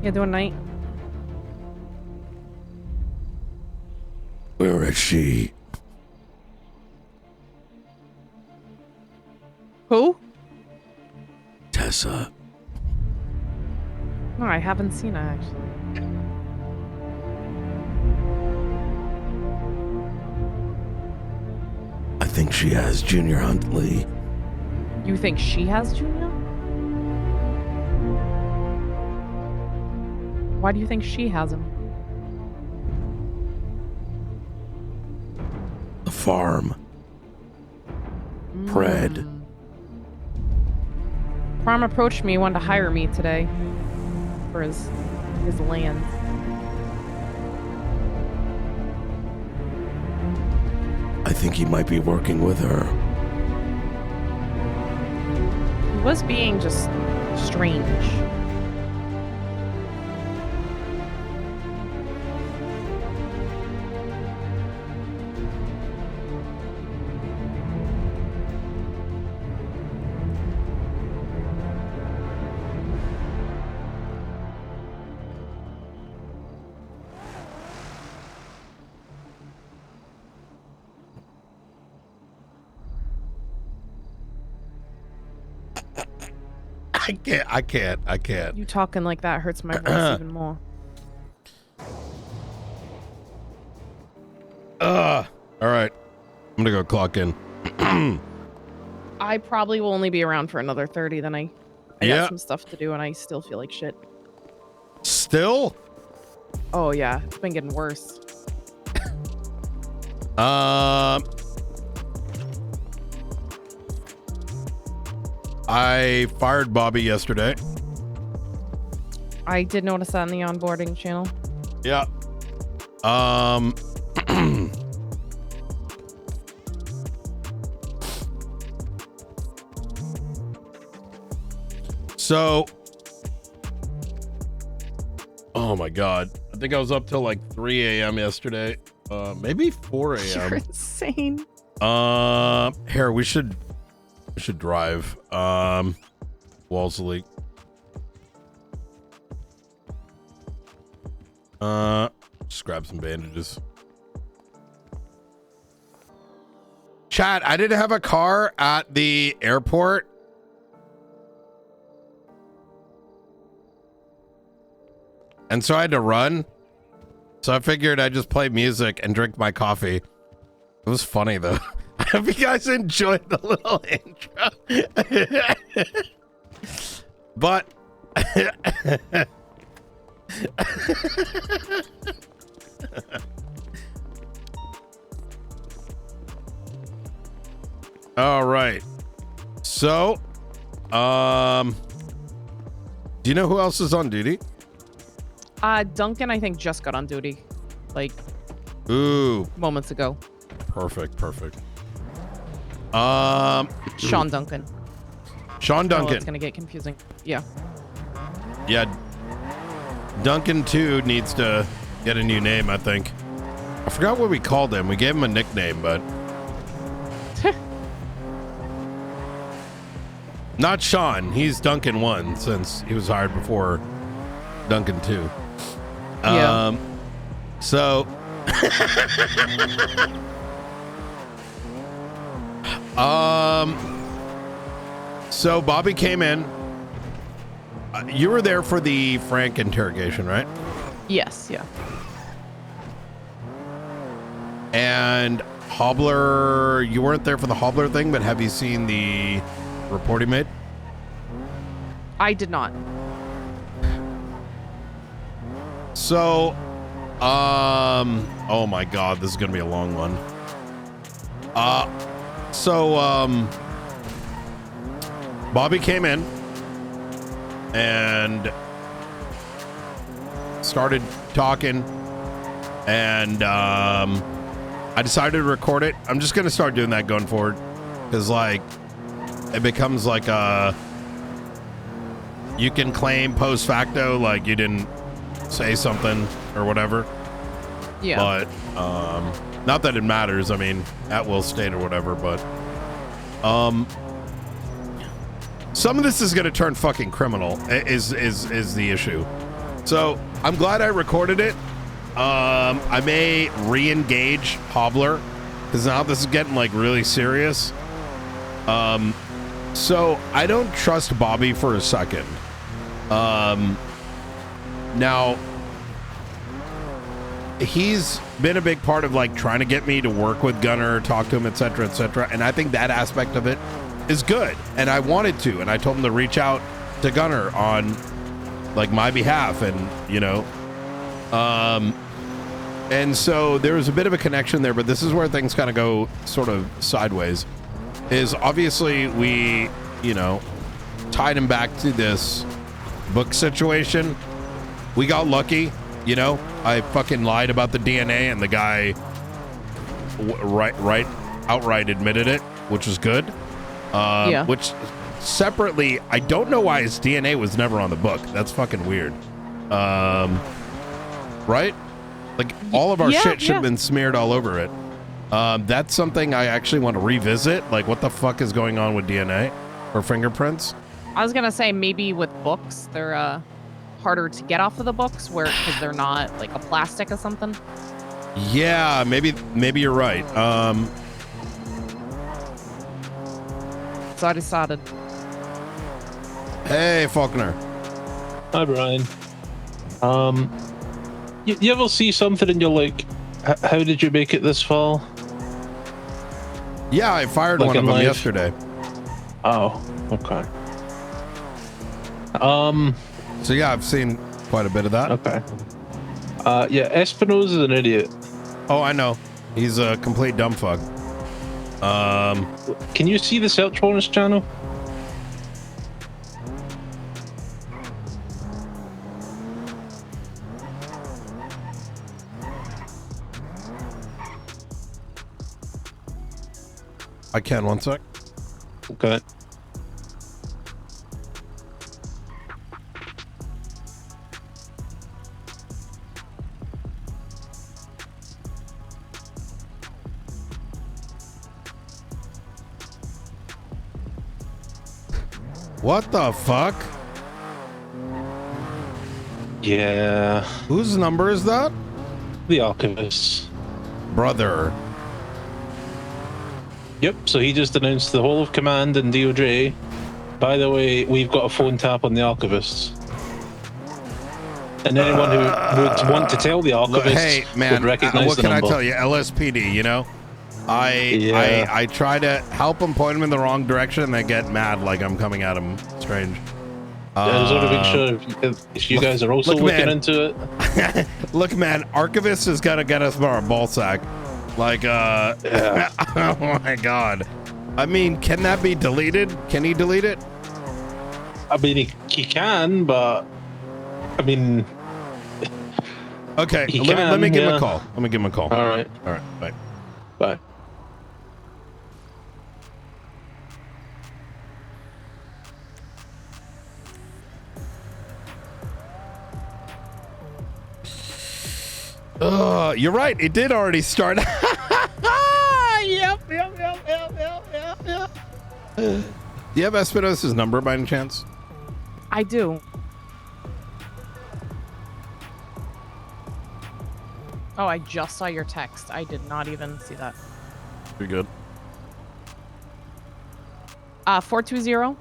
You doing night? Where is she? Who? Tessa. No, I haven't seen her actually. I think she has Junior Huntley. You think she has Junior? Why do you think she has him? The farm. Pred. Prom approached me, wanted to hire me today for his land. I think he might be working with her. He was being just strange. I can't. You talking like that hurts my voice even more. All right. I'm gonna go clock in. I probably will only be around for another 30, then I got some stuff to do and I still feel like shit. Still? Oh yeah, it's been getting worse. I fired Bobby yesterday. I did notice that in the onboarding channel. Yeah. So, oh my God. I think I was up till like 3 a.m. yesterday. Maybe 4 a.m. You're insane. Here, we should drive. Walls leak. Just grab some bandages. Chat, I didn't have a car at the airport. And so I had to run. So I figured I'd just play music and drink my coffee. It was funny though. I hope you guys enjoyed the little intro. But all right. So, do you know who else is on duty? Duncan, I think, just got on duty, like, moments ago. Perfect. Sean Duncan. Sean Duncan. Oh, it's gonna get confusing. Yeah. Yeah. Duncan too needs to get a new name, I think. I forgot what we called him. We gave him a nickname, but not Sean. He's Duncan 1 since he was hired before Duncan 2. Yeah. So so Bobby came in. You were there for the Frank interrogation, right? Yes. Yeah. And Hobbler, you weren't there for the Hobbler thing, but have you seen the report he made? I did not. So, oh my God, this is gonna be a long one. Bobby came in and started talking, and I decided to record it. I'm just gonna start doing that going forward, because like it becomes like you can claim post facto like you didn't say something or whatever. Yeah. But not that it matters. I mean, at will state or whatever. But some of this is going to turn fucking criminal. Is the issue. So I'm glad I recorded it. I may re-engage Hobbler because now this is getting like really serious. So I don't trust Bobby for a second. Now he's been a big part of like trying to get me to work with Gunner, talk to him, etc., etc. And I think that aspect of it is good. And I wanted to, and I told him to reach out to Gunner on like my behalf, and you know, and so there was a bit of a connection there, but this is where things kind of go sort of sideways. Is obviously we, you know, tied him back to this book situation. We got lucky, you know. I fucking lied about the DNA, and the guy outright admitted it, which was good. Yeah. Which separately, I don't know why his DNA was never on the book. That's fucking weird. Right? Like all of our shit should have been smeared all over it. That's something I actually want to revisit. Like, what the fuck is going on with DNA or fingerprints? I was gonna say maybe with books, they're harder to get off of the books because they're not like a plastic or something. Yeah, maybe you're right. So I decided. Hey, Faulkner. Hi, Brian. You ever see something and you're like, how did you make it this far? Yeah, I fired like one of them life? yesterday. Oh, okay. So yeah, I've seen quite a bit of that. Okay. Yeah, Espinosa is an idiot. Oh, I know. He's a complete dumb fuck. Can you see the search bonus channel? I can, one sec. Okay. What the fuck? Yeah. Whose number is that? The Archivist. Brother. Yep, so he just announced the whole of Command and DOJ. By the way, we've got a phone tap on the Archivists. And anyone who would want to tell the Archivists Hey, man, would recognize what the can number. I tell you? LSPD, you know? I try to help them, point them in the wrong direction, and they get mad like I'm coming at them. Strange. I was only making sure if you guys are also looking into it. Look, man, Archivist has got to get us our ball sack. Like, Yeah. oh my god. I mean, can that be deleted? Can he delete it? I mean, he can, but I mean, Okay, he let me can, give him yeah. a call. Let me give him a call. all right, Bye. bye. You're right. It did already start. Yep. Do you have Espinosa's number by any chance? I do. Oh, I just saw your text. I did not even see that. Pretty good. 420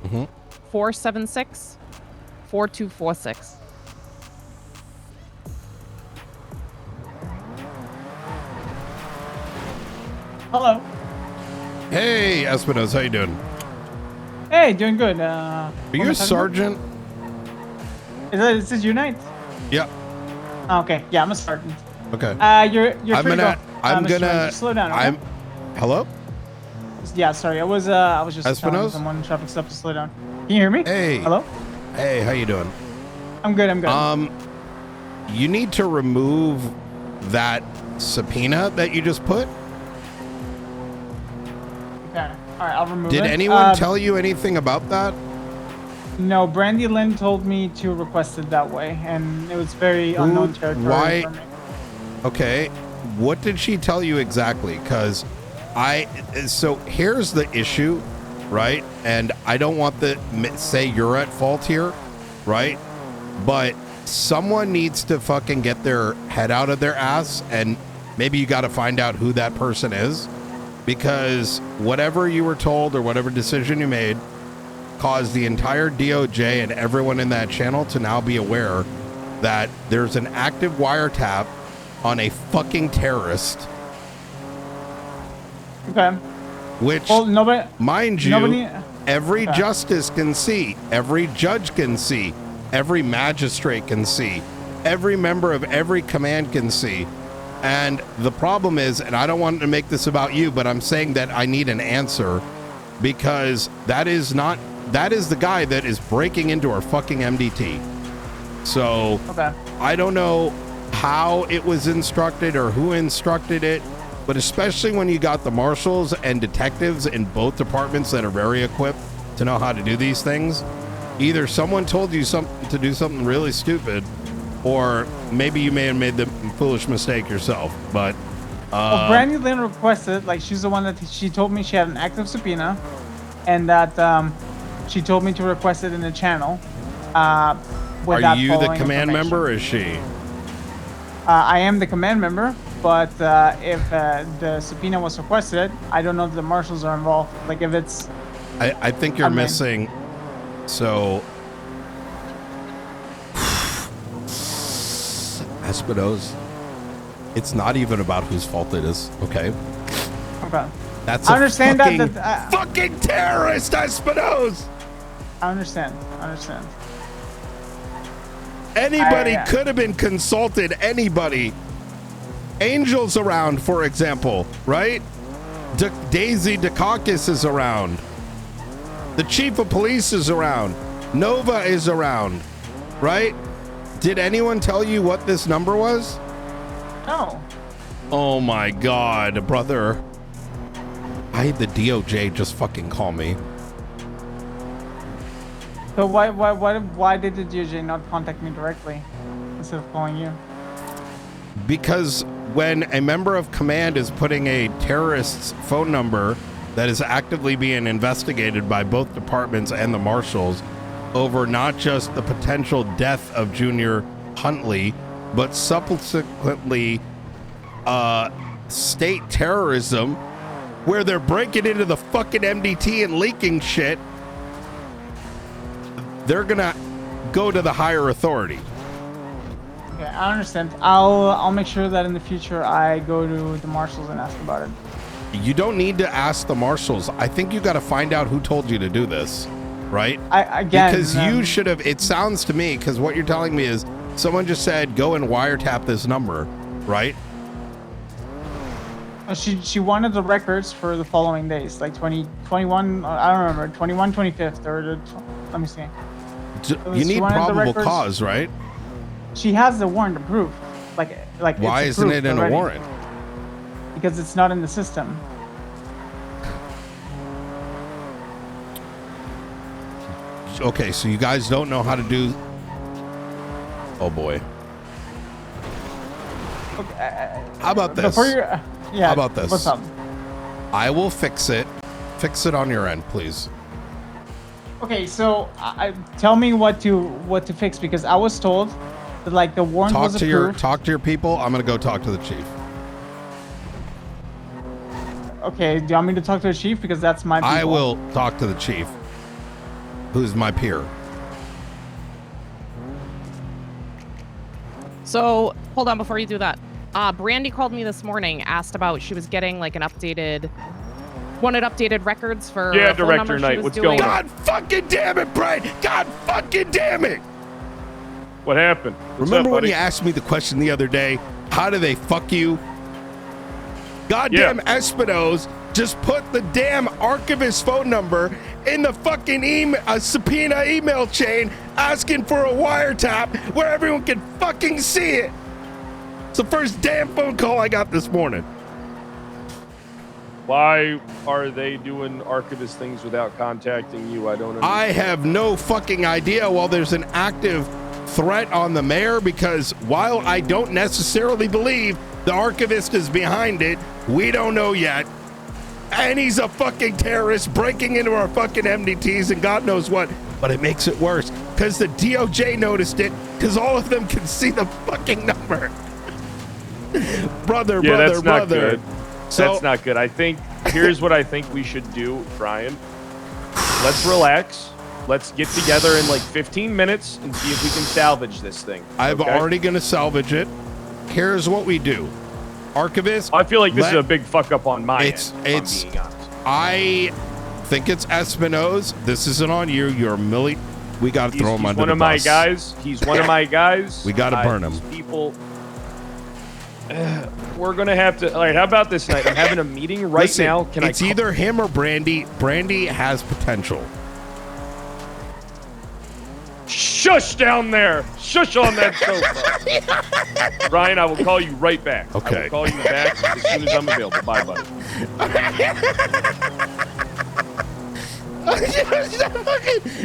Mm-hmm. 476 4246. Hello. Hey, Espinosa, how you doing? Hey, doing good. Are you a sergeant? Is this Unite? Yeah. Oh, okay. Yeah, I'm a sergeant. Okay. You're free to go. I'm Mr. gonna. Sergeant, slow down. Okay? Hello? Yeah, sorry. I was just telling Espinosa? someone traffic stuff to slow down. Can you hear me? Hey. Hello. Hey, how you doing? I'm good. I'm good. You need to remove that subpoena that you just put. Okay. All right. I'll remove it. Did anyone tell you anything about that? No. Brandy Lynn told me to request it that way, and it was very unknown territory why- for me. Okay. What did she tell you exactly? Because so here's the issue, right? And I don't want say you're at fault here, right? but someone needs to fucking get their head out of their ass, and maybe you got to find out who that person is, because whatever you were told or whatever decision you made caused the entire DOJ and everyone in that channel to now be aware that there's an active wiretap on a fucking terrorist. Okay. Which, Well, nobody, mind you, nobody, every okay. justice can see, every judge can see, every magistrate can see, every member of every command can see. And the problem is, and I don't want to make this about you, but I'm saying that I need an answer, because that is the guy that is breaking into our fucking MDT. So Okay. I don't know how it was instructed or who instructed it, but especially when you got the marshals and detectives in both departments that are very equipped to know how to do these things, either someone told you to do something really stupid, or maybe you may have made the foolish mistake yourself. But Well, Brandy Lynn requested, like, she's the one that she told me she had an active subpoena, and that she told me to request it in the channel. are you the command member, or is she? I am the command member, but if the subpoena was requested, I don't know if the marshals are involved. Like, if it's... I think you're missing. So, Espinosa, it's not even about whose fault it is, okay? Okay. That's I understand fucking, that fucking terrorist, Espinosa! I understand. Anybody could have been consulted, anybody. Angel's around, for example, right? Daisy Dukakis is around. The chief of police is around. Nova is around, right? Did anyone tell you what this number was? No. Oh my God, brother. I had the DOJ just fucking call me. So why did the DOJ not contact me directly instead of calling you? Because when a member of command is putting a terrorist's phone number that is actively being investigated by both departments and the marshals over not just the potential death of Junior Huntley, but subsequently state terrorism, where they're breaking into the fucking MDT and leaking shit, they're gonna go to the higher authority. Okay, I understand. I'll make sure that in the future I go to the marshals and ask about it. You don't need to ask the marshals. I think you got to find out who told you to do this, right? Because you should have. It sounds to me, because what you're telling me is someone just said go and wiretap this number, right? She wanted the records for the following days, like 21. I don't remember, 21, 25th, or let me see. You need probable cause, right? She has the warrant approved. Like why isn't it in a warrant? Because it's not in the system. Okay, so you guys don't know how to do. Oh boy. Okay, how about this? yeah. How about this? What's up? I will fix it. Fix it on your end, please. Okay, so tell me what to fix, because I was told that, like, the warrant was approved. Talk to your people. I'm gonna go talk to the chief. Okay, do you want me to talk to the chief, because that's my people? I will talk to the chief, who's my peer. So hold on before you do that. Brandy called me this morning, asked about she was getting like wanted updated records for yeah, a phone Director number Knight, what's going on? God fucking damn it, Brian! God fucking damn it! What happened? What's Remember up, when buddy? you asked me the question the other day, how do they fuck you? Goddamn Espinosa just put the damn archivist phone number in the fucking subpoena email chain asking for a wiretap where everyone can fucking see it. It's the first damn phone call I got this morning. Why are they doing archivist things without contacting you? I don't understand. I have no fucking idea. Well, there's an active threat on the mayor, because while I don't necessarily believe the archivist is behind it, we don't know yet. And he's a fucking terrorist breaking into our fucking MDTs and God knows what. but it makes it worse because the DOJ noticed it because all of them can see the fucking number. brother, that's not brother. good. So, That's not good. I think here's what I think we should do, Brian. Let's relax. Let's get together in like 15 minutes and see if we can salvage this thing. I'm okay? already going to salvage it. Here's what we do. Archivist. I feel like this is a big fuck up on my end. It's. if I'm being honest. I think it's Espino's. This isn't on you. You're a milli. We got to throw him He's under one the of my bus. guys. He's one of my guys. We got to burn him. These people. We're gonna have to. All right. How about this night? I'm having a meeting right Listen, now. Can it's either him or Brandy. Brandy has potential. Shush down there. Shush on that sofa. Ryan, I will call you right back. Okay. I will call you back as soon as I'm available. Bye, buddy.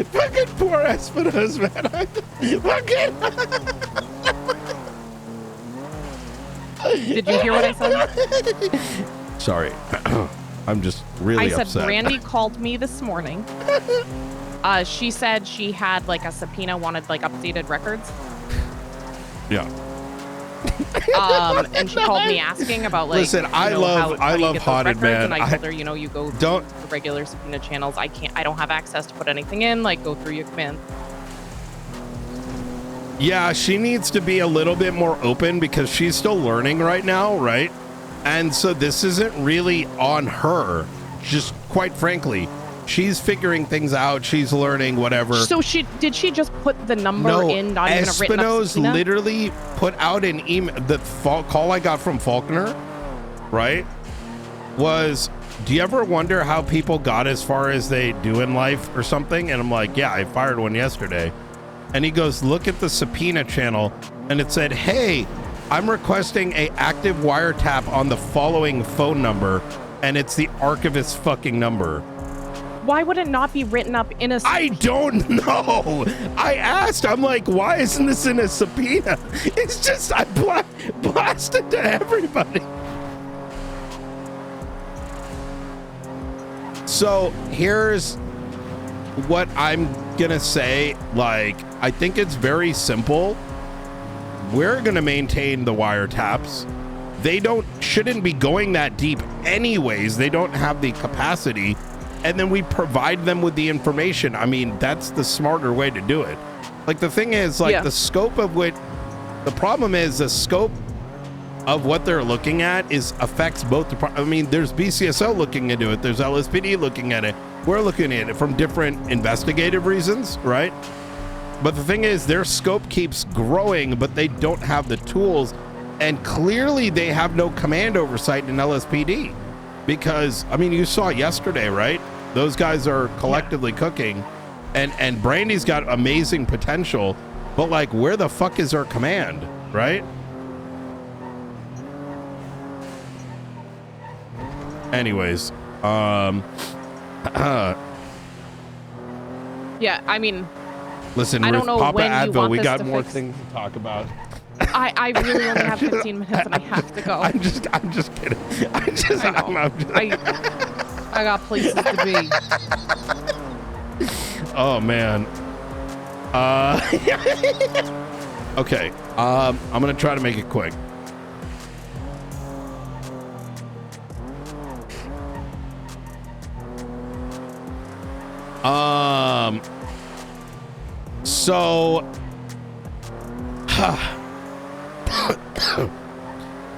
fucking poor Espino's, man. Did you hear what I said? Sorry. I'm just really I said upset. Brandy called me this morning. She said she had like a subpoena, wanted like updated records. Yeah. And she called me asking about like. Listen, I love Haunted Man. And I told her, you know, you go through Don't- the regular subpoena channels. I don't have access to put anything in. Like, go through your command. Yeah, she needs to be a little bit more open because she's still learning right now, right? And so this isn't really on her. Just quite frankly, she's figuring things out. She's learning whatever. So did she just put the number in? Not even a written up Espino's subpoena? literally put out an email. The call I got from Faulkner, right, was, do you ever wonder how people got as far as they do in life or something? And I'm like, yeah, I fired one yesterday. And he goes, look at the subpoena channel. And it said, hey, I'm requesting a active wiretap on the following phone number. And it's the archivist's fucking number. Why would it not be written up in a? I don't know. I asked. I'm like, why isn't this in a subpoena? It's just, I blasted to everybody. So here's what I'm gonna say. Like, I think it's very simple. We're gonna maintain the wiretaps. They shouldn't be going that deep anyways. They don't have the capacity. And then we provide them with the information. I mean, that's the smarter way to do it. Like, the thing is, like, the scope of what, the problem is the scope of what they're looking at affects both I mean, there's BCSO looking into it. There's LSPD looking at it. We're looking at it from different investigative reasons, right? But the thing is, their scope keeps growing, but they don't have the tools. And clearly they have no command oversight in LSPD. Because, I mean, you saw yesterday, right? Those guys are collectively cooking. And Brandy's got amazing potential. But, like, where the fuck is her command, right? Anyways, Yeah, I mean, listen, I don't know Papa when you Advil, want we this got to more fix. things to talk about. I really only have 15 minutes and I have to go. I'm just kidding. I got places to be. Oh man. Okay. I'm gonna try to make it quick. So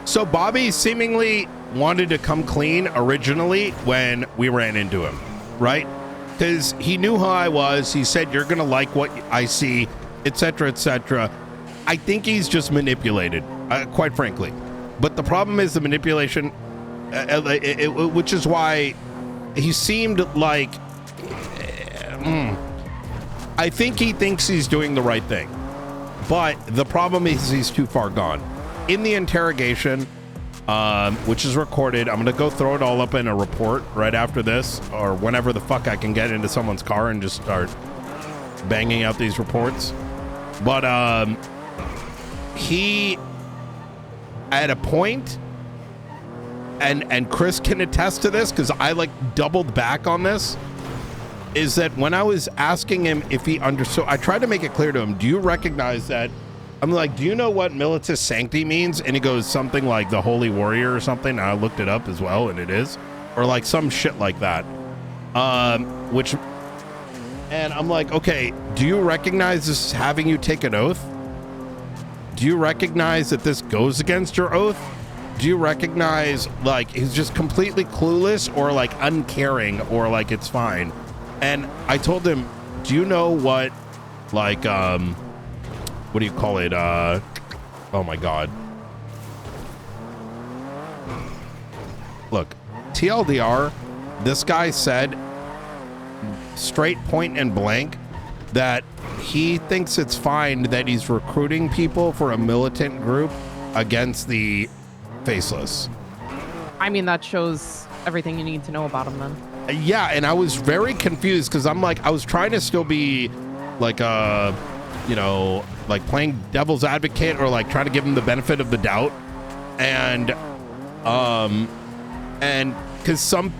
so Bobby seemingly wanted to come clean originally when we ran into him, right? Because he knew how I was. He said, you're gonna like what I see, etc., etc. I think he's just manipulated, quite frankly. But the problem is the manipulation, which is why he seemed like I think he thinks he's doing the right thing, but the problem is he's too far gone. In the interrogation, which is recorded, I'm gonna go throw it all up in a report right after this, or whenever the fuck I can get into someone's car and just start banging out these reports. But he, at a point, and Chris can attest to this because I like doubled back on this. is that when I was asking him if he understood, I tried to make it clear to him, do you recognize that? I'm like, do you know what Militus Sancti means? And he goes something like the Holy Warrior or something. And I looked it up as well, and it is. Or like some shit like that. And I'm like, okay, do you recognize this having you take an oath? Do you recognize that this goes against your oath? Do you recognize, like, he's just completely clueless or like uncaring or like it's fine? And I told him, do you know what, like, what do you call it? Oh my God. Look, TLDR, this guy said straight point and blank that he thinks it's fine that he's recruiting people for a militant group against the faceless. I mean, that shows everything you need to know about him then. Yeah, and I was very confused because I'm like, I was trying to still be like, you know, like playing devil's advocate or like trying to give him the benefit of the doubt. And because some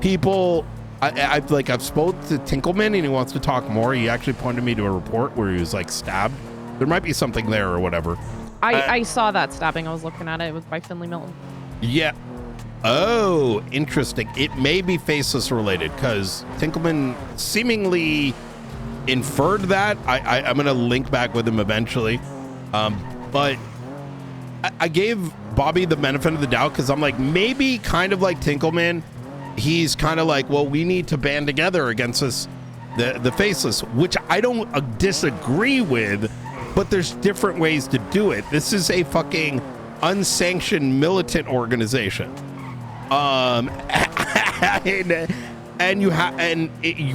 people, I've spoke to Tinkleman and he wants to talk more. He actually pointed me to a report where he was like stabbed. There might be something there or whatever. I saw that stabbing. I was looking at it. It was by Finley Milton. Yeah. Oh, interesting. It may be faceless related because Tinkleman seemingly inferred that. I'm going to link back with him eventually. But I gave Bobby the benefit of the doubt because I'm like, maybe kind of like Tinkleman, he's kind of like, well, we need to band together against this, the faceless, which I don't disagree with, but there's different ways to do it. This is a fucking unsanctioned militant organization. And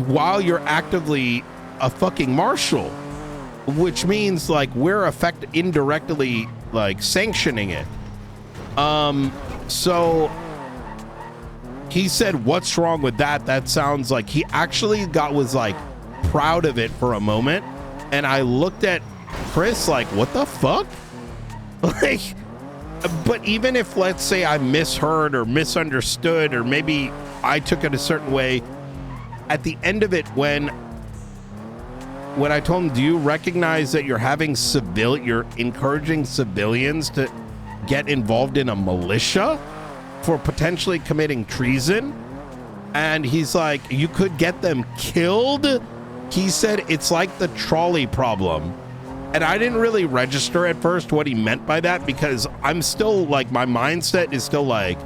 while you're actively a fucking marshal, which means like we're indirectly like sanctioning it. So he said, what's wrong with that? That sounds like he actually was like proud of it for a moment. And I looked at Chris like, what the fuck? Like, but even if, let's say, I misheard or misunderstood, or maybe I took it a certain way, at the end of it, when I told him, do you recognize that you're encouraging civilians to get involved in a militia for potentially committing treason? And he's like, you could get them killed. He said, it's like the trolley problem. And I didn't really register at first what he meant by that because I'm still like, my mindset is still like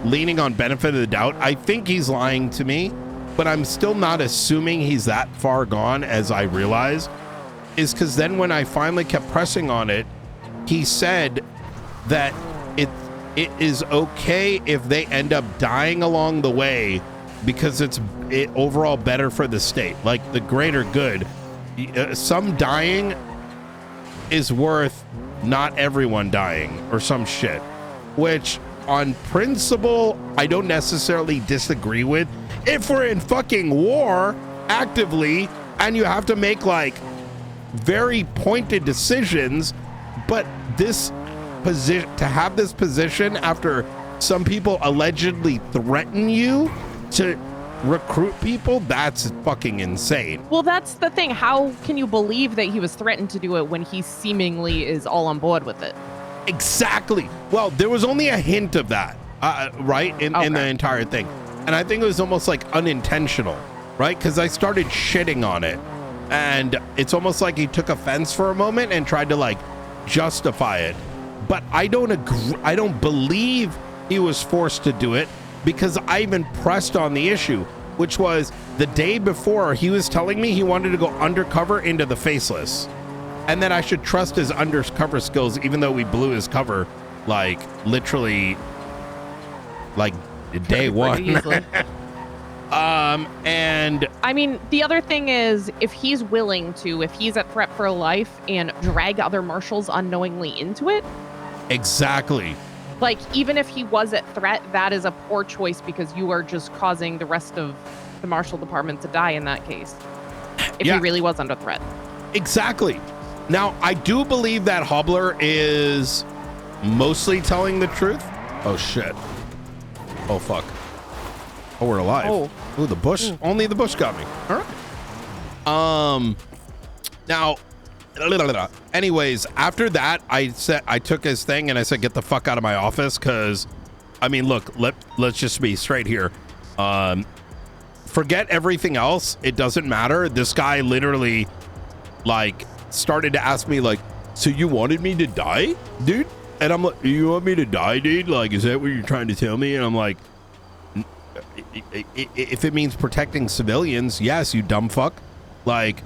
leaning on benefit of the doubt. I think he's lying to me, but I'm still not assuming he's that far gone as I realized, is because then when I finally kept pressing on it, he said that it is okay if they end up dying along the way because it's overall better for the state, like the greater good. Some dying is worth not everyone dying or some shit, which on principle I don't necessarily disagree with. If we're in fucking war actively and you have to make like very pointed decisions, but this position, to have this position after some people allegedly threaten you to recruit people, that's fucking insane. Well, that's the thing. How can you believe that he was threatened to do it when he seemingly is all on board with it? Exactly. Well, there was only a hint of that, right? In the entire thing. And I think it was almost like unintentional, right? Because I started shitting on it. And it's almost like he took offense for a moment and tried to like justify it. But I don't agree. I don't believe he was forced to do it, because I even pressed on the issue, which was the day before he was telling me he wanted to go undercover into the faceless and that I should trust his undercover skills, even though we blew his cover like literally like day one. And I mean, the other thing is, if he's willing to, if he's at threat for life and drag other marshals unknowingly into it. Exactly. Like, even if he was at threat, that is a poor choice because you are just causing the rest of the marshal department to die in that case. If he really was under threat. Exactly. Now, I do believe that Hobbler is mostly telling the truth. Oh, shit. Oh, fuck. Oh, we're alive. Oh. Ooh, the bush. Only the bush got me. All right. Now, anyways, after that, I took his thing and I said, get the fuck out of my office. Cause I mean, look, let's just be straight here. Forget everything else. It doesn't matter. This guy literally like started to ask me like, so you wanted me to die, dude? And I'm like, you want me to die, dude? Like, is that what you're trying to tell me? And I'm like, if it means protecting civilians, yes, you dumb fuck. Like,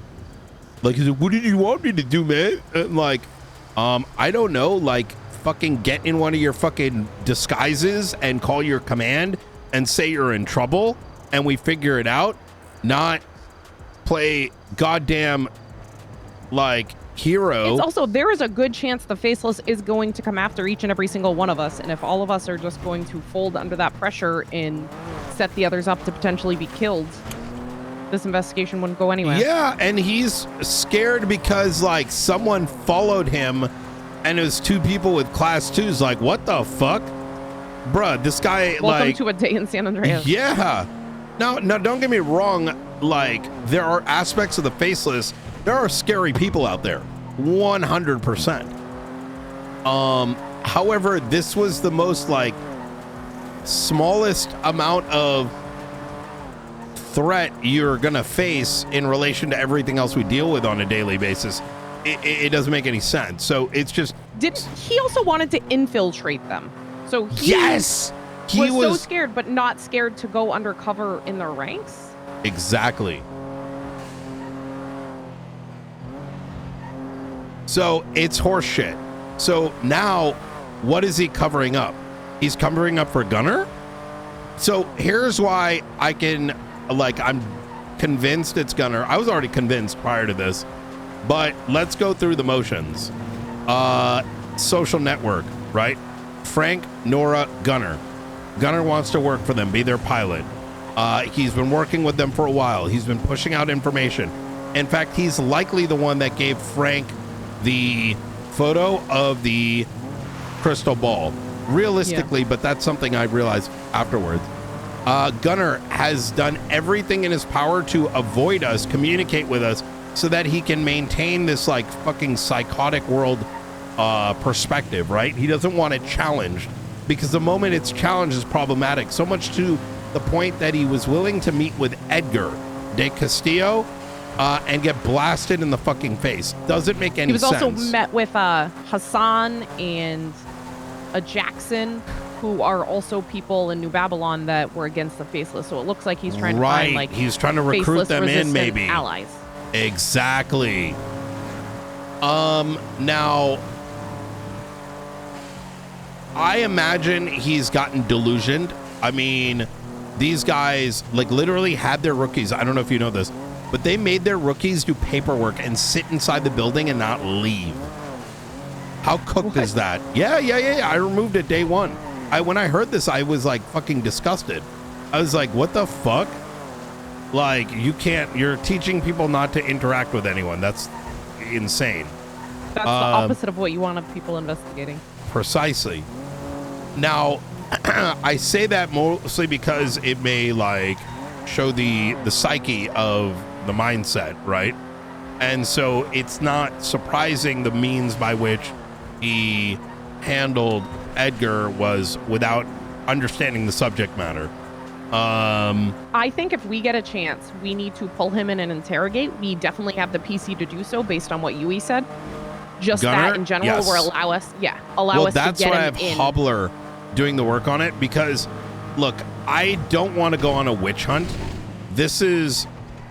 what did you want me to do, man? And like, I don't know. Like, fucking get in one of your fucking disguises and call your command and say you're in trouble, and we figure it out. Not play goddamn like hero. It's also, there is a good chance the Faceless is going to come after each and every single one of us, and if all of us are just going to fold under that pressure and set the others up to potentially be killed, this investigation wouldn't go anywhere. Yeah, and he's scared because like someone followed him and it was 2 people with class 2s. Like, what the fuck? Bruh, this guy Welcome like to a day in San Andreas. Yeah. No, don't get me wrong. Like, there are aspects of the Faceless. There are scary people out there. 100%. However, this was the most like smallest amount of threat you're gonna face in relation to everything else we deal with on a daily basis. It doesn't make any sense. So it's just, He also wanted to infiltrate them. So he yes, he was so scared, but not scared to go undercover in their ranks. Exactly. So it's horseshit. So now, what is he covering up? He's covering up for Gunner? So here's why I can, like, I'm convinced it's Gunner. I was already convinced prior to this, but let's go through the motions. Social network, right? Frank, Nora, Gunner. Gunner wants to work for them, be their pilot. He's been working with them for a while. He's been pushing out information. In fact, he's likely the one that gave Frank the photo of the crystal ball. Realistically, yeah. But that's something I realized afterwards. Gunner has done everything in his power to avoid us, communicate with us, so that he can maintain this like fucking psychotic world perspective, right? He doesn't want it challenged, because the moment it's challenged is problematic, so much to the point that he was willing to meet with Edgar de Castillo and get blasted in the fucking face. Doesn't make any sense. He was also met with Hassan and a Jackson, who are also people in New Babylon that were against the Faceless. So it looks like he's trying to find, like, he's trying to recruit them in, maybe allies. Exactly. Now, I imagine he's gotten delusioned. I mean, these guys like literally had their rookies. I don't know if you know this, but they made their rookies do paperwork and sit inside the building and not leave. How cooked is that? Yeah. I removed it day 1. When I heard this, I was like fucking disgusted. I was like, what the fuck? Like, you're teaching people not to interact with anyone. That's insane. That's the opposite of what you want of people investigating. Precisely. Now, I say that mostly because it may like show the psyche of the mindset, right? And so it's not surprising the means by which he handled Edgar was without understanding the subject matter. I think if we get a chance, we need to pull him in and interrogate. We definitely have the PC to do so based on what Yui said. Just Gunner, that in general, yes. Or allow us to get him in. That's why I have Hobbler doing the work on it, because look, I don't want to go on a witch hunt. This is,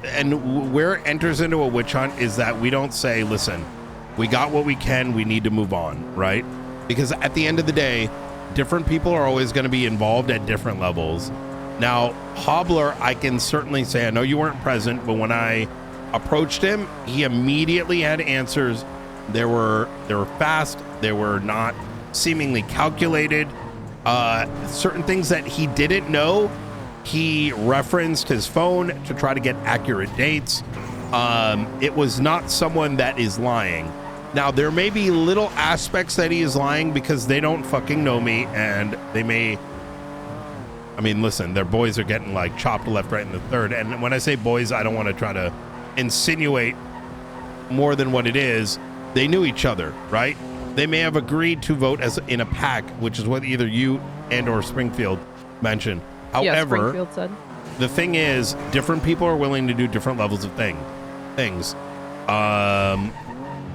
and where it enters into a witch hunt is that we don't say, listen, we got what we can, we need to move on, right? Because at the end of the day, different people are always going to be involved at different levels. Now, Hobbler, I can certainly say, I know you weren't present, but when I approached him, he immediately had answers. They were fast. They were not seemingly calculated. Certain things that he didn't know, he referenced his phone to try to get accurate dates. It was not someone that is lying. Now, there may be little aspects that he is lying because they don't fucking know me, and they may I mean, listen, their boys are getting like chopped left, right, and the third. And when I say boys, I don't want to try to insinuate more than what it is. They knew each other, right? They may have agreed to vote as in a pack, which is what either you and or Springfield mentioned. Yeah, However, Springfield said. the thing is, different people are willing to do different levels of things.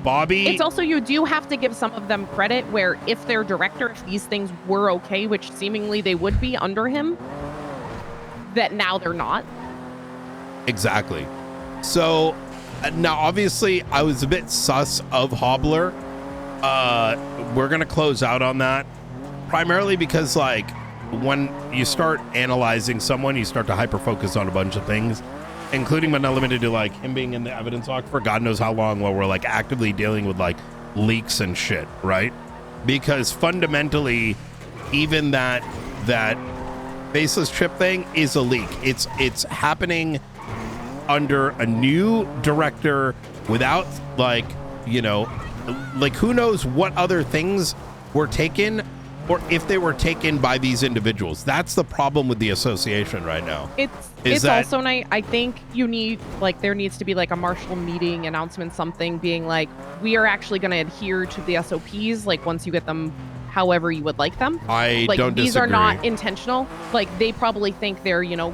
Bobby, It's also, you do have to give some of them credit where if their director, if these things were okay, which seemingly they would be under him, that now they're not. exactly. So now, obviously, I was a bit sus of Hobbler. We're gonna close out on that, primarily because like when you start analyzing someone, you start to hyper focus on a bunch of things, including but not limited to like him being in the evidence lock for God knows how long while we're like actively dealing with like leaks and shit, right? Because fundamentally, even that faceless trip thing is a leak. It's happening under a new director without like, you know, like who knows what other things were taken or if they were taken by these individuals. That's the problem with the association right now. It's also nice. I think you need, like, there needs to be like a marshal meeting announcement, something being like, we are actually going to adhere to the SOPs, like once you get them however you would like them. I like, don't these disagree. are not intentional. Like, they probably think they're, you know,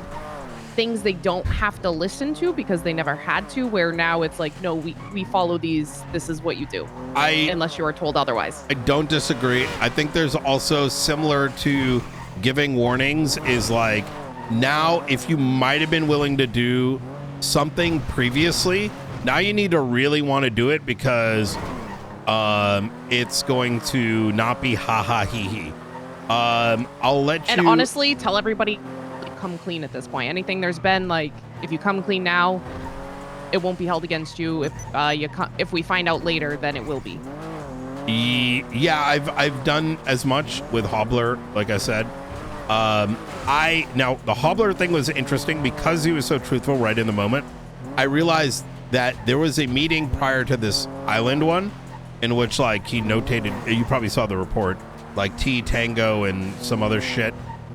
things they don't have to listen to because they never had to, where now it's like, no, we follow these, this is what you do, unless you are told otherwise. I don't disagree. I think there's also, similar to giving warnings, is like, now if you might have been willing to do something previously, now you need to really want to do it because it's going to not be ha ha hee hee. I'll let you, and honestly, tell everybody, come clean at this point. Anything there's been, like, if you come clean now, it won't be held against you. If we find out later, then it will be. Yeah, I've done as much with Hobbler, like I said. Now the Hobbler thing was interesting because he was so truthful right in the moment. I realized that there was a meeting prior to this island one in which, like, he notated, you probably saw the report, like T, Tango, and some other shit.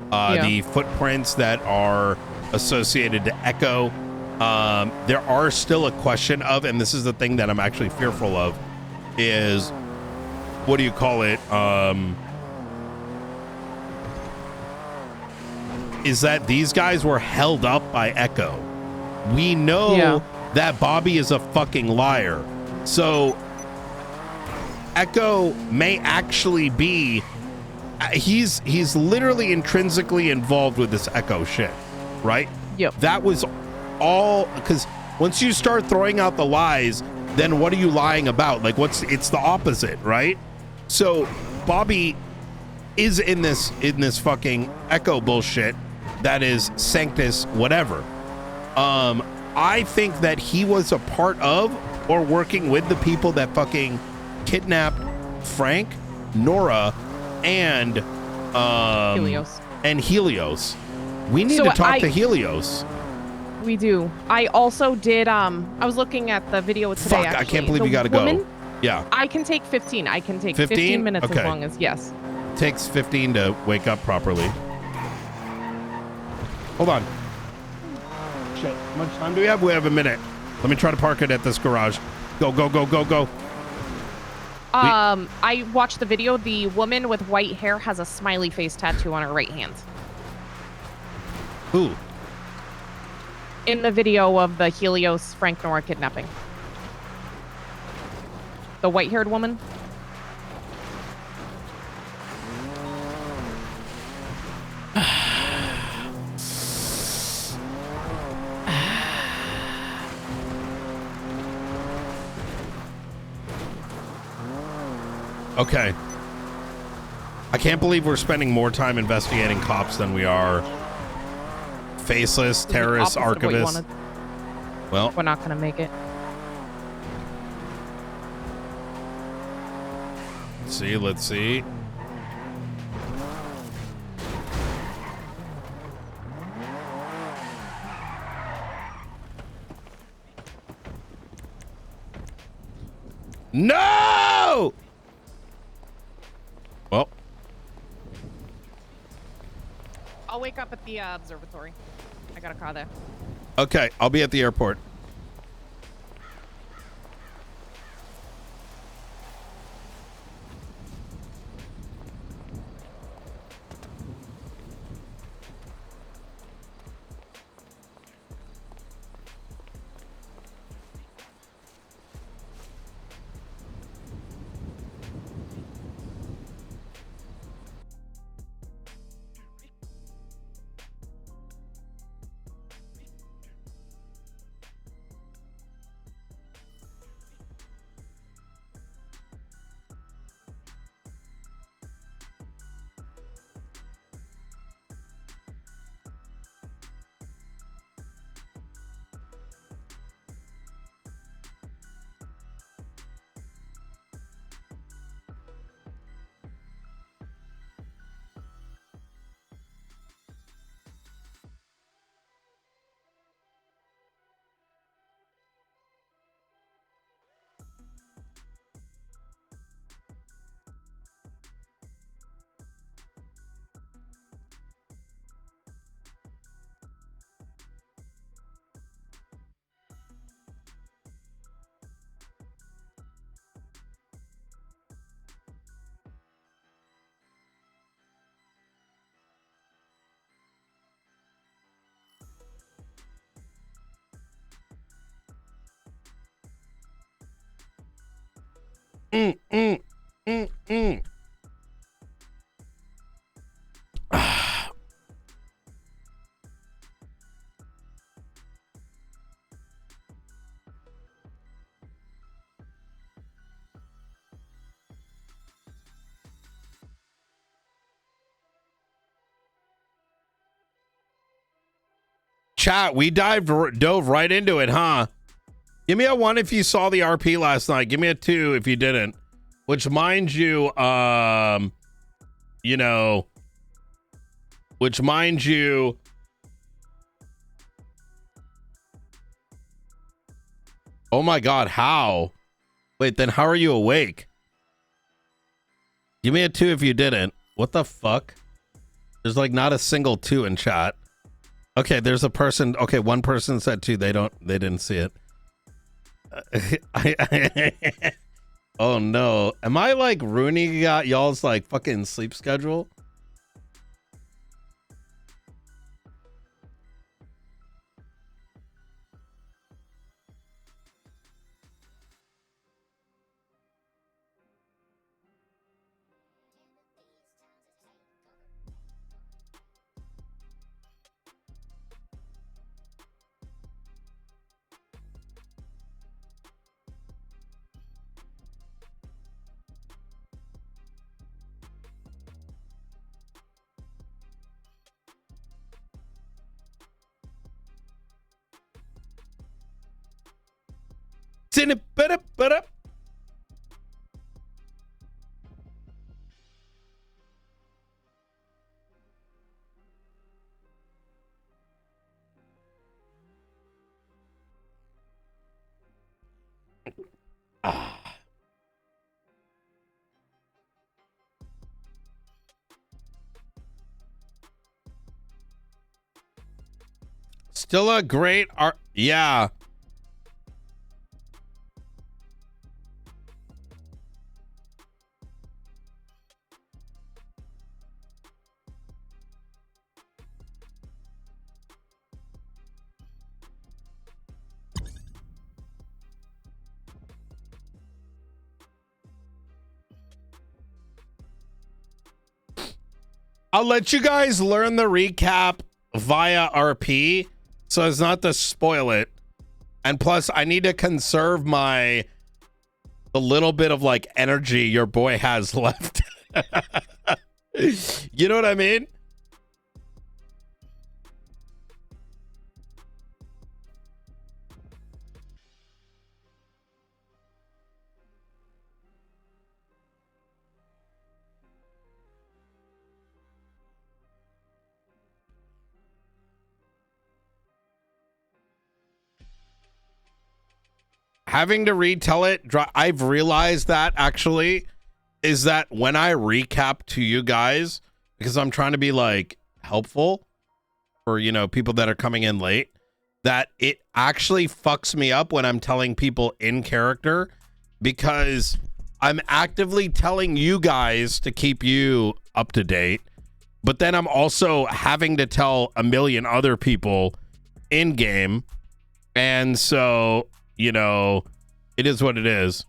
The footprints that are associated to Echo. There are still a question of, and this is the thing that I'm actually fearful of, is, what do you call it? Is that these guys were held up by Echo. We know that Bobby is a fucking liar. So Echo may actually be, he's literally intrinsically involved with this Echo shit, right? Yep. That was all, because once you start throwing out the lies, then what are you lying about? Like, it's the opposite, right? So Bobby is in this fucking Echo bullshit that is Sanctus whatever. I think that he was a part of or working with the people that fucking kidnapped Frank, Nora, and Helios. We need to talk to Helios. We do. I also did, I was looking at the video today. Fuck, actually. I can't believe you gotta go. Yeah. I can take 15. I can take 15? 15 minutes Okay. as long as, yes. Takes 15 to wake up properly. Hold on. Shit, how much time do we have? We have a minute. Let me try to park it at this garage. Go, go, go, go, go. I watched the video. The woman with white hair has a smiley face tattoo on her right hand. Who? In the video of the Helios Frank Nora kidnapping. The white-haired woman. Okay. I can't believe we're spending more time investigating cops than we are faceless, terrorists, archivists. Well, we're not going to make it. Let's see. No! Well. I'll wake up at the observatory. I got a car there. Okay, I'll be at the airport. Mm, mm, mm, mm. Chat, we dove right into it, huh? Give me a 1 if you saw the RP last night. Give me a 2 if you didn't. Which, mind you, which, mind you, oh my God, how? Wait, then how are you awake? Give me a 2 if you didn't. What the fuck? There's like not a single 2 in chat. Okay, there's a person. Okay, one person said 2. They didn't see it. Oh no. Am I like ruining y'all's like fucking sleep schedule? Still a great art. Yeah. I'll let you guys learn the recap via RP so as not to spoil it. And plus, I need to conserve the little bit of like energy your boy has left. You know what I mean? Having to retell it, I've realized that actually is that when I recap to you guys, because I'm trying to be like helpful for, you know, people that are coming in late, that it actually fucks me up when I'm telling people in character, because I'm actively telling you guys to keep you up to date, but then I'm also having to tell a million other people in game. And so, you know, it is what it is.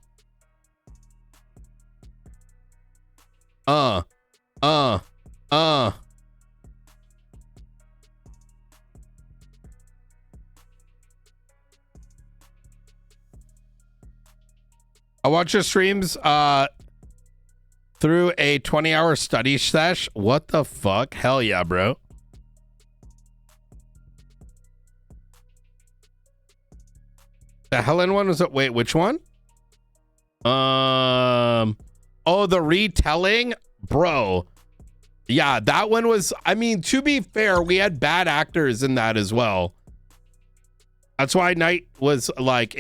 I watch your streams through a 20-hour study sesh. What the fuck? Hell yeah, bro. The Helen one was it? Wait, which one? Oh, the retelling, bro. Yeah, that one was, I mean, to be fair, we had bad actors in that as well. That's why Night was like,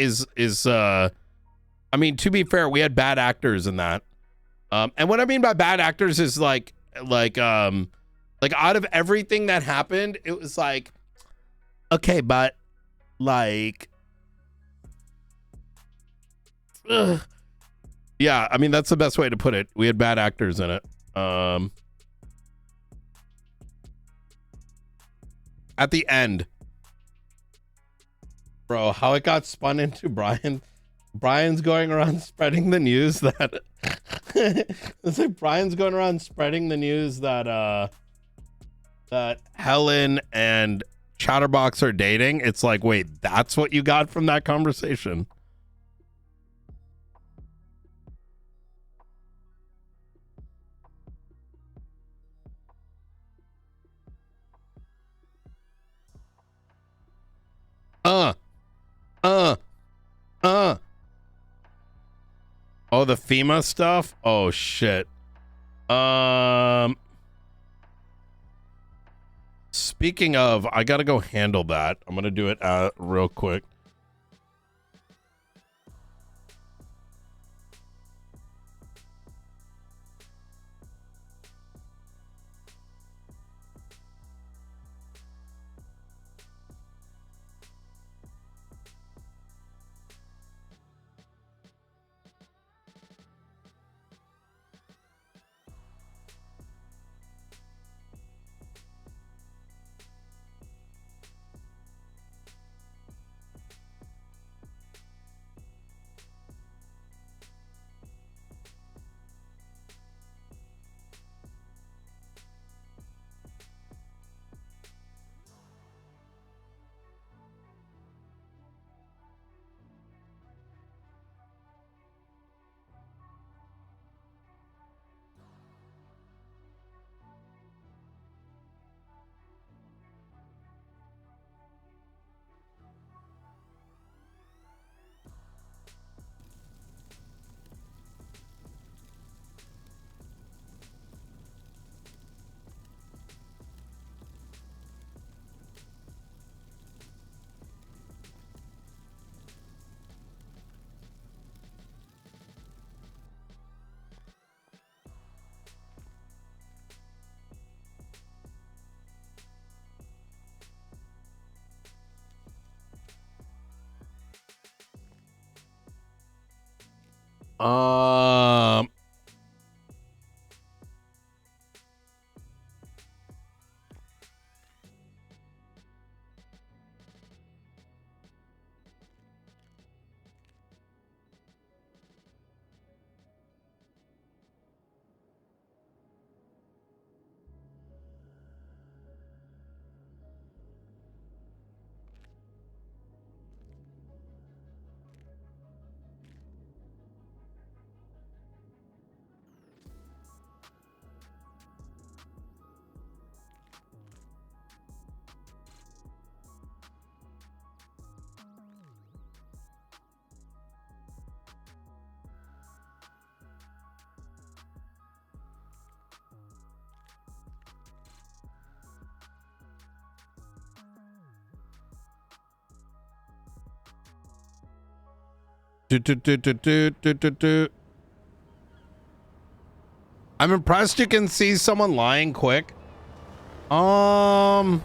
I mean, to be fair, we had bad actors in that. And what I mean by bad actors is like out of everything that happened, it was like, okay, but like, ugh. Yeah, I mean, that's the best way to put it. We had bad actors in it. At the end, bro, how it got spun into Brian's going around spreading the news that it's like Brian's going around spreading the news that that Helen and Chatterbox are dating. It's like, wait, that's what you got from that conversation? Oh, the FEMA stuff? Oh shit. Speaking of, I gotta go handle that. I'm gonna do it real quick. Um, I'm impressed you can see someone lying quick. I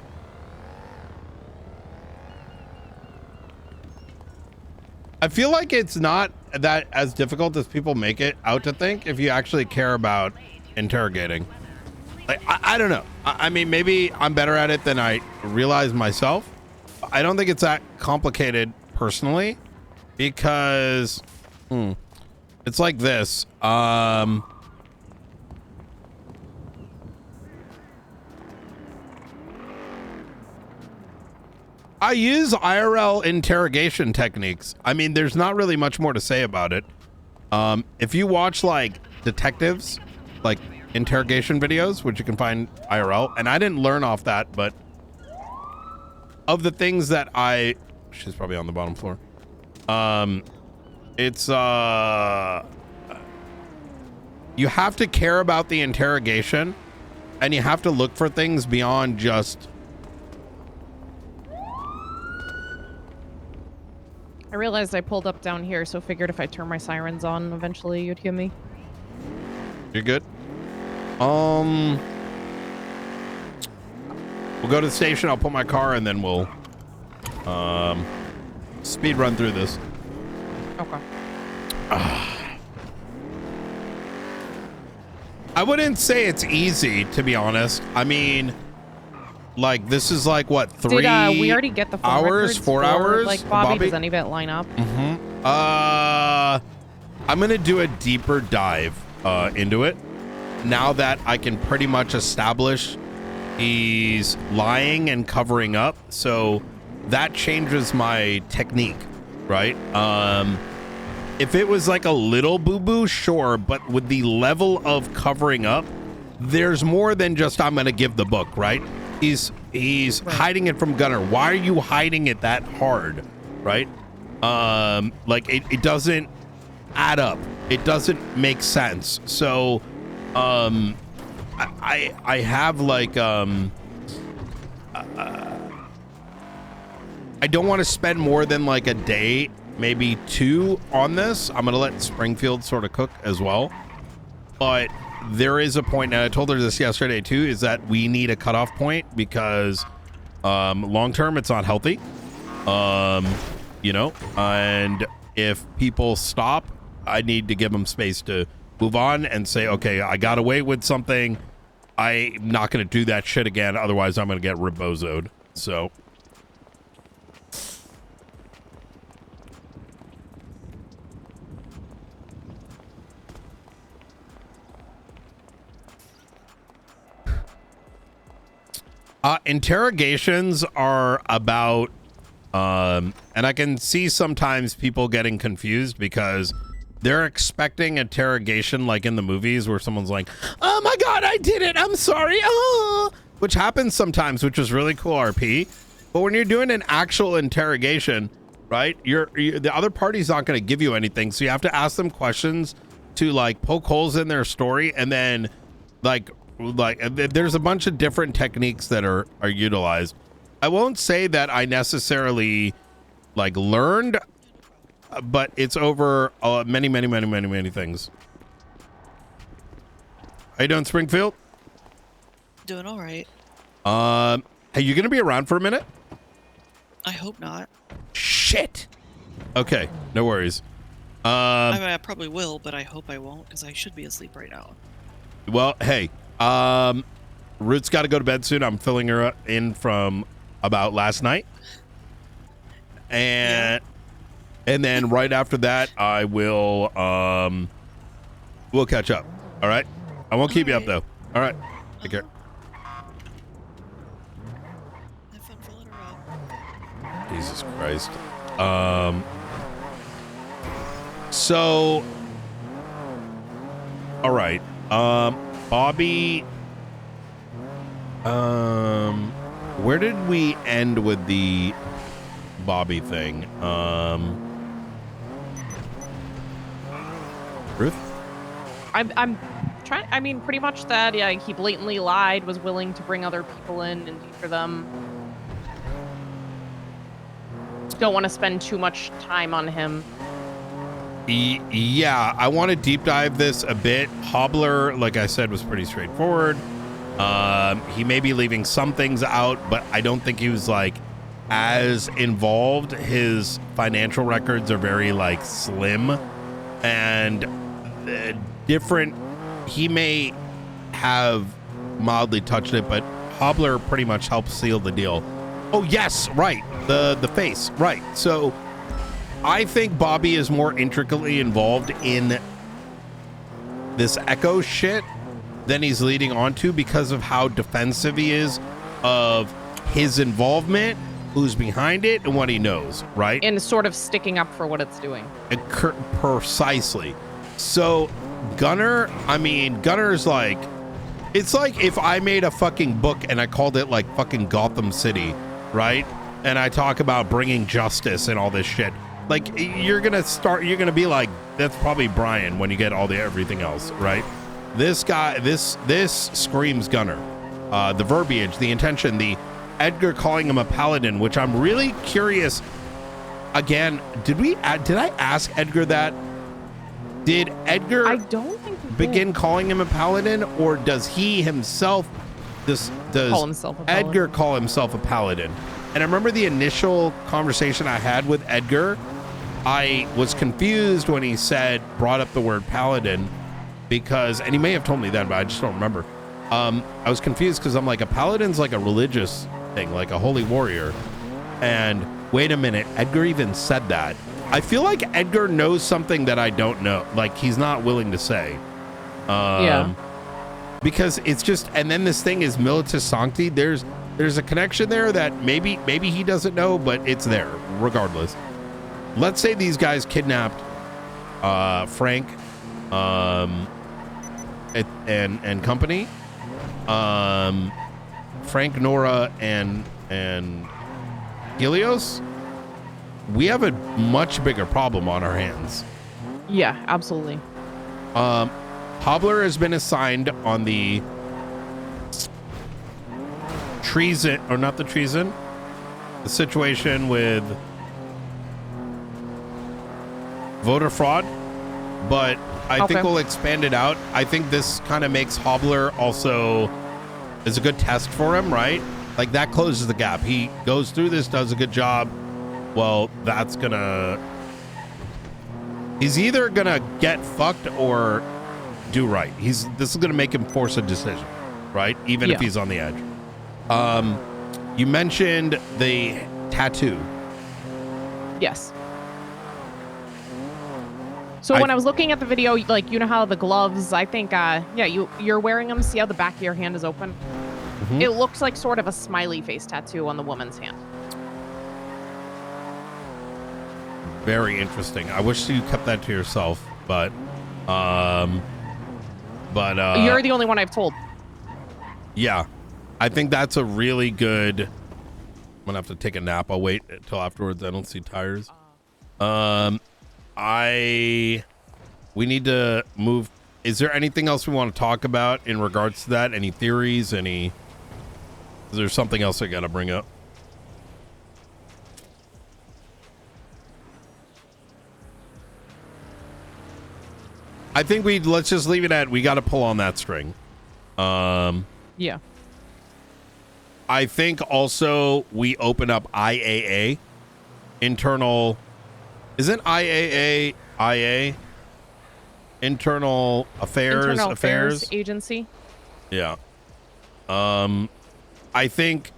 feel like it's not that as difficult as people make it out to think if you actually care about interrogating. Like, I don't know. I mean, maybe I'm better at it than I realize myself. I don't think it's that complicated personally, because it's like this. I use IRL interrogation techniques. I mean, there's not really much more to say about it. If you watch like detectives, like interrogation videos, which you can find IRL, and I didn't learn off that, but of the things that she's probably on the bottom floor. It's you have to care about the interrogation, and you have to look for things beyond just. I realized I pulled up down here, so figured if I turn my sirens on, eventually you'd hear me. You're good. We'll go to the station. I'll put my car, and then we'll speed run through this. Okay. I wouldn't say it's easy, to be honest. I mean, like, this is like what, 3 Did we already get the phone hours, records 4 for, hours? Like Bobby, does any of it line up? I'm gonna do a deeper dive into it now that I can pretty much establish he's lying and covering up, so that changes my technique, right? If it was like a little boo-boo, sure, but with the level of covering up, there's more than just I'm gonna give the book, right? He's hiding it from Gunner. Why are you hiding it that hard, right? Like it doesn't add up. It doesn't make sense. So I have like I don't want to spend more than like a day, maybe 2 on this. I'm gonna let Springfield sort of cook as well, but there is a point, and I told her this yesterday too, is that we need a cutoff point because long term it's not healthy, you know, and if people stop, I need to give them space to move on and say, okay, I got away with something, I'm not going to do that shit again, otherwise I'm going to get rebozoed. So interrogations are about and I can see sometimes people getting confused because they're expecting interrogation like in the movies where someone's like, oh my god, I did it, I'm sorry, oh, which happens sometimes, which is really cool, RP. But when you're doing an actual interrogation, right, the other party's not going to give you anything, so you have to ask them questions to like poke holes in their story, and then like there's a bunch of different techniques that are utilized. I won't say that I necessarily like learned, but it's over many things. How you doing, Springfield? Doing all right. Hey, you gonna be around for a minute? I hope not. Shit. Okay, no worries. I mean, I probably will, but I hope I won't because I should be asleep right now. Well, hey, Ruth's got to go to bed soon. I'm filling her in from about last night, and then right after that, I will we'll catch up. All right, I won't keep you up though. All right, take care. Have fun filling her up. Jesus Christ. So, all right. Bobby, where did we end with the Bobby thing? Ruth? I'm trying. I mean, pretty much that. Yeah, he blatantly lied. Was willing to bring other people in and for them. Don't want to spend too much time on him. Yeah, I want to deep dive this a bit. Hobbler, like I said, was pretty straightforward. He may be leaving some things out, but I don't think he was like as involved. His financial records are very like slim and different. He may have mildly touched it, but Hobbler pretty much helped seal the deal. Oh yes, right. The face, right. So I think Bobby is more intricately involved in this Echo shit than he's leading on to because of how defensive he is of his involvement, who's behind it, and what he knows, right? And sort of sticking up for what it's doing. Precisely. So Gunner's like, it's like if I made a fucking book and I called it like fucking Gotham City, right? And I talk about bringing justice and all this shit. Like you're gonna be like, that's probably Brian when you get all the everything else, right? This guy, this screams Gunner. The verbiage, the intention, the Edgar calling him a paladin, which I'm really curious. Again, did I ask Edgar that? Did Edgar I don't think he begin calling him a paladin, or does he himself does call himself a paladin? Edgar call himself a paladin? And I remember the initial conversation I had with Edgar. I was confused when he brought up the word paladin, because, and he may have told me that, but I just don't remember. I was confused because I'm like, a paladin's like a religious thing, like a holy warrior. And wait a minute, Edgar even said that. I feel like Edgar knows something that I don't know. Like he's not willing to say. Yeah. Because it's just, and then this thing is Militus Sancti. There's a connection there that maybe he doesn't know, but it's there regardless. Let's say these guys kidnapped Frank and company. Frank, Nora, and Helios. We have a much bigger problem on our hands. Yeah, absolutely. Hobbler has been assigned on the treason, or not the treason, the situation with voter fraud, but I think we'll expand it out. I think this kind of makes Hobbler also is a good test for him, right? Like that closes the gap. He goes through this, does a good job. Well, he's either gonna get fucked or do right. This is gonna make him force a decision, right? Even if he's on the edge. You mentioned the tattoo. Yes. So when I was looking at the video, like, you know how the gloves, I think, you're wearing them. See how the back of your hand is open? Mm-hmm. It looks like sort of a smiley face tattoo on the woman's hand. Very interesting. I wish you kept that to yourself, but you're the only one I've told. Yeah, I think that's a really good. I'm gonna have to take a nap. I'll wait until afterwards. I don't see tires. We need to move. Is there anything else we want to talk about in regards to that? Any theories? Is there something else I gotta bring up? I think let's just leave it at, we got to pull on that string. Yeah. I think also we open up IAA, internal. Isn't IAA IA? Internal Affairs Agency. Yeah. I think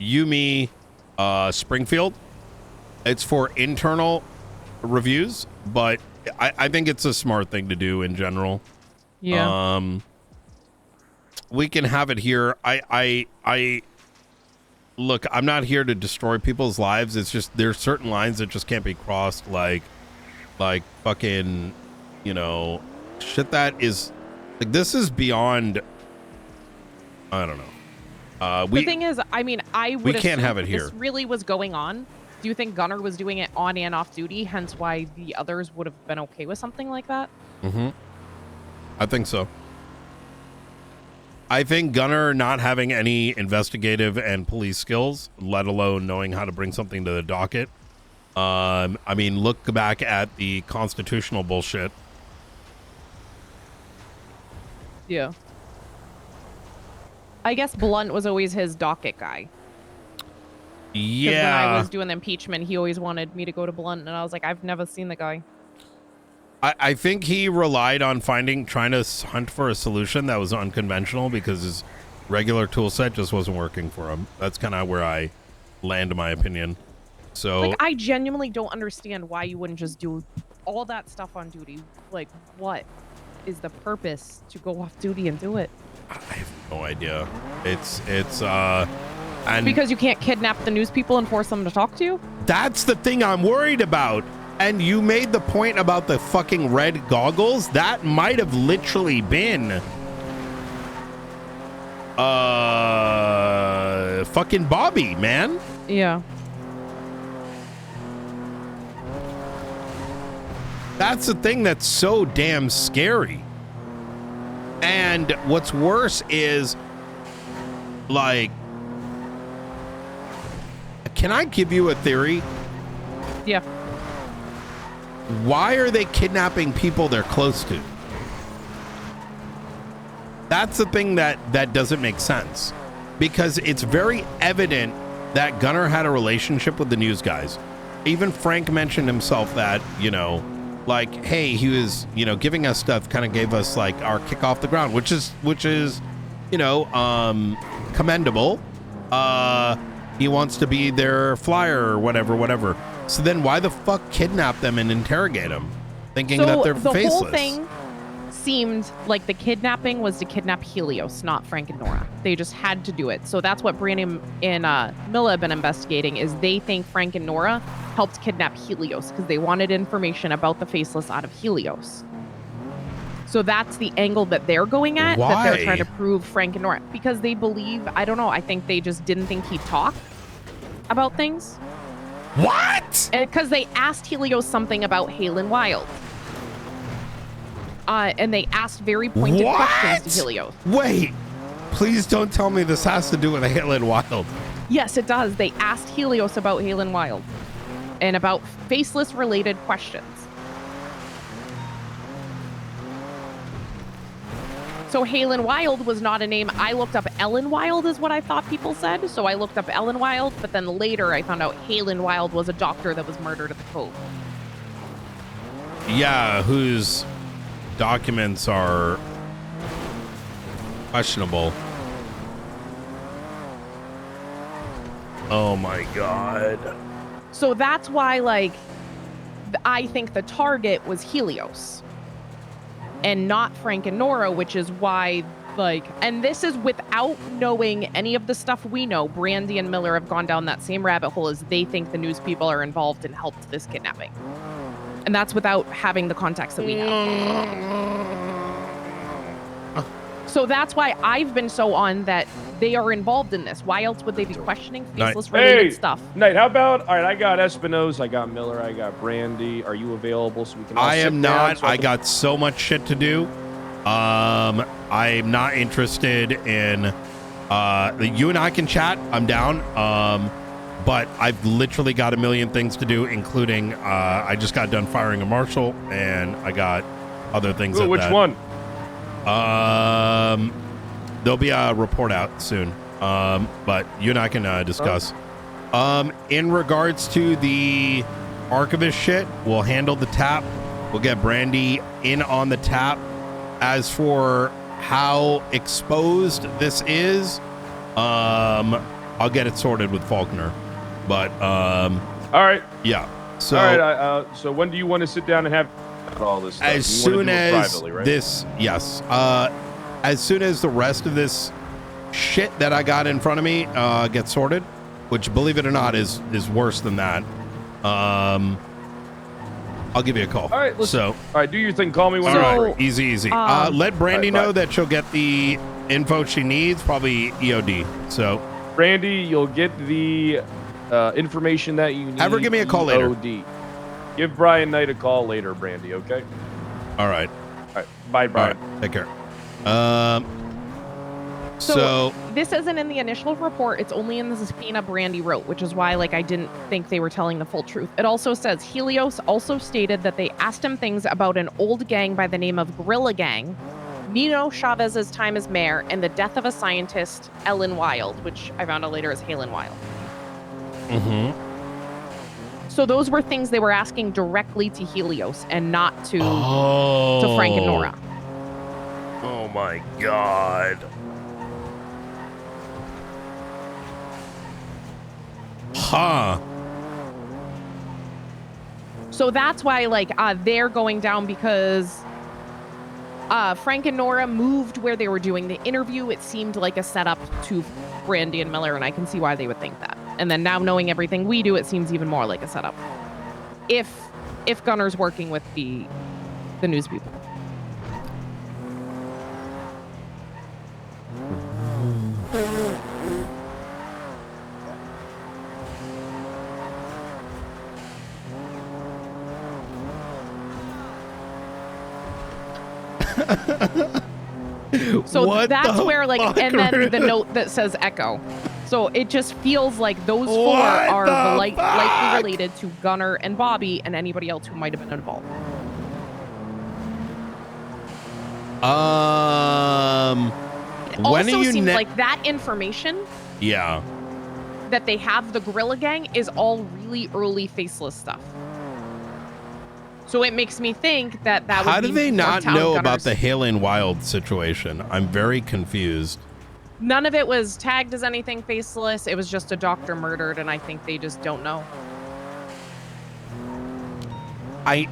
Yumi Springfield. It's for internal reviews, but I think it's a smart thing to do in general. Yeah. We can have it here. I look, I'm not here to destroy people's lives. It's just there's certain lines that just can't be crossed, like fucking, shit that is like, this is beyond, I don't know. The thing is, I mean, we can't have it here. This really was going on. Do you think Gunner was doing it on and off duty, hence why the others would have been okay with something like that? Mm-hmm. I think so. I think Gunner not having any investigative and police skills, let alone knowing how to bring something to the docket. I mean, look back at the constitutional bullshit. Yeah. I guess Blunt was always his docket guy. 'Cause when Yeah. I was doing the impeachment, he always wanted me to go to Blunt, and I was like, I've never seen the guy. I think he relied on trying to hunt for a solution that was unconventional because his regular tool set just wasn't working for him. That's kind of where I land my opinion. So Like, I genuinely don't understand why you wouldn't just do all that stuff on duty. Like, what is the purpose to go off duty and do it? I have no idea. It's and Because you can't kidnap the news people and force them to talk to you? that's the thing I'm worried about. And you made the point about the fucking red goggles. That might have literally been fucking Bobby, man. Yeah. That's the thing that's so damn scary. And what's worse is, like, can I give you a theory? Yeah. Why are they kidnapping people they're close to? That's the thing that doesn't make sense. Because it's very evident that Gunner had a relationship with the news guys. Even Frank mentioned himself that, you know, like, hey, he was, you know, giving us stuff, kind of gave us like our kick off the ground, which is, you know, commendable. He wants to be their flyer or whatever. So then why the fuck kidnap them and interrogate them, thinking that they're the faceless? whole thing seemed like the kidnapping was to kidnap Helios, not Frank and Nora. They just had to do it. So that's what Brandy and Milla have been investigating, is they think Frank and Nora helped kidnap Helios because they wanted information about the faceless out of Helios. So that's the angle that they're going at, that Why? they're trying to prove Frank and Nora. Because they believe, I don't know, I think they just didn't think he'd talk about things. What? And because they asked Helios something about Halen Wild. And they asked very pointed questions to Helios. Wait, please don't tell me this has to do with Halen Wild. Yes, it does. They asked Helios about Halen Wild and about faceless related questions. So Halen Wild was not a name. I looked up Ellen Wild is what I thought people said. So I looked up Ellen Wild, but then later I found out Halen Wild was a doctor that was murdered at the Cove. Yeah, whose documents are questionable. Oh my god. So that's why, like, I think the target was Helios and not Frank and Nora, which is why, like, and this is without knowing any of the stuff we know. Brandy and Miller have gone down that same rabbit hole as they think the news people are involved and helped this kidnapping. And that's without having the context that we have. So that's why I've been so on that they are involved in this. Why else would they be questioning faceless related stuff? Knight, how about, all right, I got Espinosa, I got Miller, I got Brandy. Are you available so we can all I sit am down not. so I got so much shit to do. I'm not interested in you and I can chat. I'm down. But I've literally got a million things to do, including I just got done firing a marshal and I got other things. Ooh, which one? There'll be a report out soon. But you and I can discuss. In regards to the archivist shit, we'll handle the tap. We'll get Brandy in on the tap. As for how exposed this is, I'll get it sorted with Faulkner. But all right. Yeah. So all right. So when do you want to sit down and have all this stuff? as soon as privately, right? this, yes. As soon as the rest of this shit that I got in front of me gets sorted, which, believe it or not, is worse than that. I'll give you a call. All right. All right. Do your thing. Call me when all you're right. free. Easy. Let Brandy know that she'll get the info she needs, probably EOD. So, Brandy, you'll get the information that you need. have her give me a call later. EOD. Give Brian Knight a call later, Brandy. Okay. All right. All right. Bye, Brian. All right. Take care. So this isn't in the initial report. It's only in the subpoena Brandy wrote, which is why, like, I didn't think they were telling the full truth. It also says Helios also stated that they asked him things about an old gang by the name of Gorilla Gang Nino Chavez's time as mayor, and the death of a scientist, Ellen Wild, which I found out later is Halen Wild. So those were things they were asking directly to Helios and not to Frank and Nora. Oh my god. Huh. So that's why, like, they're going down because Frank and Nora moved where they were doing the interview. It seemed like a setup to Brandy and Miller, and I can see why they would think that. And then now knowing everything we do, it seems even more like a setup. If Gunner's working with the news people. So What that's the where, like, and then fucker? the note that says Echo. So it just feels like those four What are the likely fuck? related to Gunner and Bobby and anybody else who might have been involved. It When also are you seems like that information Yeah. that they have the Gorilla Gang is all really early faceless stuff. So it makes me think that would How do mean they not Town know about Gunners. the Halen Wild situation? I'm very confused. None of it was tagged as anything faceless. It was just a doctor murdered, and I think they just don't know.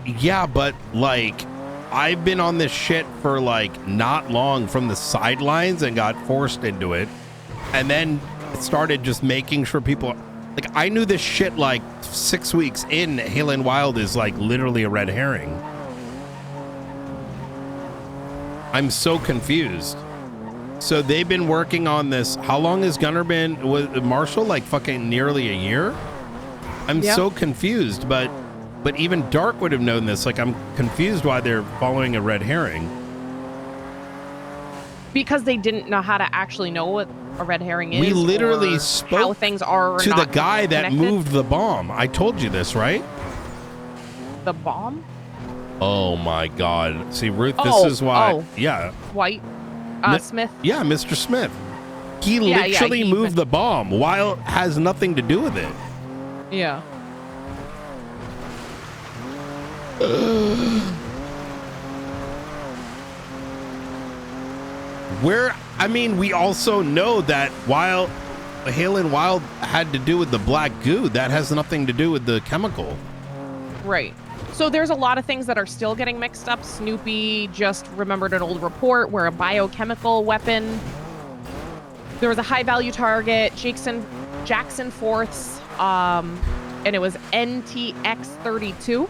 Yeah, but like I've been on this shit for like not long from the sidelines and got forced into it, and then started just making sure people like I knew this shit like 6 weeks in. Halen Wild is like literally a red herring. I'm so confused. So they've been working on this. How long has Gunner been with Marshall? Like fucking nearly a year? I'm so confused, but even Dark would have known this. Like, I'm confused why they're following a red herring. Because they didn't know how to actually know what a red herring is. We literally or spoke how things are or to the not guy that connected. moved the bomb. I told you this, right? The bomb? Oh my God. See, Ruth, Oh, this is why. oh. Yeah. White? Smith? Yeah, Mr. Smith. He Yeah, literally he moved the bomb. Wild has nothing to do with it. Yeah. I mean, we also know that while Halen Wild had to do with the black goo, that has nothing to do with the chemical. Right. So there's a lot of things that are still getting mixed up. Snoopy just remembered an old report where a biochemical weapon. There was a high value target, Jackson Fourths, and it was NTX-32.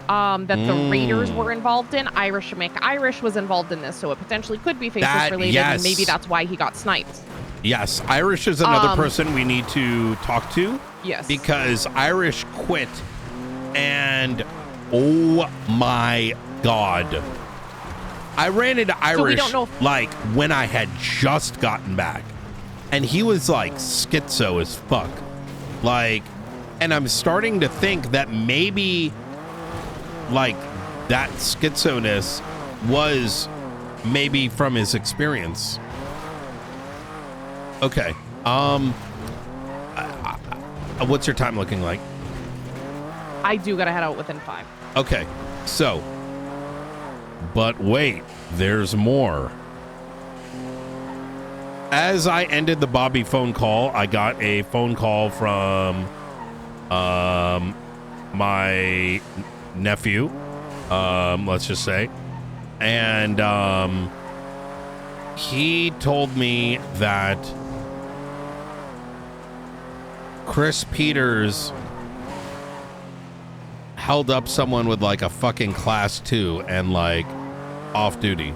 That the Raiders were involved in. Irish McIrish was involved in this, so it potentially could be faceless related, and maybe that's why he got sniped. Yes, Irish is another person we need to talk to. Yes. Because Irish quit, and oh my God. I ran into Irish we don't know like when I had just gotten back, and he was like schizo as fuck. Like, and I'm starting to think that maybe like that schizoness was maybe from his experience. Okay. What's your time looking like? I do gotta head out within 5. Okay. So, but wait, there's more. As I ended the Bobby phone call, I got a phone call from my nephew, let's just say, and he told me that Chris Peters held up someone with like a fucking class 2 and like off duty.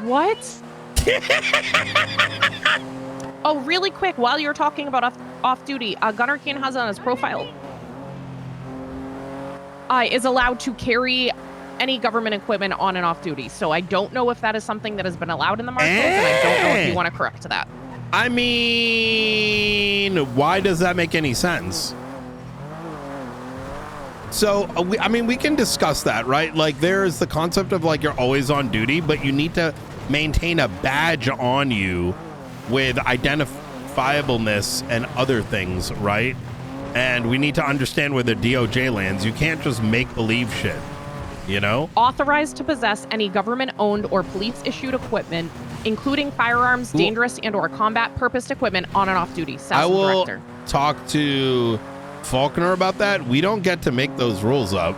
What? Oh, really quick, while you're talking about off duty, Gunnar Kane has on his profile is allowed to carry any government equipment on and off duty. So I don't know if that is something that has been allowed in the Marshals, and I don't know if you want to correct that. I mean, why does that make any sense? So, I mean, we can discuss that, right? Like, there's the concept of, like, you're always on duty, but you need to maintain a badge on you with identifiableness and other things, right? And we need to understand where the DOJ lands. You can't just make believe shit, you know? Authorized to possess any government-owned or police-issued equipment, including firearms, dangerous and/or combat-purposed equipment on and off duty, says I the will director. talk to Faulkner about that. We don't get to make those rules up.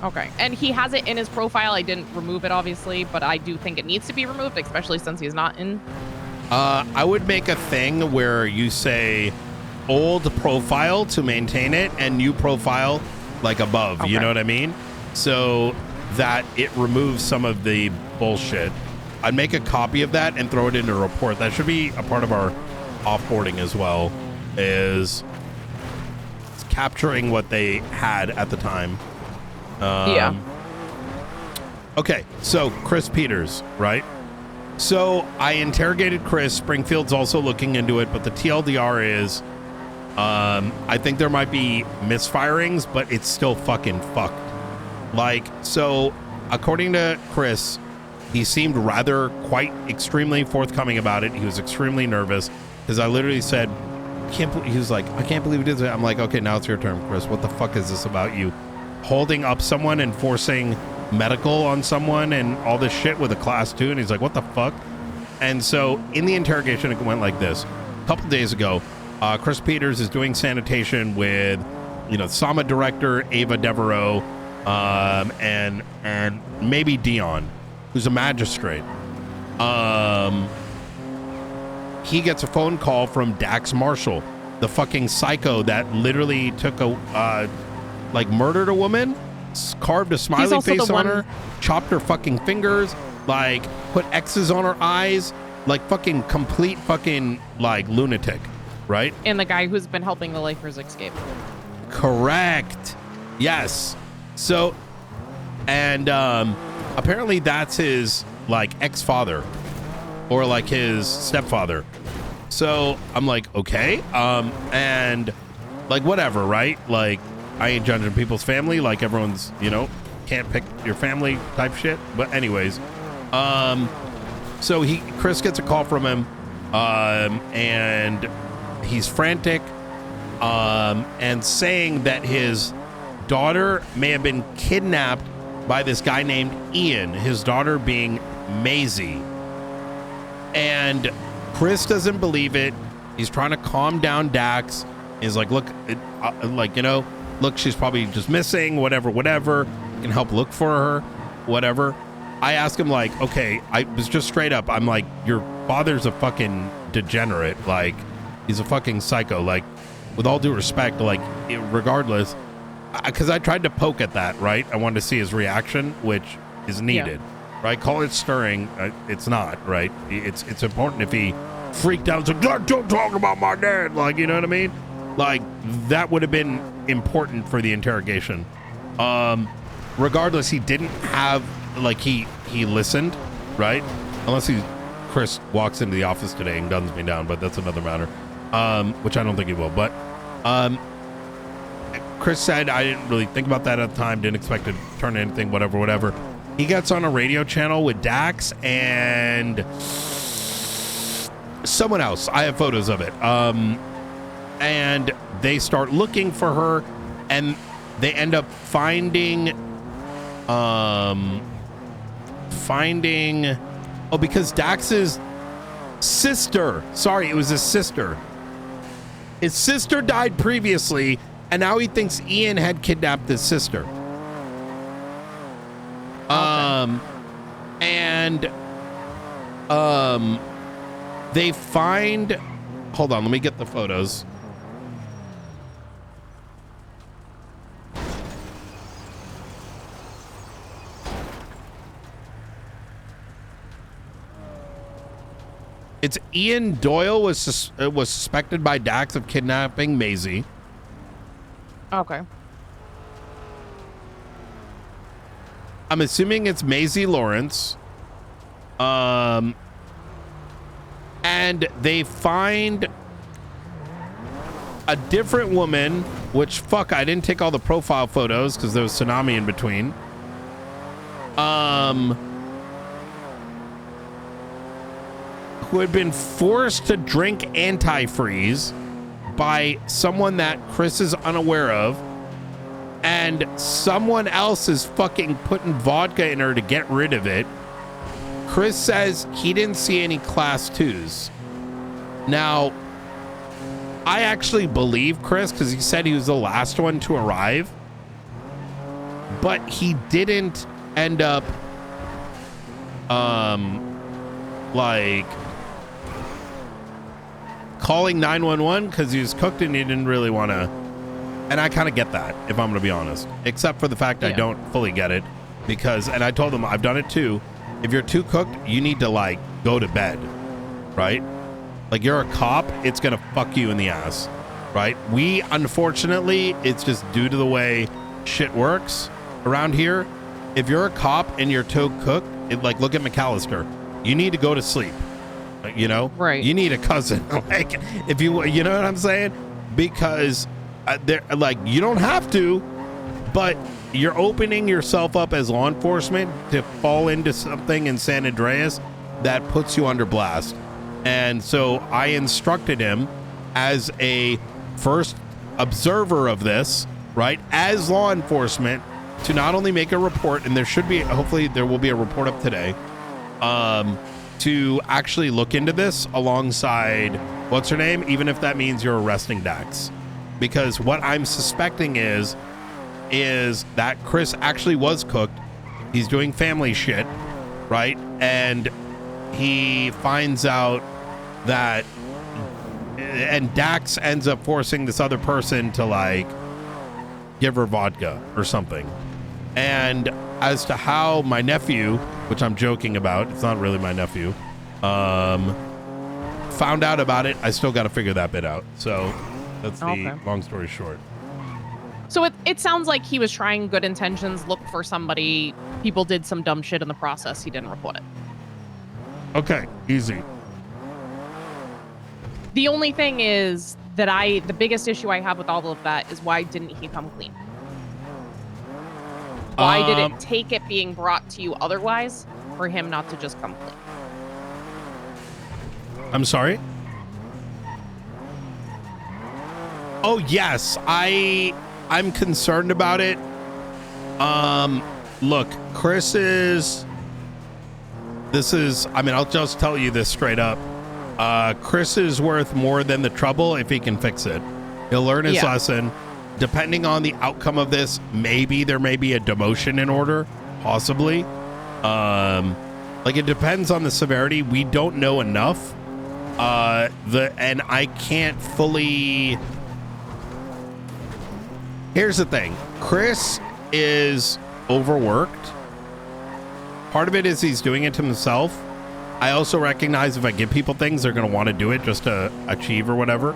Okay, and he has it in his profile. I didn't remove it, obviously, but I do think it needs to be removed, especially since he's not in. I would make a thing where you say old profile to maintain it and new profile like above. You Okay. know what I mean? So that it removes some of the bullshit. I'd make a copy of that and throw it into a report. That should be a part of our offboarding as well, is capturing what they had at the time. Yeah. Okay, so Chris Peters, right? So I interrogated Chris. Springfield's also looking into it, but the TLDR is, I think there might be misfirings, but it's still fucking fucked. Like, so according to Chris, he seemed rather quite extremely forthcoming about it. He was extremely nervous because I literally said, he was like, I can't believe he did that. I'm like, okay, now it's your turn, Chris. What the fuck is this about you holding up someone and forcing medical on someone and all this shit with a class 2? And he's like, what the fuck? And so in the interrogation, it went like this. A couple days ago, Chris Peters is doing sanitation with, SAMA director Ava Devereaux, and maybe Dion, who's a magistrate. He gets a phone call from Dax Marshall, the fucking psycho that literally took murdered a woman, carved a smiley face on her, chopped her fucking fingers, put X's on her eyes, fucking complete fucking lunatic, right? And the guy who's been helping the lifers escape. Correct. Yes. So, and apparently that's his ex-father or his stepfather. So I'm like, okay, and whatever, right? I ain't judging people's family. Everyone's, can't pick your family type shit. But anyways, so Chris gets a call from him, and he's frantic, and saying that his daughter may have been kidnapped by this guy named Ian, his daughter being Maisie. And Chris doesn't believe it. He's trying to calm down Dax. He's like, look, look, she's probably just missing, whatever. You can help look for her, whatever. I asked him, okay, I was just straight up. I'm like, your father's a fucking degenerate. He's a fucking psycho. With all due respect, regardless, because I tried to poke at that, right? I wanted to see his reaction, which is needed. Yeah. Right, call it stirring. It's not, right? It's important if he freaked out. It's like, don't talk about my dad. You know what I mean? That would have been important for the interrogation. Regardless, he didn't have he listened, right? Unless Chris walks into the office today and guns me down, but that's another matter. Which I don't think he will. But Chris said I didn't really think about that at the time. Didn't expect it to turn into anything. Whatever. He gets on a radio channel with Dax and someone else. I have photos of it. And they start looking for her, and they end up finding, because Dax's sister, sorry, it was his sister. His sister died previously, and now he thinks Ian had kidnapped his sister. They find, hold on, let me get the photos. It's Ian Doyle was suspected by Dax of kidnapping Maisie. Okay. I'm assuming it's Maisie Lawrence. And they find a different woman, which fuck, I didn't take all the profile photos because there was tsunami in between. Who had been forced to drink antifreeze by someone that Chris is unaware of, and someone else is fucking putting vodka in her to get rid of it. Chris says he didn't see any class 2s. Now, I actually believe Chris because he said he was the last one to arrive, but he didn't end up like calling 911 because he was cooked and he didn't really want to. And I kind of get that, if I'm going to be honest, except for the fact I don't fully get it because, and I told him I've done it too. If you're too cooked, you need to like go to bed, right? Like you're a cop, it's going to fuck you in the ass, right? We, unfortunately, it's just due to the way shit works around here. If you're a cop and you're too cooked, like look at McAllister, you need to go to sleep, you know? Right. You need a cousin, like if you know what I'm saying? Because they're like, you don't have to, but you're opening yourself up as law enforcement to fall into something in San Andreas that puts you under blast. And so I instructed him as a first observer of this, right, as law enforcement, to not only make a report, and there should be, hopefully there will be a report up today, to actually look into this alongside, what's her name, even if that means you're arresting Dax. Because what I'm suspecting is that Chris actually was cooked. He's doing family shit, right? And he finds out that, and Dax ends up forcing this other person to like give her vodka or something. And as to how my nephew, which I'm joking about, it's not really my nephew, found out about it, I still got to figure that bit out. So that's the long story short. So it sounds like he was trying good intentions, looked for somebody. People did some dumb shit in the process. He didn't report it. Okay, easy. The only thing is that the biggest issue I have with all of that is why didn't he come clean? Why did it take it being brought to you otherwise for him not to just come clean? I'm sorry? Oh, yes. I'm concerned about it. Look, Chris is... I mean, I'll just tell you this straight up. Chris is worth more than the trouble if he can fix it. He'll learn his lesson. Depending on the outcome of this, maybe there may be a demotion in order, possibly. Like it depends on the severity. We don't know enough. And I can't fully. Here's the thing. Chris is overworked. Part of it is he's doing it to himself. I also recognize if I give people things, they're going to want to do it just to achieve or whatever.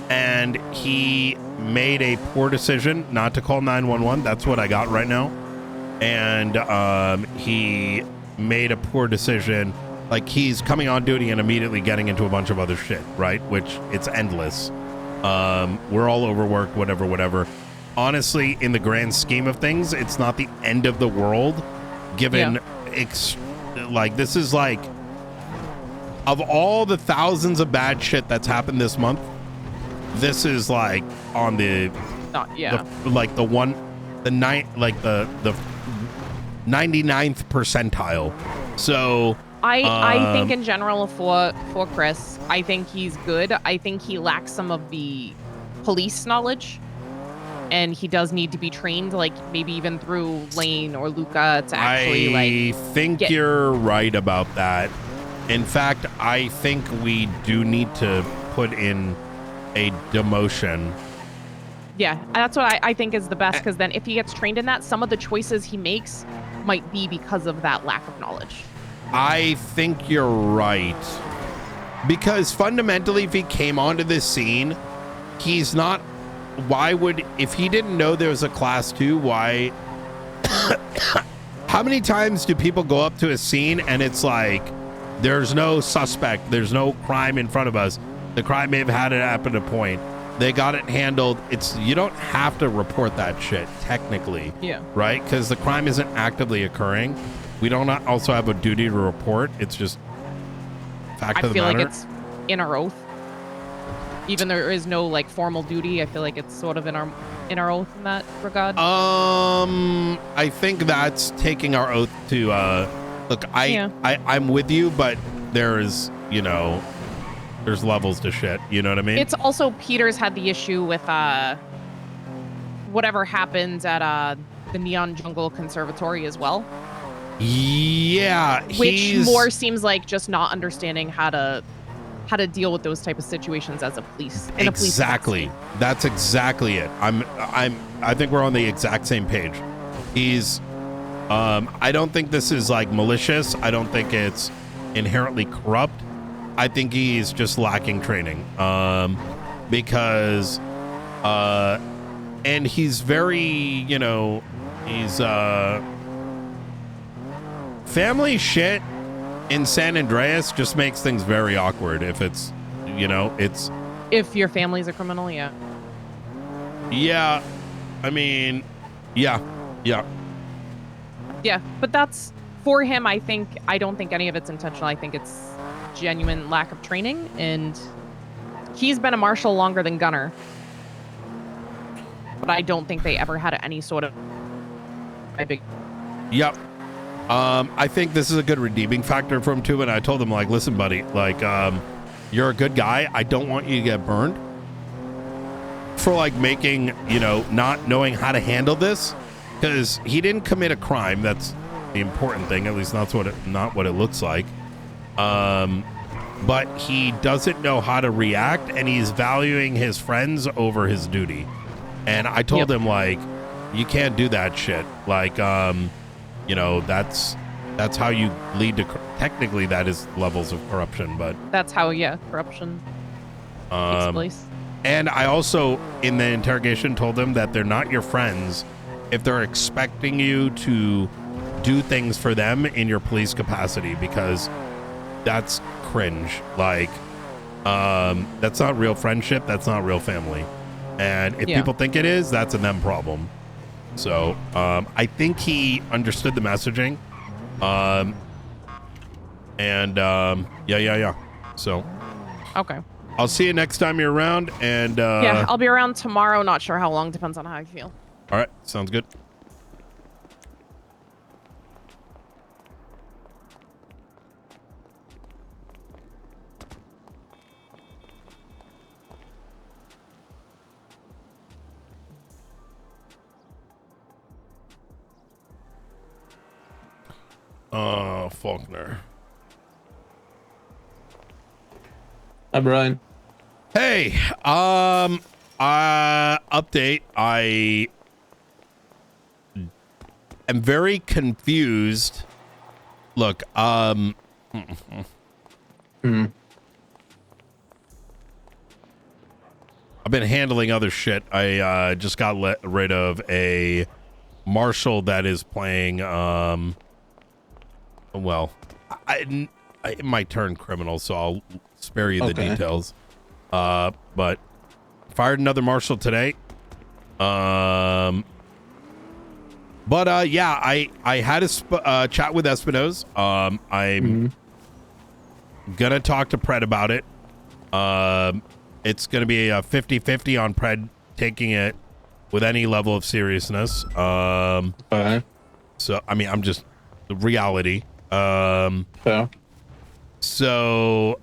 And he made a poor decision not to call 911. That's what I got right now. And he made a poor decision. Like he's coming on duty and immediately getting into a bunch of other shit, right? Which it's endless. We're all overworked, whatever. Honestly, in the grand scheme of things, it's not the end of the world. Given, like, this is like, of all the thousands of bad shit that's happened this month, this is like on the 99th percentile. So I think in general for Chris, I think he's good. I think he lacks some of the police knowledge, and he does need to be trained, like maybe even through Lane or Luca to actually I think you're right about that. In fact, I think we do need to put in a demotion. Yeah, that's what I think is the best, because then if he gets trained in that, some of the choices he makes might be because of that lack of knowledge. I think you're right. Because fundamentally, if he came onto this scene, he's not... Why would... If he didn't know there was a class 2, why... How many times do people go up to a scene and it's like, there's no suspect, there's no crime in front of us. The crime may have had it happen at a point. They got it handled. You don't have to report that shit technically. Yeah. Right? Because the crime isn't actively occurring. We don't also have a duty to report. It's just fact of the matter. I feel like it's in our oath. Even though there is no like formal duty, I feel like it's sort of in our oath in that regard. I think that's taking our oath to look, I'm with you, but there's, you know, there's levels to shit. You know what I mean? It's also Peter's had the issue with whatever happened at the Neon Jungle Conservatory as well. Yeah, which more seems like just not understanding how to deal with those type of situations as a police. Exactly. That's exactly it. I think we're on the exact same page. He's I don't think this is like malicious. I don't think it's inherently corrupt. I think he's just lacking training. Because and he's very, you know, he's family shit in San Andreas just makes things very awkward if it's, you know, it's... If your family's a criminal, yeah. Yeah. I mean, yeah. Yeah. Yeah, but that's... For him, I don't think any of it's intentional. I think it's genuine lack of training, and he's been a marshal longer than Gunner. But I don't think they ever had any sort of... Yep. I think this is a good redeeming factor for him too. And I told him, like, listen, buddy, like, you're a good guy. I don't want you to get burned for like making, you know, not knowing how to handle this, because he didn't commit a crime. That's the important thing. At least that's not what it looks like. But he doesn't know how to react, and he's valuing his friends over his duty. And I told him, like, you can't do that shit. Like, you know, that's how you lead to, technically that is levels of corruption, but that's how, corruption takes place. And I also, in the interrogation, told them that they're not your friends if they're expecting you to do things for them in your police capacity, because that's cringe. Like, that's not real friendship. That's not real family. And if people think it is, that's a them problem. So I think he understood the messaging. Yeah. So okay. I'll see you next time you're around. And yeah, I'll be around tomorrow. Not sure how long. Depends on how I feel. All right. Sounds good. Faulkner. Hi, Brian. Hey, update. I am very confused. Look, I've been handling other shit. I just got rid of a marshal that is playing, well, it might turn criminal, so I'll spare you the details. But fired another marshal today. Yeah, I had a chat with Espino's. I'm gonna talk to Pred about it. It's gonna be a 50-50 on Pred taking it with any level of seriousness. So I mean, I'm just the reality. So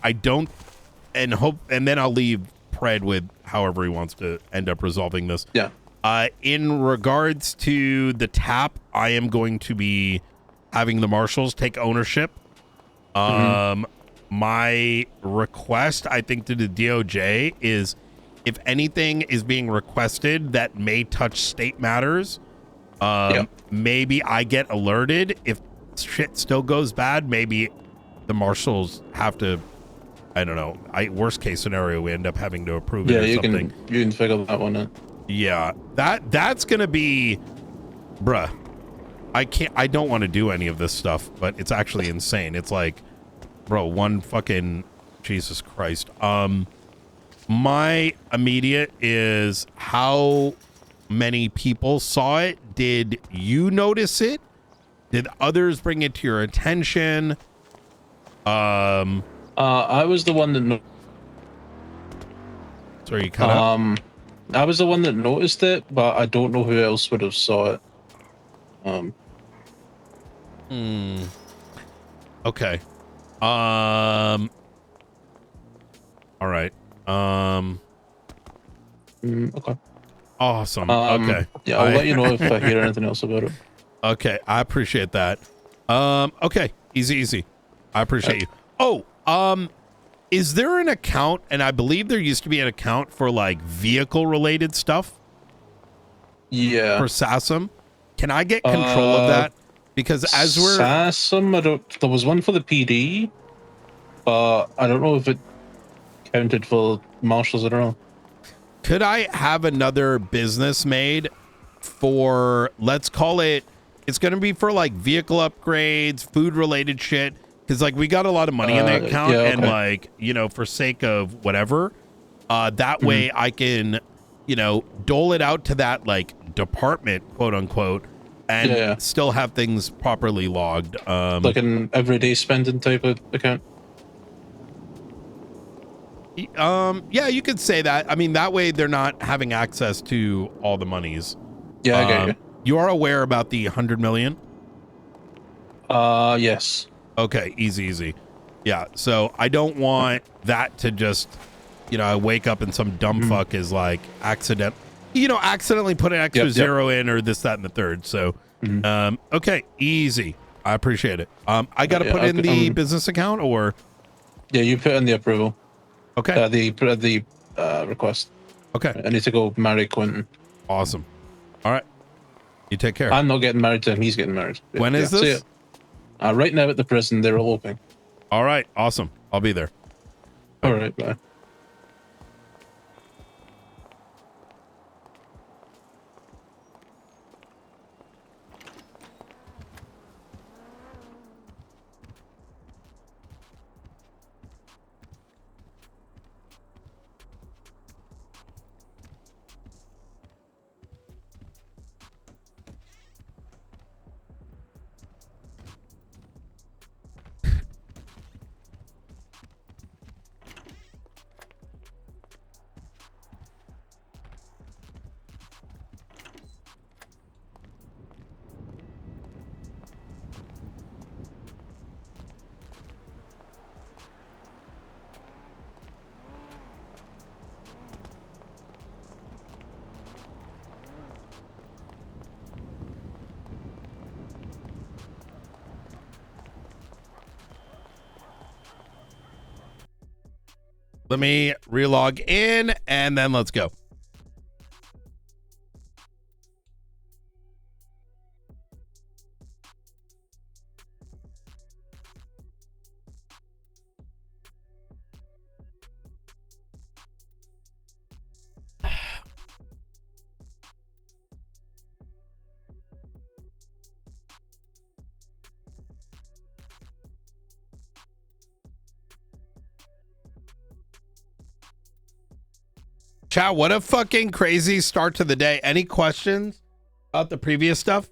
I don't, and then I'll leave Pred with however he wants to end up resolving this. Yeah. In regards to the tap, I am going to be having the marshals take ownership. My request, I think, to the DOJ is, if anything is being requested that may touch state matters, maybe I get alerted. If shit still goes bad, maybe the marshals have to, I don't know, worst case scenario, we end up having to approve it or something. You can figure that one out. Yeah, that's gonna be, bruh, I don't want to do any of this stuff, but it's actually insane. It's like, bro, one fucking, Jesus Christ. My immediate is how many people saw it. Did you notice it? Did others bring it to your attention? I was the one that Sorry, you cut out? I was the one that noticed it, but I don't know who else would have saw it. Okay. All right. Okay. Awesome. Okay. Yeah, I'll let you know if I hear anything else about it. Okay, I appreciate that. Okay, easy. I appreciate you. Oh, is there an account? And I believe there used to be an account for like vehicle related stuff Yeah. for SASM. Can I get control of that? Because as we're SASM, there was one for the PD, but I don't know if it counted for marshals at all. could I have another business made for, let's call it, it's going to be for like vehicle upgrades, food related shit. Cause like we got a lot of money in the account and like, you know, for sake of whatever, that way I can, you know, dole it out to that like department, quote unquote, and still have things properly logged. Like an everyday spending type of account. Yeah, you could say that. I mean, that way they're not having access to all the monies. Yeah, I get you. You are aware about the 100 million? Yes. Okay, easy. Yeah, so I don't want that to just, you know, I wake up and some dumb fuck is like accidentally put an extra zero in or this, that, and the third. So, okay, easy. I appreciate it. I got to put in the business account or? Yeah, you put in the approval. Okay. The request. Okay. I need to go marry Quentin. Awesome. All right. You take care. I'm not getting married to him. He's getting married. When is this? Right now at the prison, they're eloping. All right. Awesome. I'll be there. All right. Bye. Let me relog in and then let's go. Chat, what a fucking crazy start to the day. Any questions about the previous stuff?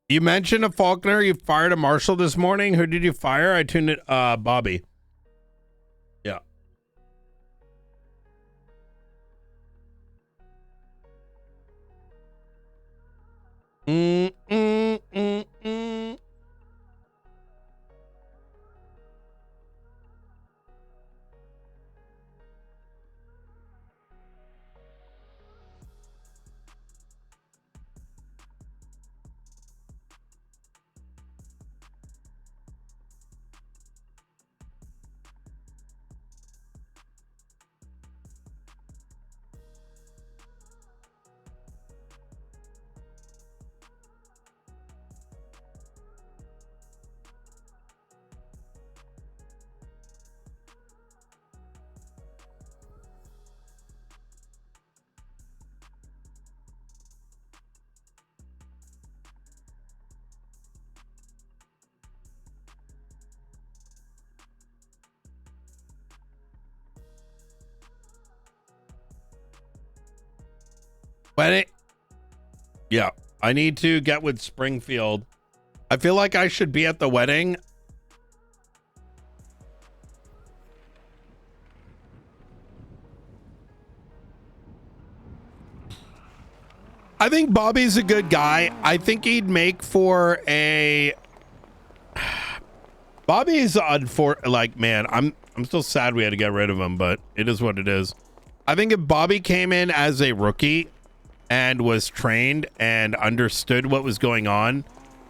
You mentioned a Faulkner. You fired a marshal this morning. Who did you fire? I tuned it. Bobby. Yeah. Yeah, I need to get with Springfield. I feel like I should be at the wedding. I think Bobby's a good guy. I think he'd make for a... Bobby's like, man, I'm still sad we had to get rid of him, but it is what it is. I think if Bobby came in as a rookie and was trained and understood what was going on,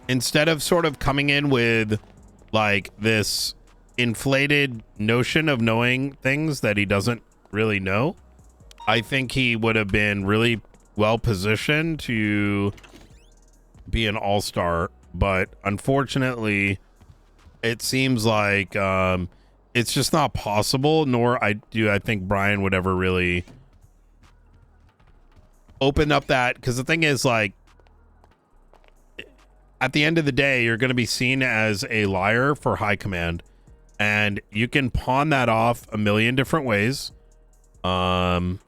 instead of sort of coming in with like this inflated notion of knowing things that he doesn't really know, I think he would have been really well positioned to be an all-star. But unfortunately, it seems like it's just not possible, nor I think Brian would ever really open up that, because the thing is, like, at the end of the day, you're going to be seen as a liar for high command, and you can pawn that off a million different ways. You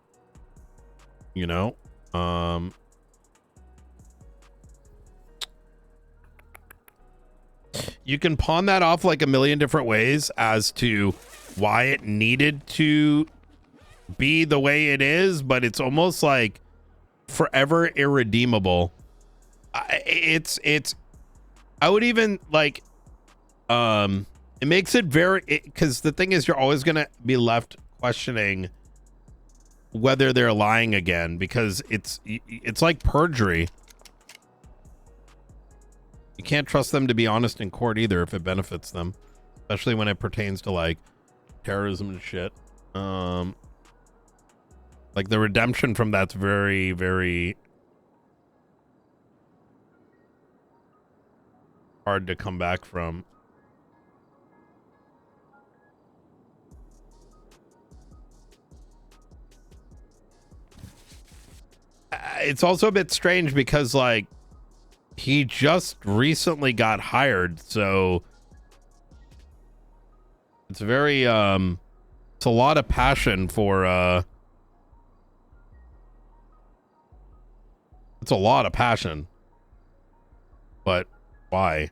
know, you can pawn that off like a million different ways as to why it needed to be the way it is, but it's almost like forever irredeemable. I would even like, it makes it very, because the thing is, you're always going to be left questioning whether they're lying again, because it's like perjury. You can't trust them to be honest in court either if it benefits them, especially when it pertains to like terrorism and shit. Like the redemption from that's very, very hard to come back from. It's also a bit strange because like he just recently got hired, so it's very it's a lot of passion for it's a lot of passion, but why?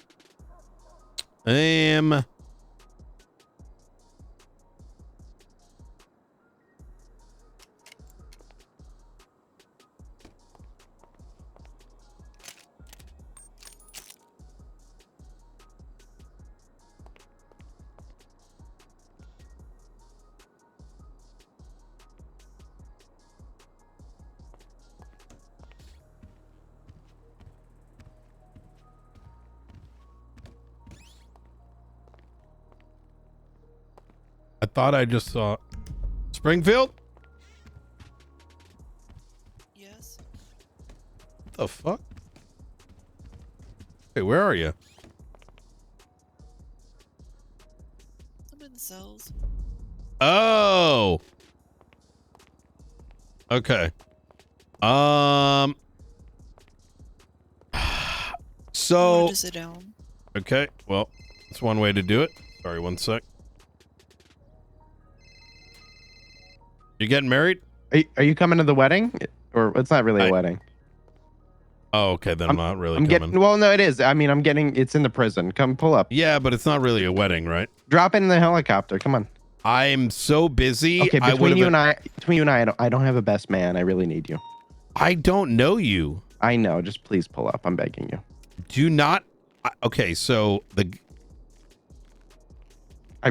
I thought I just saw Springfield. Yes. What the fuck? Hey, where are you? I'm in cells. Oh. Okay. So To sit down. okay, well, that's one way to do it. Sorry, one sec. You getting married? Are you coming to the wedding? Or it's not really a wedding. Oh, okay, then I'm not really I'm coming. well, no, it is. I mean, it's in the prison. Come pull up. Yeah, but it's not really a wedding, right? Drop in the helicopter. Come on. I'm so busy. Okay, between you and I, I don't have a best man. I really need you. I don't know you. I know. Just please pull up. I'm begging you. Do not. Okay, so I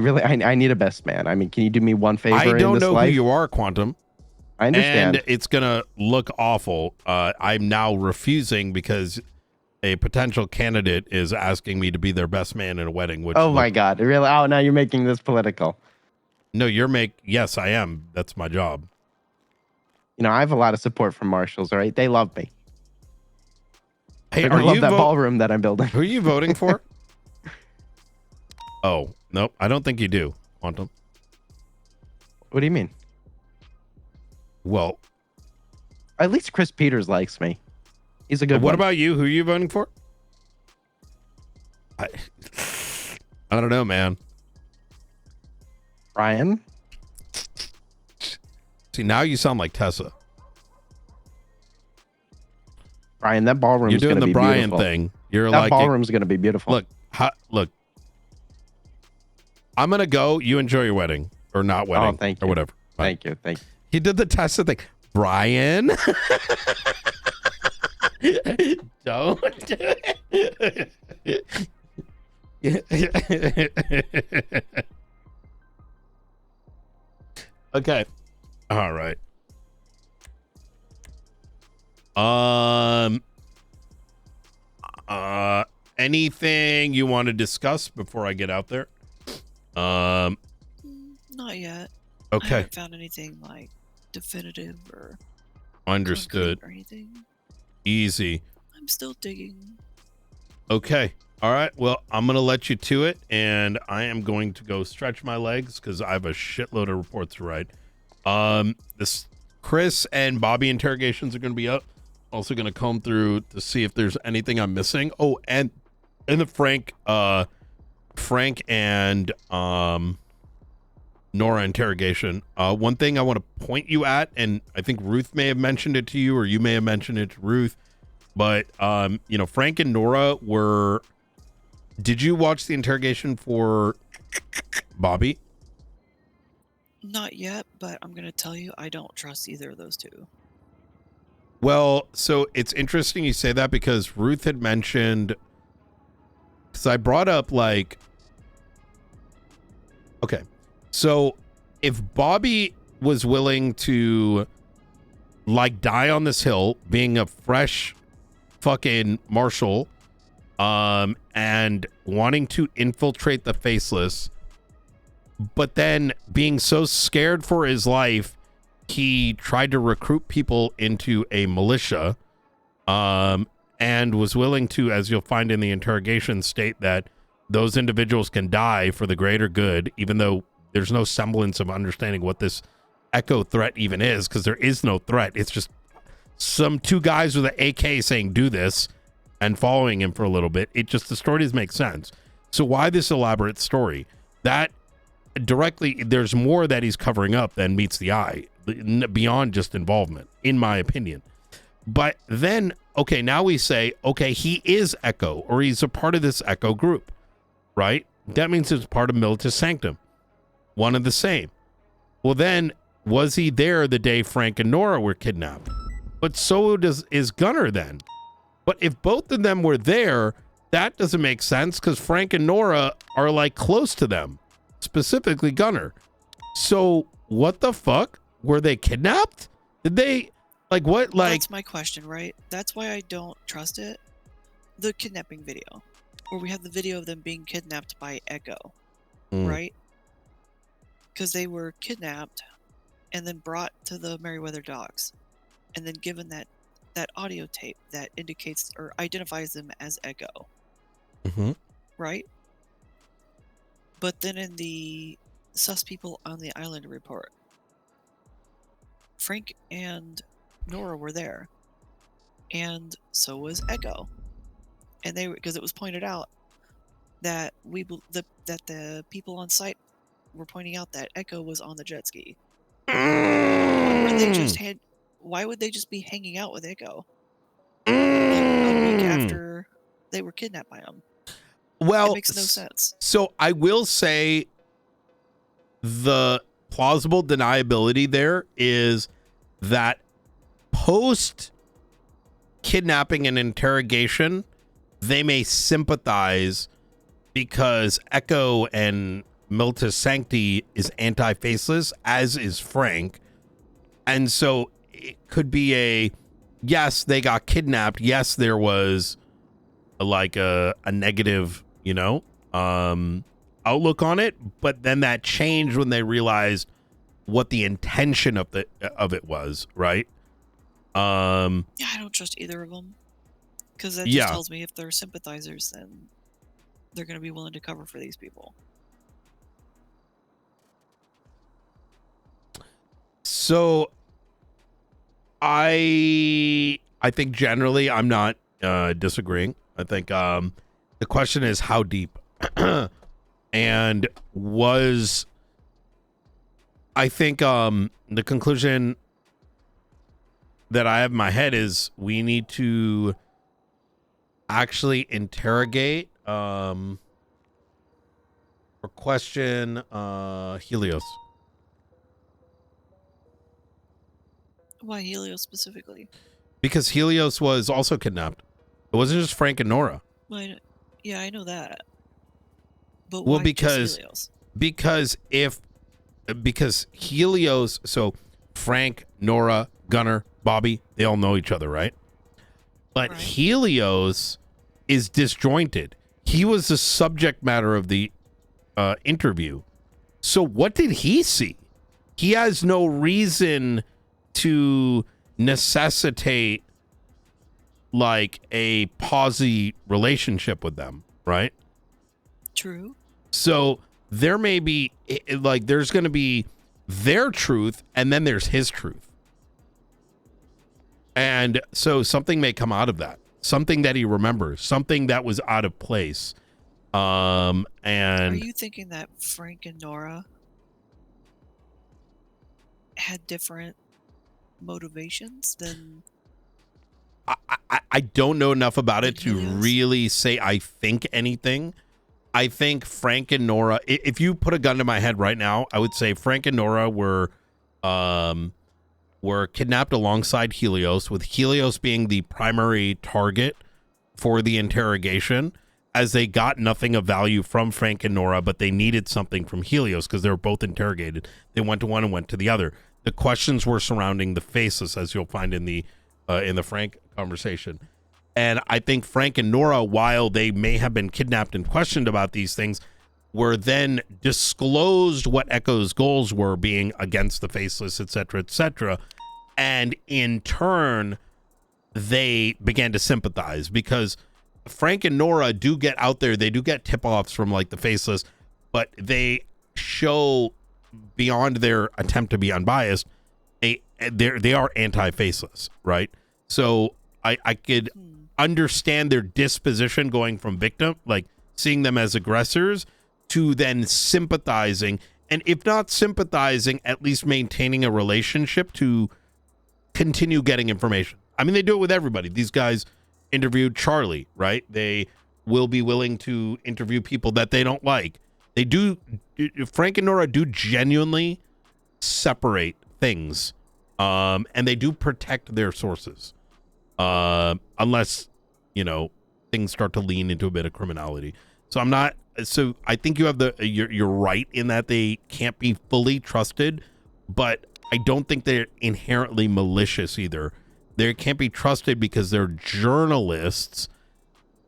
need a best man. I mean, can you do me one favor? I don't know life? who you are, Quantum. I understand. And it's gonna look awful. I'm now refusing because a potential candidate is asking me to be their best man in a wedding. Which oh my God! Really? Oh, now you're making this political. No, yes, I am. That's my job. You know, I have a lot of support from marshals. All right, they love me. Hey, I love that ballroom that I'm building. Who are you voting for? Oh, nope. I don't think you do, Quantum. What do you mean? Well, at least Chris Peters likes me. He's a good one. What about you? Who are you voting for? I don't know, man. Ryan? See, now you sound like Tessa. Brian, that ballroom's You're doing gonna the be Brian beautiful. thing. You're That like, ballroom's gonna be beautiful. look, look. I'm gonna go. You enjoy your wedding or not wedding, thank or you. whatever. Thank you. Thank you. He did the test thing. Brian, don't do it. Okay. All right. Anything you want to discuss before I get out there? Not yet. I Okay. haven't found anything like definitive or Understood. concrete or anything. Easy. I'm still digging. Okay. All right. Well, I'm going to let you to it, and I am going to go stretch my legs because I have a shitload of reports to write. This Chris and Bobby interrogations are going to be up. Also going to comb through to see if there's anything I'm missing. Oh, and the Frank and Nora interrogation. One thing I want to point you at, and I think Ruth may have mentioned it to you, or you may have mentioned it to Ruth, but you know, Frank and Nora were. Did you watch the interrogation for Bobby? Not yet, but I'm gonna tell you, I don't trust either of those two. Well, so it's interesting you say that because Ruth had mentioned, because I brought up like, okay, so if Bobby was willing to like die on this hill, being a fresh fucking marshal, and wanting to infiltrate the Faceless, but then being so scared for his life, he tried to recruit people into a militia, and was willing to, as you'll find in the interrogation, state that those individuals can die for the greater good, even though there's no semblance of understanding what this Echo threat even is, because there is no threat. It's just some two guys with an AK saying do this and following him for a little bit. It just, the story doesn't make sense. So why this elaborate story? That directly, there's more that he's covering up than meets the eye, beyond just involvement, in my opinion. But then, okay, now we say, okay, he is Echo, or he's a part of this Echo group, right? That means it's part of Militus Sanctum. One and the same. Well, then, was he there the day Frank and Nora were kidnapped? But so is Gunner then. But if both of them were there, that doesn't make sense because Frank and Nora are like close to them, specifically Gunner. So what the fuck? Were they kidnapped? Did they, like, what? Like, That's my question, right? That's why I don't trust it. The kidnapping video, where we have the video of them being kidnapped by Echo, right? Because they were kidnapped and then brought to the Meriwether docks, and then given that audio tape that indicates or identifies them as Echo, right? But then in the sus people on the island report, Frank and Nora were there, and so was Echo, and they, because it was pointed out that that the people on site were pointing out that Echo was on the jet ski. Why would they just be hanging out with Echo like a week after they were kidnapped by him? well, It makes no sense. So I will say the plausible deniability there is that post kidnapping and interrogation, they may sympathize because Echo and Militus Sancti is anti-faceless, as is Frank. And so it could be a, yes, they got kidnapped. Yes, there was like a negative, you know, outlook on it. But then that changed when they realized what the intention of it was, right? Yeah, I don't trust either of them, because that just tells me if they're sympathizers, then they're going to be willing to cover for these people. So I think generally I'm not disagreeing. I think the question is how deep, and I think the conclusion that I have in my head is we need to actually interrogate or question Helios. Why Helios specifically? Because Helios was also kidnapped. It wasn't just Frank and Nora. Yeah, I know that. But Well, why because just because Helios? Helios, so Frank, Nora, Gunner, Bobby, they all know each other, right? But Right. Helios is disjointed. He was the subject matter of the interview. So what did he see? He has no reason to necessitate like a posy relationship with them, right? True. So there may be like there's going to be their truth and then there's his truth. And so something may come out of that. Something that he remembers, something that was out of place. And Are you thinking that Frank and Nora had different motivations than I don't know enough about it to Helios? really say I think anything. I think Frank and Nora, if you put a gun to my head right now, I would say Frank and Nora were kidnapped alongside Helios, with Helios being the primary target for the interrogation, as they got nothing of value from Frank and Nora, but they needed something from Helios because they were both interrogated. They went to one and went to the other. The questions were surrounding the faces, as you'll find in the Frank conversation. And I think Frank and Nora, while they may have been kidnapped and questioned about these things, were then disclosed what Echo's goals were, being against the faceless, etc., etc. And in turn, they began to sympathize because Frank and Nora do get out there. They do get tip-offs from like the faceless, but they show beyond their attempt to be unbiased, they are anti-faceless, right? So I could understand their disposition going from victim, like seeing them as aggressors, to then sympathizing, and if not sympathizing, at least maintaining a relationship to continue getting information. I mean, they do it with everybody. These guys interviewed Charlie, right? They will be willing to interview people that they don't like. They do. Frank and Nora do genuinely separate things, and they do protect their sources, unless things start to lean into a bit of criminality. So I'm not. So I think you have you're right in that they can't be fully trusted, but I don't think they're inherently malicious either. They can't be trusted because they're journalists,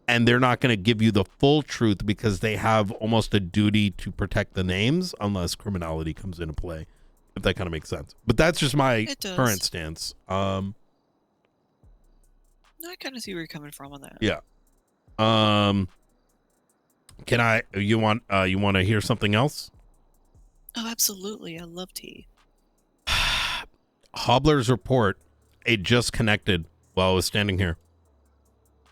and they're not going to give you the full truth because they have almost a duty to protect the names unless criminality comes into play, if that kind of makes sense. But that's just my current stance. I kind of see where you're coming from on that. Yeah. You want to hear something else? Oh, absolutely. I love tea. Hobbler's report, it just connected while I was standing here.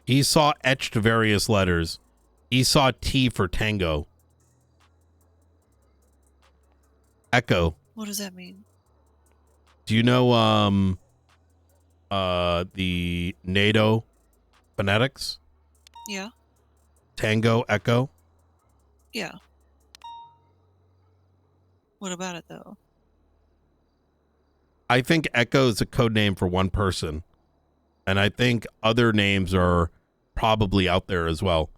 He saw etched various letters. He saw T for Tango. Echo. What does that mean? Do you know the NATO phonetics? Yeah. Tango, Echo? Yeah. What about it, though? I think Echo is a code name for one person. And I think other names are probably out there as well.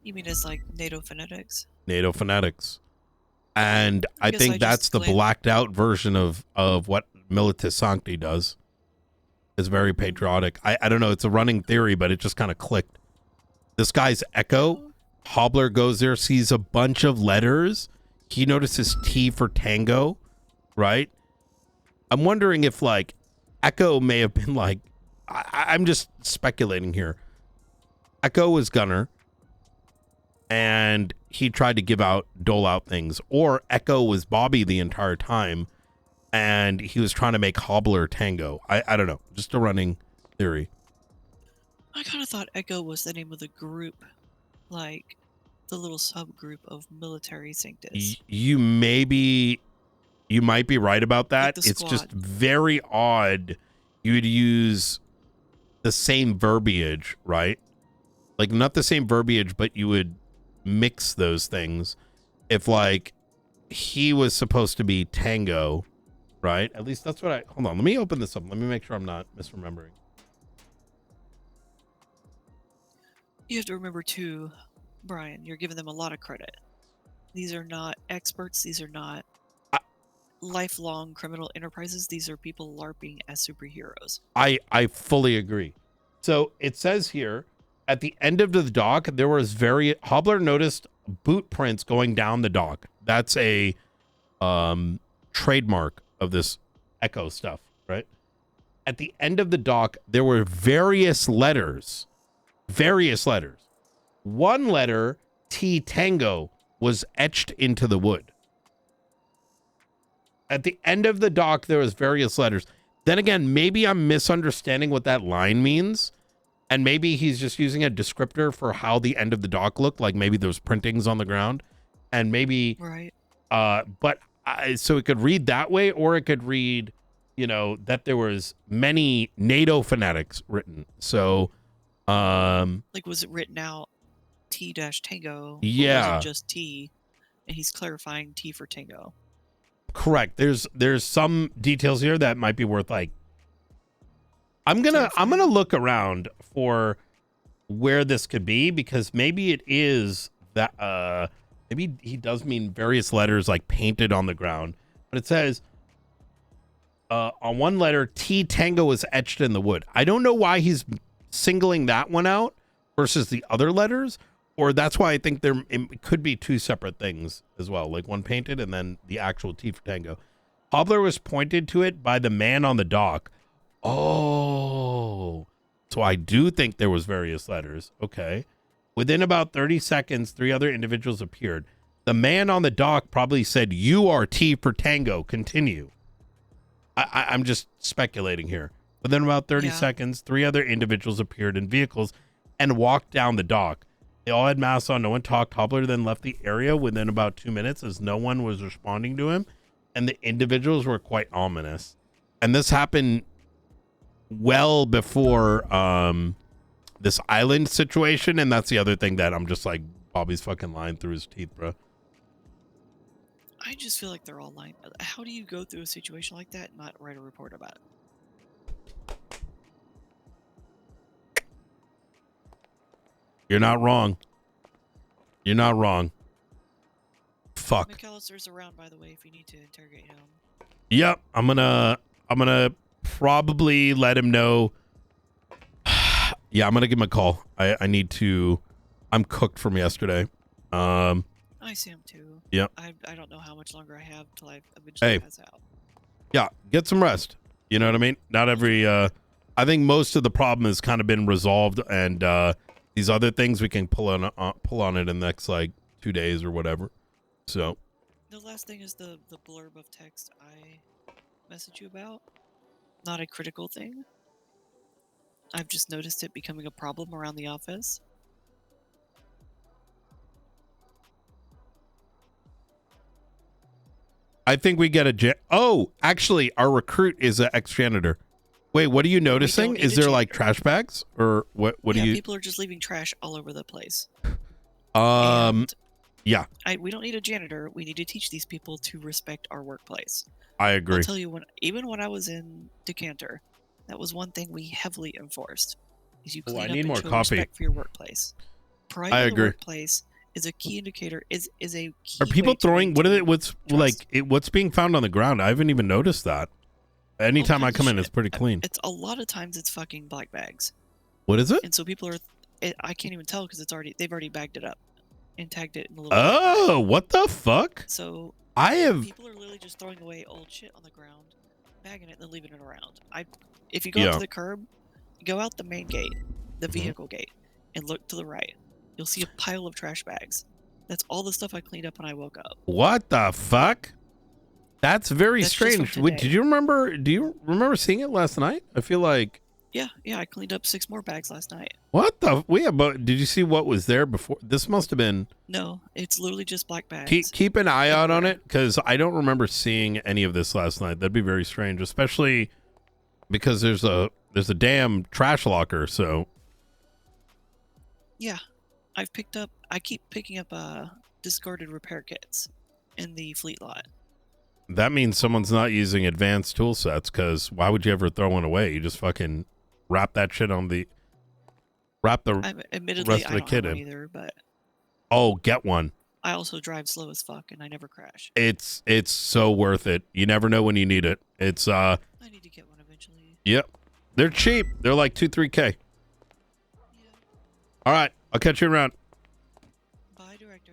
You mean it's like NATO phonetics? NATO phonetics. And I guess think I that's just the glanced- blacked out version of what Militis Sancti does. It's very patriotic. I don't know. It's a running theory, but it just kind of clicked. This guy's Echo. Hobbler goes there, sees a bunch of letters. He notices T for Tango, right? I'm wondering if like Echo may have been like, I'm just speculating here. Echo was Gunner, and he tried to dole out things. Or Echo was Bobby the entire time, and he was trying to make Hobbler Tango. I don't know. Just a running theory. I kind of thought Echo was the name of the group, like the little subgroup of military sanctus. You maybe you might be right about that. Like the It's just squad. very odd you'd use the same verbiage, right? Like not the same verbiage, but you would mix those things. If like he was supposed to be Tango, right? At least that's what I, hold on, let me open this up. Let me make sure I'm not misremembering. You have to remember too, Brian, you're giving them a lot of credit. These are not experts. These are not lifelong criminal enterprises. These are people LARPing as superheroes. I fully agree. So it says here, at the end of the dock, there was Hobbler noticed boot prints going down the dock. That's a trademark of this Echo stuff, right? At the end of the dock, there were various letters. One letter, T Tango, was etched into the wood. At the end of the dock, there was various letters. Then again, maybe I'm misunderstanding what that line means. And maybe he's just using a descriptor for how the end of the dock looked. Like maybe there was printings on the ground. And maybe... Right. So it could read that way, or it could read, you know, that there was many NATO fanatics written. So... like, was it written out T-Tango? Yeah. Or was it just T? And he's clarifying T for Tango. Correct. There's some details here that might be worth like. I'm gonna look around for where this could be, because maybe it is that maybe he does mean various letters like painted on the ground, but it says on one letter T Tango is etched in the wood. I don't know why he's singling that one out versus the other letters, or that's why I think it could be two separate things as well, like one painted and then the actual T for Tango. Hobbler was pointed to it by the man on the dock. Oh, so I do think there was various letters. Okay. Within about 30 seconds, 3 other individuals appeared. The man on the dock probably said, "You are T for Tango. Continue." I'm just speculating here. Within about 30 seconds, 3 other individuals appeared in vehicles and walked down the dock. They all had masks on. No one talked. Hobbler then left the area within about 2 minutes as no one was responding to him. And the individuals were quite ominous. And this happened well before this island situation. And that's the other thing that I'm just like, Bobby's fucking lying through his teeth, bro. I just feel like they're all lying. How do you go through a situation like that and not write a report about it? You're not wrong. You're not wrong. Fuck. McAllister's around, by the way, if you need to interrogate him. Yep, I'm gonna probably let him know. Yeah, I'm gonna give him a call. I need to. I'm cooked from yesterday. I see him too. Yep. I don't know how much longer I have till I eventually pass out. Yeah, get some rest. You know what I mean? Not every. I think most of the problem has kind of been resolved, and these other things we can pull on it in the next like 2 days or whatever. So. The last thing is the blurb of text I messaged you about. Not a critical thing. I've just noticed it becoming a problem around the office. I think we get oh, actually, our recruit is an ex-janitor. Wait, what are you noticing? Is there like trash bags or what? What do you? People are just leaving trash all over the place. Yeah. We don't need a janitor. We need to teach these people to respect our workplace. I agree. I'll tell you, even when I was in Decanter, that was one thing we heavily enforced. Is you clean up and show respect for your workplace. Pride in the workplace is a key indicator. Is a key. Are people throwing? What's being found on the ground? I haven't even noticed that. Anytime I come in, it's pretty clean. It's a lot of times it's fucking black bags. What is it? And so people are. I can't even tell because they've already bagged it up and tagged it in a little. Oh, what the fuck? So people are literally just throwing away old shit on the ground, bagging it, and then leaving it around. If you go up to the curb, go out the main gate, the vehicle gate, and look to the right. You'll see a pile of trash bags. That's all the stuff I cleaned up when I woke up. What the fuck? That's very strange. Wait, do you remember seeing it last night? I feel like Yeah, I cleaned up 6 more bags last night. What the? Did you see what was there before? This must have been. No, it's literally just black bags. Keep an eye out on it, because I don't remember seeing any of this last night. That'd be very strange, especially because there's a damn trash locker. So Yeah, I keep picking up discarded repair kits in the fleet lot. that means someone's not using advanced tool sets, because why would you ever throw one away? You just fucking wrap that shit on the Admittedly, rest of I the don't kit have one in. either, but Oh, get one. I also drive slow as fuck and I never crash. It's so worth it. You never know when you need it. It's I need to get one eventually. Yep. They're cheap. They're like 2-3K. Yeah. All right, I'll catch you around. Bye, director.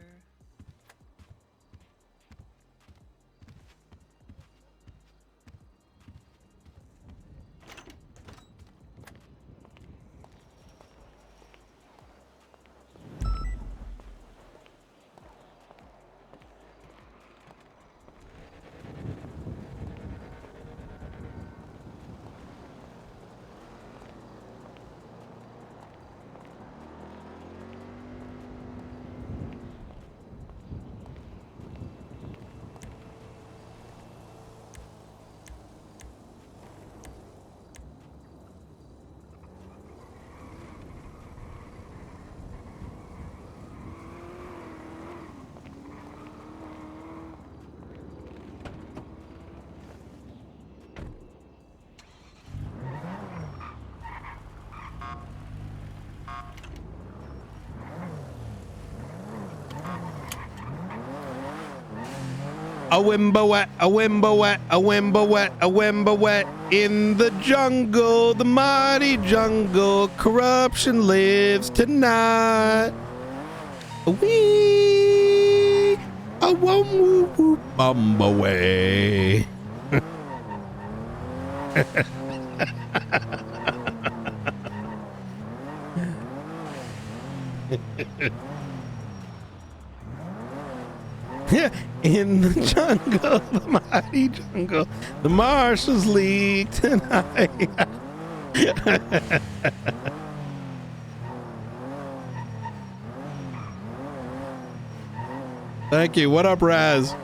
A wimba wet, a wimba wet, a wimba wet, a wimba wet. In the jungle, the mighty jungle, corruption lives tonight. Wee, a wum woo woo bum away. In the jungle, the mighty jungle, the marshals league tonight. Thank you. What up, Raz?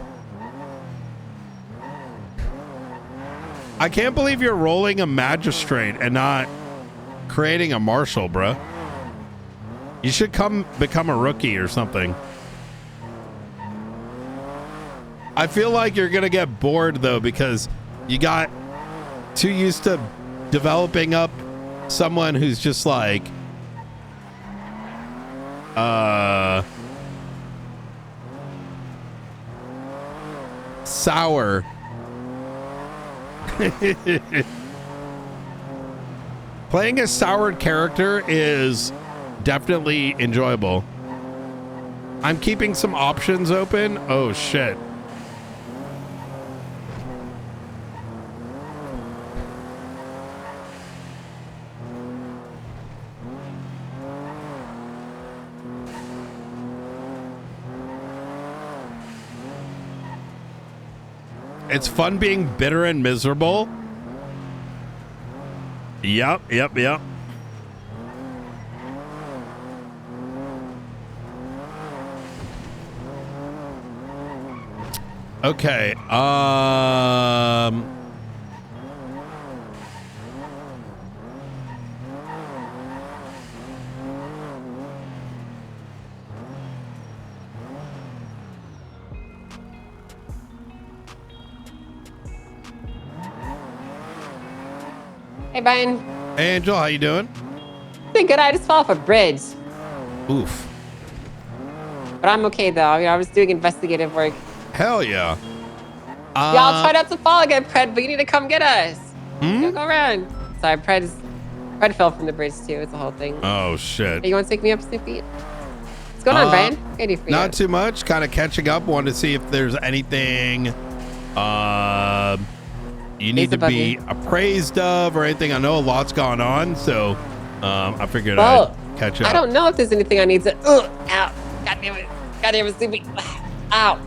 I can't believe you're rolling a magistrate and not creating a marshal, bruh. You should become a rookie or something. I feel like you're gonna get bored though, because you got too used to developing up someone who's just like sour. Playing a soured character is definitely enjoyable. I'm keeping some options open. Oh shit. It's fun being bitter and miserable. Yep. Okay. Hey, Brian. Hey, Angel, how you doing? Doing good. I just fell off a bridge. Oof. But I'm okay, though. I was doing investigative work. Hell yeah. Y'all try not to fall again, Pred, but you need to come get us. Don't go around. Sorry, Pred fell from the bridge, too. It's a whole thing. Oh, shit. Hey, you want to take me up, Snoopy? What's going on, Brian? What can I do for you? Not too much. Kind of catching up. Wanted to see if there's anything you need to be appraised of or anything. I know a lot's gone on, so I figured I'd catch up. I don't know if there's anything I need to... Ow. God damn it, Snoopy. Ow.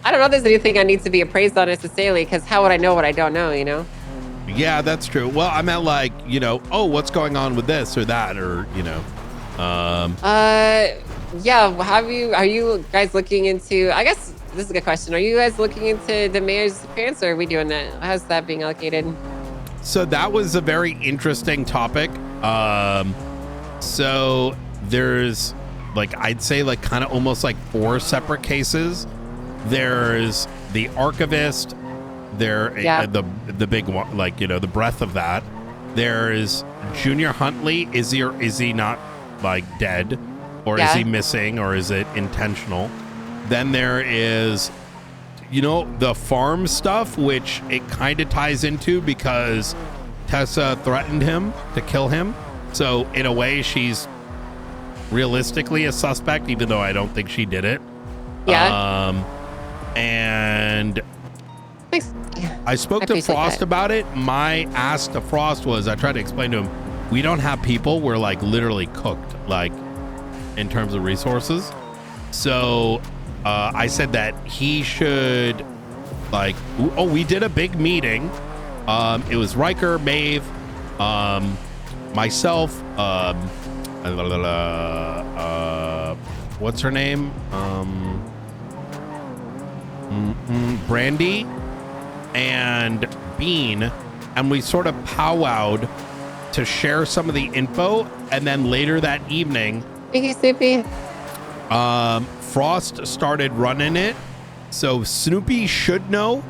I don't know if there's anything I need to be appraised on necessarily, because how would I know what I don't know, you know? Yeah, that's true. Well, I meant like, you know, oh, what's going on with this or that, or, you know. Yeah, are you guys looking into, I guess this is a good question. Are you guys looking into the mayor's disappearance, or are we doing that? How's that being allocated? So that was a very interesting topic. So there's like, I'd say like kind of almost like 4 separate cases. There's the archivist, the big one, like, you know, the breadth of that. There's Junior Huntley. Is he not like dead, or is he missing, or is it intentional? Then there is, you know, the farm stuff, which it kind of ties into because Tessa threatened him to kill him. So in a way, she's realistically a suspect, even though I don't think she did it. Yeah. And Thanks. I spoke to Frost about it. My ask to Frost was, I tried to explain to him, we don't have people. We're like literally cooked, like in terms of resources. So I said that he should like, oh, we did a big meeting. It was Riker, Maeve, myself, what's her name? Brandy and Bean, and we sort of powwowed to share some of the info. And then later that evening, Thank you, Snoopy. Frost started running it, so Snoopy should know.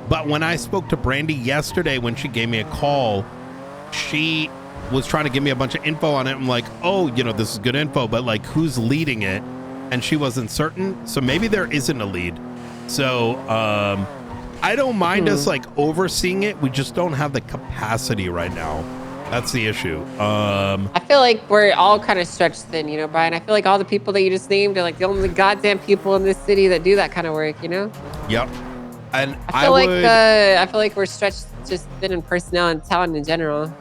But when I spoke to Brandy yesterday, when she gave me a call, she was trying to give me a bunch of info on it. I'm like, oh, you know, this is good info, but like, who's leading it? And she wasn't certain. So maybe there isn't a lead. So I don't mind us like overseeing it. We just don't have the capacity right now. That's the issue. I feel like we're all kind of stretched thin, you know, Brian. I feel like all the people that you just named are like the only goddamn people in this city that do that kind of work, you know? Yep. And I feel like we're stretched just thin in personnel and talent in general.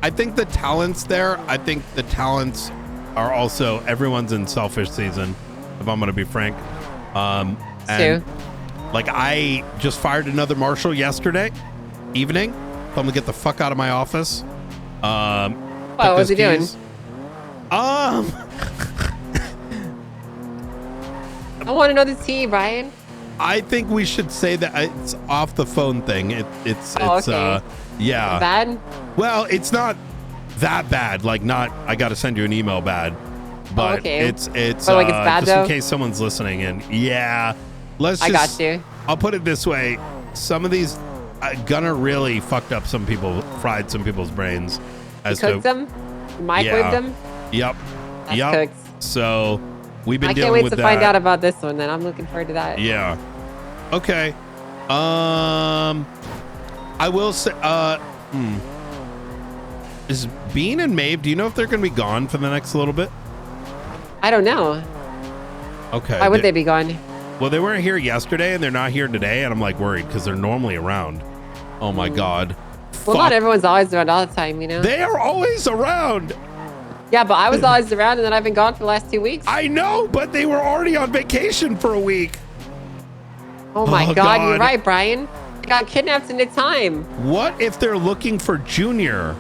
I think the talent's there. I think the talents are also, everyone's in selfish season, if I'm going to be frank. And true. Like, I just fired another marshal yesterday evening. Told him to get the fuck out of my office. What was he doing? I want to know the tea, Brian. I think we should say that it's off the phone thing. It's okay. Yeah. Bad? Well, it's not that bad. Like, not, I got to send you an email bad. But okay. it's but like it's bad just though? in case someone's listening. And yeah, I got you. I'll put it this way. Some of these Gunner really fucked up some people, fried some people's brains. You cooked them? Microwaved them? Yep. That's cooked. So we've been I dealing with that. can't wait to find out about this one then. I'm looking forward to that. Yeah. Okay. I will say, is Bean and Maeve, do you know if they're going to be gone for the next little bit? I don't know. Okay. Why would they be gone? Well, they weren't here yesterday and they're not here today. And I'm like worried because they're normally around. Oh my God. Well, not everyone's always around all the time, you know? They are always around. Yeah, but I was always around and then I've been gone for the last 2 weeks. I know, but they were already on vacation for a week. Oh my God, you're right, Brian. They got kidnapped in the time. What if they're looking for Junior?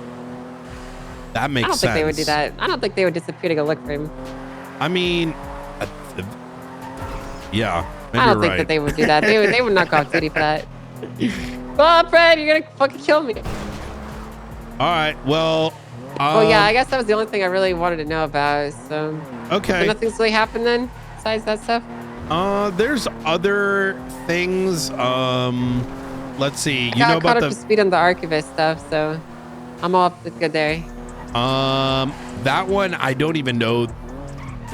That makes sense. I don't think they would do that. I don't think they would disappear to go look for him. I mean, yeah. I don't think that they would do that. They would not go off duty for that. Well, Fred, you're gonna fucking kill me. All right. Well. Well, yeah. I guess that was the only thing I really wanted to know about. So. Okay. So nothing's really happened then, besides that stuff. There's other things. Let's see. I got caught up to speed on the archivist stuff, so I'm all good there. That one I don't even know.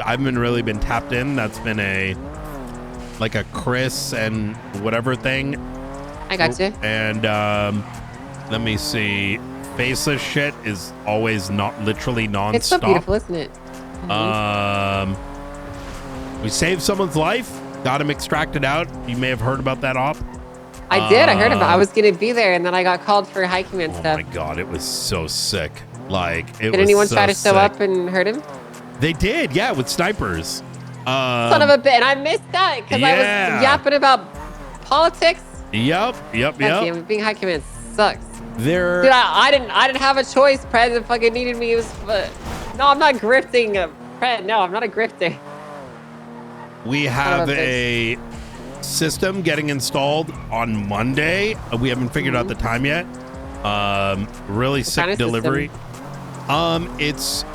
I haven't really been tapped in. That's been a Chris and whatever thing. I got you. And let me see. Faceless shit is always not literally non-stop. It's so beautiful, isn't it? We saved someone's life. Got him extracted out. You may have heard about that op. I did. I heard about it. I was going to be there, and then I got called for high command stuff. Oh my God, it was so sick. Did anyone try to show up and hurt him? They did, yeah, with snipers. Son of a bitch. And I missed that because I was yapping about politics. Yep. Being high command sucks. There. Dude, I didn't have a choice. Pred fucking needed me. It was, no, I'm not grifting. Pred, no, I'm not a grifter. We have a system getting installed on Monday. We haven't figured out the time yet. Really sick kind of delivery. It's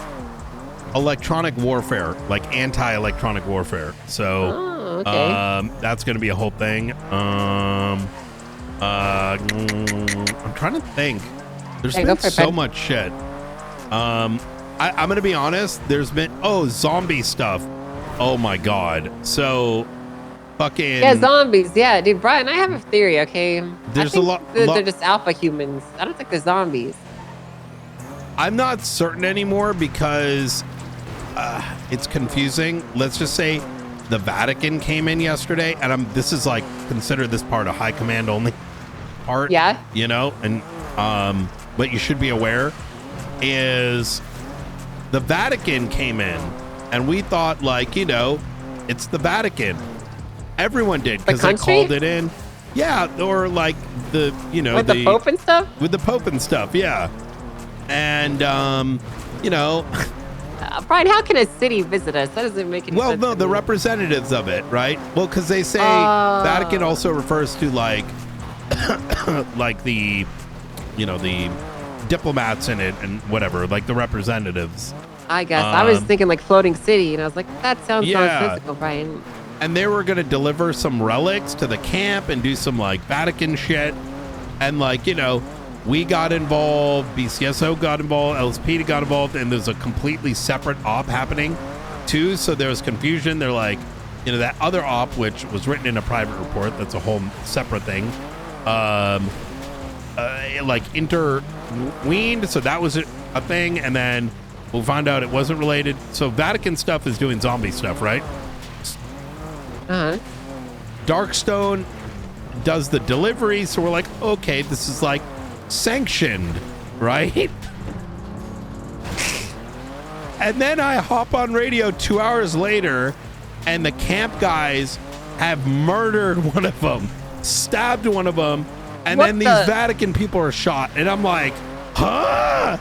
electronic warfare, like anti-electronic warfare. So that's going to be a whole thing. I'm trying to think. There's been so much shit. I'm going to be honest. There's been zombie stuff. Oh my god. So fucking zombies. Yeah, dude, Brian, I have a theory. Okay, there's a lot. They're just alpha humans. I don't think they're zombies. I'm not certain anymore because it's confusing. Let's just say the Vatican came in yesterday, and this is like consider this part a high command only part. Yeah. You know, and what you should be aware is the Vatican came in, and we thought like, you know, it's the Vatican. Everyone did because they called it in. Yeah, or like the, you know, with the Pope and stuff. With the Pope and stuff, yeah. And you know, Brian, how can a city visit us? That doesn't make any sense. Well, no, the representatives of it, right? Well, because they say Vatican also refers to like, like the, you know, the diplomats in it and whatever, like the representatives. I guess I was thinking like floating city, and I was like, that sounds nonsensical, Brian. And they were going to deliver some relics to the camp and do some like Vatican shit. And like, you know, we got involved, BCSO got involved, LSP got involved, and there's a completely separate op happening too. So there was confusion. They're like, you know, that other op, which was written in a private report, that's a whole separate thing. Like intervened. So that was a thing. And then we'll find out it wasn't related. So Vatican stuff is doing zombie stuff, right? Darkstone does the delivery, so we're like, okay, this is like sanctioned, right? And then I hop on radio 2 hours later, and the camp guys have murdered one of them, stabbed one of them, and then these Vatican people are shot, and I'm like, huh?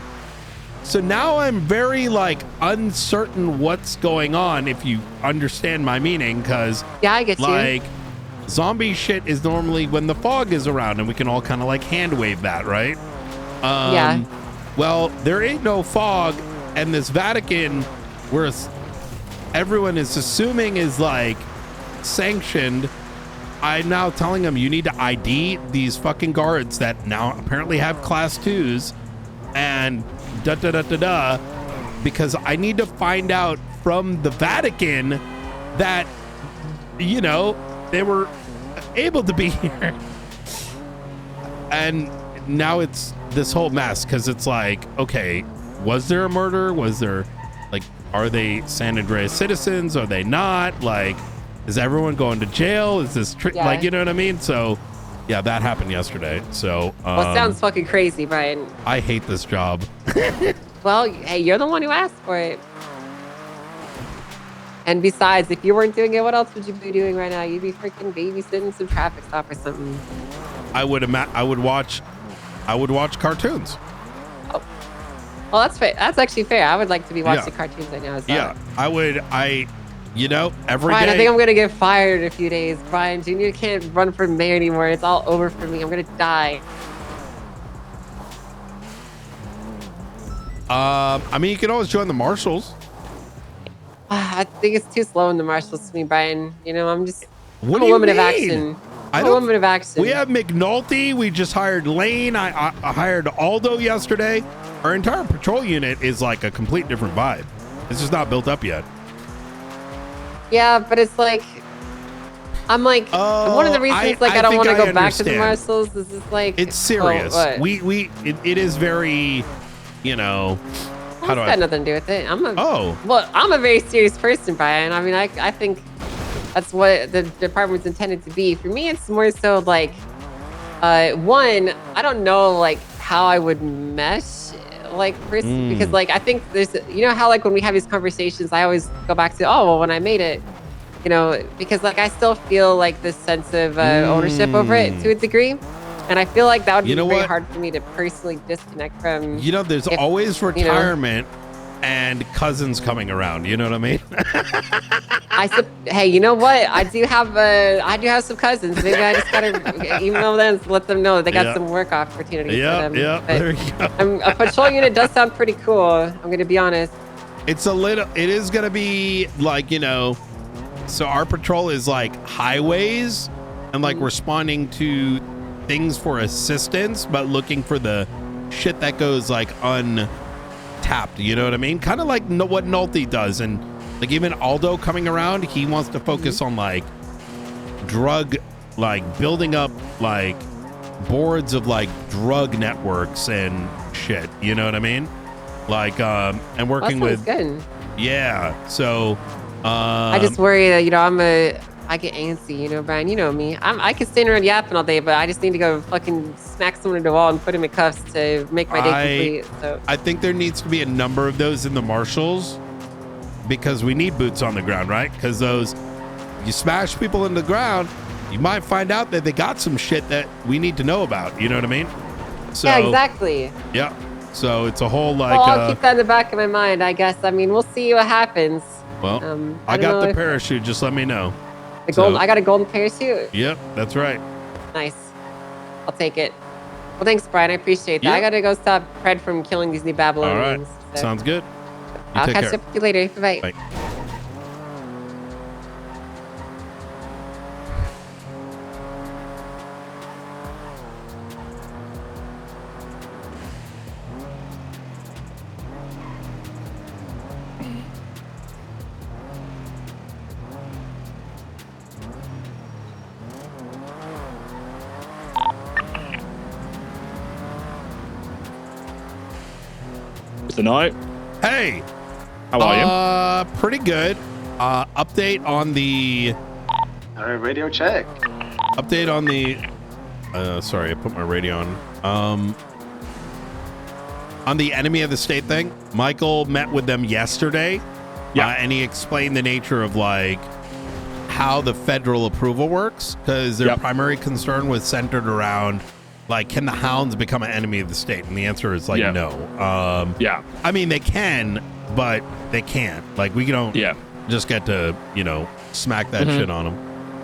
So now I'm very like uncertain what's going on, if you understand my meaning, because I get like zombie shit is normally when the fog is around and we can all kind of like hand wave that, right? Well, there ain't no fog, and this Vatican, where everyone is assuming is like sanctioned, I'm now telling them you need to ID these fucking guards that now apparently have class 2s and because I need to find out from the Vatican that, you know, they were able to be here. And now it's this whole mess because it's like, okay, was there a murder? Was there, like, are they San Andreas citizens? Are they not? Like, is everyone going to jail? Is this like, you know what I mean? So yeah, that happened yesterday. So well, it sounds fucking crazy, Brian. I hate this job. Well, hey, you're the one who asked for it. And besides, if you weren't doing it, what else would you be doing right now? You'd be freaking babysitting some traffic stop or something. I would watch cartoons. Oh, well, that's fair. That's actually fair. I would like to be watching cartoons right now as well. Yeah, I would. You know, every Brian, day. I think I'm gonna get fired in a few days. Brian, Junior can't run for mayor anymore. It's all over for me. I'm gonna die. I mean, you can always join the Marshals. I think it's too slow in the Marshals to me, Brian. You know, I'm a What do woman you of mean? action. I'm a woman of action. We have McNulty. We just hired Lane. I hired Aldo yesterday. Our entire patrol unit is like a complete different vibe. It's just not built up yet. Yeah, but it's like, I'm like, one of the reasons I don't want to go back to the Marshals is just like, it's serious. It is very, you know. It's got nothing to do with it. I'm a very serious person, Brian. I mean, I think that's what the department's intended to be. For me, it's more so like, one, I don't know like how I would mesh like because like I think there's, you know how like when we have these conversations, I always go back to, oh well, when I made it, you know, because like I still feel like this sense of ownership over it to a degree. And I feel like that would be very hard for me to personally disconnect from. You know, there's always retirement and cousins coming around. You know what I mean? Hey, you know what? I do have some cousins. Maybe I just gotta email them and let them know they got some work opportunities for them. Yeah, there you go. A patrol unit does sound pretty cool. I'm gonna be honest. It is gonna be like, you know, so our patrol is like highways and like responding to things for assistance, but looking for the shit that goes like untapped. You know what I mean? Kind of like what Nolte does. And like even Aldo coming around, he wants to focus on like drug, like building up like boards of like drug networks and shit. You know what I mean? Like and working with good. Yeah. So I just worry that, you know, I get antsy, you know, Brian, you know me. I can stand around yapping all day, but I just need to go fucking smack someone in the wall and put him in cuffs to make my day complete. So I think there needs to be a number of those in the marshals because we need boots on the ground, right? Because you smash people in the ground, you might find out that they got some shit that we need to know about. You know what I mean? So, yeah, exactly. Yeah. So it's a whole like. Well, I'll keep that in the back of my mind, I guess. I mean, we'll see what happens. Well, I got the parachute. Just let me know. I got a golden parachute. Yep, that's right. Nice. I'll take it. Well, thanks, Brian. I appreciate that. Yep. I gotta go stop Fred from killing these new Babylonians. All right. Sounds good. I'll catch up with you later. Bye. Bye. Tonight. Hey. How are you? Pretty good. Update on the. All right, radio check. Update on the. Sorry, I put my radio on. On the enemy of the state thing, Michael met with them yesterday. Yeah. And he explained the nature of like how the federal approval works because their primary concern was centered around. Like, can the hounds become an enemy of the state? And the answer is like, no. I mean, they can, but they can't. Like, we don't just get to, you know, smack that shit on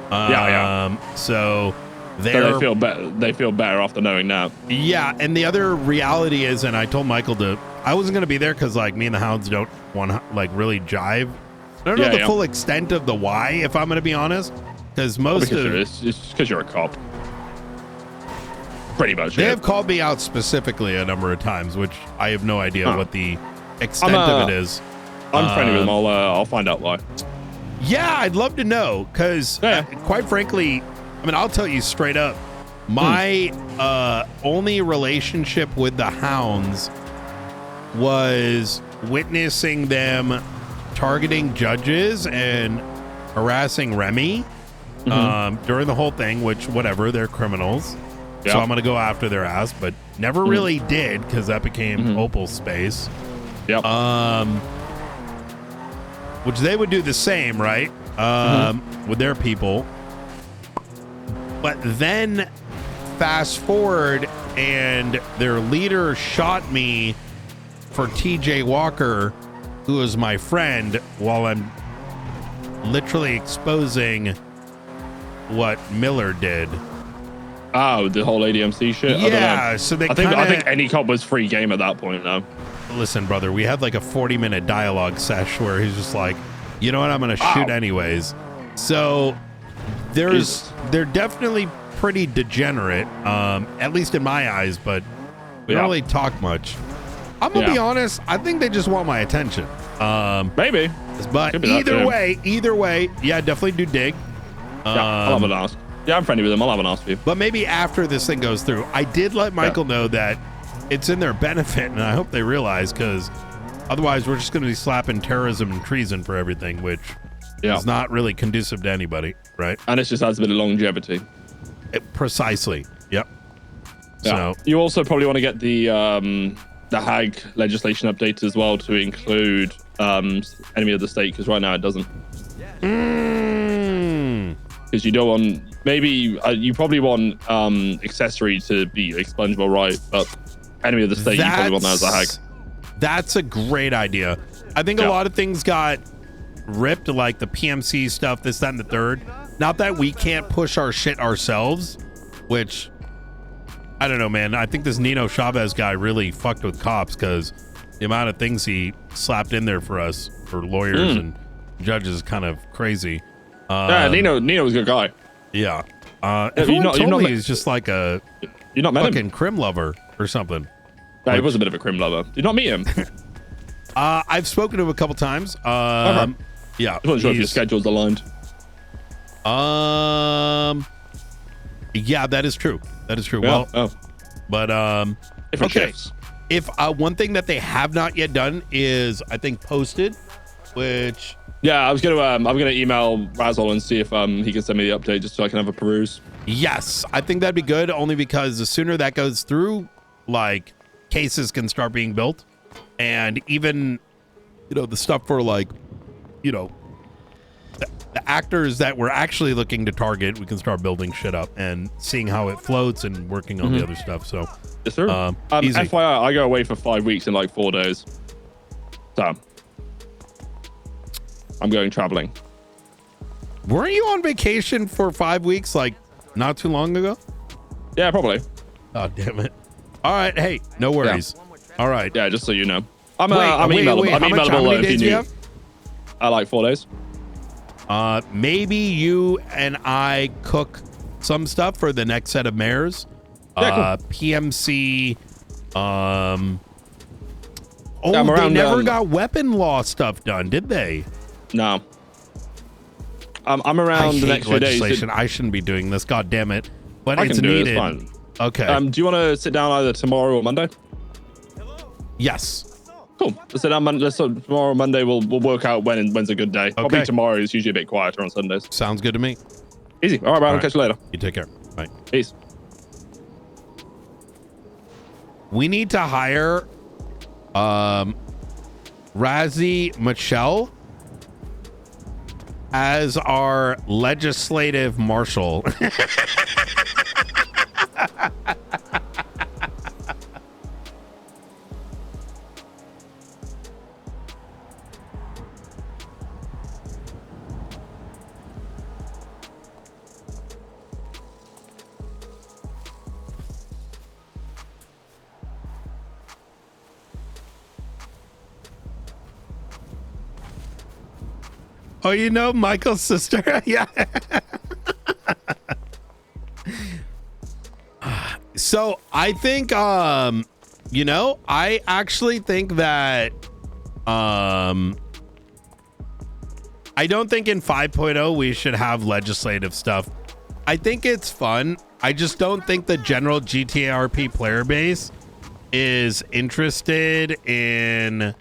them. So they feel better. They feel better after knowing that. Yeah. And the other reality is, and I told Michael I wasn't going to be there because, like, me and the hounds don't want to, like, really jive. I don't know the full extent of the why, if I'm going to be honest. Because it's because you're a cop. Pretty much. They have called me out specifically a number of times, which I have no idea what the extent of it is. I'm friendly with them. I'll find out why. Yeah, I'd love to know because, quite frankly, I mean, I'll tell you straight up, my only relationship with the hounds was witnessing them targeting judges and harassing Remy during the whole thing, which whatever, they're criminals. So I'm going to go after their ass, but never really did because that became Opal space. Yep. Which they would do the same, right? With their people. But then fast forward and their leader shot me for TJ Walker, who was my friend, while I'm literally exposing what Miller did. Oh, the whole ADMC shit? Yeah, so I think any cop was free game at that point now. Listen, brother, we had like a 40-minute dialogue sesh where he's just like, you know what, I'm going to shoot anyways. So they're definitely pretty degenerate, at least in my eyes, but we don't really talk much. I'm going to be honest, I think they just want my attention. Maybe. But either way, yeah, definitely do dig. I'll have an ask. Yeah, I'm friendly with them. I'll have an ask for you. But maybe after this thing goes through, I did let Michael know that it's in their benefit, and I hope they realize, because otherwise we're just going to be slapping terrorism and treason for everything, which is not really conducive to anybody, right? And it just adds a bit of longevity. Precisely. Yep. Yeah. So you also probably want to get the HAG legislation updated as well to include enemy of the state, because right now it doesn't. because you don't want, maybe you probably want accessory to be expungable, right? But enemy of the state, you probably want that as a hag. That's a great idea. I think a lot of things got ripped, like the PMC stuff, this, that, and the third. Not that we can't push our shit ourselves, which I don't know, man. I think this Nino Chavez guy really fucked with cops because the amount of things he slapped in there for us, for lawyers and judges, is kind of crazy. Yeah, Nino was a good guy. Yeah. Everyone told me he's just like a fucking crim lover or something. Yeah, he was a bit of a crim lover. Did you not meet him? I've spoken to him a couple times. Okay. Yeah. I wasn't sure if your schedule's aligned. Yeah, that is true. That is true. Yeah. Well, but different shifts. If one thing that they have not yet done is, I think, posted, which yeah, I'm gonna email Razzle and see if he can send me the update just so I can have a peruse. Yes, I think that'd be good, only because the sooner that goes through, like, cases can start being built, and even, you know, the stuff for, like, you know, the actors that we're actually looking to target, we can start building shit up and seeing how it floats and working on the other stuff. So yes, sir. Easy. FYI, I go away for 5 weeks in like 4 days, so I'm going traveling. Weren't you on vacation for 5 weeks like not too long ago? Yeah, probably. Oh, damn it. All right, hey, no worries. All right. Yeah, just so you know. I'm emailable. I'm emailable if you need. I like 4 days. Maybe you and I cook some stuff for the next set of mayors. Yeah, cool. PMC. I'm They around, never got weapon law stuff done, did they? No. I'm around the next few days. I shouldn't be doing this. God damn it! But I it's can do needed. it. It's fine. Okay. Do you want to sit down either tomorrow or Monday? Yes. Cool. Let's sit down tomorrow or Monday. We'll work out when's a good day. Probably tomorrow is usually a bit quieter on Sundays. Sounds good to me. Easy. All right, Brian. I'll catch you later. You take care. Bye. Peace. We need to hire Razzie Michelle as our legislative marshal. Oh, you know Michael's sister? Yeah. So I think, you know, I actually think that, I don't think in 5.0 we should have legislative stuff. I think it's fun. I just don't think the general GTRP player base is interested in,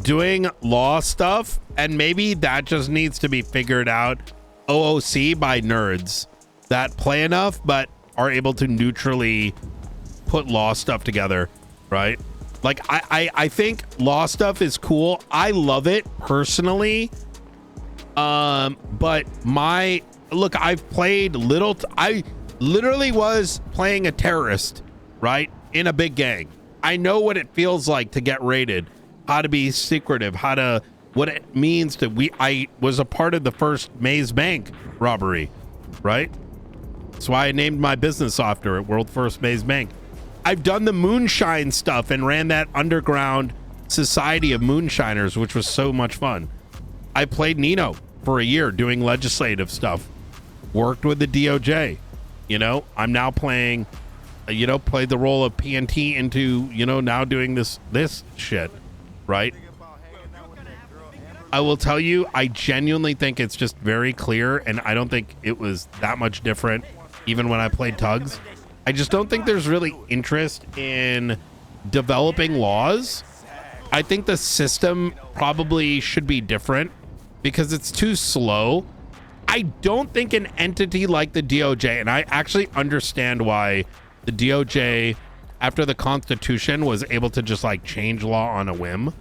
doing law stuff, and maybe that just needs to be figured out OOC by nerds that play enough but are able to neutrally put law stuff together, right? Like I think law stuff is cool. I love it personally. But I've played I literally was playing a terrorist, right? In a big gang. I know what it feels like to get raided, how to be secretive, what it means I was a part of the first Maze Bank robbery, right? That's why I named my business after it, World First Maze Bank. I've done the moonshine stuff and ran that underground society of moonshiners, which was so much fun. I played Nino for a year doing legislative stuff, worked with the DOJ. You know, I'm now playing, played the role of PNT into, now doing this shit. Right? I will tell you, I genuinely think it's just very clear, and I don't think it was that much different even when I played Tugs. I just don't think there's really interest in developing laws. I think the system probably should be different because it's too slow. I don't think an entity like the DOJ, and I actually understand why the DOJ after the Constitution was able to just like change law on a whim.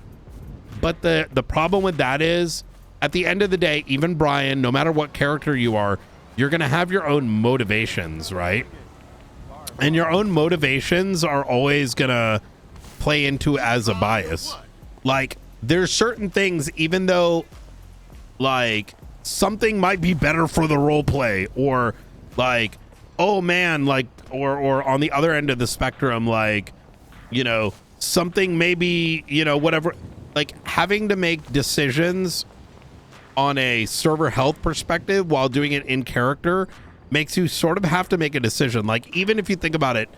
But the problem with that is, at the end of the day, even Brian, no matter what character you are, you're going to have your own motivations, right? And your own motivations are always going to play into as a bias. Like, there's certain things, even though, like, something might be better for the role play, or, like, oh, man, like, or on the other end of the spectrum, like, you know, something maybe, you know, whatever. Like, having to make decisions on a server health perspective while doing it in character makes you sort of have to make a decision. Like, even if you think about it,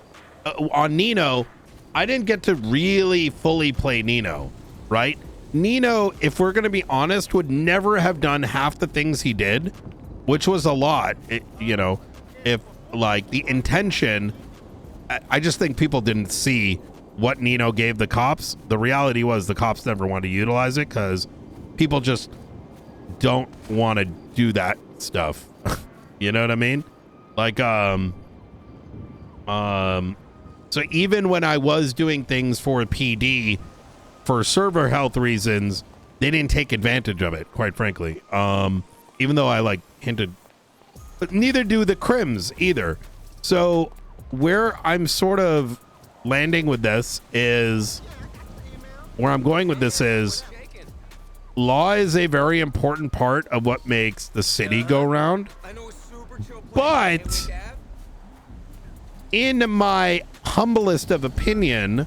on Nino, I didn't get to really fully play Nino, right? Nino, if we're going to be honest, would never have done half the things he did, which was a lot. You know, if like the intention, I just think people didn't see what Nino gave the cops. The reality was the cops never wanted to utilize it because people just don't want to do that stuff. You know what I mean? Like, so even when I was doing things for PD for server health reasons, they didn't take advantage of it, quite frankly. Even though I like hinted, but neither do the crims either. So where I'm sort of landing with this is, where I'm going with this is, law is a very important part of what makes the city go round. But in my humblest of opinion,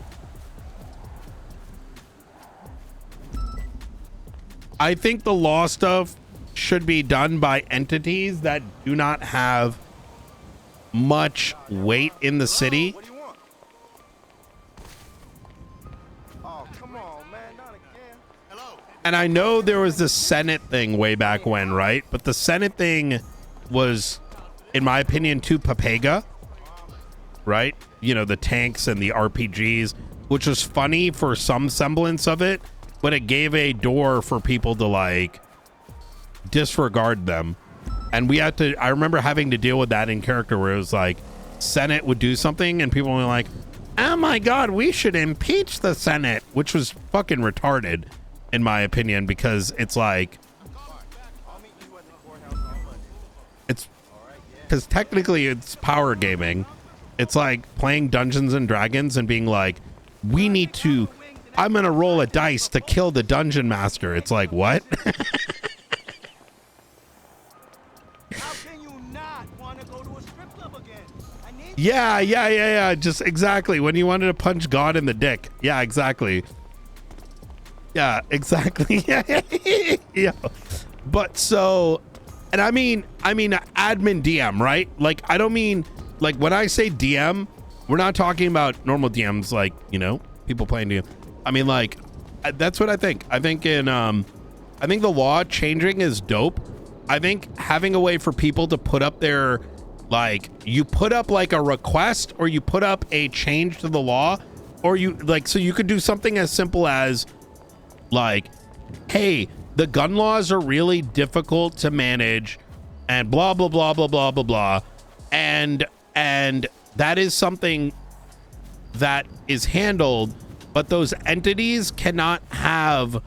I think the law stuff should be done by entities that do not have much weight in the city. And I know there was the Senate thing way back when, right? But the Senate thing was, in my opinion, too papega, right? You know, the tanks and the RPGs, which was funny for some semblance of it, but it gave a door for people to like disregard them. And we had to, I remember having to deal with that in character where it was like Senate would do something and people were like, oh my God, we should impeach the Senate, which was fucking retarded in my opinion, because it's like, it's because technically it's power gaming. It's like playing Dungeons and Dragons and being like, we need to, I'm gonna roll a dice to kill the dungeon master. It's like, what? Yeah. Just exactly. When you wanted to punch God in the dick. Yeah, exactly. Yeah, exactly. Yeah. But so, and I mean admin DM, right? Like, I don't mean, like, when I say DM, we're not talking about normal DMs, like, you know, people playing DM. I mean, like, that's what I think. I think I think the law changing is dope. I think having a way for people to put up their, like, you put up like a request or you put up a change to the law, or you like, so you could do something as simple as like, hey, the gun laws are really difficult to manage and blah, blah, blah, blah, blah, blah, blah. And that is something that is handled, but those entities cannot have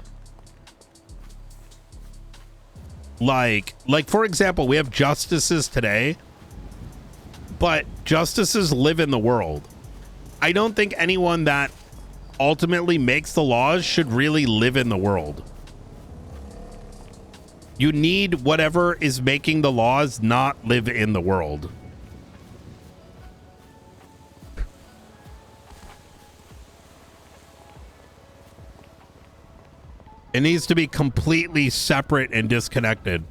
like for example, we have justices today, but justices live in the world. I don't think anyone that ultimately makes the laws should really live in the world. You need whatever is making the laws not live in the world. It needs to be completely separate and disconnected.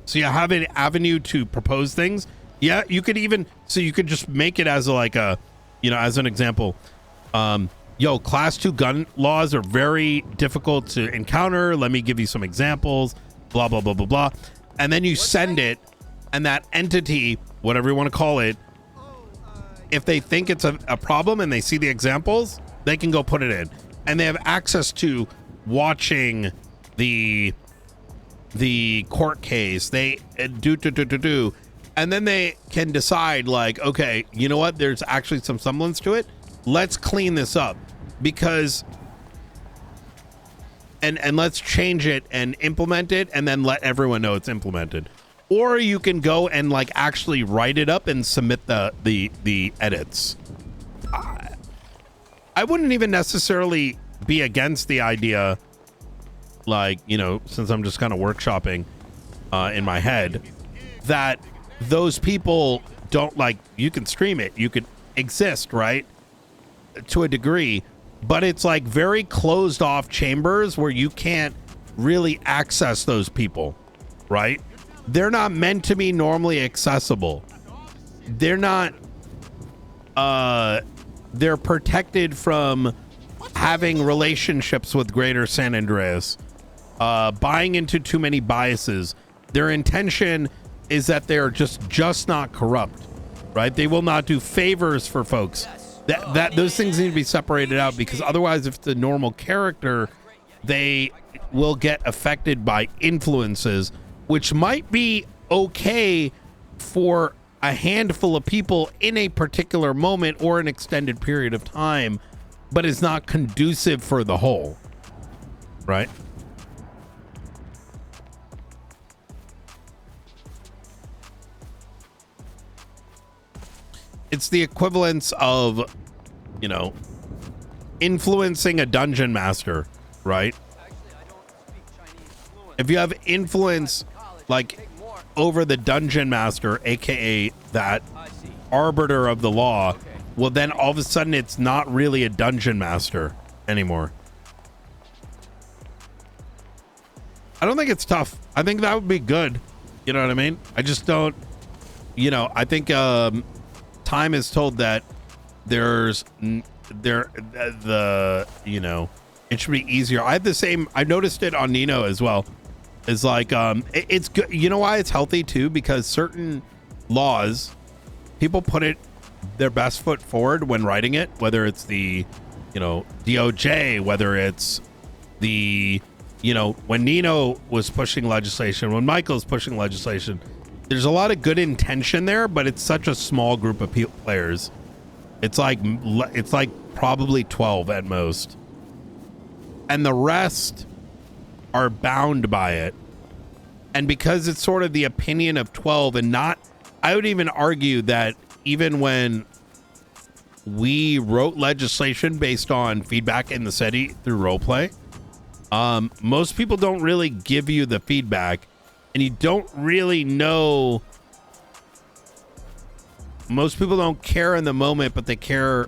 So you have an avenue to propose things. Yeah, you could even, so you could just make it as like a, you know, as an example, yo, class 2 gun laws are very difficult to encounter. Let me give you some examples, blah, blah, blah, blah, blah. And then you send it, and that entity, whatever you want to call it, if they think it's a problem and they see the examples, they can go put it in. And they have access to watching the court case. They do. And then they can decide like, okay, you know what? There's actually some semblance to it. let's clean this up, because and let's change it and implement it, and then let everyone know it's implemented. Or you can go and like actually write it up and submit the edits. I wouldn't even necessarily be against the idea, like, you know, since I'm just kind of workshopping in my head, that those people don't, like, you can stream it, you could exist, right, to a degree, but it's like very closed off chambers where you can't really access those people, right? They're not meant to be normally accessible. They're not they're protected from having relationships with Greater San Andreas, buying into too many biases. Their intention is that they're just not corrupt, right? They will not do favors for folks. That those things need to be separated out, because otherwise, if it's a normal character, they will get affected by influences, which might be okay for a handful of people in a particular moment or an extended period of time, but is not conducive for the whole, right? It's the equivalence of, you know, influencing a dungeon master, right? If you have influence, like, over the dungeon master, aka that arbiter of the law, well, then all of a sudden it's not really a dungeon master anymore. I don't think it's tough. I think that would be good. You know what I mean? I just don't, you know, I think time is told that there's you know, it should be easier. I have the same, I noticed it on Nino as well. It's like, it's good. You know why it's healthy too? Because certain laws, people put it their best foot forward when writing it, whether it's the, you know, DOJ, whether it's the, you know, when Nino was pushing legislation, when Michael's pushing legislation, there's a lot of good intention there, but it's such a small group of players. It's like probably 12 at most. And the rest are bound by it. And because it's sort of the opinion of 12 and not, I would even argue that even when we wrote legislation based on feedback in the city through roleplay, most people don't really give you the feedback, and you don't really know. Most people don't care in the moment, but they care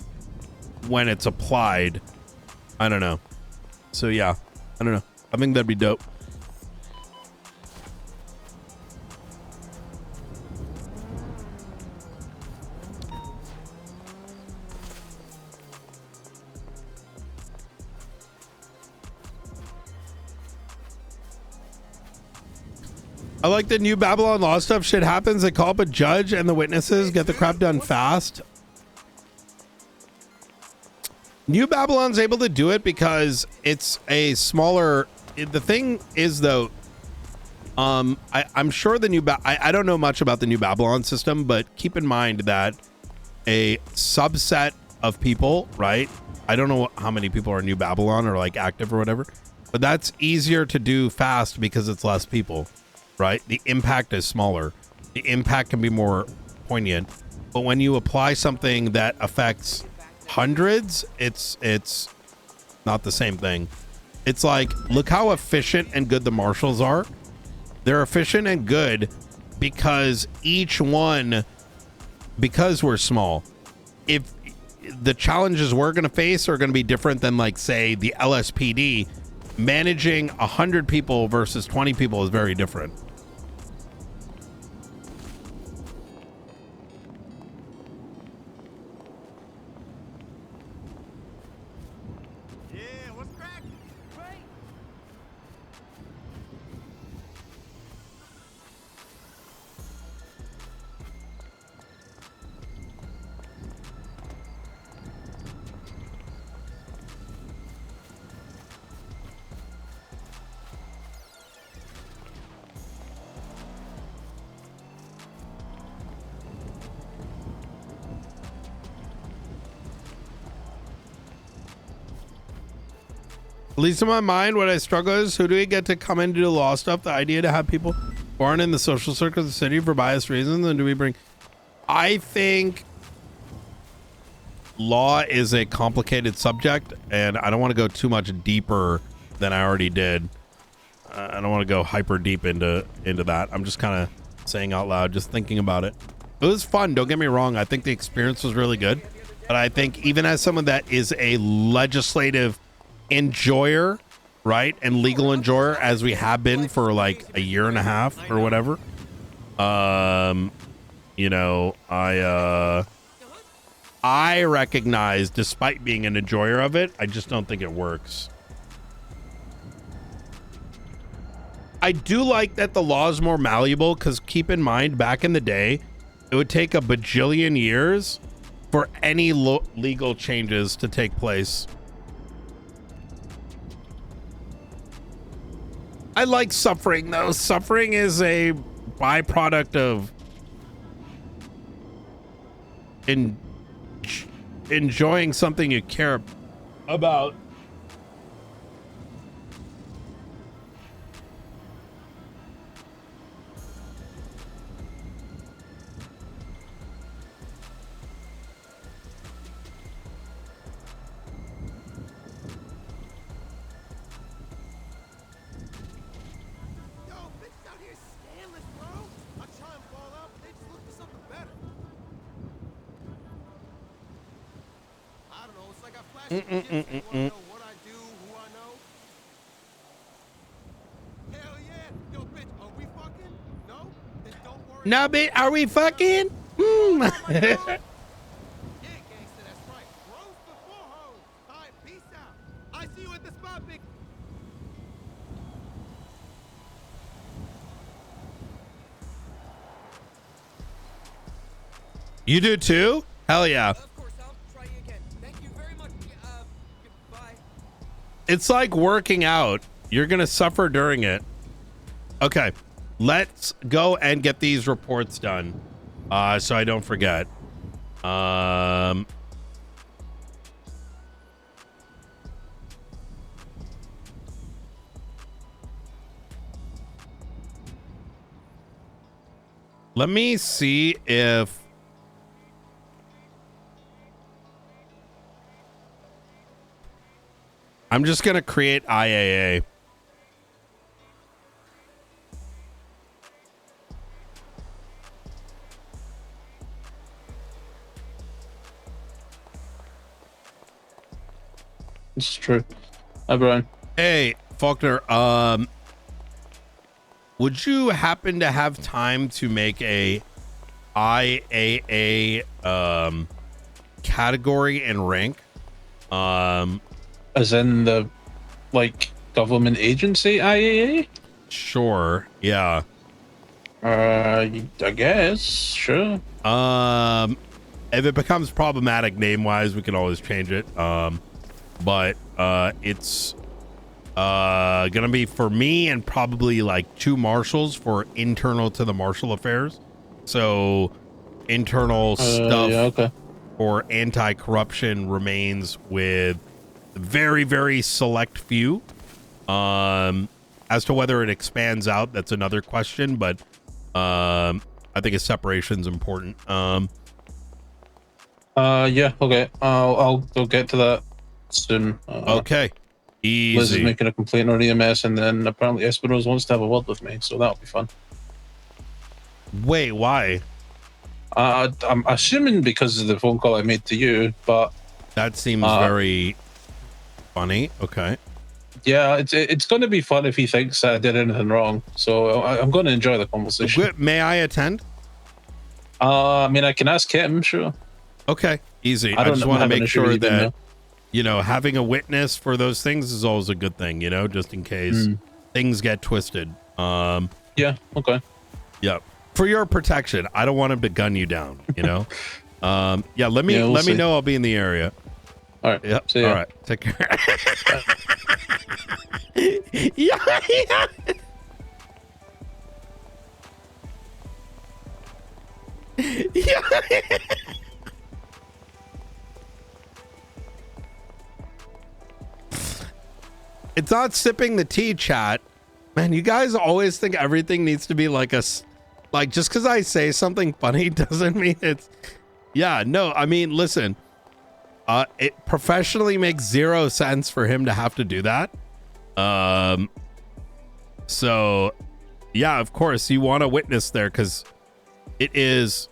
when it's applied. I don't know. So yeah, I don't know. I think that'd be dope. I like the New Babylon law stuff. Shit happens. They call up a judge and the witnesses, get the crap done fast. New Babylon's able to do it because it's a smaller. The thing is, though, I'm sure the new I don't know much about the New Babylon system, but keep in mind that a subset of people, right? I don't know how many people are New Babylon or like active or whatever, but that's easier to do fast because it's less people, right? The impact is smaller. The impact can be more poignant, but when you apply something that affects hundreds, it's not the same thing. It's like, look how efficient and good the marshals are. They're efficient and good because each one, because we're small, if the challenges we're going to face are going to be different than, like, say, the LSPD, managing 100 people versus 20 people is very different. At least in my mind, what I struggle is, who do we get to come in to do law stuff? The idea to have people who aren't in the social circle of the city for biased reasons, and do we bring... I think law is a complicated subject, and I don't want to go too much deeper than I already did. I don't want to go hyper deep into that. I'm just kind of saying out loud, just thinking about it. It was fun, don't get me wrong. I think the experience was really good, but I think even as someone that is a legislative enjoyer, right, and legal enjoyer, as we have been for like a year and a half or whatever, you know, I recognize, despite being an enjoyer of it, I just don't think it works. I do like that the law is more malleable, because keep in mind, back in the day, it would take a bajillion years for any legal changes to take place. I like suffering, though. Suffering is a byproduct of enjoying something you care about. No, bitch, are we fucking? You do too? Hell yeah. It's like working out. You're gonna suffer during it. Okay, let's go and get these reports done, so I don't forget. Let me see if I'm just gonna create IAA. It's true. Hi, Brian. Hey, Faulkner. Would you happen to have time to make a IAA category and rank? As in the, like, government agency IAA? Sure. Yeah. I guess. Sure. If it becomes problematic name-wise, we can always change it. But it's gonna be for me and probably like 2 marshals for internal to the marshal affairs. So internal stuff, yeah, okay. or anti-corruption remains with very, very select few. As to whether it expands out, that's another question, but I think a separation is important. Yeah, okay. I'll get to that soon. Okay. Easy. Liz is making a complaint on EMS, and then apparently Espinosa wants to have a word with me, so that'll be fun. Wait, why? I'm assuming because of the phone call I made to you, but that seems very funny. Okay. Yeah, it's going to be fun if he thinks I did anything wrong. So I'm going to enjoy the conversation. May I attend? I mean, I can ask him, sure. Okay, easy. I just want to make sure that, you know, having a witness for those things is always a good thing, you know, just in case things get twisted. Yeah, okay. Yep. For your protection, I don't want him to gun you down, you know? Yeah, let me know. I'll be in the area. All right. Yep. See ya. All right. Take care. Yeah. Yeah. It's not sipping the tea, chat. Man, you guys always think everything needs to be like like just because I say something funny doesn't mean it's, yeah, no, I mean, listen, it professionally makes 0 sense for him to have to do that. So yeah, of course you want a witness there because it is.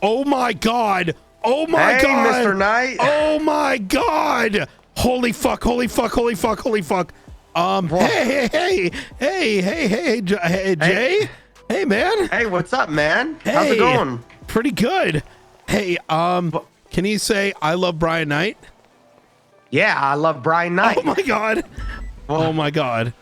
Oh my God. Oh my God. Mr. Knight. Oh my God. Holy fuck. Holy fuck. Holy fuck. Holy fuck. Hey, Jay. Hey, man. Hey, what's up, man? Hey, how's it going? Pretty good. Hey, can you say I love Brian Knight? Yeah, I love Brian Knight. Oh my God. Oh my God.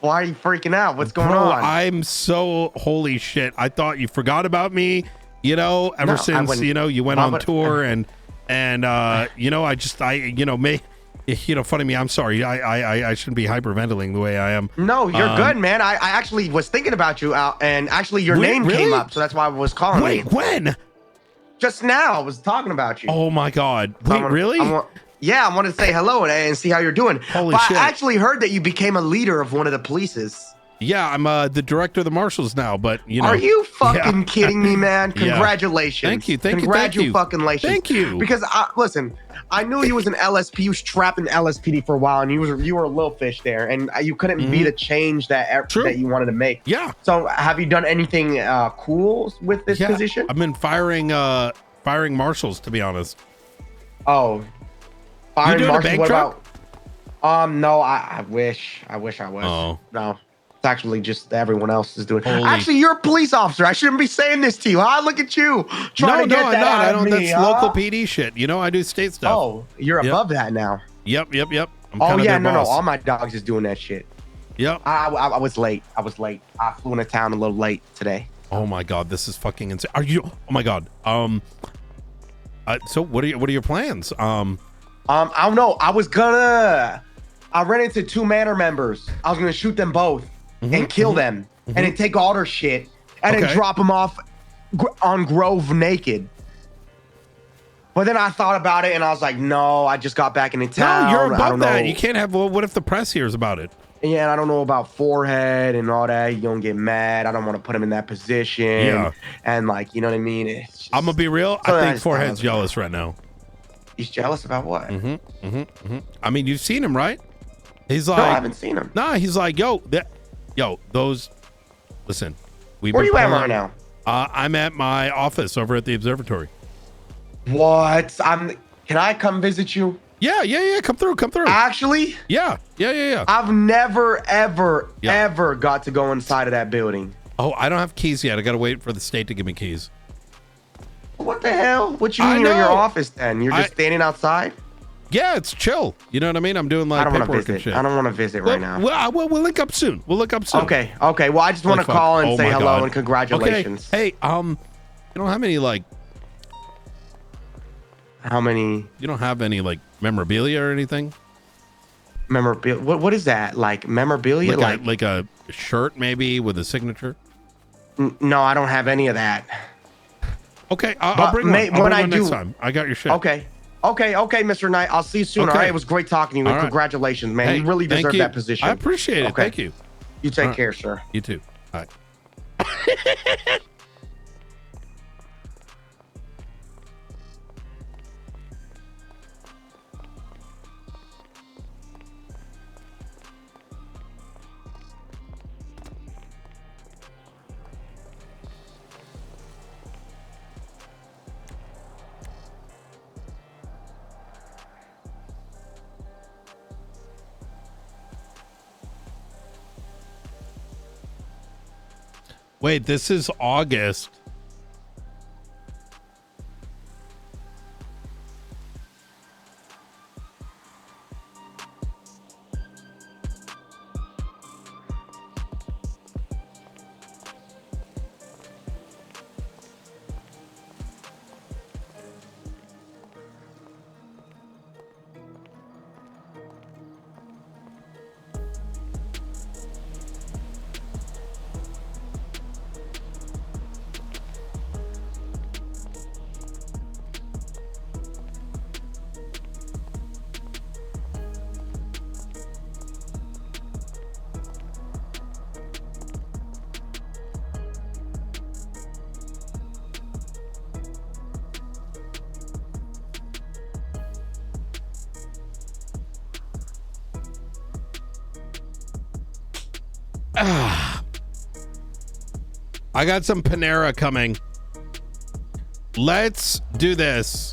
Why are you freaking out? What's going Bro, on? I'm so holy shit. I thought you forgot about me. You know, ever since, you know, you went on tour and you know, funny me, I'm sorry. I shouldn't be hyperventilating the way I am. No, you're good, man. I actually was thinking about you out and actually your name came up. So that's why I was calling you. Wait, when? Just now I was talking about you. Oh my God. Wait, really? Yeah, I wanted to say hello and see how you're doing. Holy shit. I actually heard that you became a leader of one of the polices. Yeah, I'm the director of the marshals now, but you know. Are you fucking kidding me, man? Congratulations. Thank you. Thank you. Congratulations. Thank you. Because listen, I knew you was an LSP. You was trapped in LSPD for a while, and you were a little fish there, and you couldn't be the change that you wanted to make. Yeah. So have you done anything cool with this position? I've been firing marshals, to be honest. Oh, firing you doing marshals. a bank What truck? about? No, I wish I was. Oh. No. Actually just everyone else is doing. Actually, you're a police officer. I shouldn't be saying this to you. Look at you trying to get that out I of don't. me, That's local PD shit. You know, I do state stuff. Oh, you're above that now. Yep. I'm oh yeah, no. All my dogs is doing that shit. Yep. I was late. I flew into town a little late today. Oh my God, this is fucking insane. Are you? Oh my God. So what are your plans? I don't know. I ran into 2 Manor members. I was gonna shoot them both. And kill them and then take all their shit and then drop them off on Grove naked. But then I thought about it and I was like, no, I just got back into town. No, you're above that. You can't have. Well, what if the press hears about it? Yeah, and I don't know about forehead and all that. You don't get mad. I don't want to put him in that position. Yeah. And like, you know what I mean? It's just, I'm gonna be real. I think Forehead's jealous right now. He's jealous about what? I mean, you've seen him, right? He's like, no, I haven't seen him. Nah, he's like, those. Listen, where you at right now? I'm at my office over at the observatory. What? Can I come visit you? Yeah. Come through. Actually? Yeah. I've never, ever got to go inside of that building. Oh, I don't have keys yet. I gotta wait for the state to give me keys. What the hell? What you mean you're in your office then? You're just standing outside? Yeah, it's chill. You know what I mean? I'm doing like paperwork and shit. I don't want to visit right now. Well, we'll link up soon. Okay. Well, I just want to call and say hello and congratulations. Okay. Hey, you don't have any like. How many? You don't have any like memorabilia or anything? Memorabilia? What is that? Like memorabilia? Like a shirt maybe with a signature? No, I don't have any of that. Okay, I'll bring one. I'll bring one next time. I got your shit. Okay, Mr. Knight. I'll see you soon. All right. It was great talking to you. Congratulations, man. You really deserve that position. I appreciate it. Thank you. You take care, sir. You too. All right. Wait, this is August. I got some Panera coming. Let's do this.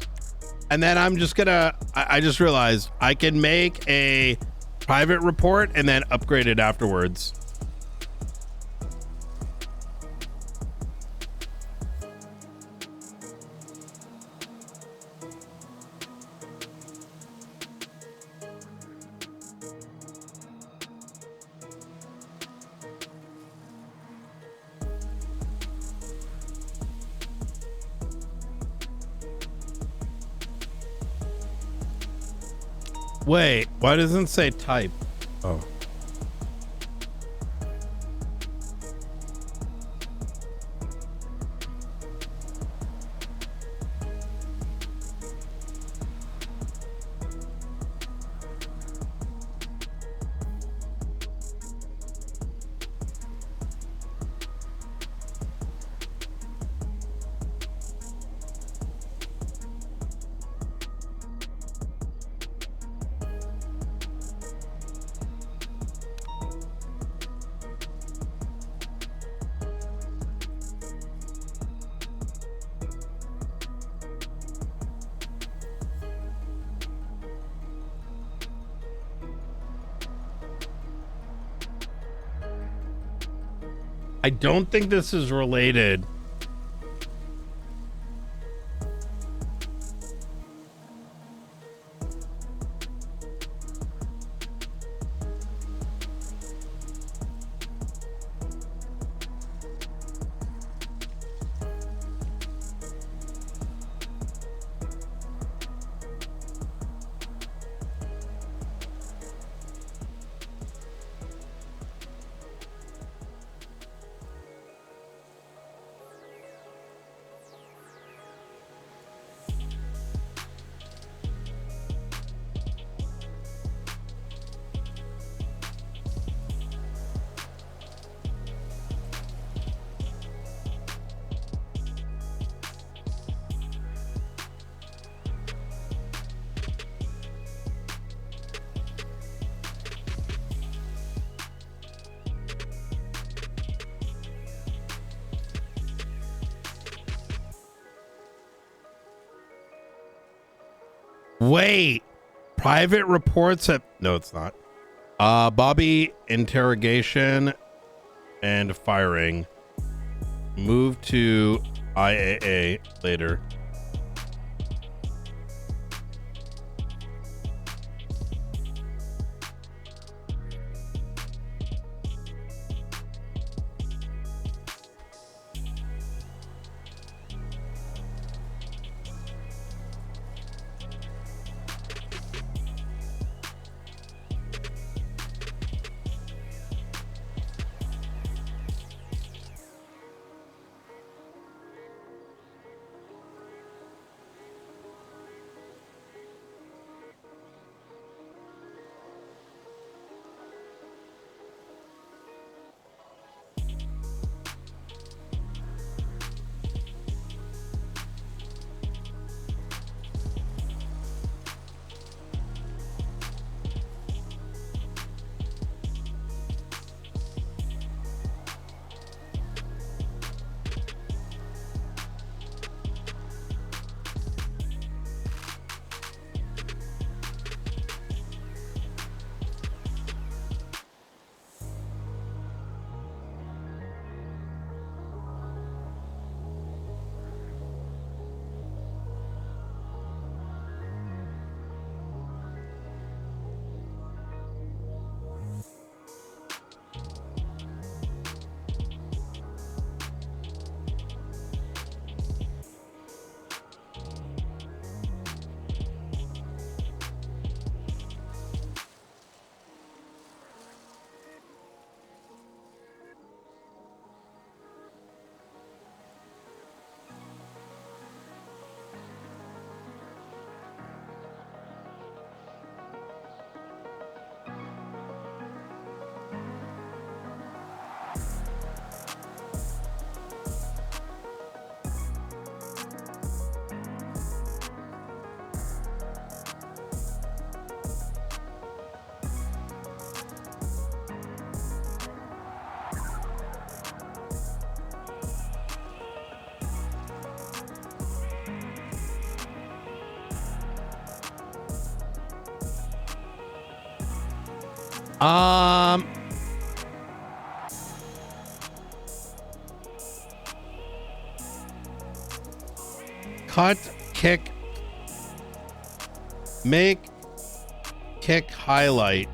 And then I'm just gonna, I just realized I can make a private report and then upgrade it afterwards. Wait, why doesn't it say type? Oh. I don't think this is related. Wait, private reports have, no, it's not. Bobby interrogation and firing. Move to IAA later. Cut, kick, make, kick, highlight.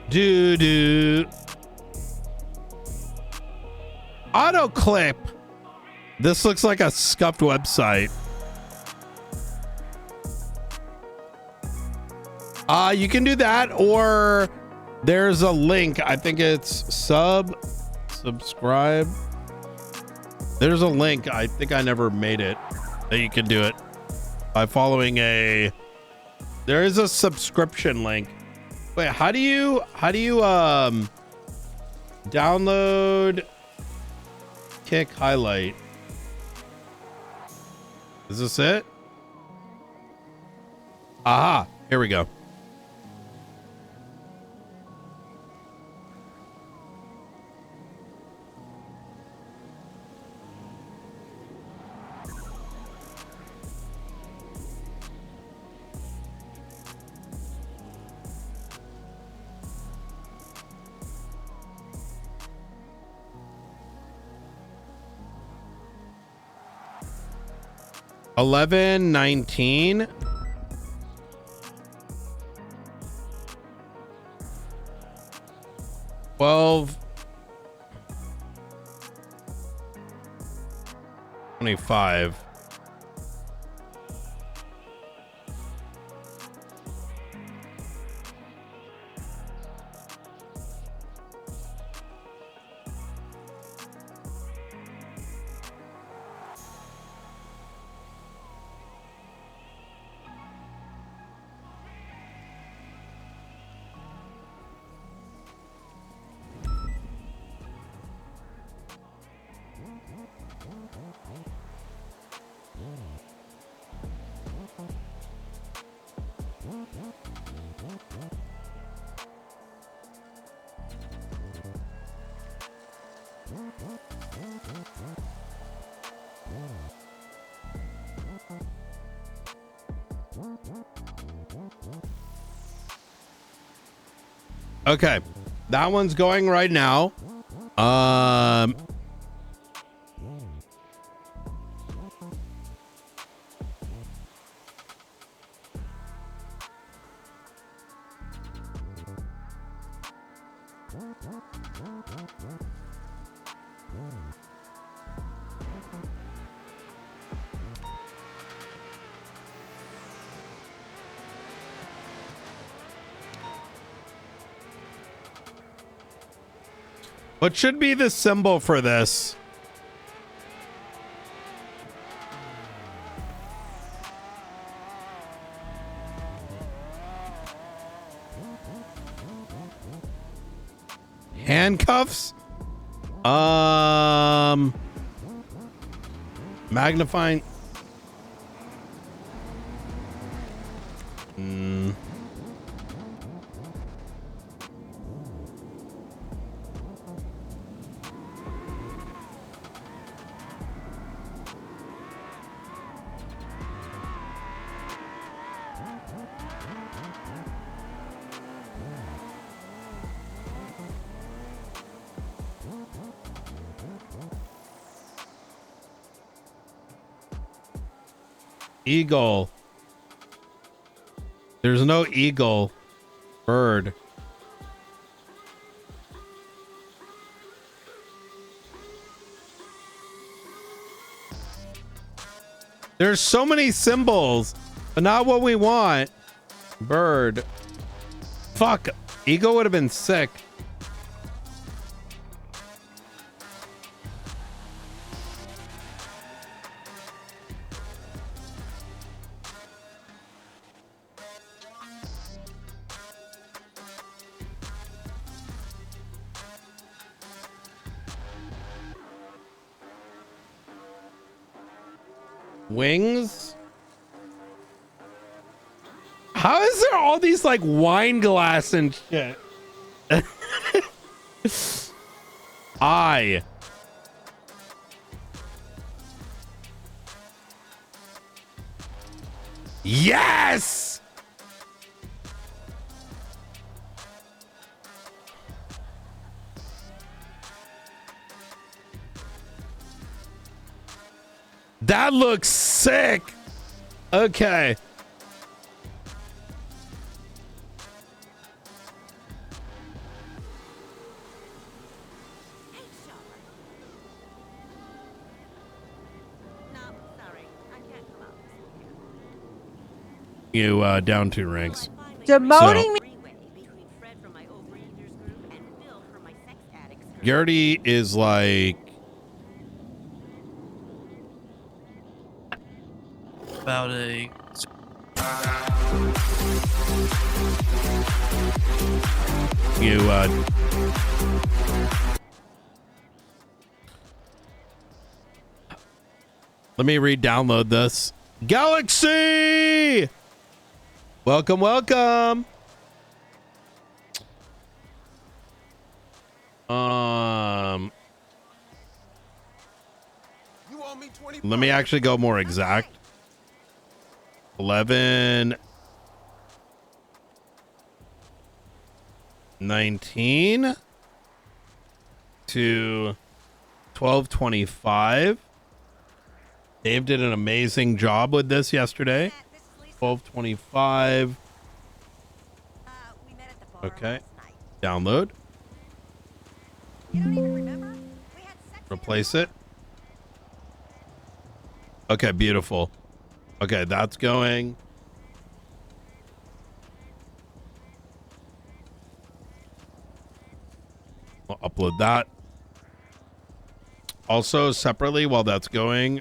Do. Auto clip. This looks like a scuffed website. You can do that, or there's a link. I think it's subscribe. There's a link. I think I never made it that you can do it by following there is a subscription link. Wait, how do you download kick highlight? Is this it? Aha, here we go. $11.19. $12.25. Okay, that one's going right now. What should be the symbol for this? Handcuffs? Magnifying. Eagle. There's no eagle. Bird. There's so many symbols, but not what we want. Bird. Fuck. Eagle would have been sick. Wings? How is there all these like wine glass and shit? Eye. Yes! That looks sick. Okay. You down 2 ranks. Demoting me. Gertie is like about a you let me re-download this. Galaxy! Welcome, welcome. Let me actually go more exact. 11 19 to 12:25. Dave did an amazing job with this yesterday. 12:25. Okay. Download. Replace it. Okay, beautiful. Okay, that's going. I'll upload that. Also, separately, while that's going,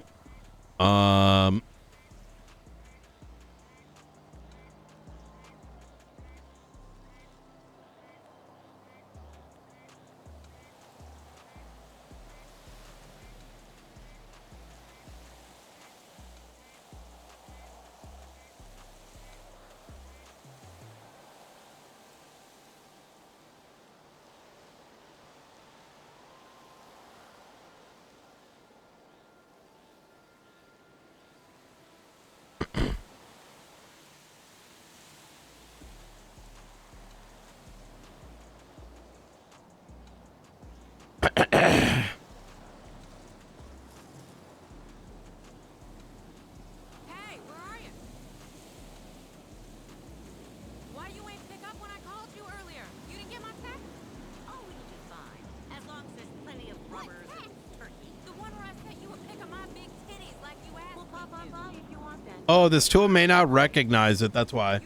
oh, this tool may not recognize it. That's why.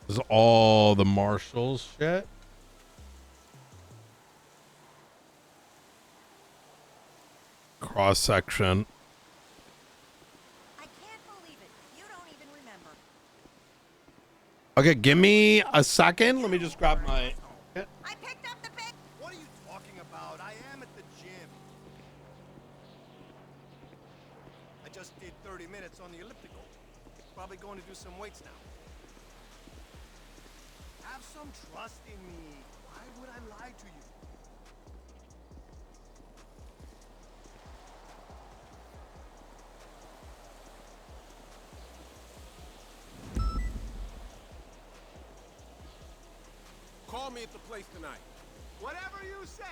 This is all the marshals shit. Cross section. I can't believe it. You don't even remember. Okay, give me a second. Let me just grab my. I picked up the big. What are you talking about? I am at the gym. I just did 30 minutes on the elliptical. Probably going to do some weights now. Have some trust in me. Why would I lie to you? Call me at the place tonight. Whatever you say.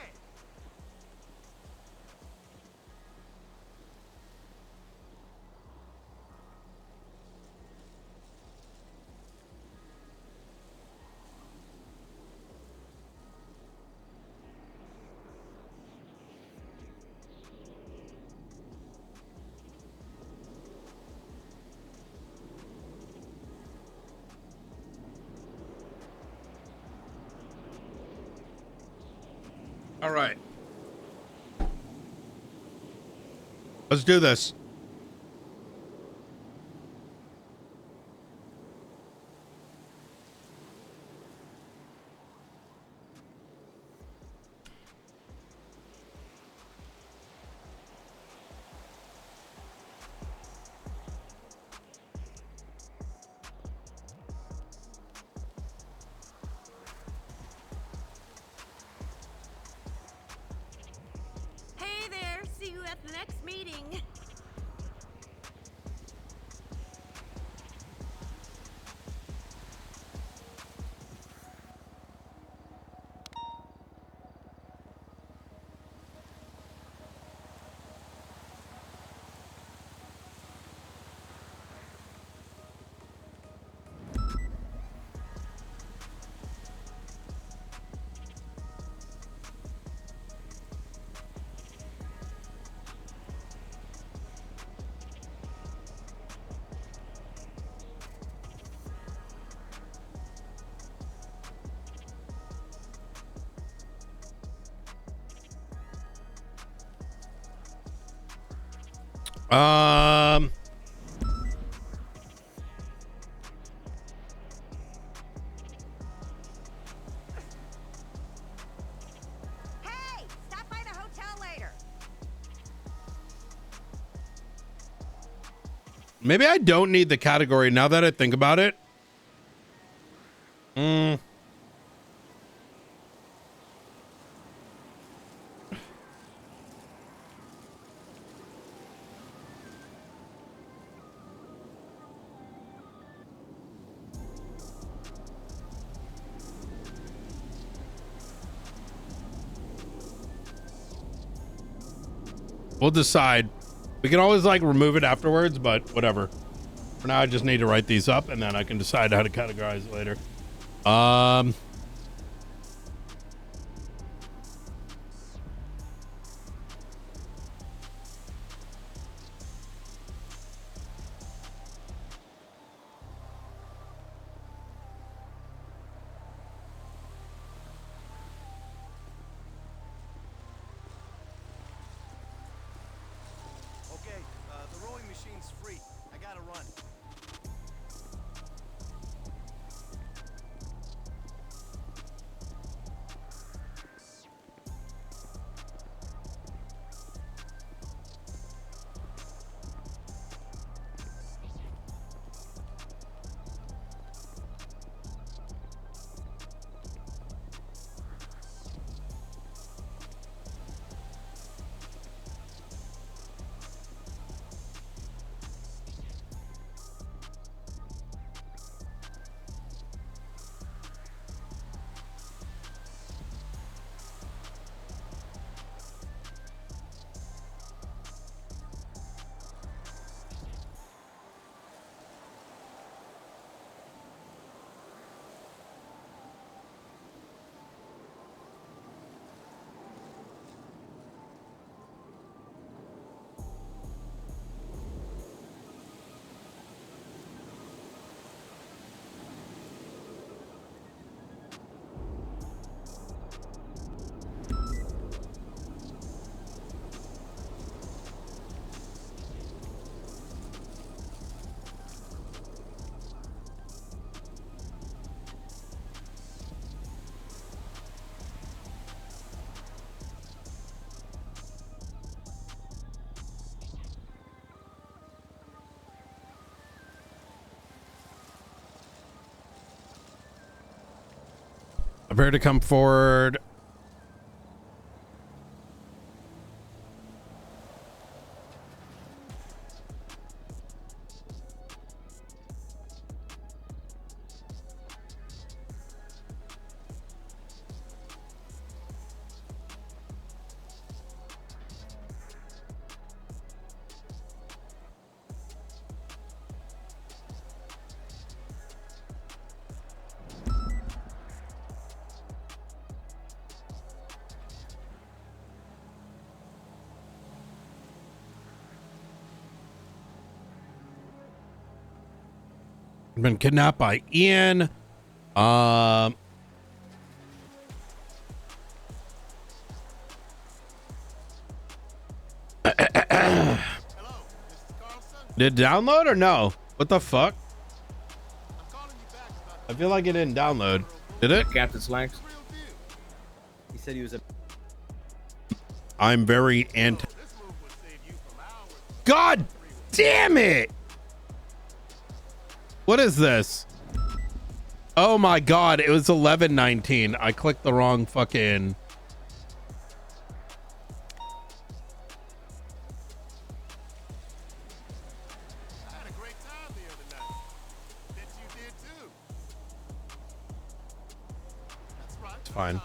All right. Let's do this. Hey there, see you at the next meeting. Um. Hey, stop by the hotel later. Maybe I don't need the category now that I think about it. We'll decide. We can always like remove it afterwards, but whatever. For now, I just need to write these up and then I can decide how to categorize it later. Okay, the rowing machine's free. I gotta run. Prepare to come forward. Been kidnapped by Ian. Did it download or no? What the fuck? I feel like it didn't download. Did it? Captain Slacks. He said he was a. I'm very anti. God damn it! What is this? Oh my god, it was 11:19. I clicked the wrong fucking. It's fine.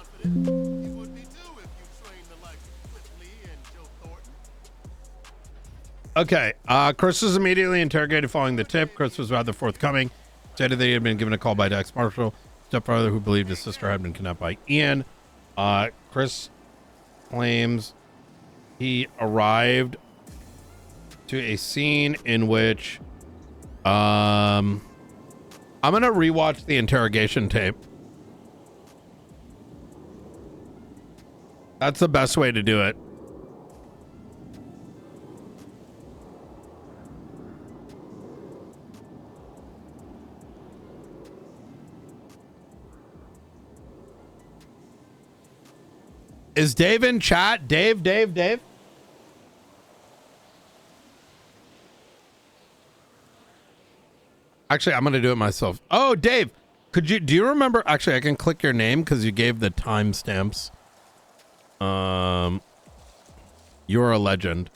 Okay, Chris was immediately interrogated following the tip. Chris was rather forthcoming. Stated that he had been given a call by Dax Marshall, stepfather who believed his sister had been kidnapped by Ian. Chris claims he arrived to a scene in which I'm gonna rewatch the interrogation tape. That's the best way to do it. Is Dave in chat? Dave. Actually, I'm going to do it myself. Oh, Dave, do you remember? Actually, I can click your name because you gave the timestamps. You're a legend.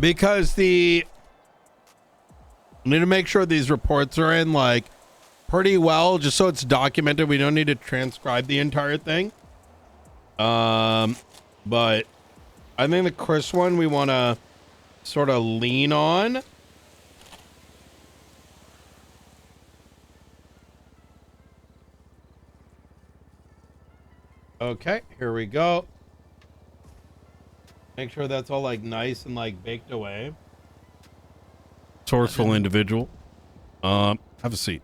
Because we need to make sure these reports are in like pretty well, just so it's documented. We don't need to transcribe the entire thing. But I think the Chris one we want to sort of lean on. Okay, here we go. Make sure that's all like nice and like baked away. Sourceful individual. Have a seat.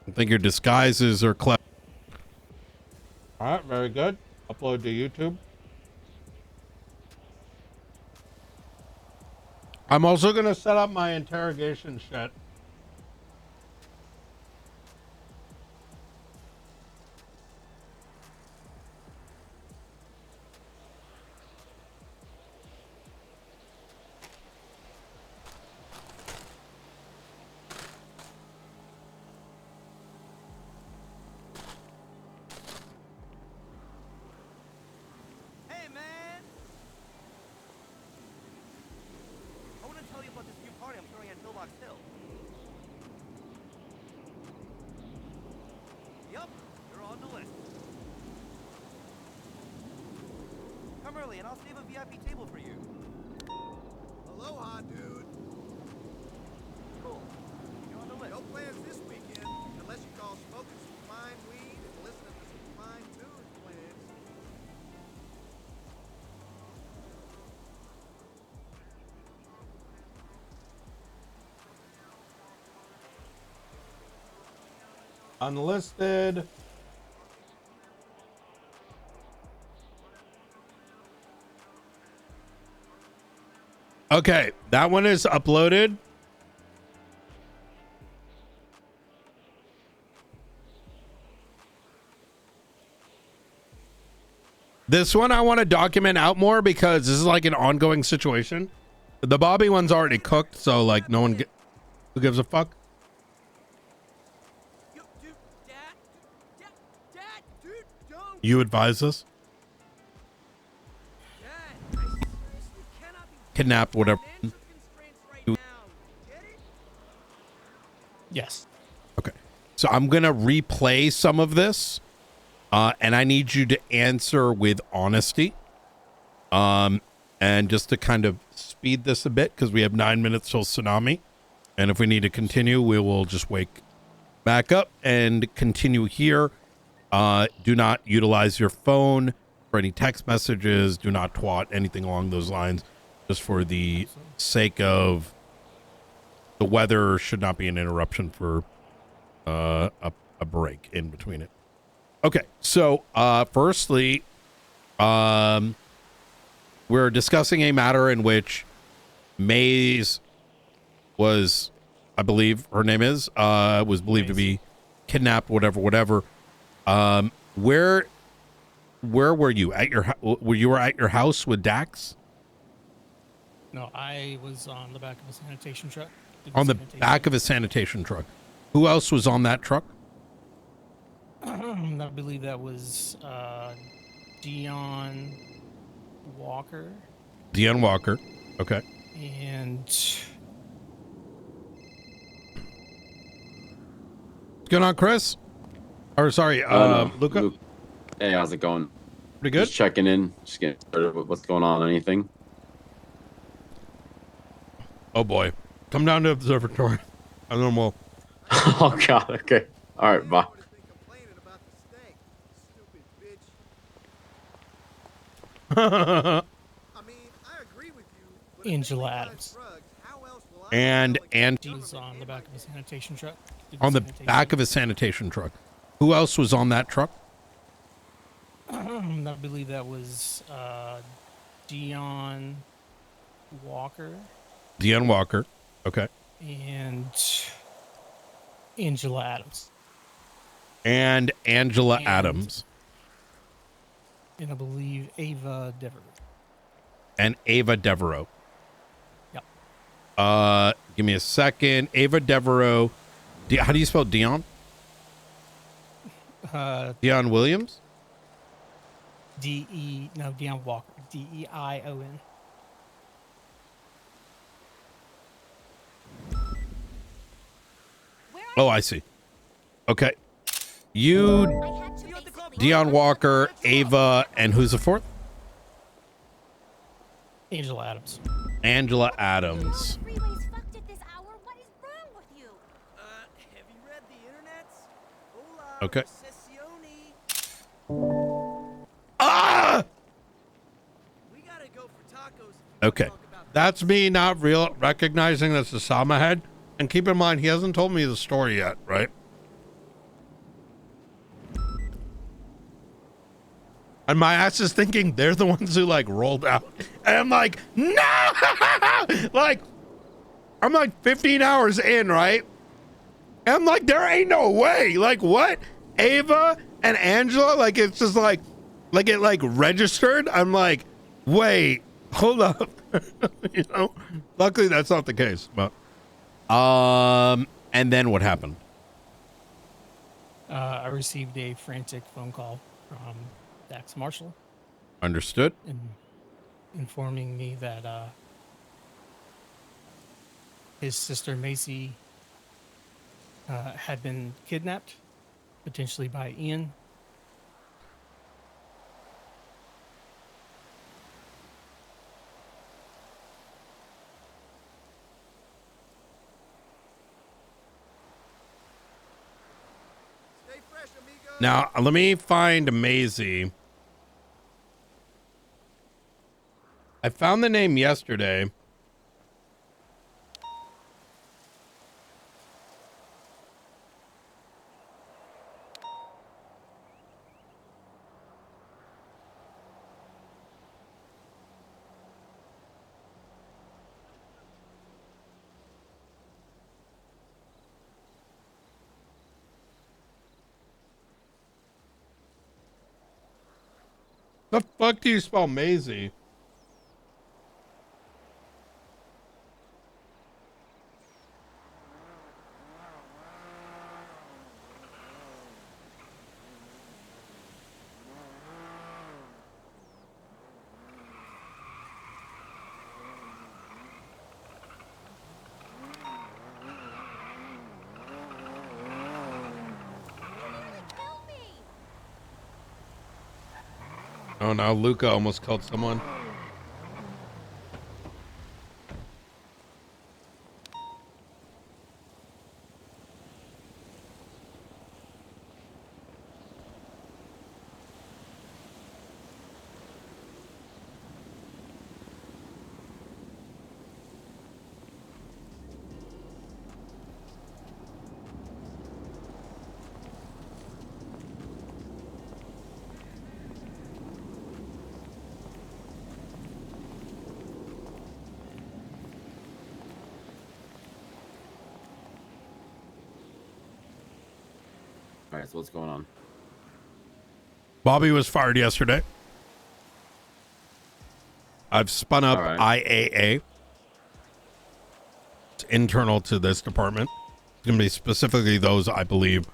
I think your disguises are clever. All right, very good. Upload to YouTube. I'm also going to set up my interrogation shit. Unlisted. Okay, that one is uploaded. This one I want to document out more because this is like an ongoing situation. The Bobby one's already cooked, so like no one who gives a fuck. You advise us? Kidnap, whatever. Yes. Okay. So I'm going to replay some of this. And I need you to answer with honesty. And just to kind of speed this a bit, because we have 9 minutes till tsunami. And if we need to continue, we will just wake back up and continue here. Do not utilize your phone for any text messages. Do not twat, anything along those lines, just for the sake of the weather should not be an interruption for a break in between it. Okay, so firstly, we're discussing a matter in which Maze was, I believe her name is, was believed to be kidnapped, whatever. Where were you at your at your house with Dax? No, I was on the back of a sanitation truck. On the back of a sanitation truck. Who else was on that truck? I believe that was Dion Walker. Dion Walker. Okay. And what's going on, Chris? Or sorry, Luca. Luke. Hey, how's it going? Pretty good. Just checking in. Just getting started with what's going on. Anything? Oh boy, come down to observatory. And then we'll. Oh God. Okay. All right. Bye. Angela Adams. And She's on the back of a sanitation truck. on the back of a sanitation truck. Who else was on that truck? I believe that was Dion Walker. Dion Walker. Okay. And Angela Adams. And Angela Adams. And I believe Ava Devereaux. And Ava Devereaux. Yep. Give me a second. Ava Devereaux. How do you spell Dion? Dion Williams? Dion Walker. Deion. Oh, I see. Okay. You, Dion Walker, Ava, and who's the fourth? Angela Adams. Angela Adams. Okay. Ah! Okay. That's me not recognizing that's the dasMEHDI. And keep in mind, he hasn't told me the story yet, right? And my ass is thinking they're the ones who like rolled out. And I'm like, no! Like, I'm like 15 hours in, right? And I'm like, there ain't no way. Like, what? Ava and Angela? Like, it's just like it like registered. I'm like, wait, hold up. You know? Luckily, that's not the case. But, and then what happened? I received a frantic phone call from Dax Marshall. Understood. Informing me that his sister Macy had been kidnapped, potentially by Ian. Now, let me find Maisie. I found the name yesterday. The fuck do you spell Maisie? Oh no, Luca almost killed someone. All right, so what's going on? Bobby was fired yesterday. I've spun up IAA. It's internal to this department. It's going to be specifically those I believe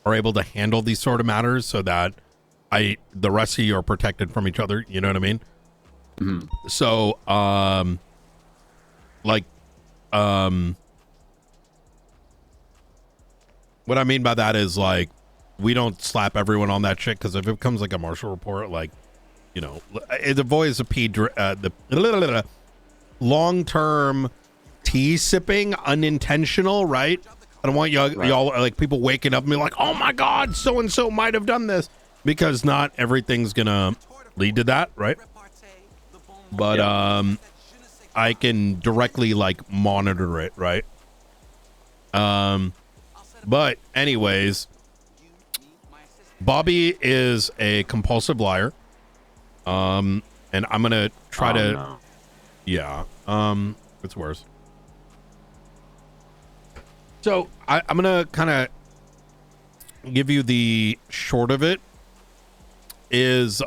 are able to handle these sort of matters so that the rest of you are protected from each other. You know what I mean? Mm-hmm. So, what I mean by that is like, we don't slap everyone on that shit, because if it becomes like a martial report, like, you know, it avoids the long-term tea sipping, unintentional, right? I don't want y'all like people waking up and be like, oh my God, so-and-so might have done this, because not everything's gonna lead to that, right? But I can directly like monitor it, right? But anyways, Bobby is a compulsive liar. And I'm gonna try it's worse. So I'm gonna kind of give you the short of it. Is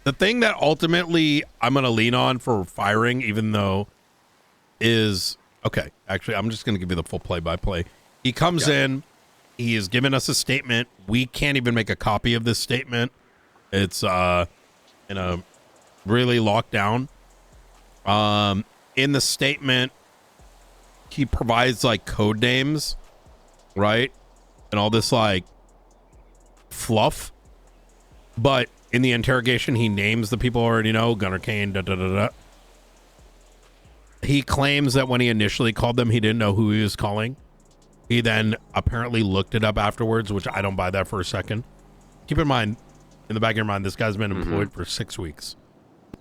the thing that ultimately I'm going to lean on for firing, even though is okay. Actually, I'm just going to give you the full play-by-play. He comes in, he has given us a statement. We can't even make a copy of this statement. It's really locked down. In the statement, he provides like code names, right? And all this like fluff. But in the interrogation, he names the people already know, Gunner Kane, da-da-da-da. He claims that when he initially called them, he didn't know who he was calling. He then apparently looked it up afterwards, which I don't buy that for a second. Keep in mind, in the back of your mind, this guy's been employed for 6 weeks.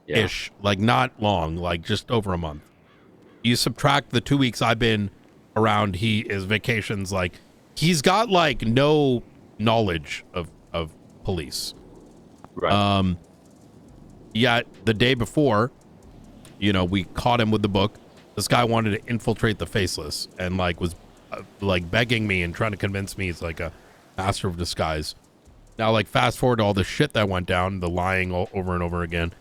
Ish. Like, not long, like just over a month. You subtract the 2 weeks I've been around, his vacations, like, he's got, like, no knowledge of police. Right. Yet the day before, you know, we caught him with the book. This guy wanted to infiltrate the Faceless and like was like begging me and trying to convince me he's like a master of disguise. Now, like, fast forward to all the shit that went down, the lying over and over again.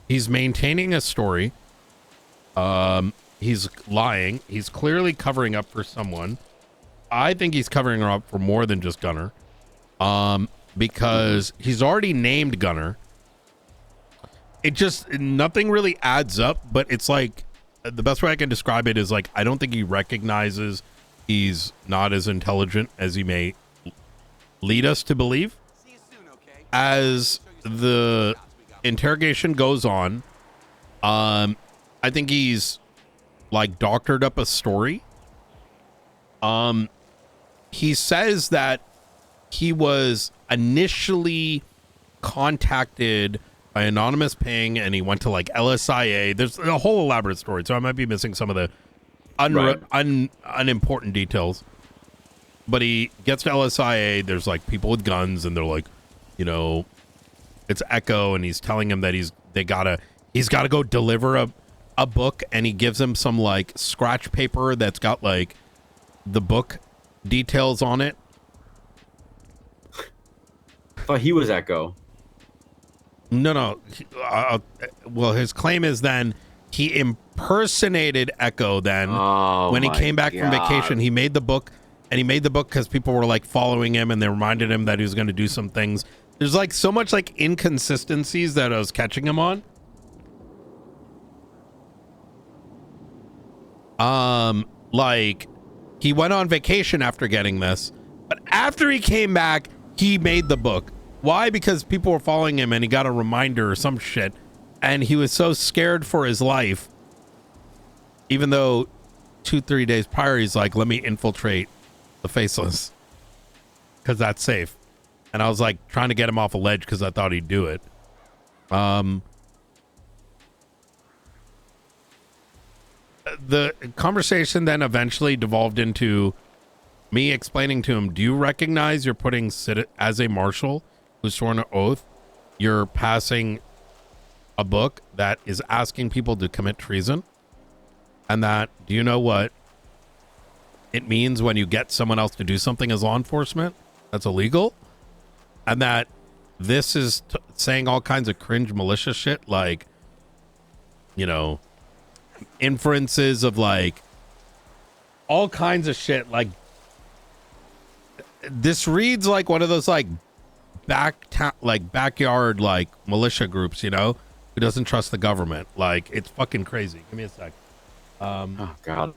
He's maintaining a story. He's lying. He's clearly covering up for someone. I think he's covering her up for more than just Gunner. Because he's already named Gunner. It just, nothing really adds up, but it's like, the best way I can describe it is like, I don't think he recognizes he's not as intelligent as he may lead us to believe. As the interrogation goes on, I think he's like doctored up a story. He says that he was initially contacted by anonymous ping and he went to like LSIA. There's a whole elaborate story, so I might be missing some of the unimportant details. But he gets to LSIA, there's like people with guns and they're like, you know, it's Echo, and he's telling him that he's got to go deliver a book, and he gives him some like scratch paper that's got like the book details on it. But he was Echo. No. Well, his claim is then he impersonated Echo then when he came back from vacation. He made the book, and he made the book because people were like following him and they reminded him that he was going to do some things. There's like so much like inconsistencies that I was catching him on. Like he went on vacation after getting this, but after he came back, he made the book. Why? Because people were following him and he got a reminder or some shit, and he was so scared for his life, even though 2-3 days prior he's like, let me infiltrate the Faceless because that's safe. And I was like trying to get him off a ledge because I thought he'd do it. The conversation then eventually devolved into me explaining to him, do you recognize you're putting as a marshal who's sworn an oath, you're passing a book that is asking people to commit treason. And that, do you know what it means when you get someone else to do something as law enforcement that's illegal? And that this is saying all kinds of cringe malicious shit, like, you know, inferences of like all kinds of shit. Like, this reads like one of those like backyard like militia groups, you know, who doesn't trust the government. Like, it's fucking crazy. Give me a sec. Oh God.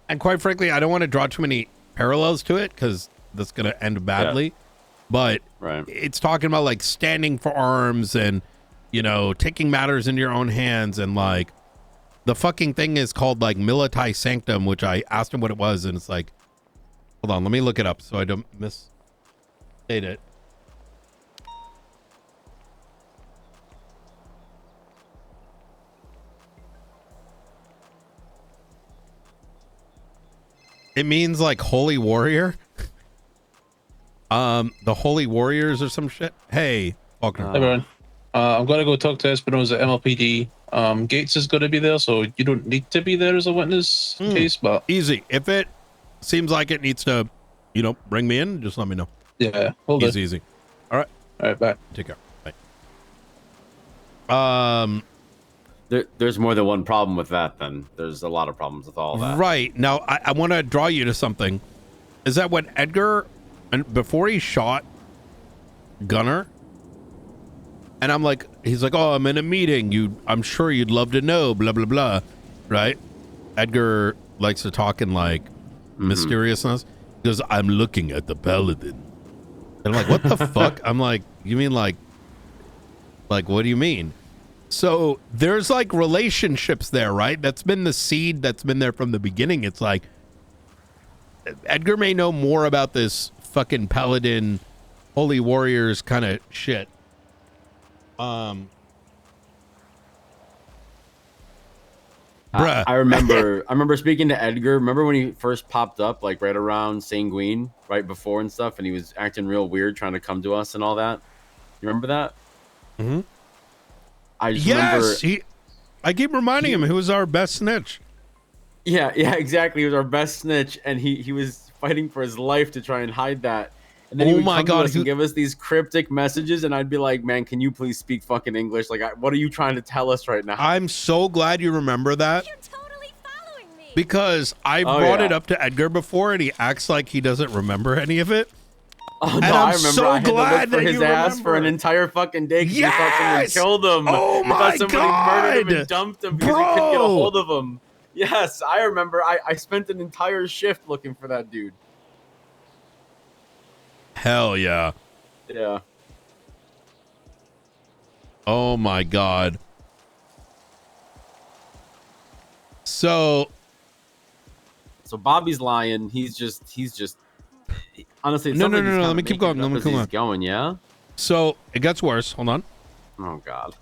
And quite frankly, I don't want to draw too many parallels to it because that's going to end badly. Yeah. But it's talking about like standing for arms and, you know, taking matters into your own hands. And like the fucking thing is called like militae sanctum, which I asked him what it was. And it's like, hold on, let me look it up so I don't misstate it. It means like holy warrior. The holy warriors or some shit. Hey, Faulkner. Hey, everyone. I'm gonna go talk to Espinosa MLPD. Gates is gonna be there, so you don't need to be there as a witness case, but easy. If it seems like it needs to, you know, bring me in, just let me know. Yeah, easy. All right. All right, bye. Take care. Bye. There's more than one problem with that. Then there's a lot of problems with all that. Right now, I want to draw you to something. Is that when Edgar, and before he shot Gunner, and I'm like, he's like, oh, I'm in a meeting. I'm sure you'd love to know. Blah blah blah. Right? Edgar likes to talk in like mysteriousness. He goes, I'm looking at the paladin. And I'm like, what the fuck? I'm like, you mean like what do you mean? So there's like relationships there, right? That's been the seed that's been there from the beginning. It's like Edgar may know more about this fucking paladin, holy warriors kind of shit. I remember speaking to Edgar. Remember when he first popped up, like right around Sanguine, right before and stuff, and he was acting real weird, trying to come to us and all that. You remember that? Mm-hmm. I just remember. I keep reminding him he was our best snitch. Yeah, exactly. He was our best snitch, and he was fighting for his life to try and hide that. And then he would come to us and give us these cryptic messages, and I'd be like, man, can you please speak fucking English? Like, what are you trying to tell us right now? I'm so glad you remember that. You're totally following me. Because I brought it up to Edgar before, and he acts like he doesn't remember any of it. Oh, no, I remember. I had to look for his ass for an entire fucking day because he thought someone killed him. Oh my God! Somebody murdered him and dumped him because he couldn't get a hold of him. Yes, I remember. I spent an entire shift looking for that dude. Hell yeah. Yeah. Oh my God. So Bobby's lying. He's just honestly. No. Let me keep going. He's going. Yeah. So it gets worse. Hold on. Oh God.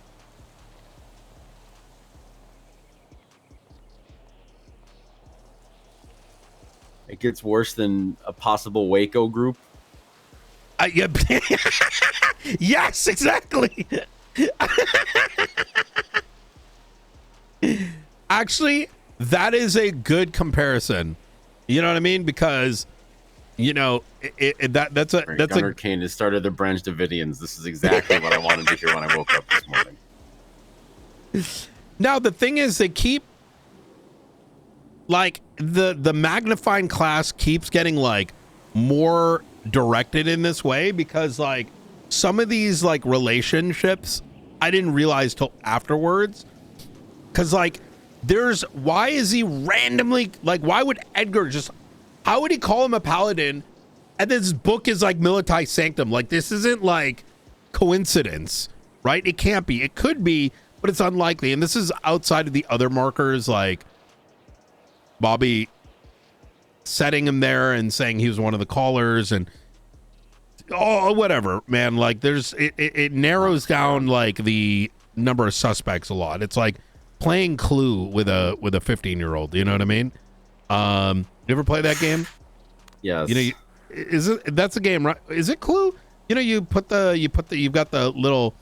It gets worse than a possible Waco group. Yeah. Yes, exactly. Actually, that is a good comparison. You know what I mean? Because, you know, that's Gunner Kane has started the Branch Davidians. This is exactly what I wanted to hear when I woke up this morning. Now the thing is, they keep like the magnifying class keeps getting like more directed in this way because like some of these like relationships I didn't realize till afterwards, because like why is he randomly like, why would Edgar just, how would he call him a paladin and this book is like militae sanctum? Like, this isn't like coincidence, right? It can't be. It could be, but it's unlikely. And this is outside of the other markers, like Bobby setting him there and saying he was one of the callers and whatever, man. Like it narrows down like the number of suspects a lot. It's like playing Clue with a 15-year-old, you know what I mean? You ever play that game? Yes. You know, that's a game, right? Is it Clue? You know, you've got the little,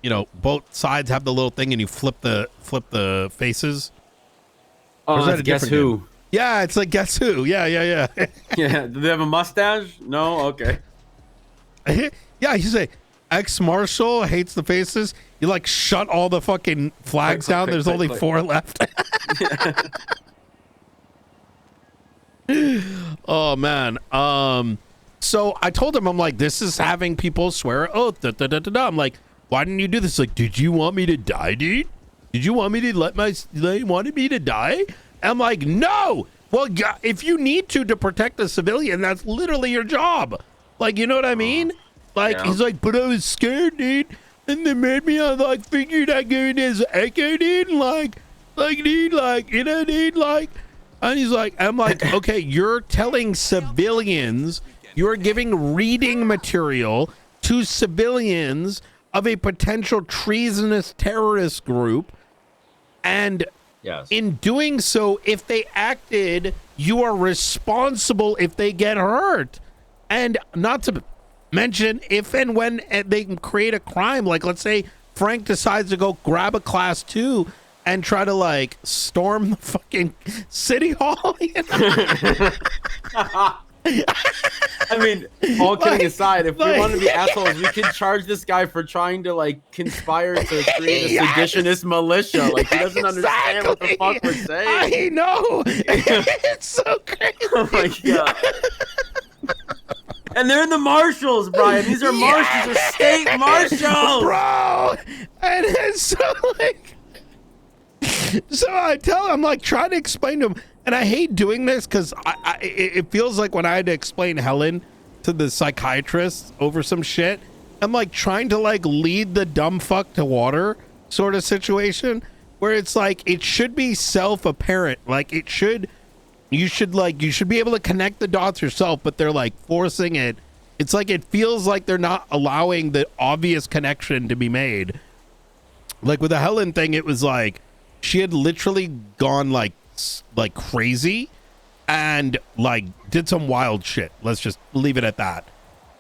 you know, both sides have the little thing and you flip the faces. Or is Oh, that that's a Guess different Who. game? Yeah, it's like Guess Who. Yeah. Yeah. Do they have a mustache? No. Okay. Yeah, you say X Marshall hates the faces. You like shut all the fucking flags down. There's only 4 left. Oh man. So I told him, I'm like, this is having people swear oath. I'm like, why didn't you do this? Like, did you want me to die, dude? Did you want me to wanted me to die? I'm like, no. Well, yeah, if you need to protect a civilian, that's literally your job. Like, you know what I mean? Like, Yeah. he's like, but I was scared, dude. And they made me, I like, figured I'd go in as echo, dude. Like, dude, like, you know, dude, like. And he's like, I'm like, okay, you're telling civilians, you're giving reading material to civilians of a potential treasonous terrorist group. And Yes. in doing so, if they acted, you are responsible if they get hurt. And not to mention, if and when they create a crime, like let's say Frank decides to go grab a class 2 and try to like storm the fucking city hall. You know? I mean, all kidding aside, if we want to be assholes, we could charge this guy for trying to like conspire to create a seditionist militia. Like he doesn't understand what the fuck we're saying. I know. It's so crazy. Oh my god. And they're in the marshals, Brian. These are marshals, they're state marshals, bro. And it's so like, so I tell him, I'm like trying to explain to him, and I hate doing this because it feels like when I had to explain Helen to the psychiatrist over some shit, I'm like trying to like lead the dumb fuck to water sort of situation where it's like it should be self-apparent, like you should be able to connect the dots yourself, but they're like forcing it. It's like it feels like they're not allowing the obvious connection to be made. Like with the Helen thing, it was like she had literally gone like crazy and like did some wild shit. Let's just leave it at that.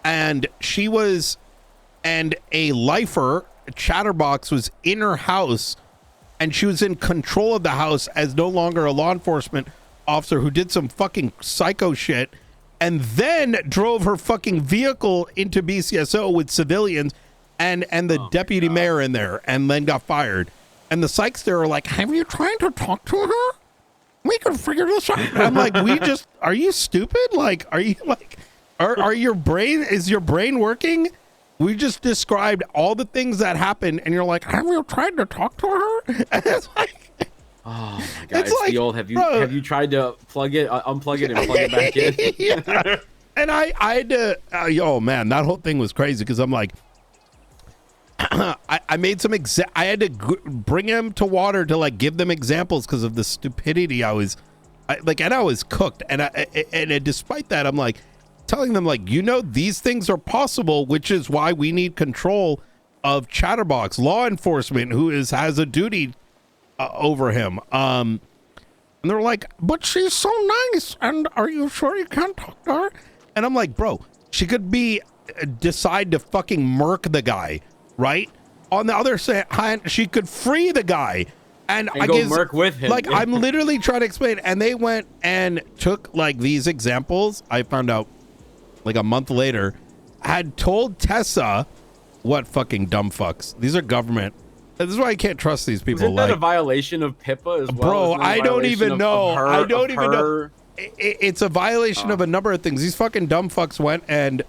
And a lifer, a chatterbox, was in her house, and she was in control of the house as no longer a law enforcement officer who did some fucking psycho shit, and then drove her fucking vehicle into BCSO with civilians and the deputy mayor in there, and then got fired. And the psychs there are like, have you tried to talk to her? We could figure this out. I'm like, are you stupid? Like, are you like, is your brain working? We just described all the things that happened, and you're like, have you tried to talk to her? And it's like, oh my god, it's like, the old have you tried to plug it, unplug it, and plug it back in? Yeah. And I had to, oh man, that whole thing was crazy because I'm like, I made some I had to bring him to water to like give them examples because of the stupidity I was cooked, and despite that, I'm like telling them like, you know, these things are possible, which is why we need control of Chatterbox law enforcement, who has a duty over him. And they're like, but she's so nice, and are you sure you can't talk to her? And I'm like, bro, she could decide to fucking murk the guy, right? On the other hand, she could free the guy and I go guess murk with him. Like, I'm literally trying to explain, and they went and took like these examples. I found out like a month later, had told Tessa, what fucking dumb fucks. These are government. This is why I can't trust these people. Isn't that a violation of PIPA as well? Bro, I don't even know. I don't even know. It's a violation of a number of things. These fucking dumb fucks went and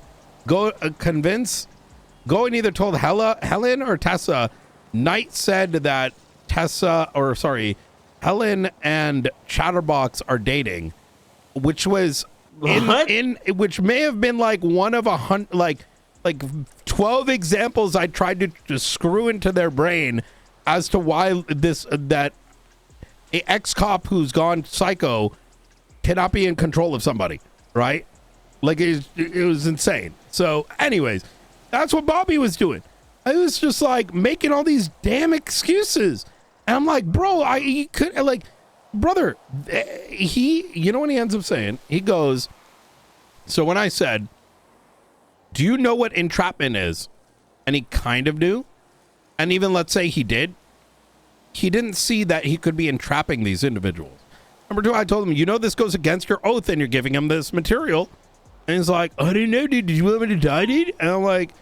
go and either told Helen or Tessa. Knight said that Helen and Chatterbox are dating, which was which may have been like one of 100, like 12 examples I tried to screw into their brain as to why that a ex-cop who's gone psycho cannot be in control of somebody, right? Like it was insane. So anyways, that's what Bobby was doing. I was just like making all these damn excuses. And I'm like, bro, he could, like, brother, you know what he ends up saying? He goes, so when I said, do you know what entrapment is? And he kind of knew. And even let's say he didn't see that he could be entrapping these individuals. Number two, I told him, you know, this goes against your oath and you're giving him this material. And he's like, I didn't know, dude. Did you want me to die, dude? And I'm like,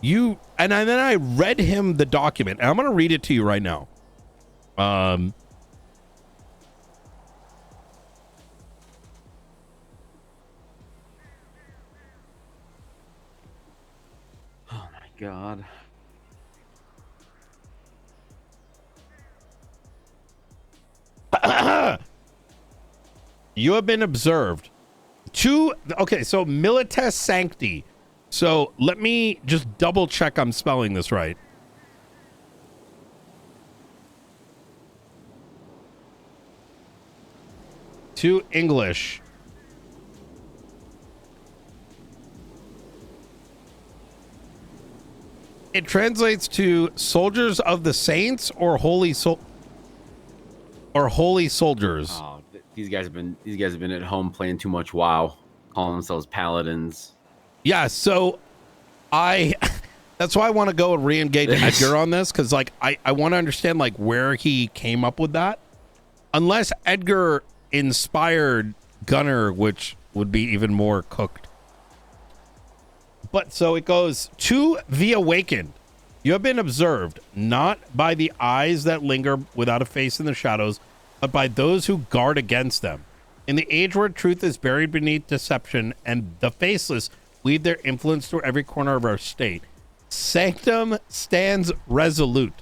and then I read him the document. And I'm going to read it to you right now. Oh my God. You have been observed. Okay, so Milites Sancti. So let me just double check I'm spelling this right. To English. It translates to soldiers of the saints or holy soldiers. Oh, these guys have been at home playing too much WoW, calling themselves paladins. Yeah, so that's why I want to go and re-engage Edgar on this, because like I want to understand like where he came up with that. Unless Edgar inspired Gunner, which would be even more cooked. But so it goes, to the awakened. You have been observed, not by the eyes that linger without a face in the shadows, but by those who guard against them. In the age where truth is buried beneath deception and the faceless weave their influence through every corner of our state, Sanctum stands resolute.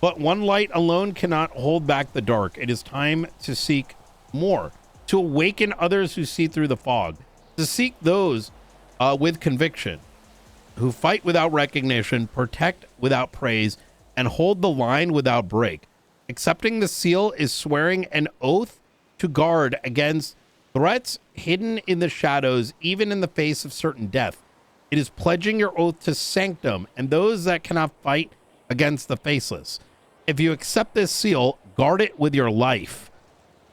But one light alone cannot hold back the dark. It is time to seek more, to awaken others who see through the fog, to seek those with conviction, who fight without recognition, protect without praise, and hold the line without break. Accepting the seal is swearing an oath to guard against threats hidden in the shadows, even in the face of certain death. It is pledging your oath to Sanctum and those that cannot fight against the faceless. If you accept this seal, guard it with your life.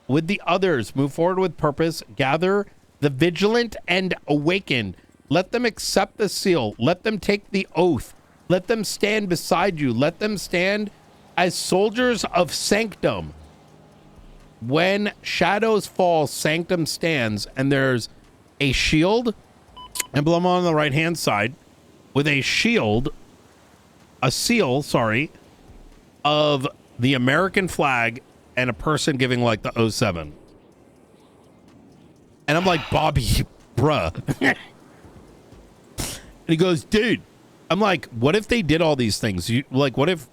With the others, move forward with purpose, gather the vigilant and awakened. Let them accept the seal. Let them take the oath. Let them stand beside you. Let them stand as soldiers of Sanctum. When shadows fall, Sanctum stands, and there's a shield emblem on the right-hand side with a shield, a seal, sorry, of the American flag and a person giving like the 07. And I'm like, Bobby, bruh. And he goes, dude, I'm like, what if they did all these things? What if,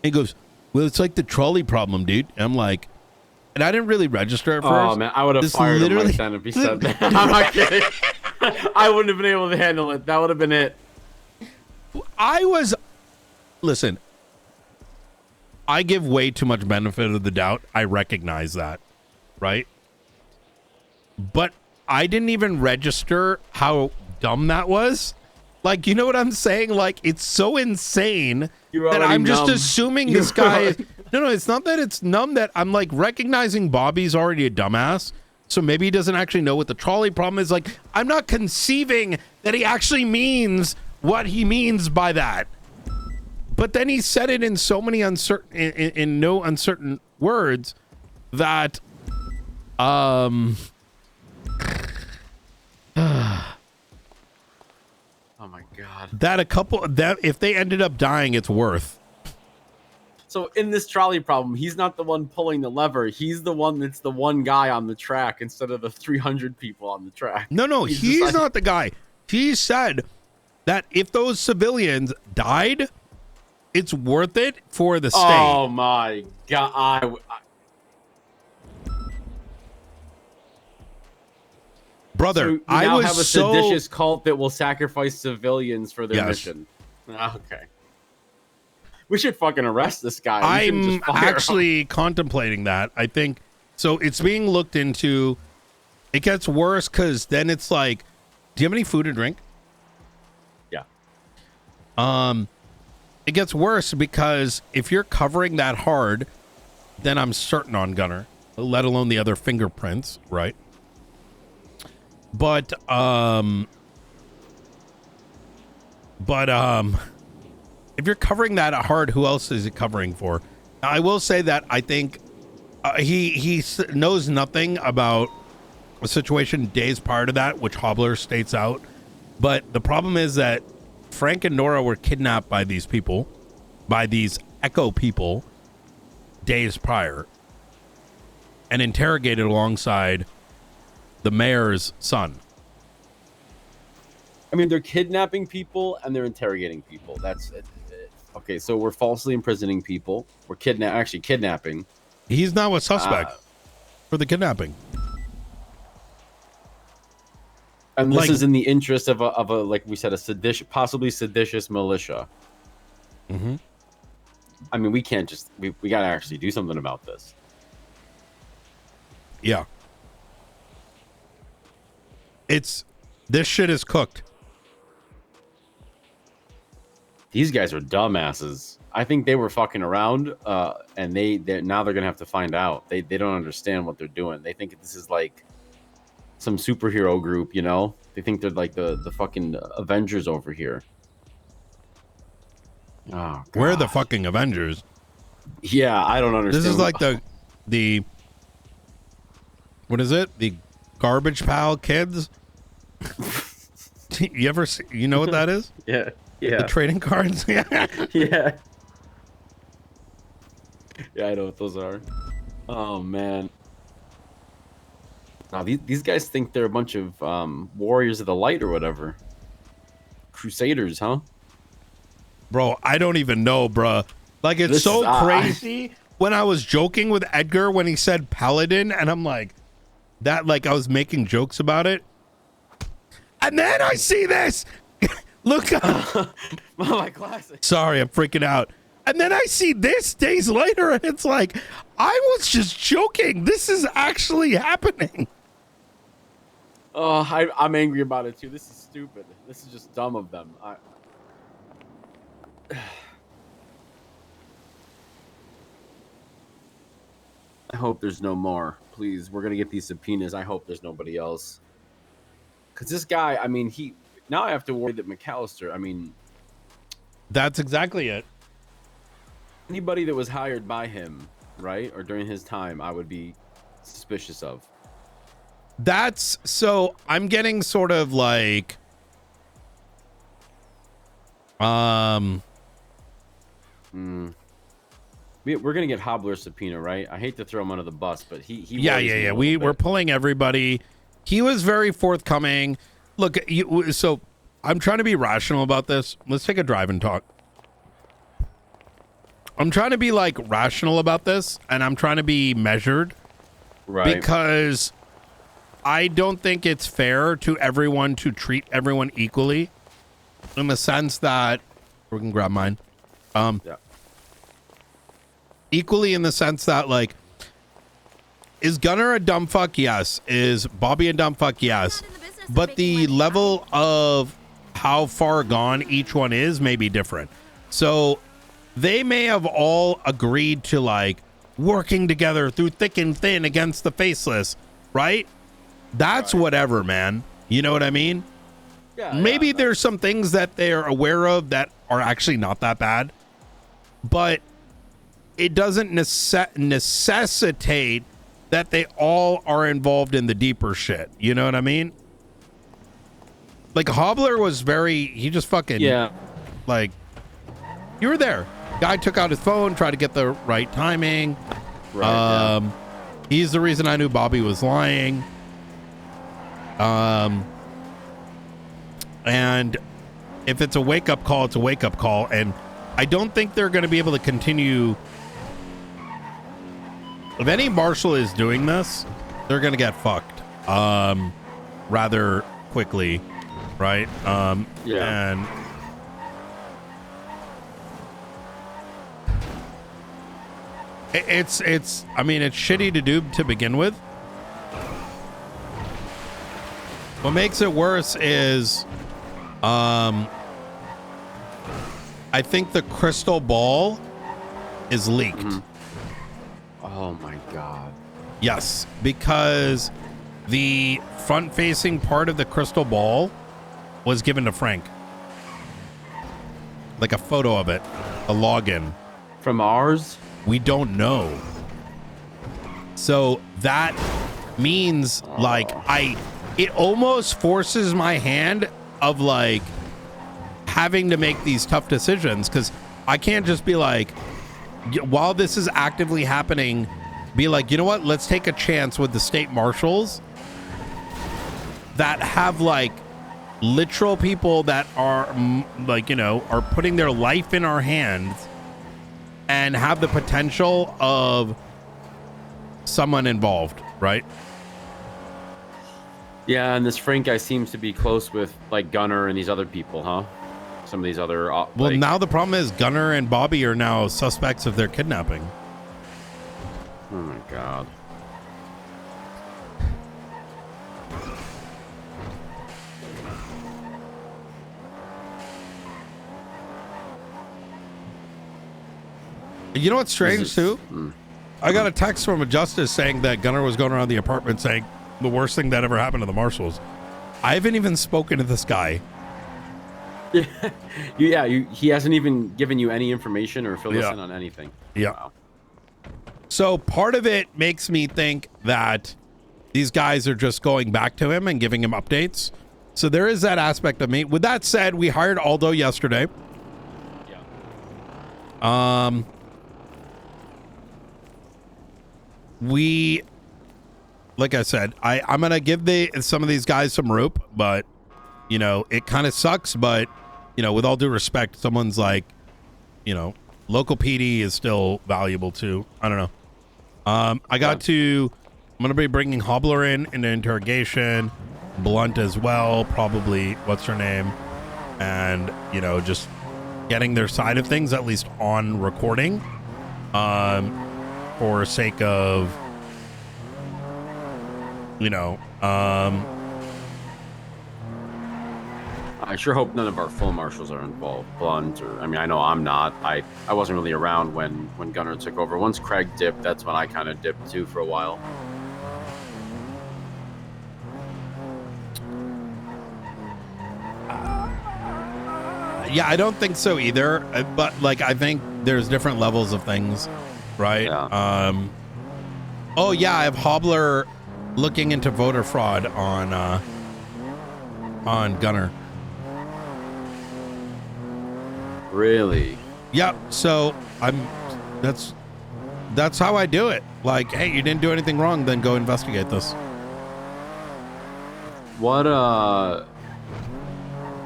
and he goes, well, it's like the trolley problem, dude. And I'm like, and I didn't really register at first. Oh, man, I would have fired him right then if he said that. I'm not kidding. I wouldn't have been able to handle it. That would have been it. Listen, I give way too much benefit of the doubt. I recognize that, right? But I didn't even register how dumb that was. Like, you know what I'm saying? Like, it's so insane that I'm just assuming this guy is... No, it's not that it's numb, that I'm like recognizing Bobby's already a dumbass. So maybe he doesn't actually know what the trolley problem is. Like, I'm not conceiving that he actually means what he means by that. But then he said it in so many in no uncertain words that, Oh my God. That if they ended up dying, it's worth. So in this trolley problem, he's not the one pulling the lever. He's the one that's the one guy on the track instead of the 300 people on the track. No, he's not the guy. He said that if those civilians died, it's worth it for the state. Oh my God. Brother, so I have a seditious cult that will sacrifice civilians for their mission. Okay. We should fucking arrest this guy. I'm actually contemplating that. I think so. It's being looked into. It gets worse because then it's like, do you have any food and drink? Yeah. It gets worse because if you're covering that hard, then I'm certain on Gunner, let alone the other fingerprints, right? But But if you're covering that hard, who else is it covering for? Now, I will say that I think he knows nothing about a situation days prior to that, which Hobbler states out. But the problem is that Frank and Nora were kidnapped by these people, by these Echo people, days prior, and interrogated alongside the mayor's son. I mean, they're kidnapping people and they're interrogating people. That's it. Okay, so we're falsely imprisoning people. We're actually kidnapping. He's now a suspect for the kidnapping. And this is in the interest of a like we said, a possibly seditious militia. Mm-hmm. I mean, we can't just we got to actually do something about this. Yeah. This shit is cooked. These guys are dumbasses. I think they were fucking around, and now they're gonna have to find out. They don't understand what they're doing. They think this is like some superhero group, you know? They think they're like the fucking Avengers over here. Oh, God. We're the fucking Avengers. Yeah, I don't understand. This is like the what is it? The Garbage Pal Kids? You ever see, you know what that is? Yeah. Yeah. The trading cards? Yeah. Yeah. Yeah, I know what those are. Oh, man. Now, these guys think they're a bunch of warriors of the light or whatever. Crusaders, huh? Bro, I don't even know, bro. Like, it's crazy. When I was joking with Edgar when he said paladin, and I'm like, I was making jokes about it. And then I see this. Look up. My classic. Sorry, I'm freaking out. And then I see this days later, and it's like, I was just joking. This is actually happening. Oh, I'm angry about it too. This is stupid. This is just dumb of them. I hope there's no more. Please, we're gonna get these subpoenas. I hope there's nobody else. Cause this guy, I mean, now I have to worry that McAllister. I mean, that's exactly it. Anybody that was hired by him, right, or during his time, I would be suspicious of. So I'm getting sort of like, we're gonna get Hobbler's subpoena, right? I hate to throw him under the bus, but he yeah. We're pulling everybody. He was very forthcoming. Look, so I'm trying to be rational about this. Let's take a drive and talk. I'm trying to be like rational about this, and I'm trying to be measured, right? Because I don't think it's fair to everyone to treat everyone equally, in the sense that we can grab mine. Equally in the sense that, like, is Gunner a dumb fuck? Yes. Is Bobby a dumb fuck? Yes. But the level of how far gone each one is may be different. So they may have all agreed to, like, working together through thick and thin against the faceless, right? That's whatever, man. You know what I mean? Yeah, maybe there's some things that they're aware of that are actually not that bad, but it doesn't necessitate that they all are involved in the deeper shit. You know what I mean? Like, Hobbler was he just fucking, like, you were there. Guy took out his phone, tried to get the right timing. Right, He's the reason I knew Bobby was lying. And if it's a wake-up call, it's a wake-up call. And I don't think they're going to be able to continue. If any marshal is doing this, they're going to get fucked rather quickly, right? And it's I mean, it's shitty to do to begin with. What makes it worse is I think the crystal ball is leaked. Oh my God. Yes, because the front-facing part of the crystal ball was given to Frank. like a photo of it, a login. From ours? We don't know. So that means like it almost forces my hand of like having to make these tough decisions, because I can't just be like, while this is actively happening, be like, you know what, let's take a chance with the state marshals that have like literal people that are like, you know, are putting their life in our hands and have the potential of someone involved, right? Yeah, and this Frank guy seems to be close with like Gunner and these other people, huh? Some of these other Well, now the problem is Gunner and Bobby are now suspects of their kidnapping. Oh my god. You know what's strange too? I got a text from a justice saying that Gunner was going around the apartment saying the worst thing that ever happened to the marshals. I haven't even spoken to this guy. He hasn't even given you any information or filled us in on anything. Yeah. Wow. So part of it makes me think that these guys are just going back to him and giving him updates. So there is that aspect of me. With that said, we hired Aldo yesterday. Yeah. We, like I said, I'm gonna give some of these guys some rope, but you know, it kind of sucks. But you know, with all due respect, someone's like, you know, local PD is still valuable too. I don't know. I'm gonna be bringing Hobbler in an interrogation, Blunt as well, probably what's her name, and you know, just getting their side of things at least on recording. For sake of, you know, I sure hope none of our full marshals are involved. Blunt, or I mean, I know I'm not. I wasn't really around when Gunner took over. Once Craig dipped, that's when I kind of dipped too for a while. Yeah, I don't think so either. But like, I think there's different levels of things, right? Yeah. Oh yeah, I have Hobbler looking into voter fraud on Gunner. Really? Yep. So that's how I do it. Like, hey, you didn't do anything wrong, then go investigate this. What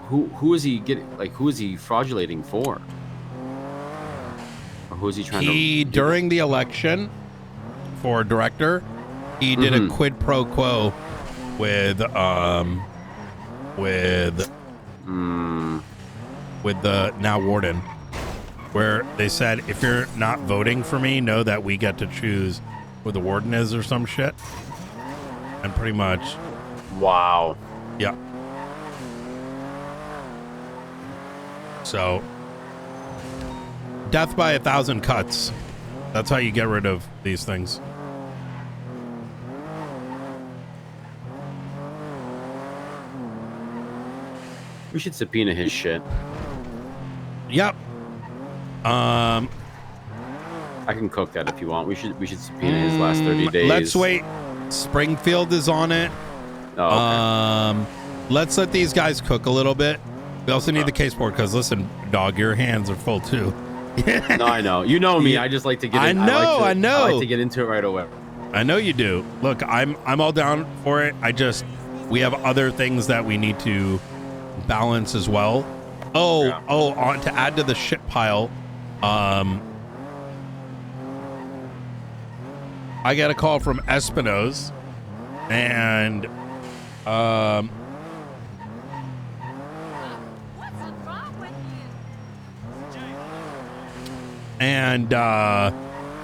who is he getting, like, who is he fraudulating for? Or who is he trying to during the election for director, he did a quid pro quo with the now warden, where they said, if you're not voting for me, know that we get to choose who the warden is or some shit. And pretty much. Wow. Yeah. So, death by 1,000 cuts. That's how you get rid of these things. We should subpoena his shit. Yep. I can cook that if you want. We should subpoena his last 30 days. Let's wait. Springfield is on it. Oh, okay. Let's let these guys cook a little bit. We also need the case board because, listen, dog, your hands are full too. No, I know. You know me. I just like to get in. I know. I like to get into it right away. I know you do. Look, I'm all down for it. We have other things that we need to balance as well. To add to the shit pile, I got a call from Espino's, and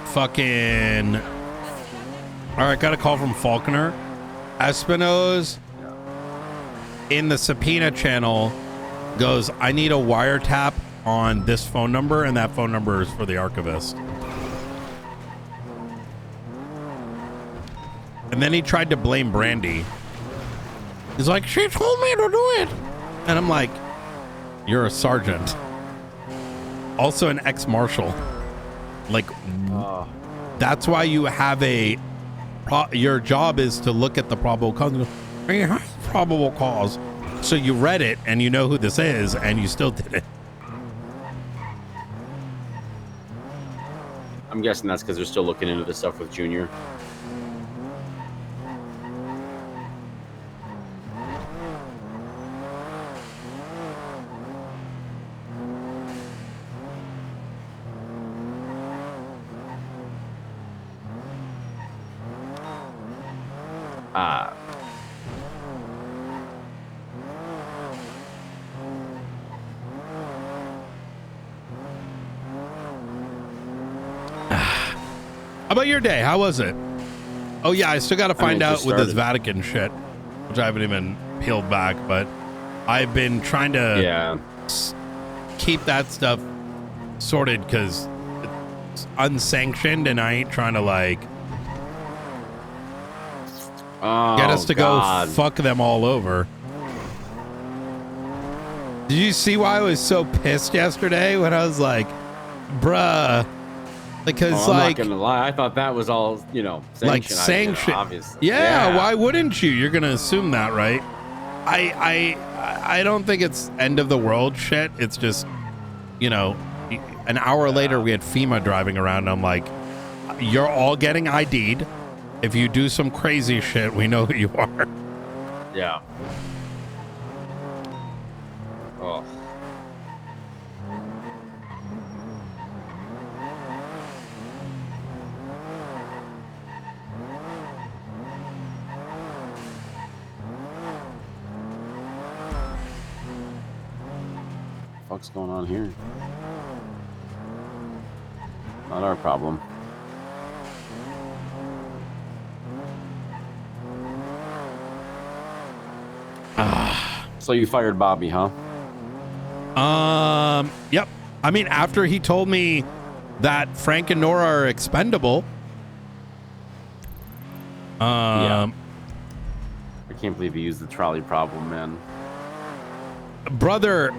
fucking, all right, got a call from Faulkner. Espino's in the subpoena channel goes, I need a wiretap on this phone number, and that phone number is for the archivist. And then he tried to blame Brandy. He's like, she told me to do it. And I'm like, you're a sergeant. also an ex-marshal. Like, that's why you have your job is to look at the probable cause. Probable cause. So you read it and you know who this is, and you still did it. I'm guessing that's because they're still looking into this stuff with Junior. How about your day? How was it? Oh yeah, I still got to find out with this Vatican shit, which I haven't even peeled back, but I've been trying to keep that stuff sorted because it's unsanctioned, and I ain't trying to like get us to go fuck them all over. Did you see why I was so pissed yesterday when I was like, bruh? Because I'm not gonna lie, I thought that was all, you know, sanctioned. Obviously. Yeah, why wouldn't you? You're gonna assume that, right? I don't think it's end of the world shit. It's just, you know, an hour later we had FEMA driving around. And I'm like, you're all getting ID'd. If you do some crazy shit, we know who you are. Yeah. Oh. What's going on here? Not our problem. So you fired Bobby, huh? Yep. I mean, after he told me that Frank and Nora are expendable. Yeah. I can't believe you used the trolley problem, man. Brother,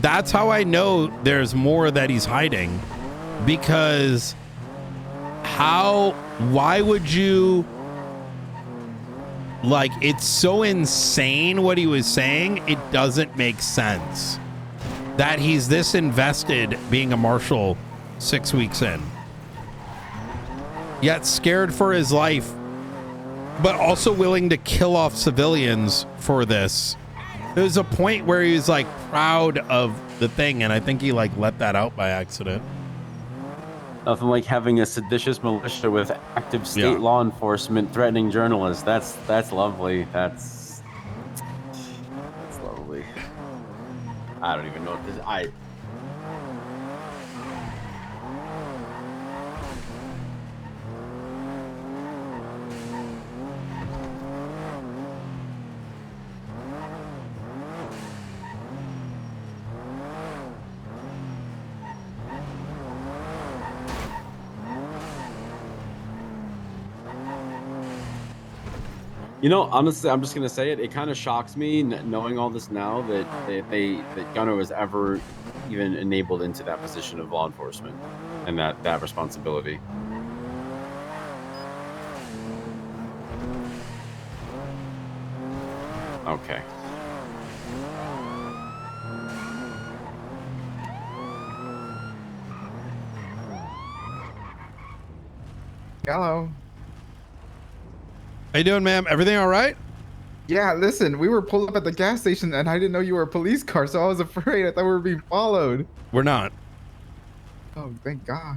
that's how I know there's more that he's hiding. Because why would you, like, it's so insane what he was saying, it doesn't make sense. That he's this invested being a marshal 6 weeks in. Yet scared for his life, but also willing to kill off civilians for this. There's a point where he was like proud of the thing, and I think he like let that out by accident. Nothing like having a seditious militia with active state law enforcement threatening journalists. That's lovely. That's lovely. I don't even know if this. You know, honestly, I'm just gonna say it. It kind of shocks me knowing all this now that Gunnar was ever even enabled into that position of law enforcement and that responsibility. Okay. Hello. How you doing, ma'am? Everything all right? Yeah, listen, we were pulled up at the gas station and I didn't know you were a police car, so I was afraid. I thought we were being followed. We're not. Oh, thank God.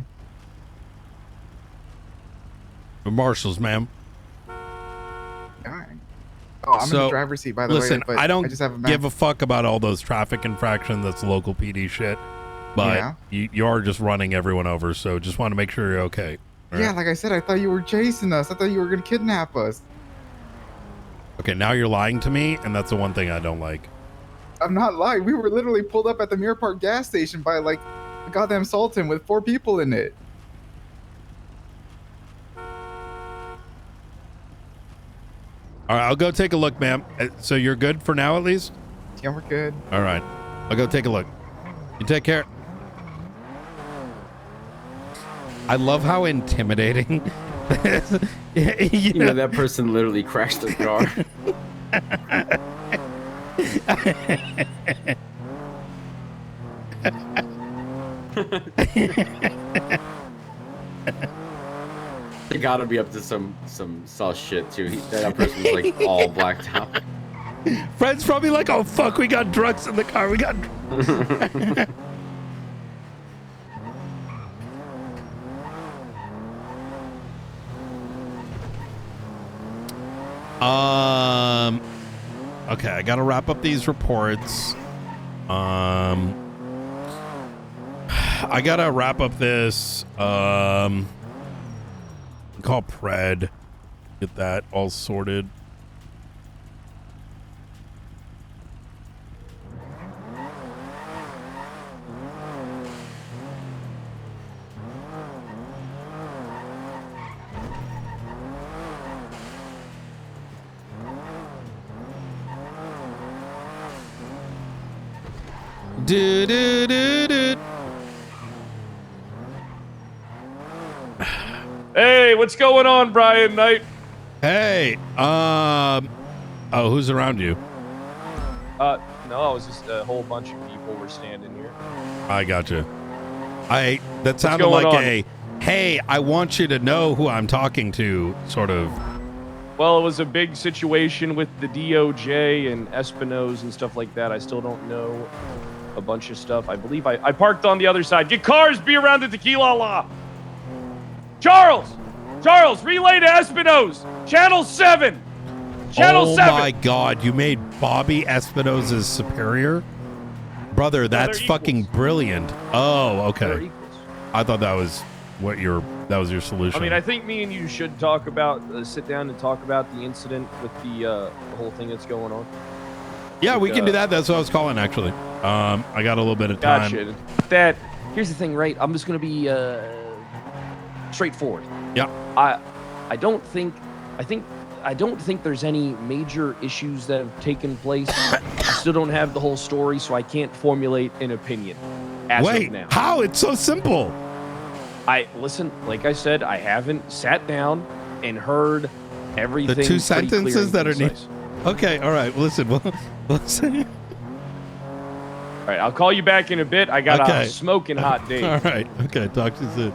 We're marshals, ma'am. All right. Oh, I'm in the driver's seat, by the way. Listen, But I don't just have a give a fuck about all those traffic infractions. That's local PD shit. But you are just running everyone over, so just want to make sure you're okay. All Yeah, right? like I said, I thought you were chasing us. I thought you were going to kidnap us. Okay, now you're lying to me, and that's the one thing I don't like. I'm not lying. We were literally pulled up at the Mirror Park gas station by like a goddamn Sultan with 4 people in it. All right, I'll go take a look, ma'am. So you're good for now, at least? Yeah, we're good. All right. I'll go take a look. You take care. I love how intimidating. You know, that person literally crashed their car. They gotta be up to some sus shit too. That person was like all blacked out. Fred's probably like, "Oh fuck, we got drugs in the car. We got." Okay, I gotta wrap up these reports. I gotta wrap up this. Call Pred. Get that all sorted. Do, do, do, do. Hey, what's going on, Brian Knight? Hey, oh, who's around you? No, it was just a whole bunch of people were standing here. I gotcha. That sounded going like on? a, hey, I want you to know who I'm talking to, sort of. Well, it was a big situation with the DOJ and Espino's and stuff like that. I still don't know a bunch of stuff. I believe I parked on the other side. Get cars, be around the tequila law. Charles, relay to Espino's. Channel 7. Channel 7. Oh my God, you made Bobby Espinosa's superior? Brother, that's fucking brilliant. Oh, okay. I thought that was what your solution. I mean, I think me and you should talk about, sit down and talk about the incident with the whole thing that's going on. Yeah, we can do that. That's what I was calling, actually. I got a little bit of time. Gotcha. Here's the thing, right? I'm just going to be straightforward. Yeah. I don't think there's any major issues that have taken place. I still don't have the whole story, so I can't formulate an opinion as of now. How? It's so simple. Listen, like I said, I haven't sat down and heard everything. The two sentences that are concise. Okay, all right. Listen, listen. All right, I'll call you back in a bit. I got a smoking hot date. All right. Okay, talk to you soon.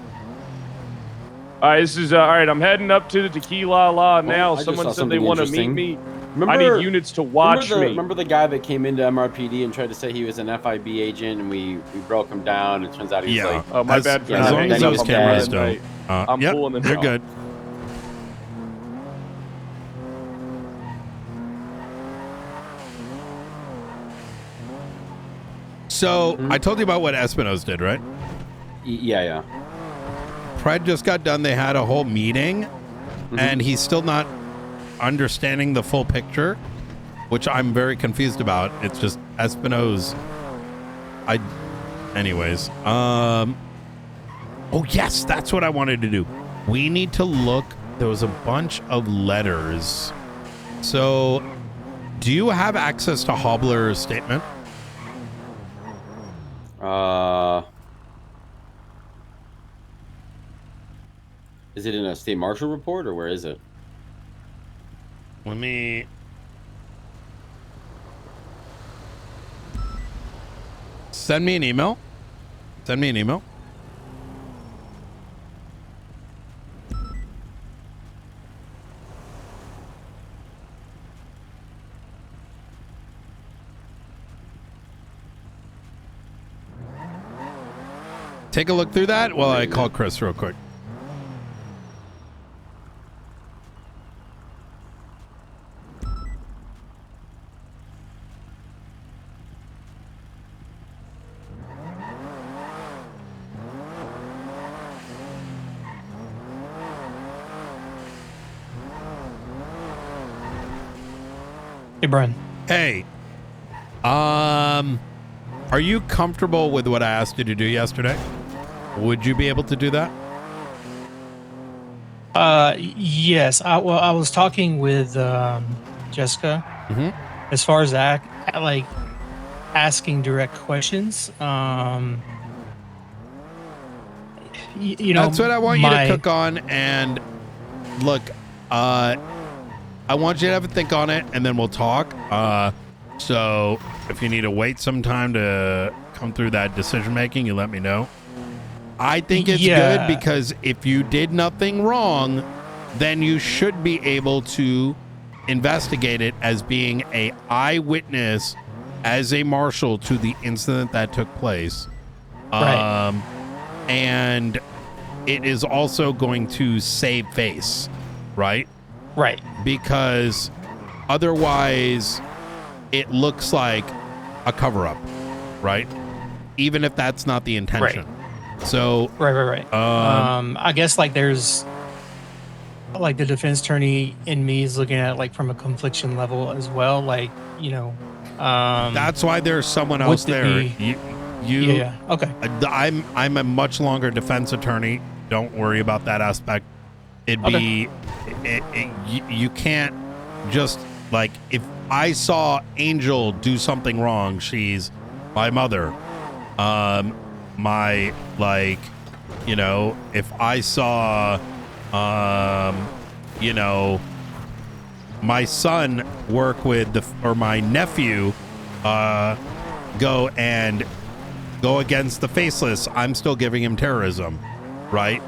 All right, all right. I'm heading up to the tequila law now. Someone said they want to meet me. I need units to watch me. Remember the guy that came into MRPD and tried to say he was an FIB agent, and we broke him down. It turns out he was like, oh, my bad. For as long as those cameras don't. I'm yep, pulling them you're out. good. So I told you about what Espino's did, right? Yeah. Pred just got done. They had a whole meeting, and he's still not understanding the full picture, which I'm very confused about. It's just Espino's. Anyways. Oh yes, that's what I wanted to do. We need to look. There was a bunch of letters. So, do you have access to Hobbler's statement? Is it in a state marshal report or where is it? Let me. Send me an email. Send me an email. Take a look through that while I call Chris real quick. Hey, Brian. Hey. Are you comfortable with what I asked you to do yesterday? Would you be able to do that? Yes. I was talking with Jessica. As far as that, like asking direct questions. you know, that's what I want you to cook on. And look, I want you to have a think on it, and then we'll talk. So if you need to wait some time to come through that decision making, you let me know. I think it's good because if you did nothing wrong, then you should be able to investigate it as being a eyewitness as a marshal to the incident that took place. Right. And it is also going to save face, right? Right. Because otherwise it looks like a cover-up, right? Even if that's not the intention. Right. So right. I guess like there's like the defense attorney in me is looking at it like from a confliction level as well. Like, you know, that's why there's someone else there. Yeah. Okay. I'm a much longer defense attorney. Don't worry about that aspect. It'd be, you can't just like, if I saw Angel do something wrong, she's my mother. My, like, you know, if I saw, you know, my son work with or my nephew, go against the faceless, I'm still giving him terrorism, right?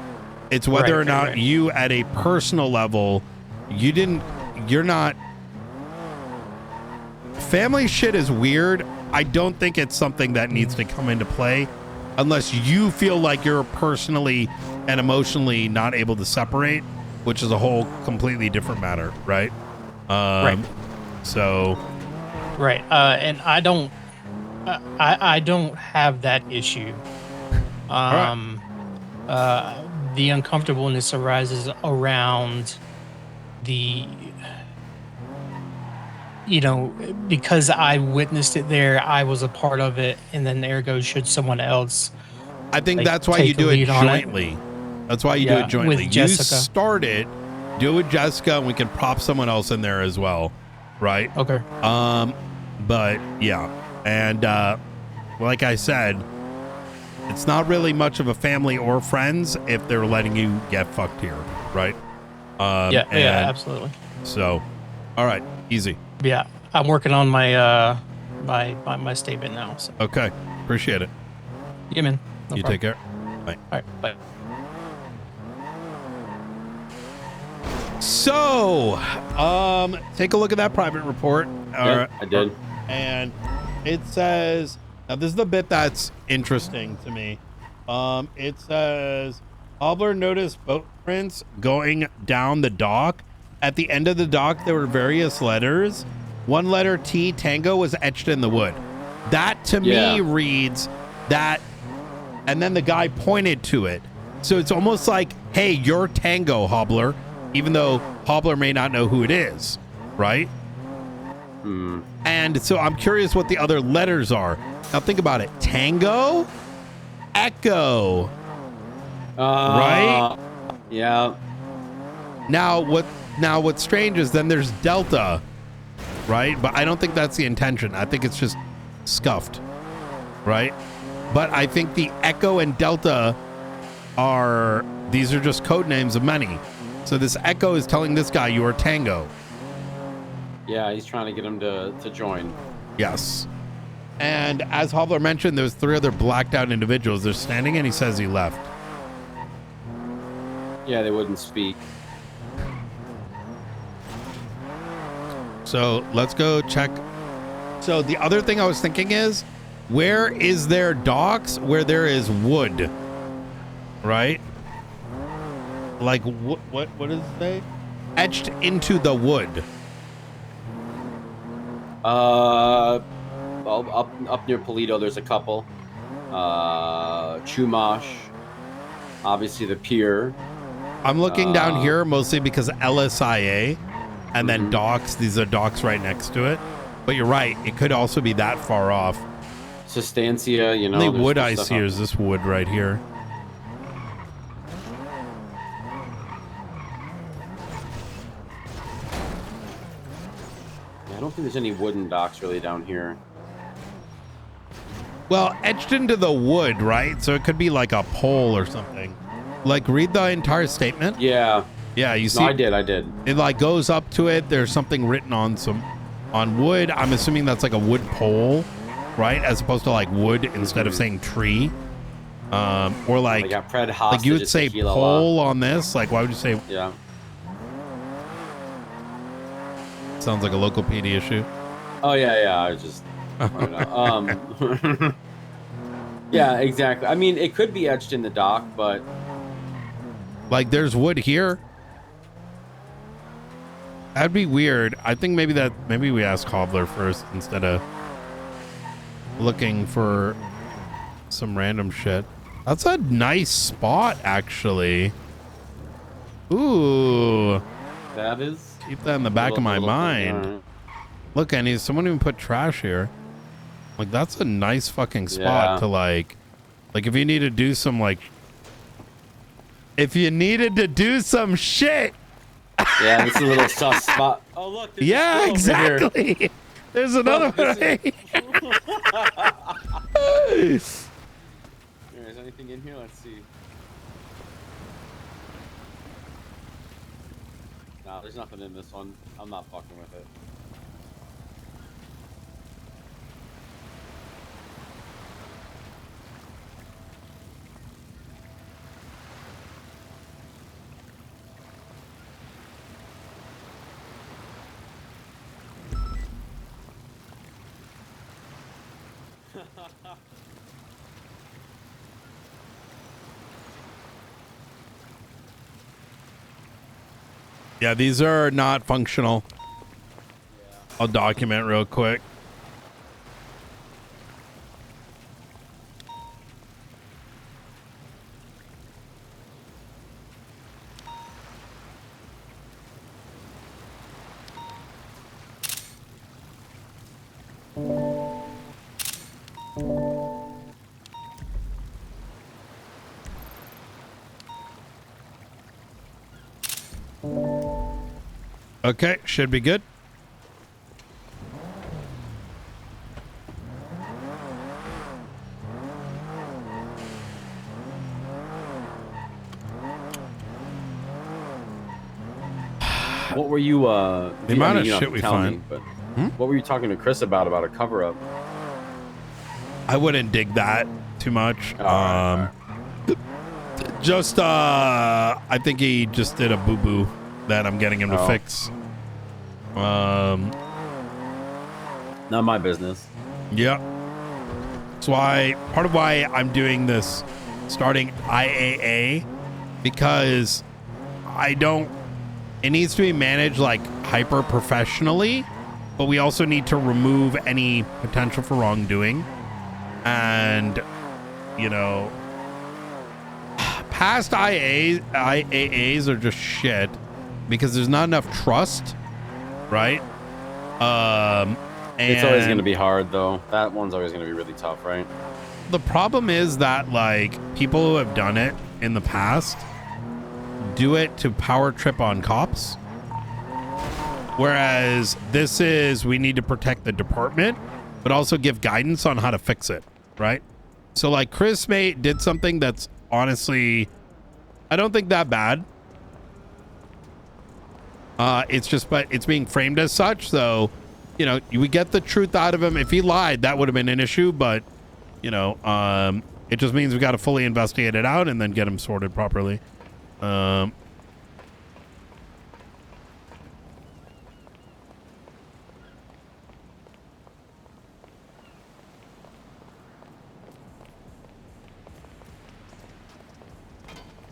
It's whether or not you at a personal level, you're not. Family shit is weird. I don't think it's something that needs to come into play unless you feel like you're personally and emotionally not able to separate, which is a whole completely different matter, right? Right. So. Right. And I don't have that issue. The uncomfortableness arises around the, you know, because I witnessed it there, I was a part of it, and then ergo should someone else. I think that's why you do it jointly. That's why you do it jointly. With You Jessica. start it, do it with Jessica, and we can prop someone else in there as well, right? Okay. But yeah, and like I said, it's not really much of a family or friends if they're letting you get fucked here, right? Yeah, absolutely. So, all right, easy. Yeah, I'm working on my my statement now. So. Okay, appreciate it. Yeah, man. No you problem. take care. Bye. All right, bye. So, take a look at that private report. Yeah, I did. And it says, now this is the bit that's interesting to me. It says, Hobler noticed boat prints going down the dock. At the end of the dock, there were various letters. One letter, T, Tango, was etched in the wood. That to me reads that, and then the guy pointed to it. So it's almost like, hey, you're Tango, Hobler, even though Hobler may not know who it is, right? And so I'm curious what the other letters are. Now think about it. Tango, Echo, right? Yeah. Now what's strange is then there's Delta, right? But I don't think that's the intention. I think it's just scuffed, right? But I think the Echo and Delta these are just code names of many. So this Echo is telling this guy you are Tango. Yeah, he's trying to get him to join. Yes. And as Hobler mentioned, there's 3 other blacked out individuals. They're standing and he says he left. Yeah, they wouldn't speak. So let's go check. So the other thing I was thinking is, where is there docks where there is wood? Right? Like what does it say? Etched into the wood. Up near Polito, there's a couple. Chumash, obviously the pier. I'm looking down here mostly because LSIA, and then docks. These are docks right next to it. But you're right; it could also be that far off. Sustancia, you know. The only wood I see is this wood right here. I don't think there's any wooden docks really down here. Well, etched into the wood, right? So it could be like a pole or something. Like, read the entire statement. Yeah. Yeah, you see. No, I did. It like goes up to it. There's something written on wood. I'm assuming that's like a wood pole, right? As opposed to like wood instead of saying tree. Or like you would say pole on this. Like, why would you say? Yeah. Sounds like a local PD issue. Oh yeah. I just. Yeah, exactly. I mean, it could be etched in the dock, but like there's wood here. That'd be weird. I think maybe we ask Hobbler first instead of looking for some random shit. That's a nice spot, actually. Ooh. that is. Keep that in the back of my mind. Right. Look, Annie, someone even put trash here. Like, that's a nice fucking spot to like if you need to do some if you needed to do some shit. Yeah, this is a little sus spot. Oh look. Yeah, exactly. There's another one. Is anything in here? Let's see. No, there's nothing in this one. I'm not fucking with it. Yeah, these are not functional. I'll document real quick. Okay, should be good. What were you the amount of shit we find. But what were you talking to Chris about a cover up? I wouldn't dig that too much. Just I think he just did a boo-boo that I'm getting him to fix. Not my business. Yeah. That's why part of why I'm doing this starting IAA, because it needs to be managed like hyper professionally, but we also need to remove any potential for wrongdoing. And past IAAs are just shit because there's not enough trust, right? And It's always going to be hard, though. That one's always going to be really tough, right? The problem is that people who have done it in the past do it to power trip on cops, whereas this is we need to protect the department but also give guidance on how to fix it, right? So Chris did something that's honestly I don't think that bad. But it's being framed as such, so we get the truth out of him. If he lied, that would have been an issue, but it just means we got to fully investigate it out and then get him sorted properly. I'm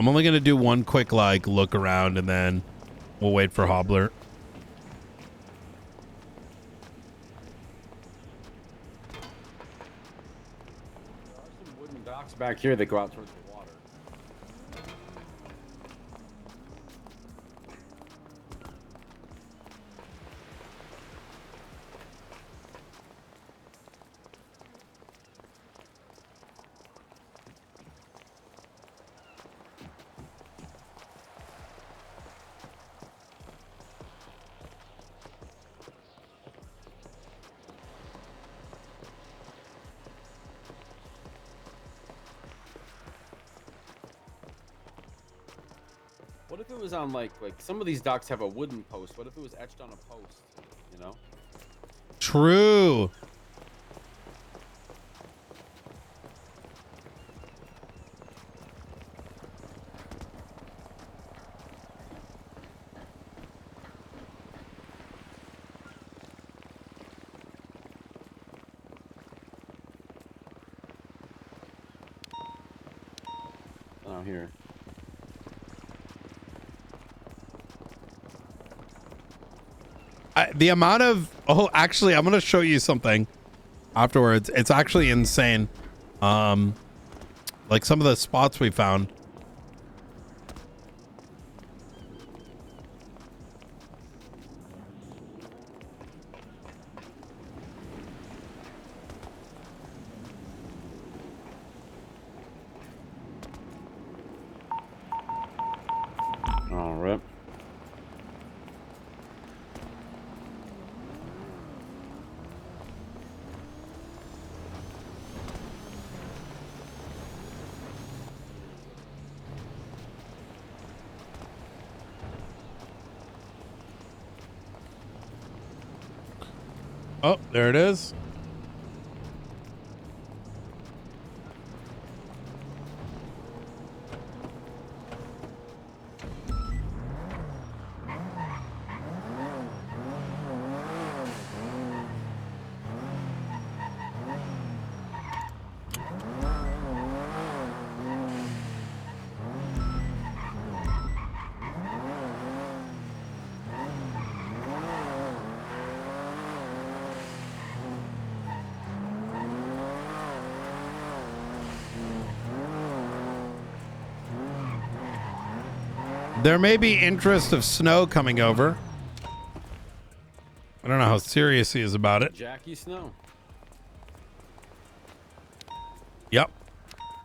only going to do one quick look around and then we'll wait for Hobbler. There are some wooden docks back here that go out towards the water. What if it was on like some of these docks have a wooden post? What if it was etched on a post? You know? True. Oh, here. The amount of actually I'm gonna show you something afterwards. It's actually insane. Like some of the spots we found. All right. Oh, there it is. There may be interest of Snow coming over. I don't know how serious he is about it. Jackie Snow. Yep.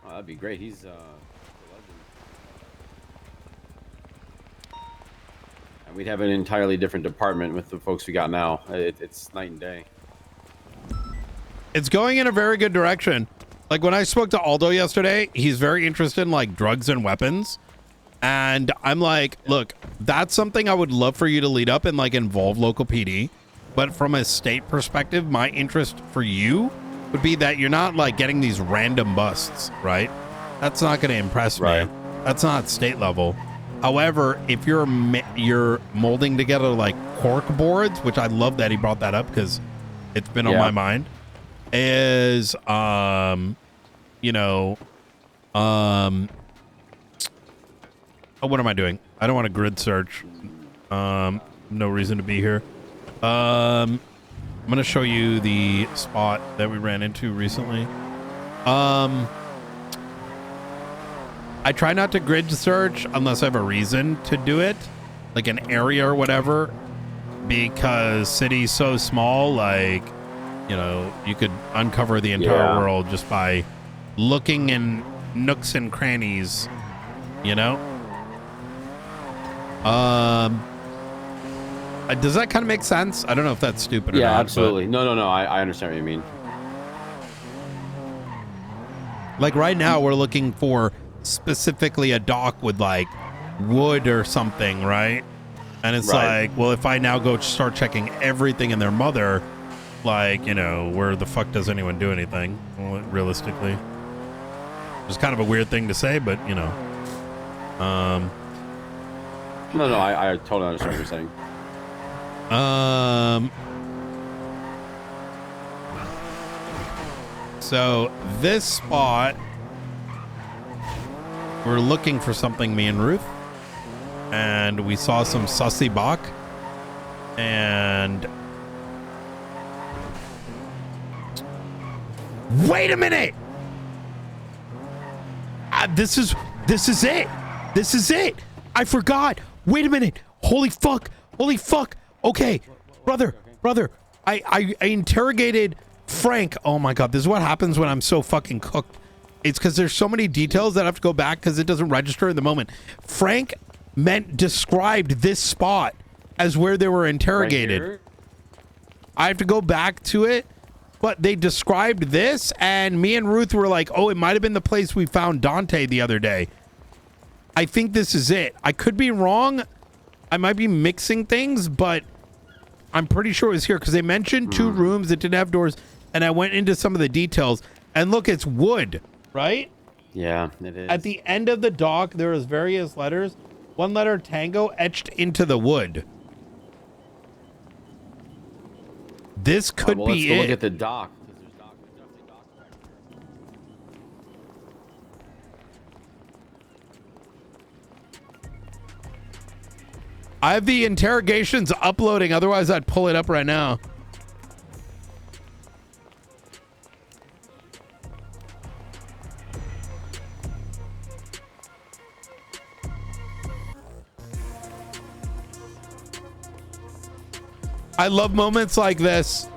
Oh, that'd be great. He's a legend. And we'd have an entirely different department with the folks we got now. It's night and day. It's going in a very good direction. Like when I spoke to Aldo yesterday, he's very interested in like drugs and weapons. And I'm like, look, that's something I would love for you to lead up and like involve local PD. But from a state perspective, my interest for you would be that you're not like getting these random busts, right? That's not going to impress me. That's not state level. However, if you're molding together like cork boards, which I love that he brought that up because it's been on my mind, is what am I doing? I don't want to grid search. No reason to be here. I'm going to show you the spot that we ran into recently. I try not to grid search unless I have a reason to do it, like an area or whatever, because city's so small, like, you know, you could uncover the entire world just by looking in nooks and crannies, you know? Does that kind of make sense? I don't know if that's stupid or not. Yeah, absolutely. No. I understand what you mean. Like right now, we're looking for specifically a dock with like wood or something, right? And it's like, well, if I now go start checking everything in their mother, like, you know, where the fuck does anyone do anything? Well, realistically, it's kind of a weird thing to say, but you know, No, I totally understand what you're saying. So this spot, we're looking for something, me and Ruth, and we saw some sussy bach, and wait a minute. This is it. This is it. I forgot. Wait a minute. Holy fuck. Okay, brother. I interrogated Frank. Oh my god, this is what happens when I'm so fucking cooked. It's because there's so many details that I have to go back because it doesn't register in the moment. Frank described this spot as where they were interrogated. Right here? I have to go back to it, but they described this, and me and Ruth were like, oh, it might have been the place we found Dante the other day. I think this is it. I could be wrong. I might be mixing things, but I'm pretty sure it was here because they mentioned 2 rooms that didn't have doors, and I went into some of the details. And look, it's wood, right? Yeah, it is. At the end of the dock, there is various letters. 1 letter Tango etched into the wood. This could well, be let's it. go look at the dock. I have the interrogations uploading. Otherwise, I'd pull it up right now. I love moments like this.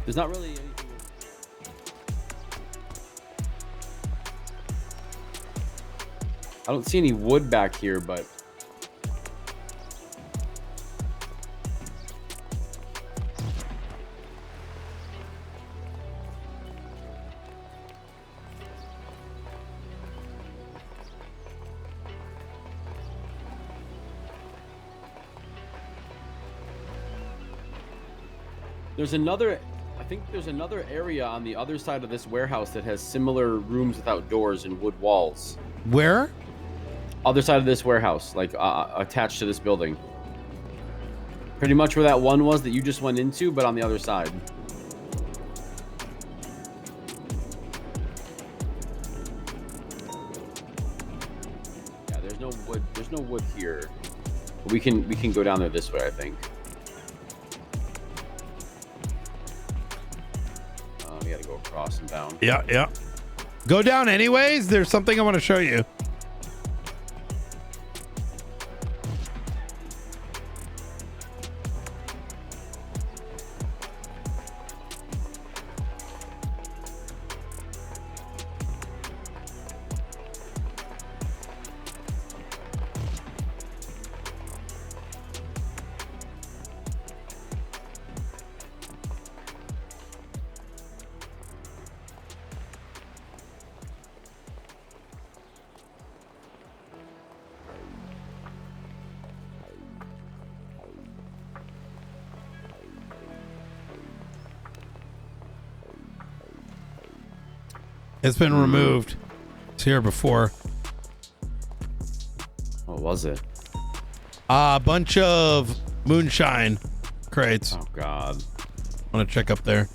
There's not really anything. I don't see any wood back here, but there's another. I think there's another area on the other side of this warehouse that has similar rooms without doors and wood walls. Where? Other side of this warehouse, like attached to this building. Pretty much where that one was that you just went into, but on the other side. Yeah, there's no wood. There's no wood here. But we can go down there this way, I think. We gotta go across and down. Yeah, yeah. Go down anyways. There's something I want to show you. It's been removed. It's here before. What was it? A bunch of moonshine crates. Oh God. I want to check up there.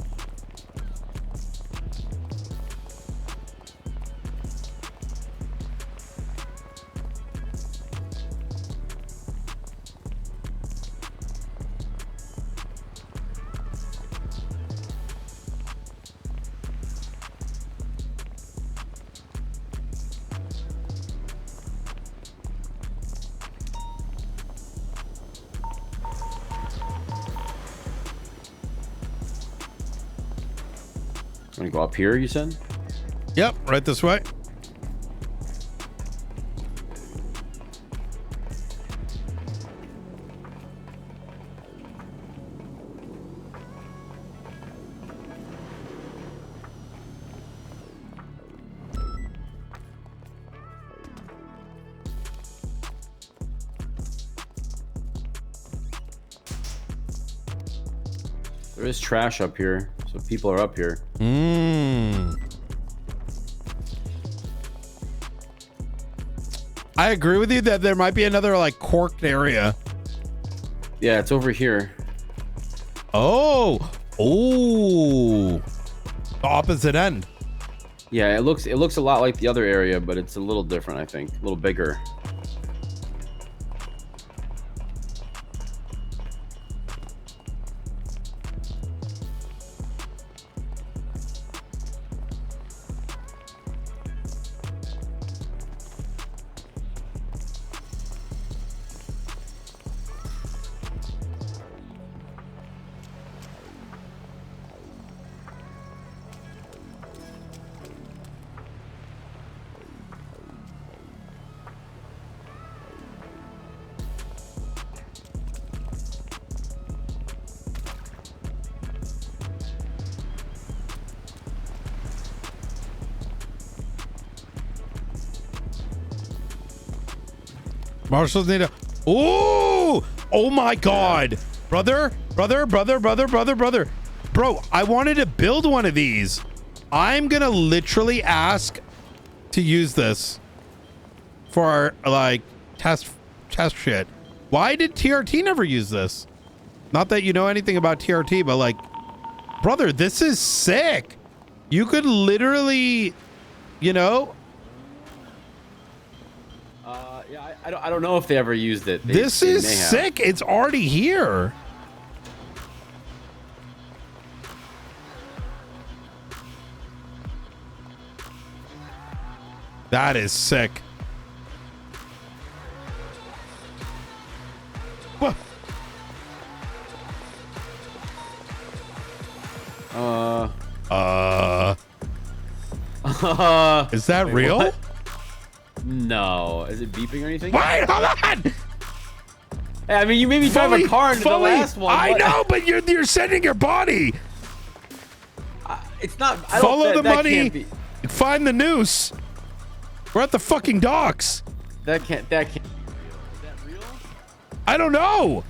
Want to go up here, you said? Yep, right this way. There is trash up here, so people are up here. I agree with you that there might be another like corked area. Yeah, it's over here. Oh, the opposite end. Yeah, it looks a lot like the other area, but it's a little different, I think. A little bigger. Marshals need a. Ooh! Oh my God, brother. Bro, I wanted to build one of these. I'm gonna literally ask to use this for like test shit. Why did TRT never use this? Not that you know anything about TRT, but like, brother, this is sick. You could literally, you know. Yeah, I don't know if they ever used it. This is sick. It's already here. That is sick. What? Is that wait, real? What? No. Is it beeping or anything? Wait, hold on. Hey, I mean, you made me drive a car into the last one. I know, but you're sending your body. It's not. I don't, Follow the that money. Can't be. Find the noose. We're at the fucking docks. That can't. Is that real? I don't know.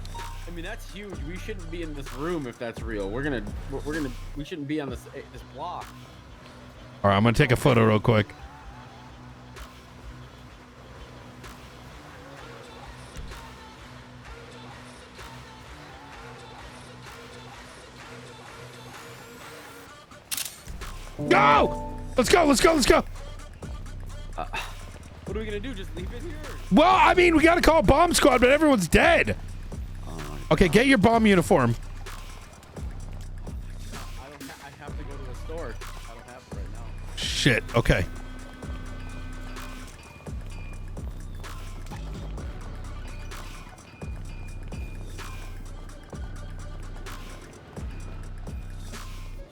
I mean, that's huge. We shouldn't be in this room if that's real. We shouldn't be on this block. All right, I'm gonna take a photo real quick. Go! Let's go! What are we gonna do? Just leave it here? Well, I mean, we gotta call bomb squad, but everyone's dead. Okay, get your bomb uniform. I have to go to the store. I don't have it right now. Shit. Okay.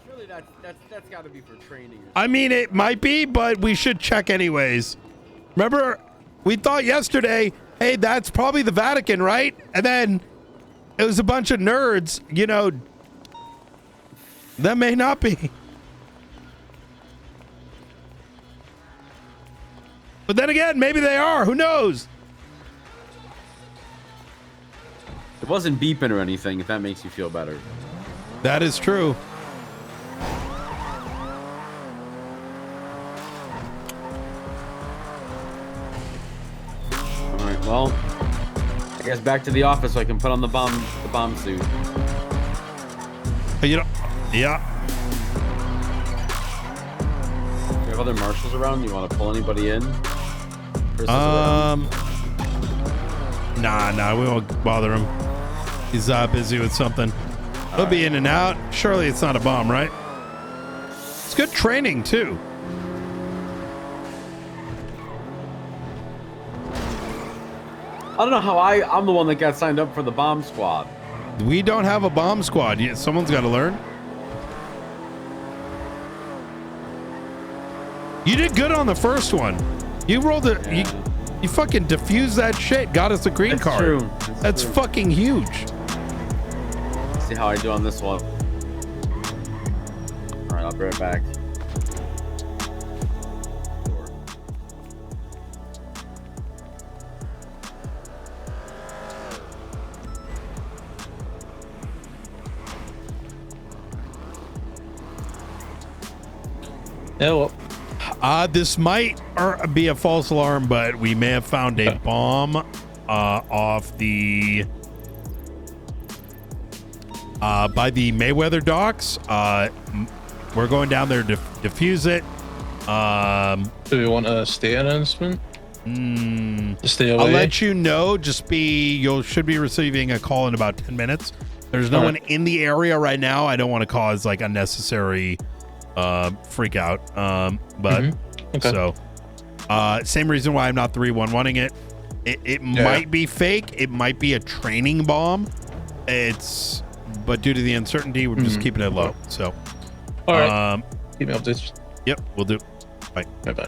Surely that's got to be for training. I mean, it might be, but we should check anyways. Remember, we thought yesterday, hey, that's probably the Vatican, right? And then it was a bunch of nerds, you know. That may not be. But then again, maybe they are. Who knows? It wasn't beeping or anything, if that makes you feel better. That is true. Alright, well, I guess back to the office so I can put on the bomb suit. You know, yeah. Do you have other marshals around? You want to pull anybody in? Nah, we won't bother him. He's busy with something. He'll be in and out. Surely it's not a bomb, right? It's good training too. I don't know how I'm the one that got signed up for the bomb squad. We don't have a bomb squad. Someone's got to learn. You did good on the first one. You rolled it. Yeah. You fucking diffused that shit. Got us a green card. True. That's true. Fucking huge. Let's see how I do on this one. All right, I'll be right back. Yeah, well. This might be a false alarm, but we may have found a bomb off the by the Mayweather docks. We're going down there to defuse it. Do we want a stay announcement? Stay away. I'll let you know. You should be receiving a call in about 10 minutes. There's no one in the area right now. I don't want to cause like unnecessary freak out. But so same reason why I'm not 311ing it. It might be fake. It might be a training bomb. But due to the uncertainty, we're just keeping it low. So all right. Keep me updated. Yep, we'll do. Bye. Bye.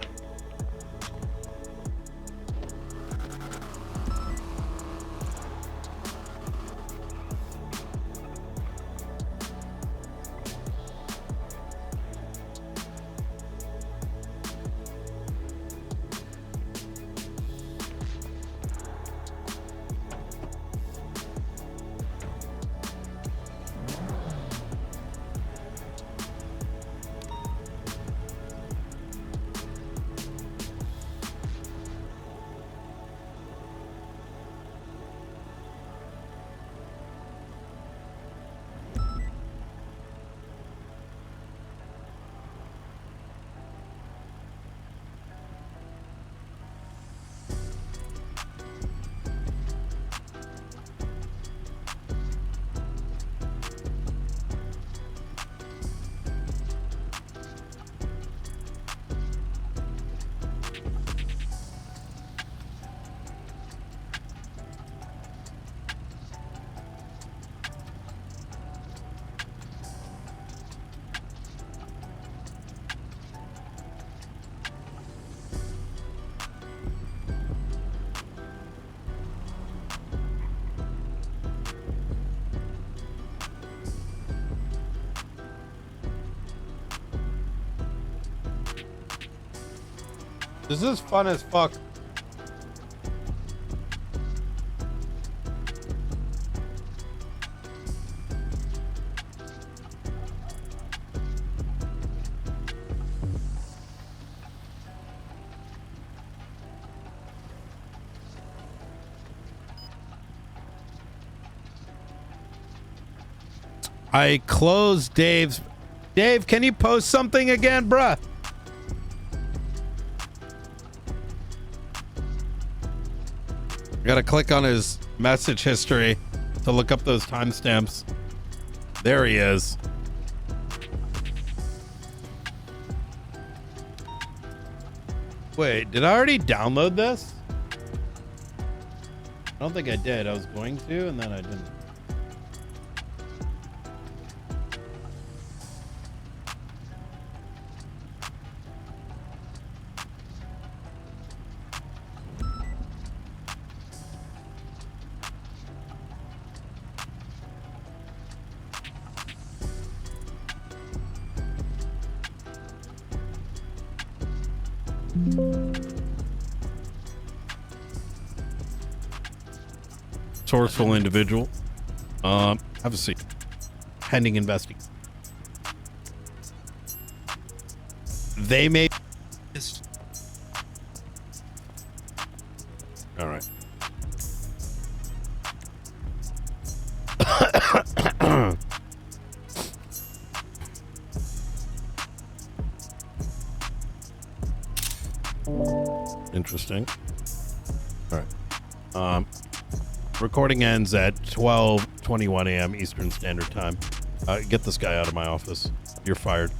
This is fun as fuck. I closed Dave's. Dave, can you post something again, bruh? I gotta click on his message history to look up those timestamps. There he is. Wait, did I already download this? I don't think I did. I was going to, and then I didn't. Sourceful individual. Have a seat. Pending investigation. They may. All right. Interesting. All right. Recording ends at 12:21 a.m. Eastern Standard Time. Get this guy out of my office. You're fired.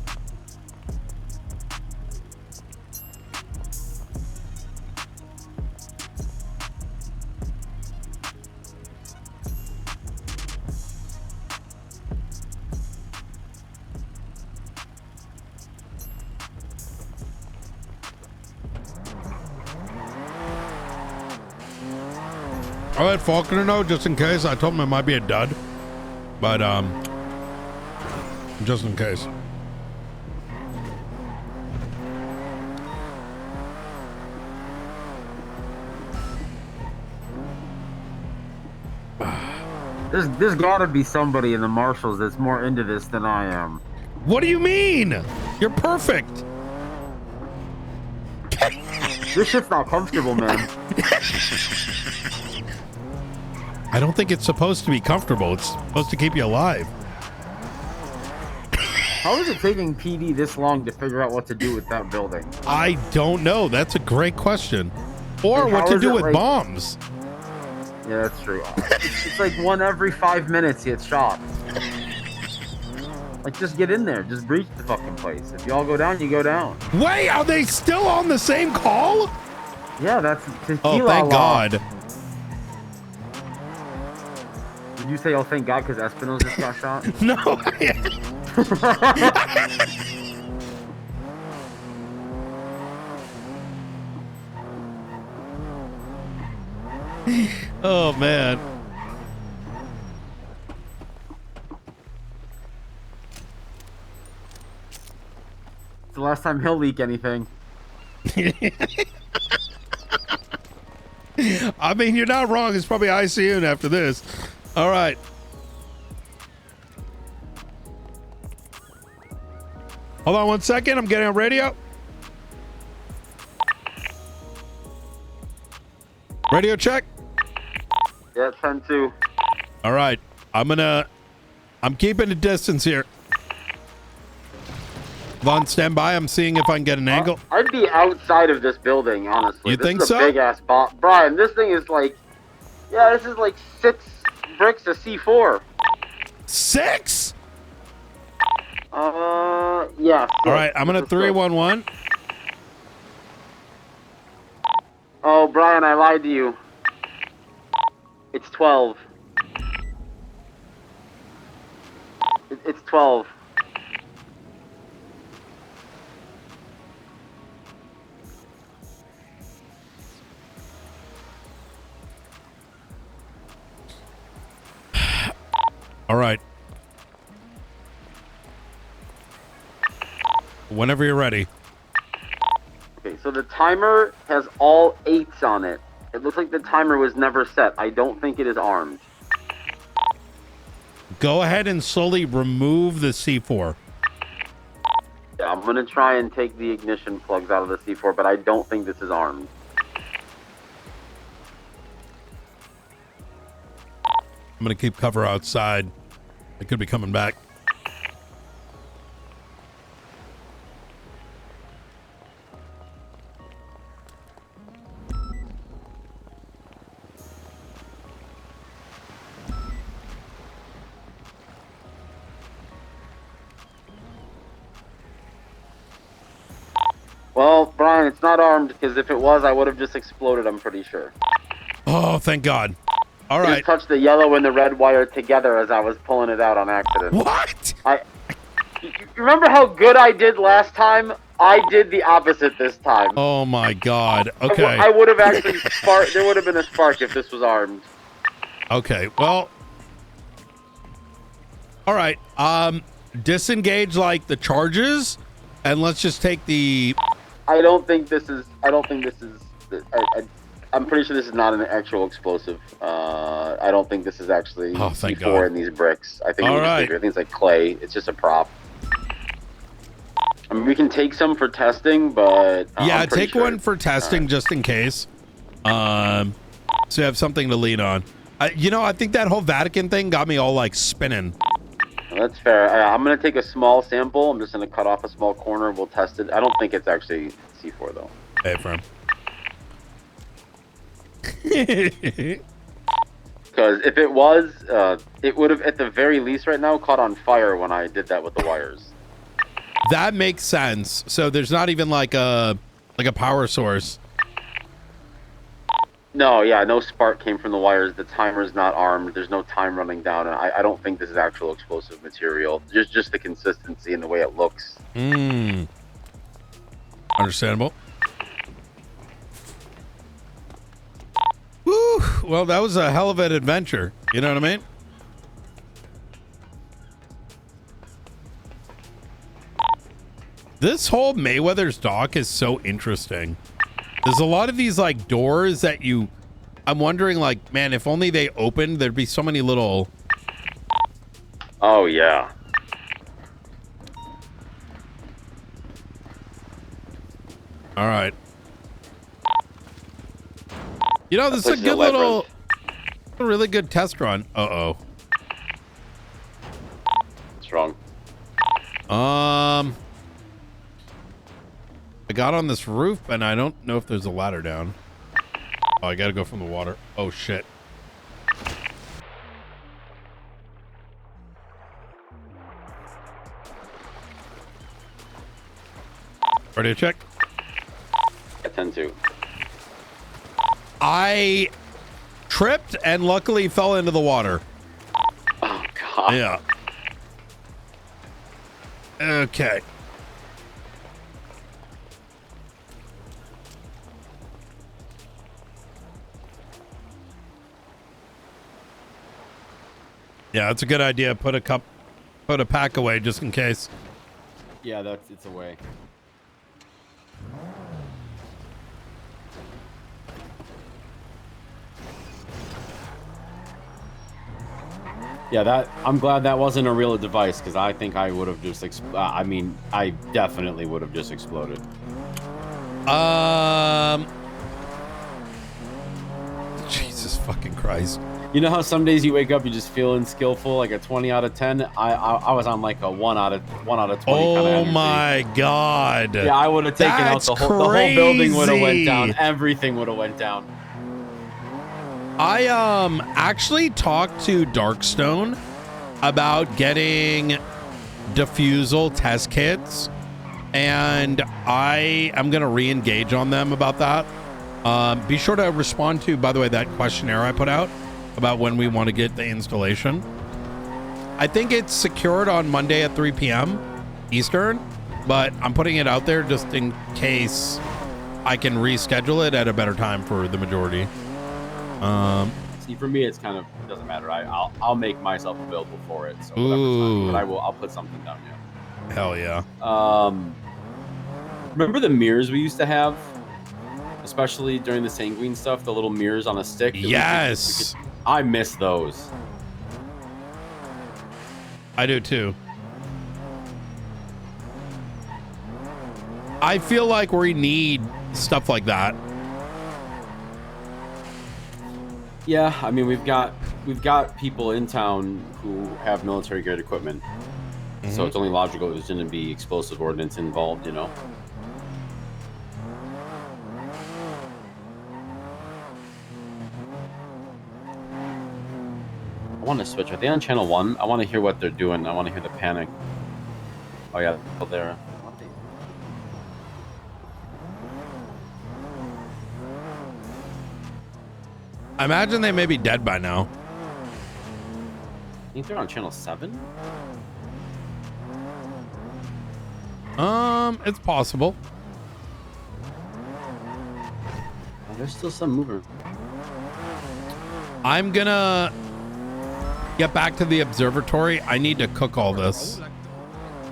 All right, Faulkner, no, just in case. I told him it might be a dud, but just in case. There's gotta be somebody in the marshals that's more into this than I am. What do you mean? You're perfect. This shit's not comfortable, man. I don't think it's supposed to be comfortable. It's supposed to keep you alive. How is it taking PD this long to figure out what to do with that building? I don't know. That's a great question. Or And what how to is do it, with like- bombs. Yeah, that's true. It's like one every 5 minutes gets shot. Like, just get in there. Just breach the fucking place. If y'all go down, you go down. Wait, are they still on the same call? Yeah, that's tequila Oh, thank law. God. Did you say, oh, thank God, because Espinosa just got shot? No. Oh, man. It's the last time he'll leak anything. I mean, you're not wrong. It's probably ICU after this. All right. Hold on 1 second. I'm getting on radio. Radio check. Yeah, 10-2. All right. I'm keeping a distance here. Vaughn, stand by. I'm seeing if I can get an angle. I'd be outside of this building, honestly. You this think is a so? big ass bomb. Brian, this thing is like, yeah, this is like 6 bricks of C4. 6? Yeah. All right. I'm going to 311. Oh, Brian, I lied to you. It's 12. It's 12. All right. Whenever you're ready. Okay, so the timer has all 8s on it. It looks like the timer was never set. I don't think it is armed. Go ahead and slowly remove the C4. Yeah, I'm gonna try and take the ignition plugs out of the C4, but I don't think this is armed. I'm gonna keep cover outside. It could be coming back. Well, Brian, it's not armed, because if it was, I would have just exploded, I'm pretty sure. Oh, thank God. All I right. just touched the yellow and the red wire together as I was pulling it out on accident. What? You remember how good I did last time? I did the opposite this time. Oh my God. Okay. I would have actually sparked. There would have been a spark if this was armed. Okay. Well. All right. Disengage like the charges, and let's just take the. I don't think this is. I'm pretty sure this is not an actual explosive. I don't think this is actually thank C4 God. in these bricks. I think All we just right. figure things like clay. It's just a prop. I mean, we can take some for testing, but Yeah, I'm pretty take sure one for testing just in case. So you have something to lean on. I think that whole Vatican thing got me all like spinning. That's fair. I'm gonna take a small sample. I'm just gonna cut off a small corner. We'll test it. I don't think it's actually C4 though. Hey, friend. Because if it was, it would have at the very least right now caught on fire when I did that with the wires. That makes sense. So there's not even like a power source. No, yeah, no spark came from the wires. The timer's not armed. There's no time running down, and I don't think this is actual explosive material. Just the consistency and the way it looks. Understandable. Woo! Well, that was a hell of an adventure. You know what I mean? This whole Mayweather's dock is so interesting. There's a lot of these like doors that I'm wondering like, man, if only they opened, there'd be so many little. Oh yeah. All right. This is a good little, really good test run. Uh-oh. What's wrong? I got on this roof and I don't know if there's a ladder down. Oh, I gotta go from the water. Oh shit. Ready to check? I tend to. I tripped and luckily fell into the water. Oh god. Yeah. Okay. Yeah, it's a good idea. Put a pack away just in case. Yeah, it's away. Yeah, I'm glad that wasn't a real device, because I think I would have just I definitely would have just exploded. Jesus fucking Christ. You know how some days you wake up, you just feeling skillful, like a 20 out of 10? I was on like a 1 out of 20 kind of Oh my god. Yeah, I would have taken out the whole building would have went down. Everything would have went down. I actually talked to Darkstone about getting diffusal test kits, and I am gonna re-engage on them about that. Be sure to respond to, by the way, that questionnaire I put out about when we want to get the installation. I think it's secured on Monday at 3 p.m. Eastern, but I'm putting it out there just in case I can reschedule it at a better time for the majority. See, for me, it's kind of, it doesn't matter. I'll make myself available for it. So Ooh. but I'll put something down. Yeah. Hell yeah. Remember the mirrors we used to have especially during the sanguine stuff, the little mirrors on a stick. Yes. I miss those. I do too. I feel like we need stuff like that. Yeah, I mean we've got people in town who have military grade equipment, so it's only logical there's going to be explosive ordnance involved, you know. I want to switch. Are they on channel 1? I want to hear what they're doing. I want to hear the panic. Oh yeah, there. I imagine they may be dead by now. I think they're on channel 7. It's possible. Oh, there's still some moving. I'm gonna get back to the observatory. I need to cook all this.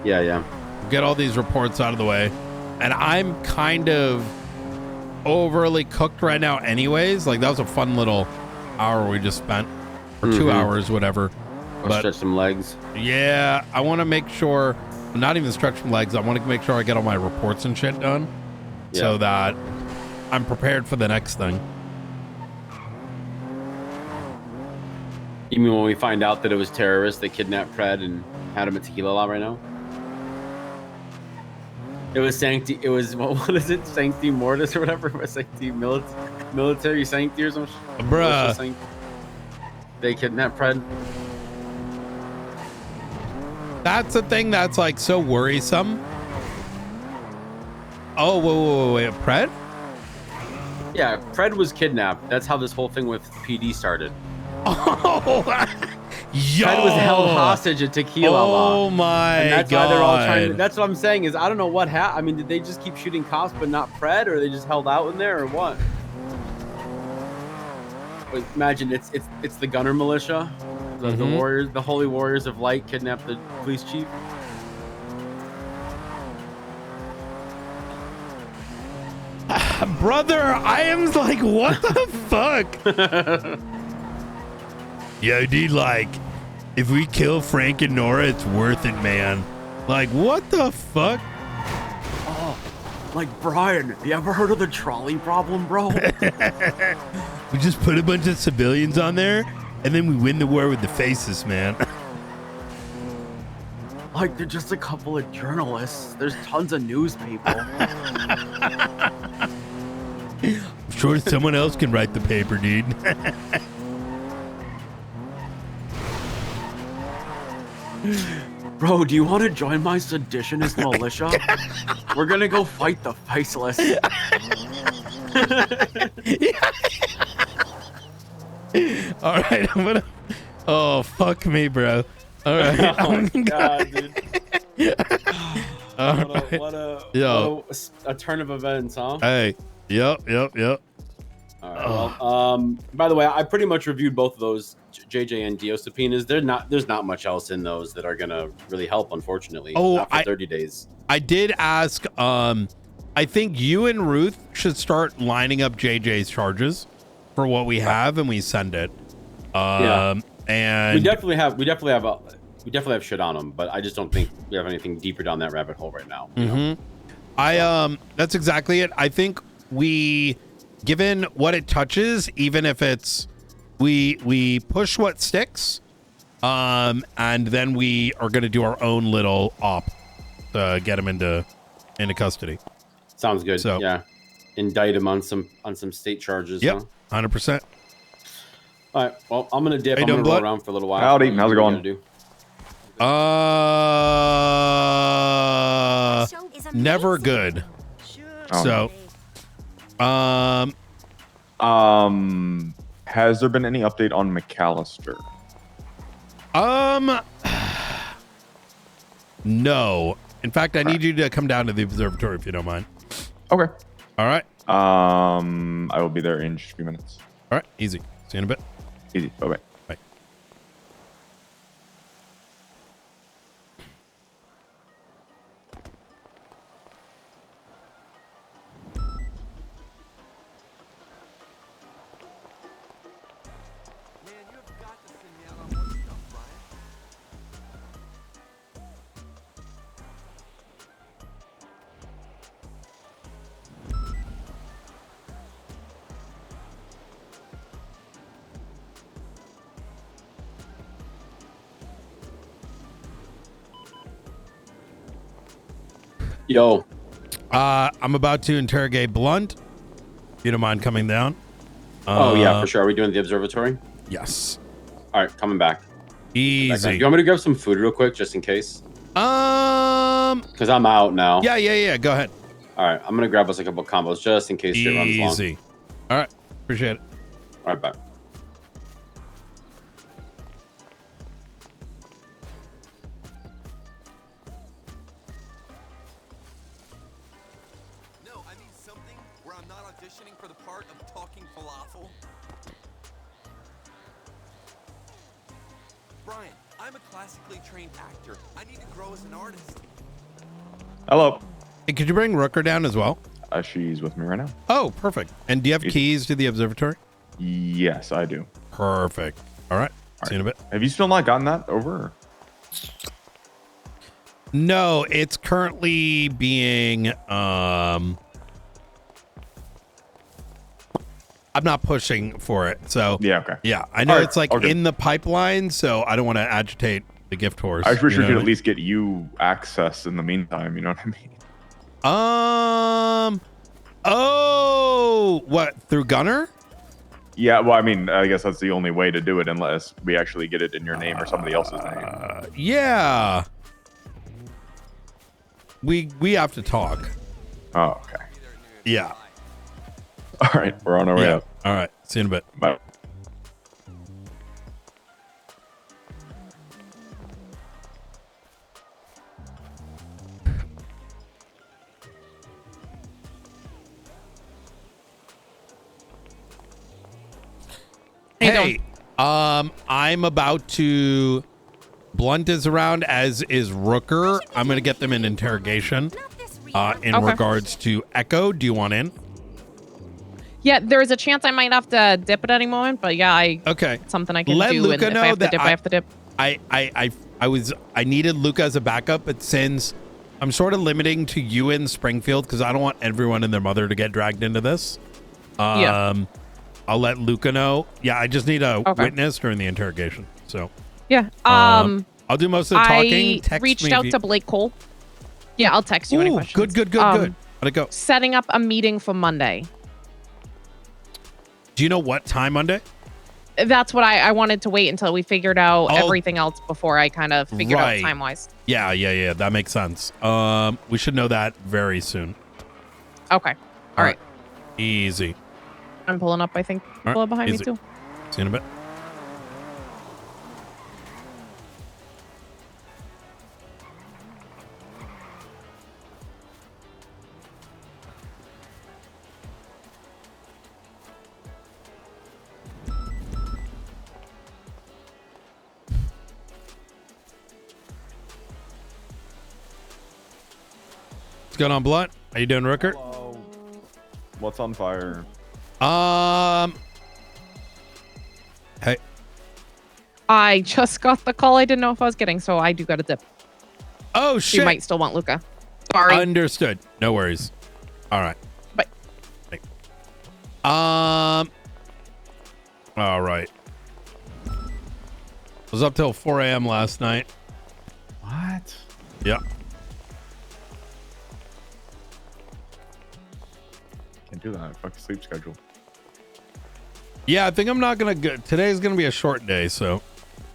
Yeah. Get all these reports out of the way. And I'm kind of overly cooked right now anyways. Like, that was a fun little hour we just spent. Or 2 hours, whatever. But stretch some legs. Yeah, I want to make sure, not even stretch some legs. I want to make sure I get all my reports and shit done. Yeah. So that I'm prepared for the next thing. You mean when we find out that it was terrorists that kidnapped Pred and had him at Tequila Law right now? It was Sancti. It was what is it? Sancti Mortis or whatever. Sancti military Sancti or something. Bruh. They kidnapped Pred. That's a thing that's like so worrisome. Oh, wait, Pred? Yeah, Pred was kidnapped. That's how this whole thing with PD started. Oh, yo. Pred was held hostage at Tequila Law. Oh my and that's God. why they're all trying to, that's what I'm saying is I don't know what happened. I mean, did they just keep shooting cops but not Pred, or they just held out in there, or what? But imagine it's the gunner militia, the warriors, the holy warriors of light kidnapped the police chief. Brother, I am like, what the fuck? Yo, dude, like, if we kill Frank and Nora, it's worth it, man. Like, what the fuck? Oh, like, Brian, you ever heard of the trolley problem, bro? We just put a bunch of civilians on there, and then we win the war with the faces, man. Like, they're just a couple of journalists. There's tons of news people. I'm sure someone else can write the paper, dude. Bro, do you want to join my seditionist militia? We're gonna go fight the faceless. All right, I'm gonna. Oh, fuck me, bro. All right. Oh my God, dude. What a turn of events, huh? Hey, yep. All right. Well, by the way, I pretty much reviewed both of those JJ and Dio subpoenas. There's not much else in those that are gonna really help, unfortunately. Not for 30 days. I did ask. I think you and Ruth should start lining up JJ's charges for what we have, and we send it. And we definitely have shit on them, but I just don't think we have anything deeper down that rabbit hole right now. You know? That's exactly it. I think given what it touches, even if it's we push what sticks, and then we are going to do our own little op to get him into custody. Sounds good. So yeah, indict him on some state charges. Yep, 100%. All right. Well, I'm gonna dip. Hey, I'm gonna Blood? roll around for a little while. Howdy. How's it going? Never good. Oh, So, has there been any update on McAllister? No. In fact, I need you to come down to the observatory if you don't mind. Okay. All right. I will be there in just a few minutes. All right. Easy. See you in a bit. Easy. Bye-bye. Bye. Yo. I'm about to interrogate Blunt. If you don't mind coming down. Oh yeah, for sure. Are we doing the observatory? Yes. All right, coming back. Easy. Do you want me to grab some food real quick, just in case? Because I'm out now. Yeah. Go ahead. All right, I'm gonna grab us a couple combos just in case shit runs long. Easy. All right, appreciate it. All right, bye. No, I mean something where I'm not auditioning for the part of talking falafel. Brian, I'm a classically trained actor. I need to grow as an artist. Hello. Hey, could you bring Rooker down as well? She's with me right now. Oh, perfect. And do you have keys to the observatory? Yes, I do. Perfect. All right. See you in a bit. Have you still not gotten that over? No, it's currently being I'm not pushing for it. So yeah, okay. Yeah, I know All right, it's like okay. in the pipeline, so I don't want to agitate the gift horse. I wish we you know could what at least get you access in the meantime. You know what I mean? Oh, what, through Gunner? Yeah, well, I mean, I guess that's the only way to do it unless we actually get it in your name or somebody else's name. Yeah. We have to talk. Oh, okay. Yeah. All right, we're on our way up. All right, see you in a bit. Bye. Hey, I'm about to. Blunt is around, as is Rooker. I'm going to get them in interrogation in Okay. regards to Echo. Do you want in? Yeah, there's a chance I might have to dip at any moment, but yeah, Okay. it's something I can Let do. Luca and if know I have to that dip, I have to dip. I needed Luca as a backup, but since I'm sort of limiting to you in Springfield because I don't want everyone and their mother to get dragged into this. Yeah. I'll let Luca know. Yeah, I just need a witness during the interrogation. So Yeah. I'll do most of the talking. I Text reached me out if to Blake Cole. Yeah, I'll text you any Ooh, questions. good. How'd it go? Setting up a meeting for Monday. Do you know what time Monday? That's what I wanted to wait until we figured out Oh. everything else before I kind of figured Right. out time-wise. Yeah. That makes sense. We should know that very soon. Okay. All right. Easy. I'm pulling up, I think. All Pull right, up behind easy. me, too. See you in a bit. What's going on, Blunt? How you doing, Rooker? What's on fire? Hey. I just got the call I didn't know if I was getting, so I do got a dip. Oh, shit. You might still want Luca. Sorry. Understood. No worries. All right. Bye. Hey. All right. Was up till 4 a.m. last night. What? Yeah. Can't do that. Fuck sleep schedule. Yeah, I think I'm not gonna go. Today's gonna be a short day, so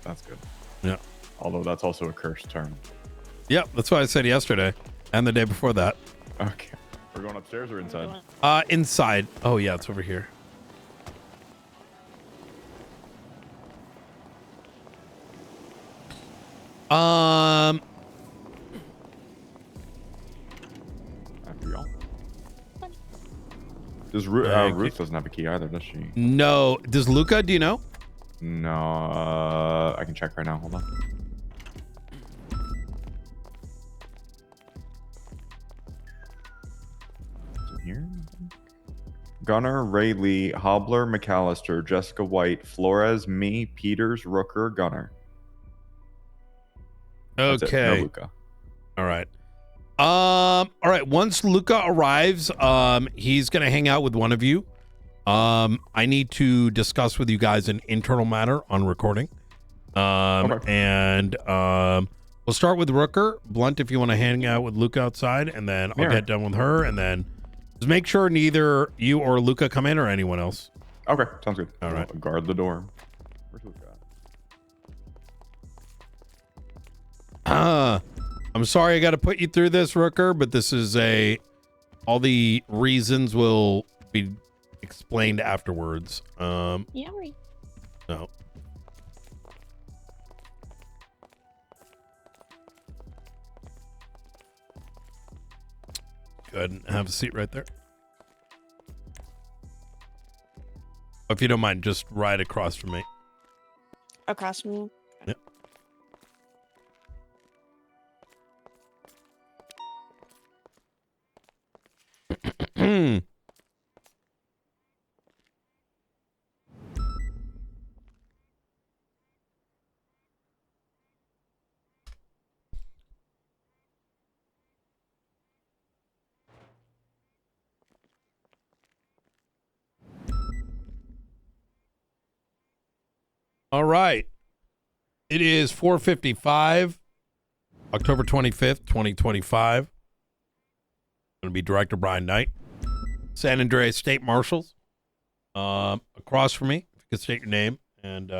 That's good. yeah. Although that's also a cursed term. Yep, that's what I said yesterday and the day before that. Okay. We're going upstairs or inside? Inside. Oh yeah, it's over here. After y'all. Does Ruth doesn't have a key either, does she? No. Does Luca? Do you know? No. I can check right now. Hold on. Is it here? Gunner, Ray Lee, Hobbler, McAllister, Jessica White, Flores, me, Peters, Rooker, Gunner. That's it. Okay. No Luca. All right. All right. Once Luca arrives, he's gonna hang out with one of you. I need to discuss with you guys an internal matter on recording. And We'll start with Rooker. Blunt, if you want to hang out with Luca outside, and then I'll get done with her, and then just make sure neither you or Luca come in or anyone else. Okay, sounds good. All right. I'll guard the door. Where's Luca? I'm sorry I got to put you through this, Rooker, but this is all the reasons will be explained afterwards. Yeah, right. No. Go ahead and have a seat right there. If you don't mind, just right across from me. Across from you. Yep. All right. It is 4:55, October 25th, 2025. Going to be Director Brian Knight, San Andreas State Marshals. Across from me, if you could state your name and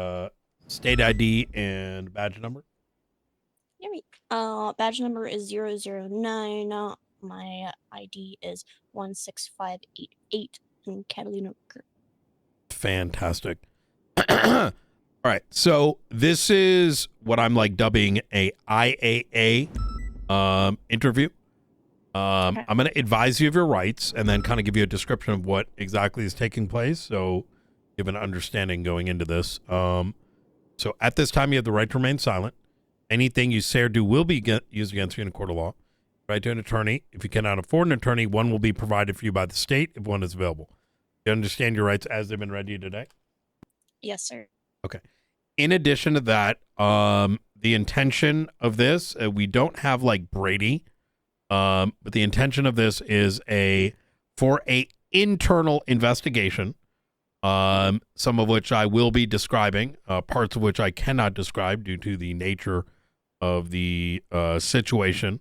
state ID and badge number. Yeah, right. Badge number is 009. My ID is 16588 in Catalina. Fantastic. All right, so this is what I'm like dubbing a IAA interview. I'm going to advise you of your rights and then kind of give you a description of what exactly is taking place, so you have an understanding going into this. So at this time, you have the right to remain silent. Anything you say or do will be used against you in a court of law. Right to an attorney. If you cannot afford an attorney, one will be provided for you by the state if one is available. You understand your rights as they've been read to you today? Yes, sir. Okay. In addition to that, the intention of this, we don't have like Brady, but the intention of this is for a internal investigation, some of which I will be describing, parts of which I cannot describe due to the nature of the situation.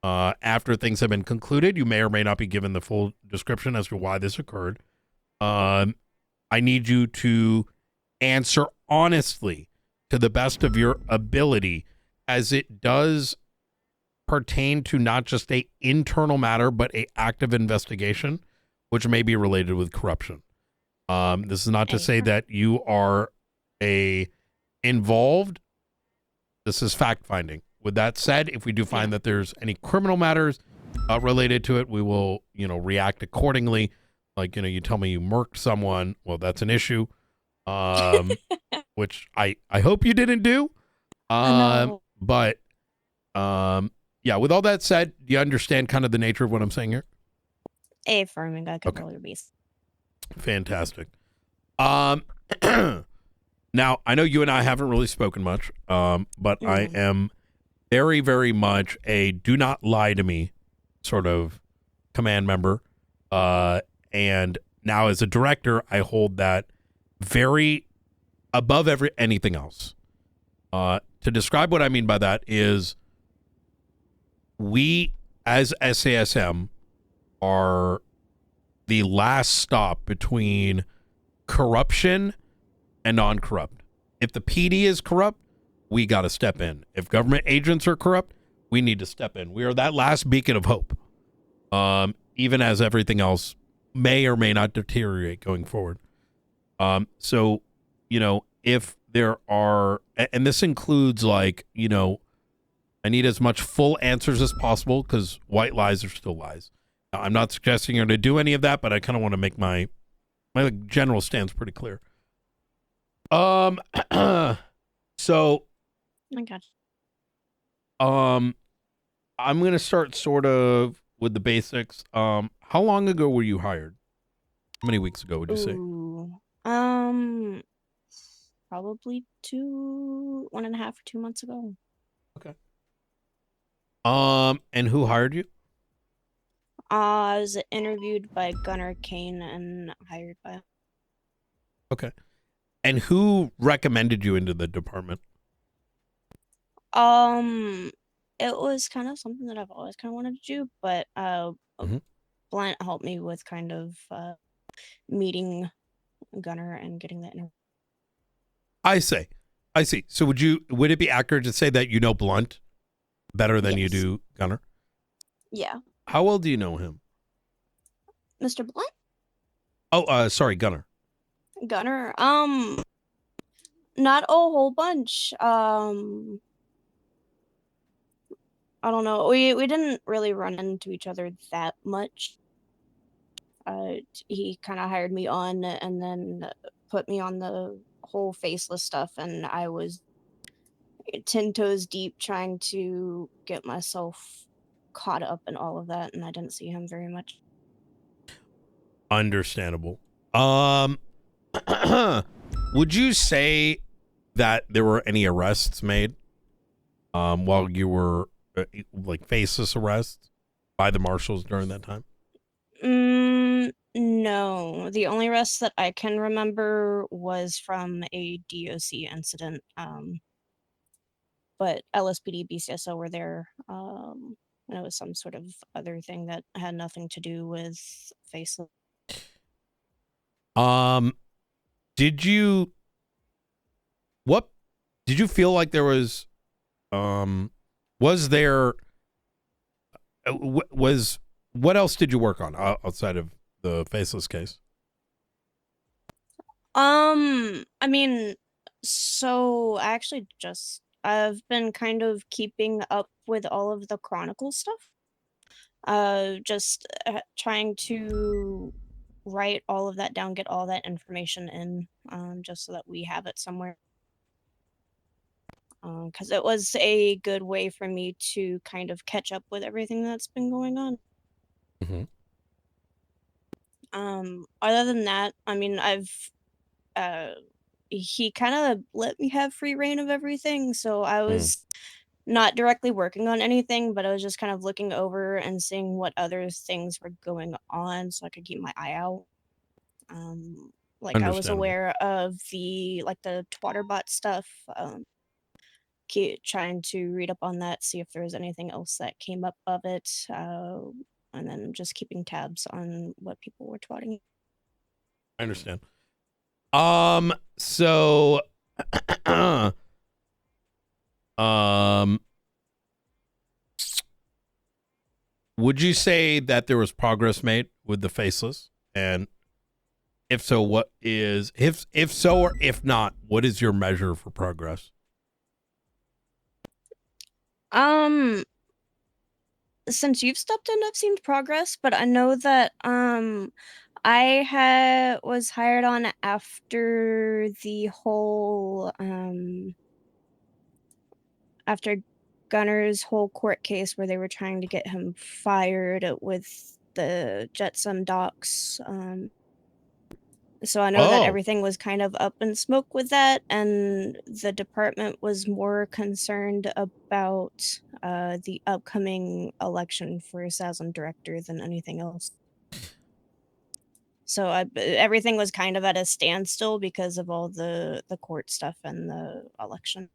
After things have been concluded, you may or may not be given the full description as to why this occurred. I need you to answer honestly to the best of your ability, as it does pertain to not just a internal matter, but a active investigation, which may be related with corruption. This is not to say that you are involved. This is fact finding. With that said, if we do find that there's any criminal matters related to it, we will, react accordingly. Like, you tell me you murked someone. Well, that's an issue. Which I hope you didn't do. No. But yeah, with all that said, do you understand kind of the nature of what I'm saying here? Affirming, I control your beast. Fantastic. Now, I know you and I haven't really spoken much, but I am very, very much a do not lie to me sort of command member. And now as a director, I hold that very above anything else. To describe what I mean by that is we as SASM are the last stop between corruption and non-corrupt. If the PD is corrupt, we got to step in. If government agents are corrupt, we need to step in. We are that last beacon of hope, even as everything else may or may not deteriorate going forward. So, if there are, and this includes like, I need as much full answers as possible because white lies are still lies. Now, I'm not suggesting you're going to do any of that, but I kind of want to make my general stance pretty clear. So, I got you. I'm going to start sort of with the basics. How long ago were you hired? How many weeks ago would you say? Probably 1.5 or 2 months ago. Okay. And who hired you? I was interviewed by Gunnar Kane and hired by him. Okay. And who recommended you into the department? it was kind of something that I've always kind of wanted to do, but Blunt helped me with kind of meeting Gunner and getting that interview. I see. So would it be accurate to say that you know Blunt better than you do Gunner? Yeah. How well do you know him? Mr. Blunt? Oh, sorry, Gunner. Gunner? Not a whole bunch. I don't know. We didn't really run into each other that much. He kind of hired me on and then put me on the whole faceless stuff, and I was 10 toes deep trying to get myself caught up in all of that, and I didn't see him very much. Understandable. Would you say that there were any arrests made while you were like faceless arrests by the marshals during that time? No. The only arrest that I can remember was from a DOC incident. But LSPD, BCSO were there. And it was some sort of other thing that had nothing to do with faceless. Did you feel like there was what else did you work on outside of the faceless case? I mean, so I've been kind of keeping up with all of the Chronicle stuff. Just trying to write all of that down, get all that information in, just so that we have it somewhere. Because it was a good way for me to kind of catch up with everything that's been going on. Other than that, I mean, he kind of let me have free reign of everything, so I was not directly working on anything, but I was just kind of looking over and seeing what other things were going on so I could keep my eye out. Like I was aware of the Twatterbot stuff, keep trying to read up on that, see if there was anything else that came up of it, and then just keeping tabs on what people were twatting. I understand. So would you say that there was progress made with the faceless? And if so, what is if so or if not, what is your measure for progress? Since you've stepped in, I've seen progress, but I know that I was hired on after the whole after Gunner's whole court case where they were trying to get him fired with the Jetsam docs. So I know that everything was kind of up in smoke with that, and the department was more concerned about the upcoming election for SASM director than anything else. So everything was kind of at a standstill because of all the court stuff and the election.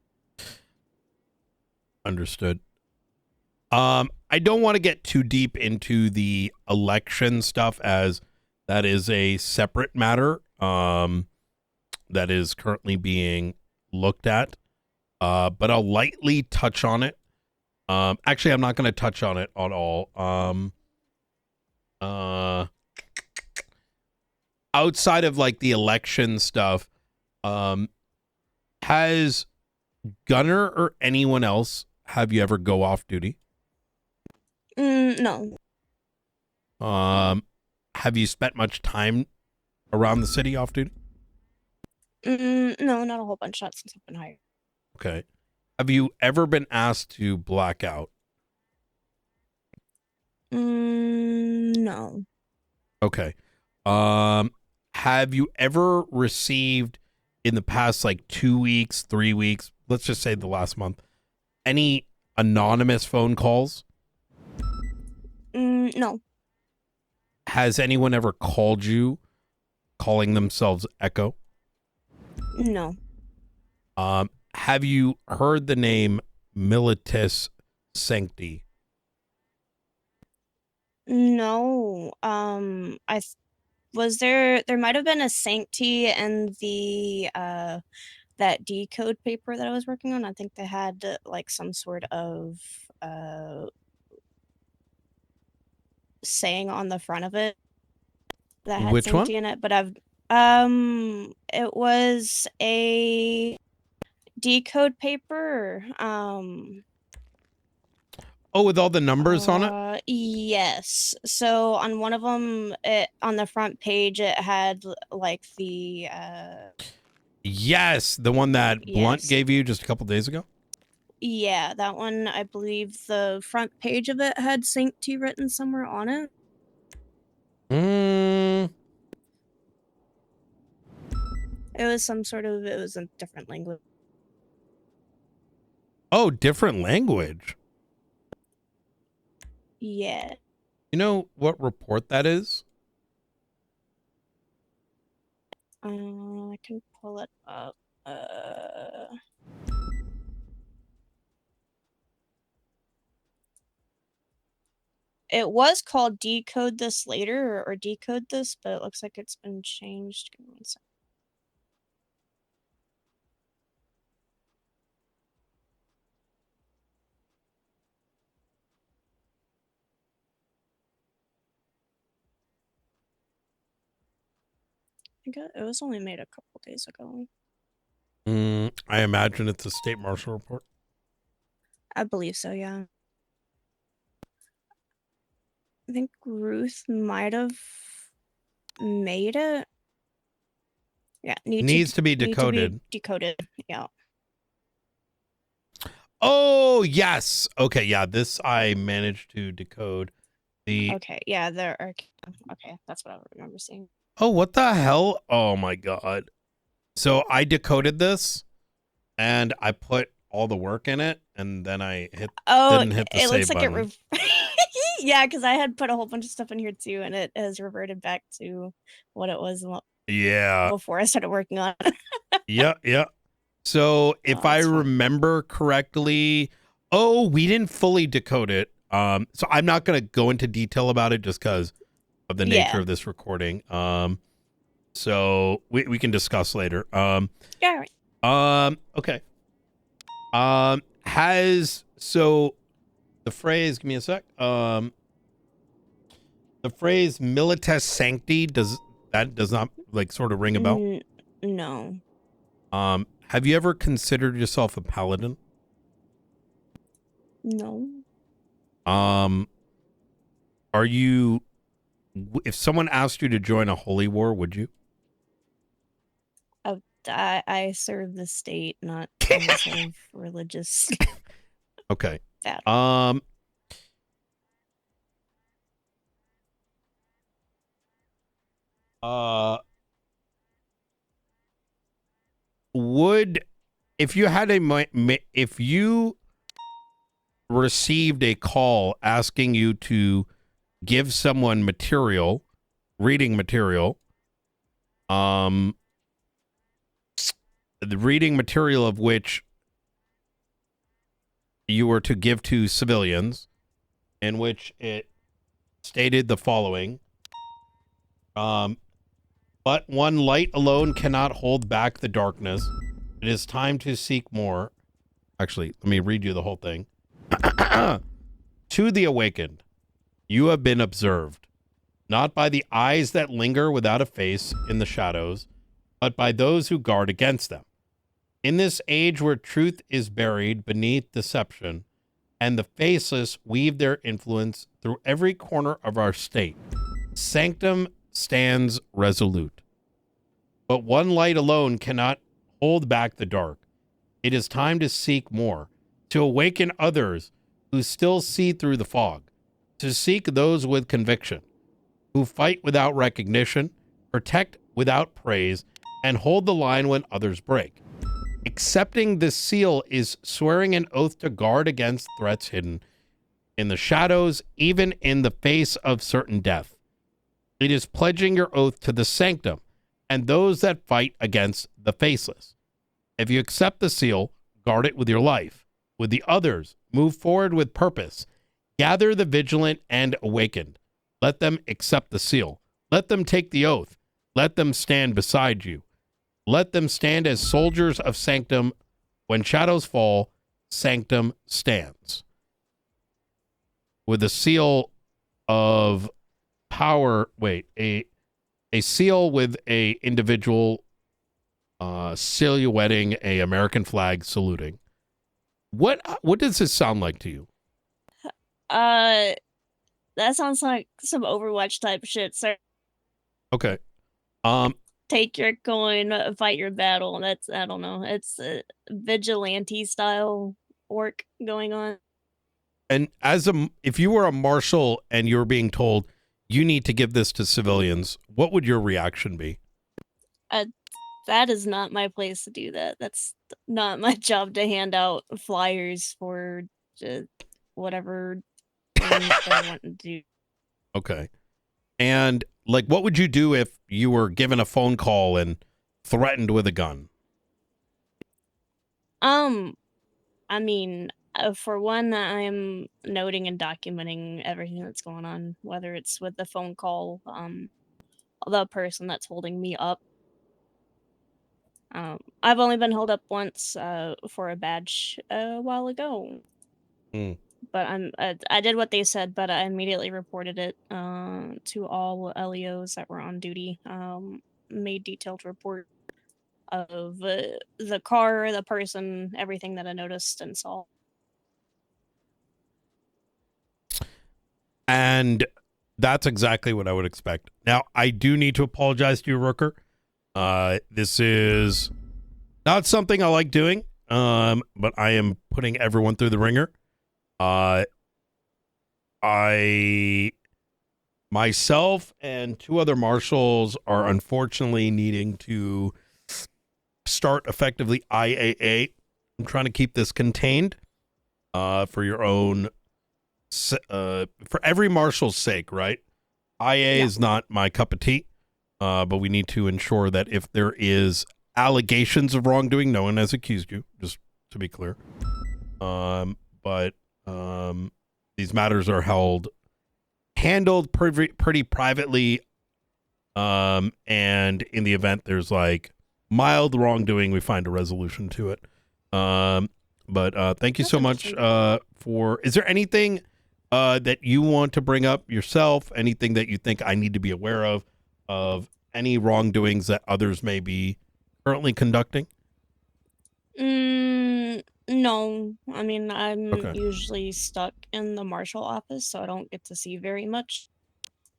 Understood. I don't want to get too deep into the election stuff, as that is a separate matter that is currently being looked at. But I'll lightly touch on it. Actually, I'm not going to touch on it at all. Outside of like the election stuff, has Gunner or anyone else have you ever go off duty? No. Have you spent much time around the city off duty? No, not a whole bunch. Not since I've been hired. Okay. Have you ever been asked to black out? No. Okay. Have you ever received in the past like 2 weeks, 3 weeks, let's just say the last month, any anonymous phone calls? No. Has anyone ever called you calling themselves Echo? No. Have you heard the name Militis sanctity? No. Was there might have been a sanctity in the that decode paper that I was working on. I think they had like some sort of saying on the front of it that had Which one? sanctity in it, but it was a decode paper. Oh, with all the numbers on it? Yes. So on one of them, on the front page, it had like the Yes, the one that Blunt yes. gave you just a couple days ago. Yeah, that one. I believe the front page of it had sanctity written somewhere on it. It was some sort of. It was a different language. Oh, different language. Yeah. You know what report that is? I can pull it up. It was called Decode This Later or Decode This, but it looks like it's been changed. Give me one second. I think it was only made a couple days ago. I imagine it's a state marshal report. I believe so, yeah. I think Ruth might have made it. Yeah, Needs to be decoded. Decoded, yeah. Oh, yes. Okay, yeah, this I managed to decode. Okay, yeah, there are. Okay, that's what I remember seeing. Oh, what the hell? Oh my god. So I decoded this and I put all the work in it and then I didn't hit the it save looks like button. yeah, because I had put a whole bunch of stuff in here too, and it has reverted back to what it was Yeah. before I started working on it. Yeah. So if I remember correctly, we didn't fully decode it. So I'm not going to go into detail about it just because of the nature of this recording. So we can discuss later. Yeah. Right. Okay. So the phrase, give me a sec. The phrase milites sancti, does not like sort of ring a bell? No. Have you ever considered yourself a paladin? No. Are you, if someone asked you to join a holy war, would you? I serve the state, not any sort of religious. Okay. Battle. Would, if you had if you received a call asking you to give someone material, reading material, the reading material of which you were to give to civilians, in which it stated the following, but one light alone cannot hold back the darkness. It is time to seek more. Actually, let me read you the whole thing. To the awakened, you have been observed, not by the eyes that linger without a face in the shadows, but by those who guard against them. In this age where truth is buried beneath deception, and the faceless weave their influence through every corner of our state, Sanctum stands resolute. But one light alone cannot hold back the dark. It is time to seek more, to awaken others who still see through the fog, to seek those with conviction, who fight without recognition, protect without praise, and hold the line when others break. Accepting this seal is swearing an oath to guard against threats hidden in the shadows, even in the face of certain death. It is pledging your oath to the sanctum and those that fight against the faceless. If you accept the seal, guard it with your life. With the others, Move forward with purpose. Gather the vigilant and awakened. Let them accept the seal. Let them take the oath. Let them stand beside you. Let them stand as soldiers of sanctum. When shadows fall, sanctum stands. With a seal of power, a seal with a individual silhouetting a American flag saluting. What does this sound like to you? That sounds like some Overwatch type shit, sir. Okay. Take your coin, fight your battle. That's, I don't know. It's a vigilante style work going on. And if you were a marshal and you were being told you need to give this to civilians, what would your reaction be? That is not my place to do that. That's not my job to hand out flyers for whatever things they want to do. Okay. And like, what would you do if you were given a phone call and threatened with a gun? I mean, for one, I'm noting and documenting everything that's going on, whether it's with the phone call, the person that's holding me up. I've only been held up once for a badge a while ago. But I did what they said, but I immediately reported it to all LEOs that were on duty. Made detailed report of the car, the person, everything that I noticed and saw. And that's exactly what I would expect. Now, I do need to apologize to you, Rooker. This is not something I like doing, but I am putting everyone through the ringer. Myself and two other marshals are unfortunately needing to start effectively IAA. I'm trying to keep this contained for your own, for every marshal's sake, right? IA is not my cup of tea, but we need to ensure that if there is allegations of wrongdoing, no one has accused you, just to be clear. But these matters are handled pretty privately, and in the event there's like mild wrongdoing, we find a resolution to it. But thank you so much for. Is there anything that you want to bring up yourself? Anything that you think I need to be aware of any wrongdoings that others may be currently conducting? No, I mean, I'm usually stuck in the marshal office, so I don't get to see very much.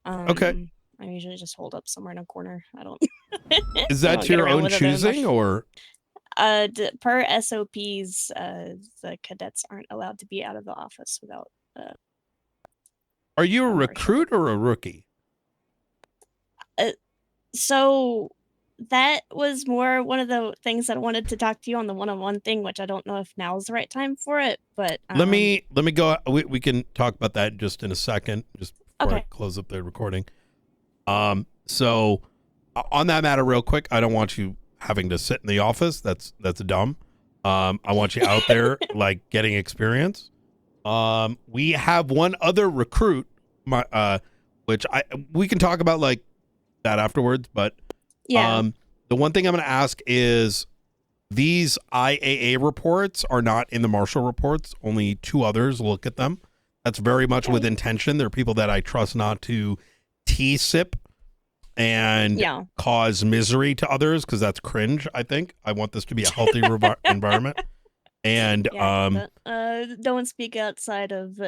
Okay. I usually just hold up somewhere in a corner. I don't. Is that to your own choosing, or? Per SOPs, the cadets aren't allowed to be out of the office without. Are you a recruit or a rookie? So that was more one of the things that I wanted to talk to you on the one-on-one thing, which I don't know if now is the right time for it, but let me go. We can talk about that just in a second, just before I close up the recording. So on that matter, real quick, I don't want you having to sit in the office. That's dumb. I want you out there like getting experience. We have one other recruit, which we can talk about like that afterwards, but the one thing I'm going to ask is these IAA reports are not in the marshal reports. Only two others look at them. That's very much with intention. They're people that I trust not to T-sip and cause misery to others, because that's cringe. I think I want this to be a healthy environment. And don't speak outside of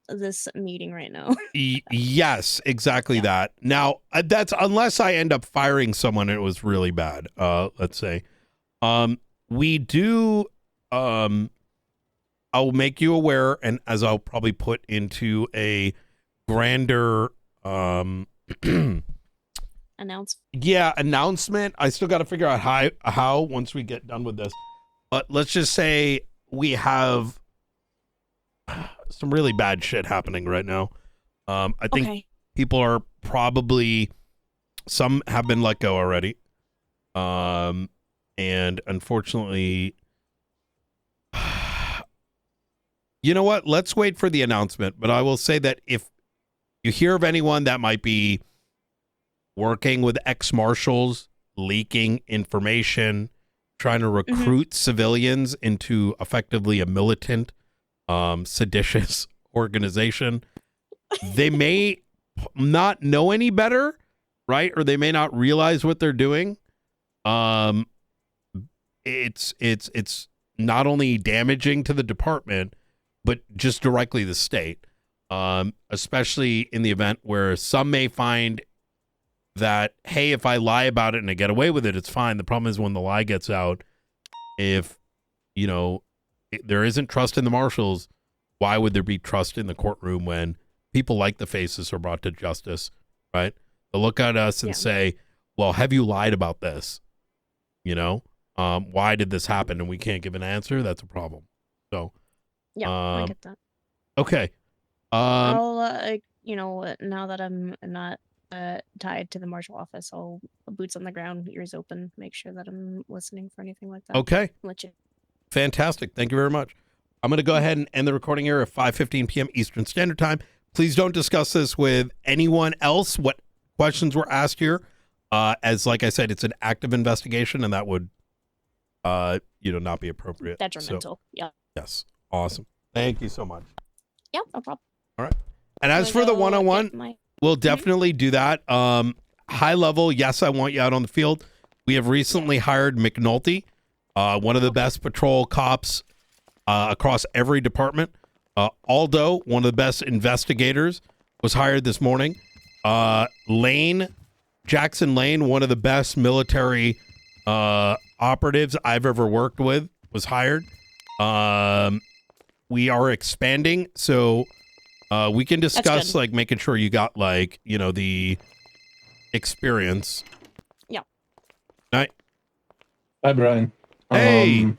this meeting right now. Yes, exactly that. Now, that's unless I end up firing someone and it was really bad. Let's say. We do I'll make you aware, and as I'll probably put into a grander announcement. Yeah, announcement. I still got to figure out how once we get done with this. But let's just say we have some really bad shit happening right now. I think people are probably, some have been let go already. And unfortunately, You know what? Let's wait for the announcement. But I will say that if you hear of anyone that might be working with ex-marshals, leaking information, trying to recruit civilians into effectively a militant, seditious organization, they may not know any better, right? Or they may not realize what they're doing. It's not only damaging to the department, but just directly the state, especially in the event where some may find that, hey, if I lie about it and I get away with it, it's fine. The problem is when the lie gets out, if, there isn't trust in the marshals, why would there be trust in the courtroom when people like the faces are brought to justice, right? They'll look at us and say, well, have you lied about this? Why did this happen? And we can't give an answer. That's a problem. So, Yeah, I get that. Okay. I'll, now that I'm not tied to the marshal office, I'll boots on the ground, ears open, make sure that I'm listening for anything like that. Okay. Let you. Fantastic. Thank you very much. I'm going to go ahead and end the recording here at 5:15 p.m. Eastern Standard Time. Please don't discuss this with anyone else. What questions were asked here? As like I said, it's an active investigation, and that would, not be appropriate. Detrimental. So, yeah. Yes. Awesome. Thank you so much. Yeah, no problem. All right. And as for the one-on-one, we'll definitely do that. High level, yes, I want you out on the field. We have recently hired McNulty, one of the best patrol cops across every department. Aldo, one of the best investigators, was hired this morning. Jackson Lane, one of the best military operatives I've ever worked with, was hired. We are expanding, so we can discuss like making sure you got the experience. Yeah. Night. Hi, Brian. Hey.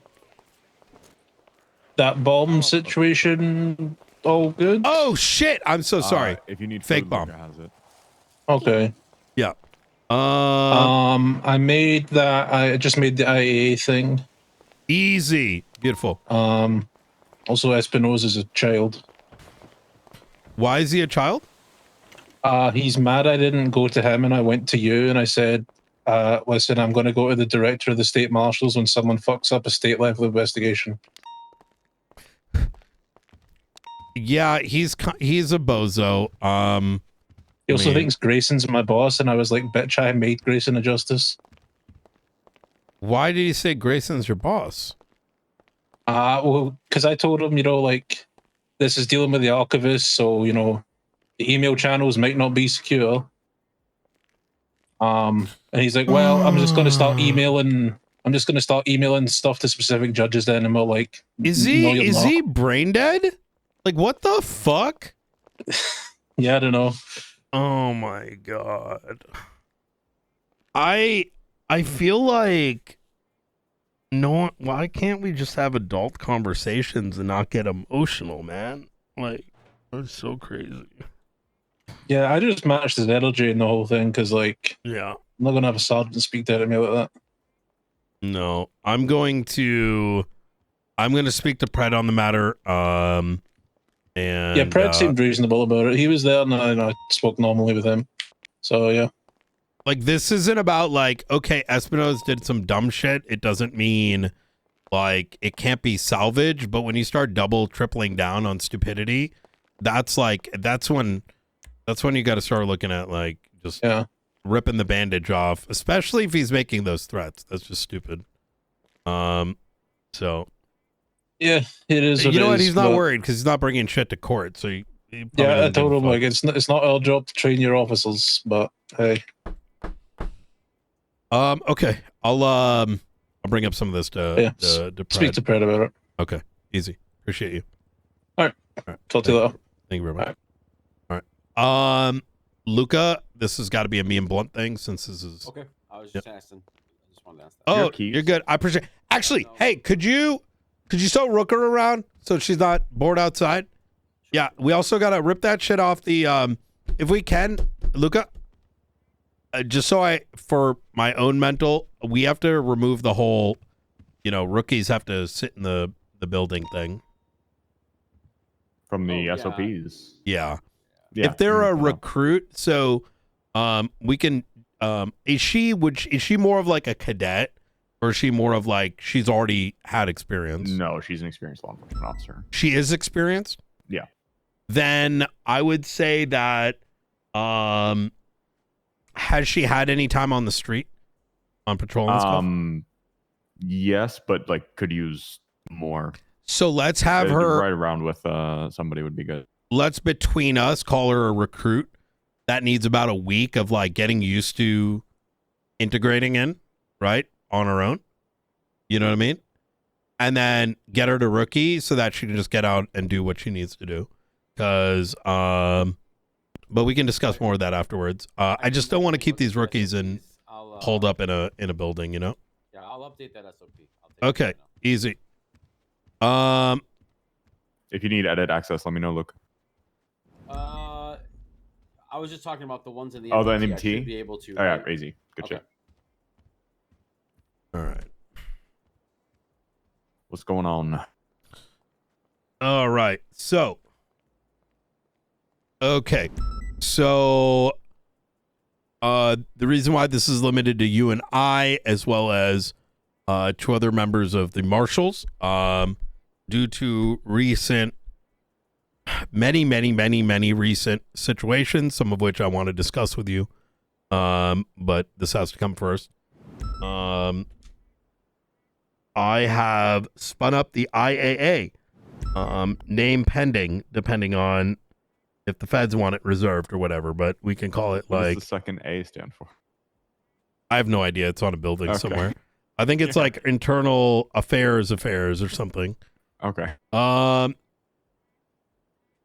That bomb situation, all good? Oh shit! I'm so sorry. If you need fake food, bomb. Luca has it. Okay. Yeah. I made that. I just made the IAA thing. Easy. Beautiful. Also, Espinosa's a child. Why is he a child? He's mad I didn't go to him and I went to you and I said, listen, I'm going to go to the director of the state marshals when someone fucks up a state level investigation. Yeah, he's a bozo. He also thinks Grayson's my boss, and I was like, bitch, I made Grayson a justice. Why did he say Grayson's your boss? Well, because I told him, this is dealing with the archivist, so, the email channels might not be secure. And he's like, well, I'm just going to start emailing stuff to specific judges then, and we're like, is he brain dead? Like, what the fuck? Yeah, I don't know. Oh my god. I feel like why can't we just have adult conversations and not get emotional, man? Like, that's so crazy. Yeah, I just matched his energy in the whole thing because, yeah, I'm not gonna have a sergeant speak to me like that. No, I'm going to speak to Pred on the matter. And yeah, Pred seemed reasonable about it. He was there, and I spoke normally with him. So yeah, this isn't about okay, Espinosa did some dumb shit. It doesn't mean it can't be salvaged. But when you start tripling down on stupidity, that's when you got to start looking at just ripping the bandage off, especially if he's making those threats. That's just stupid. So. Yeah, it is. You know what? He's not worried because he's not bringing shit to court. So he yeah, I told him it's not our job to train your officers, but hey. Okay, I'll bring up some of this to Pred. Speak to Pred about it. Okay, easy. Appreciate you. All right. Talk to you later. Thank you very much. All right. Luca, this has got to be a me and Blunt thing since this is okay. I was just asking. I just wanted to ask that. Oh, you're good. I appreciate. Actually, hey, could you show Rooker around so she's not bored outside? Yeah, we also got to rip that shit off the, if we can, Luca, just so for my own mental, we have to remove the whole, rookies have to sit in the building thing. from the Oh, yeah. SOPs. Yeah. Yeah, If they're a good enough. recruit, so we can is she more of like a cadet, or is she more of like she's already had experience? No, she's an experienced law enforcement officer. She is experienced? Yeah. Then I would say that has she had any time on the street on patrol and stuff? Yes, but like could use more. So let's have her right around with somebody would be good. Let's between us call her a recruit that needs about a week of like getting used to integrating in, right? On her own. You know what I mean? And then get her to rookie so that she can just get out and do what she needs to do. Because but we can discuss more of that afterwards. I just don't want to keep these rookies and hold up in a building, you know? Yeah, I'll update that SOP. Okay, easy. If you need edit access, let me know, Luke. I was just talking about the ones in the Oh, the MDT. I NMT? should be able to. Oh, yeah, right? easy. Good Okay. shit. All right. What's going on? All right. So, okay. So, the reason why this is limited to you and I, as well as 2 other members of the marshals, due to recent, many recent situations, some of which I want to discuss with you. But this has to come first. I have spun up the IAA, name pending, depending on if the feds want it reserved or whatever, but we can call it What like... does the second A stand for? I have no idea. It's on a building Okay. somewhere. I think it's like internal affairs or something. Okay.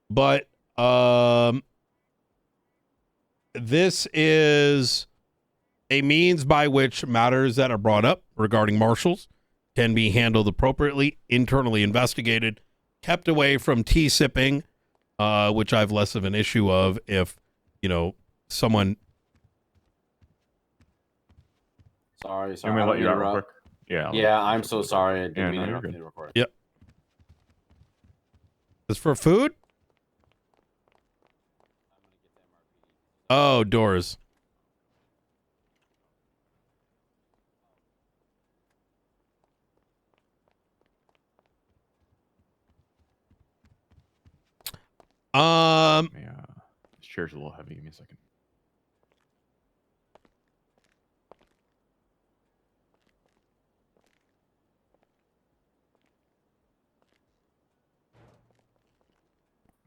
But this is a means by which matters that are brought up regarding marshals can be handled appropriately, internally investigated, kept away from T-sipping, which I have less of an issue of if, you know, someone... Sorry. I'm gonna let you out real quick. Yeah, I'm so sorry. I didn't Yeah, mean no, to you're interrupt good. you to record. Yep. Is for food? Oh, doors. Yeah, this chair's a little heavy. Give me a second.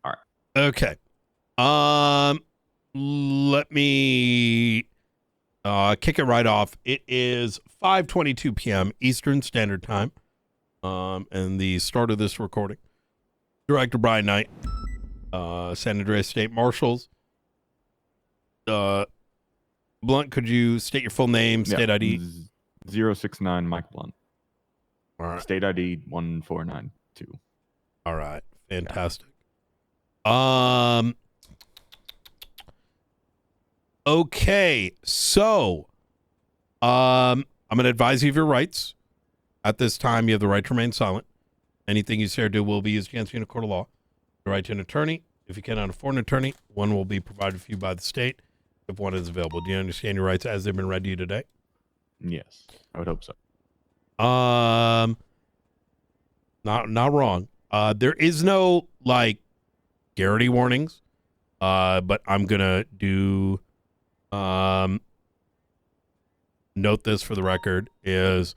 All right. Okay. Let me kick it right off. It is 5:22 p.m. Eastern Standard Time. And the start of this recording. Director Brian Knight, San Andreas State Marshals. Blunt, could you state your full name, state ID? 069 Mike Blunt. All right. State ID 1492. All right. Fantastic. Okay. So, I'm going to advise you of your rights. At this time, you have the right to remain silent. Anything you say or do will be used against you in a court of law. The right to an attorney. If you cannot afford an attorney, one will be provided for you by the state if one is available. Do you understand your rights as they've been read to you today? Yes, I would hope so. Not wrong. There is no like Garrity warnings. But I'm gonna do note this for the record is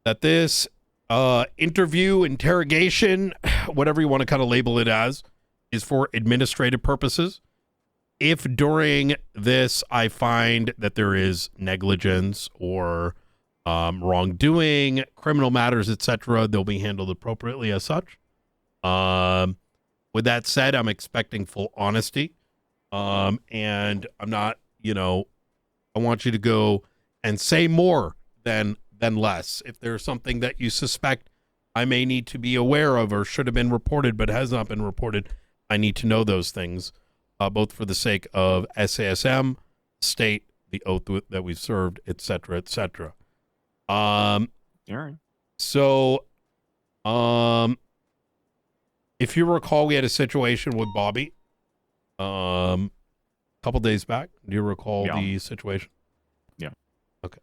that this interview, interrogation, whatever you want to kind of label it as, is for administrative purposes. If during this I find that there is negligence or wrongdoing, criminal matters, etc., they'll be handled appropriately as such. With that said, I'm expecting full honesty. And I'm not, I want you to go and say more than less. If there's something that you suspect I may need to be aware of or should have been reported but has not been reported, I need to know those things, both for the sake of SASM, state, the oath that we've served, etc., etc. All right. So, if you recall, we had a situation with Bobby a couple days back. Do you recall the situation? Yeah. Okay.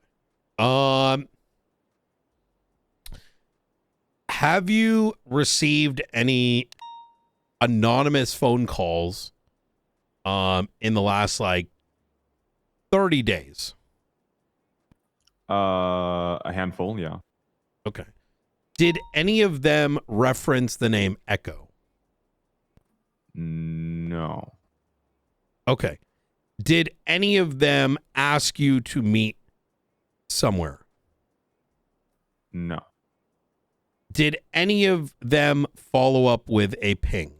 Have you received any anonymous phone calls in the last like 30 days? A handful, yeah. Okay. Did any of them reference the name Echo? No. Okay. Did any of them ask you to meet somewhere? No. Did any of them follow up with a ping?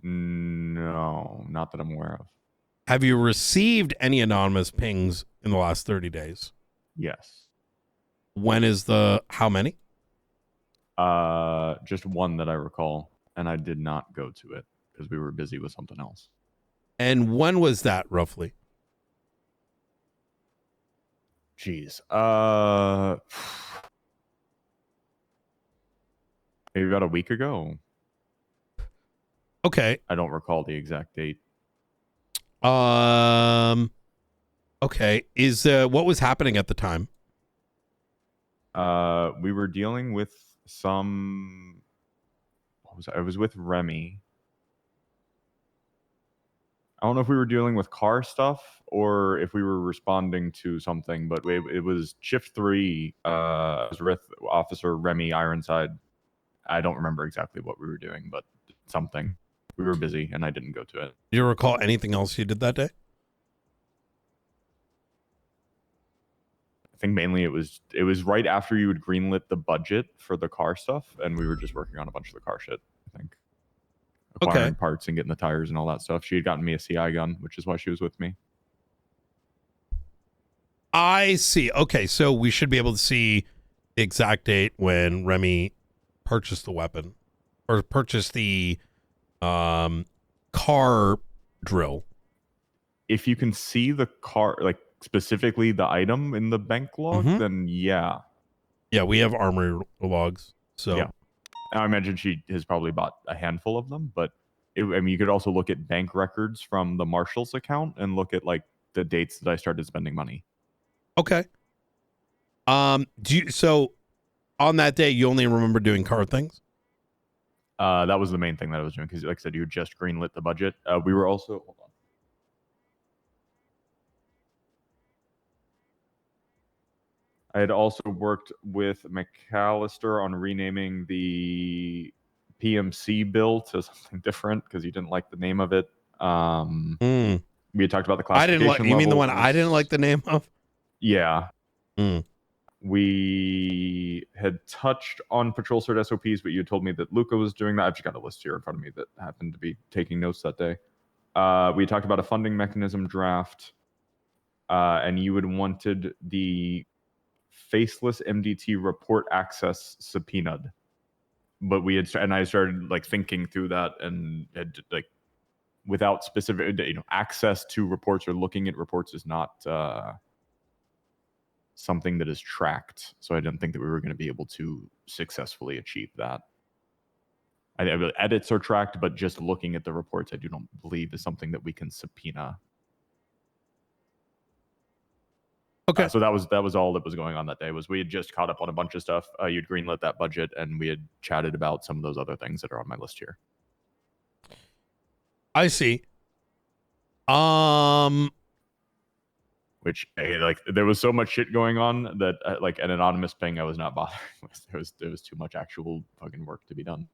No, not that I'm aware of. Have you received any anonymous pings in the last 30 days? Yes. When is how many? Just one that I recall, and I did not go to it because we were busy with something else. And when was that roughly? Jeez. Maybe about a week ago. Okay. I don't recall the exact date. Okay. What was happening at the time? We were dealing with some. I was with Remy. I don't know if we were dealing with car stuff or if we were responding to something, but it was shift 3. It was with Officer Remy Ironside. I don't remember exactly what we were doing, but something. We were busy, and I didn't go to it. Do you recall anything else you did that day? I think mainly it was right after you had greenlit the budget for the car stuff, and we were just working on a bunch of the car shit, I think. Acquiring parts and getting the tires and all that stuff. She had gotten me a CI gun, which is why she was with me. I see. Okay, so we should be able to see the exact date when Remy purchased the weapon or purchased the car drill. If you can see the car, like specifically the item in the bank log, then yeah. Yeah, we have armory logs. So yeah. I imagine she has probably bought a handful of them, but I mean, you could also look at bank records from the Marshall's account and look at like the dates that I started spending money. Okay. So on that day you only remember doing car things? That was the main thing that I was doing because, like I said, you had just greenlit the budget. We were also hold on. I had also worked with McAllister on renaming the PMC bill to something different because he didn't like the name of it. We had talked about the classification. I didn't like. You mean the one levels. I didn't like the name of? Yeah. We had touched on patrol cert SOPs, but you told me that Luca was doing that. I've just got a list here in front of me that happened to be taking notes that day. We talked about a funding mechanism draft, and you had wanted the faceless MDT report access subpoenaed. But I started like thinking through that and had like without specific, access to reports or looking at reports is not something that is tracked. So I didn't think that we were going to be able to successfully achieve that. Edits are tracked, but just looking at the reports, I do not believe is something that we can subpoena. Okay. So that was all that was going on that day. Was we had just caught up on a bunch of stuff. You'd greenlit that budget, and we had chatted about some of those other things that are on my list here. I see. Which like there was so much shit going on that like an anonymous ping I was not bothering with. There was too much actual fucking work to be done.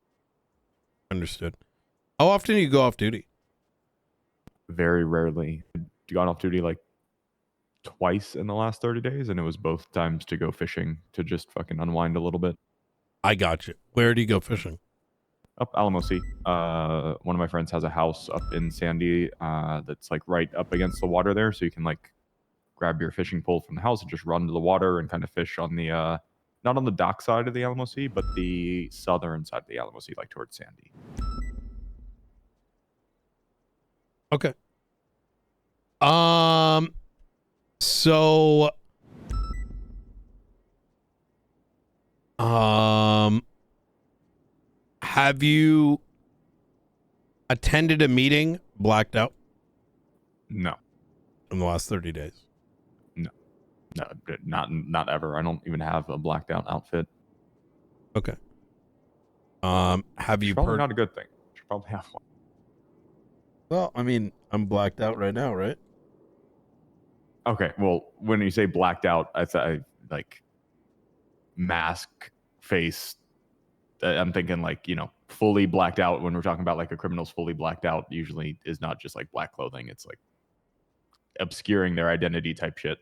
Understood. How often do you go off duty? Very rarely. I've gone off duty like twice in the last 30 days, and it was both times to go fishing to just fucking unwind a little bit. I got you. Where do you go fishing? Up Alamo Sea. One of my friends has a house up in Sandy that's like right up against the water there, so you can like grab your fishing pole from the house and just run to the water and kind of fish on the not on the dock side of the Alamo Sea, but the southern side of the Alamo Sea, like towards Sandy. Okay. So Have you attended a meeting blacked out? No. In the last 30 days? No, not ever. I don't even have a blacked out outfit. Okay. Have you Probably not a good thing. Should probably have one. Well, I mean, I'm blacked out right now, right? Okay, well, when you say blacked out, I like mask, face. I'm thinking like, fully blacked out. When we're talking about like a criminal's fully blacked out, usually is not just like black clothing. It's like obscuring their identity type shit.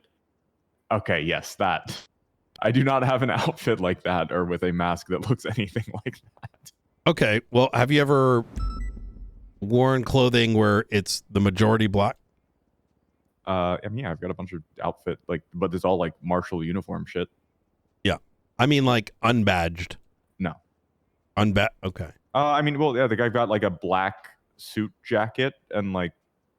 Okay, yes, that. I do not have an outfit like that or with a mask that looks anything like that. Okay, well, have you ever worn clothing where it's the majority black? I mean, yeah, I've got a bunch of outfit, but it's all like martial uniform shit. Yeah. I mean, like, unbadged. No. Okay. I mean, well, yeah, the guy got like a black suit jacket and like,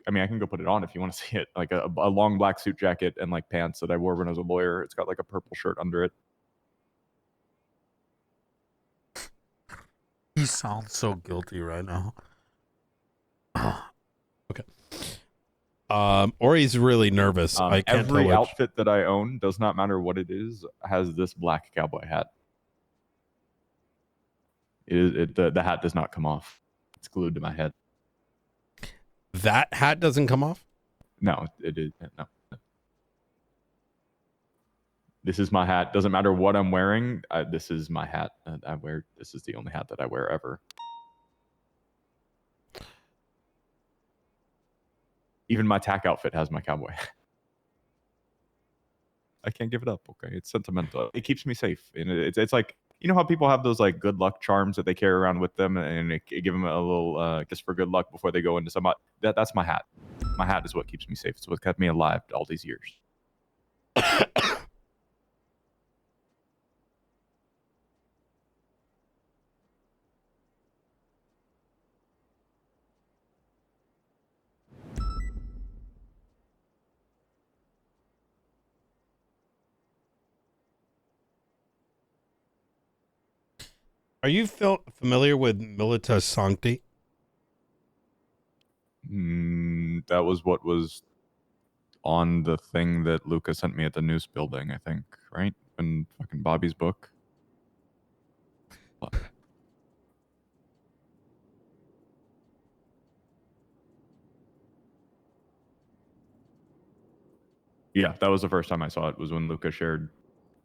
I mean, I can go put it on if you want to see it. Like a long black suit jacket and like pants that I wore when I was a lawyer. It's got like a purple shirt under it. You sound so guilty right now. Okay. Or he's really nervous. I can't Every tell which. outfit that I own, does not matter what it is, has this black cowboy hat. The hat does not come off. It's glued to my head. That hat doesn't come off? No, it is. No. This is my hat. Doesn't matter what I'm wearing. This is my hat. I wear. This is the only hat that I wear ever. Even my tack outfit has my cowboy hat. I can't give it up. Okay, it's sentimental. It keeps me safe, and it's like, you know how people have those like good luck charms that they carry around with them, and it give them a little kiss for good luck before they go into some. That's my hat. My hat is what keeps me safe. It's what kept me alive all these years. Are you familiar with Militas Sancti? That was what was on the thing that Luca sent me at the news building, I think, right? In fucking Bobby's book. Yeah, that was the first time I saw it, was when Luca shared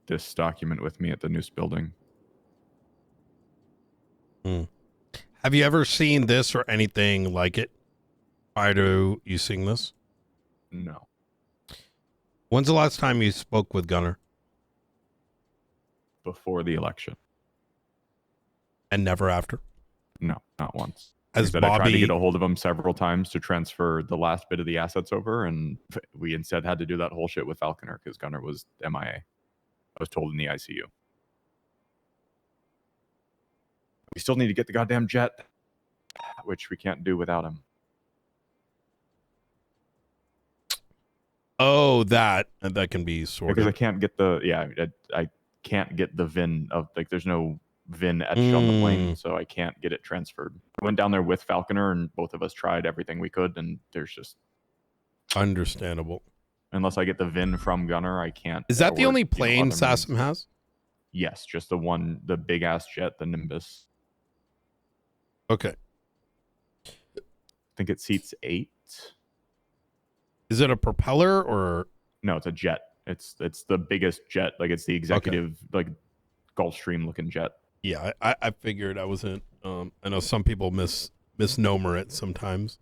this document with me at the news building. Have you ever seen this or anything like it prior to you seeing this? No. When's the last time you spoke with Gunner? Before the election. And never after? No, not once. Has I tried to Bobby- get a hold of him several times to transfer the last bit of the assets over, and we instead had to do that whole shit with Falconer because Gunner was MIA. I was told in the ICU. We still need to get the goddamn jet, which we can't do without him. Oh, that can be sorted. Because I can't get I can't get the VIN of, like, there's no VIN etched on the plane, so I can't get it transferred. I went down there with Falconer, and both of us tried everything we could, and there's just understandable. Unless I get the VIN from Gunner, I can't. Is that the or, only plane other means. SASM has? Yes, just the big ass jet, the Nimbus. Okay. I think it seats 8. Is it a propeller or? No, it's a jet. It's the biggest jet. Like, it's the executive, like, Gulfstream looking jet. Yeah, I figured. I wasn't. I know some people misnomer it sometimes.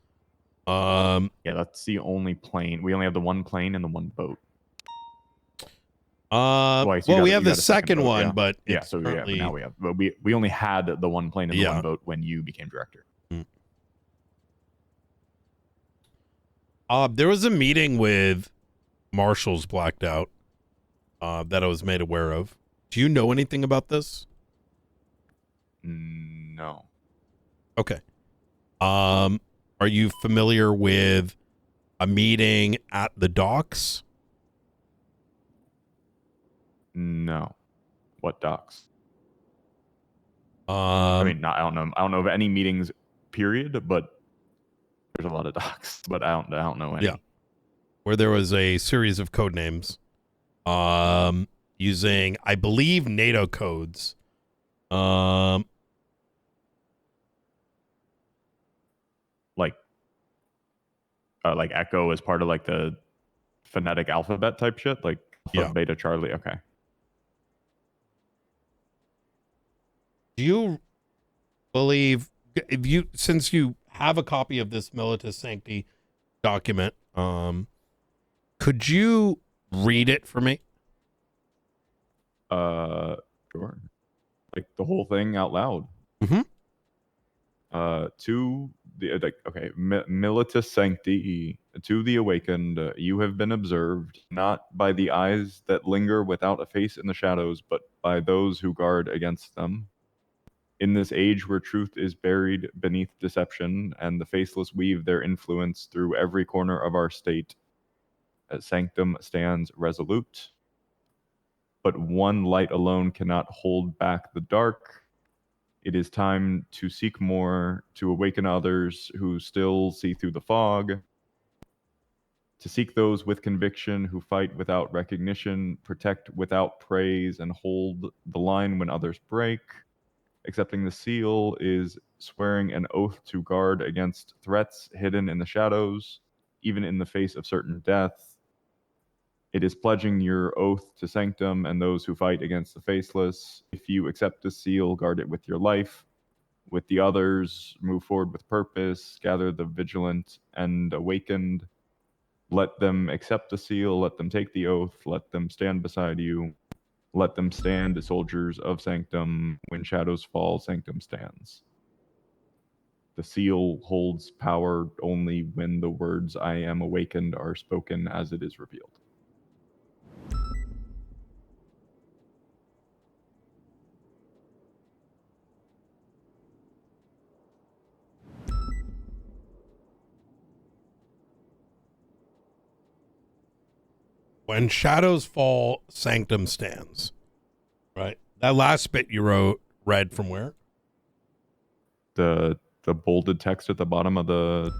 Yeah, that's the only plane. We only have the one plane and the one boat. We have the second boat, one, yeah. but yeah, it's so currently... now we have. But we only had the one plane and the one boat when you became director. There was a meeting with marshals blacked out that I was made aware of. Do you know anything about this? No. Okay. Are you familiar with a meeting at the docks? No. What docks? I mean, I don't know of any meetings, period, but there's a lot of docs, but I don't know any. Yeah. Where there was a series of code names using, I believe, NATO codes. Like Echo is part of like the phonetic alphabet type shit, like Alpha, Beta, Charlie. Okay. Do you believe, if you, since you have a copy of this Militus Sancti document, could you read it for me? Sure. Like the whole thing out loud. Mm-hmm. To the okay, Militus Sancti, to the awakened, you have been observed not by the eyes that linger without a face in the shadows, but by those who guard against them. In this age where truth is buried beneath deception, and the faceless weave their influence through every corner of our state, Sanctum stands resolute. But one light alone cannot hold back the dark. It is time to seek more, to awaken others who still see through the fog, to seek those with conviction who fight without recognition, protect without praise, and hold the line when others break. Accepting the seal is swearing an oath to guard against threats hidden in the shadows, even in the face of certain death. It is pledging your oath to Sanctum and those who fight against the faceless. If you accept the seal, guard it with your life. With the others, move forward with purpose, gather the vigilant and awakened. Let them accept the seal, let them take the oath, let them stand beside you. Let them stand as soldiers of Sanctum. When shadows fall, Sanctum stands. The seal holds power only when the words "I am awakened" are spoken as it is revealed. When shadows fall, Sanctum stands. Right. That last bit you read from where? The bolded text at the bottom of the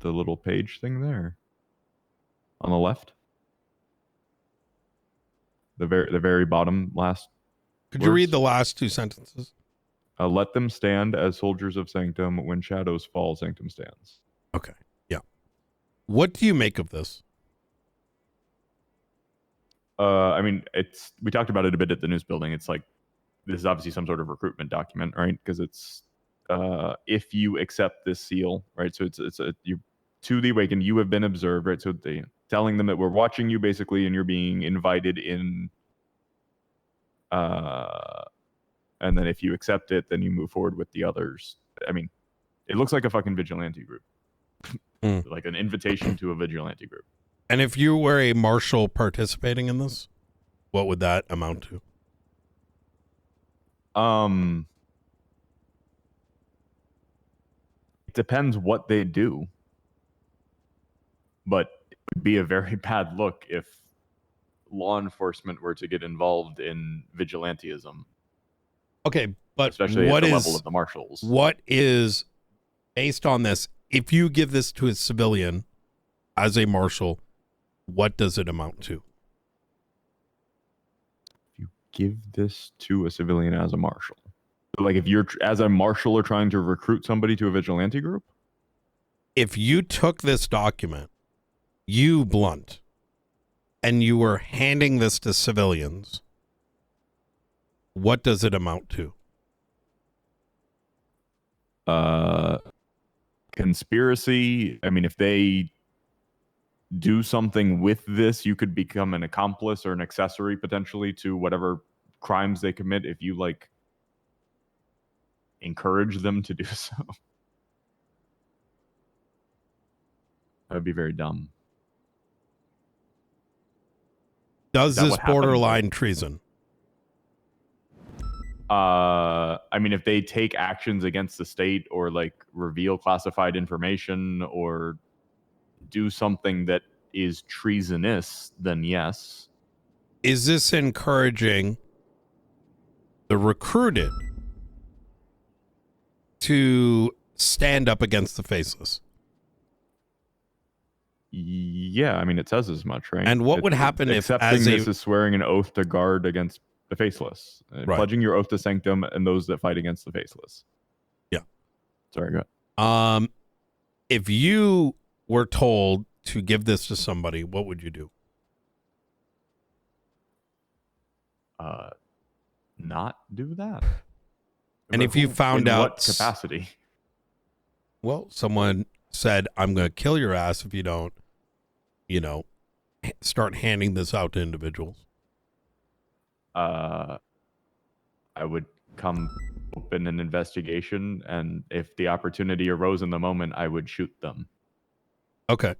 little page thing there. On the left. The very bottom last. Could you read the last two sentences? Let them stand as soldiers of Sanctum. When shadows fall, Sanctum stands. Okay. Yeah. What do you make of this? I mean, we talked about it a bit at the news building. It's like, this is obviously some sort of recruitment document, right? Because it's, if you accept this seal, right? So it's you to the awakened, you have been observed, right? So they telling them that we're watching you basically, and you're being invited in. And then if you accept it, then you move forward with the others. I mean, it looks like a fucking vigilante group, like an invitation to a vigilante group. And if you were a marshal participating in this, what would that amount to? It depends what they do, but it would be a very bad look if law enforcement were to get involved in vigilantism. Okay, but especially at the level of the marshals. What is, based on this, if you give this to a civilian as a marshal, what does it amount to? If you give this to a civilian as a marshal, like if you're as a marshal are trying to recruit somebody to a vigilante group? If you took this document, you Blunt, and you were handing this to civilians, what does it amount to? Conspiracy. I mean, if they do something with this, you could become an accomplice or an accessory potentially to whatever crimes they commit if you like encourage them to do so. That'd be very dumb. Does this borderline treason? I mean, if they take actions against the state or like reveal classified information or do something that is treasonous, then yes. Is this encouraging the recruited to stand up against the Faceless? Yeah, I mean, it says as much, right? And what would happen if, accepting as this is swearing an oath to guard against the Faceless, Right. pledging your oath to sanctum and those that fight against the Faceless. Yeah. Sorry, go ahead. If you were told to give this to somebody, what would you do? Not do that. And But if you who- found in out what capacity? Well, someone said, I'm going to kill your ass if you don't, start handing this out to individuals. I would come open an investigation, and if the opportunity arose in the moment, I would shoot them. Okay.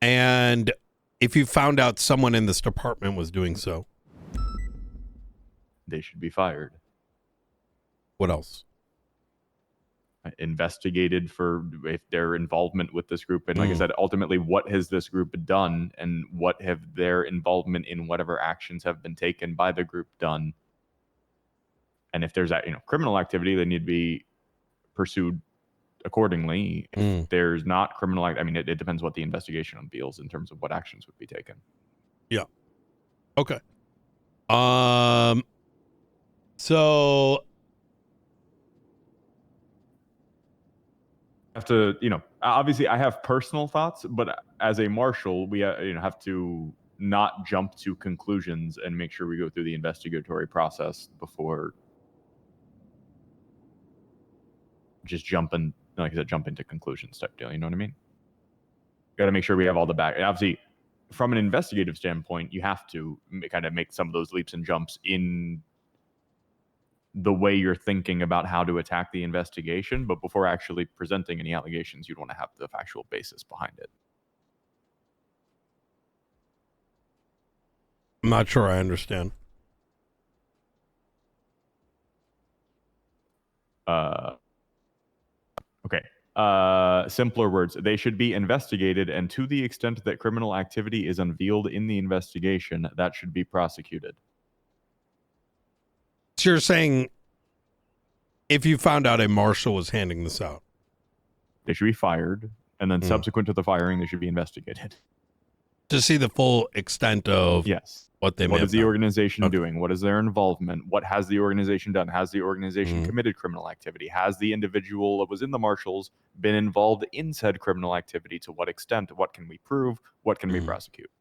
And if you found out someone in this department was doing so, They should be fired. what else? Investigated for if their involvement with this group, and like I said, ultimately, what has this group done, and what have their involvement in whatever actions have been taken by the group done? And if there's criminal activity, they need to be pursued accordingly. If there's not criminal act, I mean, it depends what the investigation unveils in terms of what actions would be taken. Yeah. Okay. So Have to, obviously I have personal thoughts, but as a marshal, we have to not jump to conclusions and make sure we go through the investigatory process before just jumping, like I said, jump into conclusions type deal. You know what I mean? Got to make sure we have all the back. Obviously, from an investigative standpoint, you have to kind of make some of those leaps and jumps in the way you're thinking about how to attack the investigation. But before actually presenting any allegations, you'd want to have the factual basis behind it. I'm not sure I understand. Okay. Simpler words. They should be investigated, and to the extent that criminal activity is unveiled in the investigation, that should be prosecuted. So you're saying if you found out a marshal was handing this out, they should be fired, and then subsequent to the firing, they should be investigated. To see the full extent of what they may What have is the done. organization doing? What is their involvement? What has the organization done? Has the organization committed criminal activity? Has the individual that was in the marshals been involved in said criminal activity? To what extent? What can we prove? What can we prosecute?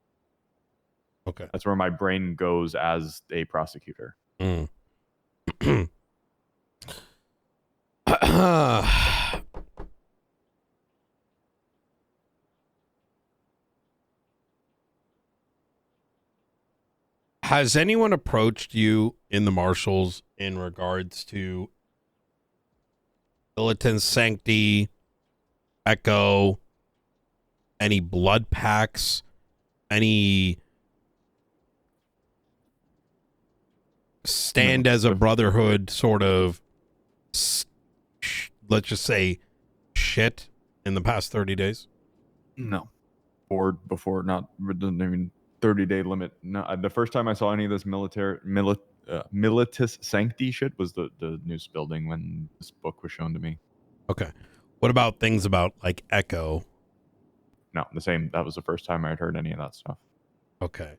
Okay. That's where my brain goes as a prosecutor. Has anyone approached you in the marshals in regards to Militant Sancti, Echo, any blood packs, any stand as a brotherhood sort of, let's just say, shit in the past 30 days? No. Or before, not, I mean, 30-day limit. No, the first time I saw any of this Militus Sancti shit was the news building when this book was shown to me. Okay. What about things about like Echo? No, the same. That was the first time I had heard any of that stuff. Okay.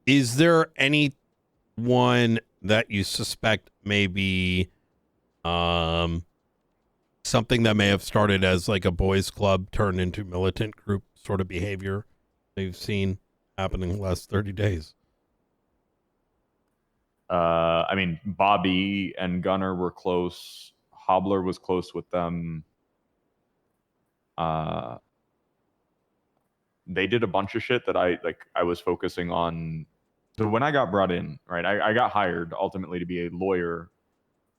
Is there anyone that you suspect maybe something that may have started as like a boys club turned into militant group sort of behavior they've seen happening in the last 30 days? I mean, Bobby and Gunner were close. Hobbler was close with them. They did a bunch of shit that I was focusing on. So when I got brought in, right, I got hired ultimately to be a lawyer.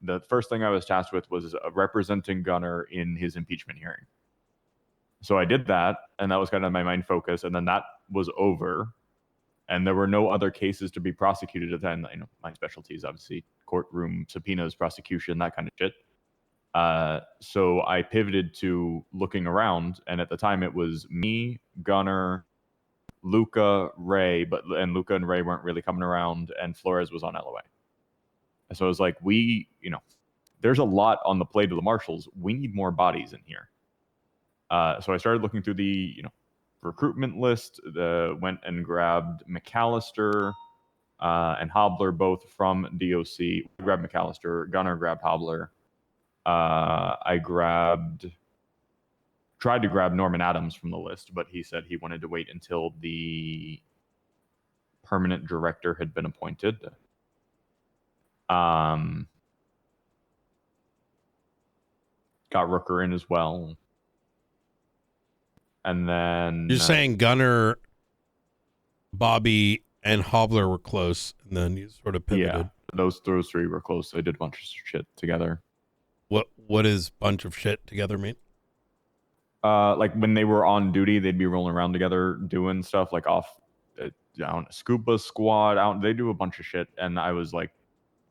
The first thing I was tasked with was representing Gunner in his impeachment hearing. So I did that, and that was kind of my main focus. And then that was over, and there were no other cases to be prosecuted at then. You know, my specialty is obviously courtroom subpoenas, prosecution, that kind of shit. So I pivoted to looking around, and at the time it was me, Gunner, Luca, Ray, and Luca and Ray weren't really coming around, and Flores was on LOA. So it was like, there's a lot on the plate of the marshals. We need more bodies in here. So I started looking through the, recruitment list. Went and grabbed McAllister and Hobbler, both from DOC. I grabbed McAllister. Gunner grabbed Hobbler. I tried to grab Norman Adams from the list, but he said he wanted to wait until the permanent director had been appointed. Got Rooker in as well. And then... You're saying Gunner, Bobby, and Hobbler were close, and then you sort of pivoted. Yeah, those three were close. They did a bunch of shit together. What is bunch of shit together mean? Like when they were on duty, they'd be rolling around together doing stuff like off down scuba squad out. They do a bunch of shit, and I was like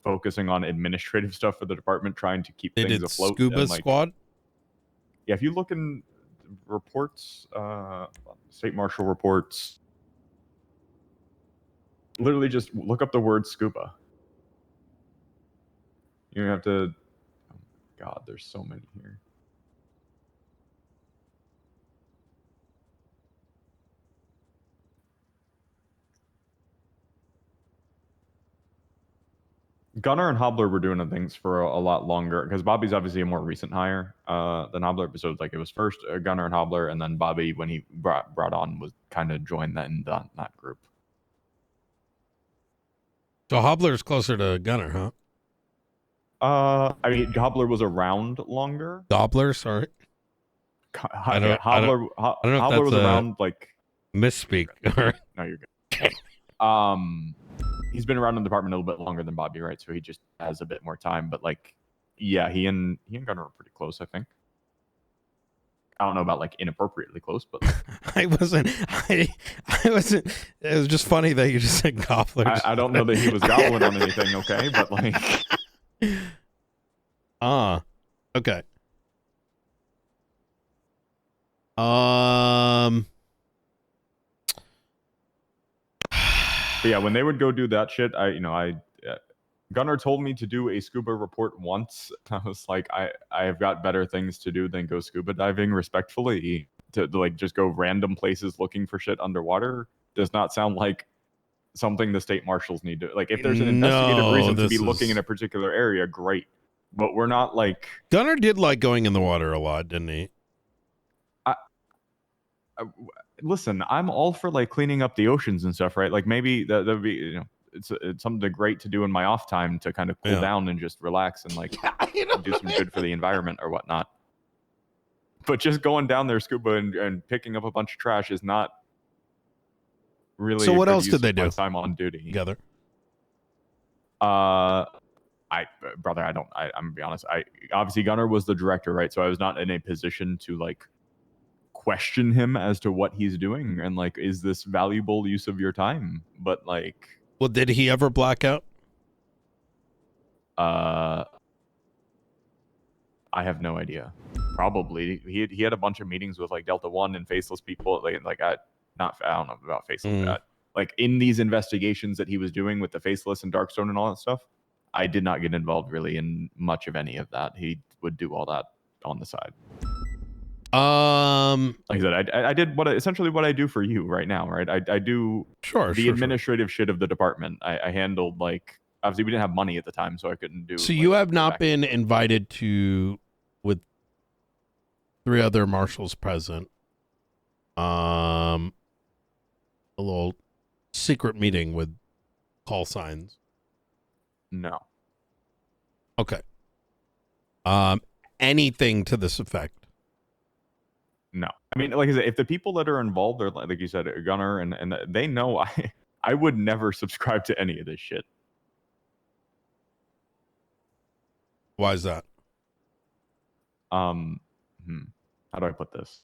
focusing on administrative stuff for the department, trying to keep things afloat. Scuba squad? Yeah, if you look in reports, state marshal reports, literally just look up the word scuba. You have to. Oh my God, there's so many here. Gunner and Hobbler were doing things for a lot longer, because Bobby's obviously a more recent hire than Hobbler. So like it was first Gunner and Hobbler, and then Bobby, when he brought on, was kind of joined that group. So Hobbler's closer to Gunner, huh? I mean, Hobbler was around longer. Gobbler, sorry. I don't know if was that's around like misspeak. No, you're good. He's been around in the department a little bit longer than Bobby, right? So he just has a bit more time. But like, yeah, he and Gunner are pretty close, I think. I don't know about like inappropriately close, but I wasn't. It was just funny that you just said gobblers. I don't know that he was gobbling on anything, okay? But like, okay. But yeah, when they would go do that shit, Gunner told me to do a scuba report once. I was like, I have got better things to do than go scuba diving, respectfully. To like just go random places looking for shit underwater does not sound like something the state marshals need to, like, if there's an investigative reason to be looking in a particular area, great. But we're not like... Gunner did like going in the water a lot, didn't he? Listen, I'm all for like cleaning up the oceans and stuff, right? Like maybe that would be, it's something great to do in my off time to kind of cool down and just relax and like do some good for the environment or whatnot. But just going down there scuba and picking up a bunch of trash is not really. So what else did they do? Time on duty together. I'm gonna be honest. Obviously Gunner was the director, right? So I was not in a position to like question him as to what he's doing and like, is this valuable use of your time? But like, well, did he ever black out? I have no idea. Probably he had a bunch of meetings with like Delta One and faceless people. I don't know about faceless. But like in these investigations that he was doing with the faceless and Darkstone and all that stuff, I did not get involved really in much of any of that. He would do all that on the side. Like I said, I did essentially what I do for you right now, right? I do the administrative shit of the department. I handled like, obviously we didn't have money at the time, so I couldn't do. So you have not been invited to, with 3 other marshals present, a little secret meeting with call signs. No. Okay. Anything to this effect? No, I mean, like I said, if the people that are involved are like you said, Gunner, and they know, I would never subscribe to any of this shit. Why is that? How do I put this?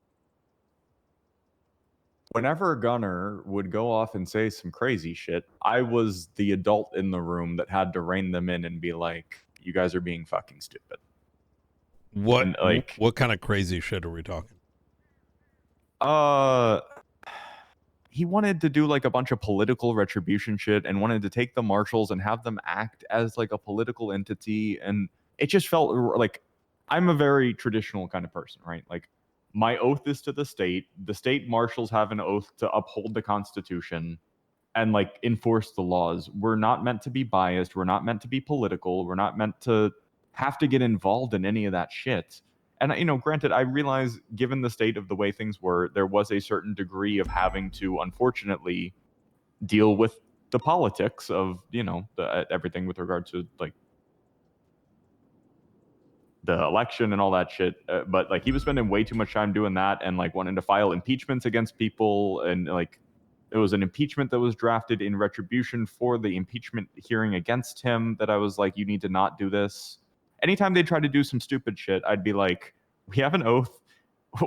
Whenever Gunner would go off and say some crazy shit, I was the adult in the room that had to rein them in and be like, "You guys are being fucking stupid." What kind of crazy shit are we talking? he wanted to do like a bunch of political retribution shit and wanted to take the marshals and have them act as like a political entity. And it just felt like I'm a very traditional kind of person, right? Like my oath is to the state marshals have an oath to uphold the Constitution and like enforce the laws. We're not meant to be biased. We're not meant to be political. We're not meant to have to get involved in any of that shit. And, you know, granted, I realize given the state of the way things were, there was a certain degree of having to, unfortunately, deal with the politics of, you know, everything with regard to, like, the election and all that shit. But, like, he was spending way too much time doing that and, like, wanting to file impeachments against people. And, like, it was an impeachment that was drafted in retribution for the impeachment hearing against him that I was like, you need to not do this. Anytime they try to do some stupid shit, I'd be like, we have an oath,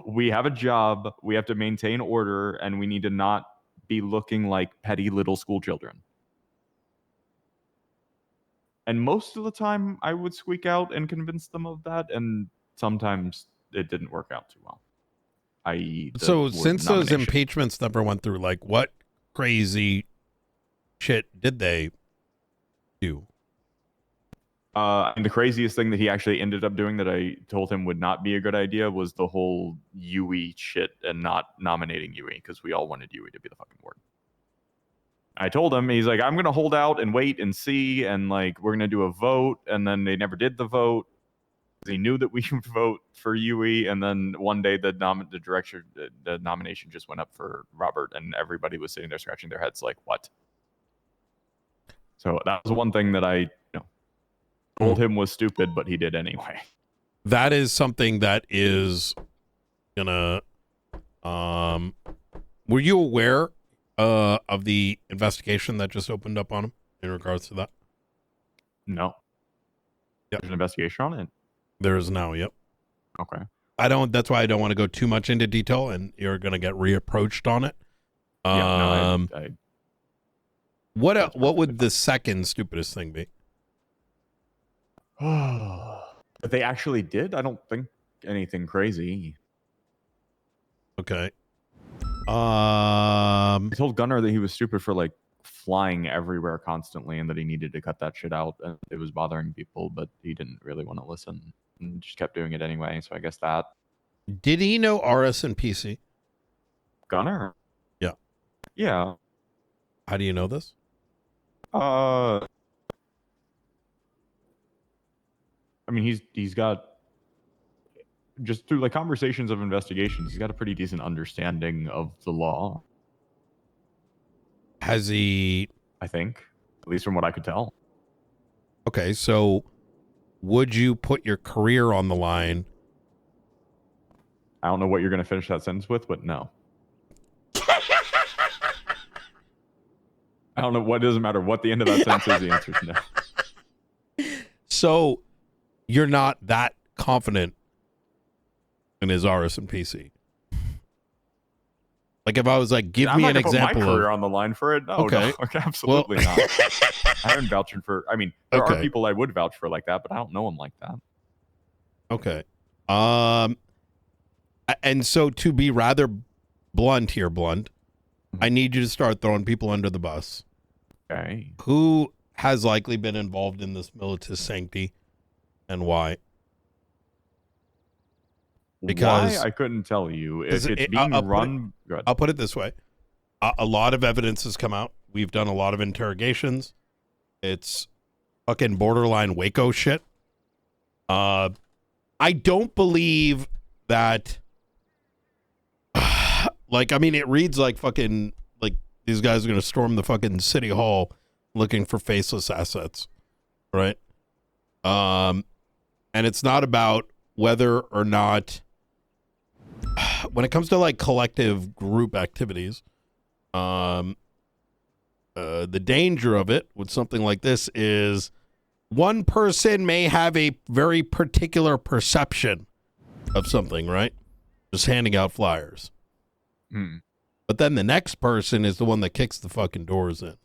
we have a job, we have to maintain order, and we need to not be looking like petty little school children. And most of the time, I would squeak out and convince them of that, and sometimes it didn't work out too well. So since those impeachments never went through, like, what crazy shit did they do? And the craziest thing that he actually ended up doing that I told him would not be a good idea was the whole Yui shit and not nominating Yui, because we all wanted Yui to be the fucking warden. I told him, he's like, I'm going to hold out and wait and see, and like, we're going to do a vote, and then they never did the vote. He knew that we would vote for Yui, and then one day the nomination just went up for Robert, and everybody was sitting there scratching their heads like, what? So that was one thing that I told him was stupid, but he did anyway. That is something that is gonna were you aware of the investigation that just opened up on him in regards to that? No. Yep. There's an investigation on it? There is now, yep. Okay. That's why I don't want to go too much into detail, and you're gonna get reapproached on it. What would the second stupidest thing be? But they actually did? I don't think anything crazy. Okay. I told Gunnar that he was stupid for like flying everywhere constantly and that he needed to cut that shit out, and it was bothering people, but he didn't really want to listen and just kept doing it anyway, so I guess that. Did he know RS and PC? Gunnar? Yeah. Yeah. How do you know this? I mean, he's got, just through like conversations of investigations, he's got a pretty decent understanding of the law. Has he? I think, at least from what I could tell. Okay, so would you put your career on the line? I don't know what you're going to finish that sentence with, but no. I don't know what, it doesn't matter what the end of that sentence is, the answer is no. So you're not that confident in his RS and PC. Like if I was like, give me an example. I'm not gonna put my career on the line for it. No, okay. No, absolutely not. I haven't vouching for. I mean, there are people I would vouch for like that, but I don't know them like that. Okay. And so to be rather blunt here, I need you to start throwing people under the bus. Okay. Who has likely been involved in this militus sanctity, and why? Because why? I couldn't tell you. If it's being run... I'll put it this way. A lot of evidence has come out. We've done a lot of interrogations. It's fucking borderline Waco shit. I don't believe that... like, I mean, it reads like fucking... like, these guys are going to storm the fucking city hall looking for faceless assets. Right? And it's not about whether or not... when it comes to like collective group activities, the danger of it with something like this is one person may have a very particular perception of something, right? Just handing out flyers. But then the next person is the one that kicks the fucking doors in,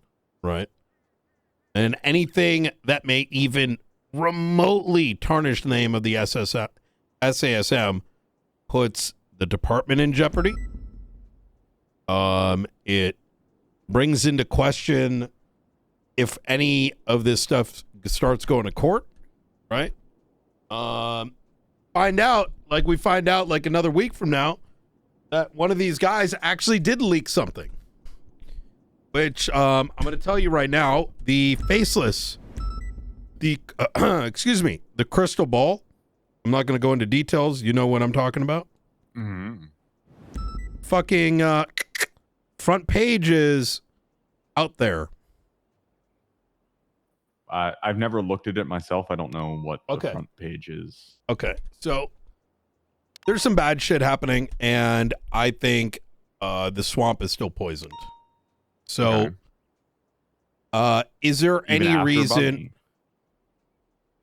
right? And anything that may even remotely tarnish the name of the SASM puts the department in jeopardy, It brings into question if any of this stuff starts going to court, right? Find out, like we find out like another week from now, that one of these guys actually did leak something. Which I'm going to tell you right now, the faceless, excuse me, the crystal ball. I'm not going to go into details. You know what I'm talking about? Mm-hmm. Fucking front page is out there. I've never looked at it myself. I don't know what Okay. the front page is. Okay, so there's some bad shit happening, and I think the swamp is still poisoned. So, is there Even any after reason?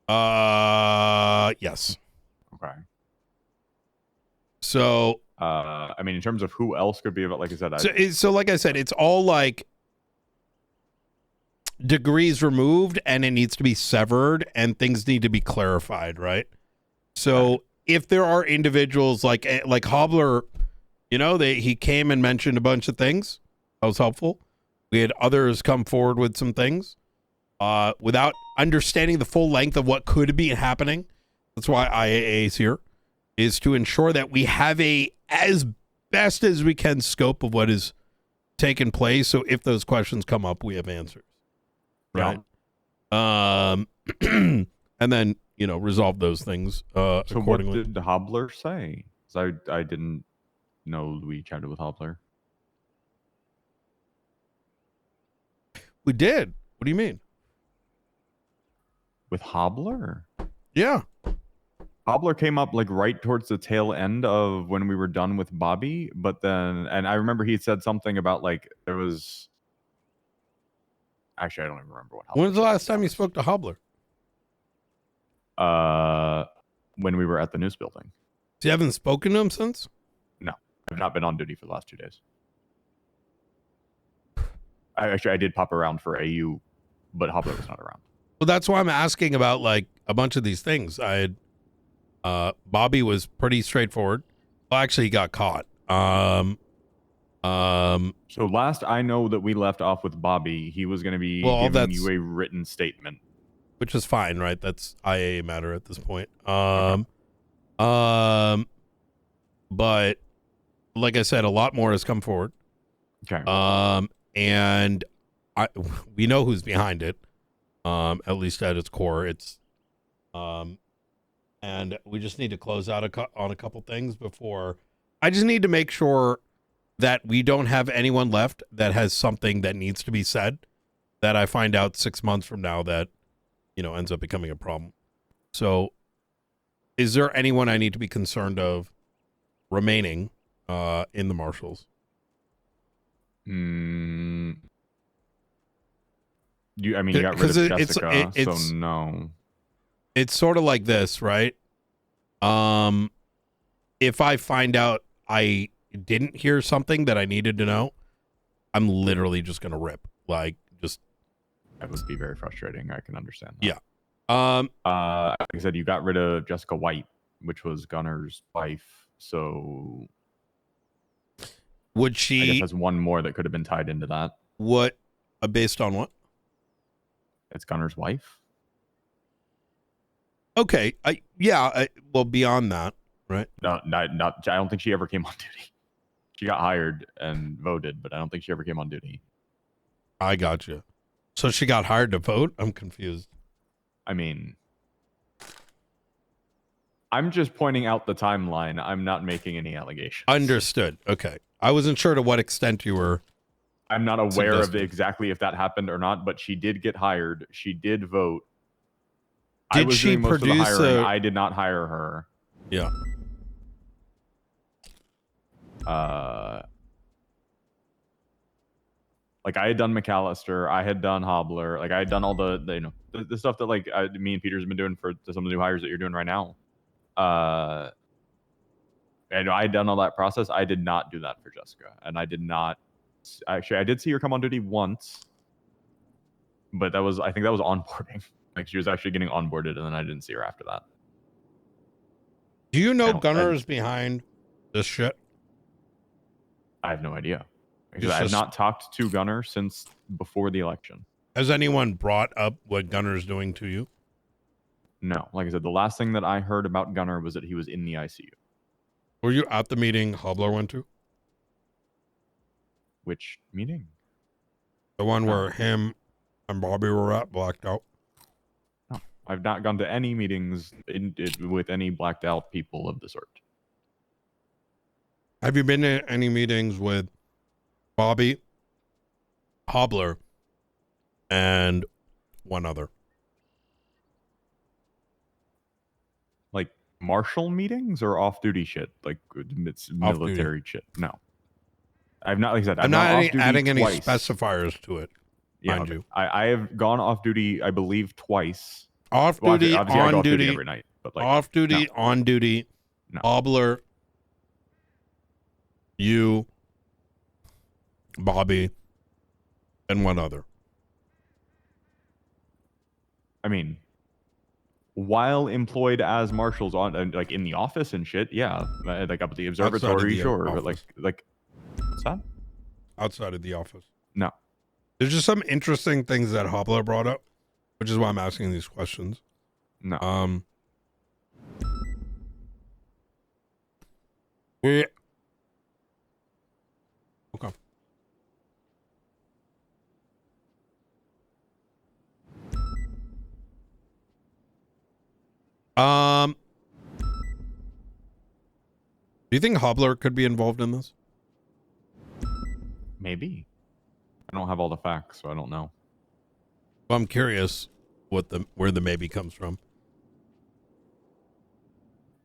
Yes. Okay. So, I mean, in terms of who else could be about, like I said, so like I said, it's all like degrees removed, and it needs to be severed, and things need to be clarified, right? So, if there are individuals like Hobbler, you know, he came and mentioned a bunch of things. That was helpful. We had others come forward with some things without understanding the full length of what could be happening. That's why IAA is here, is to ensure that we have as best as we can scope of what is taking place. So if those questions come up, we have answers. Right. And then, you know, resolve those things so accordingly. what did Hobbler say? 'Cause I didn't know we chatted with Hobbler. We did. What do you mean? With Hobbler? Yeah. Hobbler came up like right towards the tail end of when we were done with Bobby, but then, and I remember he said something about like there was. Actually, I don't even remember what. When was the last time you spoke to Hobbler? When we were at the news building. So you haven't spoken to him since? No, I've not been on duty for the last 2 days. I did pop around for AU, but Hobbler was not around. Well, that's why I'm asking about like a bunch of these things. I had Bobby was pretty straightforward. Well, actually, he got caught. So last I know that we left off with Bobby, he was going to be giving you a written statement, which is fine, right? That's IA matter at this point. But like I said, a lot more has come forward. Okay. And we know who's behind it. At least at its core, it's and we just need to close out on a couple things before. I just need to make sure that we don't have anyone left that has something that needs to be said that I find out 6 months from now that, you know, ends up becoming a problem. So is there anyone I need to be concerned of remaining in the marshals? I mean, you got rid of Jessica, so no. It's sort of like this, right? If I find out I didn't hear something that I needed to know, I'm literally just gonna rip. Like, just that would be very frustrating. I can understand that. Yeah. Like I said, you got rid of Jessica White, which was Gunner's wife. So would she? I guess that's one more that could have been tied into that. What? Based on what? It's Gunner's wife. Okay. Well, beyond that, right? No, not. I don't think she ever came on duty. She got hired and voted, but I don't think she ever came on duty. I got you. So she got hired to vote? I'm confused. I mean, I'm just pointing out the timeline. I'm not making any allegations. Understood. Okay. I wasn't sure to what extent you were. I'm not aware of exactly if that happened or not, but she did get hired. She did vote. I was doing most of the hiring. I did not hire her. Yeah. Like I had done McAllister, I had done Hobbler, like I had done all the stuff that like me and Peter's been doing for some of the new hires that you're doing right now. And I had done all that process. I did not do that for Jessica, and I did not. Actually, I did see her come on duty once, but I think that was onboarding. Like she was actually getting onboarded, and then I didn't see her after that. Do you know Gunner is behind this shit? I have no idea. Because I have not talked to Gunner since before the election. Has anyone brought up what Gunner's doing to you? No. Like I said, the last thing that I heard about Gunner was that he was in the ICU. Were you at the meeting Hubler went to? Which meeting? The one where him and Bobby were at, blacked out. No. I've not gone to any meetings with any blacked out people of the sort. Have you been to any meetings with Bobby, Hobler, and one other? Like marshal meetings or off-duty shit? Like it's military shit? No. I've not, like I said, I'm not adding any twice. specifiers to it, mind you. I have gone off-duty, I believe, twice. Off-duty, well, obviously I go on-duty, off-duty every night. But like, off-duty, no. on-duty, No. Hobler, you, Bobby, and one other. I mean, while employed as marshals on like in the office and shit, yeah, like up at the observatory, sure, but like what's that? Outside of the office. No. There's just some interesting things that Hobler brought up, which is why I'm asking these questions. No. Okay. Do you think Hobler could be involved in this? Maybe. I don't have all the facts, so I don't know. Well, I'm curious where the maybe comes from.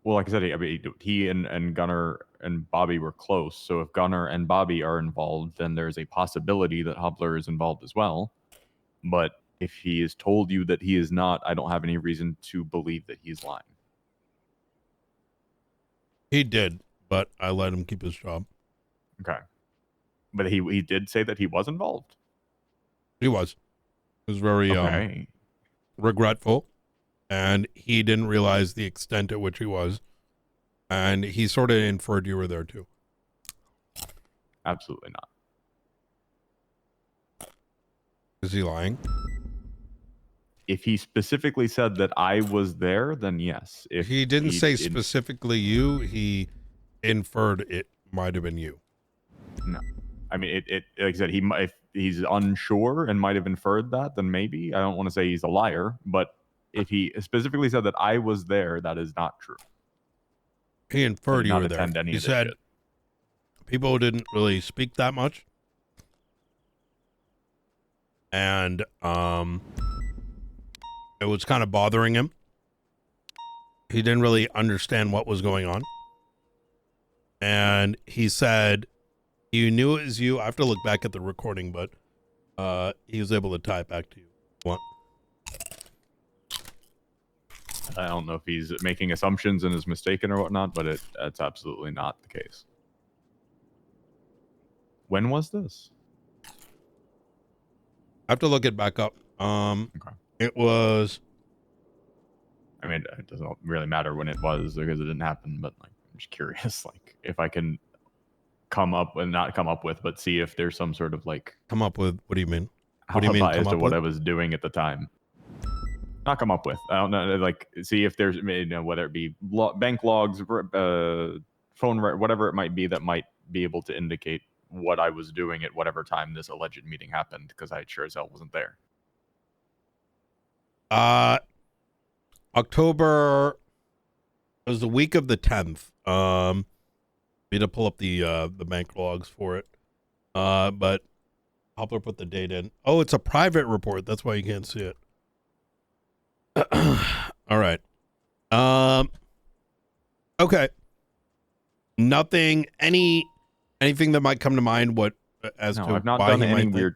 Well, like I said, he and Gunner and Bobby were close. So if Gunner and Bobby are involved, then there's a possibility that Hobler is involved as well. But if he has told you that he is not, I don't have any reason to believe that he's lying. He did, but I let him keep his job. Okay. But he did say that he was involved? He was. He was very regretful. And he didn't realize the extent at which he was. And he sort of inferred you were there too. Absolutely not. Is he lying? If he specifically said that I was there, then yes. If he didn't say specifically you, he inferred it might have been you. No. I mean, it like I said, if he's unsure and might have inferred that, then maybe. I don't want to say he's a liar, but if he specifically said that I was there, that is not true. He inferred you were there. He said people didn't really speak that much. And it was kind of bothering him. He didn't really understand what was going on. And he said you knew it was you. I have to look back at the recording, but he was able to tie it back to you. What? I don't know if he's making assumptions and is mistaken or whatnot, but that's absolutely not the case. When was this? I have to look it back up. It was. I mean, it doesn't really matter when it was because it didn't happen. But like, I'm just curious, like if I can not come up with, but see if there's some sort of like. Come up with? What do you mean? What do you mean? As to what I was doing at the time. Not come up with. I don't know. Like, see if there's, whether it be bank logs, phone, whatever it might be that might be able to indicate what I was doing at whatever time this alleged meeting happened, because I sure as hell wasn't there. October. It was the week of the 10th. We had to pull up the bank logs for it. But Hopper put the date in. Oh, it's a private report. That's why you can't see it. All right. Okay. Nothing. Anything that might come to mind? I've not done any weird.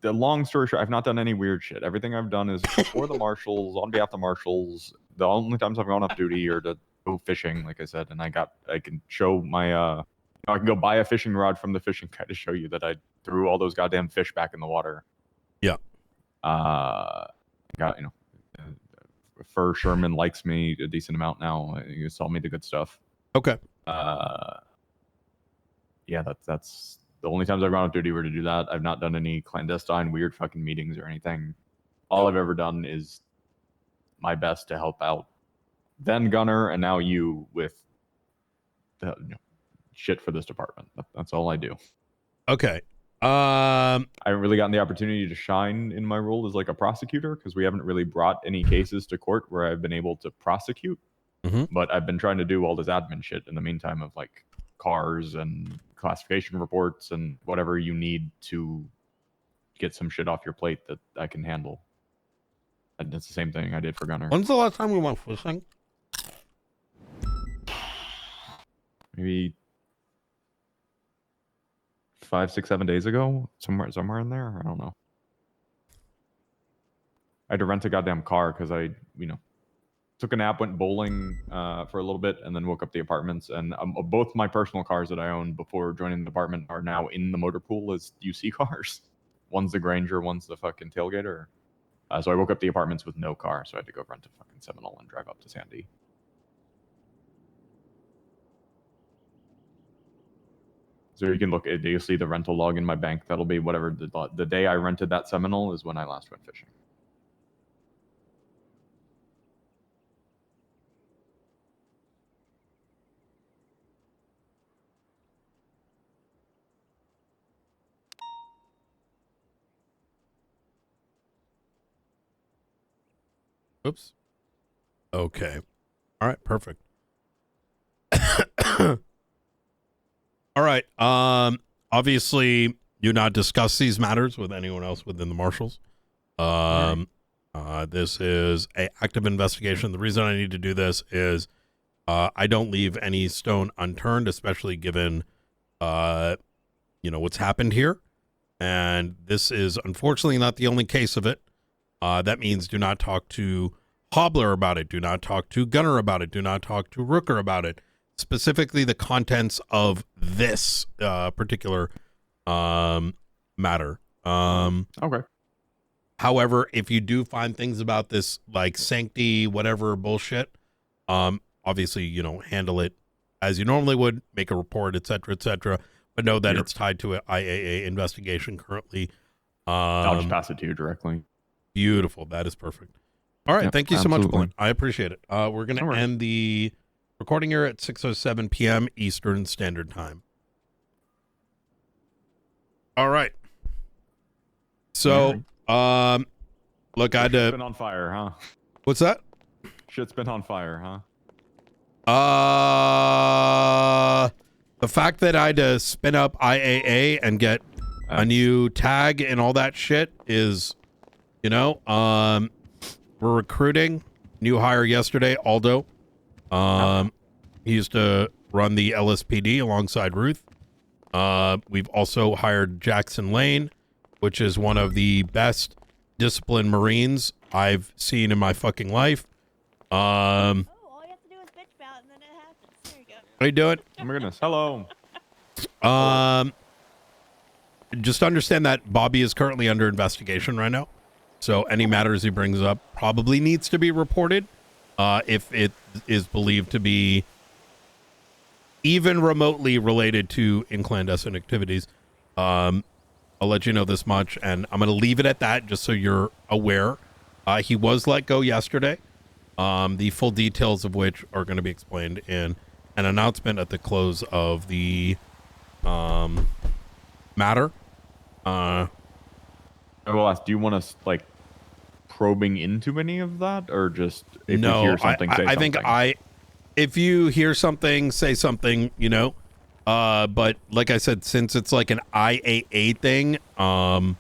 The long story short, I've not done any weird shit. Everything I've done is for the marshals, on behalf of the marshals. The only times I've gone off duty or to go fishing, like I said, and I can show my I can go buy a fishing rod from the fishing guy to show you that I threw all those goddamn fish back in the water. Yeah. Got Fur Sherman likes me a decent amount now. You saw me the good stuff. Okay. Yeah, that's The only times I've gone off duty were to do that. I've not done any clandestine, weird fucking meetings or anything. All I've ever done is my best to help out then Gunner and now you with the shit for this department. That's all I do. Okay. I haven't really gotten the opportunity to shine in my role as like a prosecutor because we haven't really brought any cases to court where I've been able to prosecute. But I've been trying to do all this admin shit in the meantime of like cars and classification reports and whatever you need to get some shit off your plate that I can handle. And it's the same thing I did for Gunner. When's the last time we went fishing? Maybe 5, 6, 7 days ago, somewhere in there. I don't know. I had to rent a goddamn car because I, took a nap, went bowling for a little bit, and then woke up the apartments. And both my personal cars that I owned before joining the department are now in the motor pool as UC cars. One's the Granger, one's the fucking tailgater. So I woke up the apartments with no car, so I had to go rent a fucking Seminole and drive up to Sandy. So you can look at, you'll see the rental log in my bank. That'll be whatever the day I rented that Seminole is when I last went fishing. Oops. Okay. All right. Perfect. All right. Obviously, do not discuss these matters with anyone else within the marshals. This is an active investigation. The reason I need to do this is I don't leave any stone unturned, especially given what's happened here. And this is unfortunately not the only case of it. That means do not talk to Hobbler about it. Do not talk to Gunner about it. Do not talk to Rooker about it. Specifically the contents of this particular matter. Okay. However, if you do find things about this like sanctity, whatever bullshit, obviously, handle it as you normally would, make a report, etc., but know that it's tied to an IAA investigation currently. I'll just pass it to you directly. Beautiful. That is perfect. All right. Yep, thank you so much, absolutely. Blaine. I appreciate it. We're going to end the recording here at 6:07 p.m. Eastern Standard Time. All right. So, look, I had to... Shit's been on fire, huh? What's that? Shit's been on fire, huh? The fact that I had to spin up IAA and get a new tag and all that shit is, we're recruiting. New hire yesterday, Aldo. He used to run the LSPD alongside Ruth. We've also hired Jackson Lane, which is one of the best disciplined Marines I've seen in my fucking life. All you have to do is bitch about and then it happens. There you go. How you doing? Oh my goodness. Hello. Just understand that Bobby is currently under investigation right now. So any matters he brings up probably needs to be reported. If it is believed to be even remotely related to clandestine activities. I'll let you know this much, and I'm going to leave it at that just so you're aware. He was let go yesterday, the full details of which are going to be explained in an announcement at the close of the matter. I will ask, do you want us, probing into any of that, or just if no, we hear something, say I something? think if you hear something, say something, but like I said, since it's like an IAA thing, I'm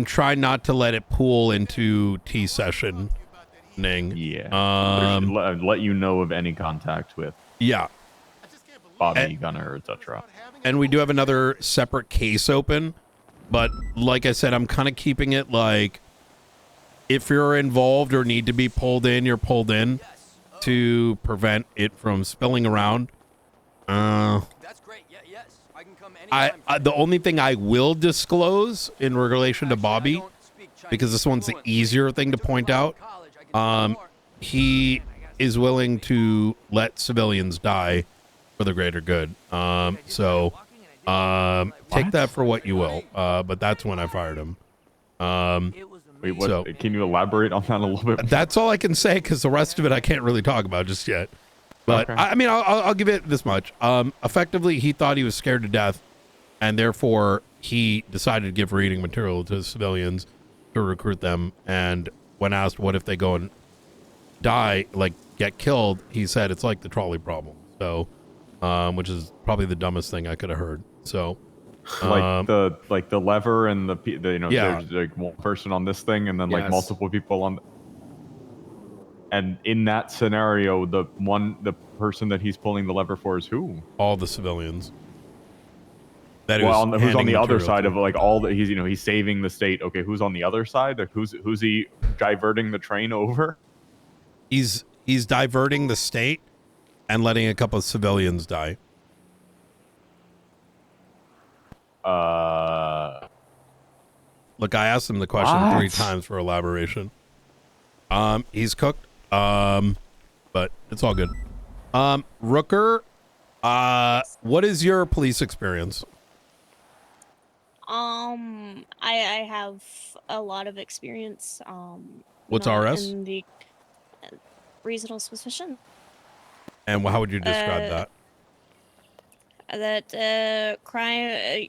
trying not to let it pool into T session. Yeah. Let you know of any contact with Bobby, Gunner, etc. And we do have another separate case open, but like I said, I'm kind of keeping it like if you're involved or need to be pulled in, you're pulled in to prevent it from spilling around. That's great. Yes. I can come anytime. The only thing I will disclose in relation to Bobby, because this one's the easier thing to point out, he is willing to let civilians die for for the greater good. So take that for what you will. But that's when I fired him. Wait, what? So, can you elaborate on that a little bit? That's all I can say, because the rest of it I can't really talk about just yet. But okay. I mean, I'll give it this much. Effectively, he thought he was scared to death, and therefore he decided to give reading material to civilians to recruit them. And when asked what if they go and die, like get killed, he said it's like the trolley problem. So, which is probably the dumbest thing I could have heard. So. Like the lever and the you know, yeah. there's like one person on this thing and then like multiple people on. And in that scenario, the person that he's pulling the lever for is who? All the civilians. That who's on the other side of like all that he's saving the state. Okay, who's on the other side? Like who's he diverting the train over? He's diverting the state and letting a couple of civilians die. Look, I asked him the question 3 times for elaboration. He's cooked. But it's all good. Rooker, what is your police experience? I have a lot of experience. What's not RS? In the reasonable suspicion. And how would you describe that? That crime,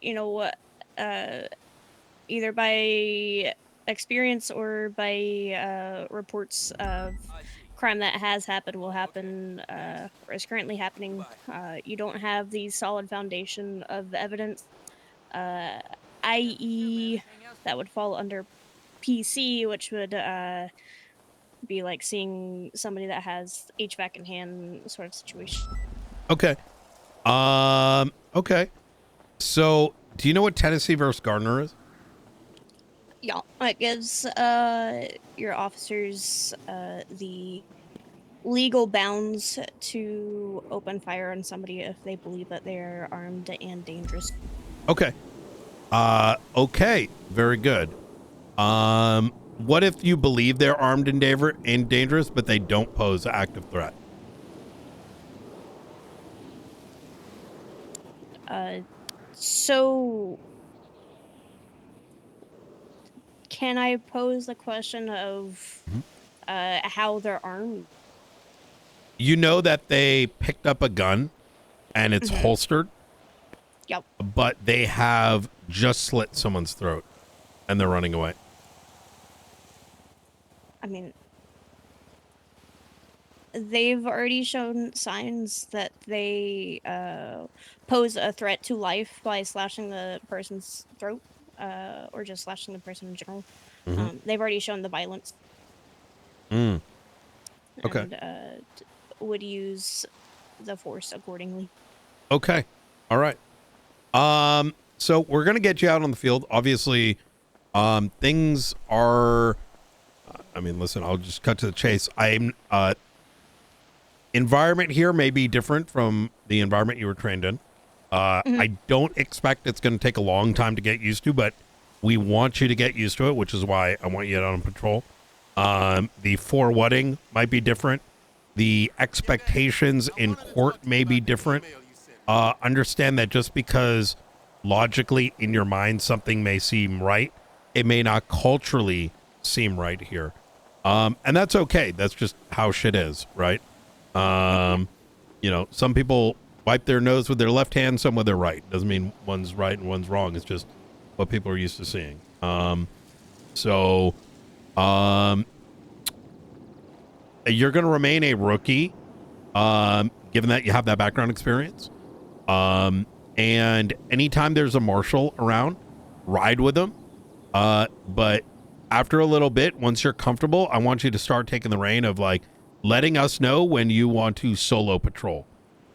either by experience or by reports of crime that has happened, will happen, or is currently happening. You don't have the solid foundation of evidence, i.e. that would fall under PC, which would be like seeing somebody that has HVAC in hand sort of situation. Okay. Okay. So, do you know what Tennessee versus Gardner is? Yeah, it gives your officers the legal bounds to open fire on somebody if they believe that they're armed and dangerous. Okay. Okay. Very good. What if you believe they're armed and dangerous, but they don't pose an active threat? So can I pose the question of how they're armed? You know that they picked up a gun and it's holstered. Yep. But they have just slit someone's throat and they're running away. I mean, they've already shown signs that they pose a threat to life by slashing the person's throat, or just slashing the person in general. They've already shown the violence. Okay. And would use the force accordingly. Okay. All right. So we're going to get you out on the field. Obviously, things are, I mean, listen, I'll just cut to the chase. Environment here may be different from the environment you were trained in. I don't expect it's going to take a long time to get used to, but we want you to get used to it, which is why I want you out on patrol. The forwarding might be different. The expectations in court may be different. Understand that just because logically in your mind something may seem right, it may not culturally seem right here. And that's okay. That's just how shit is, right? You know, some people wipe their nose with their left hand, some with their right. Doesn't mean one's right and one's wrong. It's just what people are used to seeing. You're going to remain a rookie, given that you have that background experience. And anytime there's a marshal around, ride with them. But after a little bit, once you're comfortable, I want you to start taking the reign of like letting us know when you want to solo patrol.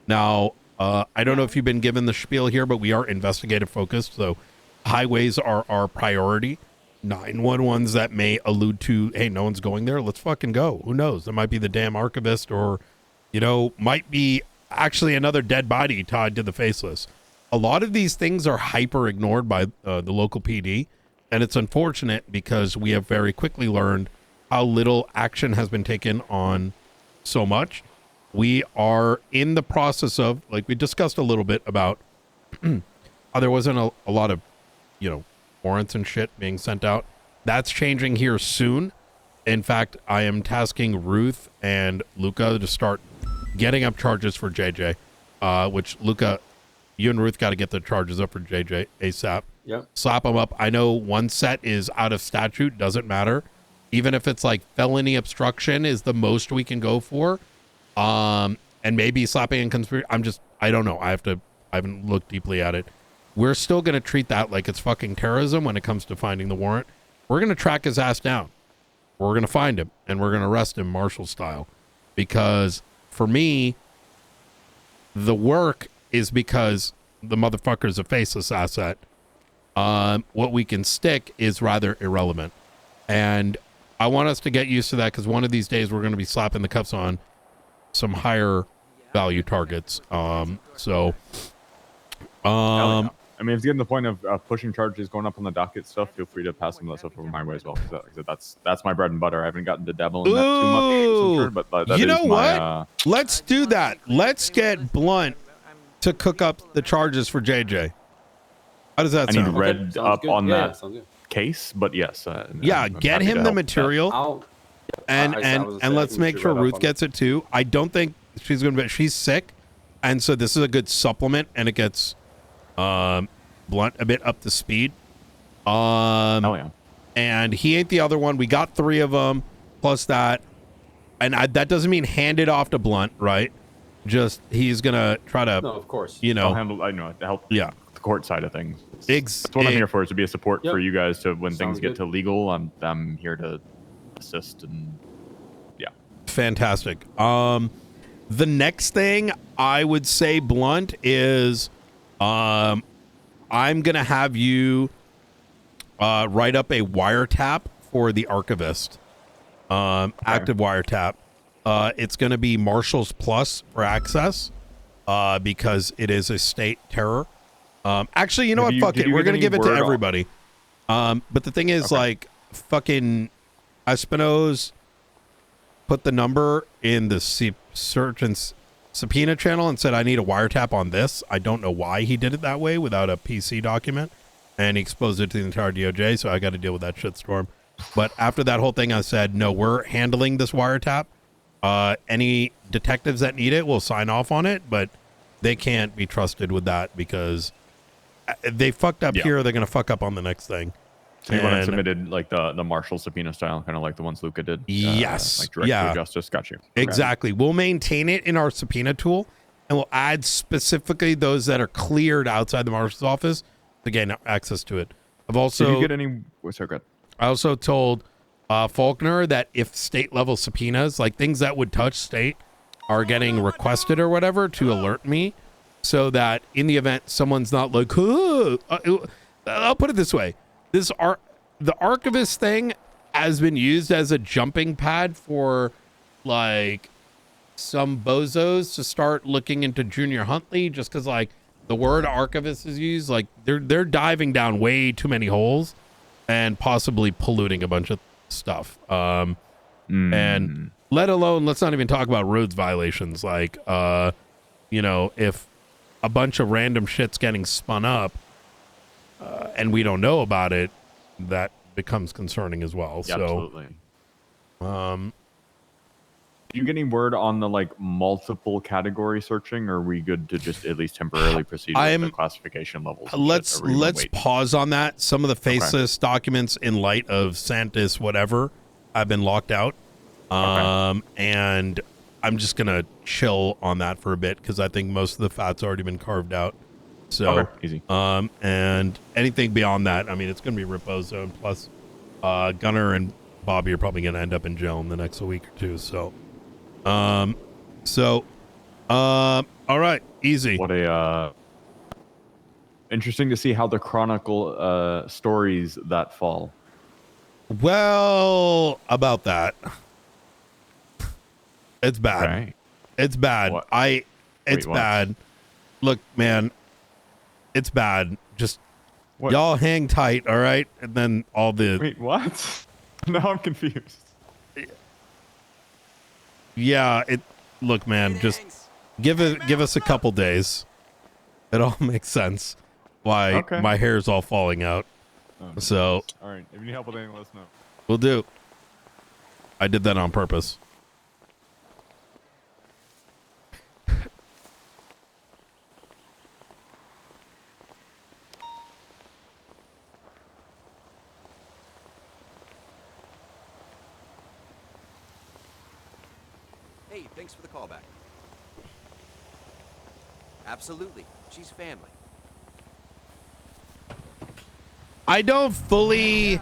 Now, I don't know if you've been given the spiel here, but we are investigative focused. So highways are our priority. 911s that may allude to, hey, no one's going there. Let's fucking go. Who knows? There might be the damn archivist or, you know, might be actually another dead body tied to the faceless. A lot of these things are hyper ignored by the local PD. And it's unfortunate because we have very quickly learned how little action has been taken on so much. we are in the process of, like we discussed a little bit about how there wasn't a lot of, warrants and shit being sent out. That's changing here soon. In fact, I am tasking Ruth and Luca to start getting up charges for JJ, which Luca, you and Ruth got to get the charges up for JJ ASAP. Yep. Slap them up. I know one set is out of statute, doesn't matter. Even if it's like felony obstruction is the most we can go for. And maybe slapping and conspiracy. I don't know. I haven't looked deeply at it. We're still going to treat that like it's fucking terrorism when it comes to finding the warrant. We're going to track his ass down. We're going to find him and we're going to arrest him Marshall style. Because for me, the work is because the motherfucker's a faceless asset. What we can stick is rather irrelevant. And I want us to get used to that because one of these days we're going to be slapping the cuffs on some higher value targets. I mean, if you get to the point of pushing charges, going up on the docket stuff, feel free to pass some of that stuff over my way as well. Because that's my bread and butter. I haven't gotten to dabble in that too much, but that you know is what? my, Let's do that. Let's get Blunt to cook up the charges for JJ. How does that I sound? need read up on that case, but yes. Yeah, I'm get happy to him the help. material, and let's make sure Ruth gets it too. I don't think she's gonna be. She's sick, and so this is a good supplement, and it gets Blunt a bit up to speed. Oh yeah. And he ain't the other one. We got 3 of them plus that, and that doesn't mean hand it off to Blunt, right? Just he's gonna try to. No, of course. I'll handle. I know to help. Yeah. The court side of things. That's what I'm here for, is to be a support Yep. for you guys to when Sounds things get good. to legal. I'm here to assist and yeah. Fantastic. The next thing I would say, Blunt, is I'm gonna have you write up a wiretap for the archivist. Active wiretap. It's gonna be Marshals Plus for access because it is a state terror. Actually, you know what? Fuck it. We're gonna give it to everybody. But the thing is, like, fucking Espino's put the number in the search and subpoena channel and said, I need a wiretap on this. I don't know why he did it that way without a PC document. And he exposed it to the entire DOJ, so I got to deal with that shitstorm. But after that whole thing, I said, no, we're handling this wiretap. Any detectives that need it will sign off on it, but they can't be trusted with that because they fucked up here. They're going to fuck up on the next thing. So you want it submitted like the Marshall subpoena style, kind of like the ones Luca did? Yes. Like direct to justice. Got you. Okay. Exactly. We'll maintain it in our subpoena tool, and we'll add specifically those that are cleared outside the marshal's office to gain access to it. I've also... Did you get any... Sorry, go ahead. I also told Faulkner that if state-level subpoenas, like things that would touch state, are getting requested or whatever, to alert me, so that in the event someone's not like... I'll put it this way. The archivist thing has been used as a jumping pad for like some bozos to start looking into Junior Huntley, just because like the word archivist is used. Like they're diving down way too many holes and possibly polluting a bunch of stuff. And let alone, let's not even talk about roads violations. Like if a bunch of random shit's getting spun up and we don't know about it, that becomes concerning as well. Yeah, so absolutely. You get any word on the like multiple category searching, or are we good to just at least temporarily proceed with the classification levels? Let's pause on that. Some of the faceless documents in light of Santis whatever have been locked out. And I'm just gonna chill on that for a bit because I think most of the fat's already been carved out. So easy. And anything beyond that, I mean, it's gonna be Repo Zone. Plus Gunner and Bobby are probably gonna end up in jail in the next week or two. So all right, easy. What a interesting to see how the chronicle stories that fall. Well, about that, it's bad. Okay. It's bad. What? It's Wait, bad. Look, man, it's bad. Just y'all hang tight, all right? And then all the... Wait, what? Now I'm confused. Yeah, look, man, just give us a couple days. It all makes sense why my hair's all falling out. So, all right, if you need help with anything, let us know. We'll do. I did that on purpose. Hey, thanks for the call back. Absolutely. She's family. I don't fully.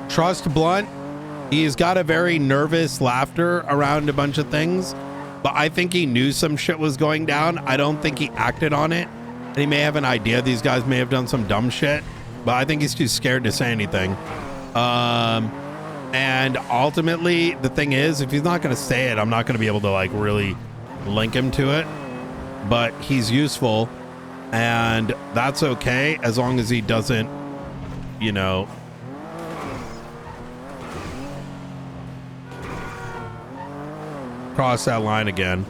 Trust Blunt. He's got a very nervous laughter around a bunch of things, but I think he knew some shit was going down. I don't think he acted on it. And he may have an idea these guys may have done some dumb shit, but I think he's too scared to say anything. And ultimately, the thing is, if he's not going to say it, I'm not going to be able to like really link him to it. But he's useful, and that's okay as long as he doesn't, you know, cross that line again.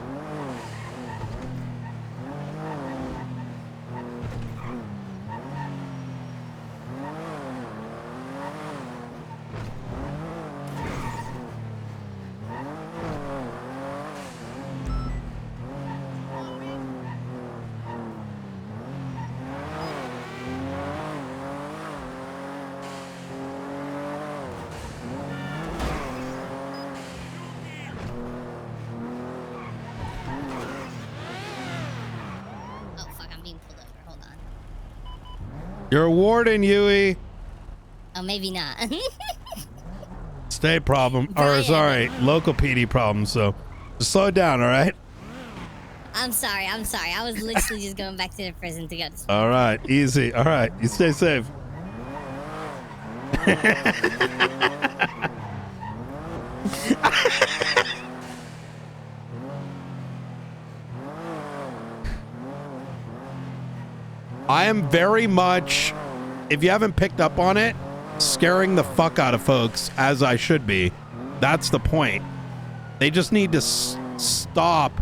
You're a warden, Yui. Oh, maybe not. State problem. Or, sorry, local PD problem. So, just slow it down, all right? I'm sorry. I was literally just going back to the prison to go to school. All right, easy. All right, you stay safe. I am very much, if you haven't picked up on it, scaring the fuck out of folks, as I should be. That's the point. They just need to stop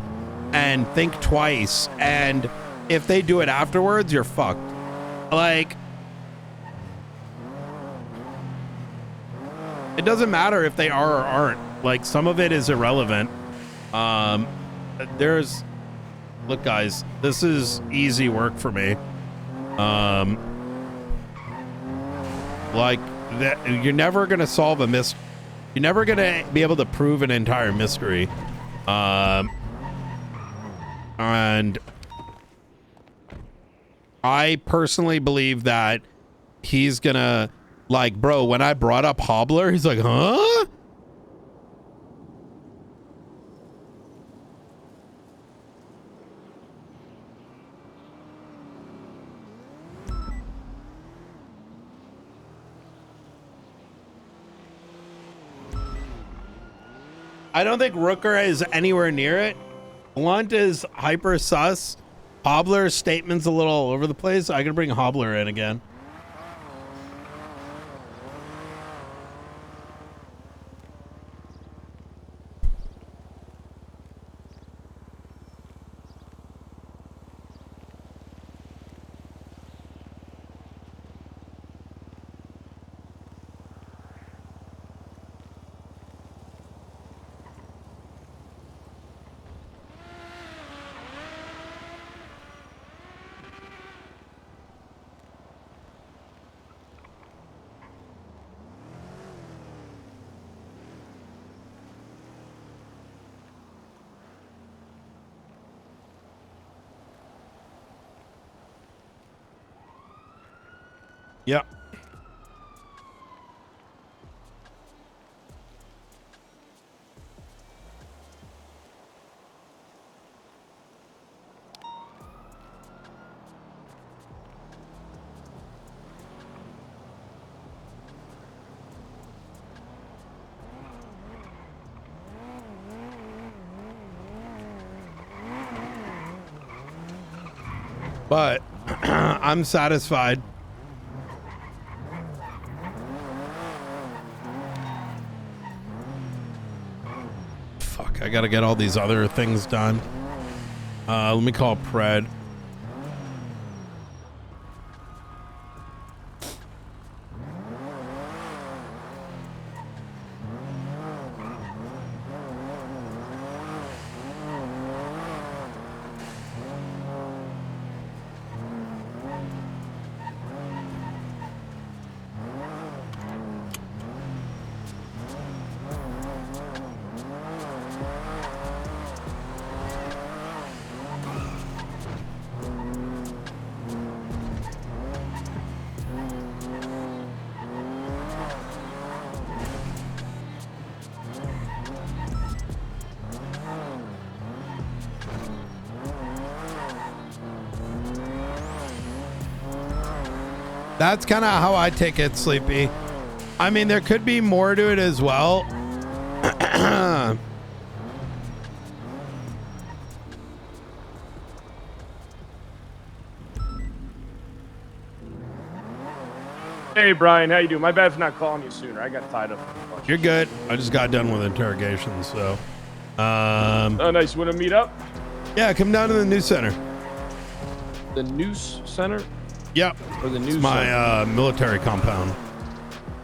and think twice, and if they do it afterwards, you're fucked. Like, it doesn't matter if they are or aren't. Like, some of it is irrelevant. Look, guys, this is easy work for me. Like that, you're never gonna solve a mystery. You're never gonna be able to prove an entire mystery. And I personally believe that he's gonna, like, bro, when I brought up Hobbler, he's like, huh? I don't think Rooker is anywhere near it. Blunt is hyper sus. Hobbler's statement's a little all over the place. I can bring Hobbler in again. Yep. but I'm satisfied. Fuck, I gotta get all these other things done. Let me call Pred. That's kind of how I take it, Sleepy. I mean, there could be more to it as well. Hey, Brian, how you doing? My bad for not calling you sooner. I got tied up. You're good. I just got done with interrogations, so. Oh, nice. You want to meet up? Yeah, come down to the news center. The news center? Yep. Or the news it's my military compound.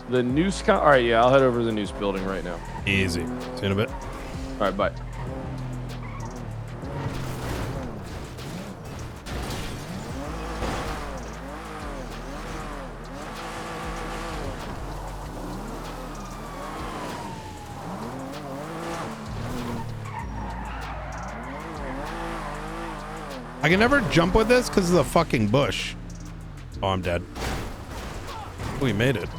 The news all right, yeah, I'll head over to the news building right now. Easy. See you in a bit. All right, bye. I can never jump with this because of the fucking bush. Oh, I'm dead. We made it.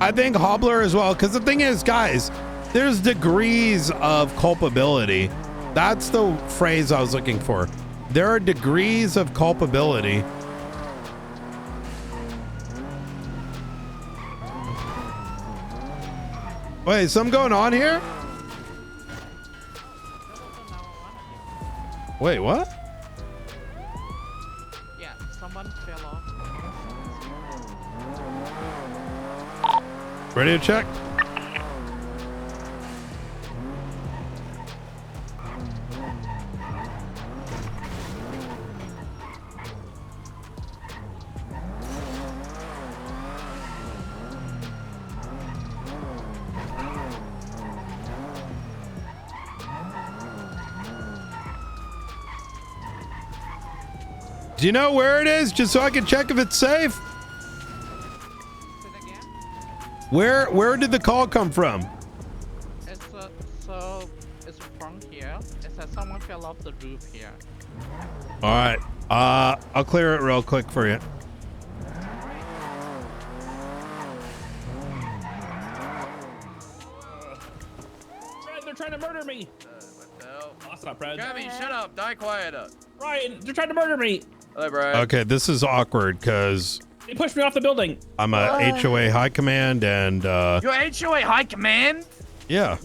I think Hobbler as well, because the thing is, guys, there's degrees of culpability. That's the phrase I was looking for. There are degrees of culpability. Wait, is something going on here? Wait, what? Yeah, someone fell off. Radio check. Do you know where it is, just so I can check if it's safe? Where did the call come from? It's it's from here. It says someone fell off the roof here. All right, I'll clear it real quick for you. They're trying to murder me. What the hell? Oh, that's not Brad. Gabby, shut up. Die quiet up. Ryan, they're trying to murder me. Hello, Brian. Okay, this is awkward because They pushed me off the building. I'm a HOA high command and You're HOA High Command? yeah.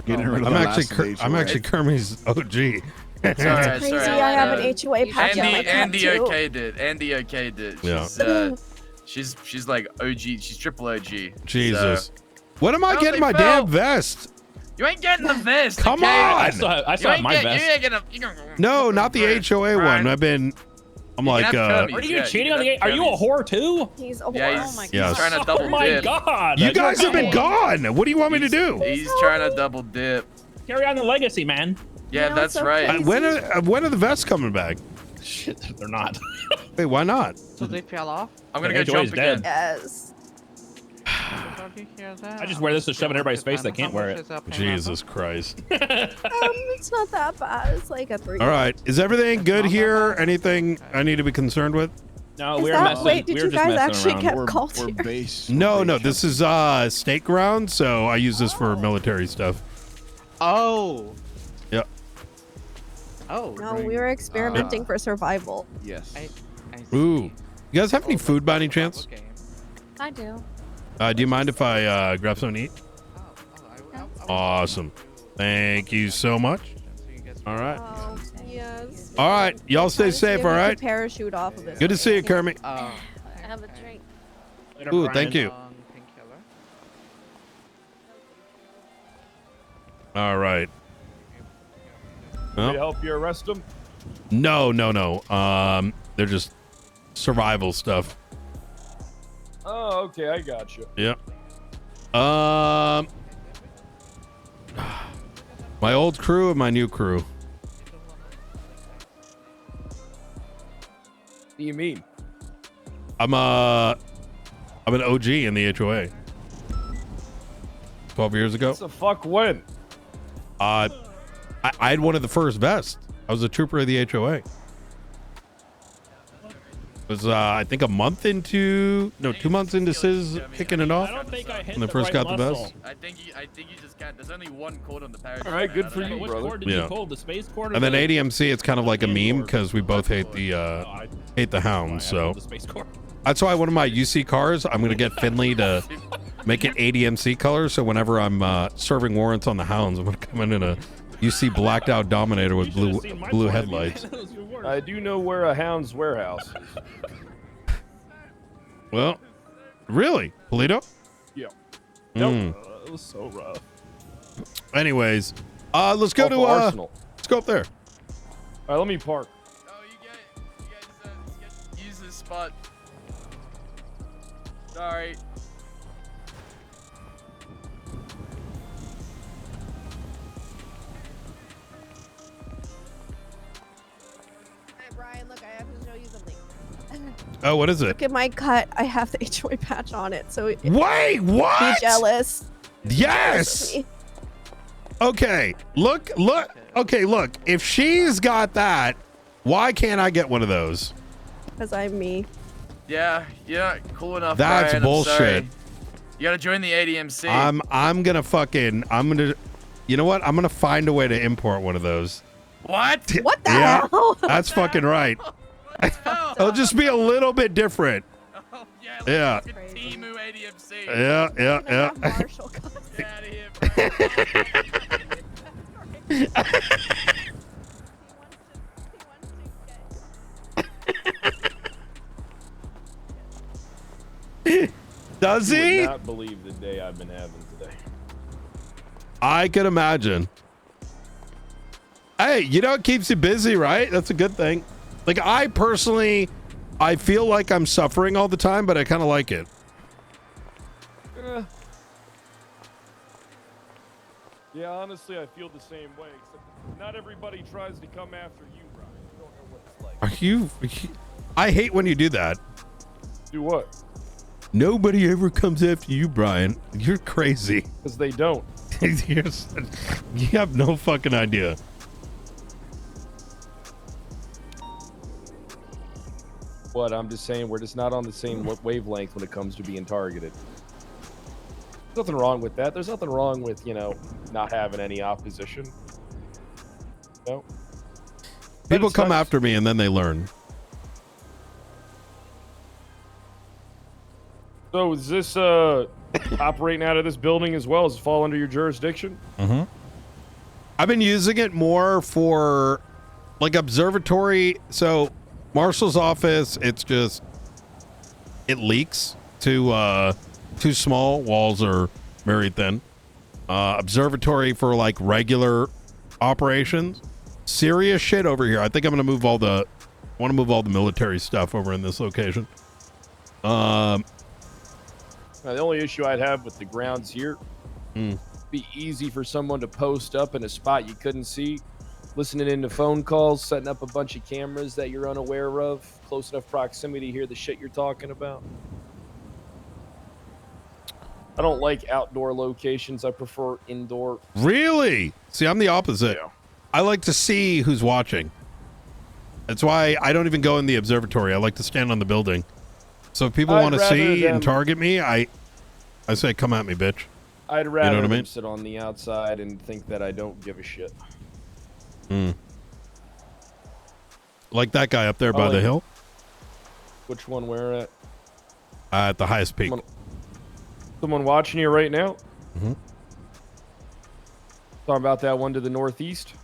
I'm actually Kermie's OG. Sorry. Crazy, I have an HOA patch on my cap, Andy too. OK did. Andy OK did. Yeah. She's like OG. She's triple OG. Jesus. So. When am I getting my damn vest? You ain't getting the vest. Come okay? on. I still have my vest. You ain't gonna, No, not the HOA one. I'm like, Are you cheating on the? Are you a whore too? He's a whore. Yeah, Oh my Yes. trying to double Oh my dip. god! You guys have been gone. What do you want me to do? He's trying to double dip. Carry on the legacy, man. Yeah, No, that's it's right. okay. When are the vests coming back? Shit, they're not. Wait, why not? So they fell off? I'm gonna The go HOA is jump again. dead. Yes. Don't you hear that? I just wear this to shove in everybody's face that can't wear it. Jesus Christ. It's not that bad. It's like a 3. All right. Is everything good here? Anything I need to be concerned with? No, Is we're that- messing. wait, did we're you just guys messing actually around. get called here? No. This is state ground, so I use this for military stuff. Oh. Yep. Oh, No, we were experimenting for survival. Yes. Ooh. You guys have any food by any chance? I do. Do you mind if I grab something to eat? Awesome. Thank you so much. All right. Oh, yes. All right. Y'all stay safe, all right? Parachute off of it. Good to see you, Kermit. Have a drink. Ooh, thank you. All right. Want me to help you arrest them? No. They're just survival stuff. Oh, okay, I got you. Yep. My old crew and my new crew. What do you mean? I'm an OG in the HOA. 12 years ago. What the fuck when? I had one of the first best. I was a trooper of the HOA. It was I think 2 months into Sis kicking it off. When they first got the best. I think you just can't. There's only one code on the parachute. All right, good for you, Which brother. cord did you pull? The space cord? And then ADMC, it's kind of like a meme because we both hate the hounds. So that's why one of my UC cars, I'm gonna get Finley to make it ADMC color. So whenever I'm serving warrants on the hounds, I'm gonna come in a UC blacked out Dominator with blue headlights. I do know where a hound's warehouse is. Well, really, Polito? Yeah. Mm. It was so rough. Anyways, let's go to Arsenal. Let's go up there. All right, let me park. Use this spot. Sorry. Hey, Brian, look, I have to show you something. Oh, what is it? Look at my cut. I have the HOA patch on it, so Wait, what? Be jealous. Yes. Okay, look. Okay, look. If she's got that, why can't I get one of those? Because I'm me. Yeah, you're not cool enough. That's Brian, bullshit. I'm sorry. You gotta join the ADMC. I'm gonna you know what? I'm gonna find a way to import one of those. What? What the Yeah, hell? that's fucking right. It'll just be a little bit different. Yeah. Timu ADMC. Yeah. Marshall Get out of here, Does You he? would not believe the day I've been having today. I could imagine. Hey, you know, it keeps you busy, right? That's a good thing. Like, I personally, I feel like I'm suffering all the time, but I kind of like it. Yeah, honestly, I feel the same way, except not everybody tries to come after you, Brian. You don't know what it's like. Are you I hate when you do that. Do what? Nobody ever comes after you, Brian. You're crazy. Because they don't. You have no fucking idea. What? I'm just saying we're just not on the same wavelength when it comes to being targeted. There's nothing wrong with that. There's nothing wrong with, not having any opposition. No. People come after me and then they learn. So is this operating out of this building as well? Does it fall under your jurisdiction? Mm-hmm. I've been using it more for like observatory. So Marshall's office, it leaks too small. Walls are very thin. Observatory for like regular operations. Serious shit over here. I think I'm gonna move all the military stuff over in this location. The only issue I'd have with the grounds here, be easy for someone to post up in a spot you couldn't see, listening into phone calls, setting up a bunch of cameras that you're unaware of, close enough proximity to hear the shit you're talking about. I don't like outdoor locations. I prefer indoor. Really? See, I'm the opposite. Yeah. I like to see who's watching. That's why I don't even go in the observatory. I like to stand on the building. So if people want to see and target me, I say, come at me, bitch. I'd rather You know what I mean? them sit on the outside and think that I don't give a shit. Like that guy up there by like the it. hill? Which one? Where at? At the highest peak. Someone watching you right now? Mm-hmm. Talking about that one to the northeast?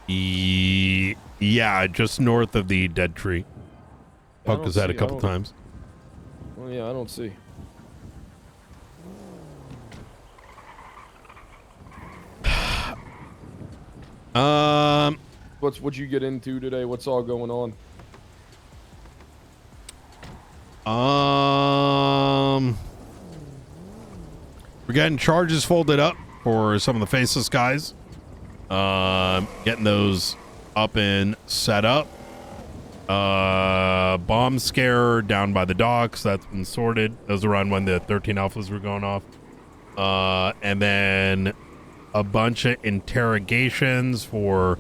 Yeah, just north of the dead tree. Poked his head a couple times. Well, yeah, I don't see. What'd you get into today? What's all going on? We're getting charges folded up for some of the faceless guys. Getting those up and set up. Bomb scare down by the docks. That's been sorted. Those were on when the 13 alphas were going off. And then a bunch of interrogations for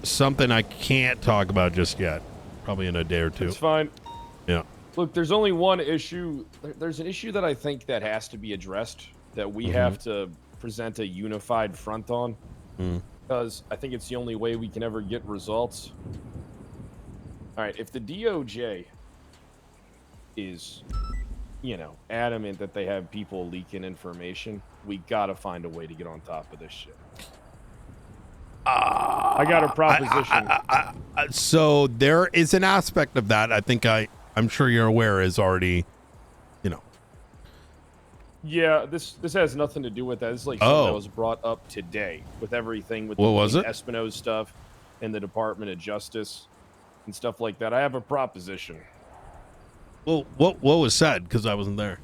something I can't talk about just yet. Probably in a day or two. It's fine. Yeah. Look, there's only one issue. There's an issue that I think that has to be addressed, that we have to present a unified front on, because I think it's the only way we can ever get results. All right, if the DOJ is, you know, adamant that they have people leaking information, we gotta find a way to get on top of this shit. I got a proposition. So there is an aspect of that. I think I'm sure you're aware is already, you know. Yeah, this has nothing to do with that. This is like something that was brought up today with everything with the Espino's stuff and the Department of Justice and stuff like that. I have a proposition. Well, what was said? Because I wasn't there.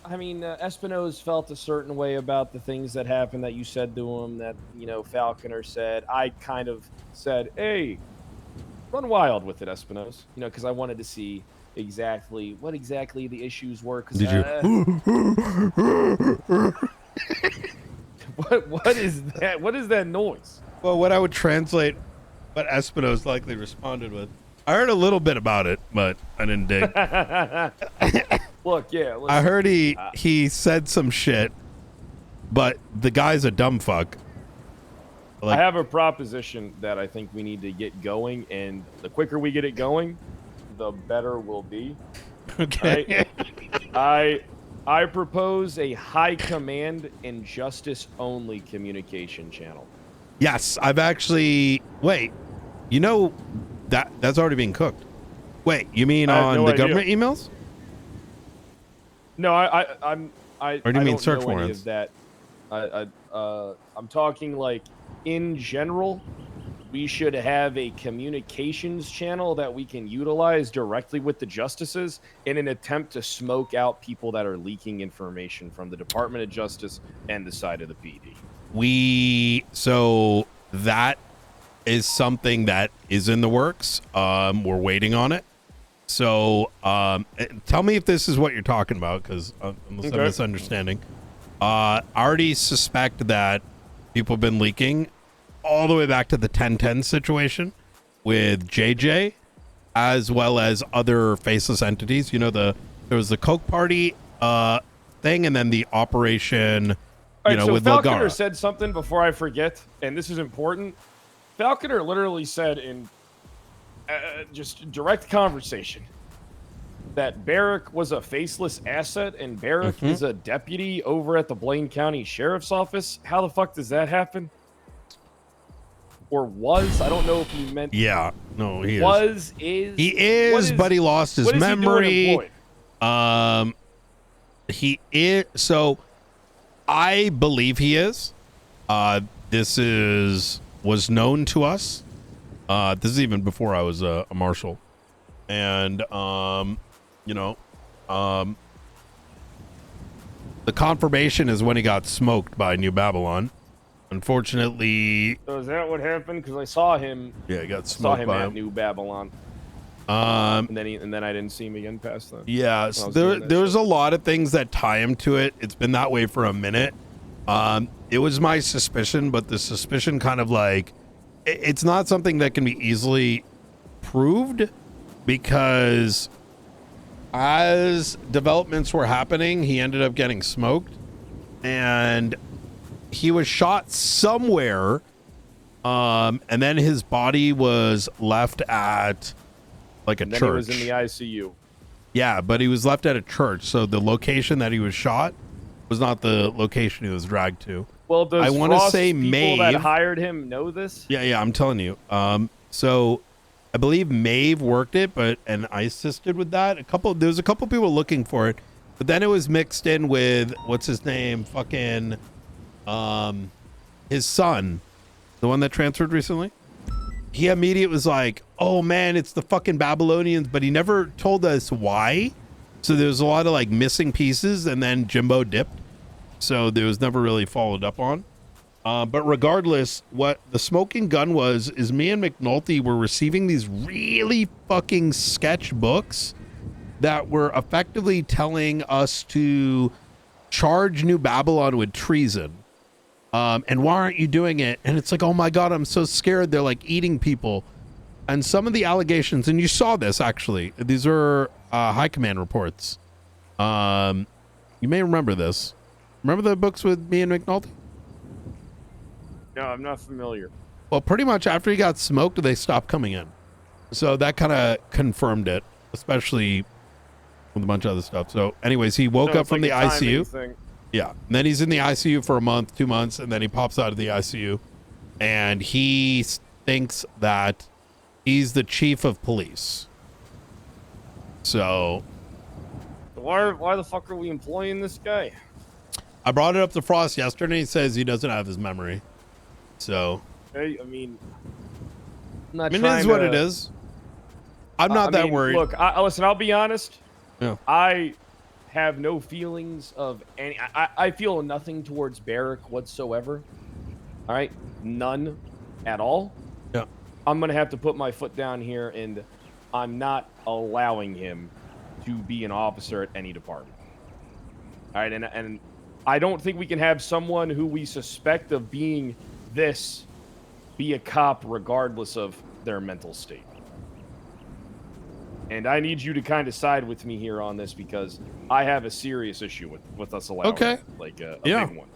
I mean, Espino's felt a certain way about the things that happened that you said to him, that, you know, Falconer said. I kind of said, hey, run wild with it, Espino's. You know, because I wanted to see what exactly the issues were. Cause, Did you? What is that? What is that noise? Well, what I would translate what Espino's likely responded with. I heard a little bit about it, but I didn't dig. Look, yeah. Listen, I heard he said some shit, but the guy's a dumb fuck. I have a proposition that I think we need to get going, and the quicker we get it going, the better we'll be. Okay. I propose a high command and justice only communication channel. Yes, I've actually. Wait, you know that's already being cooked. Wait, you mean on the government emails? No, Or do you mean don't search know any warrants? of that. I'm talking like in general. We should have a communications channel that we can utilize directly with the justices in an attempt to smoke out people that are leaking information from the Department of Justice and the side of the PD. So that is something that is in the works. We're waiting on it. So tell me if this is what you're talking about, because unless I'm misunderstanding. I already suspect that people have been leaking all the way back to the 1010 situation with JJ, as well as other faceless entities. You know, there was the Coke Party thing, and then the Operation, so with Falconer Lagara. said something before I forget, and this is important. Falconer literally said in just direct conversation that Barrick was a faceless asset, and Barrick is a deputy over at the Blaine County Sheriff's Office. How the fuck does that happen? Or was? I don't know if he meant. Yeah, no, he was, is. Is. He is, but he lost his memory. He is. So I believe he is. This was known to us. This is even before I was a marshal, and the confirmation is when he got smoked by New Babylon. Unfortunately, So is that what happened? Because I saw him. Yeah, he got saw smoked him by at him. New Babylon. And then I didn't see him again past then. Yeah, so there's a lot of things that tie him to it. It's been that way for a minute. It was my suspicion, but the suspicion kind of like it's not something that can be easily proved, because as developments were happening, he ended up getting smoked, and he was shot somewhere And then his body was left at like a And then church. he was in the ICU. Yeah, but he was left at a church, so the location that he was shot was not the location he was dragged to. Well, does I want to Frost's say people Maeve. that hired him know this? Yeah, I'm telling you. So I believe Maeve worked it, and I assisted with that. There was a couple people looking for it, but then it was mixed in with what's his name, fucking, his son, the one that transferred recently. He immediately was like, "Oh man, it's the fucking Babylonians," but he never told us why. So there was a lot of like missing pieces, and then Jimbo dipped, so there was never really followed up on. But regardless, what the smoking gun was is me and McNulty were receiving these really fucking sketch books that were effectively telling us to charge New Babylon with treason. And why aren't you doing it? And it's like, oh my God, I'm so scared. They're like eating people. And some of the allegations, and you saw this actually, these are high command reports. You may remember this. Remember the books with me and McNulty? No, I'm not familiar. Well, pretty much after he got smoked, they stopped coming in. So that kind of confirmed it, especially with a bunch of other stuff. So anyways, he woke up from the ICU. Thing. Yeah. And then he's in the ICU for a month, 2 months, and then he pops out of the ICU. And he thinks that he's the chief of police. So Why the fuck are we employing this guy? I brought it up to Frost yesterday. He says he doesn't have his memory. So I mean, I'm not it trying is what to- it is. I'm not that worried. Look, listen, I'll be honest. Yeah. I have no feelings of any. I feel nothing towards Barrick whatsoever. All right, none at all. Yeah. I'm gonna have to put my foot down here, and I'm not allowing him to be an officer at any department. All right, and I don't think we can have someone who we suspect of being this be a cop regardless of their mental state. And I need you to kind of side with me here on this because I have a serious issue with us allowing Okay. like a Yeah. big one.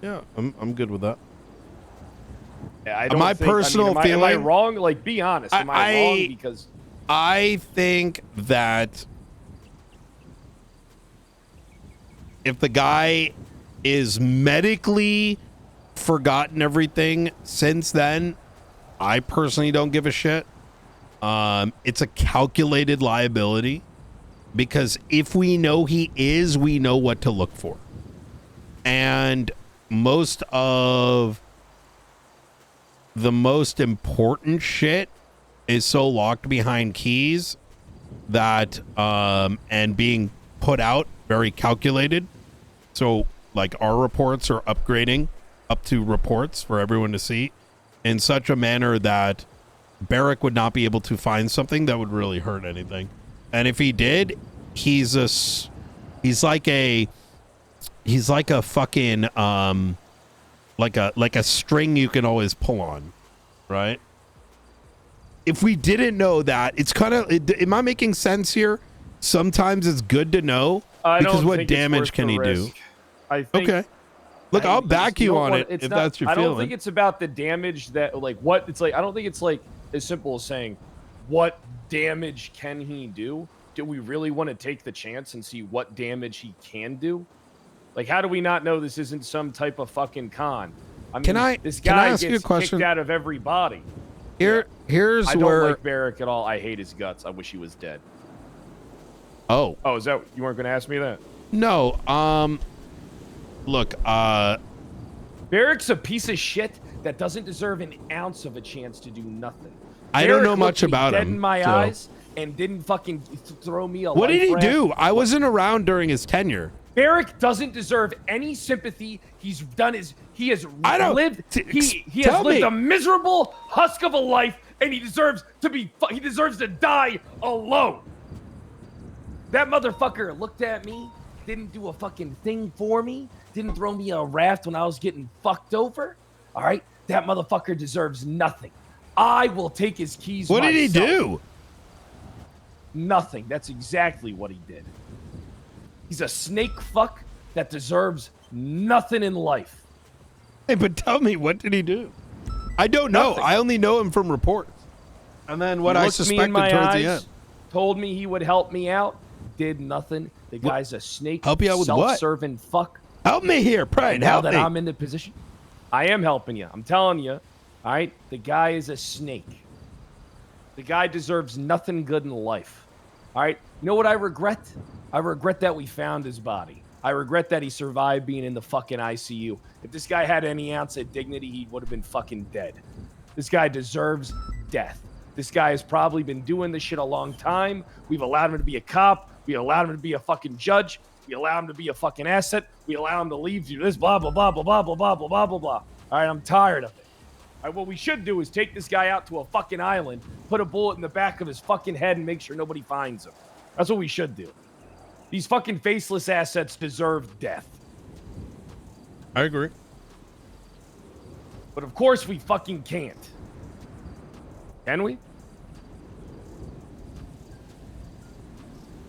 Yeah, I'm good with that. I don't My think, personal am I feeling- wrong? Like, be honest. Am I wrong? Because I think that if the guy is medically forgotten everything since then, I personally don't give a shit. It's a calculated liability because if we know he is, we know what to look for. And most of the most important shit is so locked behind keys that and being put out very calculated. So like our reports are upgrading up to reports for everyone to see in such a manner that Barrick would not be able to find something that would really hurt anything. And if he did, he's like a fucking like a string you can always pull on, right? If we didn't know that, it's kind of, am I making sense here? Sometimes it's good to know I because don't what think it's damage worth can the he do? risk. I think, Okay. Look, I'll back you don't on wanna- it it's if not- that's your I feeling. don't think it's about the damage that, like, what it's like. I don't think it's like as simple as saying, what damage can he do? Do we really want to take the chance and see what damage he can do? Like, how do we not know this isn't some type of fucking con? I mean, this can I guy ask you a gets question? kicked out of every body. Here's I don't where. like Barrick at all. I hate his guts. I wish he was dead. Oh. Oh, is that you weren't going to ask me that? No. Look. Barrick's a piece of shit that doesn't deserve an ounce of a chance to do nothing. I don't know Barrick much looked me about dead him, in my so- eyes and didn't fucking throw me a What did life he raft. do? I wasn't around during his tenure. Barrick doesn't deserve any sympathy. He has lived he has tell lived me. a miserable husk of a life, and he deserves to die alone. That motherfucker looked at me, didn't do a fucking thing for me, didn't throw me a raft when I was getting fucked over. All right, that motherfucker deserves nothing. I will take his keys. What did he myself. do? Nothing. That's exactly what he did. He's a snake fuck that deserves nothing in life. Hey, but tell me, what did he do? I don't know. Nothing. I only know him from reports. And then what He I looked me in suspected my towards the eyes, end. told me he would help me out, did nothing. The guy's a snake. Help you out with what? Self-serving fuck. Help me here, Pride. Now Help that me. I'm in the position, I am helping you. I'm telling you. All right? The guy is a snake. The guy deserves nothing good in life. All right? You know what I regret? I regret that we found his body. I regret that he survived being in the fucking ICU. If this guy had any ounce of dignity, he would have been fucking dead. This guy deserves death. This guy has probably been doing this shit a long time. We've allowed him to be a cop. We allowed him to be a fucking judge. We allow him to be a fucking asset. We allow him to leave you this blah, blah, blah, blah, blah, blah, blah, blah, blah, blah, blah. All right, I'm tired of it. All right, what we should do is take this guy out to a fucking island, put a bullet in the back of his fucking head, and make sure nobody finds him. That's what we should do. These fucking faceless assets deserve death. I agree. But of course we fucking can't. Can we?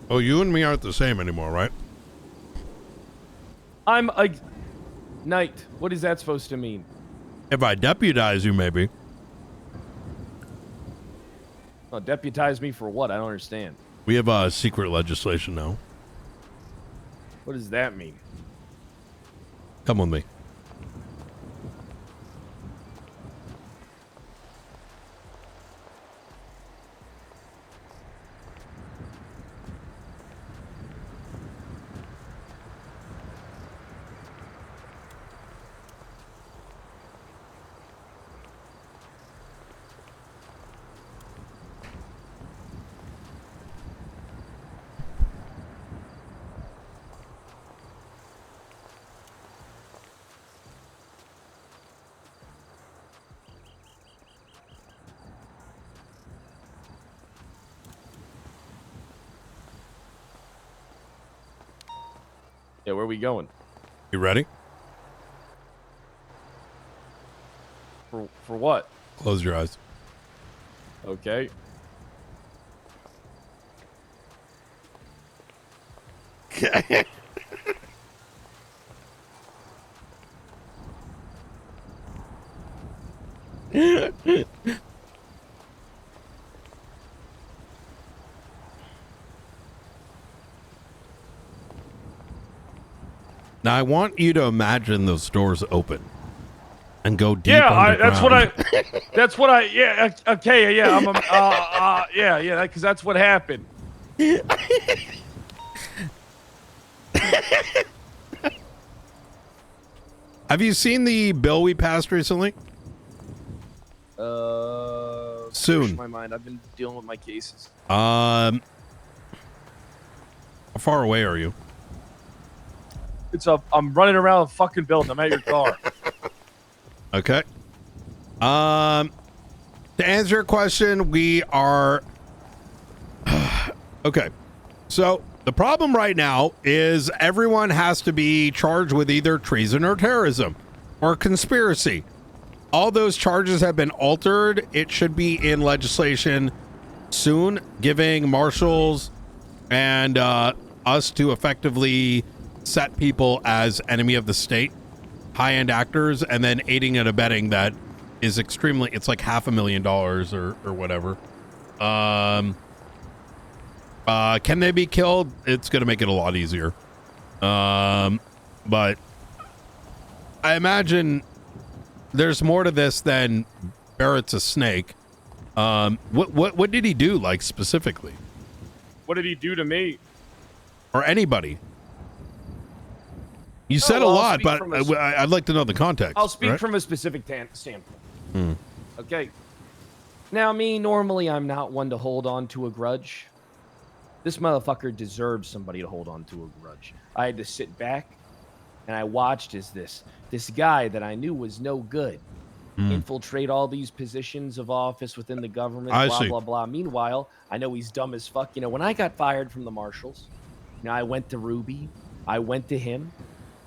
Oh, you and me aren't the same anymore, right? I'm a knight. What is that supposed to mean? If I deputize you, maybe. Oh, deputize me for what? I don't understand. We have secret legislation now. What does that mean? Come with me. Yeah, where are we going? You ready? For what? Close your eyes. Okay. Now I want you to imagine those doors open and go deep Yeah, underground. that's what I, yeah, okay, yeah, I'm, yeah, because that's what happened. Have you seen the bill we passed recently? Soon. Push my mind. I've been dealing with my cases. How far away are you? I'm running around the fucking building. I'm at your car. Okay. To answer your question, we are okay. So the problem right now is everyone has to be charged with either treason or terrorism or conspiracy. All those charges have been altered. It should be in legislation soon, giving marshals and us to effectively set people as enemy of the state, high-end actors, and then aiding and abetting that is extremely, it's like $500,000 or whatever. Can they be killed? It's going to make it a lot easier. But I imagine there's more to this than Barrett's a snake. What did he do, like, specifically? What did he do to me? Or anybody? You said a lot, but I'd like to know the context. I'll speak right? from a specific standpoint. Hmm. Okay. Now, me, normally I'm not one to hold on to a grudge. This motherfucker deserves somebody to hold on to a grudge. I had to sit back and I watched as this guy that I knew was no good infiltrate all these positions of office within the government, blah, blah. Meanwhile, I know he's dumb as fuck. You know, when I got fired from the marshals, you know, I went to Ruby, I went to him,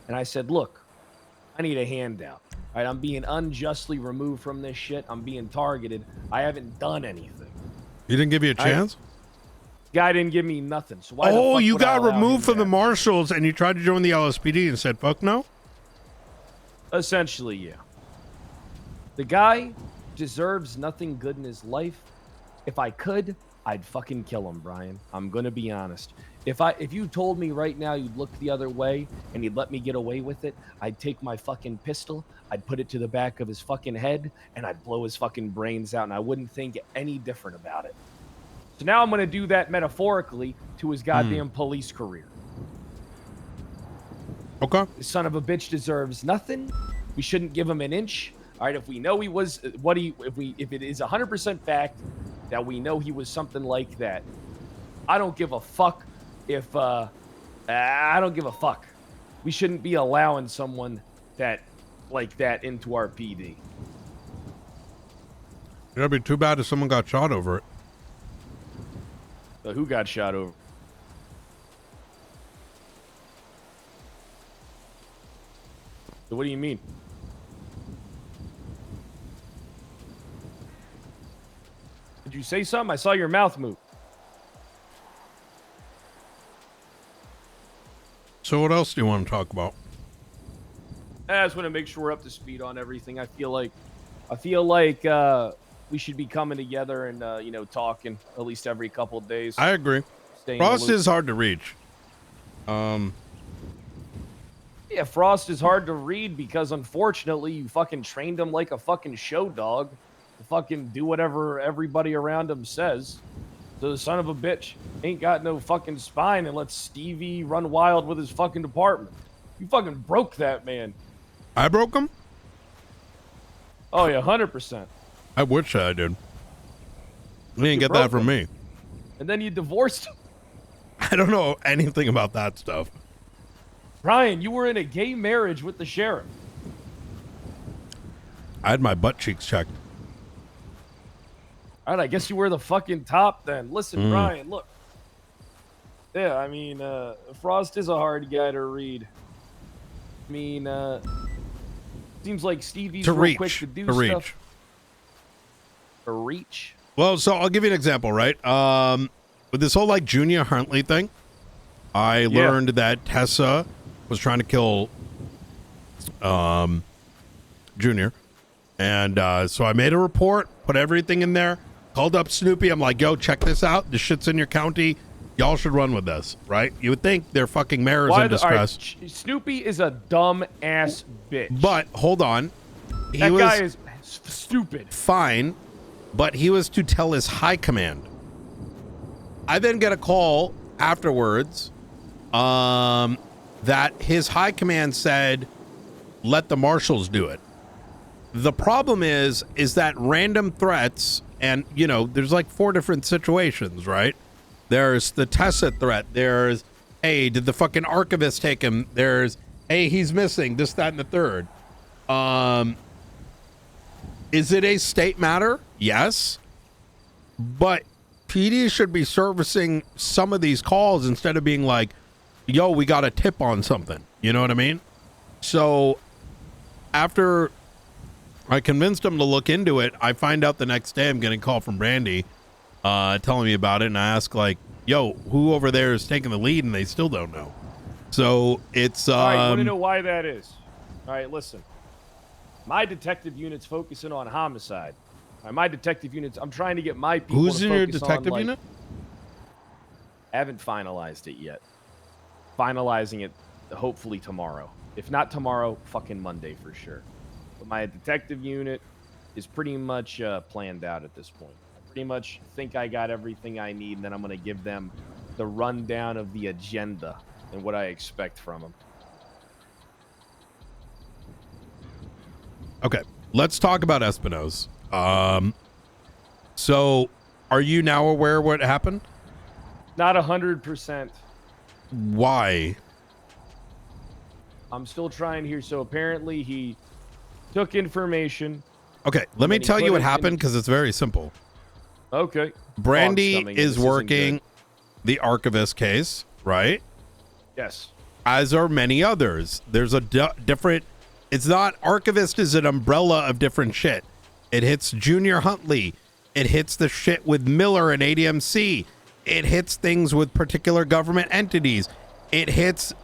and I said, look, I need a handout. All right, I'm being unjustly removed from this shit. I'm being targeted. I haven't done anything. He didn't give you a chance? Guy didn't give me nothing. So why the fuck you would I got allow removed him from to the marshals and you tried to join the LSPD and said, fuck no? Essentially, yeah. The guy deserves nothing good in his life. If I could, I'd fucking kill him, Brian. I'm gonna be honest. If you told me right now you'd look the other way and you'd let me get away with it, I'd take my fucking pistol, I'd put it to the back of his fucking head, and I'd blow his fucking brains out, and I wouldn't think any different about it. So now I'm gonna do that metaphorically to his goddamn police career. Okay. The son of a bitch deserves nothing. We shouldn't give him an inch. All right, if we know he was if it is 100% fact that we know he was something like that, I don't give a fuck if I don't give a fuck. We shouldn't be allowing someone like that into our PD. It'd be too bad if someone got shot over it. Who got shot over? What do you mean? Did you say something? I saw your mouth move. So what else do you want to talk about? I just want to make sure we're up to speed on everything. I feel like we should be coming together and talking at least every couple of days. I agree. Frost is hard to reach. Yeah, Frost is hard to read because unfortunately you fucking trained him like a fucking show dog to fucking do whatever everybody around him says. So the son of a bitch ain't got no fucking spine and lets Stevie run wild with his fucking department. You fucking broke that man. I broke him? Oh yeah, 100%. I wish I did. You didn't get that from me. And then you divorced him. I don't know anything about that stuff. Brian, you were in a gay marriage with the sheriff. I had my butt cheeks checked. All right, I guess you were the fucking top then. Listen, Brian, look. Yeah, I mean, Frost is a hard guy to read. I mean, seems like Stevie's real quick to do stuff. To reach? Well, so I'll give you an example, right? With this whole, like, Junior Huntley thing, I learned that Tessa was trying to kill Junior. And so I made a report, put everything in there, called up Snoopy. I'm like, yo, check this out. This shit's in your county. Y'all should run with this, right? You would think their fucking mayor is in distress. Snoopy is a dumb ass bitch. But hold on. That guy is stupid. Fine, but he was to tell his high command. I then get a call afterwards that his high command said, let the marshals do it. The problem is that random threats, and, you know, there's like 4 different situations, right? There's the Tessa threat. There's, hey, did the fucking archivist take him? There's, hey, he's missing, this, that, and the third. Is it a state matter? Yes. But PD should be servicing some of these calls instead of being like, yo, we got a tip on something. You know what I mean? So after I convinced him to look into it, I find out the next day I'm getting a call from Brandy telling me about it, and I ask, like, yo, who over there is taking the lead, and they still don't know. So it's all right, you want to know why that is? All right, listen. My detective unit's focusing on homicide. All right, my detective unit's, I'm trying to get my people who's to in your focus detective on, unit? I haven't finalized it yet. Finalizing it hopefully tomorrow. If not tomorrow, fucking Monday for sure. But my detective unit is pretty much planned out at this point. I pretty much think I got everything I need, and then I'm going to give them the rundown of the agenda and what I expect from them. Okay, let's talk about Espino's. So are you now aware what happened? Not 100%. Why? I'm still trying here. So apparently he took information. Okay, let me tell you what happened because it's very simple. Okay. Brandy is working the archivist case, right? Yes. As are many others. There's a different... It's not... Archivist is an umbrella of different shit. It hits Junior Huntley. It hits the shit with Miller and ADMC. It hits things with particular government entities. It hits...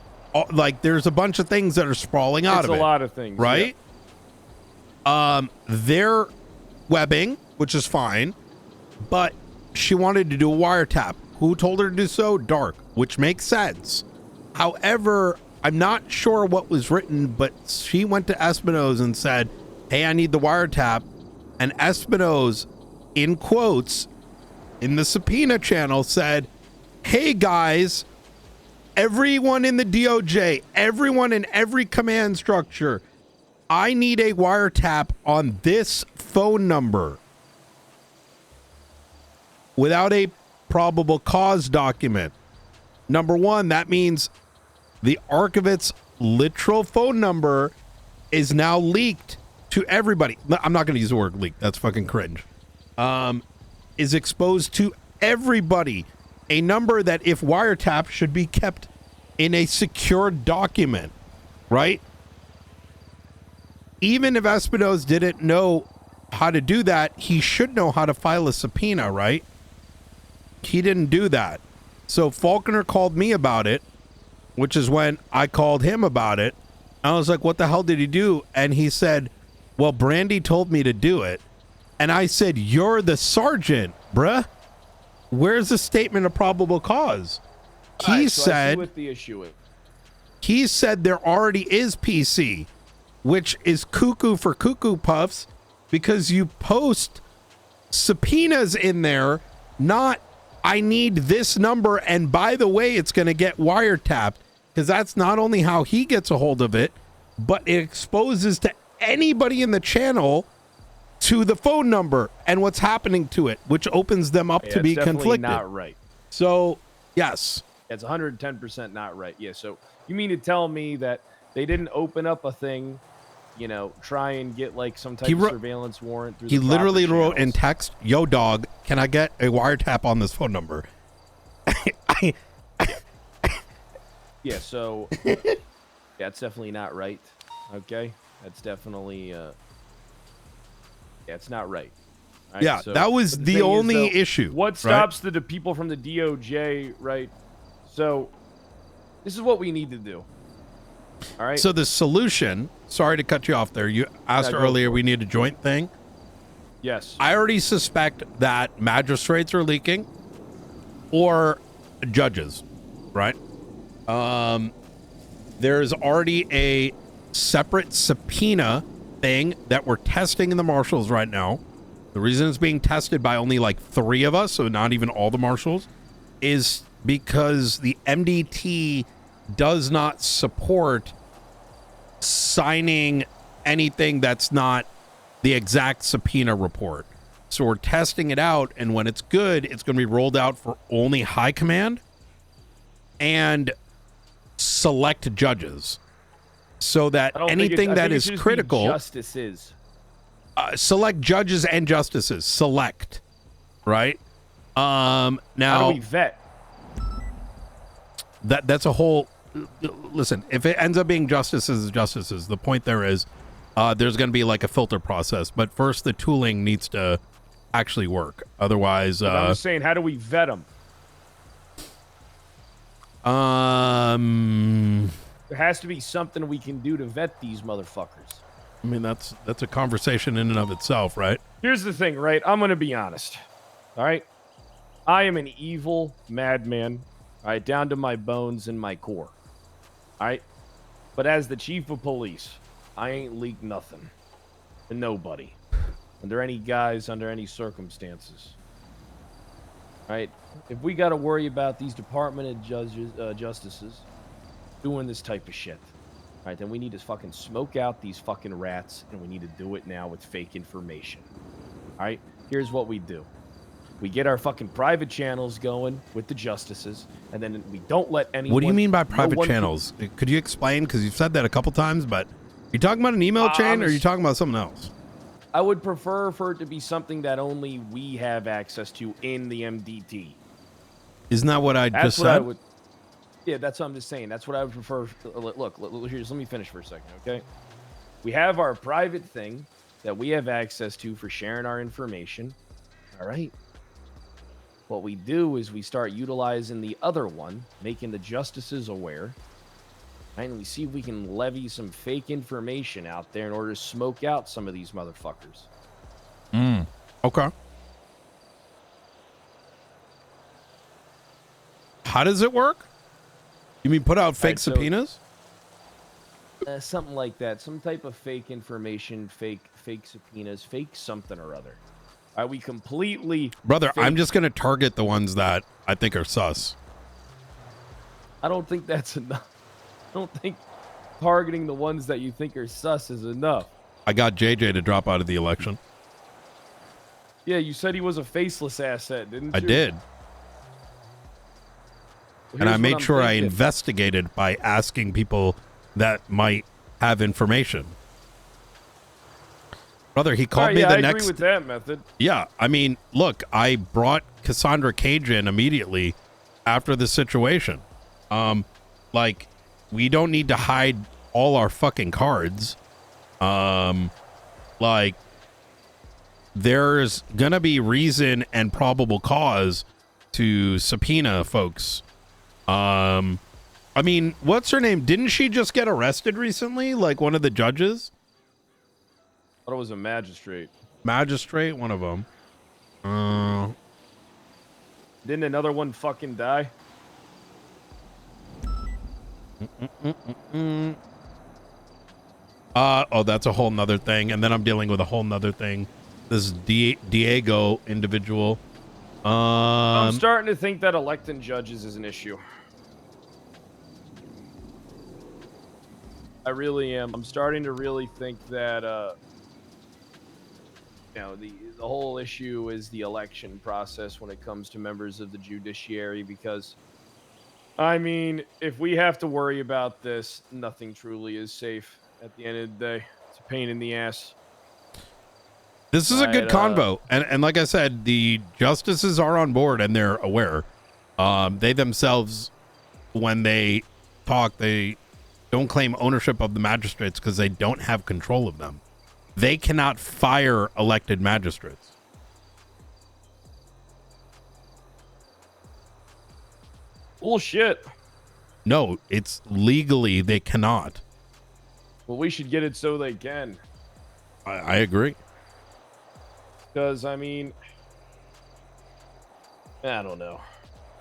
Like, there's a bunch of things that are sprawling out of it. It's a lot of things. Right? Yeah. webbing, which is fine, but she wanted to do a wiretap. Who told her to do so? Dark, which makes sense. However, I'm not sure what was written, but she went to Espino's and said, hey, I need the wiretap. And Espino's, in quotes, in the subpoena channel said, hey guys, everyone in the DOJ, everyone in every command structure, I need a wiretap on this phone number without a probable cause document. Number one, that means the archivist's literal phone number is now leaked to everybody. I'm not going to use the word leak. That's fucking cringe. Is exposed to everybody. A number that, if wiretapped, should be kept in a secure document, right? Even if Espino's didn't know how to do that, he should know how to file a subpoena, right? He didn't do that. So Faulkner called me about it, which is when I called him about it. I was like, what the hell did he do? And he said, well, Brandy told me to do it. And I said, you're the sergeant, bruh. Where's the statement of probable cause? He so I see said, what the issue is. he said there already is PC, which is cuckoo for cuckoo puffs, because you post subpoenas in there, not I need this number, and by the way, it's going to get wiretapped, because that's not only how he gets a hold of it, but it exposes to anybody in the channel to the phone number and what's happening to it, which opens them up to be conflicted. Not right. So, yes. It's 110% not right. Yeah, so you mean to tell me that they didn't open up a thing, you know, try and get like some type of surveillance warrant through He the literally proper wrote in channels? text, yo dog, can I get a wiretap on this phone number? Yeah, so that's definitely not right. Okay? That's definitely it's not right. All right, Yeah, so- that was but the thing is, only though, issue, What right? stops the people from the DOJ, right? So this is what we need to do. All right. So the solution, sorry to cut you off there. You asked go earlier for we need a joint thing. Yes. I already suspect that magistrates are leaking or judges, right? There's already a separate subpoena thing that we're testing in the marshals right now. The reason it's being tested by only like 3 of us, so not even all the marshals, is because the MDT does not support signing anything that's not the exact subpoena report. So we're testing it out, and when it's good, it's going to be rolled out for only high command and select judges, so that I don't think anything I that think it is should just be critical, justices. select judges and justices, select, right? Now How do we vet? that's a whole, listen, if it ends up being justices, the point there is there's going to be like a filter process, but first the tooling needs to actually work. Otherwise, But I'm just saying, how do we vet them? There has to be something we can do to vet these motherfuckers. I mean, that's a conversation in and of itself, right? Here's the thing, right? I'm going to be honest. All right? I am an evil madman, all right, down to my bones and my core. All right? But as the chief of police, I ain't leaked nothing to nobody under any guise, under any circumstances. All right? If we got to worry about these department of justices doing this type of shit, all right, then we need to fucking smoke out these fucking rats, and we need to do it now with fake information. All right? Here's what we do. We get our fucking private channels going with the justices, and then we don't let anyone... What do you mean by no private one can- channels? Could you explain? Because you've said that a couple times, but you talking about an email chain, or are you talking about something else? I would prefer for it to be something that only we have access to in the MDT. Isn't that what I That's just what I said? would. Yeah, that's what I'm just saying. That's what I would prefer. Look, here's, let me finish for a second, okay? We have our private thing that we have access to for sharing our information, all right? What we do is we start utilizing the other one, making the justices aware, right? And we see if we can levy some fake information out there in order to smoke out some of these motherfuckers. Mm. Okay. How does it work? You mean put out fake subpoenas? Something like that. Some type of fake information, fake subpoenas, fake something or other. We completely... Brother, I'm fake- just going to target the ones that I think are sus. I don't think that's enough. I don't think targeting the ones that you think are sus is enough. I got JJ to drop out of the election. Yeah, you said he was a faceless asset, didn't you? I did. Well, And I here's made what I'm sure I thinking. investigated by asking people that might have information. Brother, he called me yeah, the I next... agree with that method. Yeah, I mean, look, I brought Cassandra Cage in immediately after the situation. Like, we don't need to hide all our fucking cards. Like, there's gonna be reason and probable cause to subpoena folks. I mean, what's her name? Didn't she just get arrested recently? Like one of the judges? I thought it was a magistrate. Magistrate, one of them. Didn't another one fucking die? Oh, that's a whole nother thing. And then I'm dealing with a whole nother thing. This Diego individual. I'm starting to think that electing judges is an issue. I really am. I'm starting to really think that, you know, the whole issue is the election process when it comes to members of the judiciary, because, I mean, if we have to worry about this, nothing truly is safe at the end of the day. It's a pain in the ass. This is a good convo. And like I said, the justices are on board and they're aware. They themselves, when they talk, they don't claim ownership of the magistrates because they don't have control of them. They cannot fire elected magistrates. Bullshit. No, it's legally they cannot. Well, we should get it so they can. I agree. Because, I mean, I don't know.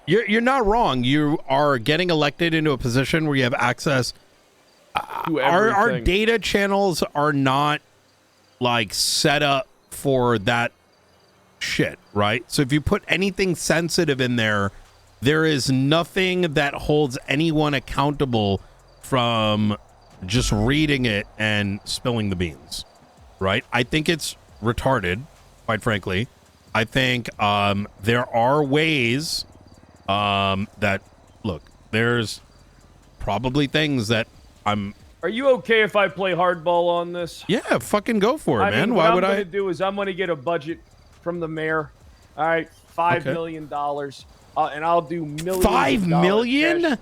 You're not wrong. You are getting elected into a position where you have access. Our data channels are not like set up for that shit, right? So if you put anything sensitive in there, there is nothing that holds anyone accountable from just reading it and spilling the beans, right? I think it's retarded, quite frankly. I think there are ways that, look, there's probably things that Are you okay if I play hardball on this? Yeah, fucking go for it, man. Mean, Why what would I'm I? going to do is I'm going to get a budget from the mayor. All right, $5 Okay. million, and I'll do millions. $5 million? Cash.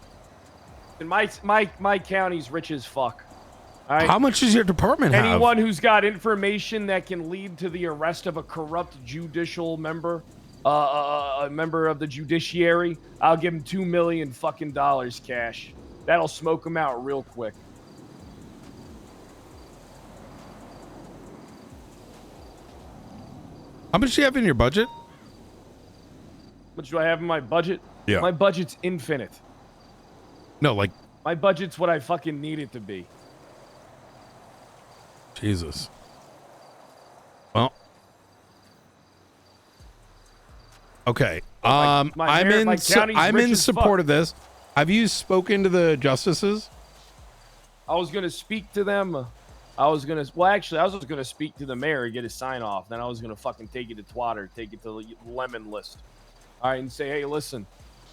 And my county's rich as fuck. All right? How much does your department have? Anyone who's got information that can lead to the arrest of a corrupt judicial member, a member of the judiciary, I'll give him $2 million fucking dollars cash. That'll smoke him out real quick. How much do you have in your budget? How much do I have in my budget? Yeah. My budget's infinite. No, like My budget's what I fucking need it to be. Jesus. Well. Okay. my I'm mayor- in. my county's I'm rich in as support fuck. of this. Have you spoken to the justices? I was gonna speak to them. I was gonna speak to the mayor and get his sign off. Then I was gonna fucking take it to Twatter, take it to the lemon list. All right, and say, hey, listen,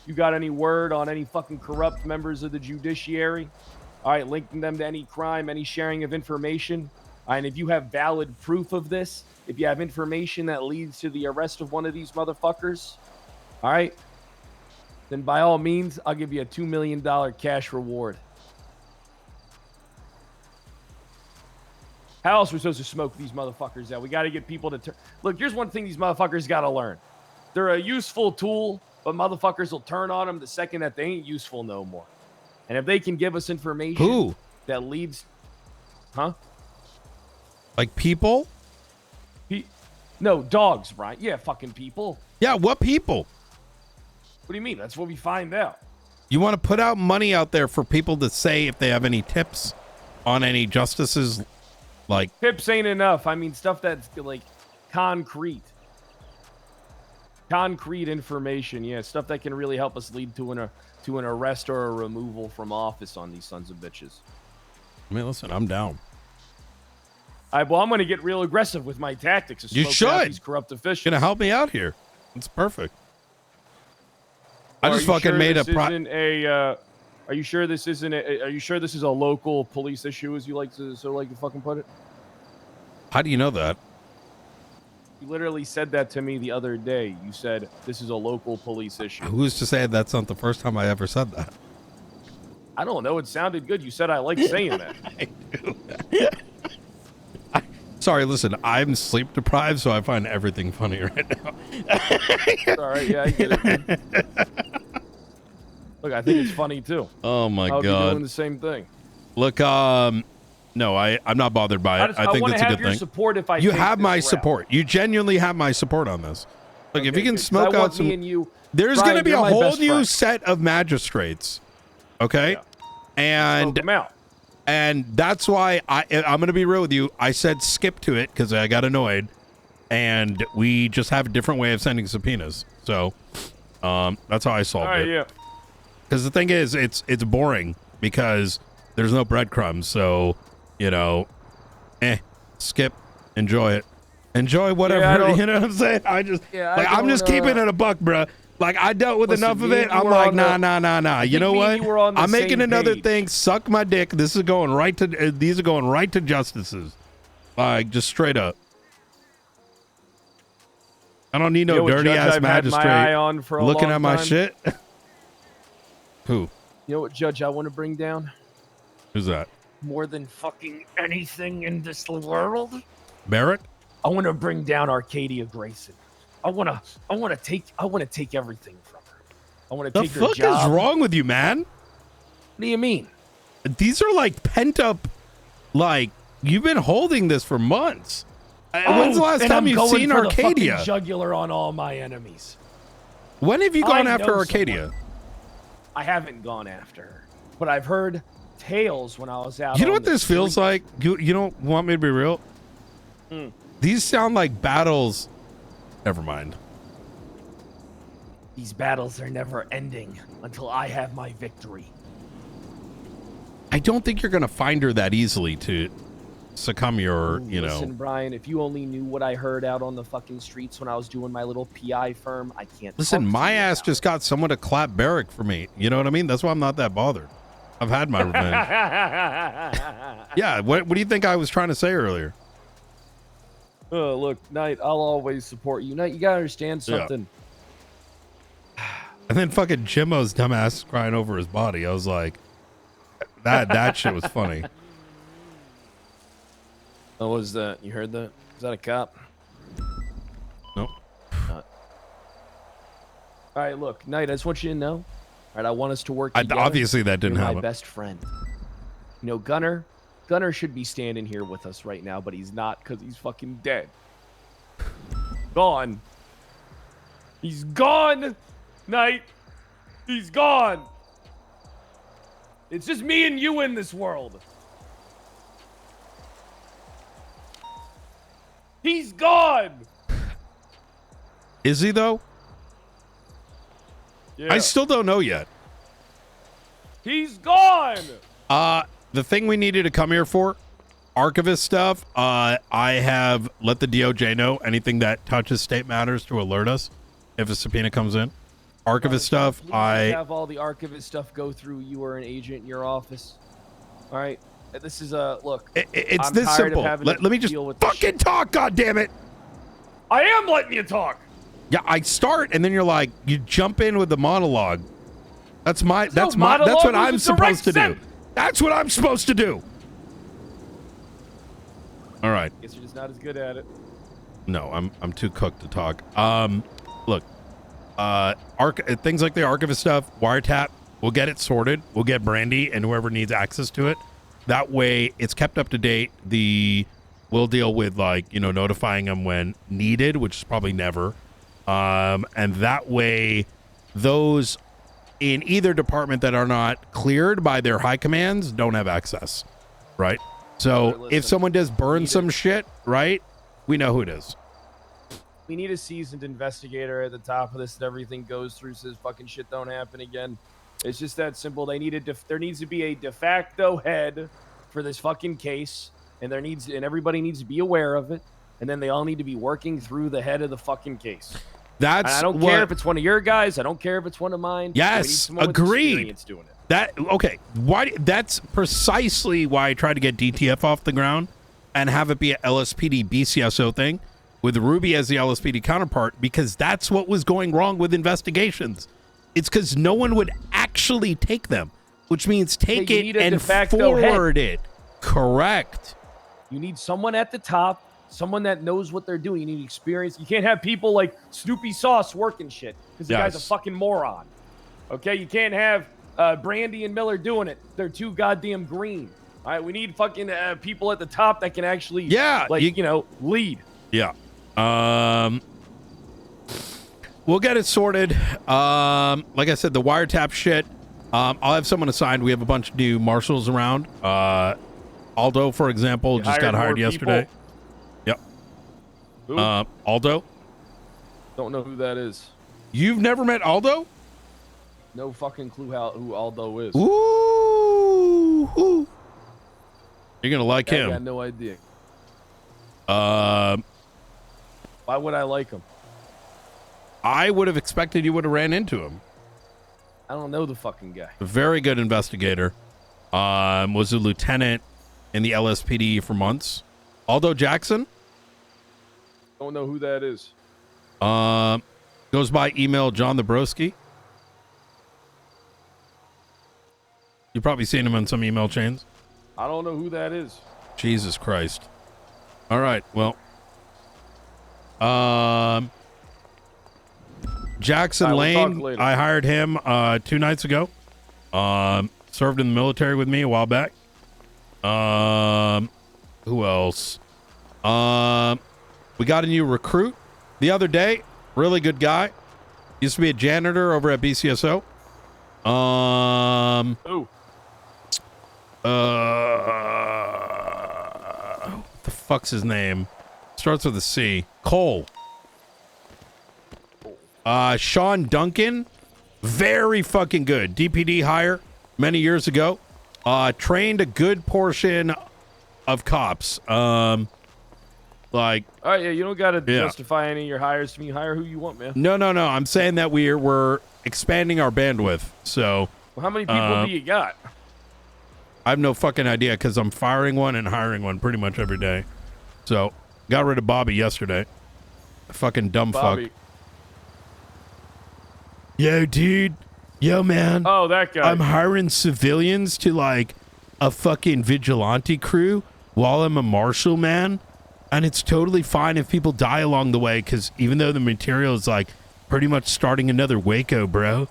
you got any word on any fucking corrupt members of the judiciary? All right, linking them to any crime, any sharing of information. All right, and if you have valid proof of this, if you have information that leads to the arrest of one of these motherfuckers, all right, then by all means, I'll give you a $2 million cash reward. How else are we supposed to smoke these motherfuckers out? We got to get people to turn. Look, here's one thing these motherfuckers got to learn. They're a useful tool, but motherfuckers will turn on them the second that they ain't useful no more. And if they can give us information that leads... Huh? Like people? No, dogs, right? Yeah, fucking people. Yeah, what people? What do you mean? That's what we find out. You want to put out money out there for people to say if they have any tips on any justices, like Tips ain't enough. I mean, stuff that's like concrete information. Yeah, stuff that can really help us lead to an arrest or a removal from office on these sons of bitches. I mean, listen, I'm down. Well, I'm going to get real aggressive with my tactics. You should. These corrupt officials. Gonna help me out here. It's perfect. I Are just you fucking sure made this a. isn't a are you sure this isn't a? Are you sure this is a local police issue, as you like to fucking put it? How do you know that? You literally said that to me the other day. You said this is a local police issue. Who's to say that's not the first time I ever said that? I don't know. It sounded good. You said I like saying that. I do. Sorry, listen, I'm sleep deprived, so I find everything funny right now. All right, yeah, I get it. Man. Look, I think it's funny too. Oh my I'll god, be doing the same thing. Look, no, I'm not bothered by it. I think wanna that's a have good your thing. support if I you take have this my route. support. You genuinely have my support on this. Look, if Okay, you can good, 'cause smoke I out want some, me and you, there's Brian, going to be you're a my whole best new friend. set of magistrates. Okay, and Smoke 'em out. And that's why I'm going to be real with you. I said skip to it because I got annoyed, and we just have a different way of sending subpoenas. So that's how I solved All right, it. yeah. Because the thing is, it's boring because there's no breadcrumbs. So skip, enjoy it, enjoy whatever. You know what I'm saying? I'm just keeping it a buck, bruh. Like I dealt with Listen, enough of me it. and you I'm were like, on nah. I You know think me what? and you were on the I'm making same another page. thing. Suck my dick. This is going right to. These are going right to justices. Like just straight up. I don't need You know no what dirty judge ass I've had my magistrate eye on for a looking long at my time? shit. Who? You know what judge I want to bring down? Who's that? More than fucking anything in this world? Barrett? I want to bring down Arcadia Grayson. I want to take everything from her. I want to The take her fuck job. is wrong with you, man? What do you mean? These are like pent up. Like you've been holding this for months. When's the last and time I'm you've going seen for the Arcadia? fucking jugular on all my enemies. When have you gone I after know Arcadia? someone. I haven't gone after her, but I've heard tales when I was out. You know on what the this feels street. like? You don't want me to be real? These sound like battles. Never mind. These battles are never ending until I have my victory. I don't think you're going to find her that easily to succumb your, Listen, Brian, if you only knew what I heard out on the fucking streets when I was doing my little PI firm, I can't. Listen, my ass just got someone to clap Barrack for me. You know what I mean? That's why I'm not that bothered. I've had my revenge. Yeah, what do you think I was trying to say earlier? Look, Knight, I'll always support you. Knight, you gotta understand Yeah. something. And then fucking Jimmo's dumbass crying over his body. I was like, that shit was funny. What was that? You heard that? Is that a cop? Nope. All right, look, Knight, I just want you to know. All right, I want us to work together. Obviously, that didn't You're happen. my best friend. You know, Gunner should be standing here with us right now, but he's not because he's fucking dead. Gone. He's gone, Knight. He's gone. It's just me and you in this world. He's gone. Is he though? Yeah. I still don't know yet. He's gone. The thing we needed to come here for, archivist stuff. I have let the DOJ know anything that touches state matters to alert us if a subpoena comes in. Archivist stuff. Please I have all the archivist stuff go through you or an agent in your office. All right. This is look. it's I'm this tired of simple. having Let to me just deal with this fucking talk. God damn it. I am letting you talk. Yeah, I start and then you're like, you jump in with the monologue. That's what I'm supposed to do. That's what I'm supposed to do. All right. Guess you're just not as good at it. No, I'm too cooked to talk. Look, things like the archivist stuff, wiretap, we'll get it sorted. We'll get Brandy and whoever needs access to it. That way, it's kept up to date. The We'll deal with like, notifying them when needed, which is probably never. And that way, those in either department that are not cleared by their high commands don't have access, right? So if someone does burn some shit, right, we know who it is. We need a seasoned investigator at the top of this that everything goes through so this fucking shit don't happen again. It's just that simple. There needs to be a de facto head for this fucking case, and everybody needs to be aware of it, and then they all need to be working through the head of the fucking case. That's I don't care if it's one of your guys. I don't care if it's one of mine. Yes, we need agreed. doing it. That's precisely why I tried to get DTF off the ground and have it be a LSPD BCSO thing with Ruby as the LSPD counterpart, because that's what was going wrong with investigations. It's because no one would actually take them, which means take it and forward it. Correct. You need someone at the top, someone that knows what they're doing. You need experience. You can't have people like Snoopy Sauce working shit because the guy's a fucking moron. Okay, you can't have Brandy and Miller doing it. They're too goddamn green. All right, we need fucking people at the top that can actually, lead. Yeah. We'll get it sorted. Like I said, the wiretap shit. I'll have someone assigned. We have a bunch of new marshals around. Aldo, for example, just got hired yesterday. Yep. Who? Aldo. Don't know who that is. You've never met Aldo? No fucking clue who Aldo is. Ooh. You're gonna like him. I got no idea. Why would I like him? I would have expected you would have ran into him. I don't know the fucking guy. A very good investigator. Was a lieutenant in the LSPD for months. Aldo Jackson? Don't know who that is. Goes by email John the Broski. You've probably seen him on some email chains. I don't know who that is. Jesus Christ. All right, well. Jackson Lane, I hired him 2 nights ago. Served in the military with me a while back. Who else? We got a new recruit the other day. Really good guy. Used to be a janitor over at BCSO. Who? What the fuck's his name? Starts with a C. Cole. Sean Duncan. Very fucking good. DPD hire many years ago. Trained a good portion of cops. All right, yeah, you don't gotta justify any of your hires to me. Hire who you want, man. No. I'm saying that we're expanding our bandwidth. So Well, how many people do you got? I have no fucking idea because I'm firing one and hiring one pretty much every day. So got rid of Bobby yesterday. Fucking dumb Bobby. fuck. Yo, dude. Yo, man. Oh, that guy. I'm hiring civilians to like a fucking vigilante crew while I'm a marshal, man. And it's totally fine if people die along the way, because even though the material is like pretty much starting another Waco, bro.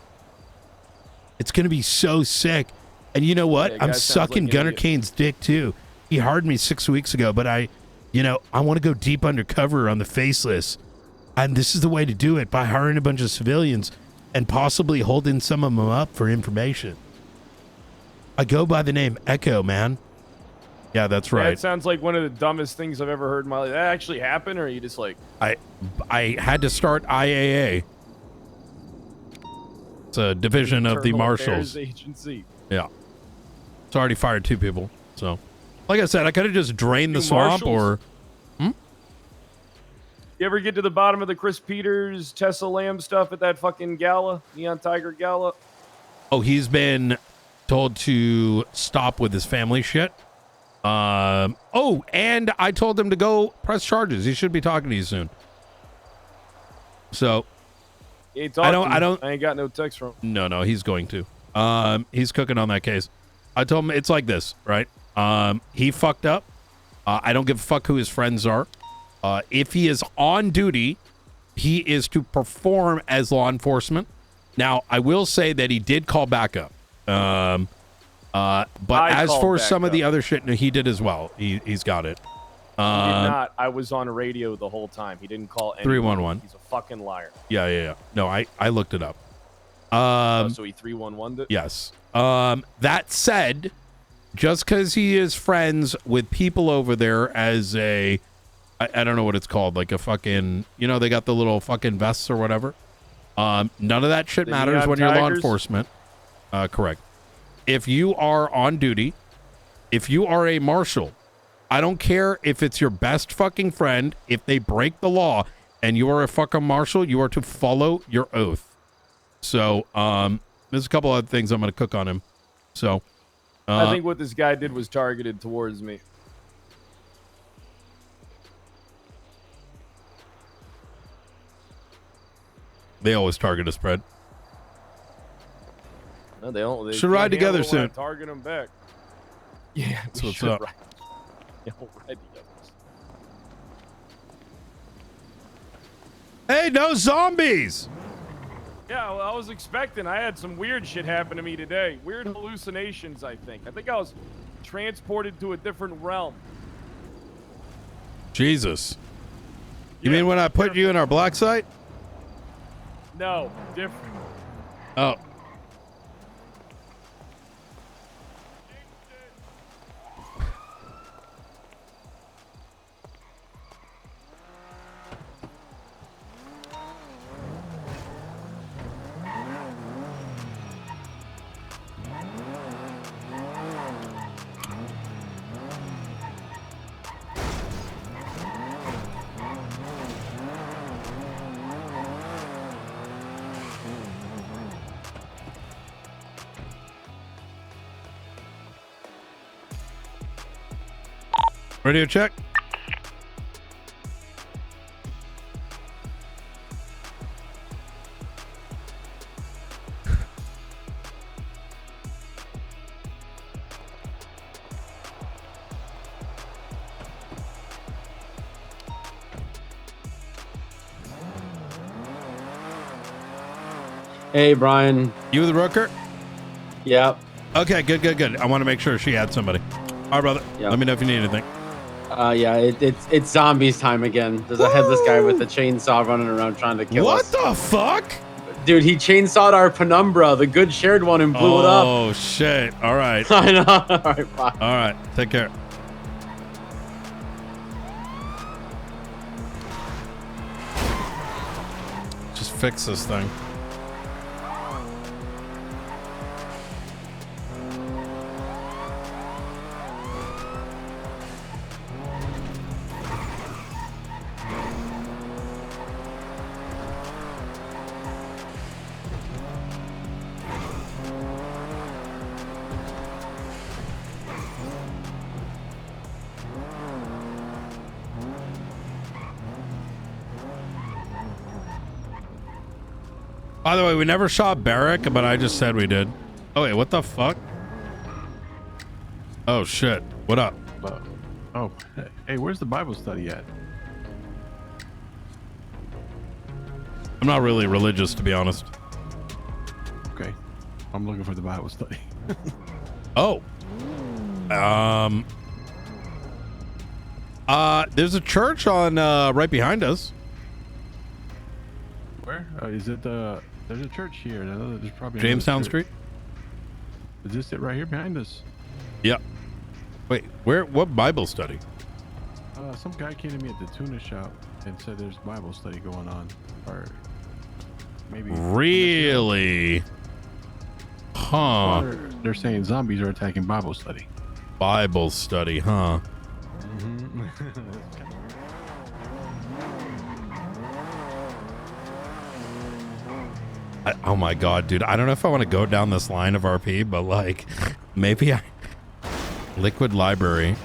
It's going to be so sick. And you know what? Yeah, I'm sucking like Gunnar Kane's dick too. He hired me 6 weeks ago, but I want to go deep undercover on the faceless. And this is the way to do it, by hiring a bunch of civilians and possibly holding some of them up for information. I go by the name Echo, man. Yeah, that's right. That sounds like one of the dumbest things I've ever heard in my life. That actually happened, or are you just like... I had to start IAA. It's a division of the Internal Marshals. Affairs Agency. Yeah. It's already fired 2 people. So, like I said, I could have just drained the swamp or... You ever get to the bottom of the Chris Peters, Tessa Lamb stuff at that fucking gala? Neon Tiger gala? Oh, he's been told to stop with his family shit. Oh, and I told him to go press charges. He should be talking to you soon. So... I ain't got no text from him. No, he's going to. He's cooking on that case. I told him it's like this, right? He fucked up. I don't give a fuck who his friends are. If he is on duty, he is to perform as law enforcement. Now, I will say that he did call backup. But as for some of the other shit, no, he did as well. He's got it. He did not. I was on radio the whole time. He didn't call anyone. 311. He's a fucking liar. Yeah. No, I looked it up. So he 311'd it? Yes. That said, just because he is friends with people over there as I don't know what it's called, like a fucking, they got the little fucking vests or whatever. None of that shit The matters neon when you're law tigers? enforcement. Correct. If you are on duty, if you are a marshal, I don't care if it's your best fucking friend. If they break the law and you are a fucking marshal, you are to follow your oath. So, there's a couple other things I'm going to cook on him. So, I think what this guy did was targeted towards me. They always target us, Fred. No, they don't. They Should can't ride together handle when I soon. target them back. Yeah, That's we what's should up. ride. Yeah, we'll ride together. Hey, no zombies! Yeah, well, I was expecting. I had some weird shit happen to me today. Weird hallucinations, I think. I think I was transported to a different realm. Jesus. You mean when I put you in our black site? No, different. Oh. Radio check. Hey, Brian. You the Rooker? Yep. Okay, good. I want to make sure she had somebody. All right, brother. Yep. Let me know if you need anything. Yeah, it's zombies time again. There's a headless guy with a chainsaw running around trying to kill us. What the fuck? Dude, he chainsawed our penumbra, the good shared one, and blew it up. Oh, shit. All right. I know. All right, bye. All right. Take care. Just fix this thing. By the way, we never shot Barrick, but I just said we did. Oh, wait, what the fuck? Oh, shit. What up? Oh, hey, where's the Bible study at? I'm not really religious, to be honest. Okay. I'm looking for the Bible study. Oh. There's a church on, right behind us. Where? Is it there's a church here. There's probably another Jamestown church. Street? Is this it right here behind us? Yep. Wait, what Bible study? Some guy came to me at the tuna shop and said there's Bible study going on. Or maybe. Really? Huh. Or they're saying zombies are attacking Bible study. Bible study, huh? Oh my god, dude. I don't know if I want to go down this line of RP, but like, maybe Liquid Library.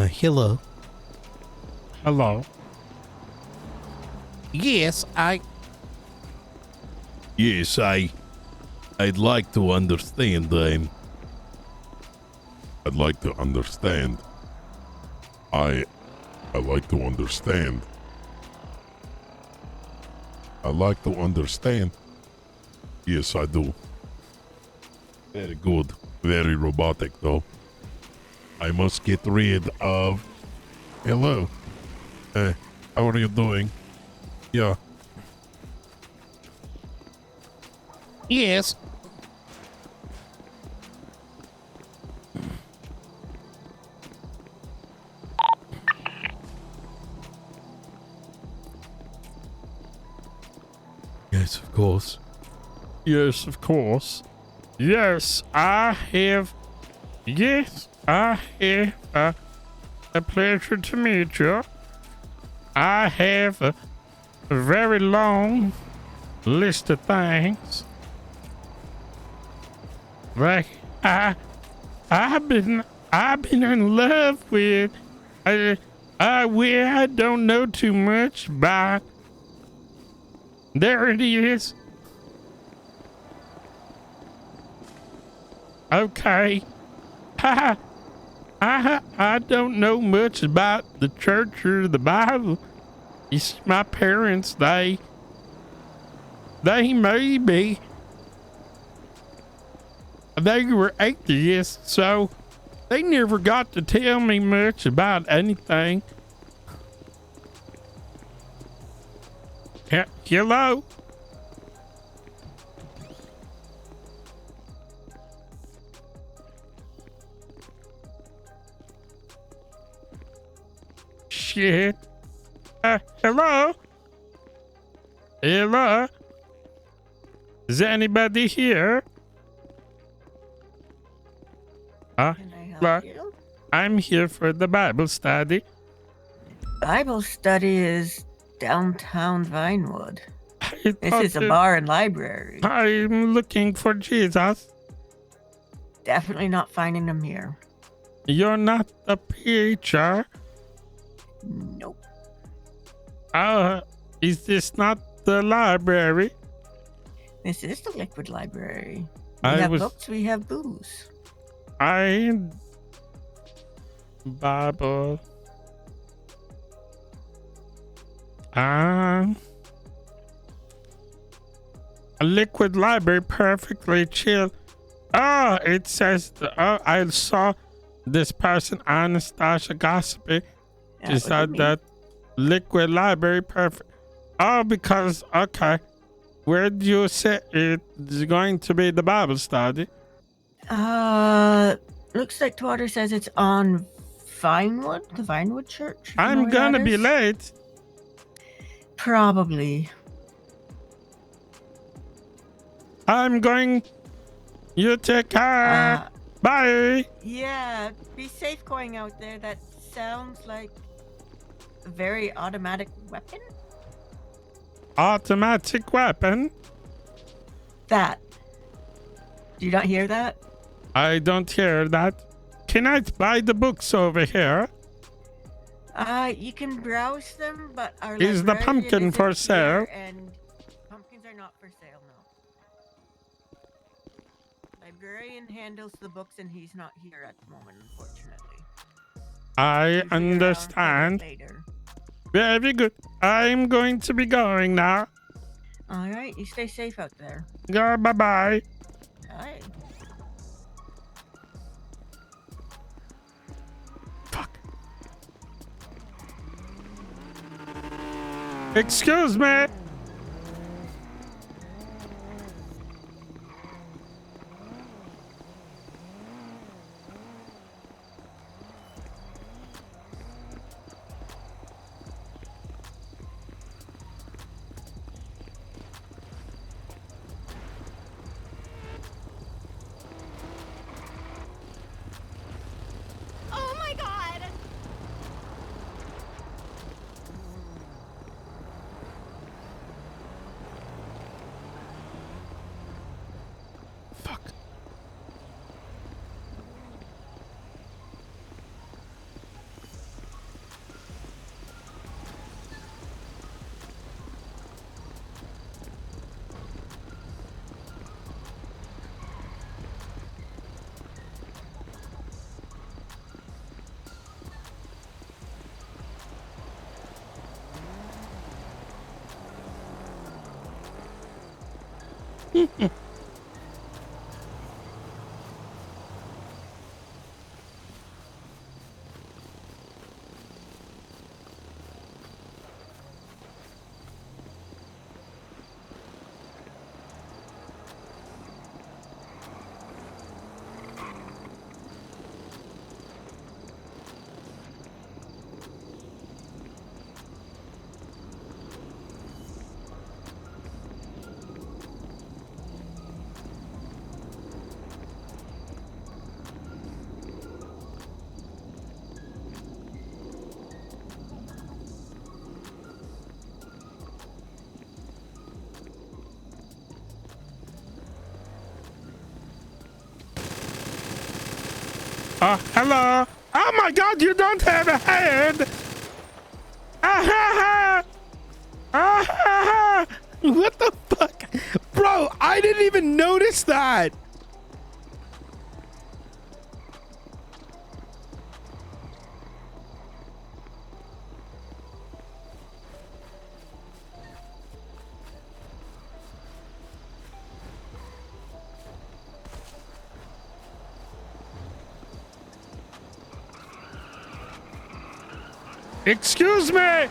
Hello. Hello. Yes, I'd like to understand. I'd like to understand. I like to understand. I like to understand. Yes, I do. Very good. Very robotic, though. I must get rid of... Hello. How are you doing? Yeah. Yes. Yes, of course. Yes, of course. Yes, I have. Yes, I have. A pleasure to meet you. I have a very long list of things. Like I've been in love with. I don't know too much about. There it is. Okay. I don't know much about the church or the Bible. You see, my parents, they maybe, they were atheists, so they never got to tell me much about anything. Hello? Shit. Hello? Hello? Is anybody here? Can I help you? I'm here for the Bible study. Bible study is downtown Vinewood. This is a thought bar and library. I'm looking for Jesus. Definitely not finding him here. You're not the preacher. Nope. Is this not the library? This is the liquid library. We I have was- books, we have booze. Bible. A liquid library, perfectly chill. Oh, it says, I saw this person, Anastasia Gossipy. She said that liquid library, perfect. Oh, because, okay. Where do you say it's going to be the Bible study? Looks like Twatter says it's on Vinewood, the Vinewood Church. if you know I'm where gonna that be is. late. Probably. I'm going. You take care. Bye. Yeah, be safe going out there. That sounds like a very automatic weapon. Automatic weapon? That. Do you not hear that? I don't hear that. Can I buy the books over here? You can browse them, but our Is the librarian pumpkin isn't for sale? here, and pumpkins are not for sale, no. Librarian handles the books, and he's not here at the moment, unfortunately. I Usually around a bit understand. later. Very good. I'm going to be going now. All right, you stay safe out there. Go, bye-bye. Bye. Excuse me. Oh my god! Hello. Oh my God, you don't have a head. What the fuck? Bro, I didn't even notice that. Excuse me.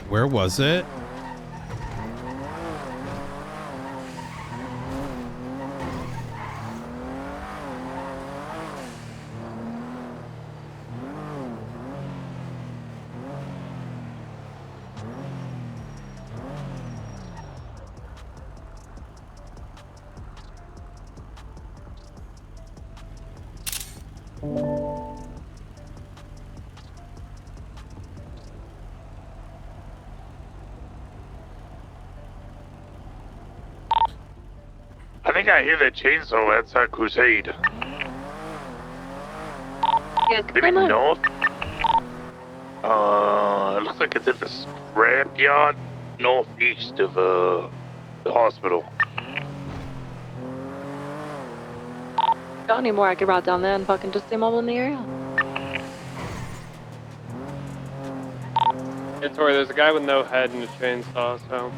Where was it? I think I hear that chainsaw outside Crusade. Yeah, Maybe north? It looks like it's in the scrapyard northeast of the hospital. Got any more I could route down there and fucking just stay mobile in the area? Yeah, Tori, there's a guy with no head and a chainsaw, so.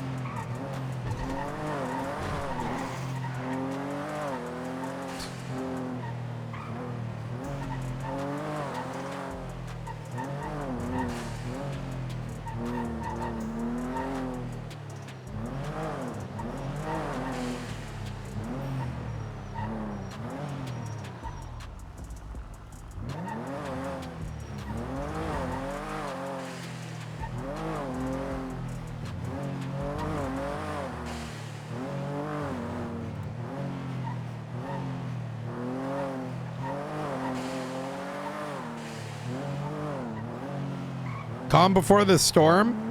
Calm before the storm?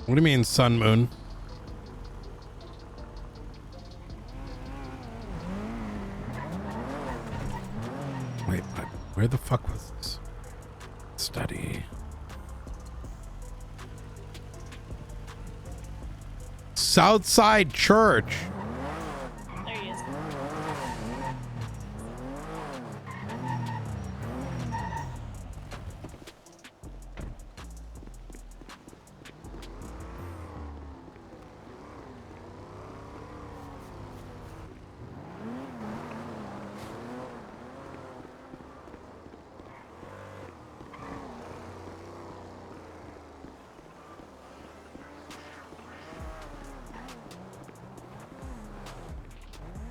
What do you mean, sun moon? Wait, where the fuck was this? Study. Southside Church. There he is.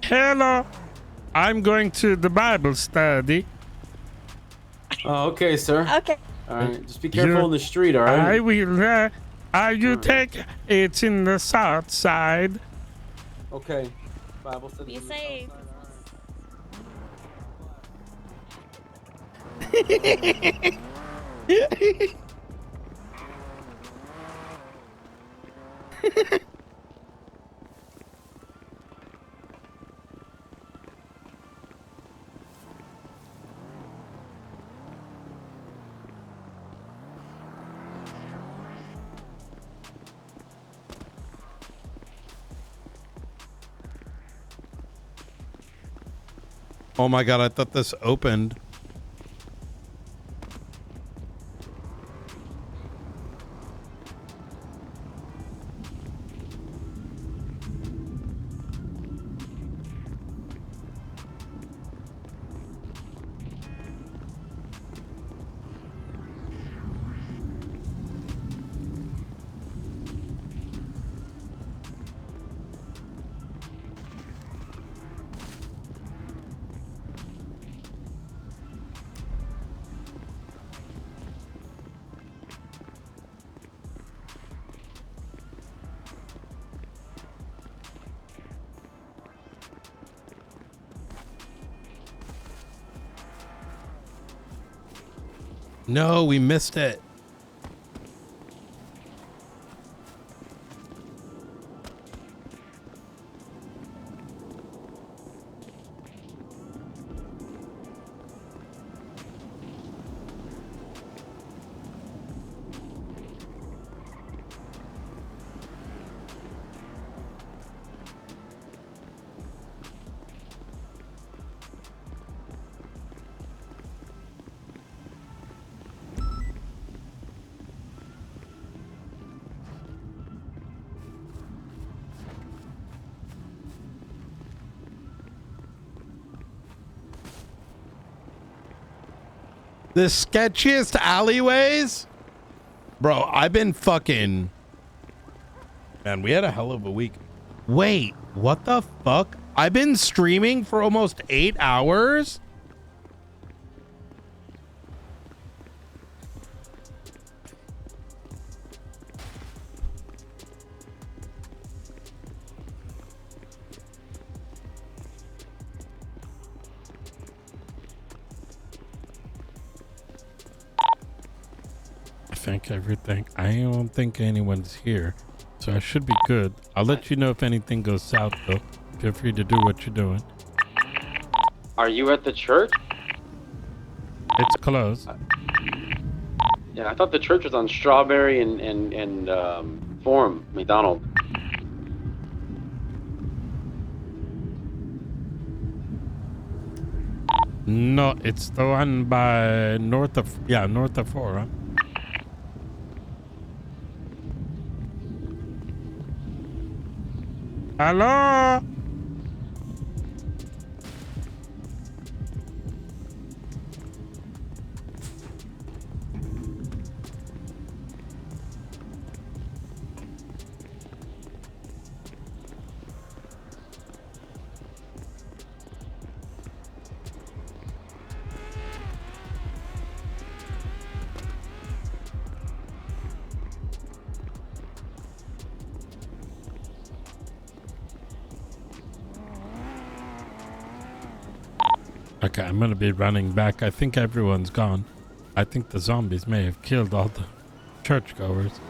Hello. I'm going to the Bible study. Oh, okay, sir. Okay. All right, just be careful in the street, all right? I will. You take it's in the south side. Okay. Bible study. Be safe. Oh my god, I thought this opened. No, we missed it. The sketchiest alleyways? Bro, I've been fucking... Man, we had a hell of a week. Wait, what the fuck? I've been streaming for almost 8 hours? I think everything. I don't think anyone's here, so I should be good. I'll let you know if anything goes south, though. Feel free to do what you're doing. Are you at the church? It's closed. Yeah, I thought the church was on Strawberry and Forum, McDonald. No, it's the one by north of Forum. Hello? Okay, I'm gonna be running back. I think everyone's gone. I think the zombies may have killed all the churchgoers.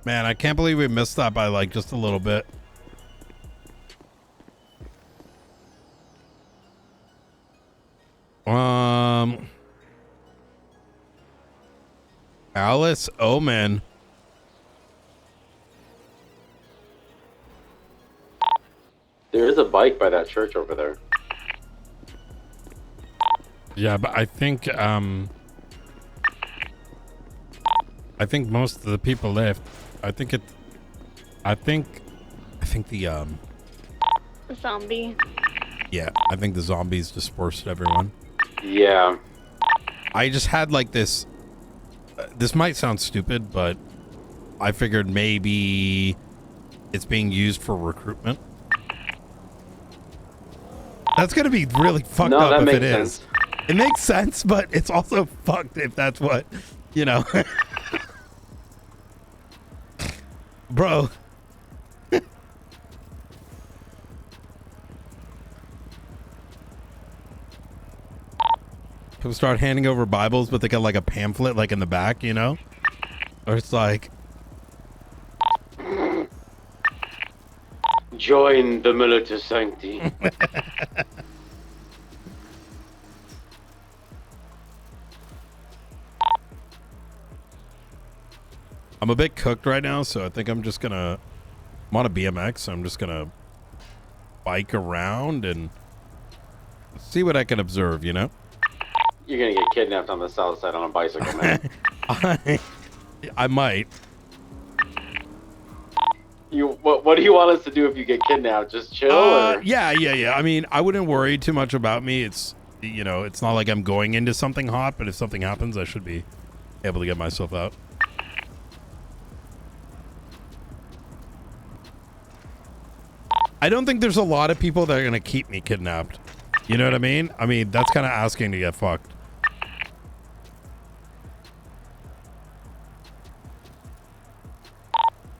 Man, I can't believe we missed that by like just a little bit. Alice Omen. There is a bike by that church over there. Yeah, but I think most of the people left. I think the Zombie. yeah, I think the zombies dispersed everyone. Yeah. I just had like this. This might sound stupid, but I figured maybe it's being used for recruitment. That's gonna be really fucked No, up that if makes it is. sense. It makes sense, but it's also fucked if that's what, you know. Bro. People start handing over Bibles, but they got like a pamphlet like in the back, you know? Or it's like, Join the Militus Sancti. I'm a bit cooked right now, so I think I'm just gonna, I'm on a BMX, so I'm just gonna bike around and see what I can observe, you know? You're gonna get kidnapped on the south side on a bicycle, man. I might. What do you want us to do if you get kidnapped? Just chill? Or? Yeah. I mean, I wouldn't worry too much about me. It's, you know, it's not like I'm going into something hot, but if something happens, I should be able to get myself out. I don't think there's a lot of people that are going to keep me kidnapped. You know what I mean? I mean, that's kind of asking to get fucked.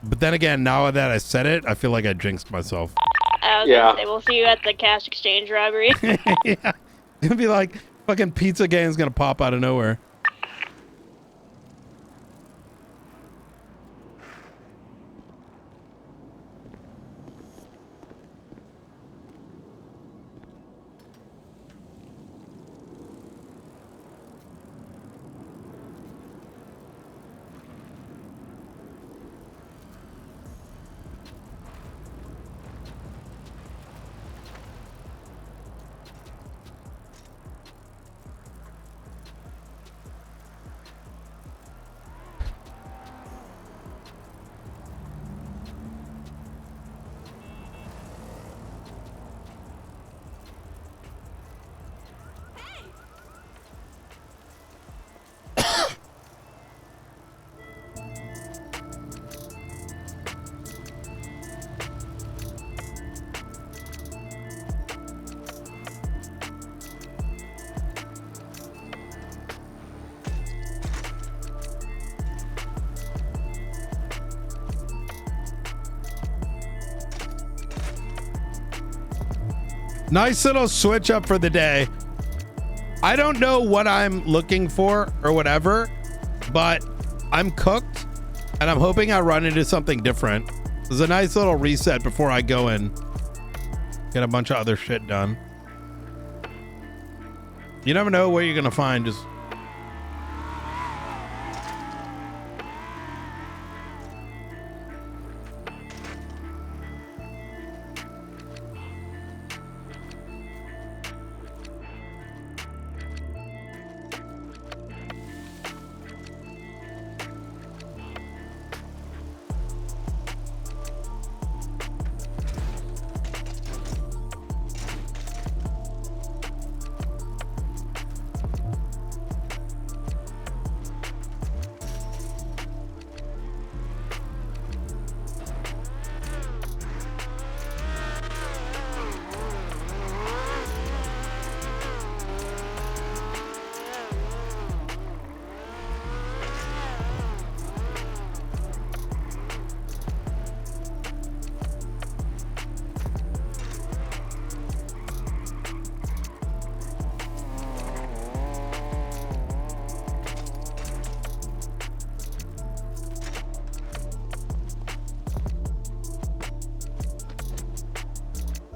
But then again, now that I said it, I feel like I jinxed myself. I was gonna say, we'll see you at the cash exchange robbery. Yeah. It'll be like fucking Pizza Gang's gonna pop out of nowhere. Nice little switch up for the day. I don't know what I'm looking for or whatever, but I'm cooked and I'm hoping I run into something different. There's a nice little reset before I go and get a bunch of other shit done. You never know what you're gonna find. Just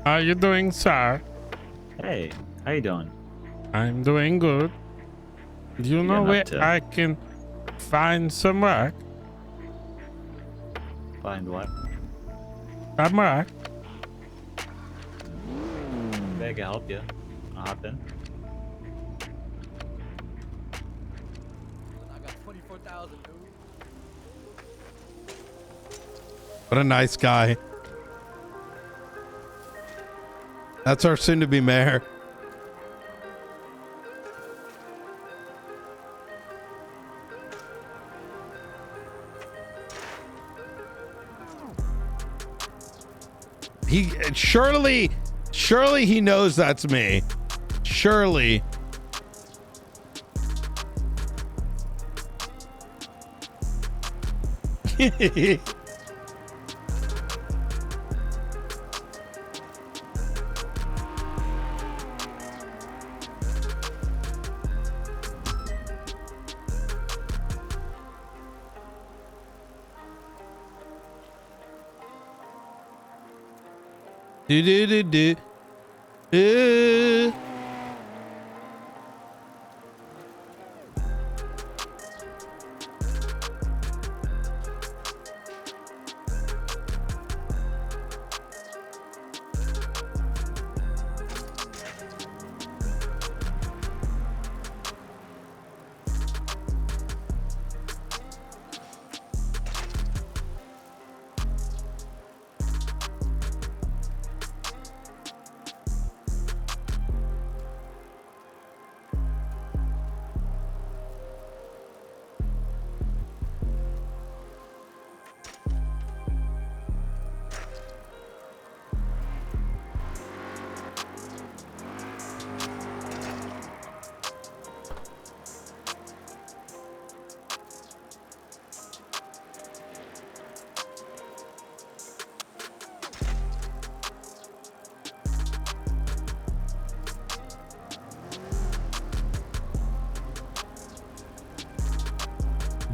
How you doing, sir? Hey, how you doing? I'm doing good. Do you know getting where up to? I can find some work? Find what? Some work. Maybe I can help you. I'll hop in. I got 24,000, dude. What a nice guy. That's our soon-to-be mayor. He surely he knows that's me. Surely.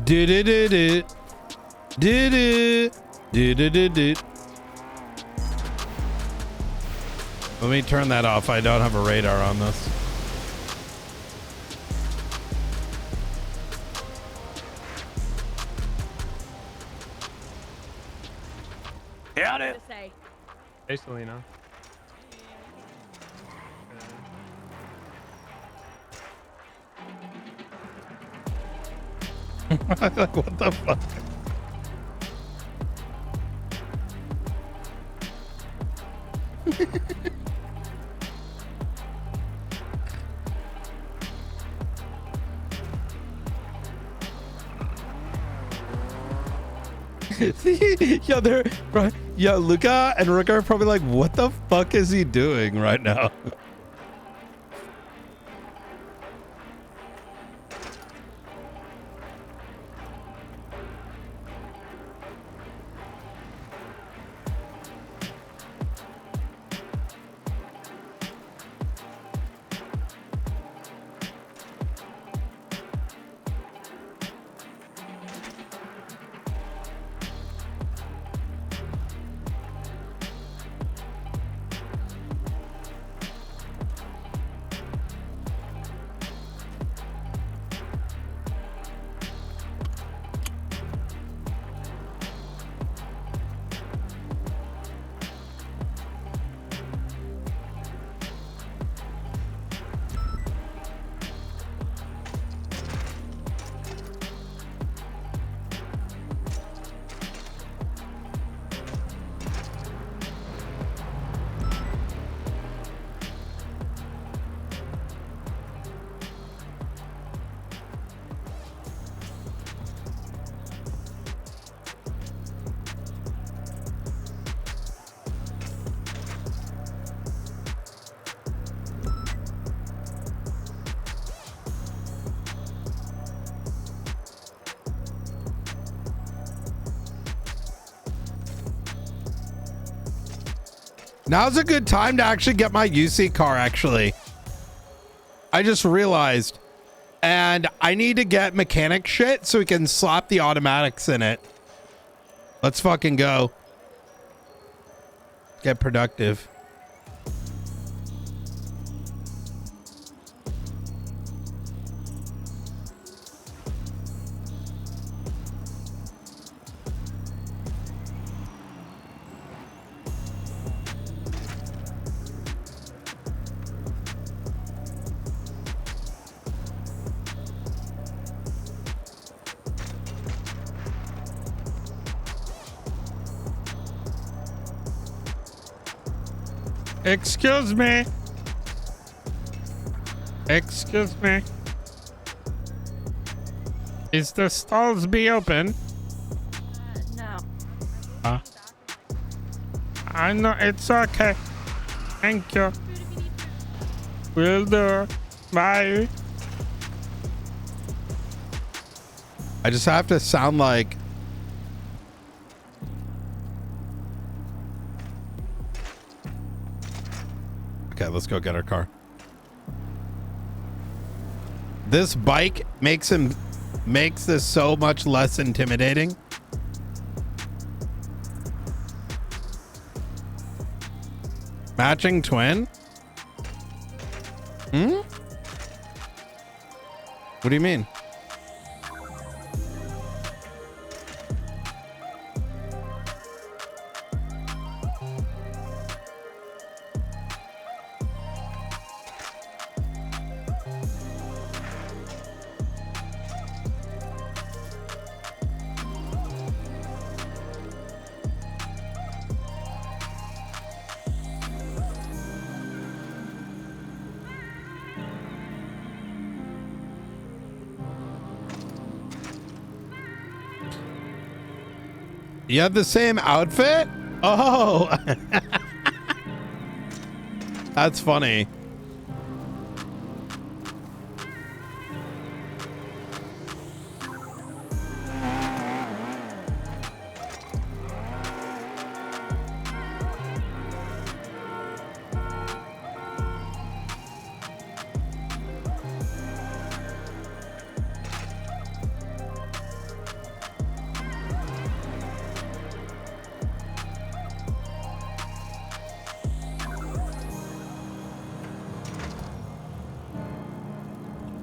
Do do do do. Do do do do do do do do do do. Let me turn that off. I don't have a radar on this. Got it. Hey, Selena. Like, what the fuck? Yeah, they're right. Yeah, Luca and Rick are probably like, what the fuck is he doing right now? Now's a good time to actually get my UC car, actually. I just realized. And I need to get mechanic shit so we can slap the automatics in it. Let's fucking go. Get productive. Excuse me. Excuse me. Is the stalls be open? No. I know it's okay. Thank you. Will do. Bye. I just have to sound like. Okay, let's go get our car. This bike makes this so much less intimidating. Matching twin? Hmm? What do you mean? You have the same outfit? Oh, that's funny.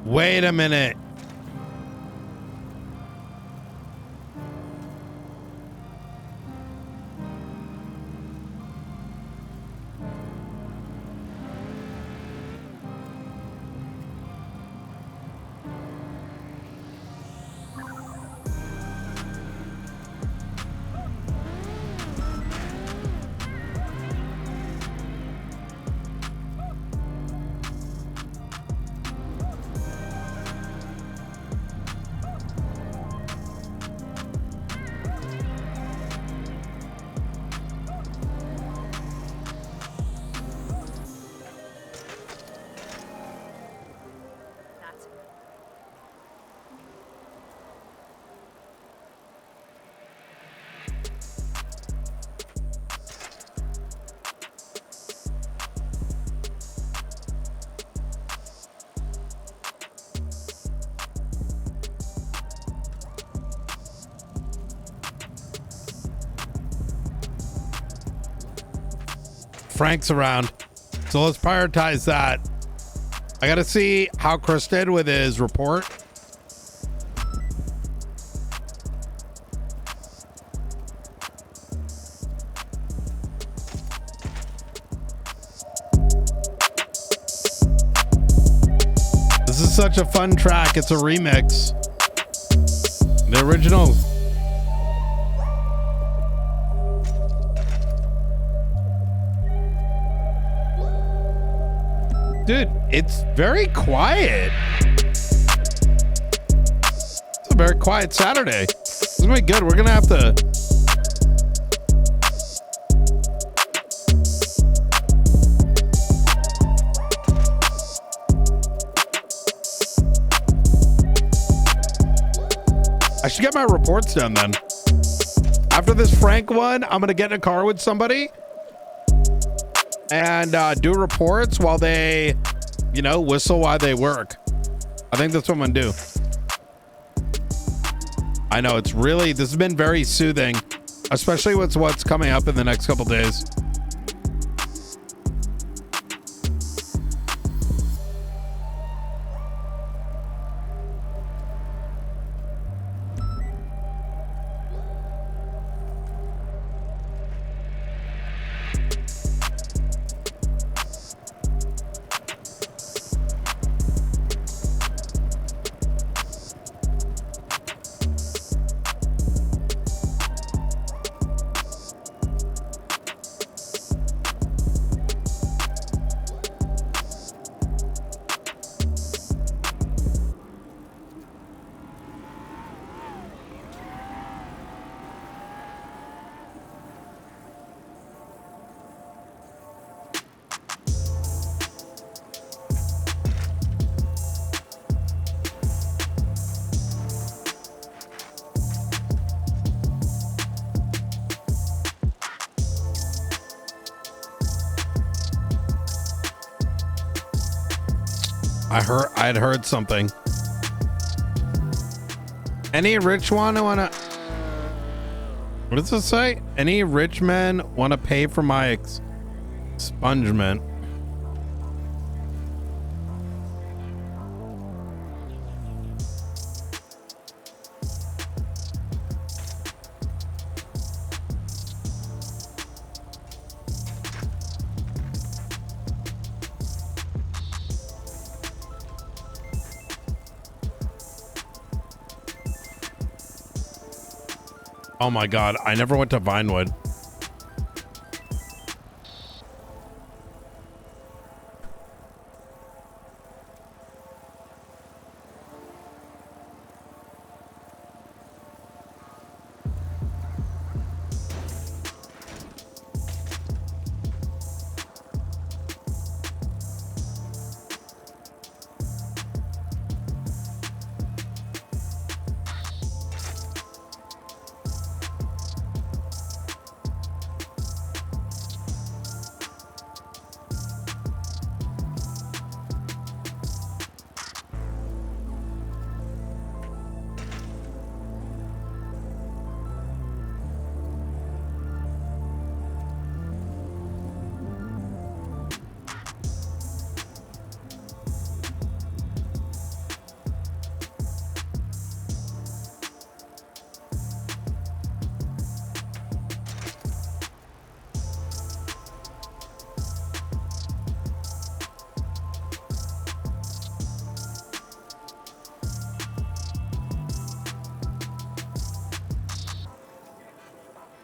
Wait a minute. Frank's around, so let's prioritize that. I gotta see how Chris did with his report. This is such a fun track. It's a remix. The original. Dude, it's very quiet. It's a very quiet Saturday. This is gonna be good. We're gonna have to. I should get my reports done then. After this Frank one, I'm gonna get in a car with somebody and do reports while they, you know, whistle while they work. I think that's what I'm gonna do. I know it's really, this has been very soothing, especially with what's coming up in the next couple days. I'd heard something. Any rich one wanna? What does this say? Any rich men want to pay for my expungement? Oh my god, I never went to Vinewood.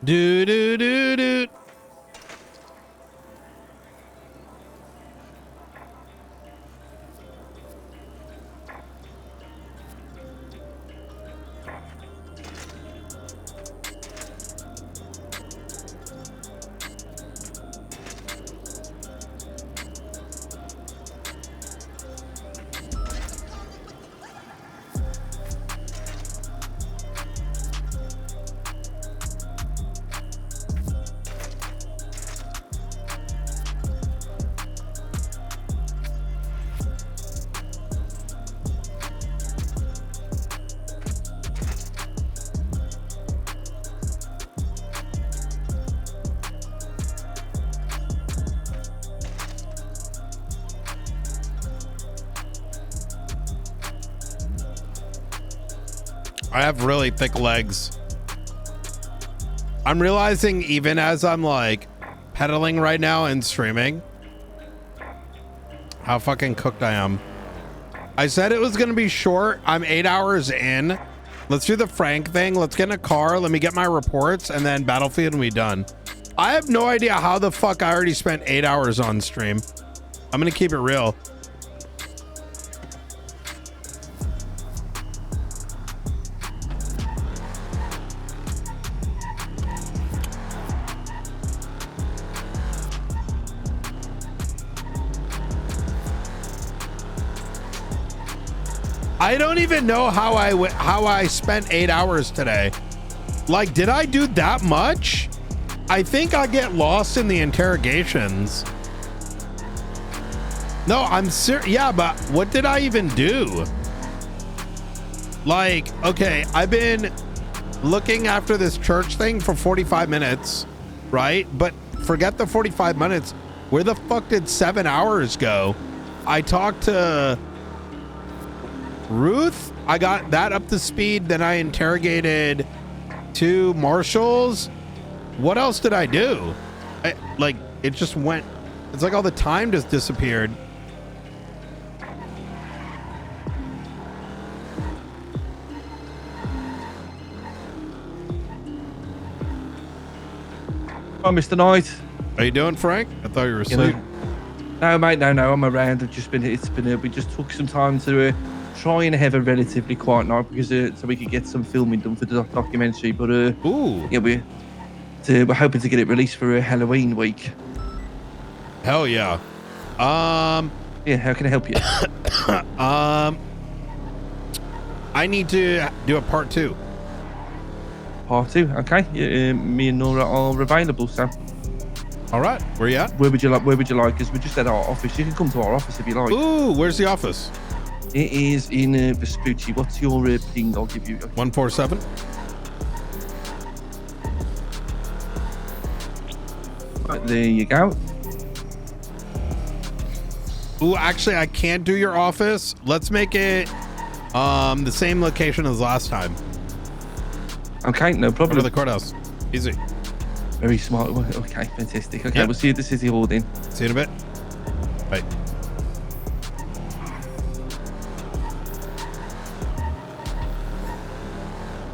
Do do do do. I have really thick legs. I'm realizing even as I'm like pedaling right now and streaming how fucking cooked I am. I said it was gonna be short. I'm 8 hours in. Let's do the Frank thing. Let's get in a car. Let me get my reports and then Battlefield and we done. I have no idea how the fuck I already spent 8 hours on stream. I'm gonna keep it real. I don't even know how I spent 8 hours today. Like, did I do that much? I think I get lost in the interrogations. No, I'm serious. Yeah, but what did I even do? Like, okay, I've been looking after this church thing for 45 minutes, right? But forget the 45 minutes. Where the fuck did 7 hours go? I talked to Ruth. I got that up to speed. Then I interrogated 2 marshals. What else did I do? Like, it just went. It's like all the time just disappeared. Hi, Mr. Knight. How you doing, Frank? I thought you were asleep. No, mate, no, I'm around. We just took some time to try and have a relatively quiet night because so we could get some filming done for the documentary. But ooh, yeah, we're hoping to get it released for Halloween week. Hell yeah. Yeah, how can I help you? I need to do a part 2. Part 2, okay. Yeah, me and Nora are available, so. All right, where you at? Where would you like? Where would you like? Because we're just at our office. You can come to our office if you like. Ooh, where's the office? It is in Vespucci. What's your ping? I'll give you 147. Right, there you go. Ooh, actually, I can't do your office. Let's make it the same location as last time. Okay, no problem. Over the courthouse. Easy. Very smart. Okay, fantastic. Okay, Yep. we'll see you at the City Hall then. See you in a bit. Bye.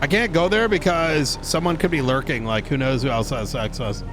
I can't go there because someone could be lurking. Like, who knows who else has access?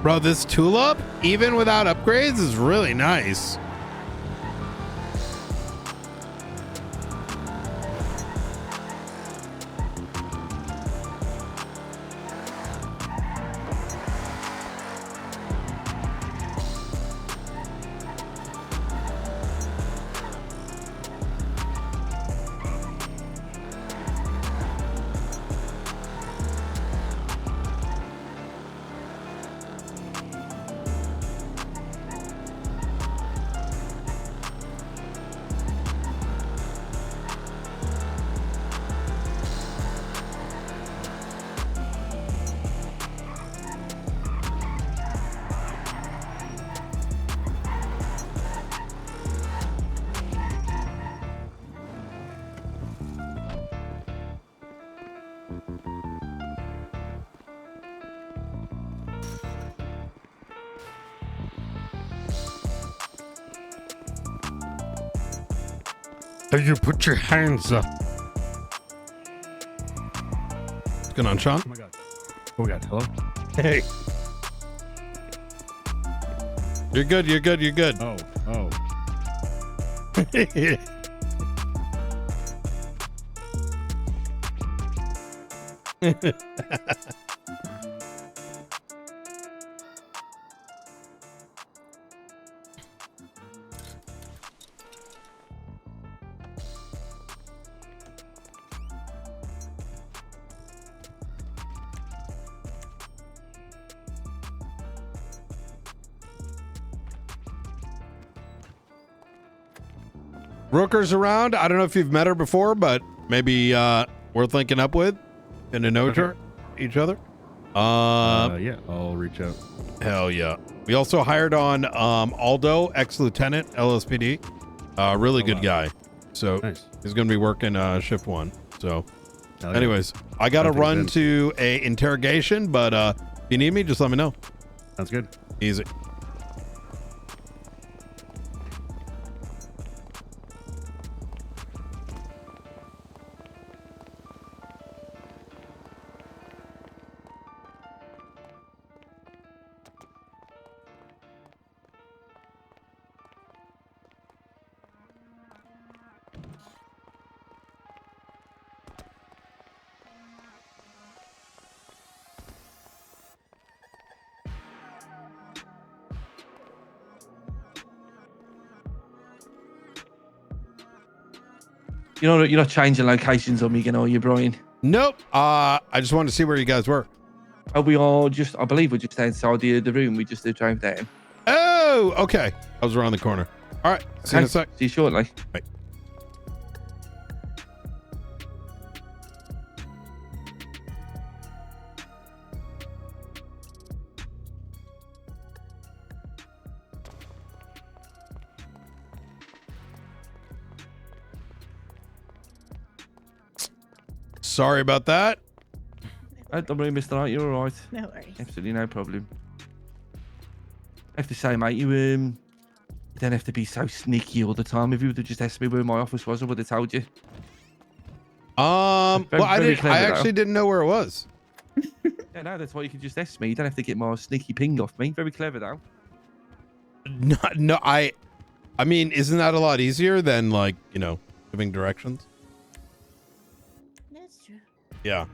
Bro, this tulip, even without upgrades, is really nice. Hey, you put your hands up. What's going on, Sean? Oh my god. Oh my god. Hello? Hey. You're good. You're good. You're good. Oh. Oh. Rooker's around. I don't know if you've met her before, but maybe worth linking up with and to know each other. Yeah, I'll reach out. Hell yeah. We also hired on Aldo, ex-lieutenant, LSPD. Really good guy. So Nice. he's going to be working shift 1. So Hell yeah. anyways, I got to Sounds run good. to a interrogation, but if you need me, just let me know. Sounds good. Easy. You're not changing locations on me again, are you, Brian? Nope. I just wanted to see where you guys were. Oh, we are just. I believe we're just outside the room. We just drove down. Oh, okay. I was around the corner. All right. See you in a sec. See you shortly. Bye. Sorry about that. Don't worry, Mr. Knight. You're all right. No worries. Absolutely no problem. I have to say, mate, you don't have to be so sneaky all the time. If you would have just asked me where my office was, I would have told you. Well, I actually didn't know where it was. Yeah, no, that's why you can just ask me. You don't have to get my sneaky ping off me. Very clever, though. No, I mean, isn't that a lot easier than, like, you know, giving directions? That's true. Yeah.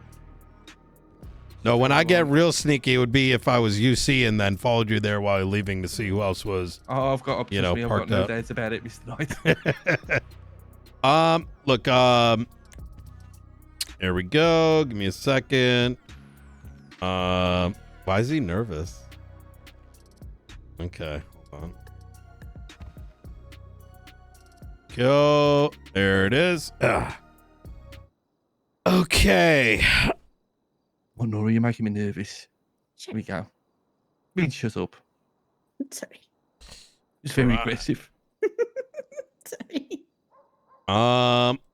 No, when I get real sneaky, it would be if I was UC and then followed you there while leaving to see who else was. Oh, I've got you know, I've got parked no up. doubts about it, Mr. Knight. Look, there we go. Give me a second. Why is he nervous? Okay, hold on. Go. There it is. Okay. Oh, Nora, you're making me nervous. Here we go. Mean, shut up. Sorry. It's very aggressive. Sorry.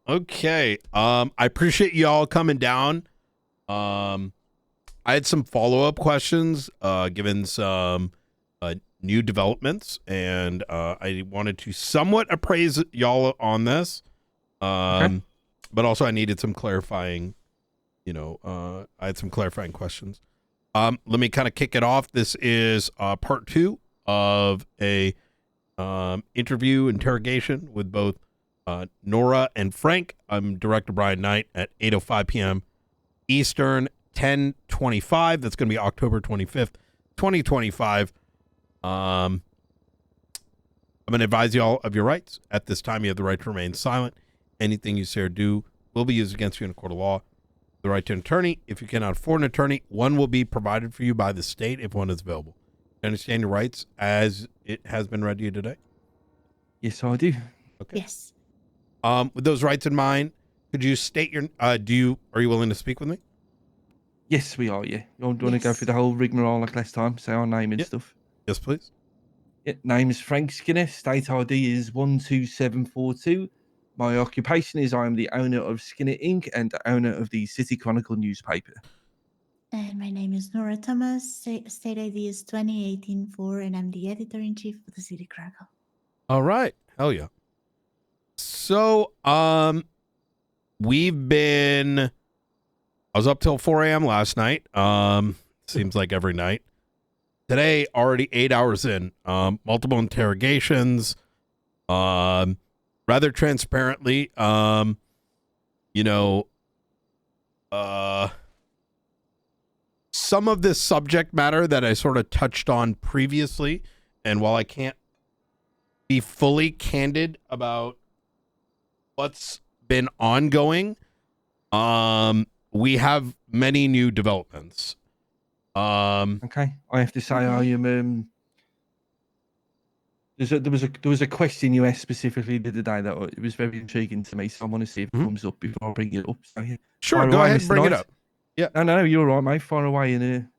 Okay. I appreciate y'all coming down. I had some follow-up questions, given some new developments, and I wanted to somewhat appraise y'all on this. Okay. But also I needed some clarifying, you know, I had some clarifying questions. Let me kind of kick it off. This is part 2 of a interview interrogation with both Nora and Frank. I'm Director Brian Knight at 8:05 p.m. Eastern, 10:25. That's going to be October 25th, 2025. I'm going to advise you all of your rights. At this time, you have the right to remain silent. Anything you say or do will be used against you in a court of law. The right to an attorney. If you cannot afford an attorney, one will be provided for you by the state if one is available. You understand your rights as it has been read to you today? Yes, I do. Okay. Yes. With those rights in mind, could you state your, are you willing to speak with me? Yes, we are, yeah. You want to go through the whole rigmarole like last time? Say our name and stuff. Yes, please. Yeah, name is Frank Skinner. State ID is 12742. My occupation is I am the owner of Skinner Inc. and the owner of the City Chronicle newspaper. And my name is Nora Thomas. State ID is 20184, and I'm the editor-in-chief of the City Chronicle. All right. Hell yeah. So, I was up till 4 a.m. last night. Seems like every night. Today, already 8 hours in. Multiple interrogations. Rather transparently, you know, some of this subject matter that I sort of touched on previously, and while I can't be fully candid about what's been ongoing, we have many new developments. Okay, I have to say I am. There was a question you asked specifically the other day that it was very intriguing to me, so I want to see if it comes up before I bring it up. So, yeah. Sure, Fire go away, ahead and Mr. bring it Knight. up. Yeah. No, you're all right, mate. Fire away and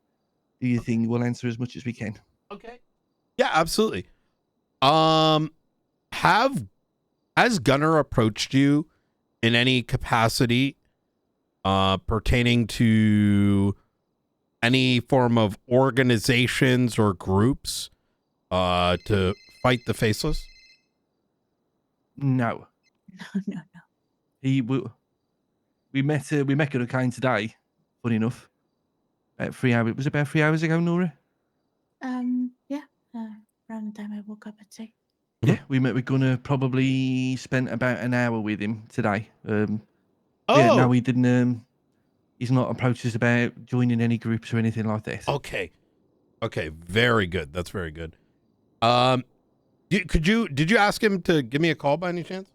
do your thing. We'll answer as much as we can. Okay. Yeah, absolutely. Has Gunner approached you in any capacity pertaining to any form of organizations or groups to fight the faceless? No. No. We met Hurricane today. Funny enough, about 3 hours. It was about 3 hours ago, Nora. Yeah. Around the time I woke up, I'd say. Yeah, we met with Gunner. Probably spent about an hour with him today. Yeah, no, we didn't. He's not approached us about joining any groups or anything like that. Okay, very good. That's very good. Did you ask him to give me a call by any chance?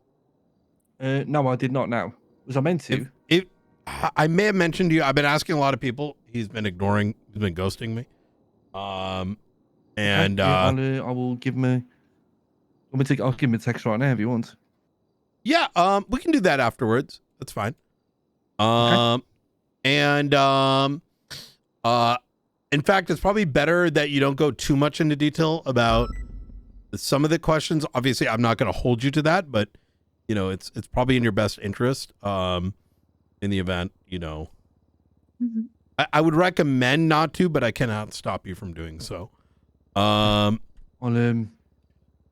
No, I did not know. Was I meant to? I may have mentioned to you. I've been asking a lot of people. He's been ignoring. He's been ghosting me. And I will give him a. I'll give him a text right now if you want. Yeah, we can do that afterwards. That's fine. And in fact, it's probably better that you don't go too much into detail about some of the questions. Obviously, I'm not going to hold you to that, but you know, it's probably in your best interest. In the event, you know, I would recommend not to, but I cannot stop you from doing so.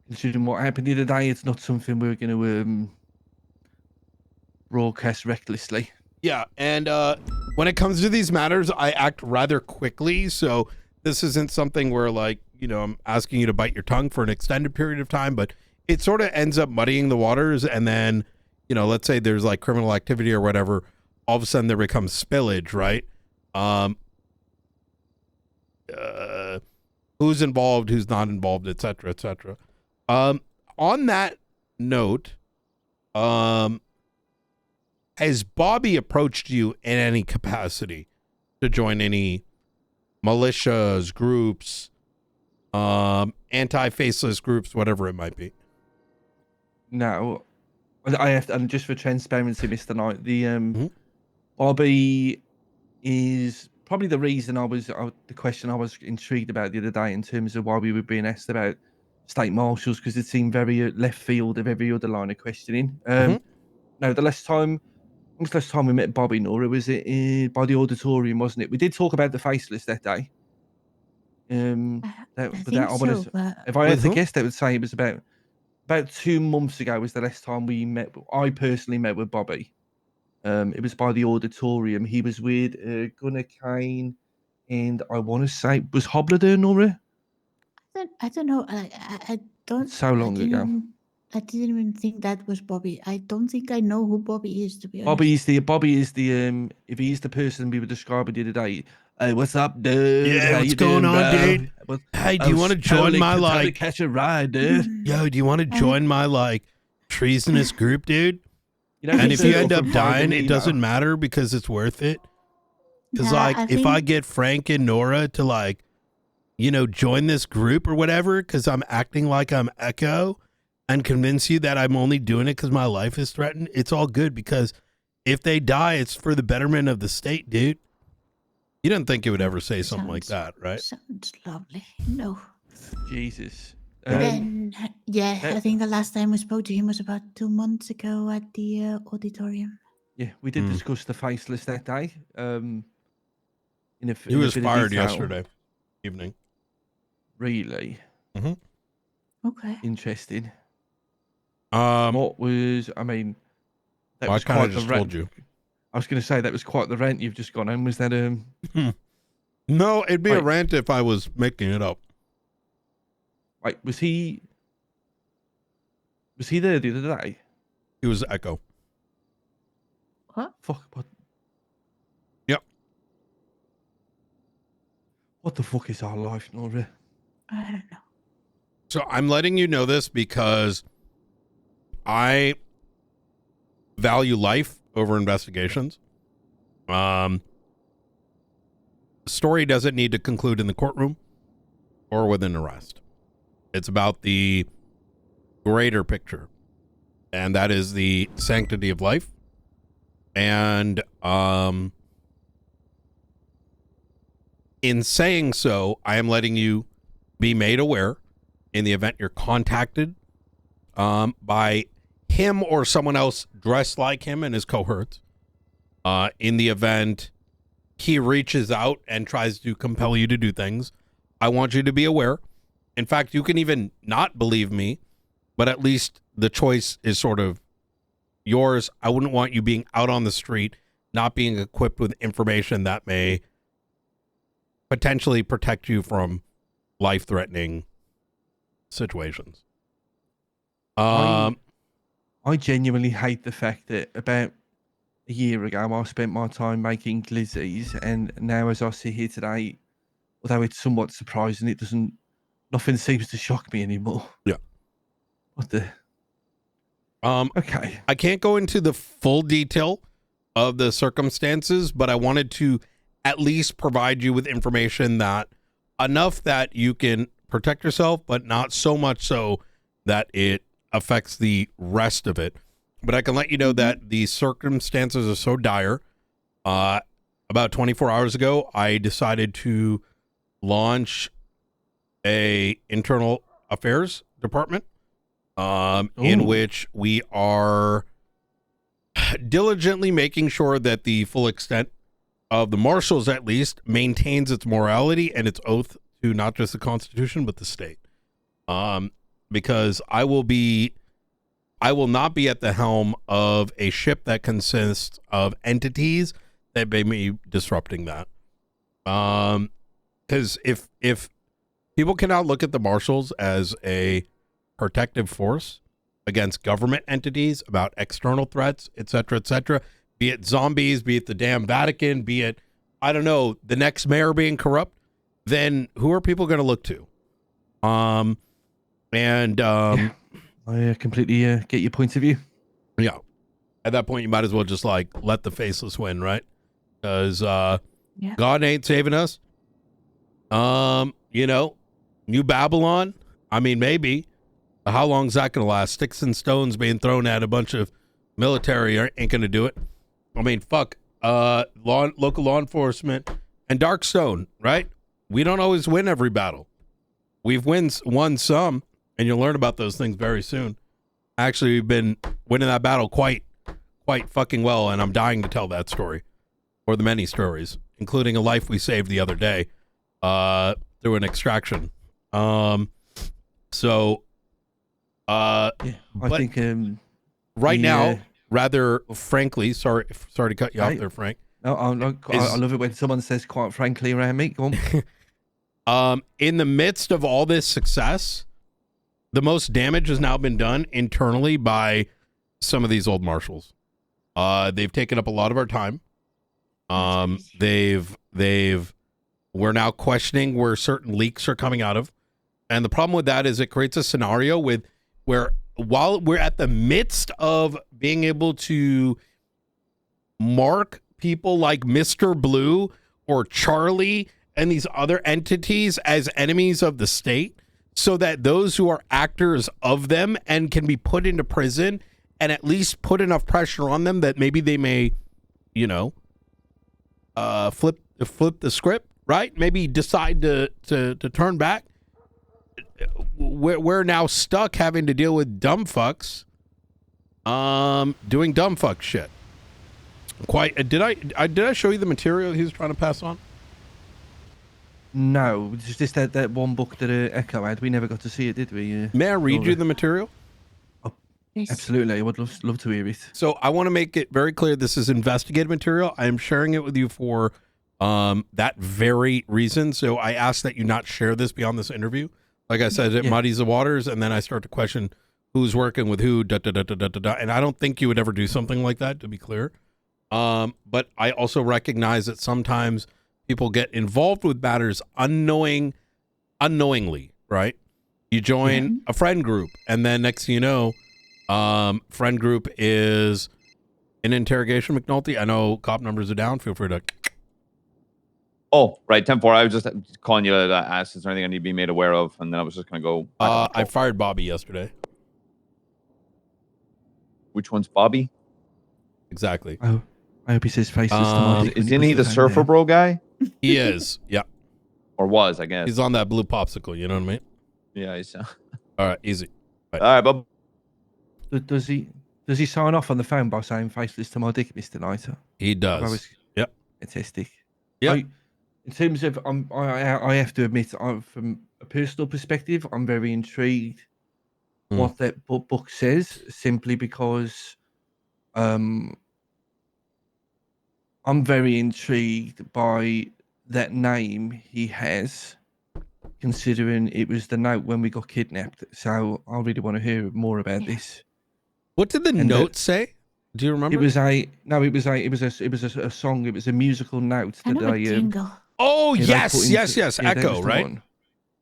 Considering what happened the other day, it's not something we're going to broadcast recklessly. Yeah, and when it comes to these matters, I act rather quickly, so this isn't something where, like, you know, I'm asking you to bite your tongue for an extended period of time, but it sort of ends up muddying the waters, and then, you know, let's say there's like criminal activity or whatever, all of a sudden there becomes spillage, right? Who's involved, who's not involved, etc., etc. On that note, has Bobby approached you in any capacity to join any militias, groups, anti-faceless groups, whatever it might be? No, I have to, and just for transparency, Mr. Knight, the Bobby is probably the reason the question I was intrigued about the other day in terms of why we were being asked about state marshals, because it seemed very left field of every other line of questioning. No, the last time we met Bobby, Nora, was it by the auditorium, wasn't it? We did talk about the faceless that day. If I had to guess, that would say it was about 2 months ago was the last time we met. I personally met with Bobby. It was by the auditorium. He was with Gunnar Kane, and I want to say, was Hobler there, Nora? I don't know. I don't. So long ago. I didn't even think that was Bobby. I don't think I know who Bobby is, to be honest. Bobby is the if he's the person we were describing the other day. Hey, what's up, dude? Yeah, How what's you going doing, on, bro? dude? Hey, do you want to join my totally catch a ride, dude? Yo, do you want to join my like treasonous group, dude? You know, and if you end up from dying, Nino. it doesn't matter because it's worth it. Because Nah, like, I if I think- get Frank and Nora to like, you know, join this group or whatever, because I'm acting like I'm Echo, and convince you that I'm only doing it because my life is threatened, it's all good, because if they die, it's for the betterment of the state, dude. You didn't think you would ever say something like that, right? Sounds lovely. No. Jesus. Then, I think the last time we spoke to him was about 2 months ago at the auditorium. Yeah, we did discuss the faceless that day. He was fired yesterday evening. Really? Okay. Interesting. What was? I mean, that well, was I kind quite of the just rant. told you. I was going to say that was quite the rant you've just gone on. Was that No, it'd be a rant if I was making it up. Like, was he there the other day? He was Echo. What? Fuck. What? Yep. What the fuck is our life, Nora? I don't know. So I'm letting you know this because I value life over investigations. The story doesn't need to conclude in the courtroom or with an arrest. It's about the greater picture, and that is the sanctity of life. And in saying so, I am letting you be made aware in the event you're contacted by him or someone else dressed like him and his cohorts. In the event he reaches out and tries to compel you to do things, I want you to be aware. In fact, you can even not believe me, but at least the choice is sort of yours. I wouldn't want you being out on the street, not being equipped with information that may potentially protect you from life-threatening situations. I genuinely hate the fact that about a year ago I spent my time making glizzies, and now as I sit here today, although it's somewhat surprising, nothing seems to shock me anymore. Yeah. What the? Okay. I can't go into the full detail of the circumstances, but I wanted to at least provide you with information that enough that you can protect yourself, but not so much so that it affects the rest of it. But I can let you know that the circumstances are so dire. About 24 hours ago, I decided to launch a internal affairs department in which we are diligently making sure that the full extent of the marshals at least maintains its morality and its oath to not just the Constitution but the state. Because I will not be at the helm of a ship that consists of entities that may be disrupting that. Because if people cannot look at the marshals as a protective force against government entities about external threats, etc., be it zombies, be it the damn Vatican, be it, I don't know, the next mayor being corrupt, then who are people going to look to? I completely get your point of view. Yeah. At that point, you might as well just like let the faceless win, right? Because God ain't saving us. New Babylon. I mean, maybe. How long is that going to last? Sticks and stones being thrown at a bunch of military ain't going to do it. I mean, fuck. Local law enforcement and Darkstone, right? We don't always win every battle. We've won some, and you'll learn about those things very soon. Actually, we've been winning that battle quite fucking well, and I'm dying to tell that story, or the many stories, including a life we saved the other day through an extraction. I think right now, rather frankly, sorry to cut you off there, Frank. No, I love it when someone says quite frankly around me. Go on. In the midst of all this success, the most damage has now been done internally by some of these old marshals. They've taken up a lot of our time. We're now questioning where certain leaks are coming out of. And the problem with that is it creates a scenario where while we're at the midst of being able to mark people like Mr. Blue or Charlie and these other entities as enemies of the state, so that those who are actors of them and can be put into prison and at least put enough pressure on them that maybe they may, flip the script, right? Maybe decide to turn back. We're now stuck having to deal with dumb fucks, doing dumb fuck shit. Did I show you the material he was trying to pass on? No, it's just that one book that Echo had. We never got to see it, did we? May I read you the material? Oh, absolutely, I would love to hear it. So I want to make it very clear this is investigative material. I am sharing it with you for that very reason. So I ask that you not share this beyond this interview. Like I said, it muddies the waters, and then I start to question who's working with who, and I don't think you would ever do something like that, to be clear. But I also recognize that sometimes people get involved with matters unknowingly, right? You join a friend group, and then next thing you know, friend group is in interrogation. McNulty, I know cop numbers are down. Feel free to. Oh, right, 10-4. I was just calling you to ask, is there anything I need to be made aware of? And then I was just going to go. I fired Bobby yesterday. Which one's Bobby? Exactly. Oh, I hope he says faces. Isn't he the surfer bro guy? He is, yeah. Or was, I guess. He's on that blue popsicle, you know what I mean? Yeah, he's... All right, easy. All right, Bob. Does he sign off on the phone by saying faceless to my dick, Mr. Niter? He does. Yep. Fantastic. Yeah. In terms of, I have to admit, from a personal perspective, I'm very intrigued what that book says, simply because I'm very intrigued by that name he has, considering it was the note when we got kidnapped. So I really want to hear more about this. What did the note say? Do you remember? It was a song. It was a musical note that I jingle. Oh, yes. Echo, right?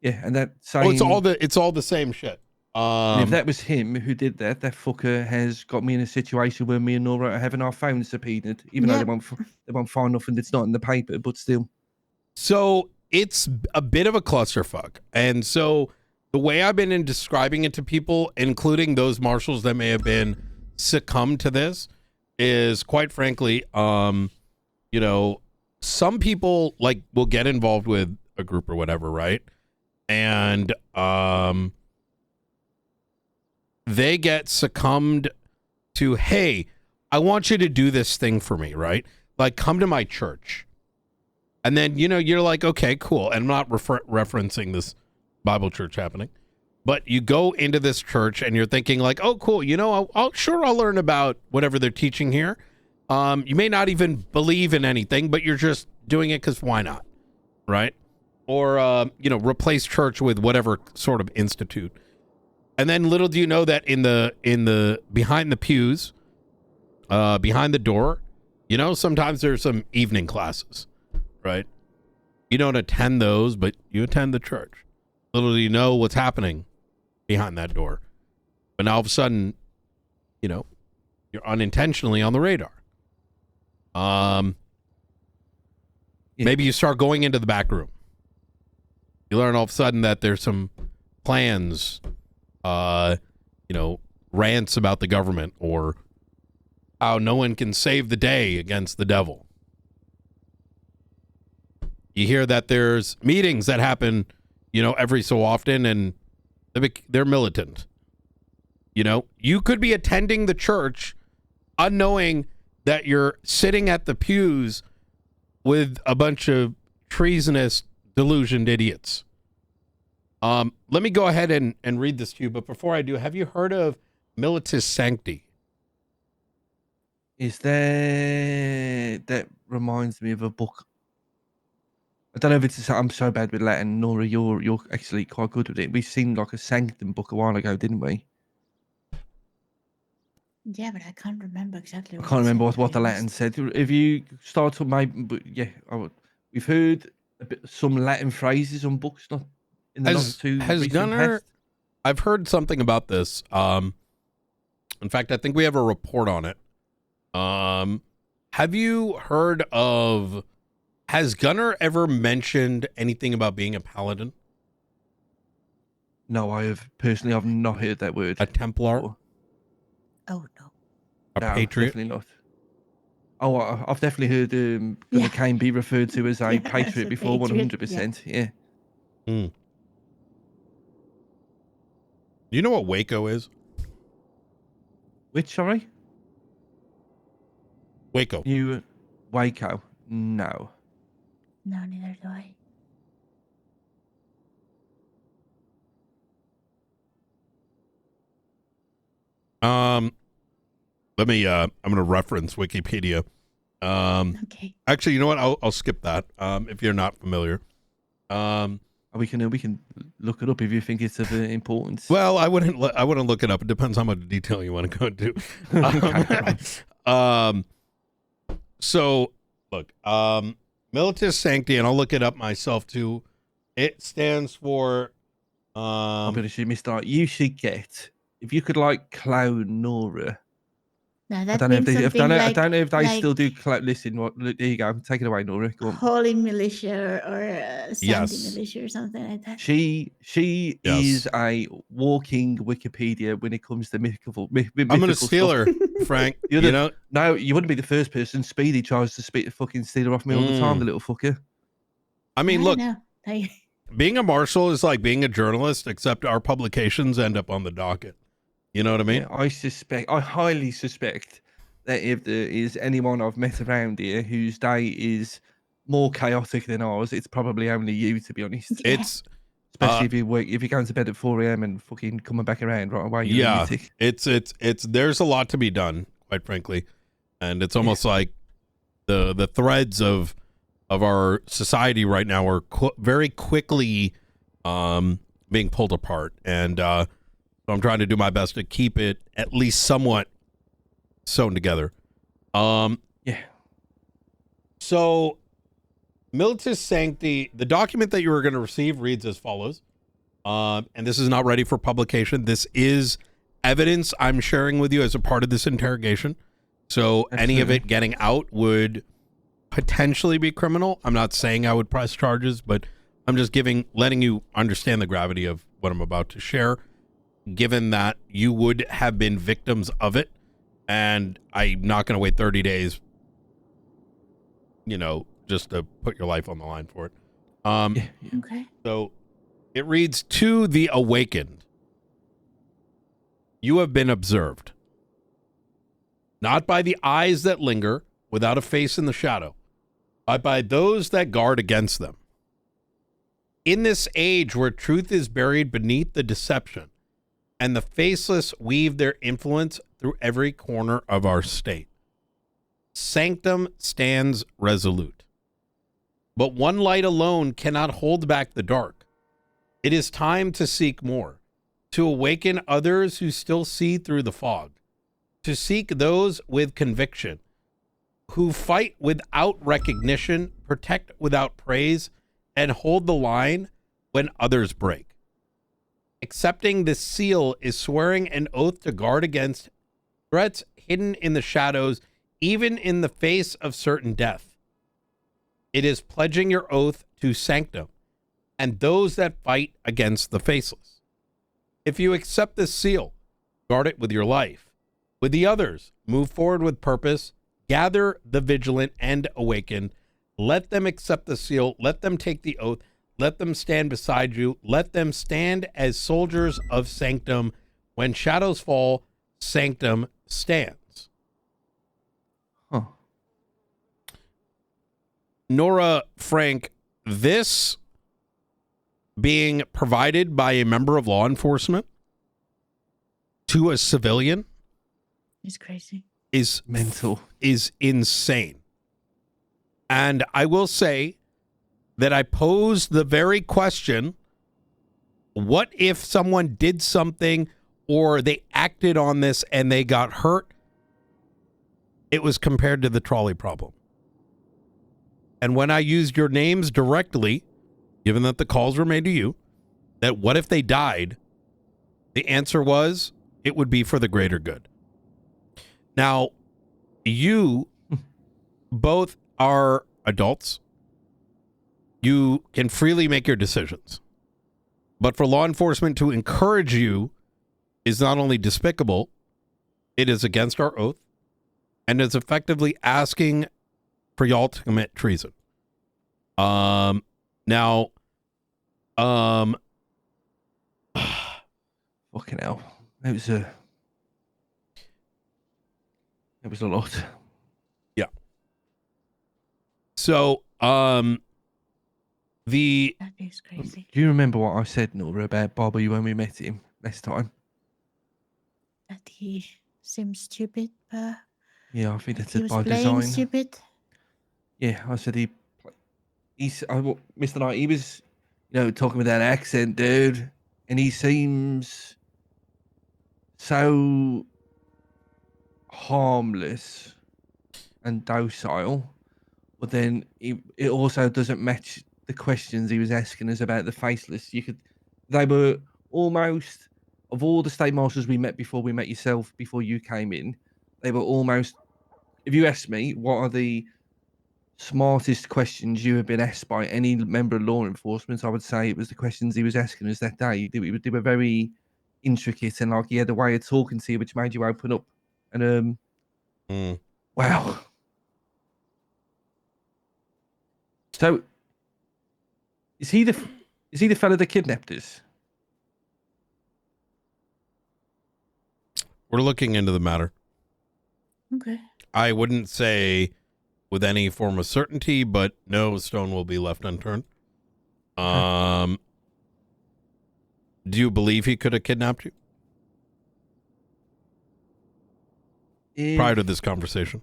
Yeah, and that same... it's all the same shit. And if that was him who did that, that fucker has got me in a situation where me and Nora are having our phones subpoenaed, even though they won't find nothing that's not in the paper, but still. So it's a bit of a clusterfuck. And so the way I've been in describing it to people, including those marshals that may have been succumbed to this, is quite frankly, you know, some people like will get involved with a group or whatever, right? And they get succumbed to, hey, I want you to do this thing for me, right? Like, come to my church. And then, you know, you're like, okay, cool. And I'm not referencing this Bible church happening, but you go into this church and you're thinking like, oh, cool. You know, I'll learn about whatever they're teaching here. You may not even believe in anything, but you're just doing it because why not? Right. Or, you know, replace church with whatever sort of institute. And then little do you know that in the behind the pews, behind the door, you know, sometimes there's some evening classes, right? You don't attend those, but you attend the church. Little do you know what's happening behind that door. But now all of a sudden, you know, you're unintentionally on the radar. Maybe you start going into the back room. You learn all of a sudden that there's some plans, you know, rants about the government or how no one can save the day against the devil. You hear that there's meetings that happen, you know, every so often, and they're militant. You know, you could be attending the church unknowing that you're sitting at the pews with a bunch of treasonous, delusioned idiots. Let me go ahead and read this to you, but before I do, have you heard of Militis Sancti? Is there... That reminds me of a book. I don't know if it's... I'm so bad with Latin. Nora, you're actually quite good with it. We've seen like a Sanctum book a while ago, didn't we? Yeah, but I can't remember exactly. I can't remember what the Latin said. If you start to maybe... Yeah, we've heard some Latin phrases on books, not in the not too recent Gunnar, past. I've heard something about this. In fact, I think we have a report on it. Have you heard of... Has Gunnar ever mentioned anything about being a paladin? No, I've not heard that word. A Templar? Before. Oh, no. A patriot? Definitely not. Oh, I've definitely heard Gunnar Kane be referred to as a patriot before, 100%. Yeah. Do you know what Waco is? Which, sorry? Waco. Waco? No. No, neither do I. Let me, I'm going to reference Wikipedia. Okay. Actually, you know what? I'll skip that. If you're not familiar. We can look it up if you think it's of importance. Well, I wouldn't look it up. It depends how much detail you want to go into. So look, Militis Sancti, and I'll look it up myself too. It stands for, I'm going to shoot me start. You should get, if you could like clown Nora. No, I that don't know if means they, something I don't know if they like still do clown. Listen, there you go. Take it away, Nora. Go on. Holy Militia or Sandy Yes. Militia or something like that. She Yes. is a walking Wikipedia when it comes to mythical. I'm going to steal her, Frank. You know? No, you wouldn't be the first person. Speedy tries to fucking steal her off me all the time, the little fucker. I mean, look, No. being a marshal is like being a journalist, except our publications end up on the docket. You know what I mean? Yeah, I highly suspect that if there is anyone I've met around here whose day is more chaotic than ours, it's probably only you, to be honest. It's especially if you're going to bed at 4 a.m. and fucking coming back around right away. You're Yeah, lunatic. it's there's a lot to be done, quite frankly, and it's almost like the threads of our society right now are very quickly being pulled apart, and so I'm trying to do my best to keep it at least somewhat sewn together. Yeah. So, Militis Sancti, the document that you were going to receive reads as follows. And this is not ready for publication. This is evidence I'm sharing with you as a part of this interrogation. So any of it getting out would potentially be criminal. I'm not saying I would press charges, but I'm just letting you understand the gravity of what I'm about to share, given that you would have been victims of it. And I'm not going to wait 30 days, just to put your life on the line for it. Okay. So it reads, to the awakened, you have been observed, not by the eyes that linger without a face in the shadow, but by those that guard against them. In this age where truth is buried beneath the deception, and the faceless weave their influence through every corner of our state, Sanctum stands resolute. But one light alone cannot hold back the dark. It is time to seek more, to awaken others who still see through the fog, to seek those with conviction, who fight without recognition, protect without praise, and hold the line when others break. Accepting this seal is swearing an oath to guard against threats hidden in the shadows, even in the face of certain death. It is pledging your oath to Sanctum and those that fight against the faceless. If you accept this seal, guard it with your life. With the others, move forward with purpose, gather the vigilant and awakened. Let them accept the seal. Let them take the oath. Let them stand beside you. Let them stand as soldiers of Sanctum. When shadows fall, Sanctum stands. Huh. Nora, Frank, this being provided by a member of law enforcement to a civilian It's crazy. is mental, is insane. And I will say that I posed the very question, what if someone did something or they acted on this and they got hurt? It was compared to the trolley problem. And when I used your names directly, given that the calls were made to you, that what if they died? The answer was it would be for the greater good. Now, you both are adults. You can freely make your decisions. But for law enforcement to encourage you is not only despicable, it is against our oath, and is effectively asking for y'all to commit treason. Now, fucking hell. It was a lot. Yeah. So, That is crazy. Do you remember what I said, Nora, about Bobby when we met him last time? That he seems stupid, but Yeah, I think that's he it was by playing design. stupid. Yeah, I said Mr. Knight, he was, talking with that accent, dude, and he seems so harmless and docile, but then it also doesn't match the questions he was asking us about the faceless. They were almost, of all the state marshals we met before we met yourself, before you came in, they were almost, if you asked me, what are the smartest questions you have been asked by any member of law enforcement, I would say it was the questions he was asking us that day. They were very intricate, and like he had a way of talking to you which made you open up. And wow. So is he the fella that kidnapped us? we're looking into the matter. Okay. I wouldn't say with any form of certainty, but no stone will be left unturned. Do you believe he could have kidnapped you? Prior to this conversation?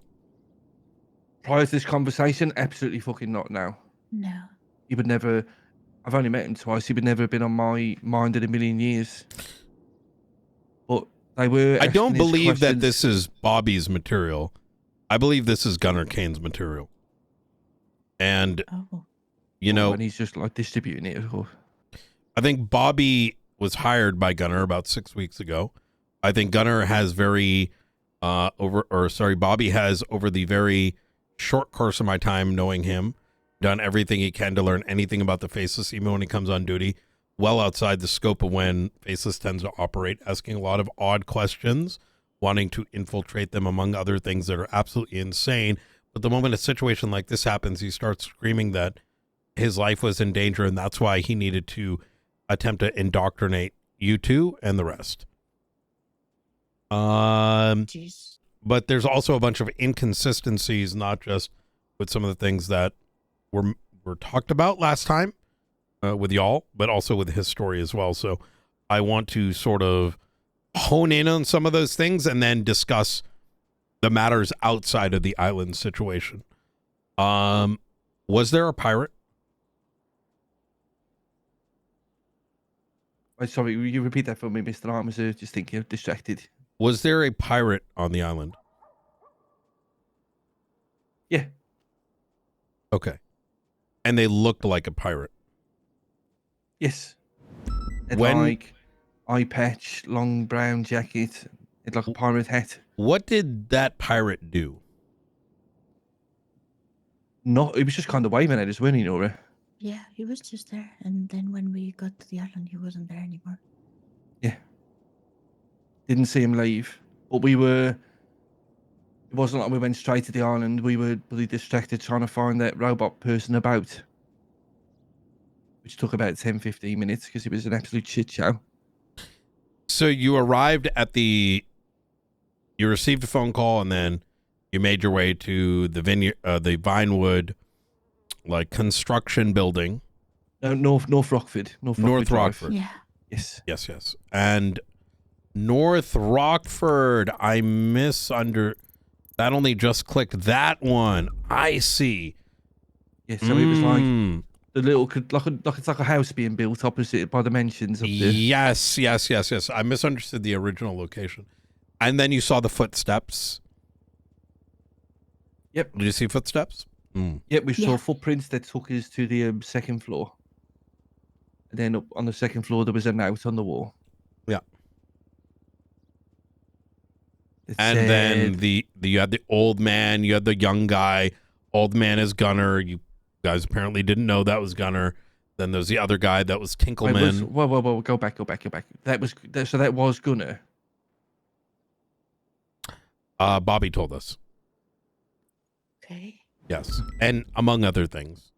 Prior to this conversation, absolutely fucking not now. No. He would never, I've only met him twice, he would never have been on my mind in a million years. But they were I don't asking his believe that questions. this is Bobby's material. I believe this is Gunnar Kane's material. And, and he's just like distributing it. I think Bobby was hired by Gunner about 6 weeks ago. I think Gunner has Bobby has, over the very short course of my time knowing him, done everything he can to learn anything about the Faceless, even when he comes on duty, well outside the scope of when Faceless tends to operate, asking a lot of odd questions, wanting to infiltrate them, among other things that are absolutely insane. But the moment a situation like this happens, he starts screaming that his life was in danger, and that's why he needed to attempt to indoctrinate you two and the rest. Jeez. But there's also a bunch of inconsistencies, not just with some of the things that were talked about last time with y'all, but also with his story as well. So I want to sort of hone in on some of those things and then discuss the matters outside of the island situation. Was there a pirate? Sorry, will you repeat that for me, Mr. I was just thinking, distracted. Was there a pirate on the island? Yeah. Okay. And they looked like a pirate? Yes. They'd When- like eye patch, long brown jacket, it's like a pirate hat. What did that pirate do? No, it was just kind of waving at us, weren't he, Nora? Yeah, he was just there, and then when we got to the island, he wasn't there anymore. Didn't see him leave. But it wasn't like we went straight to the island. We were really distracted trying to find that robot person about. Which took about 10-15 minutes because it was an absolute shit show. So you arrived at you received a phone call, and then you made your way to the Vinewood, like, construction building. No, North Rockford. North Rockford. Yeah. Yes. Yes. And North Rockford, that only just clicked that one. I see. Yeah, so it was like the little, it's like a house being built opposite by the mansions up there. Yes. I misunderstood the original location. And then you saw the footsteps. Yep. Did you see footsteps? Yep, we saw footprints that took us to the second floor. And then up on the second floor, there was a note on the wall. Yeah. It And said, then you had the old man, you had the young guy. Old man is Gunner. You guys apparently didn't know that was Gunner. Then there's the other guy that was Tinkleman. Whoa, go back. That was Gunner. Bobby told us. Okay. Yes, and among other things.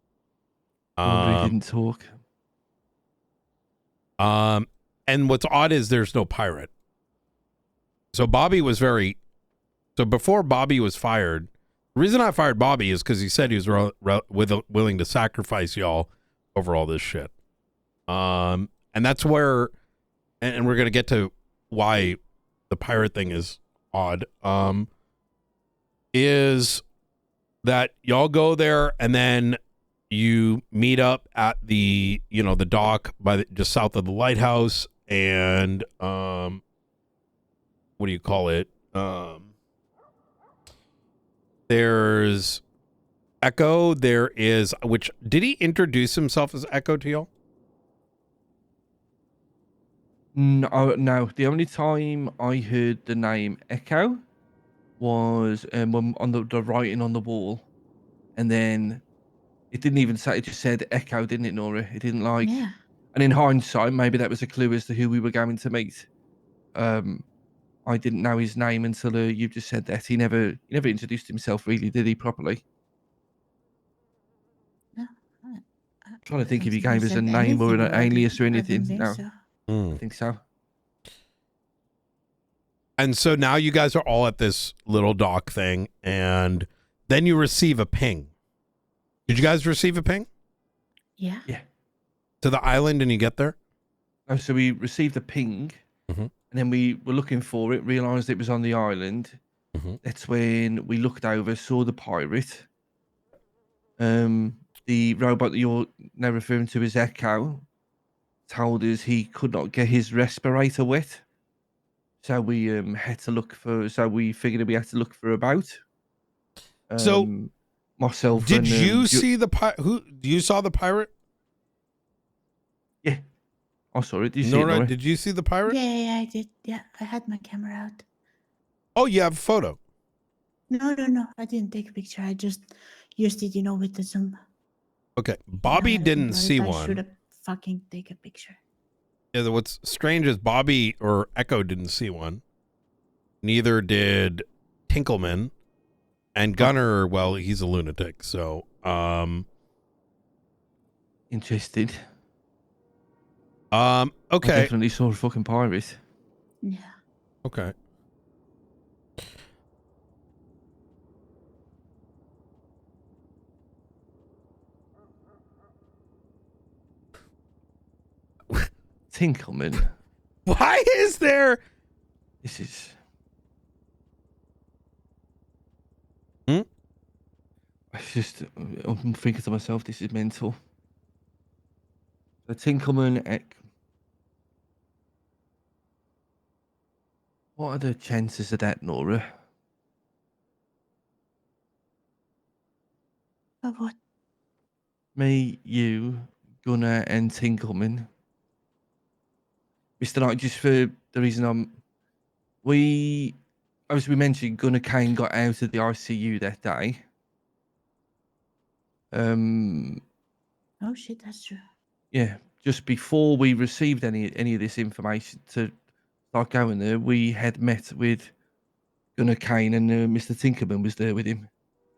He didn't talk. And what's odd is there's no pirate. So before Bobby was fired, the reason I fired Bobby is because he said he was willing to sacrifice y'all over all this shit. And that's where, and we're going to get to why the pirate thing is odd, is that y'all go there and then you meet up at the dock just south of the lighthouse, and what do you call it? There's Echo. Did he introduce himself as Echo to y'all? No. The only time I heard the name Echo was when on the writing on the wall, and then it didn't even say, it just said Echo, didn't it, Nora? It didn't like. Yeah. And in hindsight, maybe that was a clue as to who we were going to meet. I didn't know his name until you just said that. He never introduced himself, really, did he, properly? No. I'm trying to think if he don't gave think us he a said name or an anything about alias or it. I don't anything. think No, so. I think so. And so now you guys are all at this little dock thing, and then you receive a ping. Did you guys receive a ping? Yeah. Yeah. To the island, and you get there? Oh, so we received a ping, Mhm. and then we were looking for it, realised it was on the island. Mhm. That's when we looked over, saw the pirate. The robot that you're now referring to as Echo told us he could not get his respirator wet. So we had to look for. So we figured we had to look for a boat. So, myself. Did and, you see the pirate? You saw the pirate? Yeah. I saw it. Did you see it, Nora, Nora? did you see the pirate? Yeah, I did. Yeah, I had my camera out. Oh, you have a photo. No. I didn't take a picture. I just used it, with the zoom. Okay. Bobby didn't see I should one. have fucking take a picture. Yeah, what's strange is Bobby or Echo didn't see one. Neither did Tinkleman. And Gunner, well, he's a lunatic, so Interested. okay. I definitely saw a fucking pirate. Yeah. Okay. Tinkleman. Why is there? This is. It's just. I'm thinking to myself, this is mental. The Tinkleman. What are the chances of that, Nora? Of what? Me, you, Gunnar, and Tinkleman. Mr. Knight, just for the reason as we mentioned, Gunnar Kane got out of the ICU that day. Oh shit, that's true. Yeah, just before we received any of this information to start going there, we had met with Gunnar Kane, and Mr. Tinkerman was there with him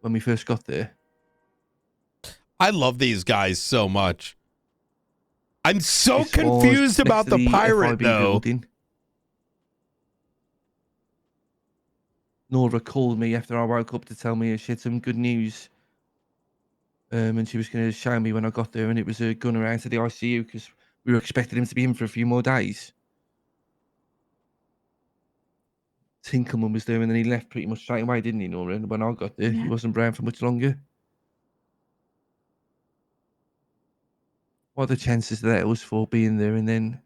when we first got there. I love these guys so much. I'm so This was confused next about to the pirate, FIB though. building. Nora called me after I woke up to tell me she had some good news. And she was going to show me when I got there, and it was a Gunner out of the ICU because we were expecting him to be in for a few more days. Tinkerman was there, and then he left pretty much straight away, didn't he, Nora? And when I got there, he wasn't around for much longer. What are the chances that it was for being there and then?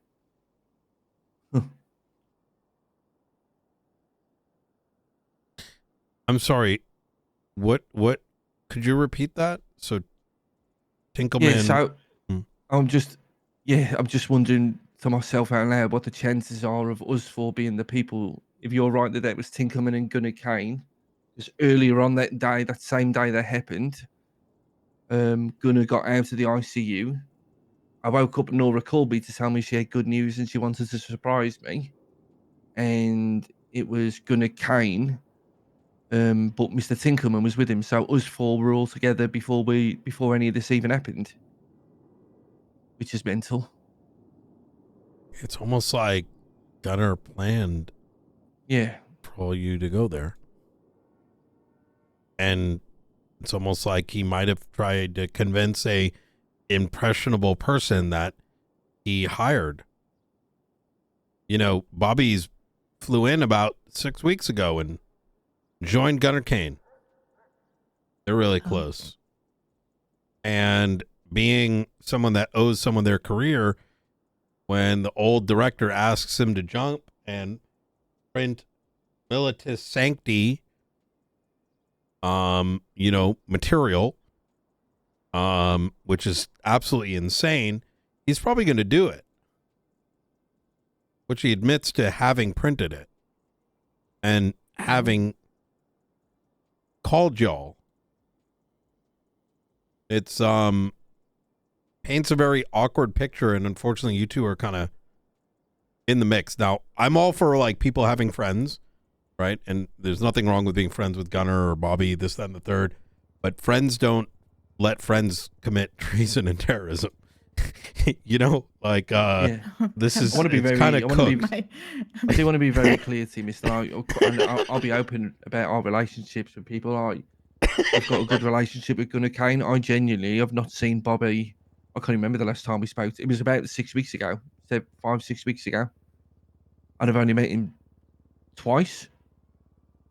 I'm sorry. What? Could you repeat that? So, Tinkleman. Yeah, so I'm just wondering to myself out loud what the chances are of us four being the people. If you're right that was Tinkleman and Gunnar Kane, because earlier on that day, that same day that happened, Gunnar got out of the ICU. I woke up and Nora called me to tell me she had good news and she wanted to surprise me. And it was Gunnar Kane, but Mr. Tinkerman was with him. So us four were all together before any of this even happened, which is mental. It's almost like Gunner planned, for you to go there, and it's almost like he might have tried to convince a impressionable person that he hired. You know, Bobby's flew in about 6 weeks ago and joined Gunnar Kane. They're really close. And being someone that owes someone their career, when the old director asks him to jump and print Militis Sancti, material, which is absolutely insane, he's probably going to do it. Which he admits to having printed it and having called y'all. It's paints a very awkward picture, and unfortunately you two are kind of in the mix. Now, I'm all for like people having friends, right? And there's nothing wrong with being friends with Gunner or Bobby, this, that, and the third, but friends don't let friends commit treason and terrorism. You know, like this is kind of cooked. I do want to be very clear to you, Mr. I'll be open about our relationships with people. I've got a good relationship with Gunnar Kane. I genuinely have not seen Bobby. I can't remember the last time we spoke. It was about 6 weeks ago. 5-6 weeks ago. And I've only met him twice.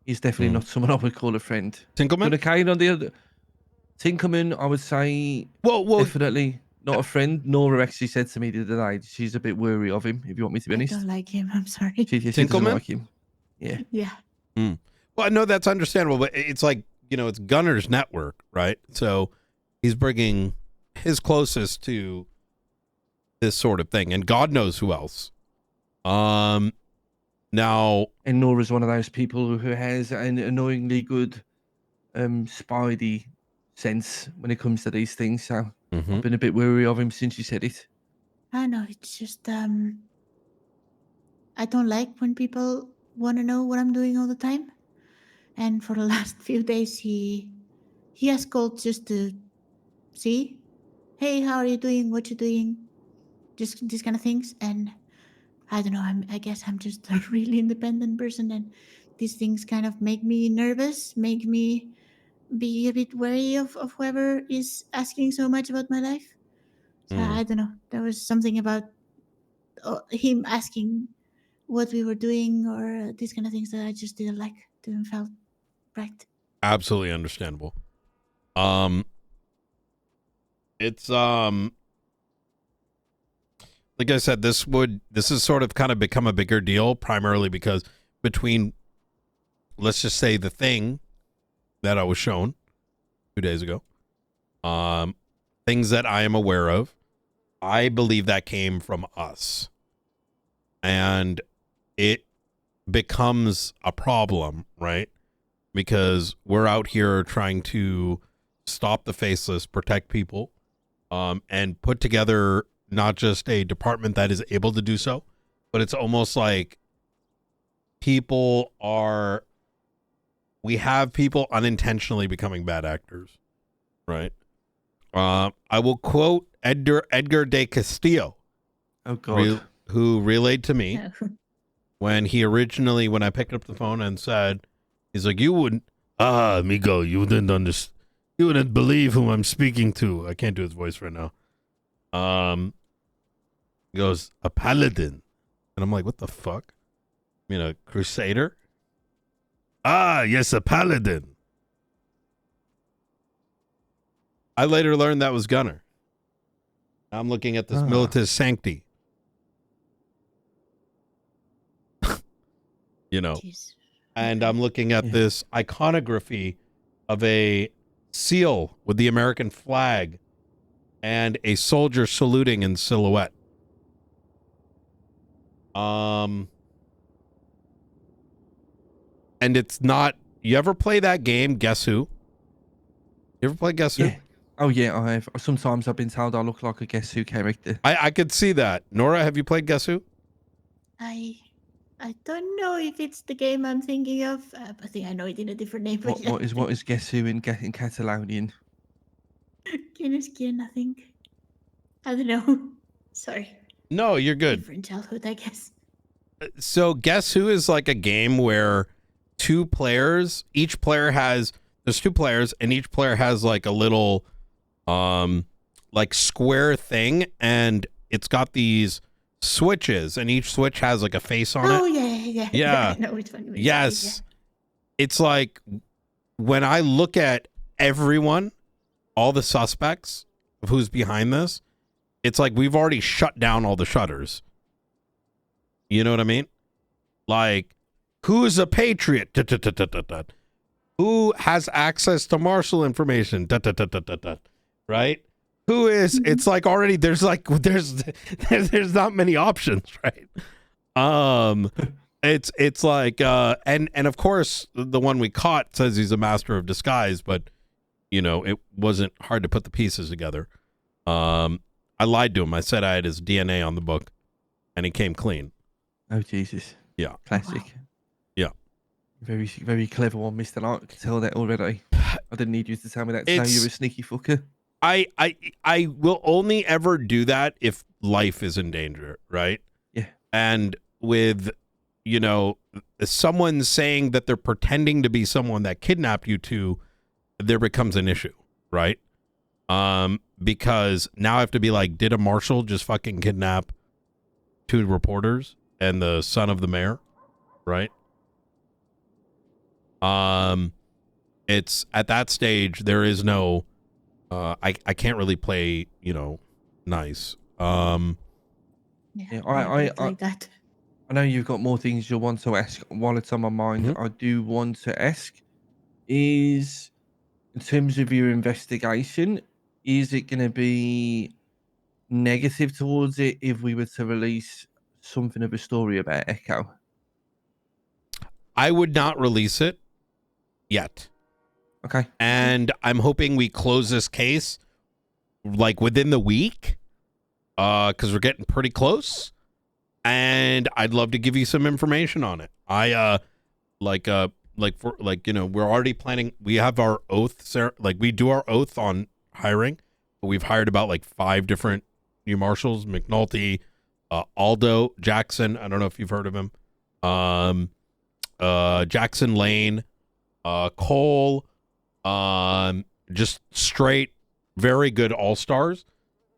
He's definitely not someone I would call a friend. Tinkerman? Gunnar Kane on the other. Tinkerman, I would say, definitely not a friend. Nora actually said to me the other day she's a bit wary of him, if you want me to be honest. I don't like him. I'm sorry. She doesn't like him. Yeah. Yeah. Well, I know that's understandable, but it's like, you know, it's Gunner's network, right? So he's bringing his closest to this sort of thing, and God knows who else. Now, and Nora's one of those people who has an annoyingly good spidey sense when it comes to these things. So I've been a bit wary of him since you said it. I know, it's just I don't like when people want to know what I'm doing all the time. And for the last few days, he has called just to see, hey, how are you doing? What you doing? Just these kind of things. And I don't know. I guess I'm just a really independent person, and these things kind of make me nervous, make me be a bit wary of whoever is asking so much about my life. So I don't know. There was something about him asking what we were doing or these kind of things that I just didn't like, didn't felt right. absolutely understandable. It's like I said, this is sort of kind of become a bigger deal, primarily because between, let's just say, the thing that I was shown 2 days ago, things that I am aware of, I believe that came from us, and it becomes a problem, right? Because we're out here trying to stop the faceless, protect people, and put together not just a department that is able to do so, but it's almost like we have people unintentionally becoming bad actors, right? I will quote Edgar de Castillo, oh God, who relayed to me when I picked up the phone and said, he's like, you wouldn't, amigo, you wouldn't understand. You wouldn't believe whom I'm speaking to. I can't do his voice right now. He goes, a paladin. And I'm like, what the fuck? You mean a crusader? Ah, yes, a paladin. I later learned that was Gunner. I'm looking at this Militus Sancti. You know. Jeez. And I'm looking at this iconography of a seal with the American flag and a soldier saluting in silhouette. And it's not, you ever play that game, Guess Who? You ever play Guess Who? Yeah. Oh yeah, I have. Sometimes I've been told I look like a Guess Who character. I could see that. Nora, have you played Guess Who? I don't know if it's the game I'm thinking of. I think I know it in a different name. But What is Guess Who in Catalonian? ¿Quién es quién? I think. I don't know. Sorry. No, you're good. Different childhood, I guess. So Guess Who is like a game where two players, there's two players, and each player has like a little like square thing, and it's got these switches, and each switch has like a face on it. Oh yeah. I know which one. Yes. It's like when I look at everyone, all the suspects of who's behind this, it's like we've already shut down all the shutters. You know what I mean? Like, who's a patriot? Who has access to marshal information? Right? Who is? It's like already there's not many options, right? It's like and of course the one we caught says he's a master of disguise, but you know it wasn't hard to put the pieces together. I lied to him. I said I had his DNA on the book, and he came clean. Oh Jesus! Yeah, classic. Wow. Yeah, very very clever one, Mr. Knight. I can tell that already. I didn't need you to tell me that. So you're a sneaky fucker. I will only ever do that if life is in danger, right? Yeah. And with, you know, someone saying that they're pretending to be someone that kidnapped you two, there becomes an issue, right? Because now I have to be like, did a marshal just fucking kidnap two reporters and the son of the mayor, right? It's at that stage there is no I can't really play, you know, nice. I like that. I know you've got more things you want to ask. While it's on my mind, I do want to ask is, in terms of your investigation, is it going to be negative towards it if we were to release something of a story about Echo? I would not release it yet. Okay. And I'm hoping we close this case like within the week, because we're getting pretty close. And I'd love to give you some information on it. We're already planning. We have our oath, we do our oath on hiring. But we've hired about like 5 different new marshals: McNulty, Aldo Jackson. I don't know if you've heard of him. Jackson Lane, Cole. Just straight, very good all-stars.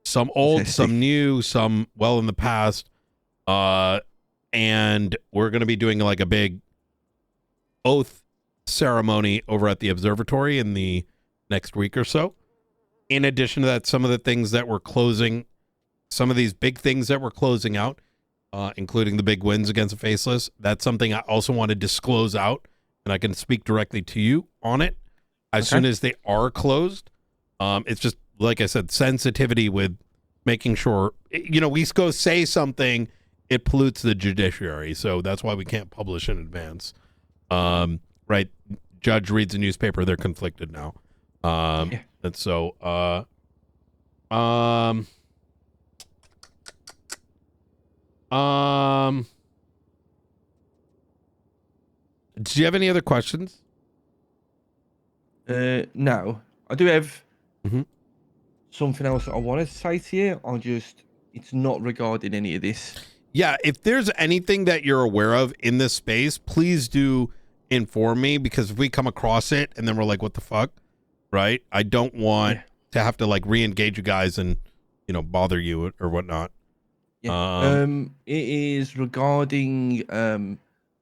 Some old, some new, some well in the past. And we're going to be doing like a big oath ceremony over at the observatory in the next week or so. In addition to that, some of the things that we're closing, some of these big things that we're closing out, including the big wins against the Faceless, that's something I also want to disclose out, and I can speak directly to you on it as soon as they are closed. It's just, like I said, sensitivity with making sure, we go say something, it pollutes the judiciary, so that's why we can't publish in advance. Right? Judge reads a newspaper, they're conflicted now. And so, do you have any other questions? No, I do have something else I wanted to say to you. It's not regarding any of this. Yeah, if there's anything that you're aware of in this space, please do inform me, because if we come across it and then we're like, what the fuck? Right? I don't want to have to like re-engage you guys and, bother you or whatnot. Yeah. It is regarding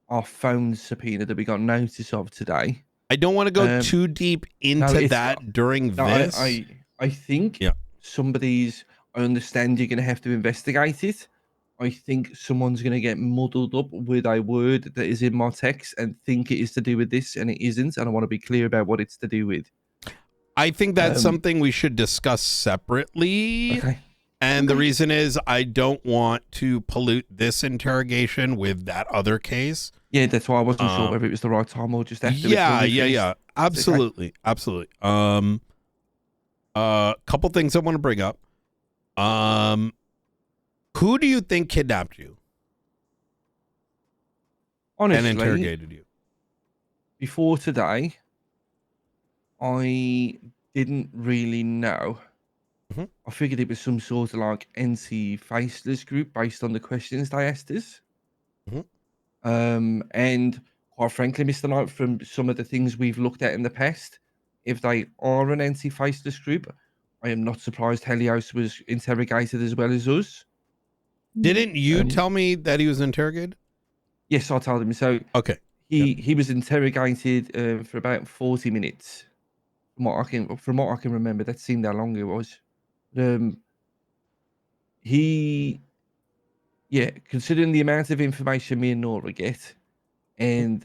our phone subpoena that we got notice of today. I don't want to go too deep into that during this. I think somebody's, I understand you're going to have to investigate it. I think someone's going to get muddled up with a word that is in my text and think it is to do with this, and it isn't. And I want to be clear about what it's to do with. I think that's something we should discuss separately. Okay. And the reason is I don't want to pollute this interrogation with that other case. Yeah, that's why I wasn't sure whether it was the right time or just after. Yeah. Absolutely. Absolutely. Couple things I want to bring up. Who do you think kidnapped you? Honestly, and interrogated you? Before today, I didn't really know. I figured it was some sort of like anti-faceless group based on the questions they asked us. And quite frankly, Mr. Knight, from some of the things we've looked at in the past, if they are an anti-faceless group, I am not surprised Helios was interrogated as well as us. Didn't you tell me that he was interrogated? Yes, I told him. So okay, he was interrogated for about 40 minutes. From what I can remember, that seemed how long it was. Considering the amount of information me and Nora get, and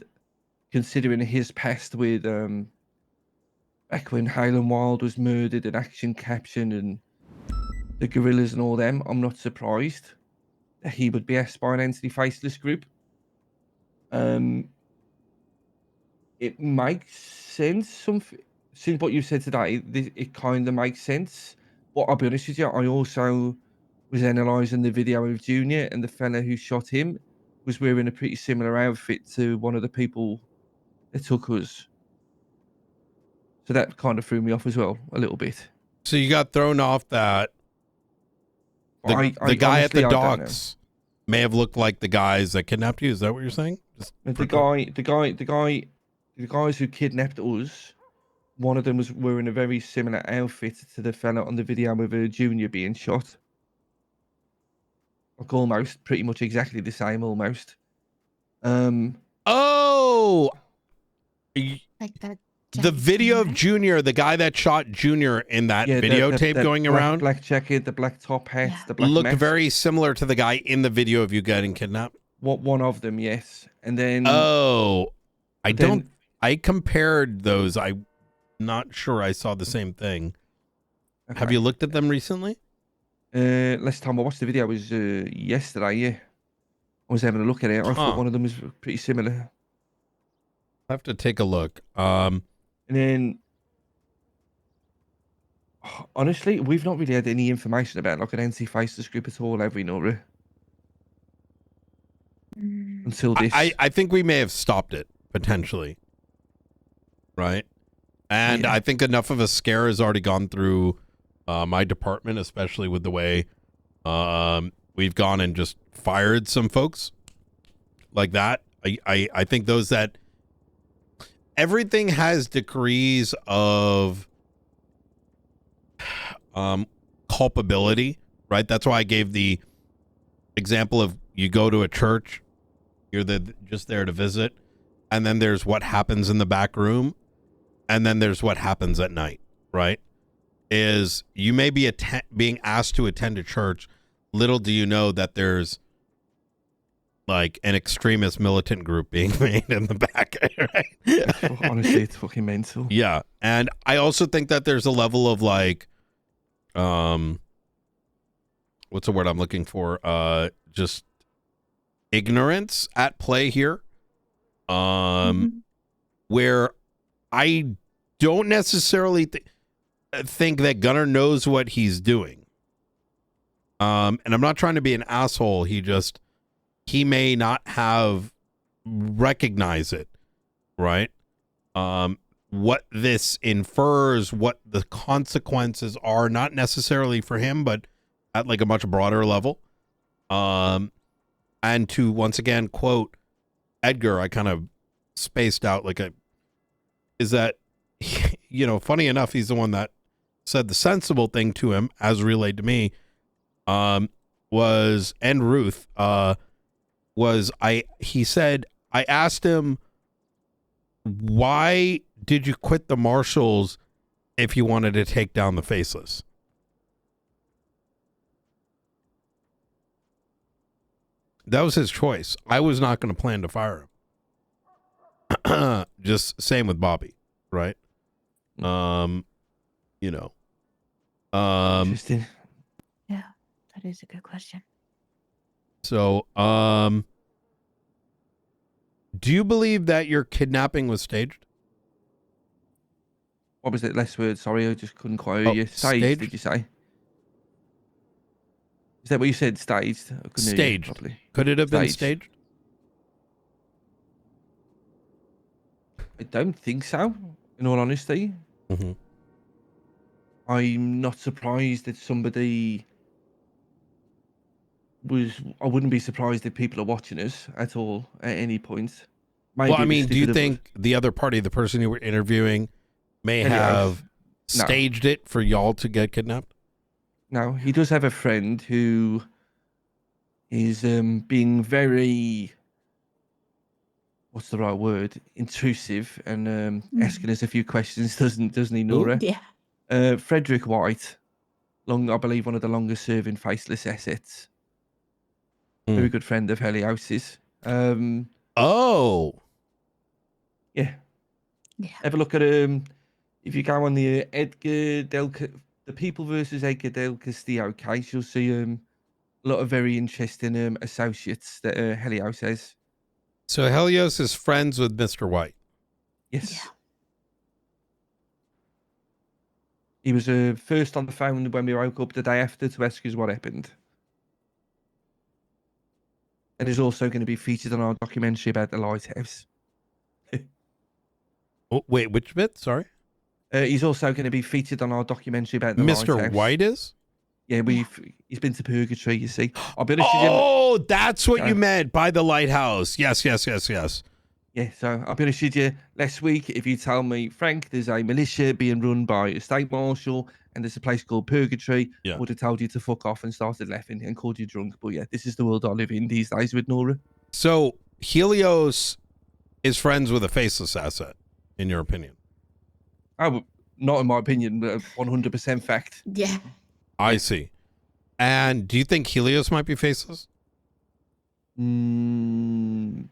considering his past with back when Haylen Wild was murdered and Action Caption and the Gorillas and all them, I'm not surprised that he would be asked by an anti-faceless group. It makes sense. Since what you said today, it kind of makes sense. But I'll be honest with you, I also was analysing the video of Junior, and the fella who shot him was wearing a pretty similar outfit to one of the people that took us. So that kind of threw me off as well, a little bit. So you got thrown off that the guy at the docks may have looked like the guys that kidnapped you. Is that what you're saying? The guys who kidnapped us, one of them was wearing a very similar outfit to the fella on the video with a Junior being shot. Like almost, pretty much exactly the same, almost. Oh, like that. The video of Junior, the guy that shot Junior in that videotape going around, black jacket, the black top hat, the black looked mask. very similar to the guy in the video of you getting kidnapped. One of them, yes, and then I compared those. I'm not sure I saw the same thing. Okay. Have you looked at them recently? Last time I watched the video was yesterday. Yeah, I was having a look at it. I thought one of them was pretty similar. I have to take a look. And then, honestly, we've not really had any information about like an anti-faceless group at all, have we, Nora? Until this. I think we may have stopped it, potentially. Right? And I think enough of a scare has already gone through my department, especially with the way we've gone and just fired some folks like that. I think those that everything has degrees of culpability, right? That's why I gave the example of you go to a church, you're just there to visit, and then there's what happens in the back room, and then there's what happens at night, right? Is you may be being asked to attend a church, little do you know that there's like an extremist militant group being made in the back, right? Honestly, it's fucking mental. Yeah. And I also think that there's a level of like, what's the word I'm looking for? Just ignorance at play here. Where I don't necessarily think that Gunnar knows what he's doing. And I'm not trying to be an asshole. He may not have recognized it, right? What this infers, what the consequences are, not necessarily for him, but at like a much broader level. And to once again quote Edgar, I kind of spaced out is that, you know, funny enough, he's the one that said the sensible thing to him as relayed to me, was, and Ruth, he said, I asked him, why did you quit the Marshals if you wanted to take down the Faceless? That was his choice. I was not going to plan to fire him. Just same with Bobby, right? You know. Interesting. Yeah, that is a good question. So, do you believe that your kidnapping was staged? What was it? Last word. Sorry, I just couldn't quite hear you. Staged, did you say? Is that what you said? Staged? I couldn't hear you Staged. properly. Could it have been staged? I don't think so, in all honesty. Mm-hmm. I'm not surprised that somebody I wouldn't be surprised if people are watching us at all at any point. Maybe Well, I mean, do you think the other party, the person you were interviewing, may have staged it for y'all to get kidnapped? No, he does have a friend who is being very, what's the right word, intrusive and asking us a few questions, doesn't he, Nora? Yeah. Frederick White, I believe one of the longest serving faceless assets. Very good friend of Helios's. Oh. Yeah. Have a look at if you go on the the People versus Edgar Del Castillo case, you'll see a lot of very interesting associates that Helios has. So Helios is friends with Mr. White. Yes. Yeah. He was first on the phone when we woke up the day after to ask us what happened. And is also going to be featured on our documentary about the lighthouse. Oh, wait, which bit? Sorry. He's also going to be featured on our documentary about the Mr. lighthouse. White is? Yeah, he's been to Purgatory, you see. I'll be honest with you. Oh, that's what you meant by the lighthouse. Yes. Yeah, so I'll be honest with you. Last week, if you tell me, Frank, there's a militia being run by a state marshal and there's a place called Purgatory, I would have told you to fuck off and started laughing and called you drunk. But yeah, this is the world I live in these days with Nora. So Helios is friends with a faceless asset, in your opinion? Oh, not in my opinion, but 100% fact. Yeah. I see. And do you think Helios might be faceless? From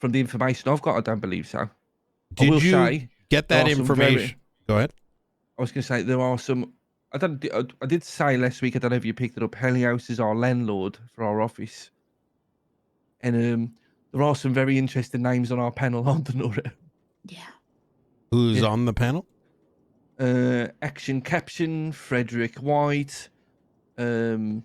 the information I've got, I don't believe so. Did you get that information? Go ahead. I was going to say there are some I did say last week. I don't know if you picked it up. Helios is our landlord for our office, and there are some very interesting names on our panel, aren't there, Nora? Who's on the panel? Action Caption, Frederick White, some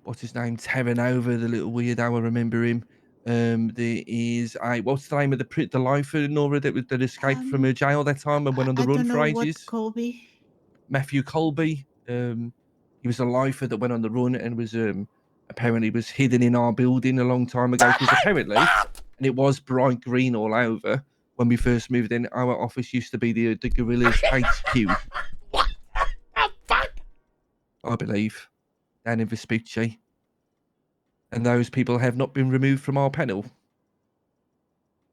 what's his name, Terranova, the little weirdo. I remember him. There is what's the name of the lifer, Nora, that escaped from a jail that time and went on the I run don't for know ages? what Colby. Matthew Colby. He was a lifer that went on the run and was apparently was hidden in our building a long time ago because apparently, and it was bright green all over when we first moved in. Our office used to be the Gorillas HQ. What the fuck? I believe, down in Vespucci. And those people have not been removed from our panel,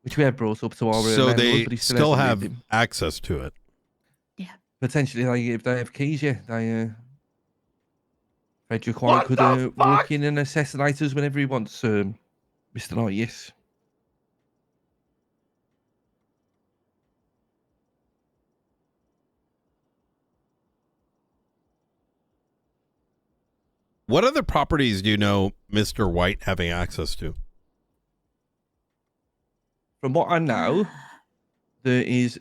which we have brought up to our So landlord, they but he still hasn't have moved him. access to it. Potentially, if they have keys, yeah, Frederick White What could the walk in and assassinate us whenever he wants, Mr. Knight, yes. What other properties do you know Mr. White having access to? From what I know, there is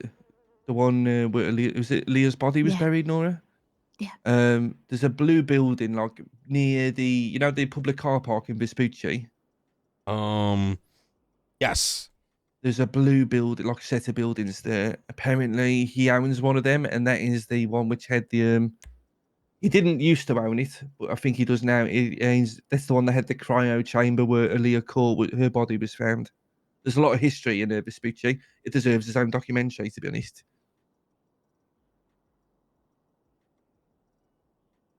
the one where was it Leah's body was buried, Nora? Yeah. There's a blue building like near the the public car park in Vespucci. Yes. There's a blue building, like a set of buildings there. Apparently, he owns one of them, and that is the one which had the He didn't used to own it, but I think he does now. That's the one that had the cryo chamber where Aaliyah Court, her body was found. There's a lot of history in Vespucci. It deserves its own documentary, to be honest.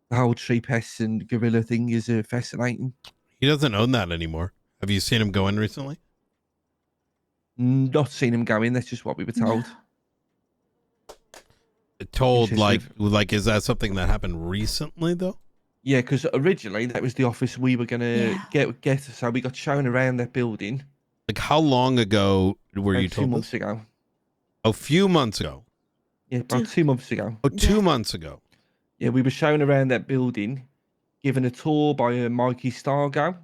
The whole tree pests and gorilla thing is fascinating. He doesn't own that anymore. Have you seen him go in recently? Not seen him go in. That's just what we were told. Told like is that something that happened recently though? Yeah, because originally that was the office we were gonna get. So we got shown around that building. Like how long ago were you told? 2 months ago. A few months ago. Yeah, about 2 months ago. Oh, 2 months ago. Yeah, we were shown around that building, given a tour by Mikey Stargo.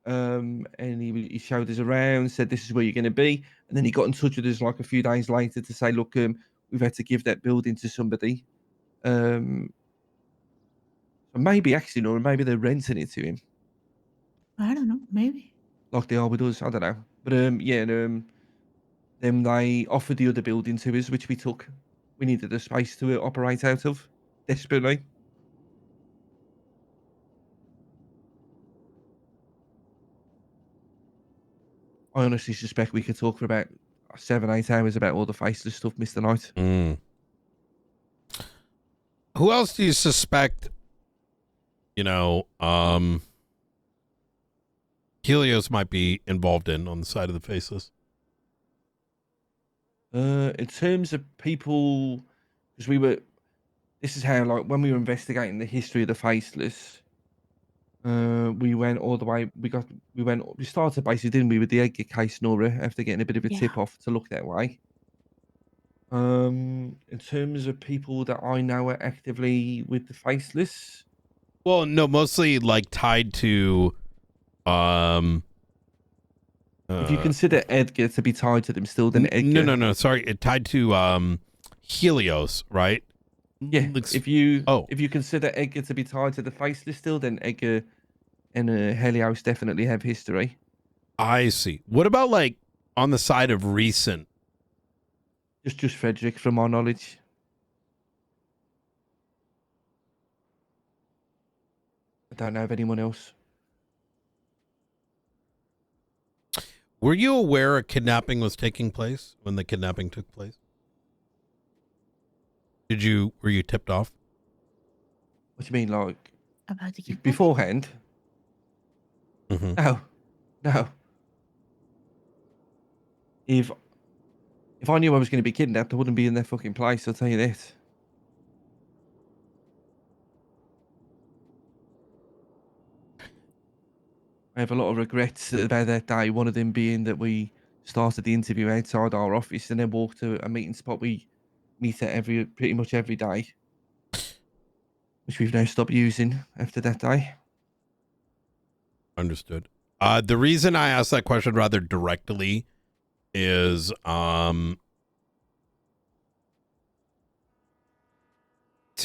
And he showed us around, said this is where you're going to be, and then he got in touch with us like a few days later to say, look, we've had to give that building to somebody. So maybe actually, or maybe they're renting it to him, I don't know. Maybe. like they are with us. I don't know, but then they offered the other building to us, which we took. We needed a space to operate out of desperately. I honestly suspect we could talk for about 7-8 hours about all the faceless stuff, Mr. Knight. Who else do you suspect, Helios might be involved on the side of the faceless? In terms of people, because this is how, like, when we were investigating the history of the faceless, we went all the way. We started basically, didn't we, with the Edgar case, Nora, after getting a bit of a tip off to look that way. In terms of people that I know are actively with the faceless, well, no, mostly like tied to, if you consider Edgar to be tied to them still, then Edgar. No, sorry, it tied to Helios, right? Yeah, if you consider Edgar to be tied to the faceless still, then Edgar and Helios definitely have history. I see. What about like on the side of recent? Just Frederick, from our knowledge. I don't know of anyone else. Were you aware a kidnapping was taking place when the kidnapping took place? Were you tipped off? What do you mean, like about the kidnapping? Beforehand? No. If I knew I was going to be kidnapped, I wouldn't be in their fucking place. I'll tell you this. I have a lot of regrets about that day. One of them being that we started the interview outside our office and then walked to a meeting spot we meet at pretty much every day. which we've now stopped using after that day. Understood. The reason I asked that question rather directly is to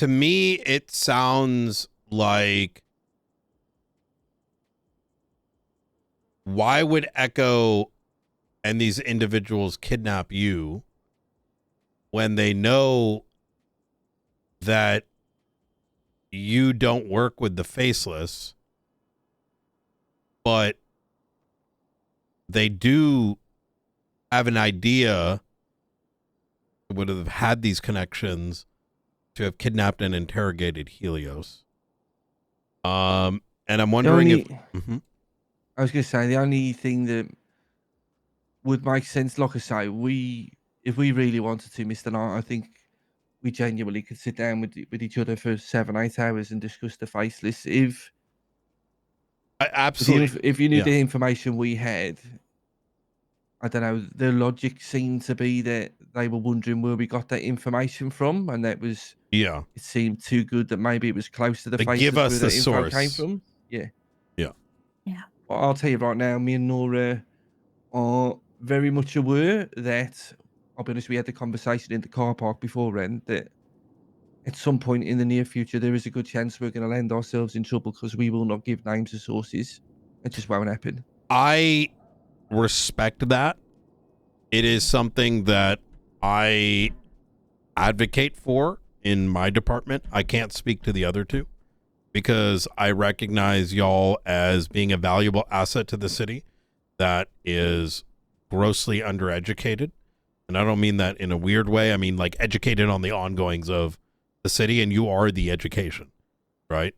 me it sounds like, why would Echo and these individuals kidnap you when they know that you don't work with the faceless, but they do have an idea, would have had these connections to have kidnapped and interrogated Helios. And I'm wondering if I was going to say the only thing that would make sense, like I say, if we really wanted to, Mr. Knight, I think we genuinely could sit down with each other for 7-8 hours and discuss the faceless. If absolutely, if you knew yeah. the information we had, I don't know, the logic seemed to be that they were wondering where we got that information from, and that was, yeah, it seemed too good that maybe it was close to the They faceless give us where the that info came source. from. Yeah. Yeah. Yeah. But I'll tell you right now, me and Nora are very much aware that, I'll be honest, we had the conversation in the car park beforehand that at some point in the near future, there is a good chance we're going to land ourselves in trouble because we will not give names of sources. It just won't happen. I respect that. It is something that I advocate for in my department. I can't speak to the other two because I recognize y'all as being a valuable asset to the city that is grossly undereducated. And I don't mean that in a weird way. I mean, like, educated on the ongoings of the city, and you are the education, right?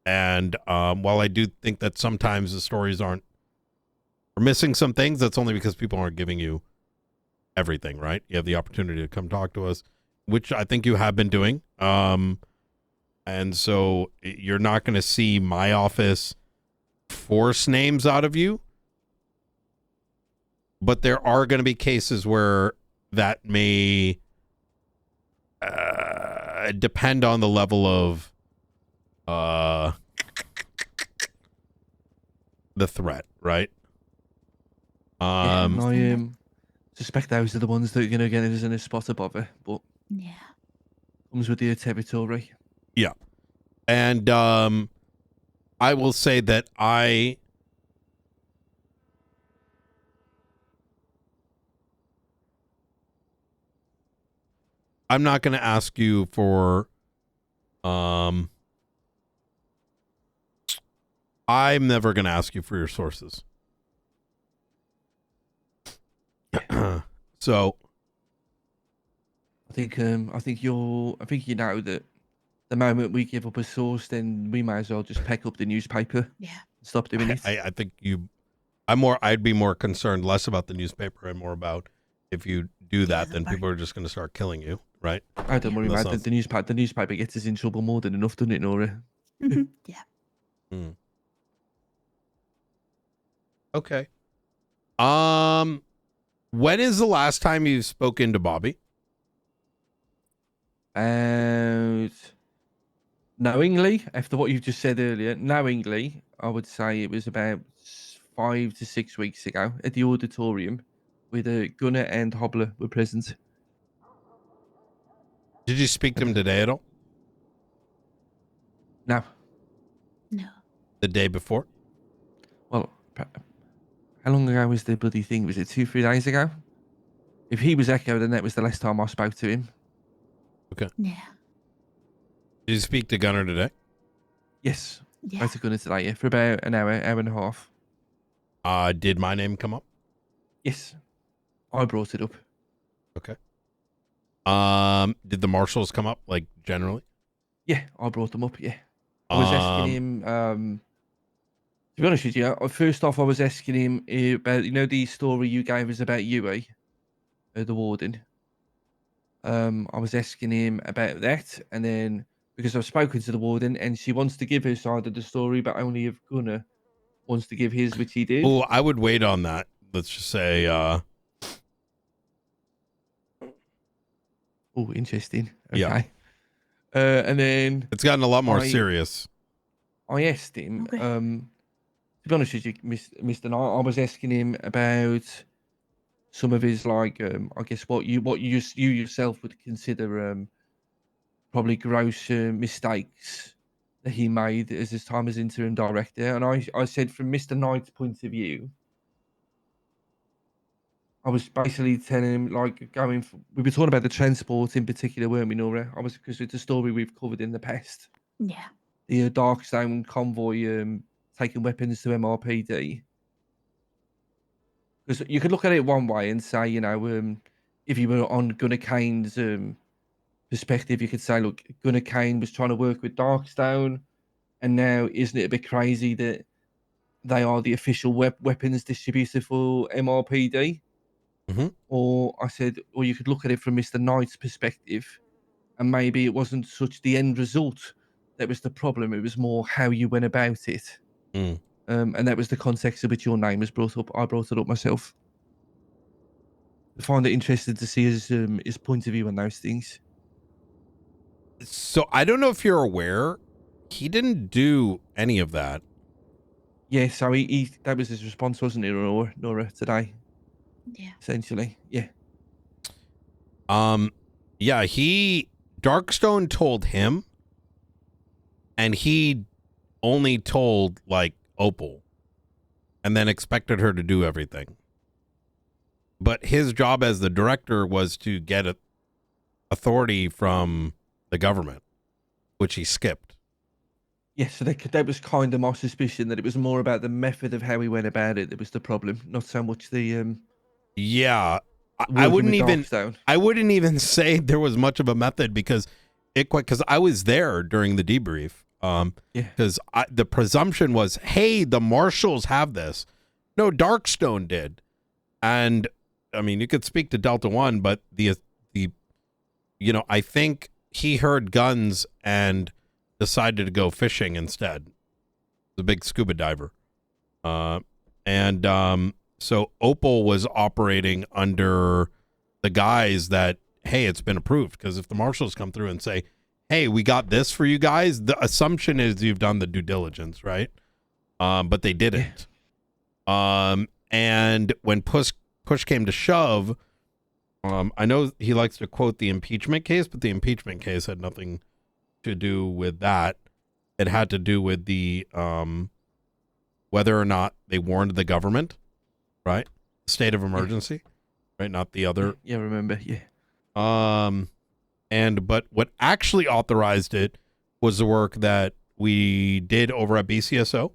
And while I do think that sometimes the stories are missing some things, that's only because people aren't giving you everything, right? You have the opportunity to come talk to us, which I think you have been doing. And so you're not going to see my office force names out of you, but there are going to be cases where that may depend on the level of the threat, right? Yeah, and I suspect those are the ones that are going to get us in a spot of bother, but yeah, comes with the territory. Yeah. And I will say that I'm not going to ask you for I'm never going to ask you for your sources. So I think you know that the moment we give up a source, then we might as well just pack up the newspaper. Yeah. Stop doing it. I think I'd be more concerned less about the newspaper and more about if you do that, then people are just going to start killing you, right? I don't worry about it. The newspaper gets us in trouble more than enough, doesn't it, Nora? Yeah. Okay. When is the last time you've spoken to Bobby? Knowingly, after what you've just said earlier, knowingly, I would say it was about 5 to 6 weeks ago at the auditorium, with Gunnar and Hobbler were present. Did you speak to him today at all? No. No. The day before? Well, how long ago was the bloody thing? Was it 2-3 days ago? If he was Echo, then that was the last time I spoke to him. Okay. Yeah. Did you speak to Gunnar today? Yes. Yeah. I spoke to Gunnar today, yeah, for about an hour and a half. Did my name come up? Yes. I brought it up. Okay. Did the marshals come up, like, generally? Yeah, I brought them up, yeah. I was asking him, to be honest with you, first off, I was asking him about, you know, the story you gave us about Yui, the warden. I was asking him about that, and then, because I've spoken to the warden, and she wants to give her side of the story, but only if Gunnar wants to give his, which he did. Oh, I would wait on that. Let's just say, Oh, interesting. Okay. Yeah. And then it's gotten a lot more serious. I asked him, to be honest with you, Mr. Knight, I was asking him about some of his, like, I guess what you yourself would consider probably gross mistakes that he made as his time as interim director. And I said, from Mr. Knight's point of view, I was basically telling him, like, we were talking about the transport in particular, weren't we, Nora? Because it's a story we've covered in the past. Yeah. The Darkstone convoy taking weapons to MRPD. Because you could look at it one way and say, you know, if you were on Gunnar Kane's perspective, you could say, look, Gunnar Kane was trying to work with Darkstone, and now isn't it a bit crazy that they are the official weapons distributor for MRPD? Or I said, or you could look at it from Mr. Knight's perspective, and maybe it wasn't such the end result that was the problem. It was more how you went about it. And that was the context of which your name was brought up. I brought it up myself. I find it interesting to see his point of view on those things. So I don't know if you're aware, he didn't do any of that. Yeah, so he that was his response, wasn't it, Nora, today? Yeah. Essentially, yeah. Yeah, Darkstone told him, and he only told, like, Opal, and then expected her to do everything. But his job as the director was to get authority from the government, which he skipped. Yeah, so that was kind of my suspicion, that it was more about the method of how he went about it that was the problem, not so much the yeah. I wouldn't even say there was much of a method, because I was there during the debrief. Because the presumption was, hey, the marshals have this. No, Darkstone did. And I mean, you could speak to Delta One, but I think he heard guns and decided to go fishing instead. The big scuba diver. So Opal was operating under the guise that, hey, it's been approved. Because if the marshals come through and say, hey, we got this for you guys, the assumption is you've done the due diligence, right? But they didn't. And when push came to shove, I know he likes to quote the impeachment case, but the impeachment case had nothing to do with that. It had to do with the whether or not they warned the government, right? State of emergency, right? Not the other. Yeah, remember, yeah. But what actually authorized it was the work that we did over at BCSO,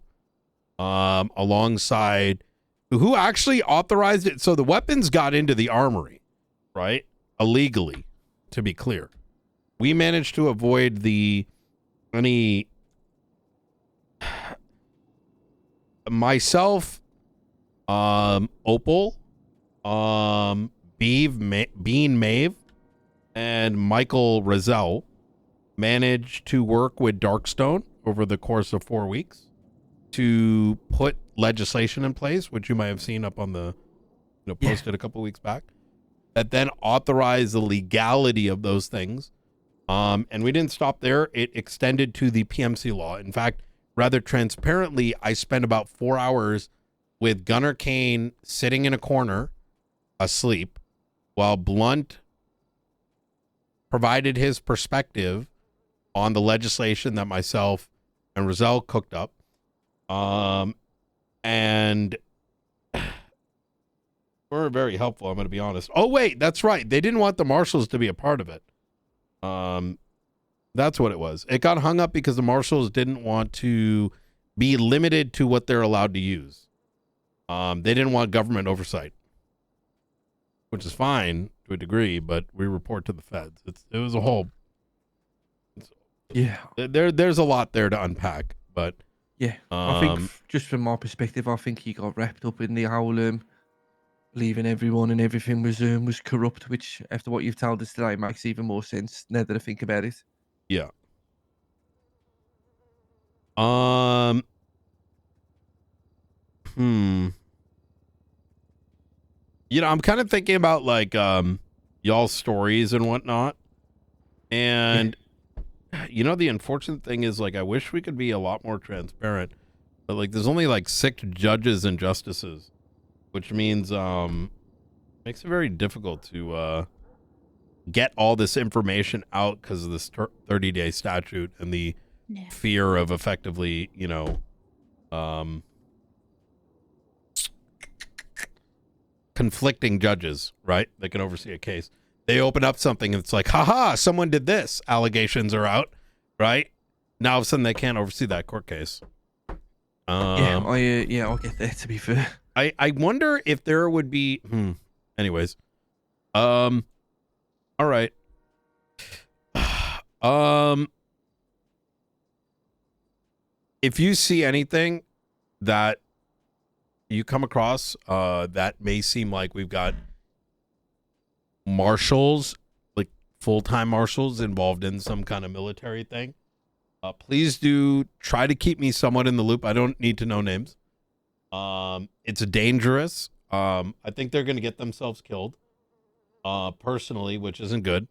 alongside who actually authorized it. So the weapons got into the armory, right? Illegally, to be clear. We managed to avoid myself, Opal, Bean Maeve, and Michael Rozelle managed to work with Darkstone over the course of 4 weeks to put legislation in place, which you might have seen up on the, posted a couple weeks back, that then authorized the legality of those things. And we didn't stop there. It extended to the PMC law. In fact, rather transparently, I spent about 4 hours with Gunnar Kane sitting in a corner asleep while Blunt provided his perspective on the legislation that myself and Rozelle cooked up. And we're very helpful, I'm going to be honest. Oh, wait, that's right. They didn't want the marshals to be a part of it. That's what it was. It got hung up because the marshals didn't want to be limited to what they're allowed to use. They didn't want government oversight, which is fine to a degree, but we report to the feds. It was a whole. Yeah. There's a lot there to unpack, but yeah, I think just from my perspective, I think he got wrapped up in the whole believing everyone and everything was corrupt, which after what you've told us today makes even more sense now that I think about it. Yeah. I'm kind of thinking about like y'all's stories and whatnot. And You know, the unfortunate thing is, like, I wish we could be a lot more transparent, but like, there's only like 6 judges and justices, which means makes it very difficult to get all this information out because of this 30-day statute and the fear of effectively, you know, conflicting judges, right? That can oversee a case. They open up something and it's like, haha, someone did this. Allegations are out, right? Now all of a sudden they can't oversee that court case. Yeah, I'll get there, to be fair. I wonder if there would be anyways. All right. If you see anything that you come across that may seem like we've got marshals, like full-time marshals involved in some kind of military thing, please do try to keep me somewhat in the loop. I don't need to know names. It's dangerous. I think they're going to get themselves killed personally, which isn't good.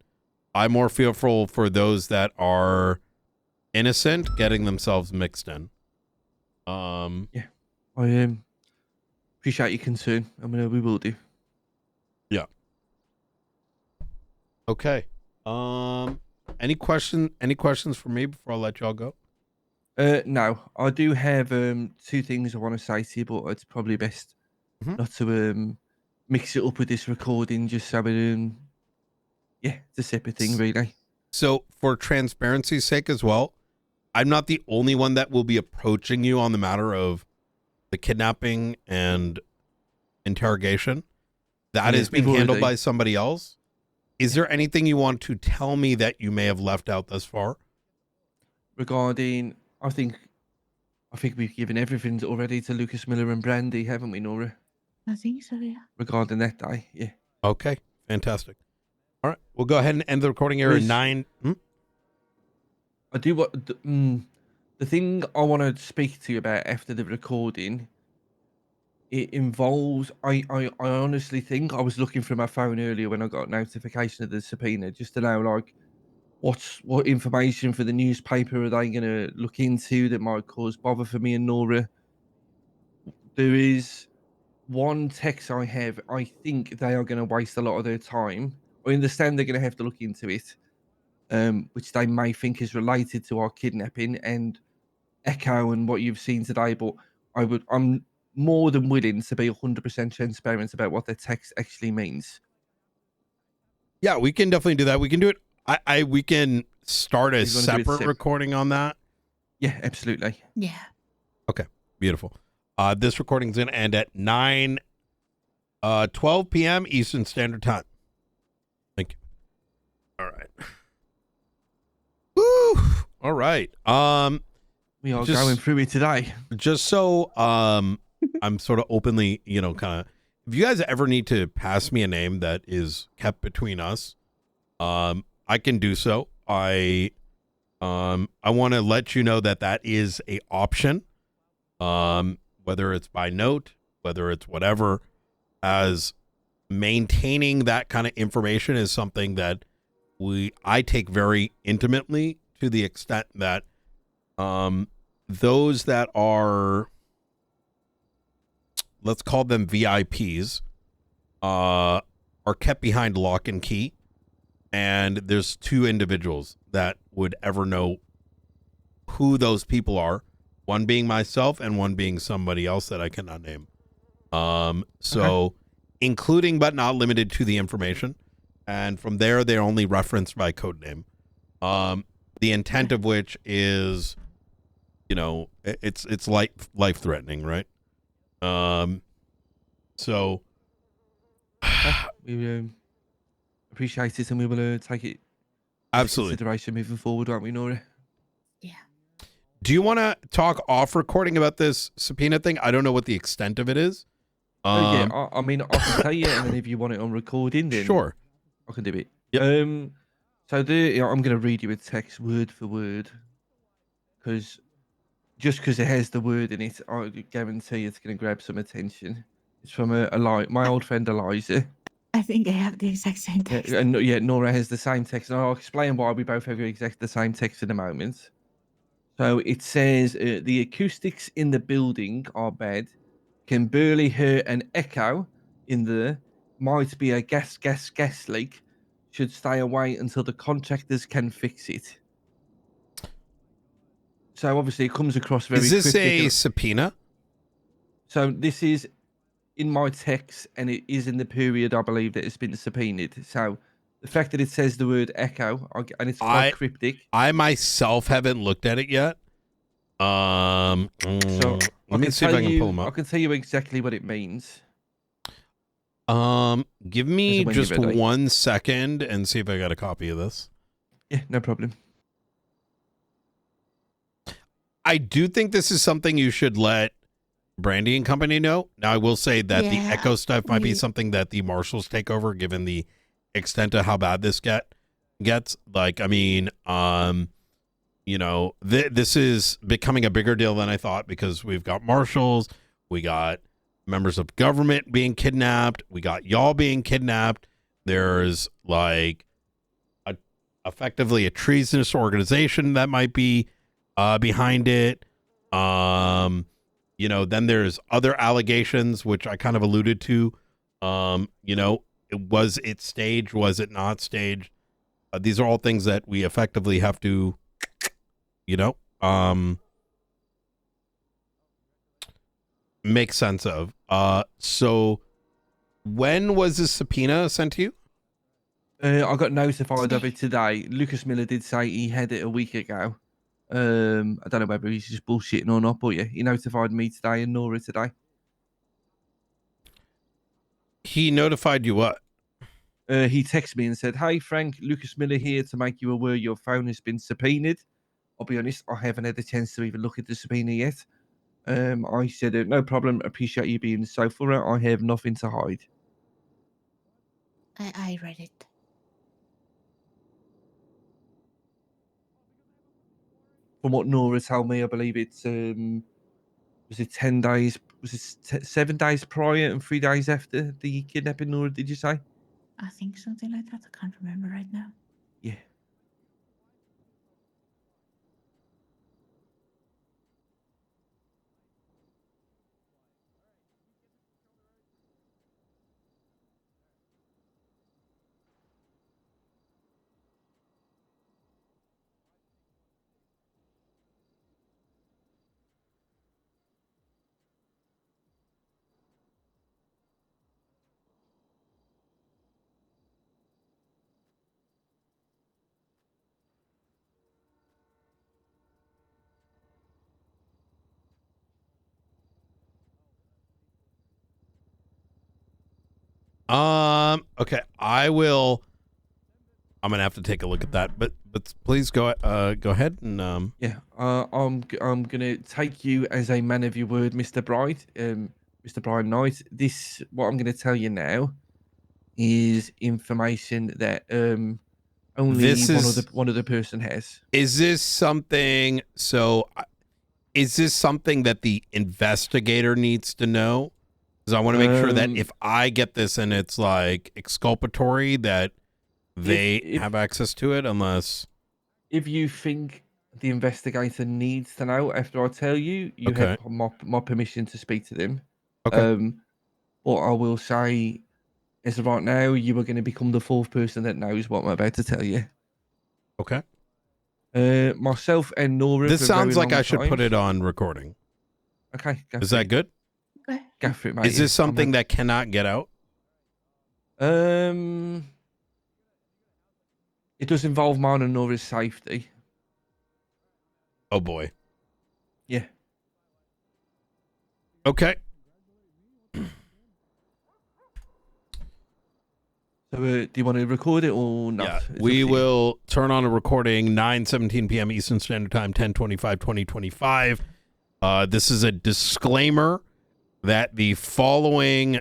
I'm more fearful for those that are innocent getting themselves mixed in. Yeah, I appreciate your concern. I mean, we will do. Yeah. Okay. Any questions for me before I let y'all go? No, I do have 2 things I want to say to you, but it's probably best not to mix it up with this recording, just so it yeah, it's a separate thing, really. So for transparency's sake as well, I'm not the only one that will be approaching you on the matter of the kidnapping and interrogation. That is being handled by somebody else. Is there anything you want to tell me that you may have left out thus far? Regarding, I think we've given everything already to Lucas Miller and Brandy, haven't we, Nora? I think so, yeah. Regarding that day, yeah. Okay, fantastic. All right, we'll go ahead and end the recording here at 9. I do what the thing I want to speak to you about after the recording. It involves. I honestly think I was looking through my phone earlier when I got notification of the subpoena, just to know like what information for the newspaper are they going to look into that might cause bother for me and Nora. There is one text I have. I think they are going to waste a lot of their time. I understand they're going to have to look into it, which they may think is related to our kidnapping and Echo and what you've seen today. But I'm more than willing to be 100% transparent about what the text actually means. Yeah, we can definitely do that. We can do it. We can start a You're gonna do it separate recording on that. Yeah, absolutely. Yeah. Okay, beautiful. This recording's going to end at 12 p.m. Eastern Standard Time. Thank you. All right. Woo! All right. We are going through it today. Just so I'm sort of openly, you know, kind of, if you guys ever need to pass me a name that is kept between us, I can do so. I want to let you know that that is a option. Whether it's by note, whether it's whatever, as maintaining that kind of information is something that I take very intimately, to the extent that those that are, let's call them VIPs, are kept behind lock and key. And there's 2 individuals that would ever know who those people are. One being myself and one being somebody else that I cannot name. So including but not limited to the information. And from there, they're only referenced by code name. The intent of which is, you know, it's life threatening, right? So we appreciate it, and we will take it absolutely into consideration moving forward, won't we, Nora? Do you want to talk off recording about this subpoena thing? I don't know what the extent of it is. Yeah, I mean, I can tell you, and then if you want it on recording, then sure, I can do it. Yep. So I'm going to read you a text word for word, because it has the word in it, I guarantee it's going to grab some attention. It's from my old friend Eliza. I think I have the exact same text. And Nora has the same text, and I'll explain why we both have the same text in a moment. So it says the acoustics in the building are bad. Can barely hear an echo in there. Might be a gas leak. Should stay away until the contractors can fix it. So obviously it comes across very Is this cryptic. a subpoena? So this is in my text, and it is in the period I believe that it's been subpoenaed. So the fact that it says the word echo and it's quite cryptic. I myself haven't looked at it yet. So let me see if I can pull them I up. can tell you exactly what it means. Give me when just you're ready. 1 second and see if I got a copy of this. Yeah, no problem. I do think this is something you should let Brandy and company know. Now, I will say that the Yeah, echo stuff might be we- something that the marshals take over, given the extent of how bad this gets. Like, I mean, you know, this is becoming a bigger deal than I thought, because we've got marshals, we got members of government being kidnapped, we got y'all being kidnapped. There's like effectively a treasonous organization that might be behind it. You know, then there's other allegations, which I kind of alluded to. You know, was it staged? Was it not staged? These are all things that we effectively have to, you know, make sense of. So when was this subpoena sent to you? I got notified of it today. Lucas Miller did say he had it a week ago. I don't know whether he's just bullshitting or not, but yeah, he notified me today and Nora today. He notified you what? He texted me and said, "Hey Frank, Lucas Miller here to make you aware your phone has been subpoenaed." I'll be honest, I haven't had a chance to even look at the subpoena yet. I said, "No problem. Appreciate you being so thorough. I have nothing to hide." I read it. From what Nora told me, I believe it's was it 10 days? Was it 7 days prior and 3 days after the kidnapping? Nora, did you say? I think something like that. I can't remember right now. Yeah. Okay, I'm gonna have to take a look at that, but please go ahead and Yeah. I'm gonna take you as a man of your word, Mr. Bright, Mr. Brian Knight. What I'm gonna tell you now is information that only This one other person has. is this something? So, is this something that the investigator needs to know? Because I want to make sure that if I get this and it's like exculpatory, that they have access to it, unless. If you think the investigator needs to know after I tell you, you Okay. have my permission to speak to them. Okay. But I will say, as of right now, you are going to become the fourth person that knows what I'm about to tell you. Okay. Myself and Nora. This for a sounds very like long I should time- put it on recording. Okay. Go Is for that it. good? Okay. Go for it, mate. Is this something that cannot get out? It does involve mine and Nora's safety. Oh boy. Yeah. Okay. So, do you want to record it or not? Yeah, It's up to we you. will turn on a recording 9:17 p.m. Eastern Standard Time, 10/25/2025. This is a disclaimer that the following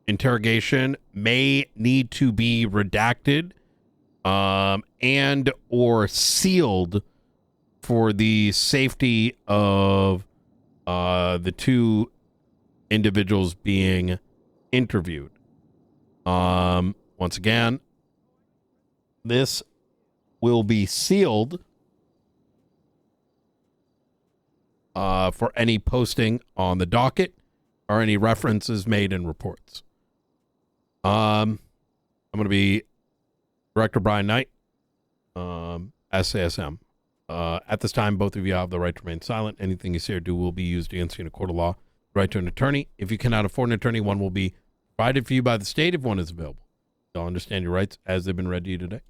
interrogation may need to be redacted and or sealed for the safety of the two individuals being interviewed. Once again, this will be sealed for any posting on the docket or any references made in reports. I'm going to be Director Brian Knight, SASM. At this time, both of you have the right to remain silent. Anything you say or do will be used against you in a court of law. Right to an attorney. If you cannot afford an attorney, one will be provided for you by the state if one is available. You all understand your rights as they've been read to you today?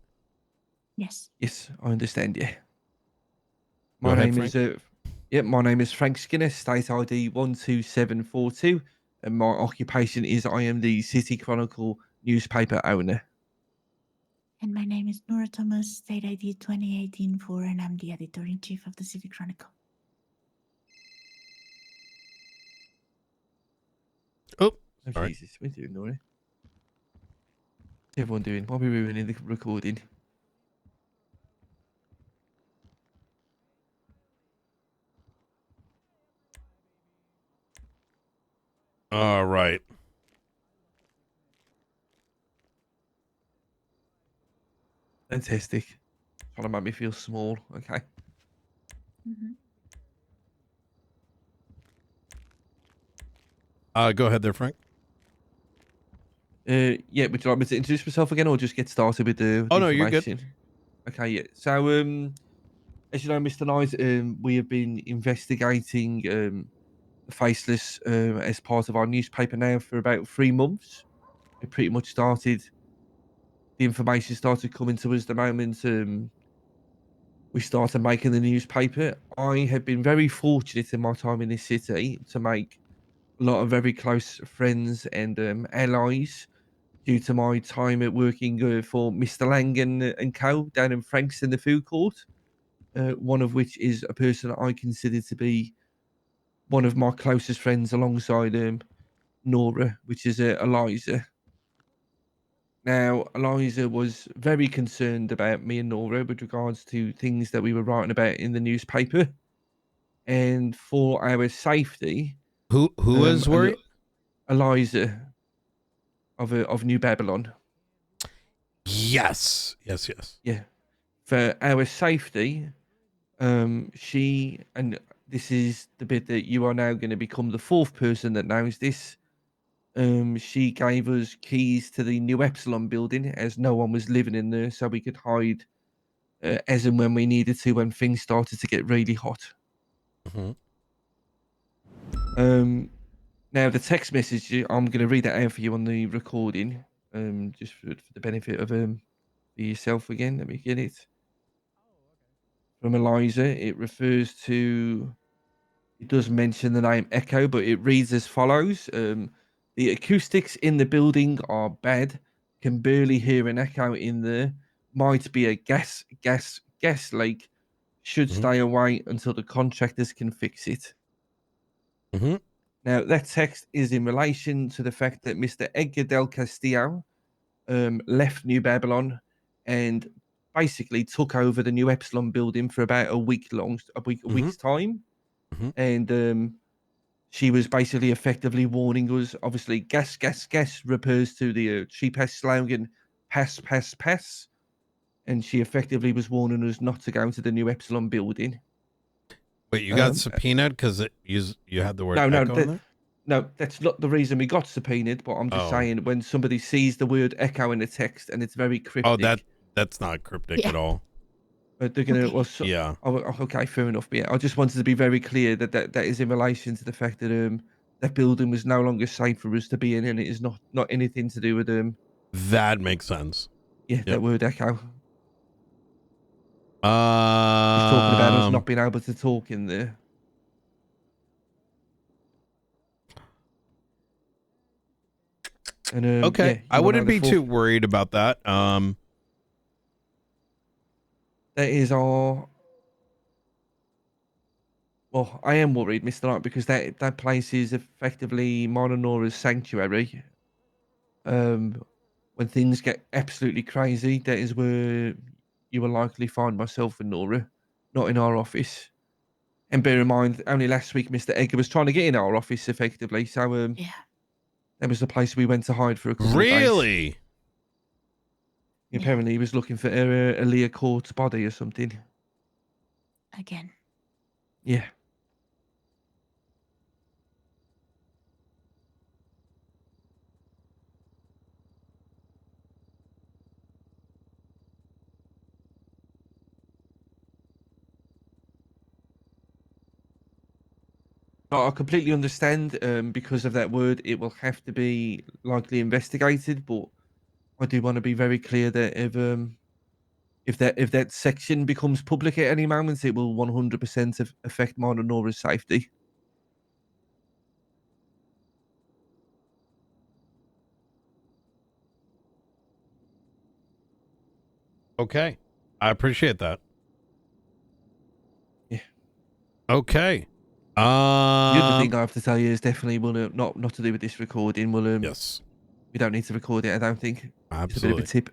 Yes. Yes, I understand. Yeah. Go My ahead, name is my name is Frank Skinner, state ID 12742, and my occupation is I am the City Chronicle newspaper owner. And my name is Nora Thomas, state ID 2018-4, and I'm the editor-in-chief of the City Chronicle. Oh, sorry. Jesus, what are you doing, Nora? What's everyone doing? Why are we ruining the recording? All right. Fantastic. Trying to make me feel small. Okay. Go ahead there, Frank. Yeah, would you like me to introduce myself again or just get started with the Oh, no, you're good. information? Okay, yeah. So, as you know, Mr. Knight, we have been investigating the Faceless as part of our newspaper now for about 3 months. It pretty much started, the information started coming to us the moment we started making the newspaper. I have been very fortunate in my time in this city to make a lot of very close friends and allies due to my time at working for Mr. Lang and Co. down in Frankston, the food court. One of which is a person I consider to be one of my closest friends alongside Nora, which is Eliza. Now, Eliza was very concerned about me and Nora with regards to things that we were writing about in the newspaper. And for our safety... Who is worried? Eliza of New Babylon. Yes. Yeah. For our safety, she, and this is the bit that you are now going to become the 4th person that knows this. She gave us keys to the New Epsilon building as no one was living in there, so we could hide as and when we needed to when things started to get really hot. Now the text message, I'm going to read that out for you on the recording, just for the benefit of yourself again. Let me get it. From Eliza, it refers to, it does mention the name Echo, but it reads as follows. The acoustics in the building are bad. Can barely hear an echo in there. Might be a gas leak. Should stay away until the contractors can fix it. Now, that text is in relation to the fact that Mr. Edgar Del Castillo left New Babylon and basically took over the New Epsilon building for about a week's time. And she was basically effectively warning us. Obviously, gas refers to the cheapest slogan, pass. And she effectively was warning us not to go into the New Epsilon building. Wait, you got subpoenaed because you had the word echo in there? No, that's not the reason we got subpoenaed, but I'm just saying when somebody sees the word echo in the text and it's very cryptic. Oh, that's not cryptic at all. But they're gonna yeah. Okay, fair enough. But yeah, I just wanted to be very clear that is in relation to the fact that that building was no longer safe for us to be in, and it is not anything to do with That makes sense. Yeah, that word echo. He's talking about us not being able to talk in there. And okay, I wouldn't be too worried about that. That is our. Well, I am worried, Mr. Knight, because that place is effectively mine and Nora's sanctuary. When things get absolutely crazy, that is where you will likely find myself and Nora, not in our office. And bear in mind, only last week, Mr. Edgar was trying to get in our office effectively. So, that was the place we went to hide for a couple of days. Really? Apparently, he was looking for a Leah Court's body or something. Again. Yeah. I completely understand. Because of that word, it will have to be likely investigated. But I do want to be very clear that if that section becomes public at any moment, it will 100% affect mine and Nora's safety. Okay. I appreciate that. Yeah. Okay. The other thing I have to tell you is definitely not to do with this recording. Yes. We don't need to record it. I don't think. Absolutely. It's a bit of a tip.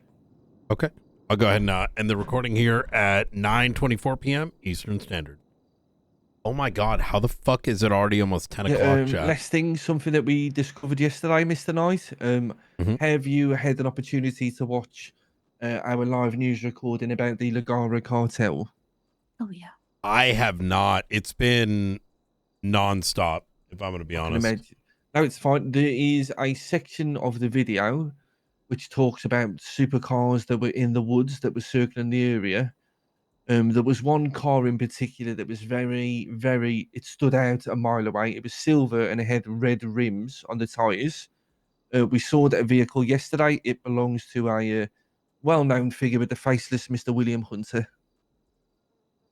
Okay. I'll go ahead and end the recording here at 9:24 p.m. Eastern Standard. Oh my God! How the fuck is it already almost 10 o'clock, Jack? Last thing, something that we discovered yesterday, Mr. Knight. Have you had an opportunity to watch our live news recording about the Lagara cartel? Oh yeah. I have not. It's been nonstop, if I'm going to be honest. No, it's fine. There is a section of the video which talks about supercars that were in the woods that were circling the area. There was one car in particular that was very, very, it stood out a mile away. It was silver and it had red rims on the tires. We saw that vehicle yesterday. It belongs to a well-known figure with the faceless Mr. William Hunter.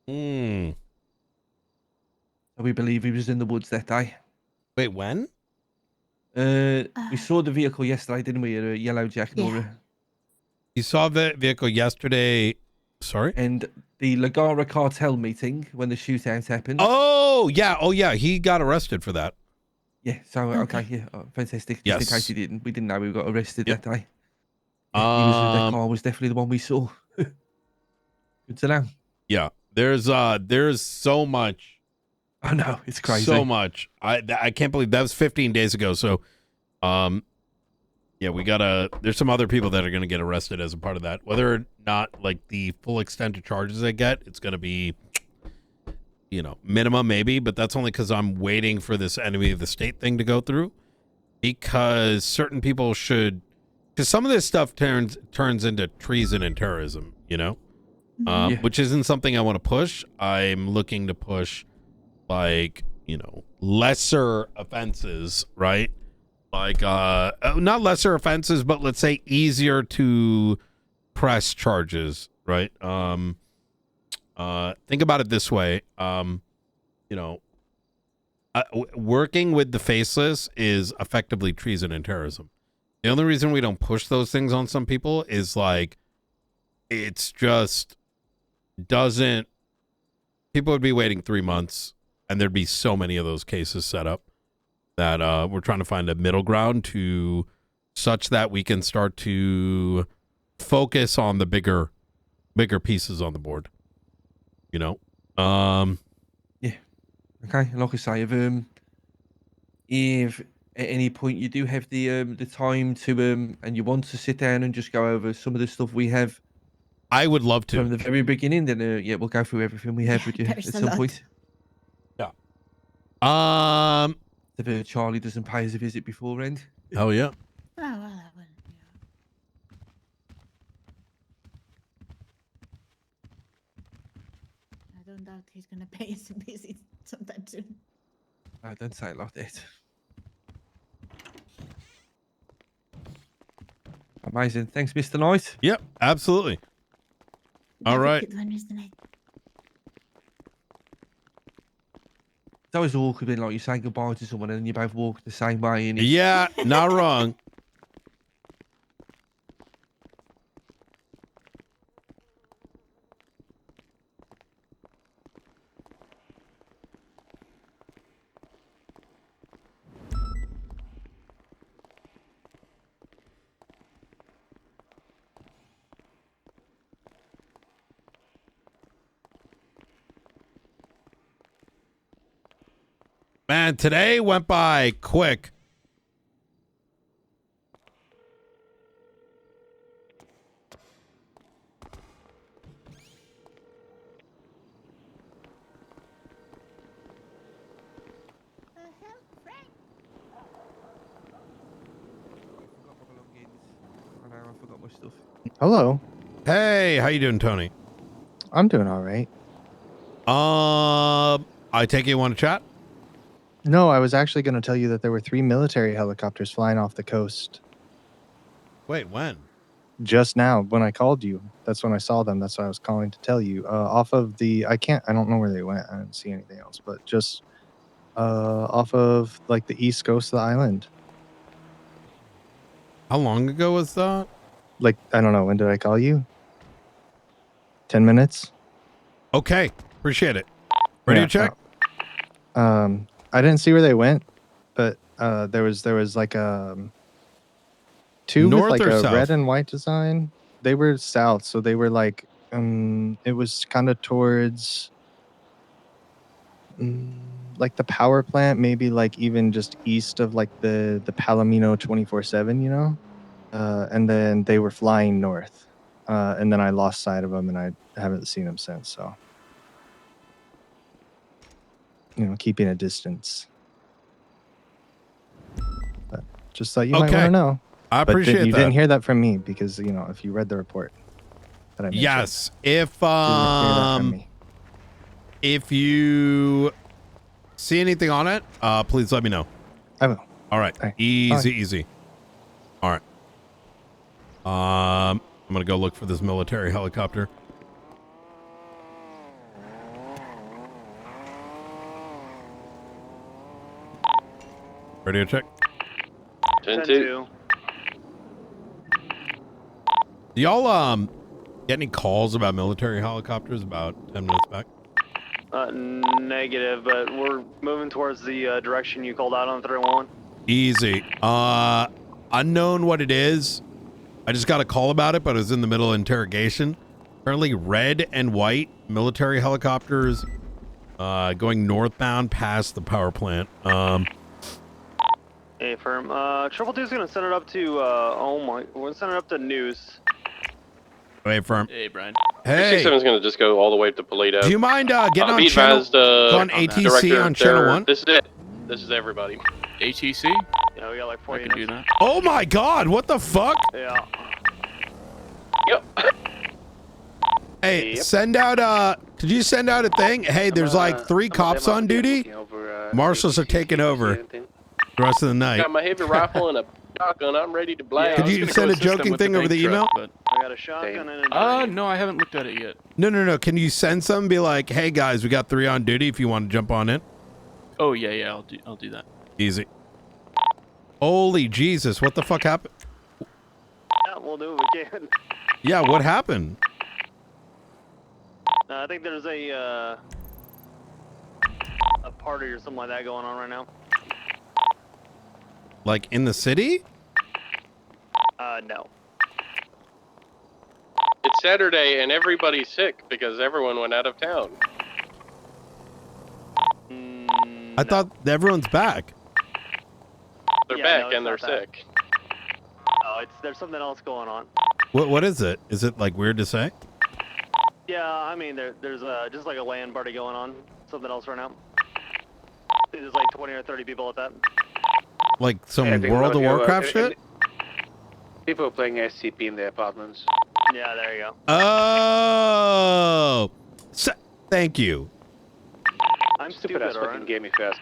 Hmm. We believe he was in the woods that day. Wait, when? We saw the vehicle yesterday, didn't we? A yellow Jack Nora. You saw the vehicle yesterday. Sorry? And the Lagara cartel meeting when the shootout happened. Oh, yeah. Oh, yeah. He got arrested for that. Yeah. So, okay. Yeah. Oh, fantastic. Just Yes. in case we didn't know we got arrested that day. Yeah, that car was definitely the one we saw. Good to know. Yeah. There's so much. I know. It's crazy. So much. I can't believe that was 15 days ago. So, yeah, there's some other people that are going to get arrested as a part of that. Whether or not, like, the full extent of charges they get, it's going to be, minimum maybe, but that's only because I'm waiting for this enemy of the state thing to go through. Because certain people because some of this stuff turns into treason and terrorism, which isn't something I want to push. I'm looking to push, like, lesser offenses, right? Like, not lesser offenses, but let's say easier to press charges, right? Think about it this way. Working with the faceless is effectively treason and terrorism. The only reason we don't push those things on some people is, like, it's just doesn't. People would be waiting 3 months, and there'd be so many of those cases set up that we're trying to find a middle ground to such that we can start to focus on the bigger pieces on the board. Yeah. Okay. Like I say, if at any point you do have the time to and you want to sit down and just go over some of the stuff we have, I would love to from the very beginning. Then yeah, we'll go through everything we have with you at some point. Yeah. If Charlie doesn't pay us a visit beforehand. Hell yeah. Oh well, that wouldn't. I don't doubt he's gonna pay us a visit sometime soon. No, don't say it like that. Amazing. Thanks, Mr. Knight. Yep, absolutely. All right. Good one, Mr. Knight. It's always awkward when, like, you say goodbye to someone and then you both walk the same way. And Yeah, not wrong. Man, today went by quick. I forgot my stuff. Hello. Hey, how you doing, Tony? I'm doing all right. I take it you want to chat? No, I was actually going to tell you that there were 3 military helicopters flying off the coast. Wait, when? Just now, when I called you. That's when I saw them. That's why I was calling to tell you. Off of the, I don't know where they went. I didn't see anything else, but just off of like the east coast of the island. How long ago was that? Like, I don't know. When did I call you? 10 minutes? Okay. Appreciate it. Ready to check? I didn't see where they went, but there was like two North with like or a south? red and white design. They were south, so they were like it was kind of towards like the power plant, maybe like even just east of like the Palomino 24/7, you know. And then they were flying north, and then I lost sight of them, and I haven't seen them since. So, you know, keeping a distance. But just thought you might want to know. I But appreciate you that. didn't hear that from me because, you know, if you read the report that I mentioned. Yes. If You didn't hear that from me. if you see anything on it, please let me know. I will. All right. Easy, easy. All right. I'm gonna go look for this military helicopter. Ready to check? 10-2. Do y'all get any calls about military helicopters about 10 minutes back? Negative, but we're moving towards the direction you called out on 311. Easy. Unknown what it is. I just got a call about it, but it was in the middle of interrogation. Apparently red and white military helicopters going northbound past the power plant. Hey, firm. 222's gonna send it up to, we're gonna send it up to news. Wait, firm. Hey, Brian. Hey. 667 is going to just go all the way to Polito. Do you mind getting on be channel, advised, go on ATC Director, on channel they're- 1? This is it. This is everybody. ATC? Yeah, we got like 4 I can do that. Oh my god, what the fuck? Yeah. Hey, send out could you send out a thing? Hey, there's like 3 cops on duty. Marshals are taking over the rest of the night. Got my heavy rifle and a shotgun. I'm ready to blast. Could you send a joking thing over the email? I got a shotgun and a No, I haven't looked at it yet. No. Can you send some? Be like, hey guys, we got 3 on duty if you want to jump on in. Oh yeah, I'll do that. Easy. Holy Jesus, what the fuck happened? Yeah, we'll do what we can. Yeah, what happened? I think there's a party or something like that going on right now. Like in the city? No. It's Saturday and everybody's sick because everyone went out of town. I thought everyone's back. They're Yeah, back no, it's and they're not that. sick. No, there's something else going on. What is it? Is it like weird to say? Yeah, I mean there's just like a LAN party going on. Something else right now. There's like 20 or 30 people at that. Like some World of Warcraft shit? People are playing SCP in their apartments. Yeah, there you go. Oh, thank you. I'm Stupid ass alright? fucking gave me fast.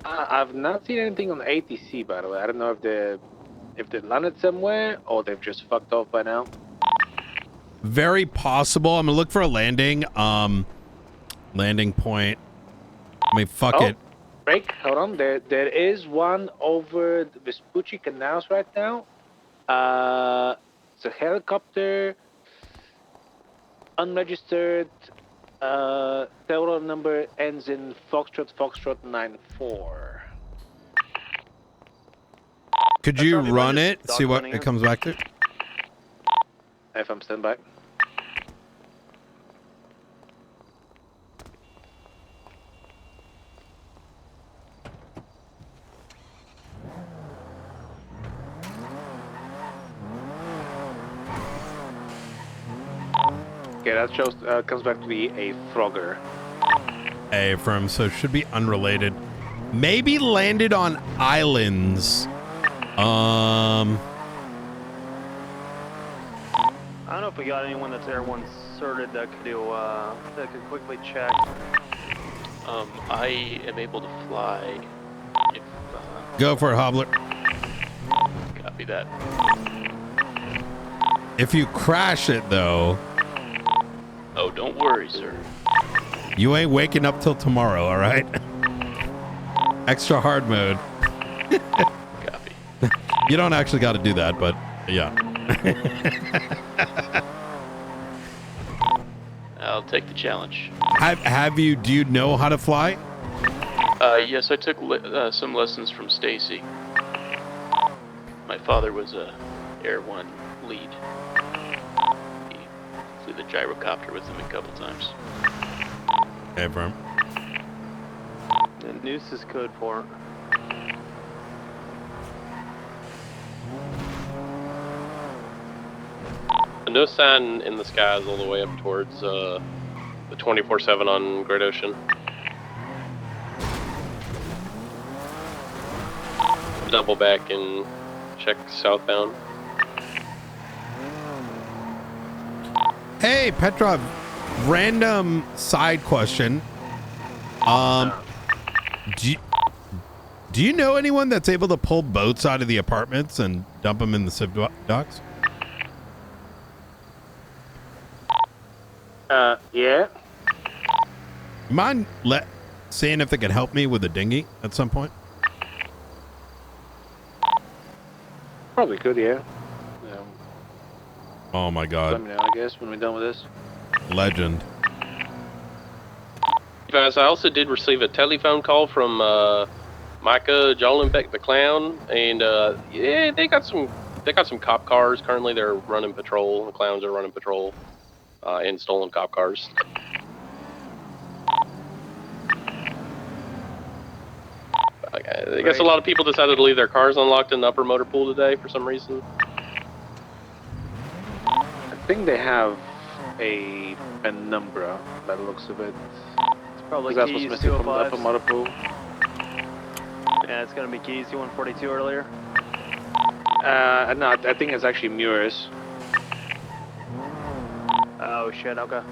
I've not seen anything on the ATC, by the way. I don't know if they landed somewhere or they've just fucked off by now. Very possible. I'm gonna look for a landing. Landing point. I mean, fuck it. Break. Hold on. There is one over the Vespucci canals right now. It's a helicopter, unregistered. Serial number ends in Foxtrot 94. Could you run it? See what it comes back to? If I'm standby. Okay, that shows comes back to be a Frogger. from, so it should be unrelated. Maybe landed on islands. I don't know if we got anyone that's Air 1 certed that could do, that could quickly check. I am able to fly. If, Go for it, Hobbler. Copy that. If you crash it, though, Oh, don't worry, sir. you ain't waking up till tomorrow, all right? Extra hard mode. Copy. You don't actually got to do that, but yeah. I'll take the challenge. Do you know how to fly? Yes, I took some lessons from Stacy. My father was a Air 1 lead. He flew the gyrocopter with him a couple times. Hey, Brum. The noose is code for it. No sign in the skies all the way up towards the 24/7 on Great Ocean. Double back and check southbound. Hey, Petrov. Random side question. Do you know anyone that's able to pull boats out of the apartments and dump them in the civ docks? Yeah. Mind seeing if they could help me with a dinghy at some point? Probably could, yeah. Oh my Let god. me know, I guess, when we're done with this. Legend. Guys, I also did receive a telephone call from Micah Jolenbeck the Clown, and yeah, they got some cop cars. Currently, they're running patrol. The clowns are running patrol in stolen cop cars. I guess a lot of people decided to leave their cars unlocked in the upper motor pool today for some reason. I think they have a penumbra by the looks of it. It's probably That's what's keys missing from the upper 205s. motor pool. Yeah, it's gonna be keys 142 earlier. No, I think it's actually Muir's. Oh shit, okay.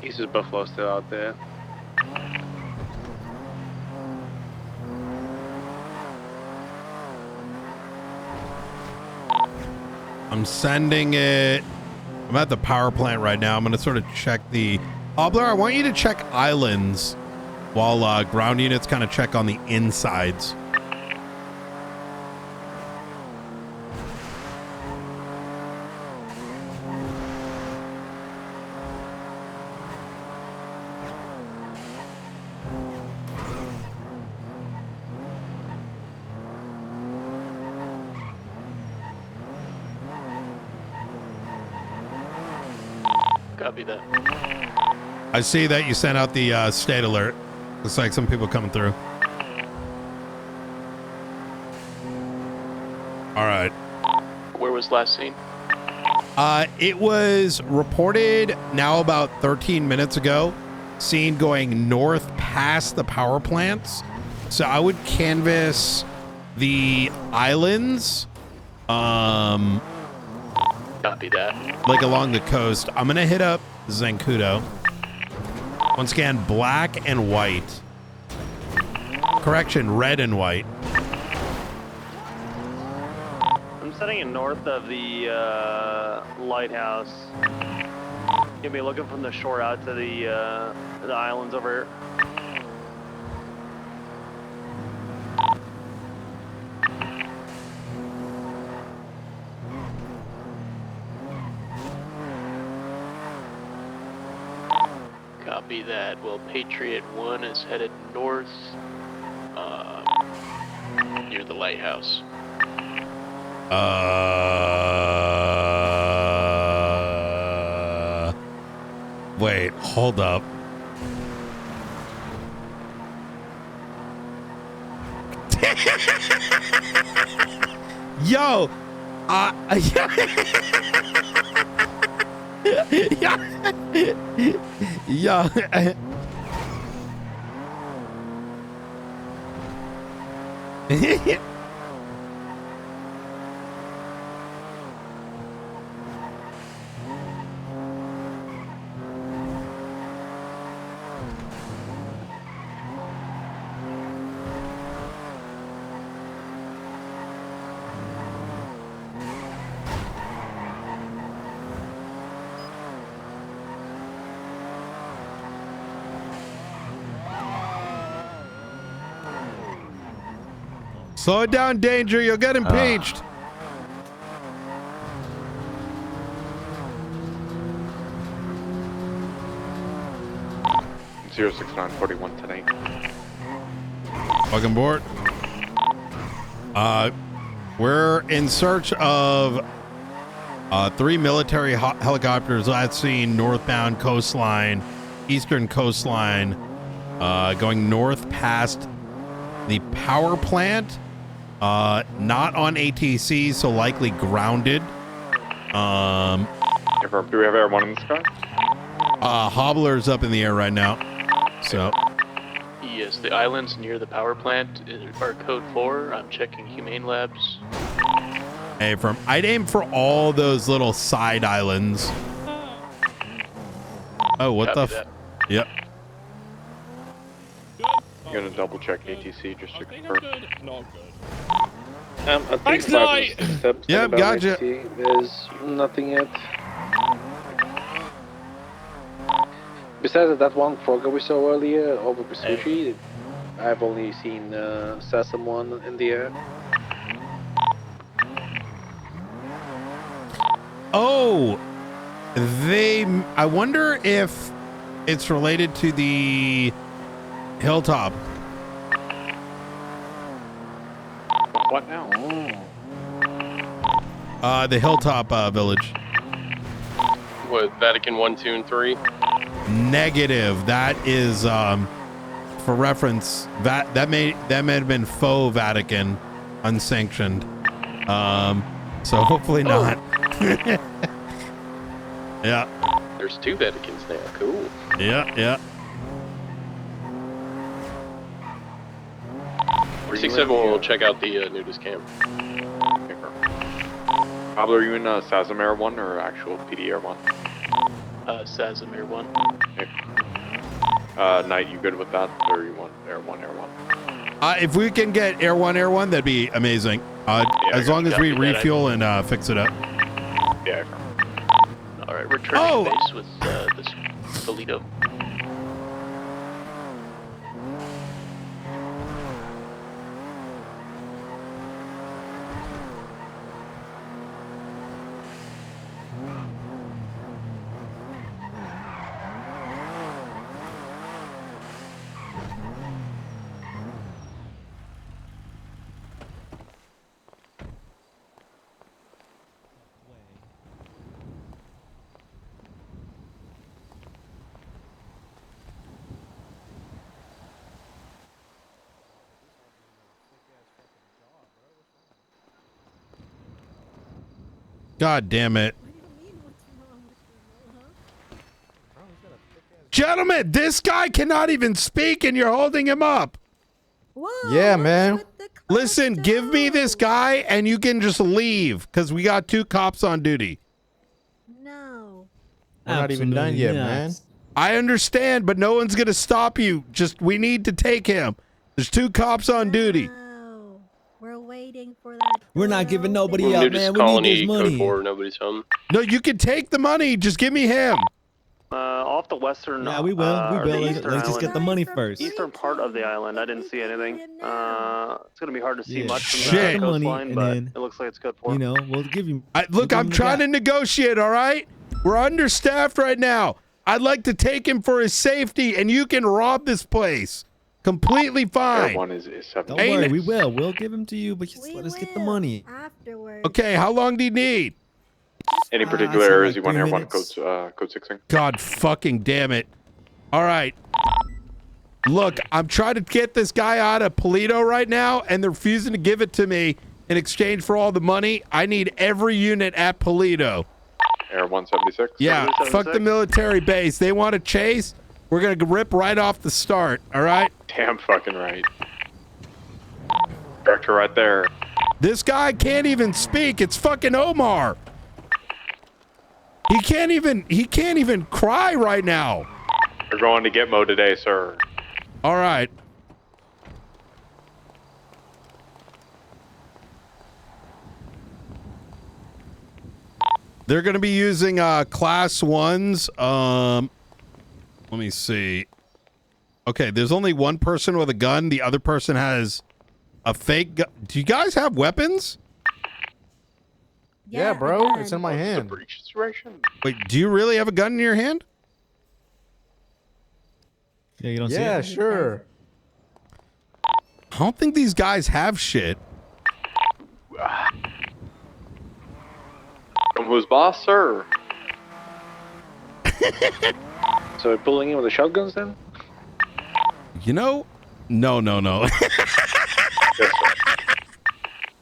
East's Buffalo still out there. I'm sending it. I'm at the power plant right now. I'm going to sort of check the... Obler, I want you to check islands while ground units kind of check on the insides. Copy that. I see that you sent out the state alert. Looks like some people coming through. All right. Where was last seen? It was reported now about 13 minutes ago, seen going north past the power plants. So I would canvass the islands, Copy that. like along the coast. I'm gonna hit up Zancudo. Once again, black and white. Correction, red and white. I'm setting it north of the lighthouse. You'll be looking from the shore out to the islands over here. Copy that. Well, Patriot 1 is headed north, near the lighthouse. Wait, hold up. Yo, Yeah. Slow it down, Danger. You'll get impeached. 06941 tonight. Welcome aboard. We're in search of 3 military helicopters last seen northbound coastline, eastern coastline, going north past the power plant. Not on ATC, so likely grounded. Do we have Air 1 in the sky? Hobbler's up in the air right now. So. Yes, the islands near the power plant are code 4. I'm checking Humane Labs. Hey, I'd aim for all those little side islands. Oh, what Copy the? that. Yep. I'm gonna double check ATC just to confirm. Not good. I think Thanks, Chavez Knight. stepped Yep, about gotcha. ATC. There's nothing yet. Besides that one frogger we saw earlier over Vespucci, I've only seen Sasam one in the air. Oh, I wonder if it's related to the hilltop. What now? The hilltop village. What, Vatican 1, 2, and 3? Negative. That is, for reference, that may have been faux Vatican, unsanctioned. So hopefully not. Yeah. There's 2 Vaticans now. Cool. Yeah. 367 will check out the nudist camp. Pablo, are you in SASM Air 1 or actual PD Air 1? SASM Air 1. Okay. Knight, you good with that? Or you want Air 1, Air 1? If we can get Air 1, that'd be amazing. As long as we refuel and fix it up. Yeah. Alright, returning base with this Toledo. God damn it. Gentlemen, this guy cannot even speak and you're holding him up. Yeah, man. Listen, give me this guy and you can just leave because we got 2 cops on duty. We're not even done yet, man. I understand, but no one's going to stop you. We need to take him. There's 2 cops on duty. We're waiting for that. We're not giving nobody Nudist up, man. We colony, need this money. code 4, nobody's home. No, you can take the money. Just give me him. Off the western. Yeah, we will. or the eastern Let's just island. get the money first. Eastern part of the island. I didn't see anything. It's gonna be hard to see Yeah. much from Shit. the Money, coastline, and but then, it looks like it's good for. You know, we'll give you. Look, I'm trying to negotiate, all right? We're understaffed right now. I'd like to take him for his safety, and you can rob this place. Completely fine. Air 1 is 7. Don't worry, we will. We'll give him to you, but just let us get the money. Okay, how long do you need? Any particular I say areas like you want 3 Air 1 minutes. code 6ing? God fucking damn it. All right. Look, I'm trying to get this guy out of Polito right now, and they're refusing to give it to me in exchange for all the money. I need every unit at Polito. Air 176. Yeah, fuck the military base. They want to chase. We're going to rip right off the start, all right? Damn fucking right. Director right there. This guy can't even speak. It's fucking Omar. He can't even cry right now. We're going to Gitmo today, sir. All right. They're going to be using class 1s. Let me see. Okay, there's only one person with a gun. The other person has a fake gun. Do you guys have weapons? Yeah, bro. It's in my hand. Breach situation. Wait, do you really have a gun in your hand? Yeah, you don't see it? Yeah, sure. I don't think these guys have shit. From who's boss, sir? So we're pulling in with the shotguns then? You know? No.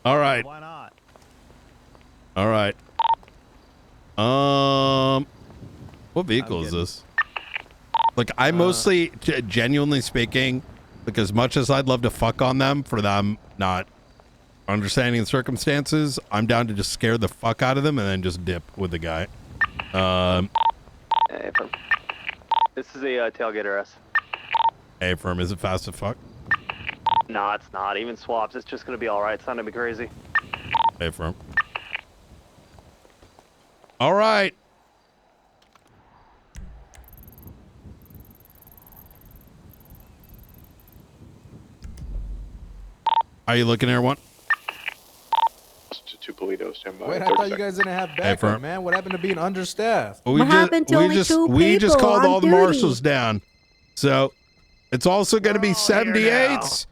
All right. Why not? All right. What vehicle is this? Like, I mostly, genuinely speaking, like, as much as I'd love to fuck on them for them not understanding the circumstances, I'm down to just scare the fuck out of them and then just dip with the guy. This is a tailgater S. Hey, firm, is it fast as fuck? Nah, it's not. Even swaps, it's just gonna be alright. It's not gonna be crazy. Hey, firm. All right. Are you looking there, one? Two Politos, stand by. Wait, I thought you guys didn't have backup, man. What happened to being understaffed? We just called all the marshals down. So it's also going to be 78s.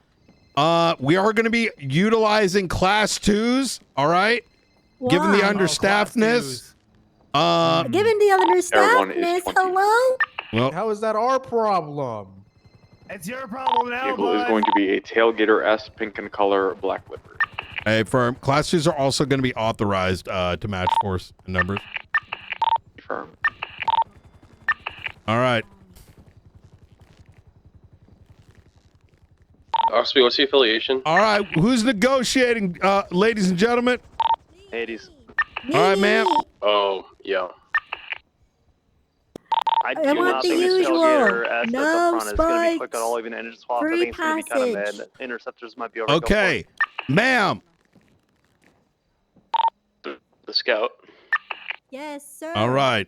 We are going to be utilizing class 2s. All right. Given the understaffedness. Given the understaffedness, hello? Well, how is that our problem? It's your problem now, Vehicle is going to be a Tailgater S, pink in color, black livery. Hey, firm. Class 2s are also going to be authorized to match force numbers. Firm. All right. Oxby, what's the affiliation? All right. Who's negotiating, ladies and gentlemen? Hades. All right, ma'am. Oh, yeah. I I want not the think usual. tailgater S at No the front is gonna be quick spikes. at all, even engine swap. I Free think it's gonna be kind of passage. mid. Interceptors might be over. Okay, ma'am. The scout. Yes, sir. All right.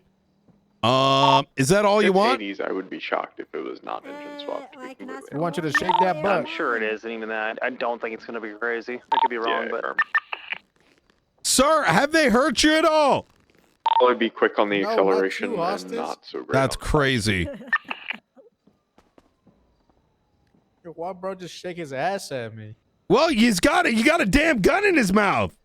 Is that all you want? 80s, I would be shocked if it was not engine swap. We want you to shake that butt. I'm sure it is, and even that, I don't think it's gonna be crazy. I could be wrong, but Sir, have they hurt you at all? Probably be quick on the No, not acceleration you, and Hostage. not so great. That's crazy. Why, bro, just shake his ass at me? Well, he's got it. You got a damn gun in his mouth.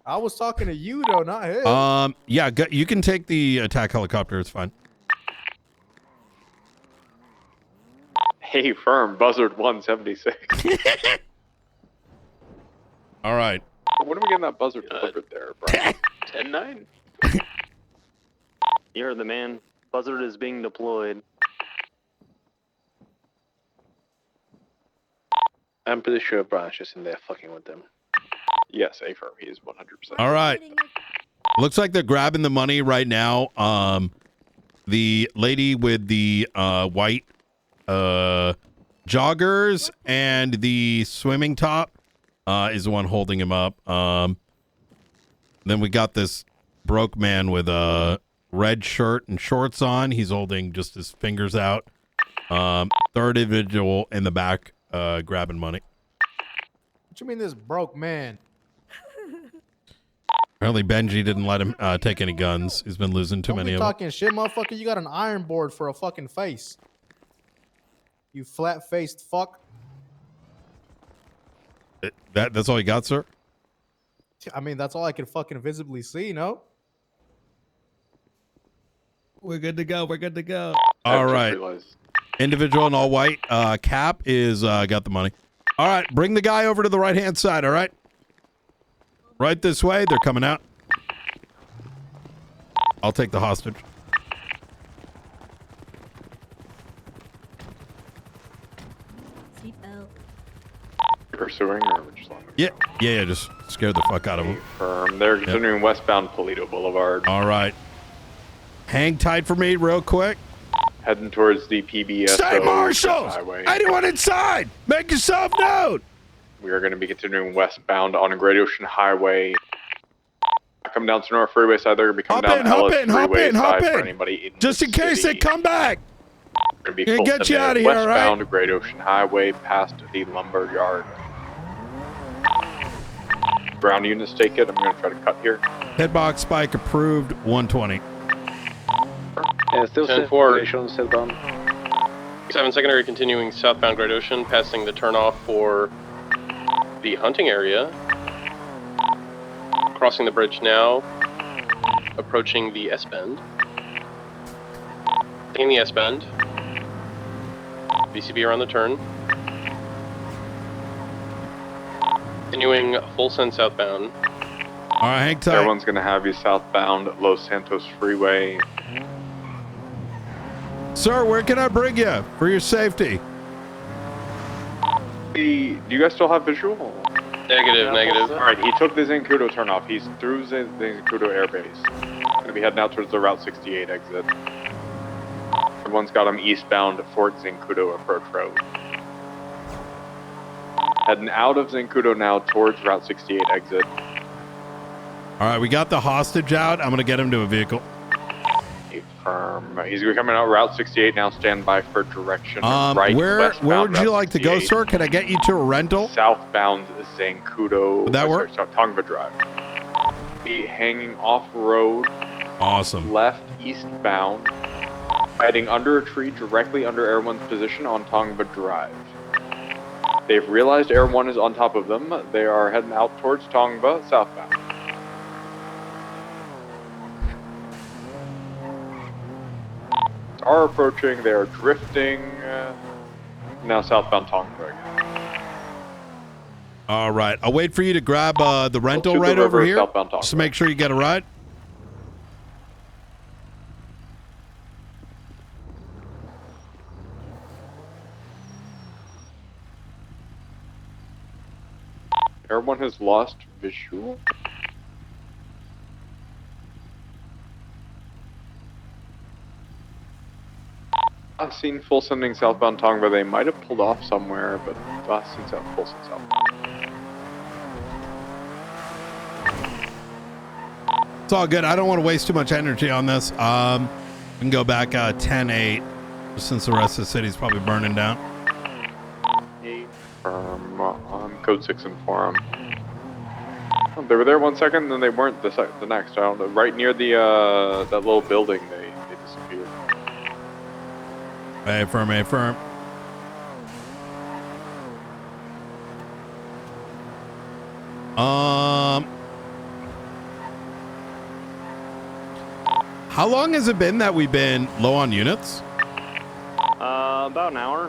I was talking to you though, not him. Yeah, you can take the attack helicopter. It's fine. Hey, firm, Buzzard 176. All right. When are we getting that Buzzard delivered there, bro? 10-9? you heard the man. Buzzard is being deployed. I'm pretty sure Brian's just in there fucking with them. Yes, A firm, he is 100%. All right. Looks like they're grabbing the money right now. The lady with the white joggers and the swimming top is the one holding him up. Then we got this broke man with a red shirt and shorts on. He's holding just his fingers out. Third individual in the back grabbing money. What you mean this broke man? Apparently Benji didn't let him take any guns. He's been losing too Don't many be of them. talking shit, motherfucker. You got an iron board for a fucking face. You flat-faced fuck. That's all you got, sir? I mean, that's all I can fucking visibly see, no? We're good to go. We're good to go. All right. Individual in all white. Cap is got the money. All right. Bring the guy over to the right-hand side, all right? Right this way. They're coming out. I'll take the hostage. Seatbelt. Pursuing or just on Yeah, just scared the fuck out of them. firm. They're continuing westbound Polito Boulevard. All right. Hang tight for me real quick. Heading towards the PBS State marshals! highway. Anyone inside? Make yourself known! We are going to be continuing westbound on Great Ocean Highway. Come down to North Freeway side. They're going to be coming down Ellis Freeway side for anybody in Just in case they come back. Going to be Gonna full get you send out of here, all right? westbound Great Ocean Highway past the lumber yard. Ground units take it. I'm going to try to cut here. Headbox spike approved 120. Yeah, still 10-4. circulation, still done. 7 secondary continuing southbound Great Ocean, passing the turnoff for the hunting area. Crossing the bridge now, approaching the S-bend. Taking the S-bend. BCB around the turn. Continuing full send southbound. All right, hang tight. Everyone's going to have you southbound Los Santos Freeway. Sir, where can I bring you for your safety? Do you guys still have visual? Negative. All right, he took the Zancudo turnoff. He's through the Zancudo airbase. Going to be heading out towards the Route 68 exit. Everyone's got him eastbound Fort Zancudo approach road. Heading out of Zancudo now towards Route 68 exit. All right, we got the hostage out. I'm going to get him to a vehicle. Firm. He's coming out Route 68 now. Stand by for direction. Where would you like to go, sir? Can I get you to a rental? Southbound Zancudo. Would that work? Tongva Drive. Be hanging off road. Awesome. Left eastbound. Hiding under a tree directly under Air 1's position on Tongva Drive. They've realized Air 1 is on top of them. They are heading out towards Tongva southbound. Are approaching. They are drifting. Now southbound Tongva again. All right. I'll wait for you to grab the rental to the right over river, here. southbound Tongva. Just to make sure you get a ride. Air 1 has lost visual. I've seen full sending southbound Tongva. They might have pulled off somewhere, but I've seen full send southbound. It's all good. I don't want to waste too much energy on this. We can go back 10-8 since the rest of the city's probably burning down. On code 6 and 4. They were there 1 second, then they weren't the next. I don't know. Right near the that little building, they disappeared. Affirm. How long has it been that we've been low on units? About an hour.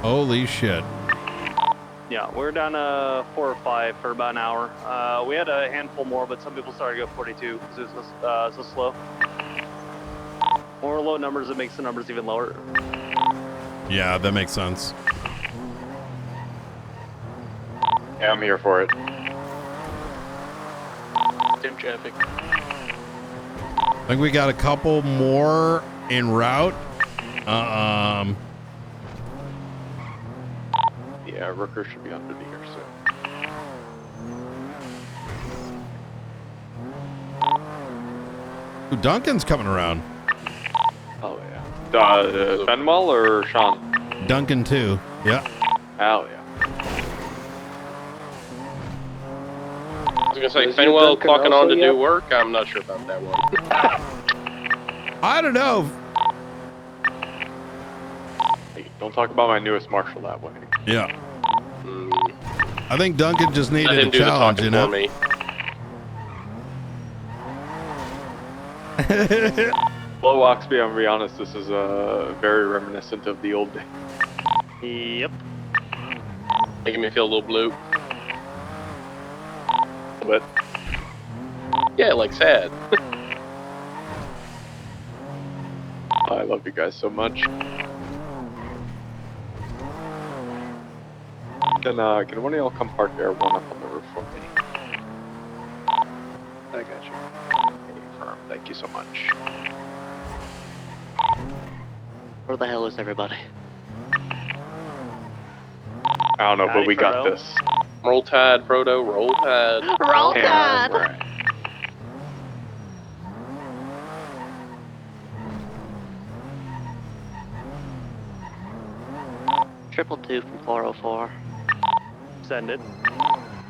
Holy shit. Yeah, we're down to 4 or 5 for about an hour. We had a handful more, but some people started to go 42 because it was so slow. More low numbers, it makes the numbers even lower. Yeah, that makes sense. Yeah, I'm here for it. Dim traffic. I think we got a couple more en route. Yeah, Rooker should be under the air soon. Ooh, Duncan's coming around. Oh yeah. Benwell or Sean? Duncan too. Yeah. Hell yeah. I was gonna say, Fenwell clocking on to do work? I'm not sure about that one. I don't know. Hey, don't talk about my newest marshal that way. Yeah. I think Duncan just Let needed him a do the challenge, talking you know? for me. Low Oxby, I'm gonna be honest, this is very reminiscent of the old days. Yep. Making me feel a little blue. A bit. Yeah, like sad. I love you guys so much. Can one of y'all come park Air 1 up on the roof for me? I got you. Hey, firm. Thank you so much. Where the hell is everybody? I don't know, but we got this. Roll Tide, Frodo. Roll Tide. Roll Tide. Right. Triple 2 from 404. Send it.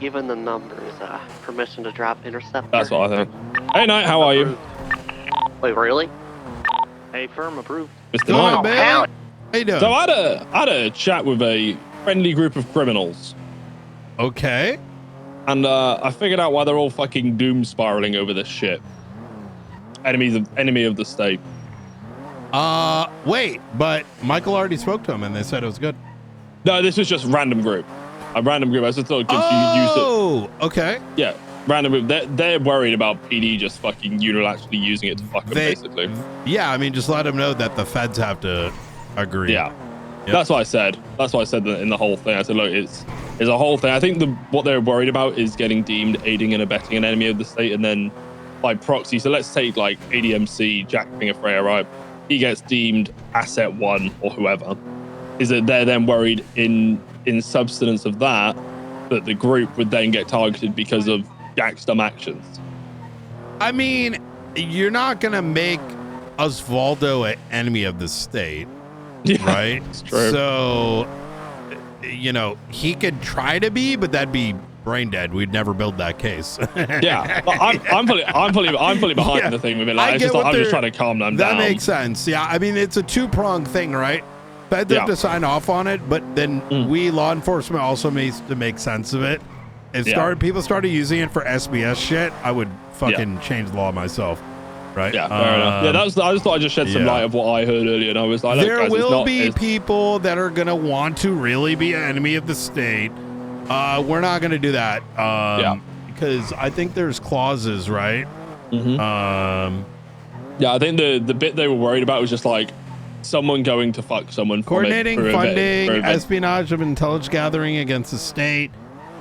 Given the numbers, permission to drop interceptor. That's what I think. Hey, Knight, how are you? Wait, really? Hey, firm approved. Mr. Knight. Hell. How you doing? So I had a chat with a friendly group of criminals. Okay. And I figured out why they're all fucking doom spiraling over this shit. Enemy of the state. Wait, but Michael already spoke to him and they said it was good. No, this was just random group. A random group. I just thought it gives you use it. Okay. Yeah, random group. They're worried about PD just fucking unilaterally using it to fuck them, basically. Yeah, I mean, just let them know that the feds have to agree. Yeah. That's what I said. That's what I said in the whole thing. I said, look, it's a whole thing. I think what they're worried about is getting deemed aiding and abetting an enemy of the state, and then by proxy. So let's take like ADMC, Jack Finger Freya, right? He gets deemed asset 1 or whoever. Is that they're then worried in substance of that the group would then get targeted because of Jack's dumb actions. I mean, you're not gonna make Osvaldo an enemy of the state, right? It's true. So, you know, he could try to be, but that'd be brain dead. We'd never build that case. Yeah, but I'm fully behind the thing with it. Like, I'm just trying to calm them down. That makes sense. Yeah, I mean, it's a two-pronged thing, right? Feds have to sign off on it, but then we, law enforcement, also needs to make sense of it. If people started using it for SBS shit, I would fucking change the law myself. Right? Yeah, fair enough. Yeah, I just thought I'd just shed some light of what I heard earlier, and I was like, there will be people that are going to want to really be an enemy of the state. We're not going to do that. Because I think there's clauses, right? Yeah, I think the bit they were worried about was just like someone going to fuck someone. Coordinating funding, espionage of intelligence gathering against the state,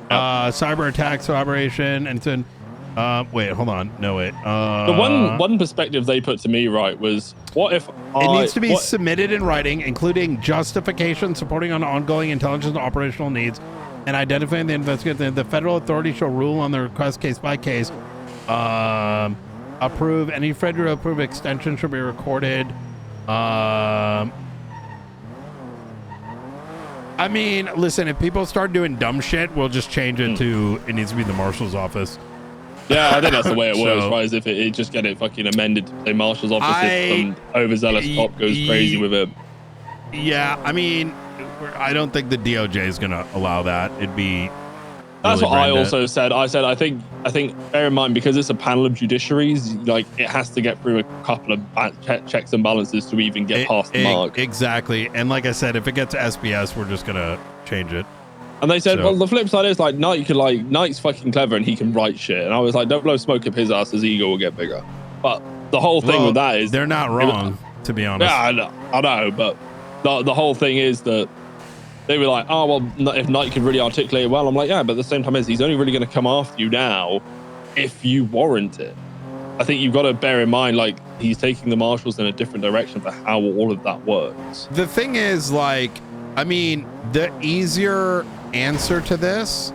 cyber attacks operation, and then wait, hold on. No, wait. The one perspective they put to me, right, was what if it needs to be submitted in writing, including justification supporting on ongoing intelligence and operational needs, and identifying the investigator. The federal authority shall rule on the request case by case. Approve any federal approved extension should be recorded. I mean, listen, if people start doing dumb shit, we'll just change it to it needs to be the marshal's office. Yeah, I think that's the way it works, right? Is if it just get it fucking amended to say marshal's office if some overzealous cop goes crazy with it. Yeah, I mean, I don't think the DOJ is going to allow that. It'd be. That's what I also said. I said I think bear in mind, because it's a panel of judiciaries, like it has to get through a couple of checks and balances to even get past the mark. Exactly, and like I said, if it gets to SBS, we're just gonna change it. And they said, well, the flip side is like Knight's fucking clever and he can write shit. And I was like, don't blow smoke up his ass, his ego will get bigger. But the whole thing with that is they're not wrong, to be honest. Yeah, I know, but the whole thing is that they were like, oh, well, if Knight can really articulate it well, I'm like, yeah, but at the same time, he's only really going to come after you now if you warrant it. I think you've got to bear in mind, like, he's taking the marshals in a different direction for how all of that works. The thing is, like, I mean, the easier answer to this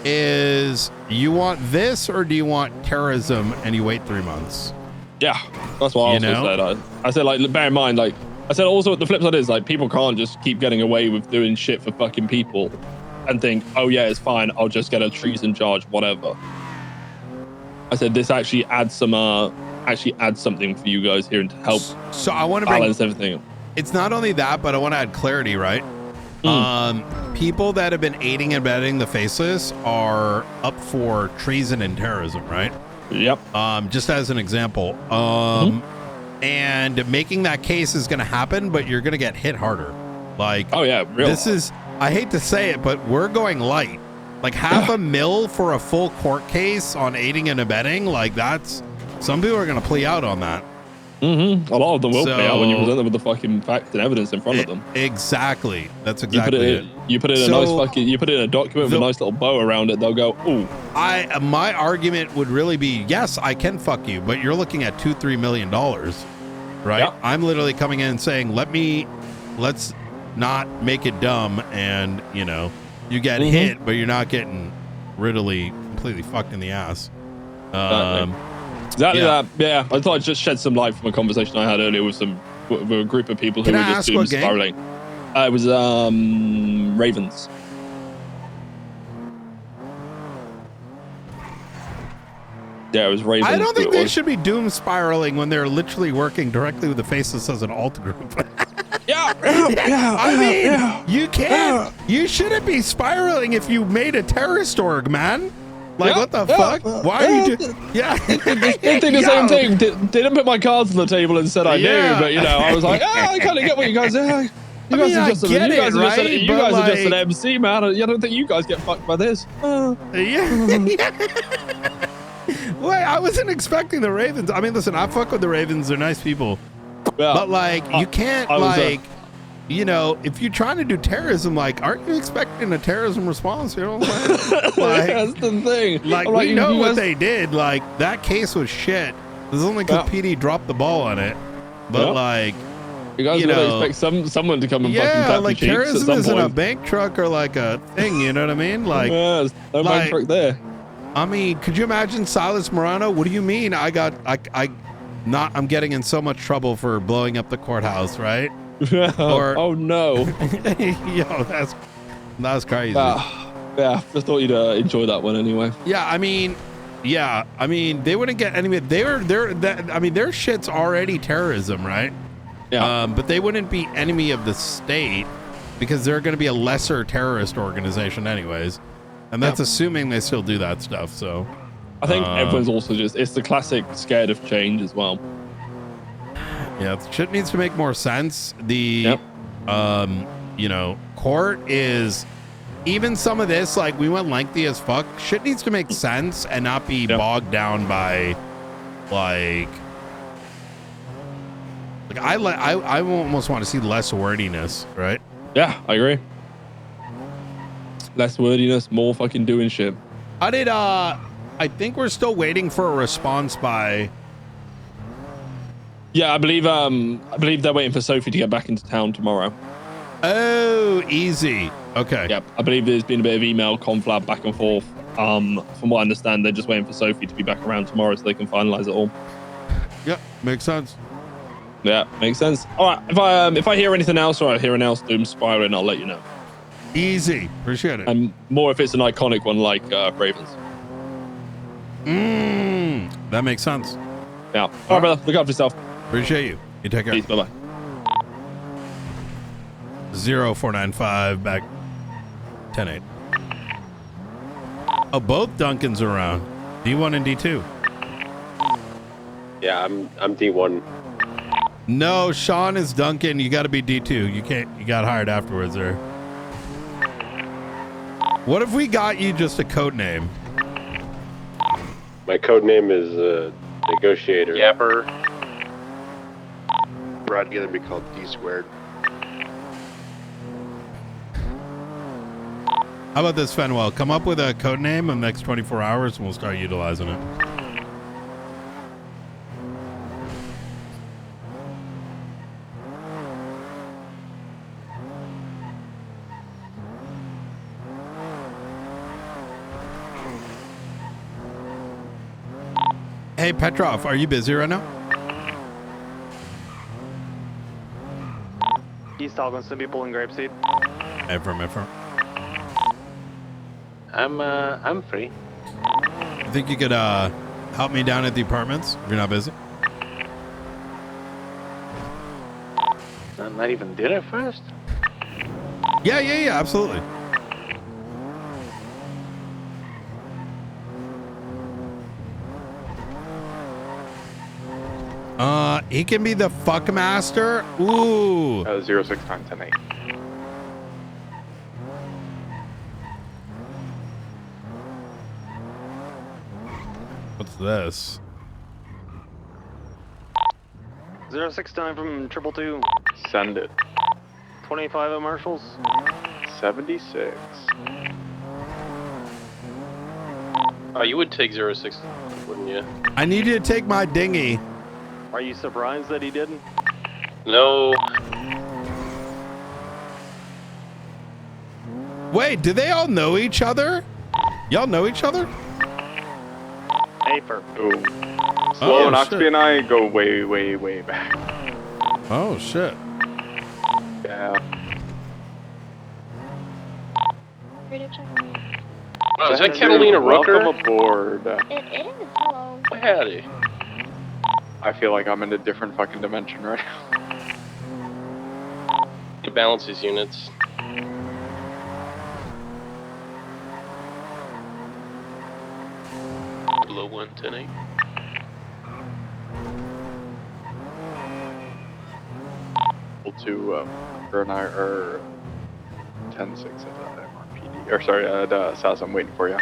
is, you want this or do you want terrorism and you wait 3 months? Yeah, that's what I also said. I said, like, bear in mind, like, I said also the flip side is, like, people can't just keep getting away with doing shit for fucking people and think, oh yeah, it's fine, I'll just get a treason charge, whatever. I said this actually adds something for you guys here and to help so I want to balance everything. It's not only that, but I want to add clarity, right? People that have been aiding and abetting the faceless are up for treason and terrorism, right? Yep. Just as an example. And making that case is going to happen, but you're going to get hit harder. Like, oh yeah, real. This is, I hate to say it, but we're going light. Like $500,000 for a full court case on aiding and abetting. Like, that's, some people are going to plea out on that. A lot of them will play out when you So- present them with the fucking facts and evidence in front of them. Exactly. That's exactly it. You put it in a nice fucking. You put it in a document with a nice little bow around it. They'll go, ooh. My argument would really be, yes, I can fuck you, but you're looking at $2-3 million, right? Yep. I'm literally coming in and saying, let's not make it dumb, and you get hit, but you're not getting really completely fucked in the ass. Exactly that. Yeah, I thought I'd just shed some light from a conversation I had earlier with a group of people who Can were I just ask what gang? spiraling. It was Ravens. Yeah, it was Ravens. I don't think who it they was. should be doom spiraling when they're literally working directly with the faceless as an alt group. I mean, you can't. You shouldn't be spiraling if you made a terrorist org, man. Like, what the fuck? Why are you doing? Yeah. They think the same thing. They didn't put my cards on the table and said I knew, but I was like, I kind of get what you guys are. You guys are just an MC, man. I don't think you guys get fucked by this. Wait, I wasn't expecting the Ravens. I mean, listen, I fuck with the Ravens. They're nice people. But you can't if you're trying to do terrorism, aren't you expecting a terrorism response? You know what I'm saying? That's the thing. We know what they did. That case was shit. This is only because PD dropped the ball on it. But you guys would expect someone to come and fucking tap your cheeks at terrorism some isn't point. a bank truck or a thing. You know what I mean? There's no bank truck there. I mean, could you imagine Silas Morano? What do you mean? I'm getting in so much trouble for blowing up the courthouse, right? Oh no! Yo, that's crazy. Yeah, just thought you'd enjoy that one anyway. Yeah, I mean, they wouldn't get any. Their shit's already terrorism, right? Yeah. But they wouldn't be enemy of the state because they're going to be a lesser terrorist organization, anyways. And that's assuming they still do that stuff. So, I think everyone's also it's the classic scared of change as well. Yeah, shit needs to make more sense. The, court is, even some of this, we went lengthy as fuck. Shit needs to make sense and not be bogged down by, I almost want to see less wordiness, right? Yeah, I agree. Less wordiness, more fucking doing shit. I think we're still waiting for a response by. Yeah, I believe they're waiting for Sophie to get back into town tomorrow. Oh, easy. Okay. Yep, I believe there's been a bit of email conflab back and forth. From what I understand, they're just waiting for Sophie to be back around tomorrow so they can finalize it all. Yep, makes sense. Yeah, makes sense. All right, if I hear anything else or I hear anything else doom spiraling, I'll let you know. Easy, appreciate it. And more if it's an iconic one like Ravens. That makes sense. Yeah. All right, brother. Look after yourself. Appreciate you. You take care. Peace. Bye-bye. 0495 back 10-8. Oh, both Duncans are around. D1 and D2. Yeah, I'm D1. No, Sean is Duncan. You got to be D2. You got hired afterwards there. What if we got you just a code name? My code name is Negotiator. Yapper. Brought together to be called D squared. How about this, Fenwell? Come up with a code name in the next 24 hours and we'll start utilizing it. Hey, Petrov, are you busy right now? He's talking to some people in Grapeseed. Affirm. I'm free. You think you could help me down at the apartments if you're not busy? Not even dinner first? Yeah, absolutely. He can be the fuck master. Ooh. 06-10-8. What's this? 069 from 222. Send it. 25 at Marshall's. 76. Oh, you would take 06, wouldn't you? I need you to take my dinghy. Are you surprised that he didn't? No. Wait, do they all know each other? Y'all know each other? Paper. Ooh. Slow and shit. Oxby and I go way, way, way back. Oh, shit. Yeah. Oh, is that Catalina Rooker? Welcome aboard. It is. Hello. Howdy. I feel like I'm in a different fucking dimension right now. To balance these units. Below 110. To her and I are 10-6 at MRPD. Or sorry, at SAS. I'm waiting for you.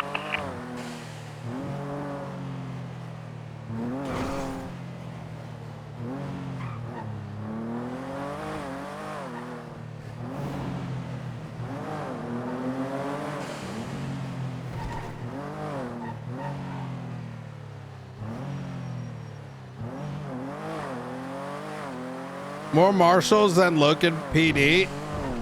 More marshals than look at PD.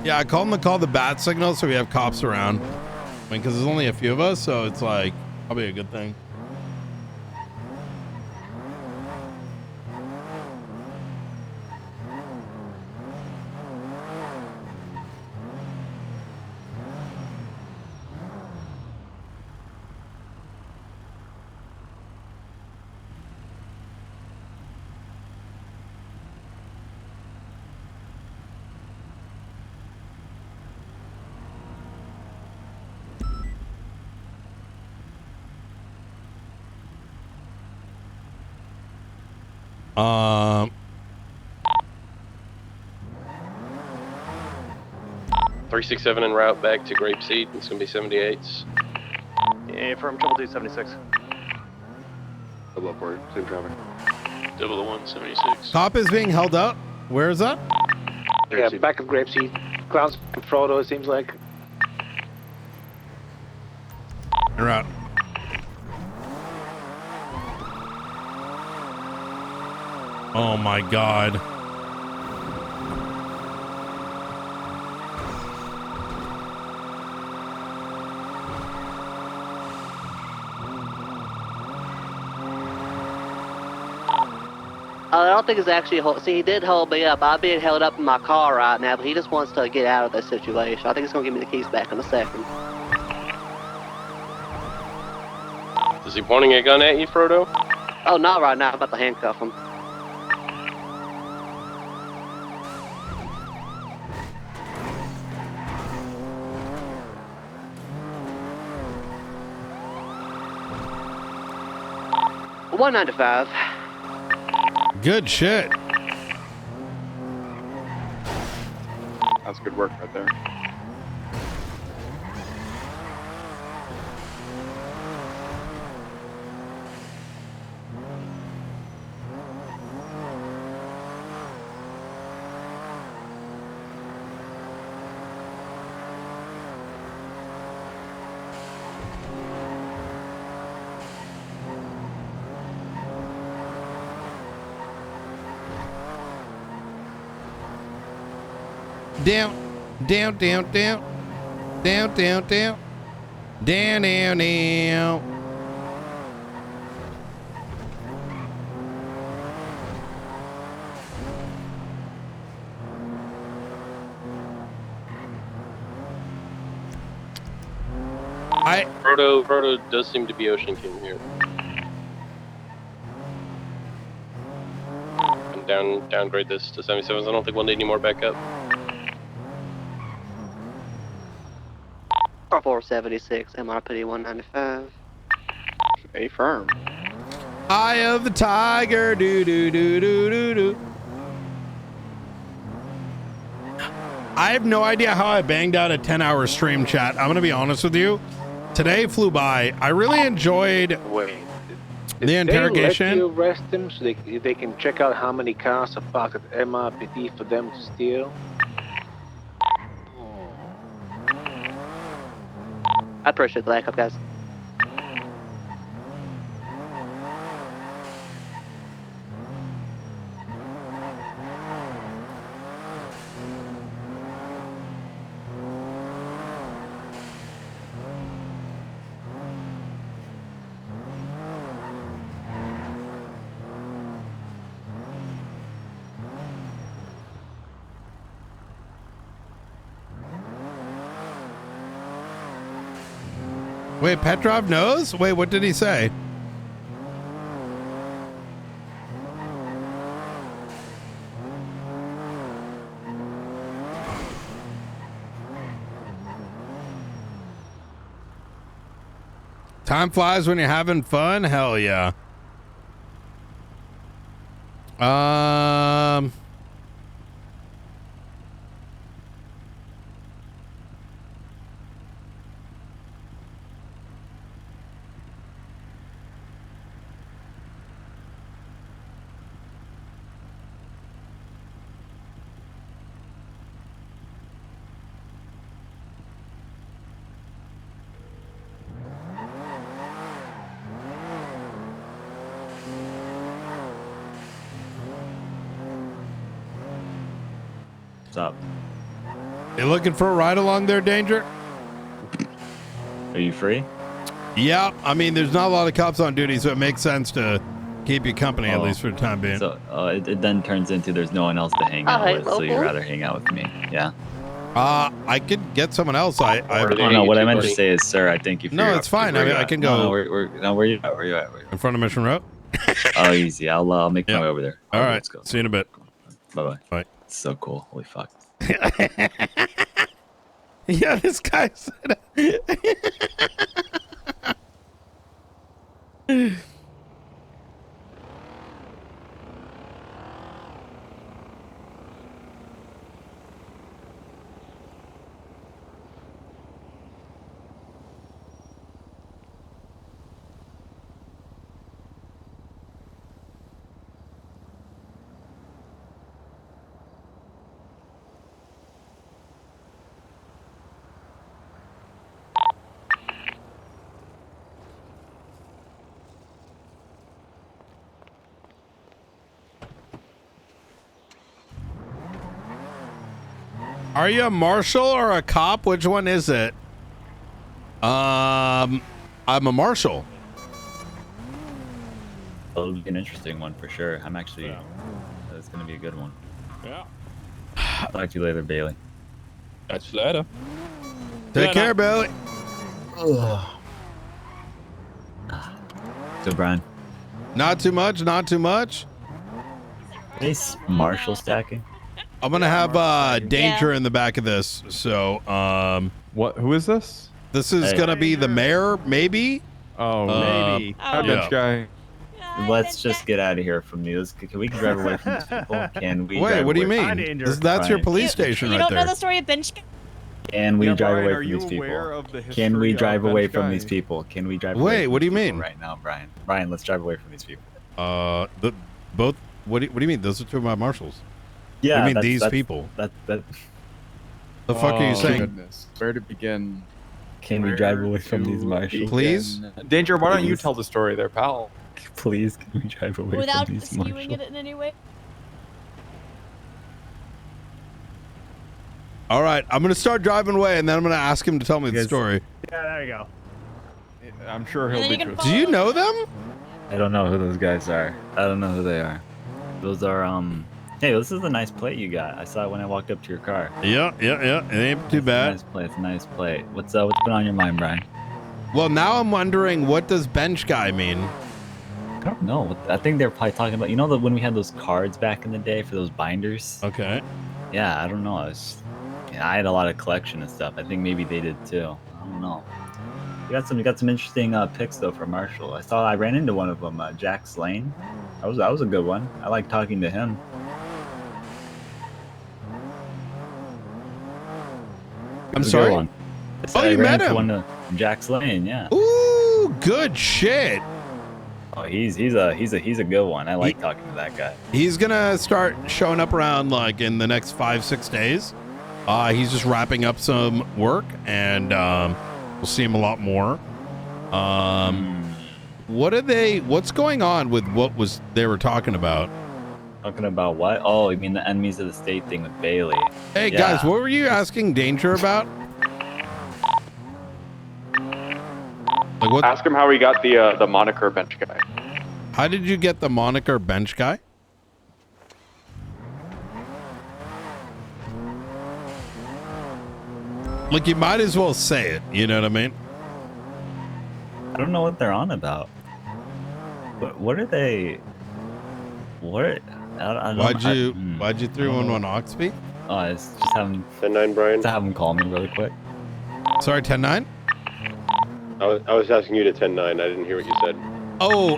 Yeah, I call them to call the bat signal so we have cops around. I mean, because there's only a few of us, so it's like probably a good thing. Um, 367 en route back to Grapeseed. It's gonna be 78s. Yeah, from 22276. Double up for same traffic. 00176. cop is being held up. Where is that? Yeah, back of Grapeseed. Clowns and Frodo, it seems like. En route. Oh my god. I don't think it's actually. See, he did hold me up. I'm being held up in my car right now, but he just wants to get out of this situation. I think he's gonna give me the keys back in a second. Is he pointing a gun at you, Frodo? Oh, not right now. I'm about to handcuff him. $195. Good shit. That's good work right there. Down, down, down, down, down, down, down, down, down, down. Frodo does seem to be Ocean King here. And downgrade this to 77s. I don't think we'll need any more backup. 476, MRPD 195. A firm. Eye of the tiger, do do do do do do. I have no idea how I banged out a 10-hour stream, chat. I'm gonna be honest with you. Today flew by. I really enjoyed. Wait. Did The interrogation? They let you arrest them so they can check out how many cars are parked at MRPD for them to steal? I appreciate the backup, guys. Wait, Petrov knows? Wait, what did he say? Time flies when you're having fun? Hell yeah. What's up? You looking for a ride along there, Danger? Are you free? Yeah, I mean, there's not a lot of cops on duty, so it makes sense to keep you company, at Oh. least for the time being. So it then turns into there's no one else to hang out with, so you'd rather hang out with me. Yeah. I could get someone else. I don't know. What I meant to say is, sir, I thank you for No, your it's fine. I mean, I can No, go where you at? Where you at? in front of Mission Road. Oh, easy. I'll make my way over there. All right. Let's go. See you in a bit. Bye-bye. Bye. So cool. Holy fuck. Yeah, this guy said Are you a marshal or a cop? Which one is it? I'm a marshal. It'll be an interesting one for sure. I'm actually. It's gonna be a good one. Yeah. Talk to you later, Bailey. Catch you later. Take care, Bailey. So, Brian. Not too much. Not too much. Is Marshall stacking? I'm gonna have Danger in the back of this. So, what? Who is this? This is Hey. gonna be the mayor, maybe. Oh, maybe. Yeah. Bench guy. Let's just get out of here from these. Can we drive away from these people? Can we? Wait, drive what do you away mean? from- That's your Brian, police station You right don't there. know the story of Bench? Can we Yeah, drive Brian, away are from you these aware people? of the Can we history drive of away Bench from guy? these people? Can we drive Wait, away? what do you from these mean? people right now, Brian? Brian, let's drive away from these people. Both. What do you mean? Those are two of my marshals. Yeah, you mean that's- these that's- people? That. The fuck are you saying? Goodness. Where to begin? Can we drive away from these marshals? Please? Danger, why don't you Please. tell the story there, pal? Please, can we drive away Without from these skewing marshals? it in any way? All right, I'm gonna start driving away, and then I'm gonna ask him to tell me the story. Yeah, there you go. I'm sure And he'll then be you can truthful. Do you know them? I don't know who those guys are. I don't know who they are. Those are Hey, this is a nice plate you got. I saw it when I walked up to your car. Yeah. It ain't too bad. Nice plate. It's a nice plate. What's been on your mind, Brian? Well, now I'm wondering, what does bench guy mean? I don't know. I think they're probably talking about, when we had those cards back in the day for those binders. Okay. Yeah, I don't know. I had a lot of collection and stuff. I think maybe they did too. I don't know. You got some interesting picks though for Marshall. I ran into one of them, Jack Slane. That was a good one. I like talking to him. I'm It was a sorry? good one. Oh, I you ran met into him? one of Jack Slane, yeah. Ooh, good shit. Oh, he's a good one. I like talking to that guy. He's gonna start showing up around like in the next 5-6 days. He's just wrapping up some work, and we'll see him a lot more. What's going on with what they were talking about? Talking about what? Oh, you mean the enemies of the state thing with Bailey? Hey Yeah. guys, what were you asking Danger about? Like what? Ask him how he got the moniker bench guy. How did you get the moniker bench guy? Like, you might as well say it. You know what I mean? I don't know what they're on about. What are they? What? I don't, Why'd you 311 Oxby? Oh, it's just having 10-9, Brian. Just have him call me really quick. Sorry, 10-9? I was asking you to 10-9. I didn't hear what you said. Oh,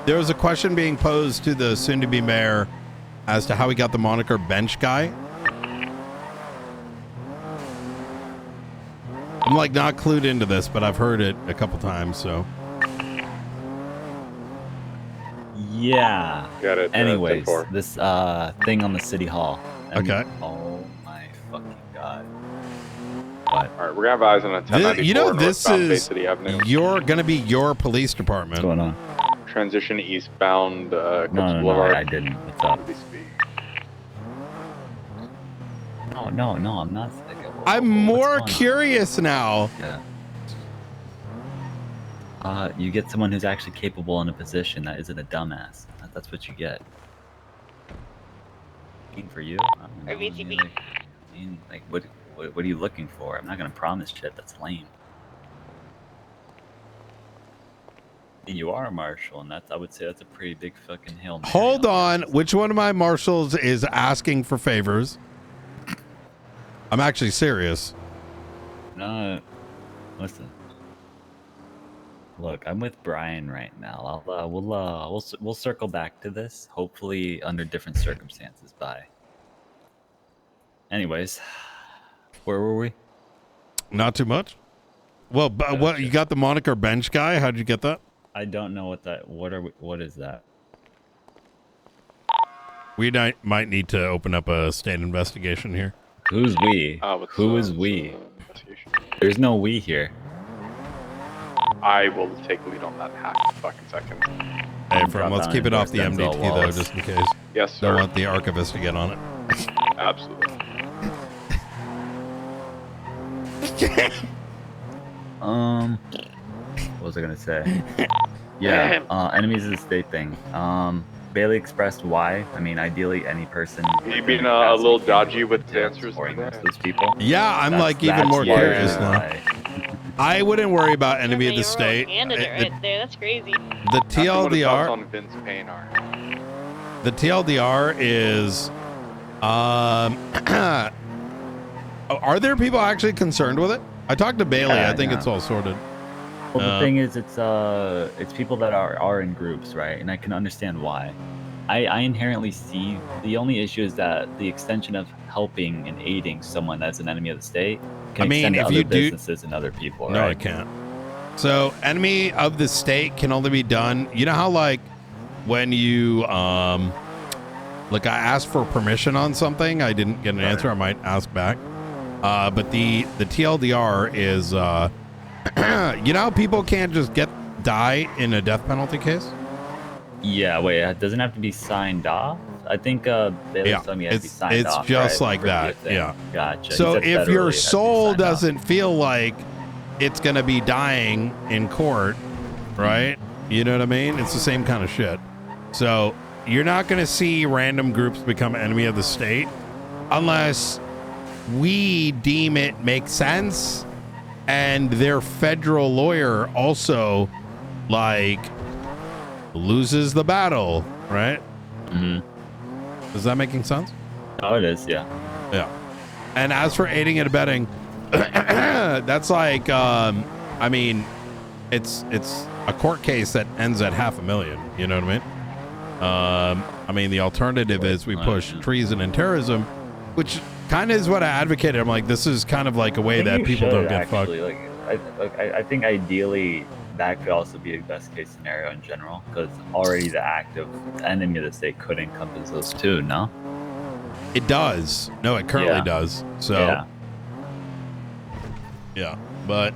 there was a question being posed to the soon-to-be mayor as to how he got the moniker bench guy. I'm like not clued into this, but I've heard it a couple times, so. Yeah. Got it. Anyways, 10-4. this thing on the city hall. Okay. Oh my fucking god. What? All right, we're gonna have eyes on a 1094 You know, this northbound Bay is City Avenue. gonna be your police department. What's going on? Transition eastbound. No, Boulevard. I didn't. What's up? No, I'm not. I'm more curious now. Yeah. You get someone who's actually capable in a position that isn't a dumbass. That's what you get. For you? I don't know. I mean, like, what are you looking for? I'm not gonna promise shit. That's lame. You are a marshal, and I would say that's a pretty big fucking Hail Mary. Hold on. Which one of my marshals is asking for favors? I'm actually serious. No, listen. Look, I'm with Brian right now. We'll circle back to this, hopefully under different circumstances. Bye. Anyways, where were we? Not too much. Well, but what you got the moniker bench guy? How'd you get that? I don't know what is that? We might need to open up a state investigation here. Who's we? Who is we? There's no we here. I will take lead on that in half a fucking second. Hey, friend, let's keep it off the MDT though, just in case. Yes, sir. Don't want the archivist to get on it. Absolutely. What was I gonna say? Yeah, enemies of the state thing. Bailey expressed why. I mean, ideally, any person. You being a little dodgy with the answers or there? those people. Yeah, I'm like even more curious now. I wouldn't worry about enemy of the state. Candidate right there. That's crazy. The Ask him what his thoughts TLDR. on Vince Payne are. The TLDR is, are there people actually concerned with it? I talked to Bailey. Yeah, I think yeah. it's all sorted. Well, the thing is, it's people that are in groups, right? And I can understand why. I inherently see the only issue is that the extension of helping and aiding someone that's an enemy of the state can I mean, extend to if other you do- businesses and other people. No, right? it can't. So, enemy of the state can only be done. You know how, like, when you, like, I asked for permission on something, I didn't get an answer. I might ask back. But the TLDR is, you know how people can't just die in a death penalty case? Yeah, wait, it doesn't have to be signed off. I think Bailey Yeah, told me it has to be it's signed off. just right, like for the that. thing. Yeah. Gotcha. He So said if federally your it has to be soul signed off. doesn't feel like it's gonna be dying in court, right? You know what I mean? It's the same kind of shit. So you're not gonna see random groups become enemy of the state unless we deem it makes sense and their federal lawyer also like loses the battle, right? Mm-hmm. Is that making sense? Oh, it is, yeah. Yeah. And as for aiding and abetting, that's like, I mean, it's a court case that ends at $500,000. You know what I mean? I mean, the alternative is we push treason and terrorism, which kind of is what I advocated. I'm like, this is kind of like a way that You people don't should, get actually. fucked. Like, I think ideally that could also be a best case scenario in general, because already the active enemy of the state could encompass those two. No. It does. No, it currently does. So. Yeah, but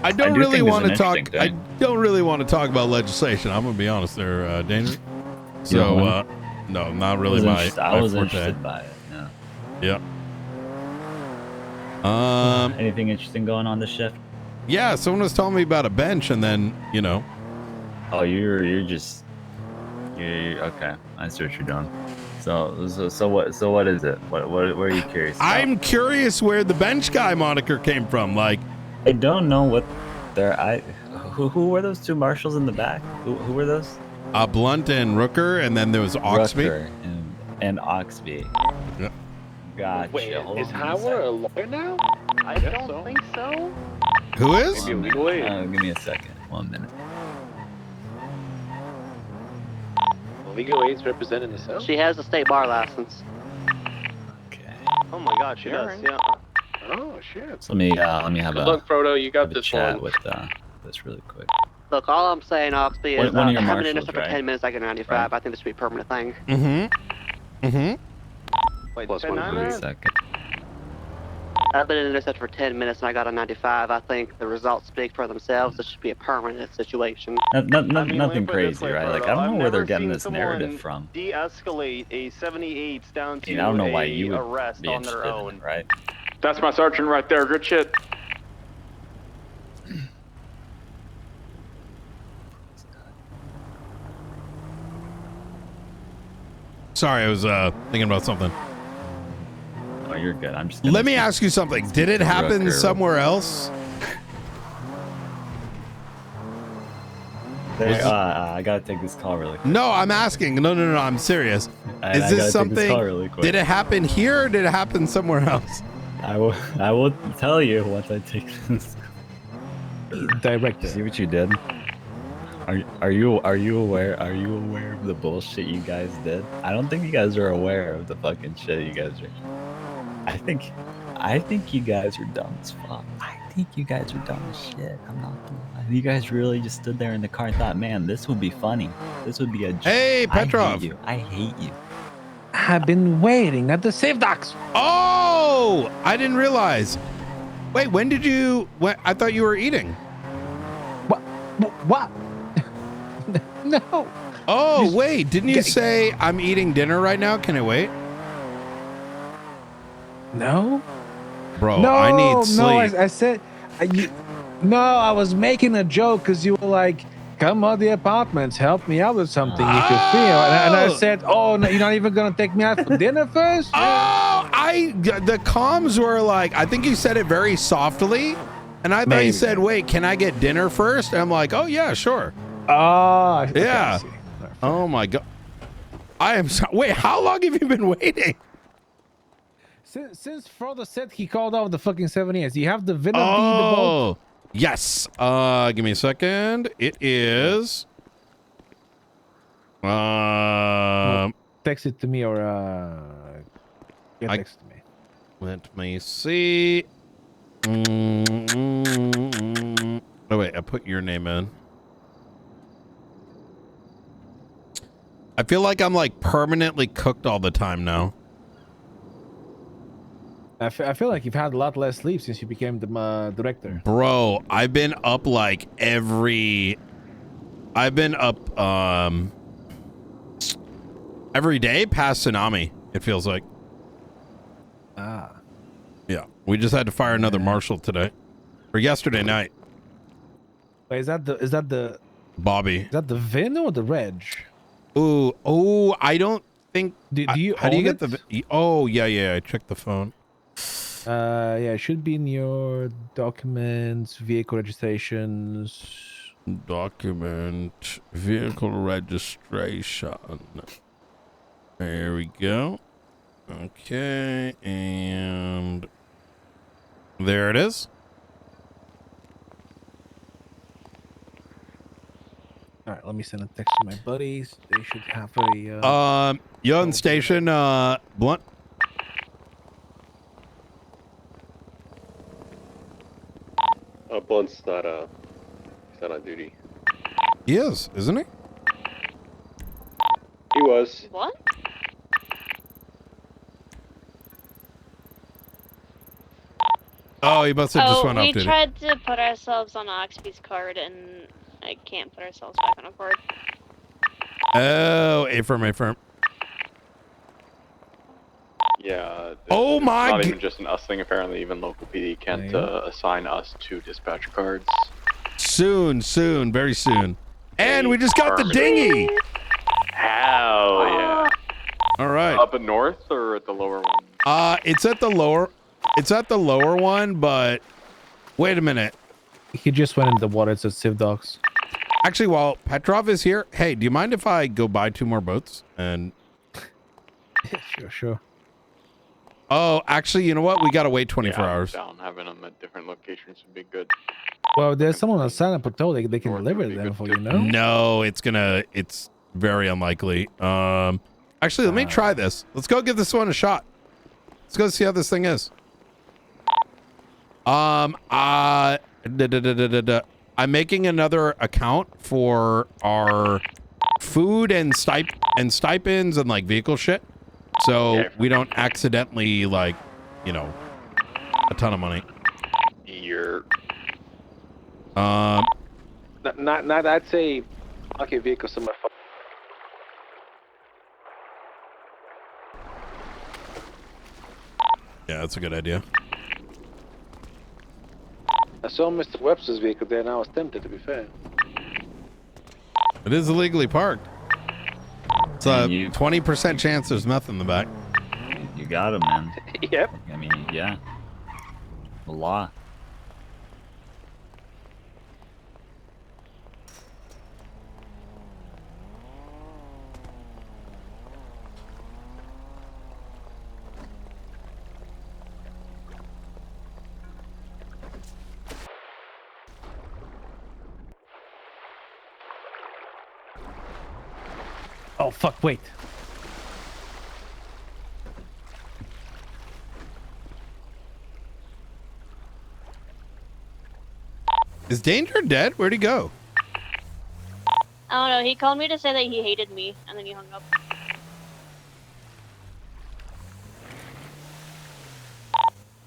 I don't really want to talk. I don't really want to talk about legislation. I'm gonna be honest, there, Danger. So, no, not really my. I was forte. interested by it. Yeah. Anything interesting going on this shift? Yeah, someone was telling me about a bench, and then Oh, you're okay. I see what you're doing. So what is it? What are you curious about? I'm curious where the bench guy moniker came from. Like, I don't know what who were those two marshals in the back? Who were those? Blunt and Rooker, and then there was Oxby. Rooker and Oxby. Yeah. Gotcha. Wait, Hold is on Howard a lawyer now? I don't think so. Who is? Maybe legal aid. Give me a second. 1 minute. Legal aid's representing the cell? She has a state bar license. Oh my god, she does, yeah. Oh, shit. So let me have Good a luck, Frodo. You got have a this chat one. with this really quick. Look, all I'm saying, Oxby, is One of your I haven't been in marshals, this for right? 10 minutes, I get 95. Right. I think this should be a permanent thing. Wait, Plus 10 one nine for minutes? Second. I've been in intercept for 10 minutes and I got a 95. I think the results speak for themselves. This should be a permanent situation. Nothing crazy, right? Like, I don't know where they're getting this narrative from. De-escalate a 78 down to I don't know why you would arrest be on their interested in own. it, right? That's my sergeant right there. Good shit. Sorry, I was thinking about something. Oh, you're good. I'm just. Let me ask you something. Did it happen somewhere else? I gotta take this call really quick. No, I'm asking. No, I'm serious. Is this something? Really quick. Did it happen here or did it happen somewhere else? I will tell you once I take this. Director. See what you did? Are you aware of the bullshit you guys did? I don't think you guys are aware of the fucking shit you guys are. I think you guys are dumb as fuck. I think you guys are dumb as shit. I'm not gonna lie. You guys really just stood there in the car and thought, man, this would be funny. This would be a joke. Hey, Petrov. I hate you. I've been waiting at the safe docks. Oh, I didn't realize. Wait, when did you? I thought you were eating. What? No. Oh, wait, didn't you say I'm eating dinner right now? Can it wait? No. Bro, No, I need sleep. No, I said, no, I was making a joke because you were like, come on the apartments, help me out with something you could feel. And I said, oh, no, you're not even going to take me out for dinner first? Oh, the comms were like, I think you said it very softly. And I thought you said, wait, can I get dinner first? And I'm like, oh, yeah, sure. Oh, yeah. Oh, my God. I am so, wait, how long have you been waiting? Since Frodo said he called out the fucking 7 years, you have the Venom D, the Oh, yes. Give me a second. It is. Text it to me or text to me. Let me see. Oh wait, I put your name in. I feel like I'm like permanently cooked all the time now. I feel like you've had a lot less sleep since you became the director. Bro, I've been up like every day past tsunami, it feels like. Ah. Yeah. We just had to fire another marshal today. Or yesterday night. Wait, is that the Bobby? Is that the VIN or the reg? Oh, I don't think. Do you how do you own get it? the? Oh, yeah. I checked the phone. Yeah, it should be in your documents, vehicle registrations. Document vehicle registration. There we go. Okay, and there it is. All right, let me send a text to my buddies. They should have a. You on station, Blunt? Blunt's not not on duty. He is, isn't he? He was. What? Oh, he must have just went off we duty. tried to put ourselves on Oxby's card, and I can't put ourselves back on a card. Oh, A-firm. Yeah. Oh my It's not g- even just an us thing. Apparently, even local PD can't assign us to dispatch cards. Soon, very soon. And we just got the dinghy. Hell yeah! All right. Up in north or at the lower one? It's at the lower. It's at the lower one, but wait a minute. He just went into the water. It's at Civ Docs. Actually, while Petrov is here, hey, do you mind if I go buy 2 more boats? And Sure. oh, actually, you know what? We gotta wait 24 hours. Down having them at different locations would be good. Well, there's someone on Silent Patrol. They can deliver them for you, know? No, it's very unlikely. Actually, let me try this. Let's go give this one a shot. Let's go see how this thing is. I'm making another account for our food and stipends and like vehicle shit, so we don't accidentally like, you know, a ton of money. You're Not I'd say okay vehicle somewhere. Yeah, that's a good idea. I saw Mr. Webster's vehicle there, and I was tempted. To be fair. It is illegally parked. It's a 20% chance there's meth in the back. You got him, man. Yep. I mean, yeah. A lot. Oh, fuck, wait. Is Danger dead? Where'd he go? I don't know. He called me to say that he hated me, and then he hung up.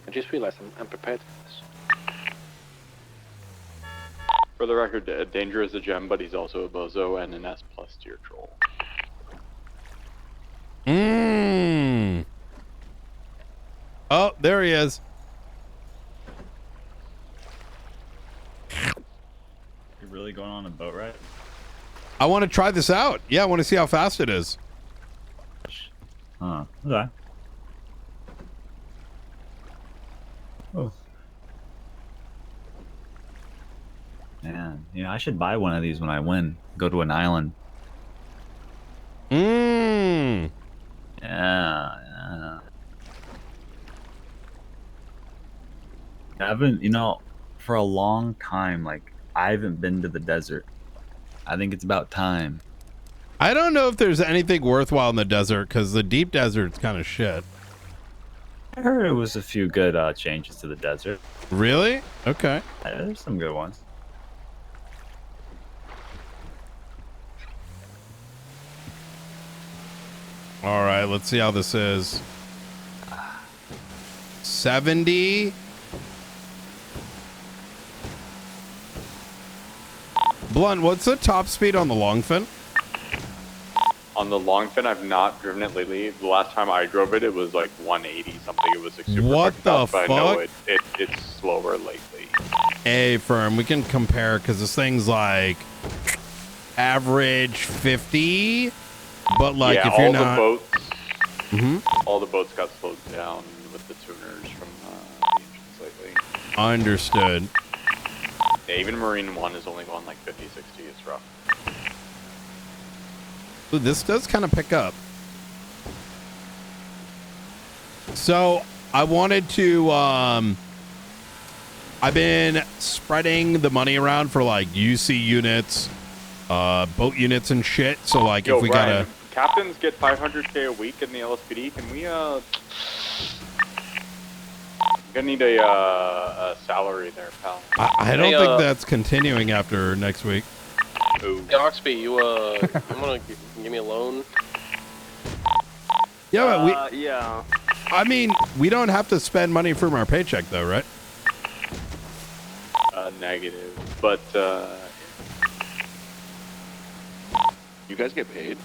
I just realized I'm prepared for this. For the record, Danger is a gem, but he's also a bozo and an S+ tier troll. Oh, there he is. You're really going on a boat ride? I want to try this out. Yeah, I want to see how fast it is. Huh. Okay. Oh. Man, you know, I should buy one of these when I win. Go to an island. Mmm. Yeah. I haven't, you know, for a long time, like, I haven't been to the desert. I think it's about time. I don't know if there's anything worthwhile in the desert, because the deep desert's kind of shit. I heard it was a few good changes to the desert. Really? Okay. Yeah, there's some good ones. All right, let's see how this is. 70. Blunt, what's the top speed on the Longfin? On the Longfin, I've not driven it lately. The last time I drove it, it was like 180 something. It was like super What fucking the fast, but I know fuck? it's slower lately. A firm, we can compare because this thing's like average 50, but like yeah, if you're all not. the boats, Mhm. all the boats got slowed down with the tuners from the engines lately. Understood. Yeah, even Marine 1 is only going like 50, 60. It's rough. Ooh, this does kind of pick up. So I wanted to, I've been spreading the money around for like UC units, boat units and shit. So like Yo, if we Brian, gotta, captains get 500K a week in the LSPD. Can we Gonna need a salary there, pal. I don't think that's continuing after next week. Ooh. Hey, Oxby, you wanna give me a loan? Yeah, but yeah. I mean, we don't have to spend money from our paycheck, though, right? Negative, but you guys get paid?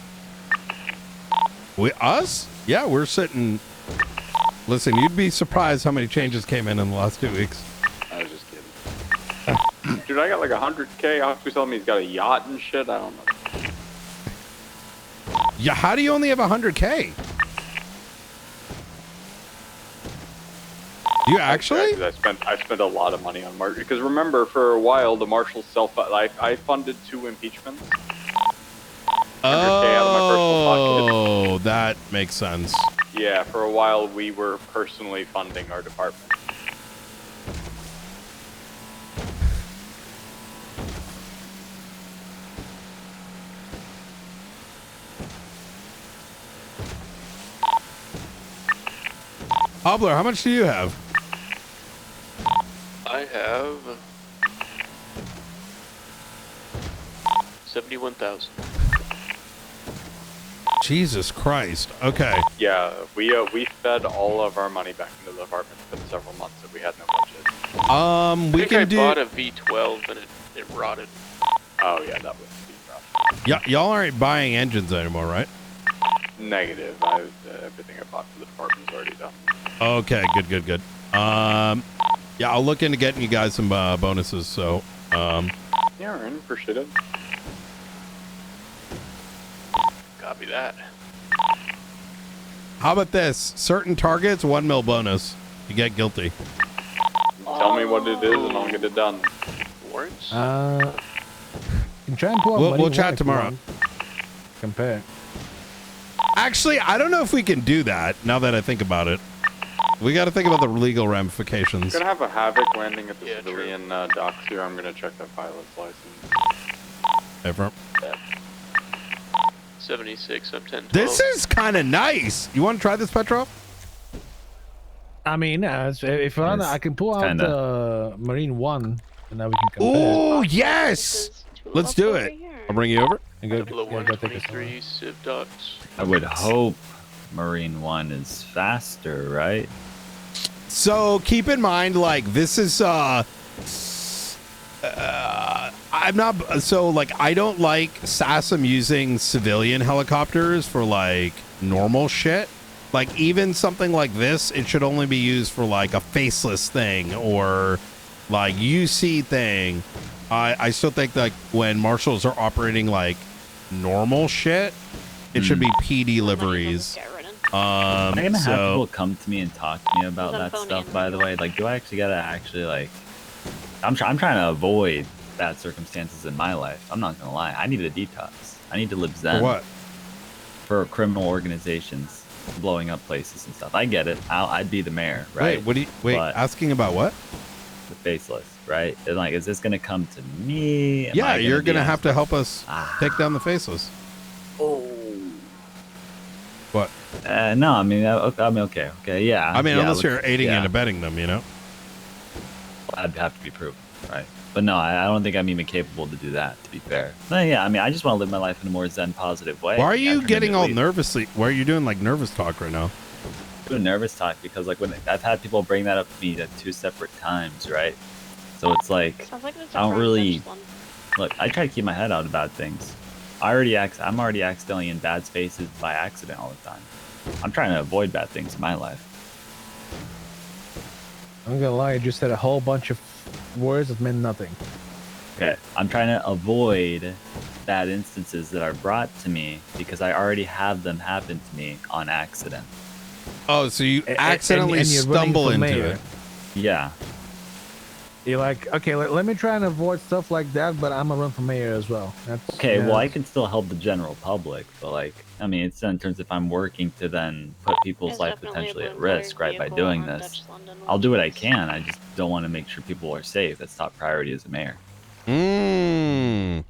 Us? Yeah, we're sitting. Listen, you'd be surprised how many changes came in the last 2 weeks. I was just kidding. Dude, I got like 100K. Oxby's telling me he's got a yacht and shit. I don't know. Yeah, how do you only have 100K? You actually? I spent a lot of money on Marshall because remember, for a while the Marshals I funded 2 impeachments. 100K out of my personal pocket. Oh, that makes sense. Yeah, for a while we were personally funding our department. Hobbler, how much do you have? I have 71,000. Jesus Christ. Okay. Yeah, we fed all of our money back into the department for several months that we had no budget. We I think can I do. bought a V12 and it rotted. Oh yeah, that was rough. Yeah, y'all aren't buying engines anymore, right? Negative. Everything I bought for the department is already done. Okay, good. Yeah, I'll look into getting you guys some bonuses. So, Yeah, Aaron, appreciate it. Copy that. how about this? Certain targets, 1 mil bonus. You get guilty. Tell me what it is and I'll get it done. Warrants? You can try and pull up We'll money chat one if you tomorrow. want. Compare. Actually, I don't know if we can do that. Now that I think about it, we got to think about the legal I'm ramifications. gonna have a Havoc landing at the civilian docks here. I'm gonna check that pilot's license. Hey, Firm. 76, I'm 10. This is kind of nice. You want to try this, Petrov? I mean, if I want, I can pull out kinda- Marine 1, and now we can compare. Oh yes! Let's do it. I'll bring you over. And go, Below yeah, go take this 123 Civ Docs. I would hope Marine 1 is faster, right? So keep in mind, like, this is I'm not so like I don't like SASM using civilian helicopters for like normal shit. Like even something like this, it should only be used for like a faceless thing or like UC thing. I still think like when marshals are operating like normal shit, it should be PD liveries. I'm gonna have so people come to me and talk to me about that stuff. By the way, like, do I actually gotta like? I'm trying to avoid bad circumstances in my life. I'm not gonna lie. I need a detox. I need to live zen. For what? For criminal organizations blowing up places and stuff. I get it. I'd be the mayor, right? Wait, what do you But asking about what? the faceless, right? And like, is this gonna come to me? Am Yeah, I you're be gonna on- have to help us take down the faceless. Oh. What? No, I mean, okay, yeah. I mean, yeah, unless let's- you're aiding yeah. and abetting them, you know. I'd have to be proven, right? But no, I don't think I'm even capable to do that, to be fair. But yeah, I mean, I just want to live my life in a more zen, positive way. Why are you getting all nervous? nervously? Why are you doing like nervous talk right now? Doing nervous talk because like when I've had people bring that up to me at 2 separate times, right? So it's like Sounds like it's I don't really look. I try to keep my head out of bad things. I'm already accidentally in bad spaces by accident all the time. I'm trying to avoid bad things in my life. I'm gonna lie, I just said a whole bunch of words that meant nothing. Okay, I'm trying to avoid bad instances that are brought to me because I already have them happen to me on accident. Oh, so you accidentally and you're running stumble for into mayor. it. Yeah. You're like, okay, let me try and avoid stuff like that, but I'm gonna run for mayor as well. That's, Okay, yeah. well, I can still help the general public, but like, I mean, it's in terms if I'm working to then put people's life potentially at risk, right, by doing this. I'll do what I can. I just don't want to make sure people are safe. That's top priority as a mayor. Mm.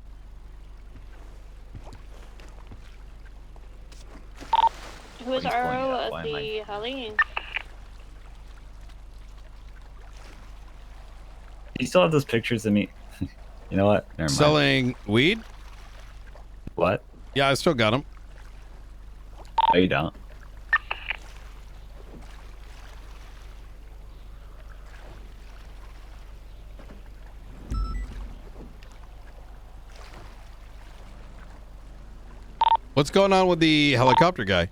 Who is Why are you pointing RO it out? at Why am I- the Holly? You still have those pictures of me? You know what? Never mind. Selling weed? What? Yeah, I still got them. No, you don't. What's going on with the helicopter guy?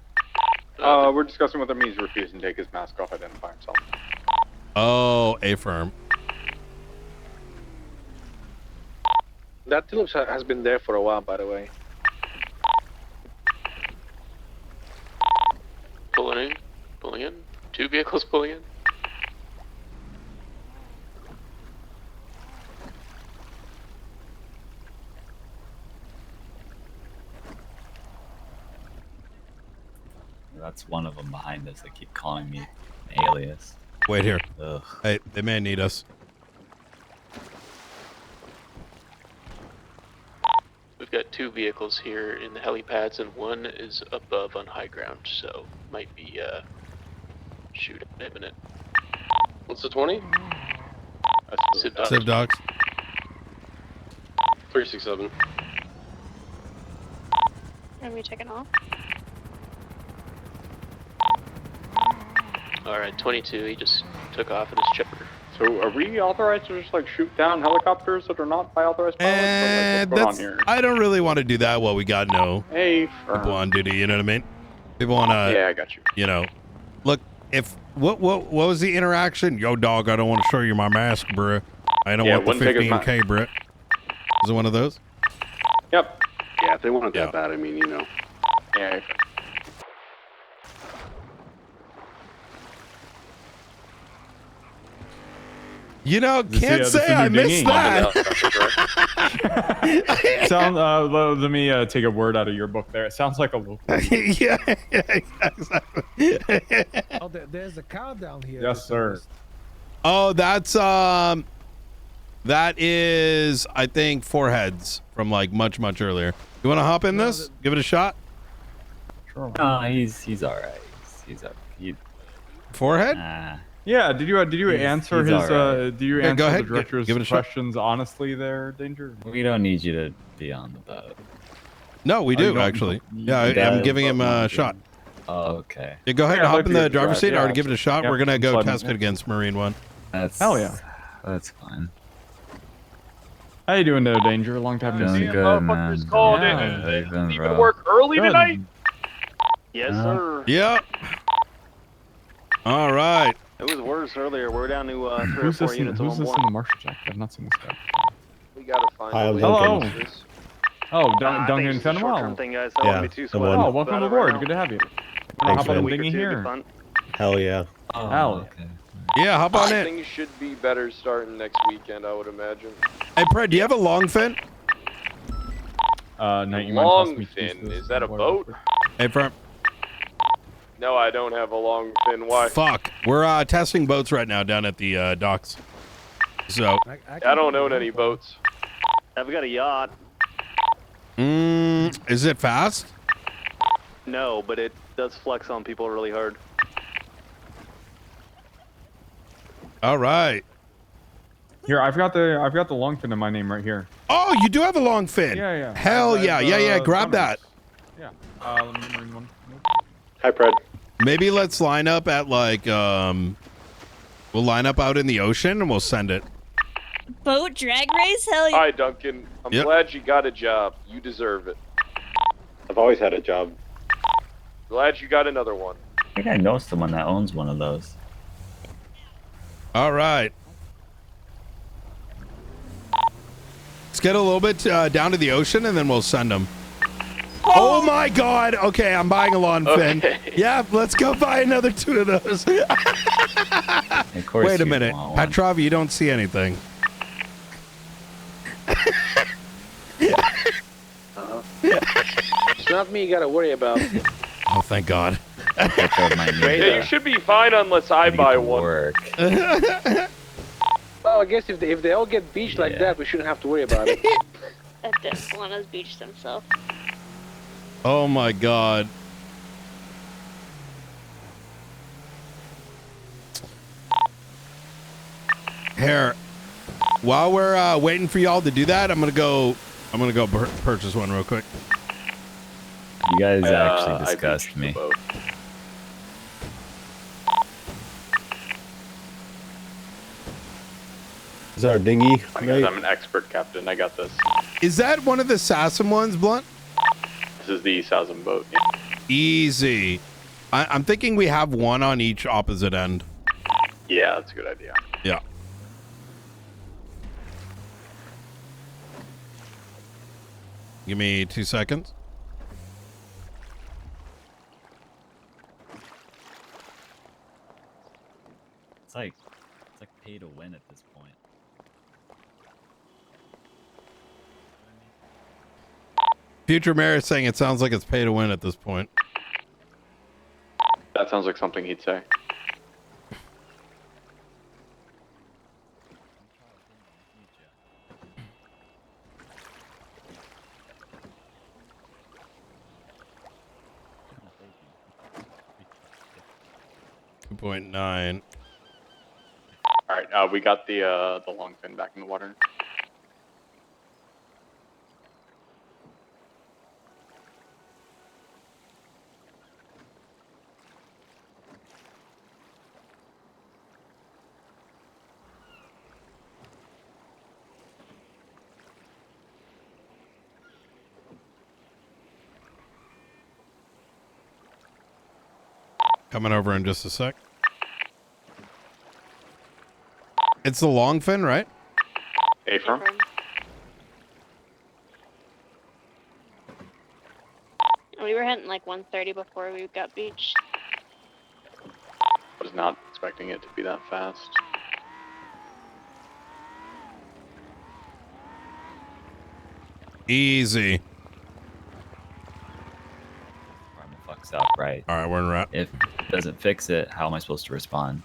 We're discussing with him. He's refusing to take his mask off, identify himself. Oh, A-firm. That tulips has been there for a while, by the way. Pulling in. 2 vehicles pulling in. That's one of them behind us. They keep calling me an alias. Wait here. Ugh. Hey, they may need us. We've got 2 vehicles here in the helipads, and one is above on high ground, so might be shoot imminent. What's the 20? Civ Dogs. Civ Dogs. 367. Are we taking off? Alright, 22, he just took off in his chipper. So are we authorized to just like shoot down helicopters that are not by authorized pilots? Or, like, what's going on here? I don't really want to do that while we got no people on duty, you know what I mean? People want to, Yeah, I got you. You know, look, if, what was the interaction? Yo, dog, I don't want to show you my mask, bruh. I don't want the wouldn't take his 15K, bruh. Is it one of those? Yep. Yeah, if they want it that bad, I mean, you know. Yeah. You know, This can't is the say I new missed dinghy. that. Sound, let me take a word out of your book there. It sounds like a local. Yeah, exactly. Oh, there's a car down here. Yes, sir. Oh, that's that is, I think, Foreheads from like much earlier. You want to hop in this? Give it a shot. Sure. He's all right. He's up. Forehead? Yeah. Did you answer he's his? all right. Did you Yeah, answer go ahead. the director's Give it a shot. questions honestly there, Danger? We don't need you to be on the boat. No, we Oh, you do don't- actually. you Yeah, I'm don't- giving him a shot. Oh, okay. Yeah, go ahead Yeah, and I'd hop like in to the get driver's drive, seat. I yeah. already give it a shot. Yeah, We're gonna go slide test in. it against Marine One. That's Hell yeah. That's fine. How you doing there, Danger? Long time no Doing see. good, man. called Yeah, it. how you been, Even bro? work early Good. tonight? Yes, sir. Yep. All right. It was worse earlier. We're down to 3 or Who's 4 this? In, units who's on this one. in the Marshal Jack? I've not seen this guy. We gotta find Hi, a I'm way Hello. to fix this. Oh, I think Duncan it's a short-term Fenwell. thing, guys. I don't Yeah, want to be too the sweaty. one. Oh, welcome about it aboard. right now. Good to have you. Thanks, Hop on man. the Week or dinghy two, it'd be here. fun. Hell yeah. Oh, Hell. okay. Yeah, hop on in. Things should be better starting next weekend, I would imagine. Hey, Pred, do you have a long fin? No, you mind tossing me Longfin, pieces is that a of boat? wood? Hey, Firm. No, I don't have a long fin. Why? Fuck. We're testing boats right now down at the docks. So, I don't own any boats. I've got a yacht. is it fast? No, but it does flex on people really hard. All right. Here, I've got the long fin in my name right here. Oh, you do have a long fin. Yeah. Hell yeah, yeah. Grab that. Yeah. Let me bring one. Hi, Pred. Maybe let's line up at like we'll line up out in the ocean and we'll send it. Boat drag race? Hell yeah. Hi, Duncan. I'm Yep. glad you got a job. You deserve it. I've always had a job. Glad you got another one. I think I know someone that owns one of those. All right. Let's get a little bit down to the ocean and then we'll send them. Oh my God. Okay, I'm buying a lawn fin. Yeah, let's go buy another 2 of those. Of course Wait a you minute. want one. Petrov, you don't see anything. It's not me you gotta worry about. Oh, thank God. Petrov might need Yeah, you to should be fine unless I buy one. work. Well, I guess if they all get beached like that, we shouldn't have to worry about it. That Despona's beached himself. Oh my God. Here. While we're waiting for y'all to do that, I'm gonna go purchase one real quick. You guys actually disgust me. Is that our dinghy? Guys, I'm an expert captain. I got this. Is that one of the Sassam ones, Blunt? This is the Sasm boat. Yeah. Easy. I'm thinking we have one on each opposite end. Yeah, that's a good idea. Yeah. Give me 2 seconds. It's like pay to win at this point. Future Mayor is saying it sounds like it's pay to win at this point. That sounds like something he'd say. .9. All right, we got the long fin back in the water. Coming over in just a sec. It's the long fin, right? A-firm. We were hitting like 130 before we got beached. I was not expecting it to be that fast. Easy. Fucks up, right? All right, we're in route. If it doesn't fix it, how am I supposed to respond?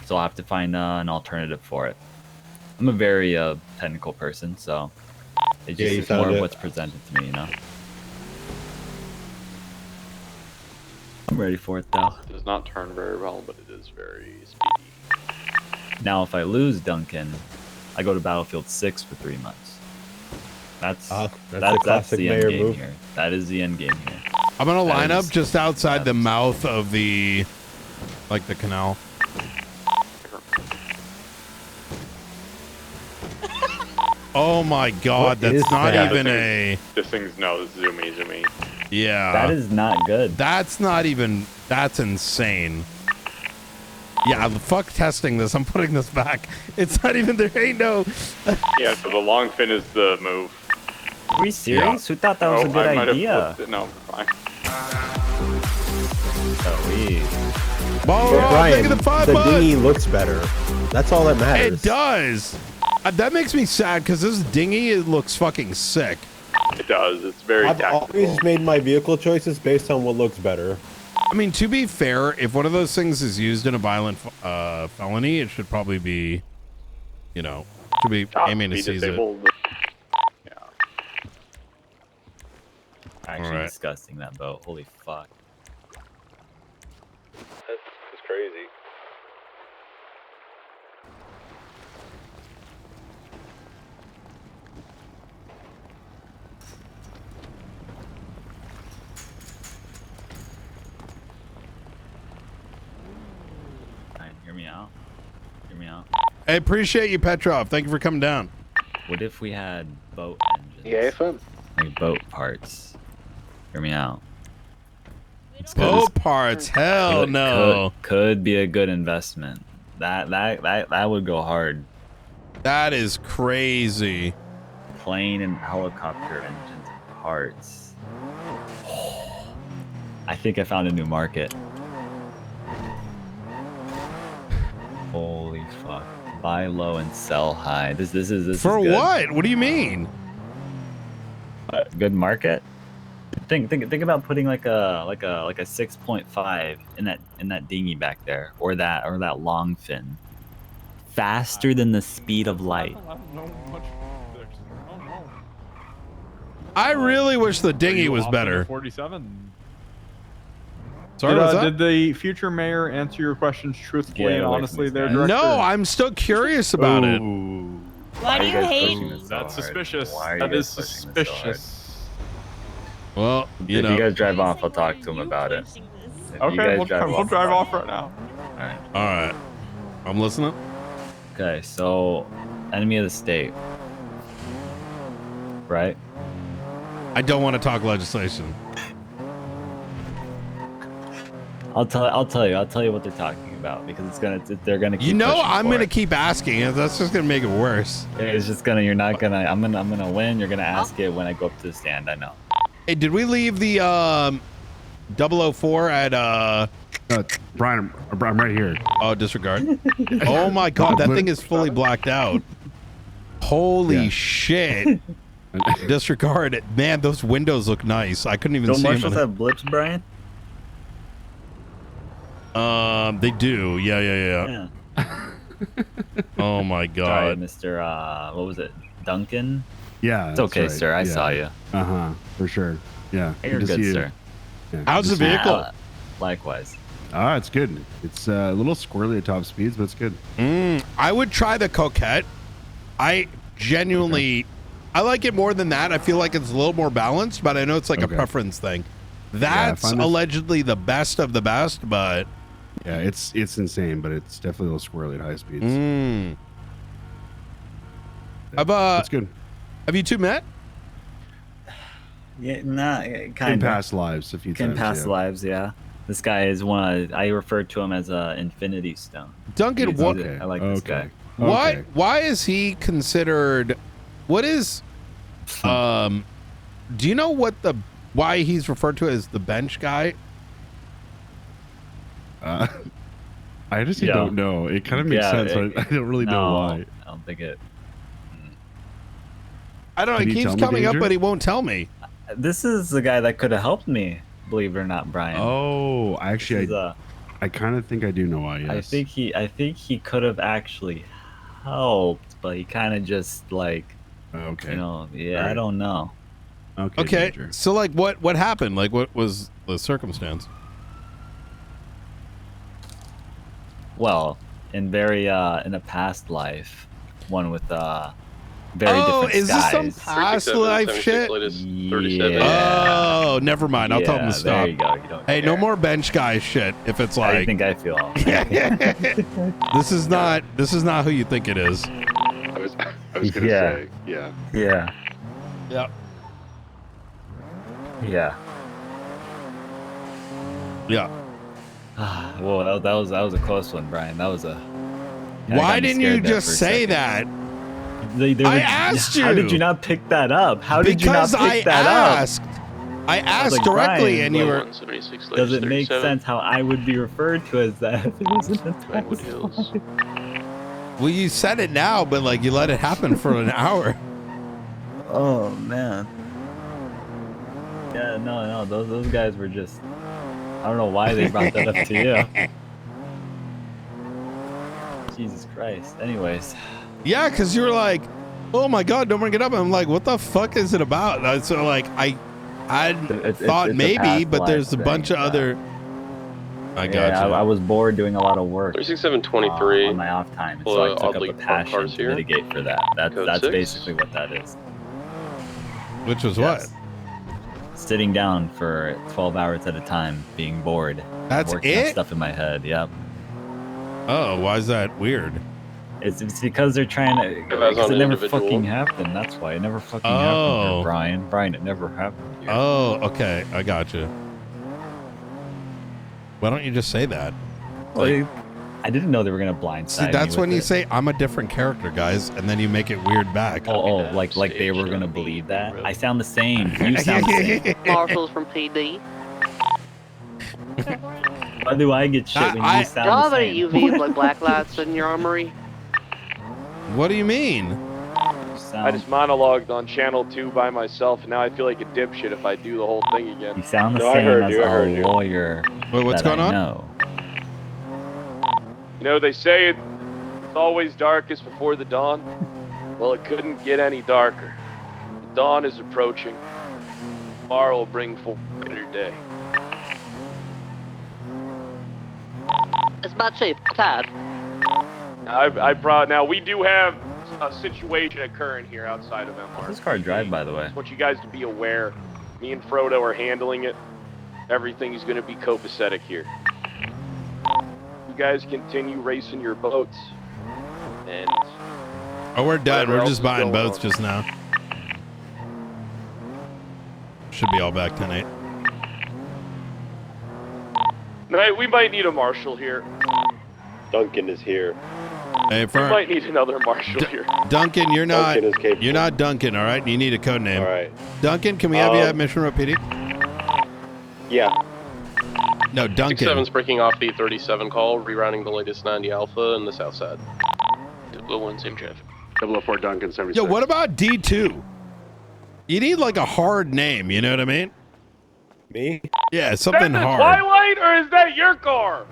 So I'll have to find an alternative for it. I'm a very technical person, so it's just it's more of what's presented to me, you know? I'm ready for it, though. It does not turn very well, but it is very speedy. Now, if I lose Duncan, I go to Battlefield 6 for 3 months. That's the end game move here. That is the end game here. I'm gonna line up just outside the mouth of the canal. Oh my god, that's not even a... This thing's, no, this is zoomy. Yeah. That is not good. That's not even... That's insane. Yeah, fuck testing this. I'm putting this back. It's not even... There ain't no... Yeah, so the long fin is the move. Are we serious? Who thought that was a good idea? No, fine. Ball Brian, the dinghy looks better. That's all that matters. It does. That makes me sad because this dinghy, it looks fucking sick. It does. It's very I've tactical. always made my vehicle choices based on what looks better. I mean, to be fair, if one of those things is used in a violent felony, it should probably be, you know, should be aiming to seize it. Yeah. Actually disgusting, that boat. Holy fuck. That's crazy. Hear me out. Hear me out. I appreciate you, Petrov. Thank you for coming down. What if we had boat engines? Yeah, fun. Like boat parts. Hear me out. Boat parts? Hell no. Could be a good investment. That would go hard. That is crazy. Plane and helicopter engines parts. I think I found a new market. Holy fuck. Buy low and sell high. This is For good. what? What do you mean? Good market? Think about putting like a 6.5 in that dinghy back there, or that long fin. Faster than the speed of light. I really wish the dinghy was better. 47. Sorry, what's Did the future mayor answer your questions truthfully and honestly there, Director? No, I'm still curious about it. Why do you hate? That's suspicious. Why are you That guys is pushing this so hard? suspicious. Well, you If know. you guys drive off, I'll talk to him about it. If you Okay, guys we'll drive off right now. Alright. All right. I'm listening. Okay, so enemy of the state. Right? I don't want to talk legislation. I'll tell you what they're talking about because they're gonna keep You know, pushing I'm for gonna it. keep asking it. That's just gonna make it worse. It's just gonna I'm gonna win. You're gonna ask it when I go up to the stand. I know. Hey, did we leave the 004 at Brian, I'm right here. Oh, disregard. Oh my god, that thing is fully blacked out. Holy shit. Disregard it. Man, those windows look nice. I couldn't even Don't see marshals them. have blips, Brian? They do. Yeah. Oh my Sorry, god. Mr. What was it? Duncan? Yeah. It's okay, that's right. sir. I Yeah. saw you. For sure. Yeah. You're to good, see you. sir. Yeah, How's good the to see you. vehicle? Likewise. It's good. It's a little squirrely at top speeds, but it's good. I would try the Coquette. I genuinely, I like it more than that. I feel like it's a little more balanced, but I know it's like a preference thing. That's allegedly the best of the best, but yeah, it's insane, but it's definitely a little squirrely at high speeds. That's good. Have you two met? Yeah, nah, kind of. In past lives, a few times. In past lives, yeah. This guy is I refer to him as a Infinity Stone. Duncan, what? I like this guy. Why is he considered? What is? Do you know why he's referred to as the bench guy? I just don't know. It kind of makes sense, but I don't really know why. I don't think it. I don't know. Can He you keeps tell me, coming up, Danger? but he won't tell me. This is the guy that could have helped me, believe it or not, Brian. Oh, actually, I kind of think I do know why. Yes. I think he could have actually helped, but he kind of just like, okay, you know, yeah, All right. I don't know. Okay, so like, what happened? Like, what was the circumstance? Well, in a past life, one with very different is this some skies. past life shit? Yeah. Oh, never mind. I'll tell him to stop. There you go. You don't Hey, no more bench guy shit. If it's How do you like, think I feel? this is not who you think it is. I was gonna say, yeah. Yeah. Yep. Yeah. Yeah. Well, that was a close one, Brian. That was a. Why didn't you just say that? I asked you. How did you not pick that up? How did you not Because pick that up? I asked like, directly, Brian, and you were. Does it make sense how I would be referred to as that if it wasn't a Glenwood Hills. Well, you said it now, but like you let it happen for an hour. Oh man. Yeah, no, those guys were just. I don't know why they brought that up to you. Jesus Christ. Anyways. Yeah, because you were like, "Oh my God, don't bring it up." I'm like, "What the fuck is it about?" So like, I thought it's a maybe, past but life there's a thing, bunch of other. I got Yeah, you. I was bored doing a lot of work 3723. on my off time, so I took up oddly a parked passion cars to here. mitigate for that. Code That's 6. basically what that is. Which was Yes. Sitting down for 12 hours at a time, being bored. That's working on it? stuff in my head. Yep. Oh, why is that weird? It's because they're trying to. If I was Because on it an never individual. fucking happened. That's why it never fucking Oh. happened here, Brian. Brian, it never happened. Here. Oh, okay, I got you. Why don't you just say that? Well, I didn't know they were gonna blindside See, me that's with when you it. say I'm a different character, guys, and then you make it weird back. Oh, like they were gonna believe that? I sound the same. You sound the same. Marshals from PD. Why do I get shit when you sound Y'all the have same? any UV like black lights in your armory? What do you mean? I just monologued on channel 2 by myself, and now I feel like a dipshit if I do the whole thing again. You sound the No, I same heard as you, I heard a you. lawyer. Wait, what's that going I on? know. You know, they say it's always darkest before the dawn. Well, it couldn't get any darker. The dawn is approaching. Tomorrow will bring forth a better day. It's my chief, Todd. Now we do have a situation occurring here outside of MR. How's this car drive, by the way? I just want you guys to be aware. Me and Frodo are handling it. Everything is going to be copacetic here. You guys continue racing your boats. And Oh, we're done. whatever We're else just is buying going boats on. just now. Should be all back tonight. Right, we might need a marshal here. Duncan is here. Hey, We might need another marshal here. Duncan, you're not. Duncan is capable. You're not Duncan. All right. You need a code name. All right. Duncan, can we have you at Mission Road PD? Yeah. No, Duncan. 67's breaking off the 37 call, rerouting the latest 90 Alpha in the south side. 001, same traffic. 004 Duncan 76. Yo, what about D2? You need like a hard name. You know what I mean? Me? Yeah, something That's hard. Twilight, or is that your car?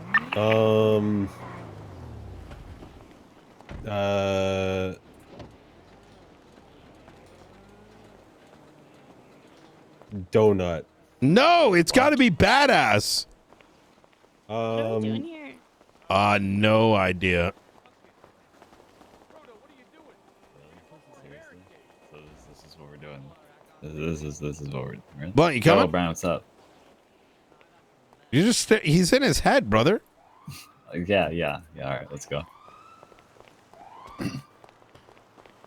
Donut. No, it's got to be badass. What are we doing here? No idea. This is what we're doing. This is what we're doing. Blunt, you coming? Brown, what's up? You just he's in his head, brother. Yeah. All right, let's go.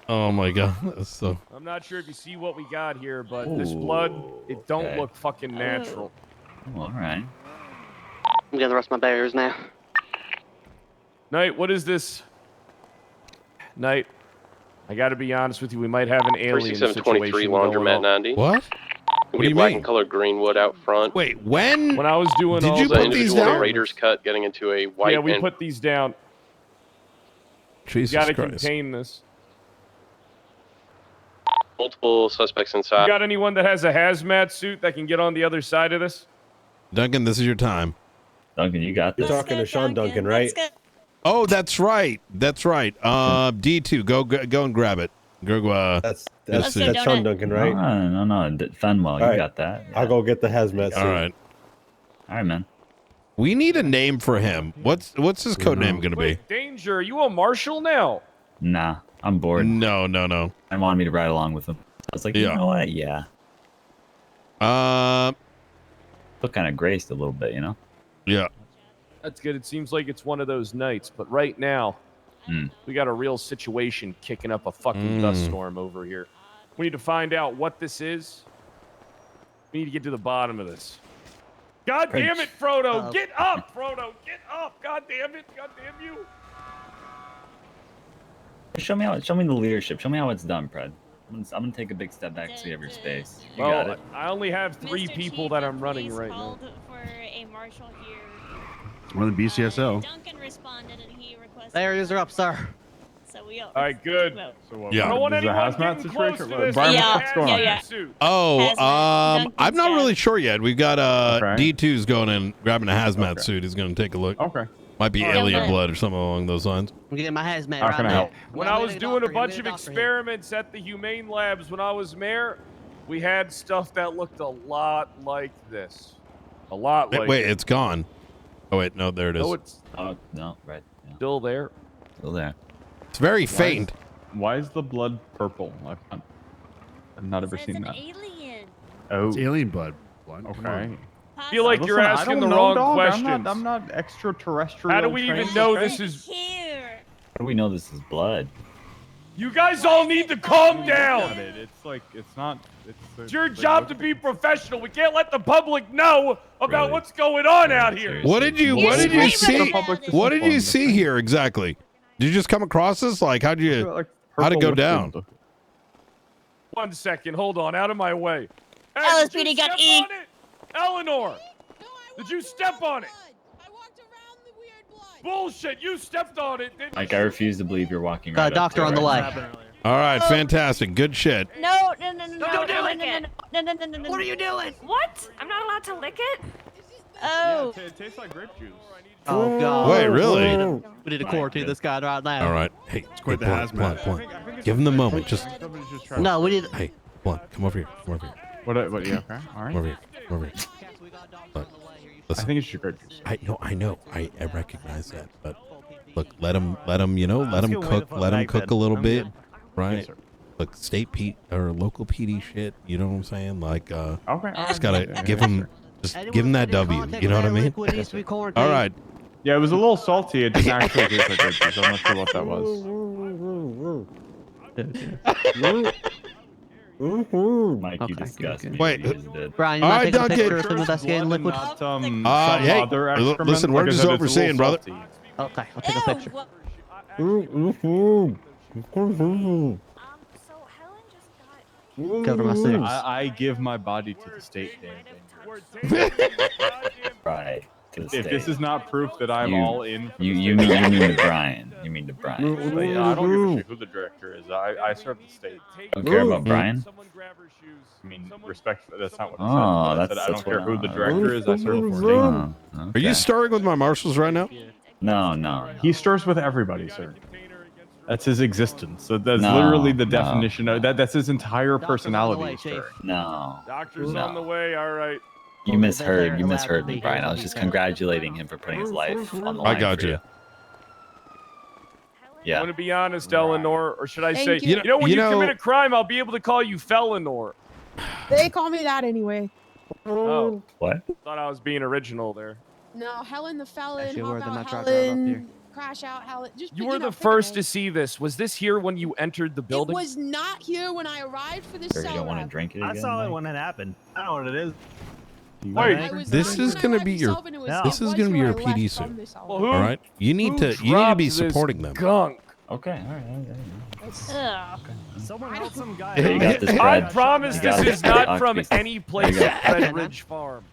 Oh my god. That's so I'm not sure if you see what we got here, but this blood, it don't okay. look fucking natural. All right. I'm getting the rest of my barriers now. Knight, what is this? Knight, I gotta be honest with you, we might have an alien 3723 situation going Laundromat on. 90. What? We do you have black mean? and colored Greenwood out front. Wait, when? When I was doing Did all you the put these individual down? Raiders cut getting into a white Yeah, we and put these down. Jesus You gotta Christ. contain this. multiple suspects You inside. got anyone that has a hazmat suit that can get on the other side of this? Duncan, this is your time. Duncan, you got You're this. talking to Sean Duncan, right? Oh, that's right. That's right. D2, go and grab it. Go. That's Let's go, Sean Donut. Duncan, right? No. Fenwell, you All right. got that. Yeah. I'll go get the hazmat suit. All right. All right, man. We need a name for him. What's his code name gonna be? Wait, Danger, are you a marshal now? Nah, I'm bored. No. I wanted me to ride along with him. I was like, Yeah. you know what? Yeah. Feel kind of graced a little bit, you know? Yeah. That's good. It seems like it's one of those nights, but right now, we got a real situation kicking up a fucking dust storm over here. We need to find out what this is. We need to get to the bottom of this. God damn it, Frodo! Get up, Frodo! Get up! God damn it! God damn you! Show me the leadership. Show me how it's done, Pred. I'm gonna take a big step back so you have your space. You got it. I only have 3 Mr. people Chief, that the I'm running police right now. called for a marshal here. Or the BCSO. Duncan responded and he requested. Barriers are up, sir. So we all. All right, good. So what, Yeah. I don't want is it a anyone hazmat getting close to situation? this. Brian, Yeah, what's going on? yeah. Oh, Hazmat. I'm not really sure yet. We've got Okay. D2's going in, grabbing a hazmat suit. He's going to take a look. Okay. Might be Oh, alien yeah. blood or something along those lines. I'm getting my hazmat How right can I now. help? When I was doing a bunch of experiments at the Humane Labs when I was mayor, we had stuff that looked a lot like this. A lot like Wait, it's gone. Oh wait, no, there it is. No, it's Oh, no, right. Yeah. still there. Still there. It's very faint. Why is the blood purple? I've not ever seen that. Alien. Oh, It's alien blood. Come okay. on. I feel like you're Listen, I asking don't the know, wrong dog. questions. I'm not extraterrestrial. How do we even trained. know this is? Here. How do we know this is blood? You guys all need to calm down. It's like it's not. It's your job to be professional. We can't let the public know about Really? what's going on out here. Seriously. What did you see? What did you see here exactly? Did you just come across this? Like, how'd it go down? 1 second, hold on, out of my way. Hey, LSPD did you got step E. on it? Eleanor, did you step on it? I walked around the weird blood. Bullshit, you stepped on it, didn't Like, I refuse to believe you're walking right up doctor to it on the right way. now. All right, fantastic. Good shit. No. Don't lick it. No. What are you doing? What? I'm not allowed to lick it? Oh. It tastes like grape juice. Oh god. Wait, really? We need to quarantine this guy right now. All right. Hey, quit the Blunt, hazmat. Blunt. Give him the moment. Just No, we need. hey, Blunt, come over here. Come over here. What? Yeah. Okay. All Come right. over here. Come over here. Blunt, I listen, think it's your grape juice. I know. I recognize that, but look, let him, let him Let's cook, get away let him the cook fuck a little back bit. then. right? Yes, sir. Like state P or local PD shit. You know what I'm saying? Like, Okay. just gotta give him, just give him that W. You know what I mean? All right. Yeah, it was a little salty. It didn't actually taste like grape juice. I'm not sure what that was. Mike, you disgust me. Wait, You just did. Brian, you all want right, to take a picture Duncan. of some investigating liquid? Not, some Hey, other excrement. listen, we're Like I just said, it's a overseeing, little brother. salty. Okay, I'll take a picture. Cover my sins. I give my body to the state. Right. If this is not proof that I'm all in, for You the state, mean to Brian. You mean to Brian. But yeah, I don't give a shit who the director is. I serve the state. Don't care about Brian? I mean, respect. That's not what I Oh, said. I said I don't care who the director is. I serve the state. Oh, Are you starring with my marshals right now? No. He stirs with everybody, sir. That's his existence. So that's No, literally the no. definition of that. That's his entire personality. Sir. No. Doctor's No. on the way. All right. You misheard me, Brian. I was just congratulating him for putting his life on the line. I got for you. Yeah. I'm gonna be honest, Eleanor, or should I Thank say, you. you know, when You you know- commit a crime, I'll be able to call you Felinor. They call me that anyway. Oh, What? thought I was being original there. No, Helen the felon, Actually, hop we're the out metro drive up here. Helen, crash out Helen. Just You pick were it the up, pick a first name. to see this. Was this here when you entered the It building? was not here when I arrived for this Sure, you cell don't want to rep. drink it I again? saw it Mike? when it happened. I know what it is. Wait, I was This there is when I gonna arrived be your- myself, and it was- No. This it is was gonna be when your I left PD from suit. this cell Well, rep. who All right. You need to dropped be this supporting them. Gunk. Okay, all right. Ugh. Someone help some guy. Yeah, you got this, I Brad. promise You got this this, is not Brad. from Oxby. any place There you at Red Ridge Farm.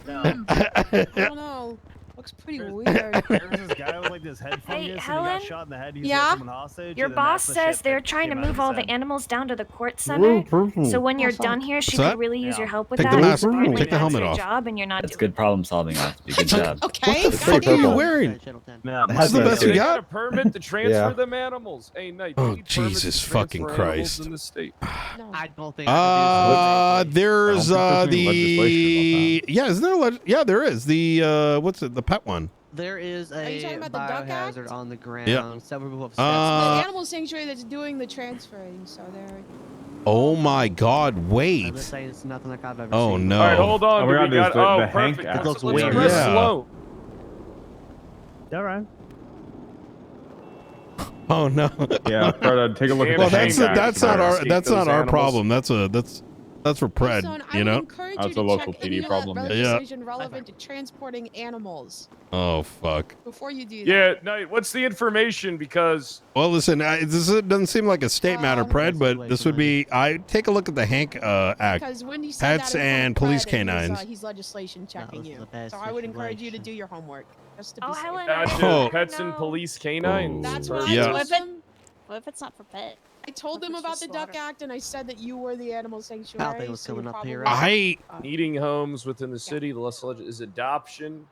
I don't know. Looks pretty weird. There's this guy with like this head fungus and he Helen? got shot in the head. He's Yeah? got someone hostage. Your and then boss that's the says shit they're that trying to came out of move his all the head. animals down to the court center. So when you're done here, she What's that? could really use your help with Take that. the mask- Apparently take the that's helmet your off. job, and you're not That's doing good problem solving, Oxby. Good job. Okay. What the fuck are you goddamn. wearing? Yeah, This is the best you They got a got? permit to transfer Yeah. them animals. Hey, Knight, Oh, do you need permits Jesus to fucking transfer animals Christ. in the state? No. I don't think I There's I don't think there's any the legislation yeah, isn't there? Yeah, there is the what's it? The pet one. There is Are you a talking about the Duck Act? biohazard on the ground. Yeah. Several people have the Uh, animal sanctuary that's doing the transferring, so they're. oh my God! I'm Wait. just saying it's nothing like I've ever Oh seen. no. All right, hold on. Oh my do God, we got, there's the Hank perfect. Act. Let's, Looks let's weird. press Yeah. slow. All right. Oh no. Yeah, Fred, take a look at Well, the that's Hank Act. that's not our Keep that's those not our animals. problem. That's for Pred. Son, I You would know. encourage That's you a to local check PD any problem. legislation relevant to transporting animals Oh fuck. before you do that. Yeah, Knight, what's the information? Because Well, listen, this doesn't seem like a state matter, Pred, but this would be. I take a look at the Hank Act. Because Wendy said Pets that in front and of police Fred, and canines. he's legislation checking was you. the best So I would encourage you to situation. do your homework. Just to be Oh, safe. Helen, gotcha. Oh. Pets and police canines. That's what Yeah. I What told if, them. what if it's not for pet? I told them It's about for the Duck slaughter. Act, and I said that you were the animal sanctuary. Thought they was so you're coming up here, probably- I Needing homes within the city. The less is adoption.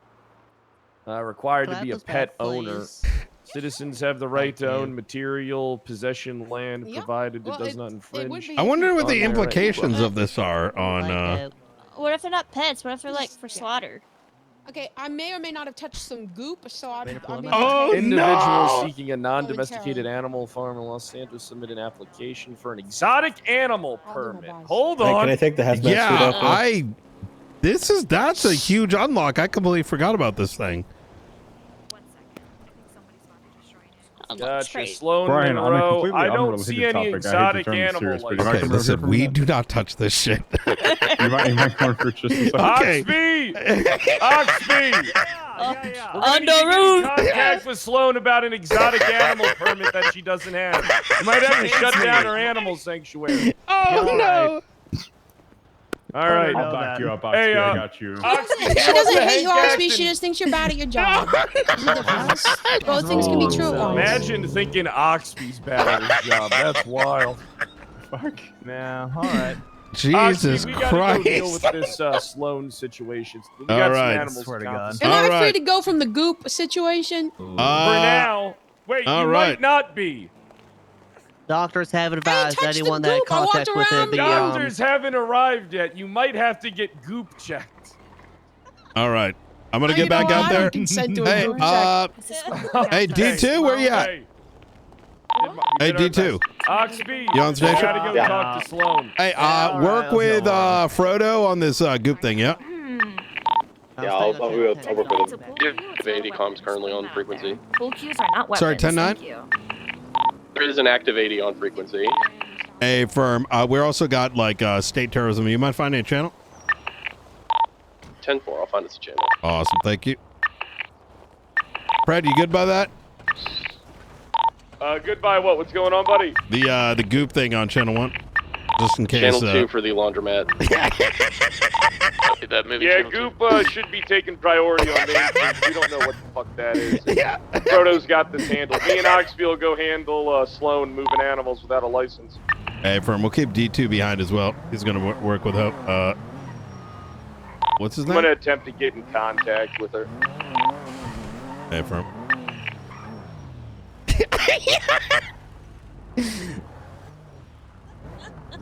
Required Can I to have be a those pet back, owner. please? Citizens have the right to Thank you. own material possession land, Yep. provided Well, it does it- not it would infringe. be I wonder what on the their right. implications of this are on. What if they're not pets? What if they're like for slaughter? Okay, I may or may not have touched some goop, so I'm. Oh, Individuals no! seeking a non-domesticated animal farm in Los Santos submit an application for an exotic animal permit. Hold on. Can I take the hazmat suit Yeah, off? that's a huge unlock. I completely forgot about this thing. Gotcha. Sloan Brian, on a Monroe. completely I don't unrelated see any topic, I hate to exotic turn this animal serious, but like you might Okay, come over here listen, for a we minute. do not touch this shit. You might come over for just a second. Okay. Oxby! Oxby! We're gonna need to get in contact with Sloan about an exotic animal permit that she doesn't have. You might have to shut down her animal sanctuary. Oh no! All right. I'll back you up, Oxby. Hey, I got you. Oxby, She what's doesn't the hate you, Hank Oxby. Act She and- just thinks you're bad at your job. Both things can be true at once. Imagine thinking Oxby's bad at his job. That's wild. Fuck. Nah, all right. Jesus Oxby, we gotta go deal with Christ! this Sloan situation. We All got right. some animals Swear to to God. confiscate. Am I All free right. to go from the goop situation? For now. Wait, all you right. might not be. Doctors have advised touched the anyone that had goop. I walked contact with around. the Doctors haven't arrived yet. You might have to get goop checked. All right, I'm gonna I get back know, out I there. don't consent to a Hey, goop check. hey, D2, where you at? Hey. Hey, D2. Oxby, You on station? gotta go talk to Sloan. Hey, work with Frodo on this goop thing, yeah? Yeah, I'll work with him. You have 80 comms currently on frequency. Pool cues are not weapons. Sorry, 10-9? Thank you. There is an active 80 on frequency. Hey, firm. We also got like state terrorism. You mind finding a channel? 10-4, I'll find us a channel. Awesome, thank you. Fred, you good by that? Goodbye. What's going on, buddy? The goop thing on channel 1, just in case. Channel 2 for the laundromat. That movie. Yeah, Channel Goop should be taking priority on me. We don't know what the fuck that is. Yeah. Frodo's got this handled. Me and Oxby will go handle Sloan moving animals without a license. Hey, firm. We'll keep D2 behind as well. He's gonna work with Hope. What's his I'm name? gonna attempt to get in contact with her. Hey, firm.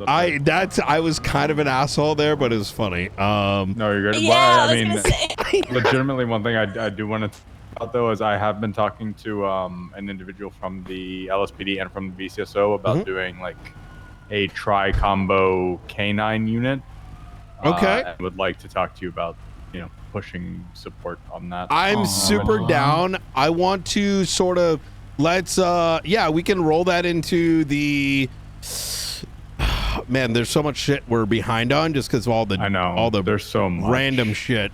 I was kind of an asshole there, but it was funny. No, you're good. Yeah, Well, I I was mean, legitimately, one thing I do want to about though is I have been talking to an individual from the LSPD and from the VCSO about doing like a tri-combo canine unit. Okay. And would like to talk to you about, pushing support on that. I'm super down. I want to sort of let's we can roll that into the man, there's so much shit we're behind on just because of all the there's so much random shit.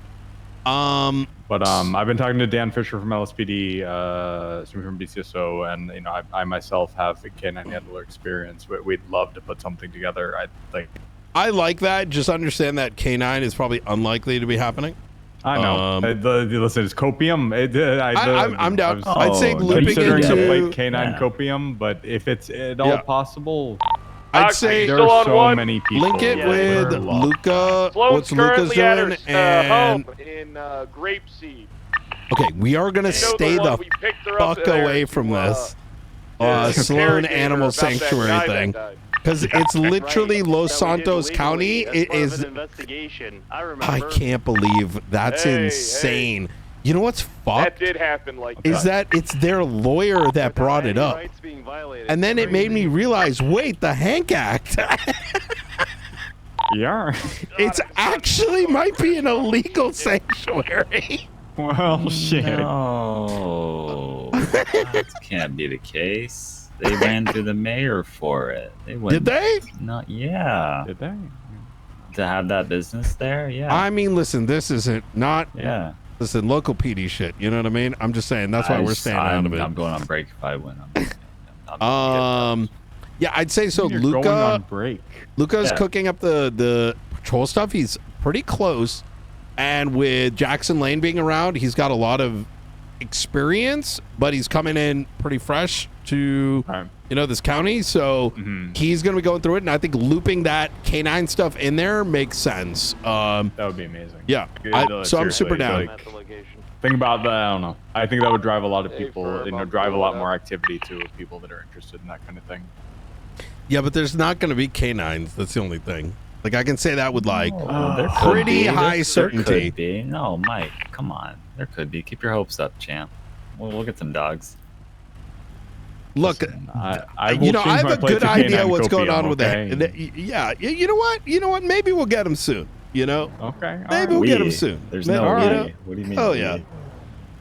But I've been talking to Dan Fisher from LSPD, from BCSO, and I myself have a canine handler experience. We'd love to put something together. I like that. Just understand that K9 is probably unlikely to be happening. I know. Listen, it's copium. I'm down. I'd say looping considering into the late canine copium, but if it's at all possible, I'd say there are so many people. link it with Luca. Sloan's What's Luca's currently at doing? her And home in Grapeseed. okay, we are gonna You know stay the one the we picked her up fuck there away to, from this Sloan interrogate her Animal about that Sanctuary guy that thing. died. Because it's literally Los That we did Santos legally County. as It part of is. an investigation. I remember. I can't believe that's insane. You know what's That fucked? did happen like Is that it's their lawyer that brought it up. And then it made me realize, wait, the Hank Act. Yeah. It's actually might be an illegal sanctuary. Well, shit. No, that can't be the case. They ran through the mayor for it. Did they? Not, yeah. Did they? To have that business there, yeah. I mean, listen, this isn't not. Yeah. Listen, local PD shit. You know what I mean? I'm just saying that's why we're staying out of it. I'm going on break if I win. Yeah, I'd say so. You're Luca, going on break. Luca's cooking up the patrol stuff. He's pretty close, and with Jackson Lane being around, he's got a lot of experience, but he's coming in pretty fresh to this county. So he's gonna be going through it, and I think looping that canine stuff in there makes sense. That would be amazing. Yeah, so I'm super down. Think about that. I don't know. I think that would drive a lot of people. Drive a lot more activity to people that are interested in that kind of thing. Yeah, but there's not going to be canines. That's the only thing. Like, I can say that with, like, there could pretty be. high There certainty. could be. No, Mike, come on. There could be. Keep your hopes up, champ. We'll get some dogs. Look, I I will have change my a plate good to idea canine what's going copium, on with okay? that. Yeah, you know what? Maybe we'll get him soon. You know? Okay. Maybe we'll get him soon. There's Maybe, no you way. know? What do you mean? Oh, yeah.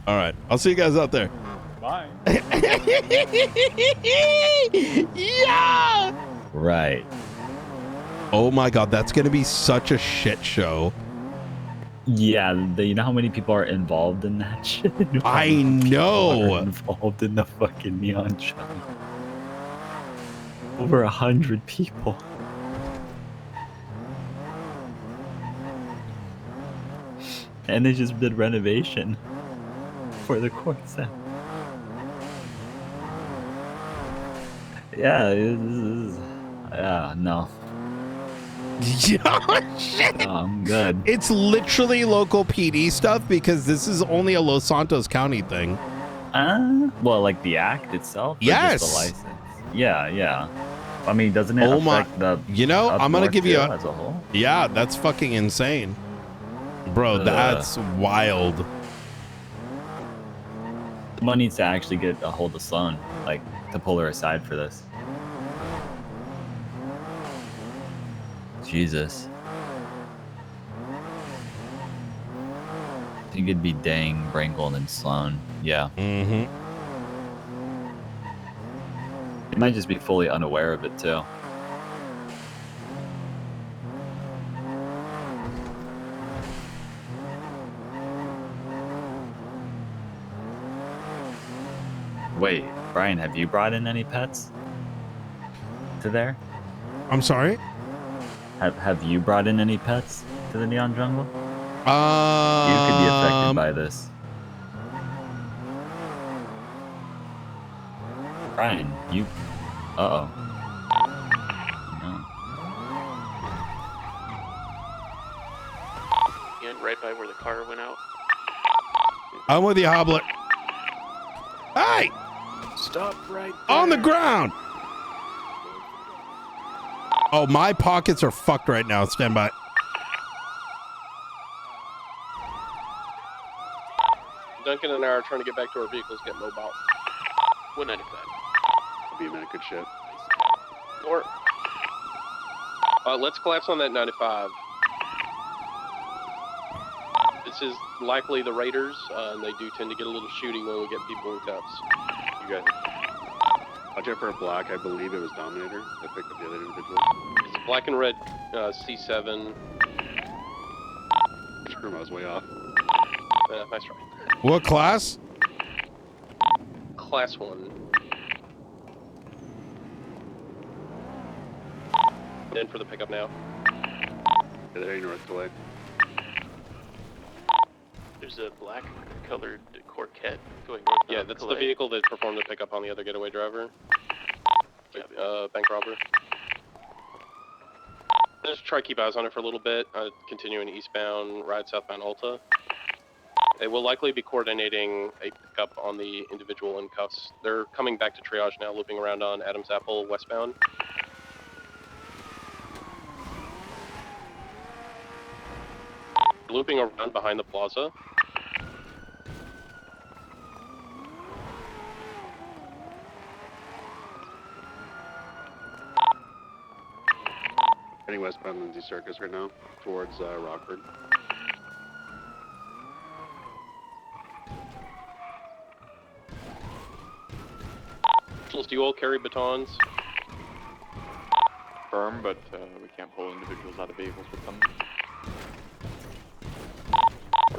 All right. I'll see you guys out there. Bye. Yeah! Right. Oh my god, that's gonna be such a shit show. Yeah, you know how many people are involved in that shit? I know. Involved in the fucking neon show. Over 100 people. And they just did renovation for the court center. Yeah, yeah, no. Yeah, shit. No, I'm good. It's literally local PD stuff because this is only a Los Santos County thing. Well, like the act itself? Or Yes. Just the license? Yeah, yeah. I mean, doesn't it affect the I'm gonna give you too, as a whole? Yeah, that's fucking insane. Bro, that's wild. Someone needs to actually get a hold of Sloan, like, to pull her aside for this. Jesus. I think it'd be Dang, Brangle, and Sloan. Yeah. Mm-hmm. He might just be fully unaware of it, too. Wait, Brian, have you brought in any pets to there? I'm sorry? Have you brought in any pets to the Neon Jungle? You You could be affected by this. Brian, you... Uh-oh. No. Yeah, right by where the car went out. I'm with you, Hoblet. Hey! Stop right On the ground! Oh, my pockets are fucked right now. Stand by. Duncan and I are trying to get back to our vehicles, get mobile. 195. I'll be a minute, good shit. Or, let's collapse on that 95. This is likely the Raiders, and they do tend to get a little shooty when we get people in cuffs. You guys, I'll check for a black. I believe it was Dominator that picked up the other individual. It's a black and red C7. Screw him, I was way off. Nice try. What class? Class 1. In for the pickup now. Yeah, they're heading north to Lake. There's a black colored Corvette going north. Yeah, that's the vehicle that performed the pickup on the other getaway driver. Bank robber. Just try to keep eyes on it for a little bit. Continuing eastbound, ride southbound Ulta. They will likely be coordinating a pickup on the individual in cuffs. They're coming back to triage now, looping around on Adams Apple westbound. Looping around behind the plaza. Heading westbound Lindsay Circus right now, towards Rockford. Do you all carry batons? Firm, but we can't pull individuals out of vehicles with them.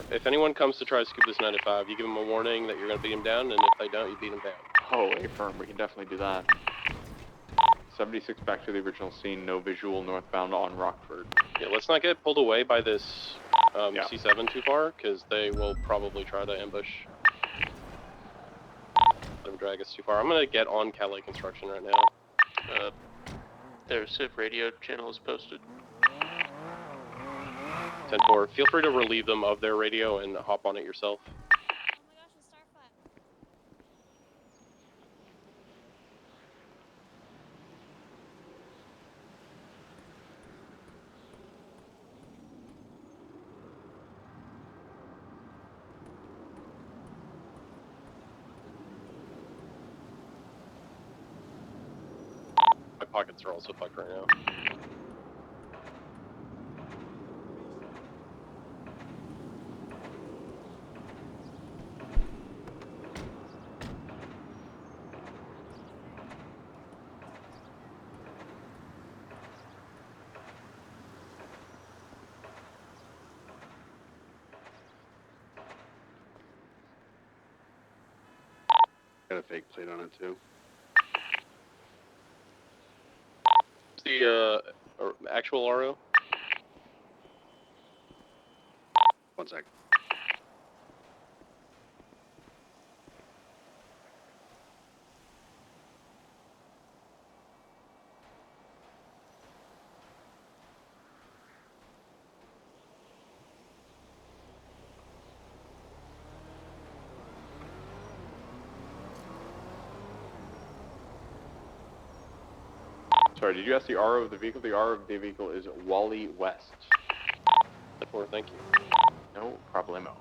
If anyone comes to try to scoop this 95, you give them a warning that you're going to beat them down, and if they don't, you beat them down. Oh, firm, we can definitely do that. 76 back to the original scene, no visual northbound on Rockford. Yeah, let's not get pulled away by this C7 too far, because they will probably try to ambush. Let them drag us too far. I'm going to get on Calais Construction right now. Their Civ radio channel is posted. 10-4. Feel free to relieve them of their radio and hop on it yourself. My pockets are also fucked right now. Got a fake plate on it too. The actual RO? 1 sec. Sorry, did you ask the RO of the vehicle? The RO of the vehicle is Wally West. Thank you. No problemo.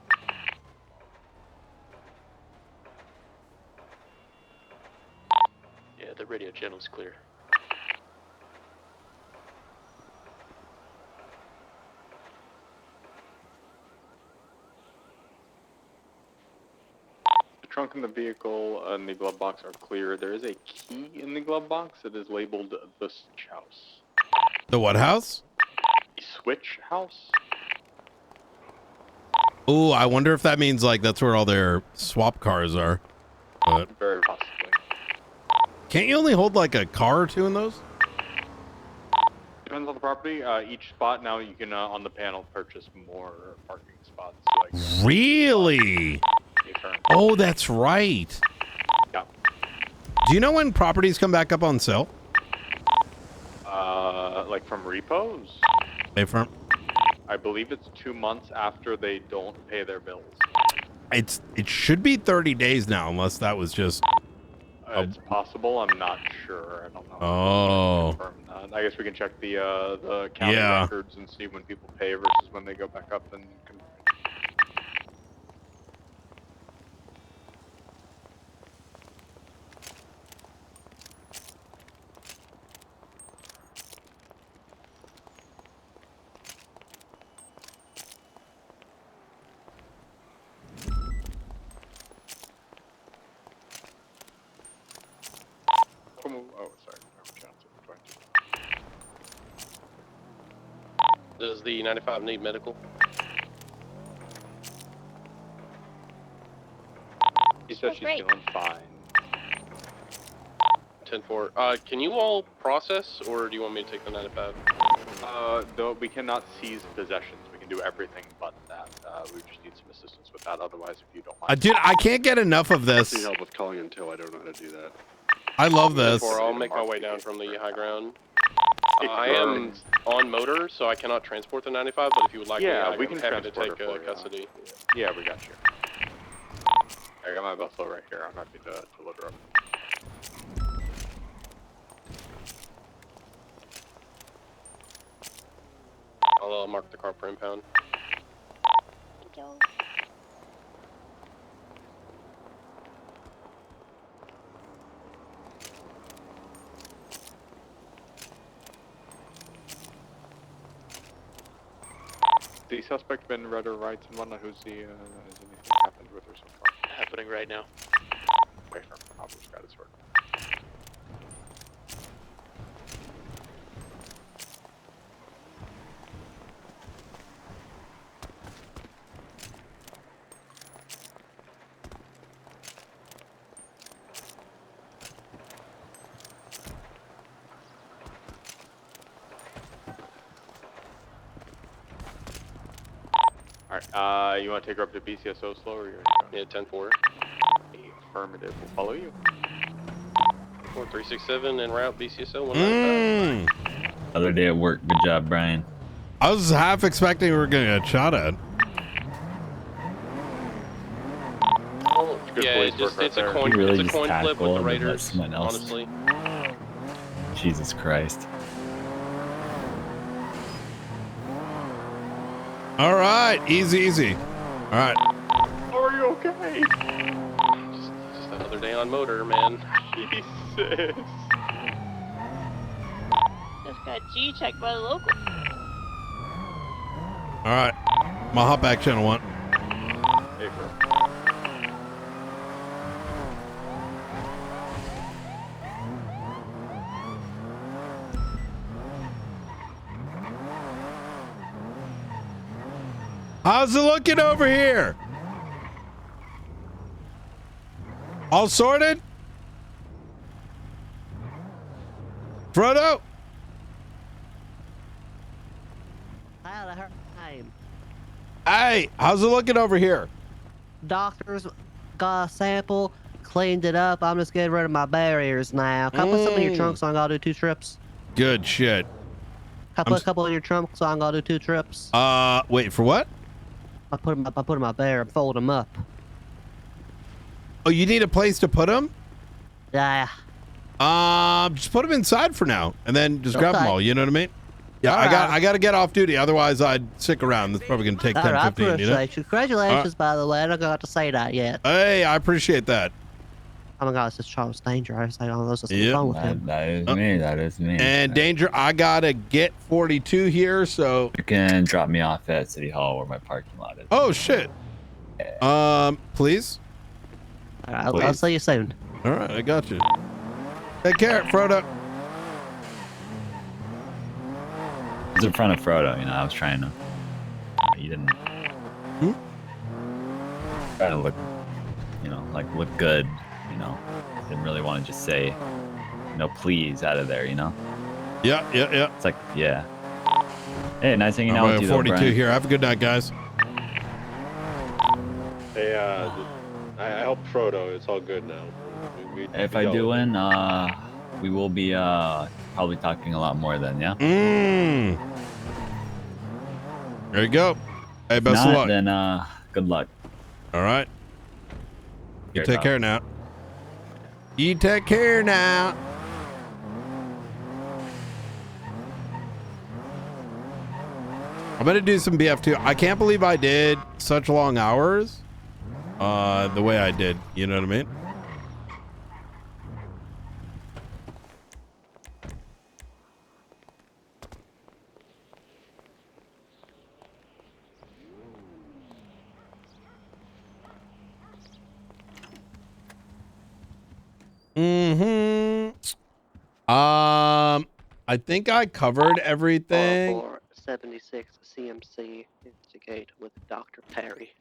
Yeah, the radio channel's clear. trunk and the vehicle and the glove box are clear. There is a key in the glove box. It is labeled the switch house. The what house? The switch house? Ooh, I wonder if that means like that's where all their swap cars are. But Very possibly. can't you only hold like a car or two in those? Depends on the property. Each spot now you can on the panel purchase more parking spots. Like Really? Oh, that's right. Yeah. Do you know when properties come back up on sale? Like from repos. I believe it's 2 months after they don't pay their bills. It should be 30 days now, unless that was just. It's possible. I'm not sure. I don't know. Oh. Confirm that. I guess we can check the county Yeah. records and see when people pay versus when they go back up and. Oh, sorry. Does the 95 need medical? She said she's feeling fine. 10-4. Can you all process, or do you want me to take the 95? Though we cannot seize possessions. We can do everything but that. We just need some assistance with that. Otherwise, if you don't mind. Dude, I can't get enough of this. I need help with calling until I don't know how to do that. I love this. 10-4, I'll make my way down from the high ground. I am on motor, so I cannot transport the 95, but if you would like me, I'm happy to take custody. Yeah, we got you. I got my buffalo right here. I'm happy to load her up. I'll mark the car per impound. The suspect been read her rights and whatnot. Has anything happened with her so far? Happening right now. Wait for Officer got his work. Alright, you want to take her up to BCSO slow or you're Yeah, 10-4. Affirmative, we'll follow you. 4367 en route BCSO 195. Another day at work. Good job, Brian. I was half expecting we were gonna get shot at. Yeah, it's a coin, really it's a coin flip with the Raiders, else. honestly. Jesus Christ. All right, easy. All right. Are you okay? Just another day on motor, man. Jesus. Just got G-checked by the local. All right. My hop back channel 1. Hey, bro. How's it looking over here? All sorted? Frodo? Hey, how's it looking over here? Doctors got a sample, cleaned it up. I'm just getting rid of my barriers now. Can I put some in your trunk so I gotta do 2 trips? Good shit. Can I put a couple in your trunk so I gotta do 2 trips? Wait, for what? I put them up there and fold them up. Oh, you need a place to put them? Yeah. Just put them inside for now, and then just grab them Okay. all. You know what I mean? Yeah, All I got to get off duty. Otherwise, I'd stick around. That's probably gonna take 10, I 15. appreciate You know? you. Congratulations, by the way. I don't got to say that yet. Hey, I appreciate that. Oh my God, it's just Charles Danger. I was like, oh, those are Yep. wrong with him. That is me. That is me. And Danger, I gotta get 42 here, so You can drop me off at City Hall where my parking lot is. oh shit. Please. I'll see you soon. All right, I got you. Take care, Frodo. I was in front of Frodo, you know, I was trying to... He didn't... Trying to look, you know, like look good, you know. Didn't really want to just say, you know, please out of there, you know? Yeah. It's like, yeah. Hey, nice hanging out with you, 42 Brian. here. Have a good night, guys. Hey, I helped Frodo. It's all good now. If I do win, we will be probably talking a lot more then, yeah? There you go. Hey, If best of not, luck. then good luck. All right. You Care, take dog. care now. You take care now. I'm gonna do some BF2. I can't believe I did such long hours. The way I did. You know what I mean? I think I covered everything. 476 CMC, instigate with Dr. Perry.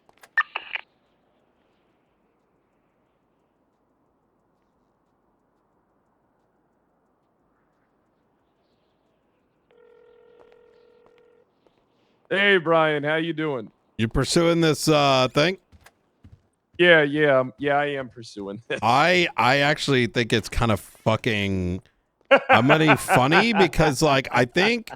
Hey, Brian, how you doing? You pursuing this thing? Yeah, I am pursuing this. I actually think it's kind of fucking. I'm gonna funny because like I think.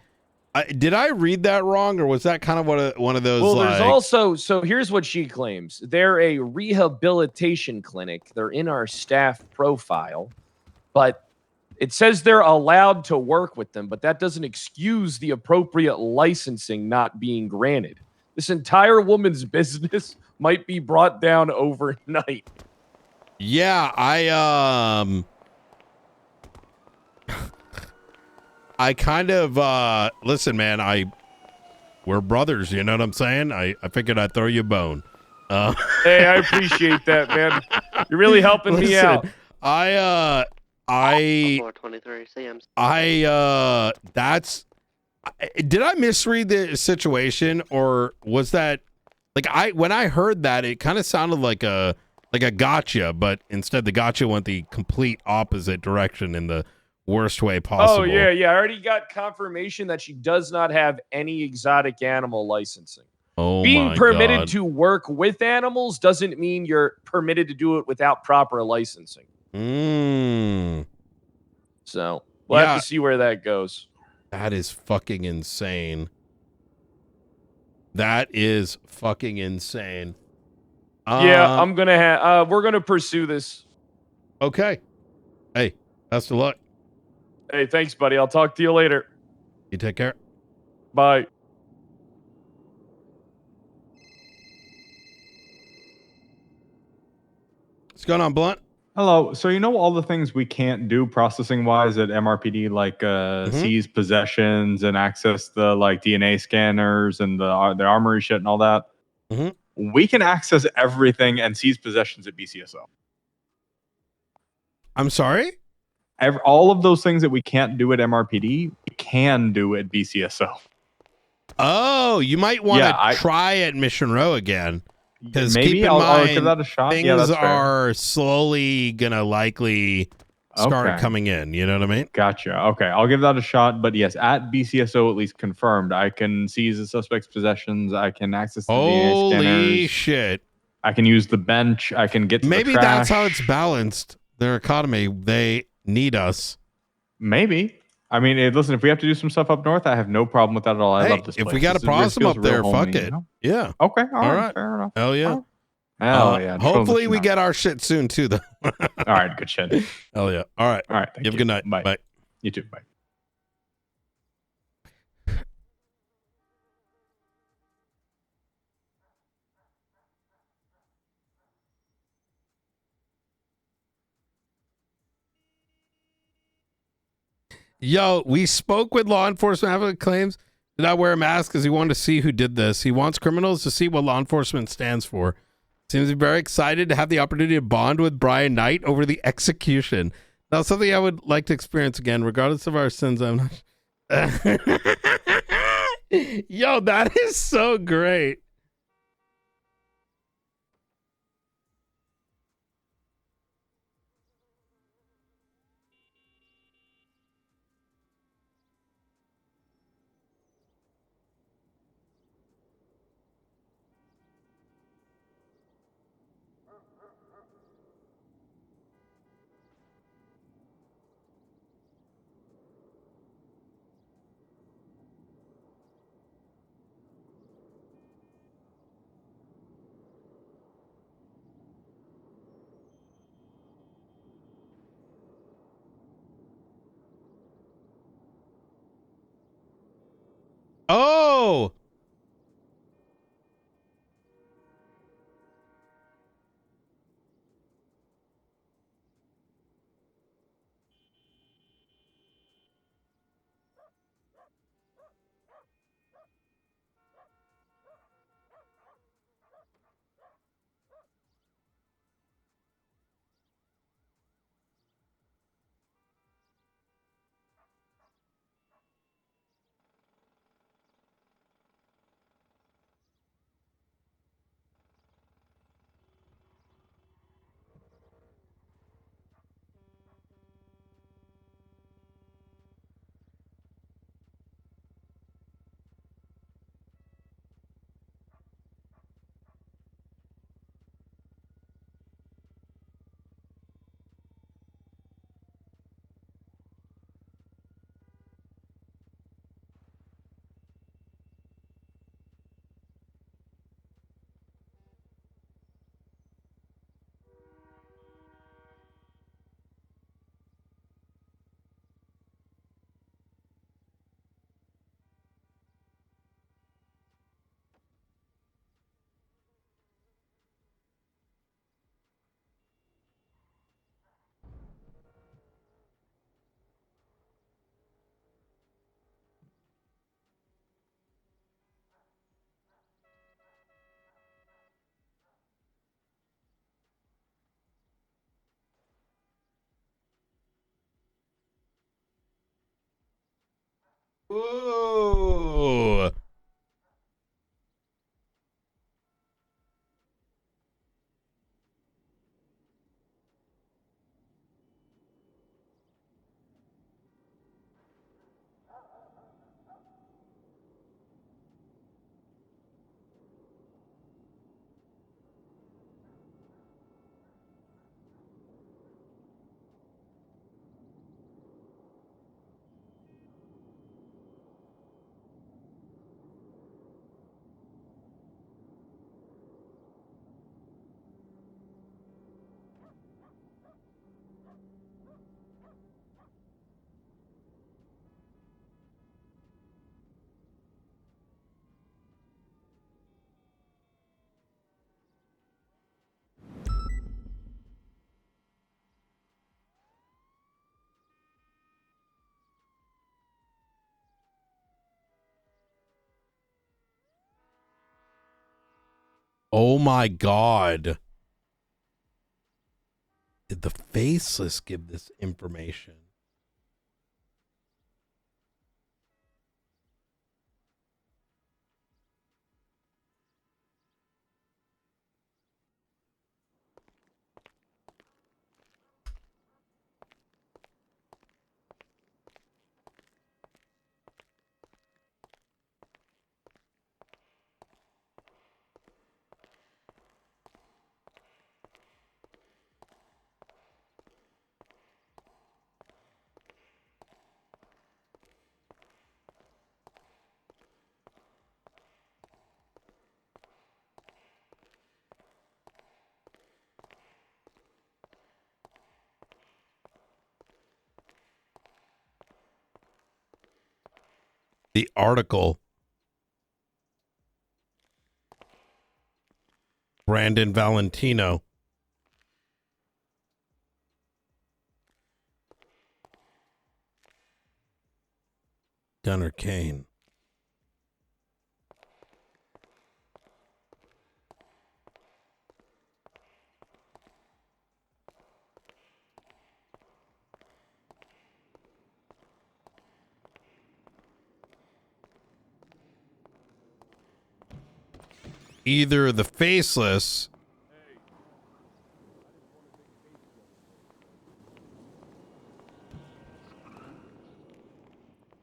Did I read that wrong, or was that kind of one of those? Well, like, there's also, so here's what she claims. They're a rehabilitation clinic. They're in our staff profile, but it says they're allowed to work with them, but that doesn't excuse the appropriate licensing not being granted. This entire woman's business might be brought down overnight. Yeah, I kind of listen, man, we're brothers, you know what I'm saying? I figured I'd throw you a bone. Hey, I appreciate that, man. You're really helping me out. Did I misread the situation, or was that like when I heard that, it kind of sounded like a gotcha, but instead the gotcha went the complete opposite direction in the worst way possible. Oh, yeah. I already got confirmation that she does not have any exotic animal licensing. Oh, Being my permitted God. to work with animals doesn't mean you're permitted to do it without proper licensing. So we'll have to see where that goes. That is fucking insane. That is fucking insane. Yeah, I'm gonna we're gonna pursue this. Okay. Hey, best of luck. Hey, thanks, buddy. I'll talk to you later. You take care. Bye. What's going on, Blunt? Hello. So you know all the things we can't do processing wise at MRPD, like seize possessions and access the like DNA scanners and the armory shit and all that. We can access everything and seize possessions at BCSO. I'm sorry? All of those things that we can't do at MRPD, we can do at BCSO. Oh, you might want to try at Mission Row again. Because Maybe keep in I'll mind, give that a shot. things Yeah, that's fair. are slowly gonna likely start Okay. coming in. You know what I mean? Gotcha. Okay, I'll give that a shot. But yes, at BCSO, at least confirmed, I can seize the suspect's possessions. I can access the DNA scanners. Holy shit. I can use the bench. I can get to Maybe the trash. that's how it's balanced. Their economy. They need us. Maybe. I mean, listen, if we have to do some stuff up north, I have no problem with that at all. I Hey, love this if place. we got a This really possum feels up there, real fuck homey, it. you know? Yeah. Okay. All right. Fair enough. Hell yeah. Hell yeah. Hopefully we get our shit soon too, though. All right. Good shit. Hell yeah. All right. All right. You have a good night. Bye. You too. Bye. Yo, we spoke with law enforcement advocate claims did not wear a mask because he wanted to see who did this. He wants criminals to see what law enforcement stands for. Seems very excited to have the opportunity to bond with Brian Knight over the execution. Now, something I would like to experience again, regardless of our sins. I'm not. Yo, that is so great. Oh! Ooh. Oh my God. Did the faceless give this information? The article. Brandon Valentino. Gunnar Kane. either the faceless.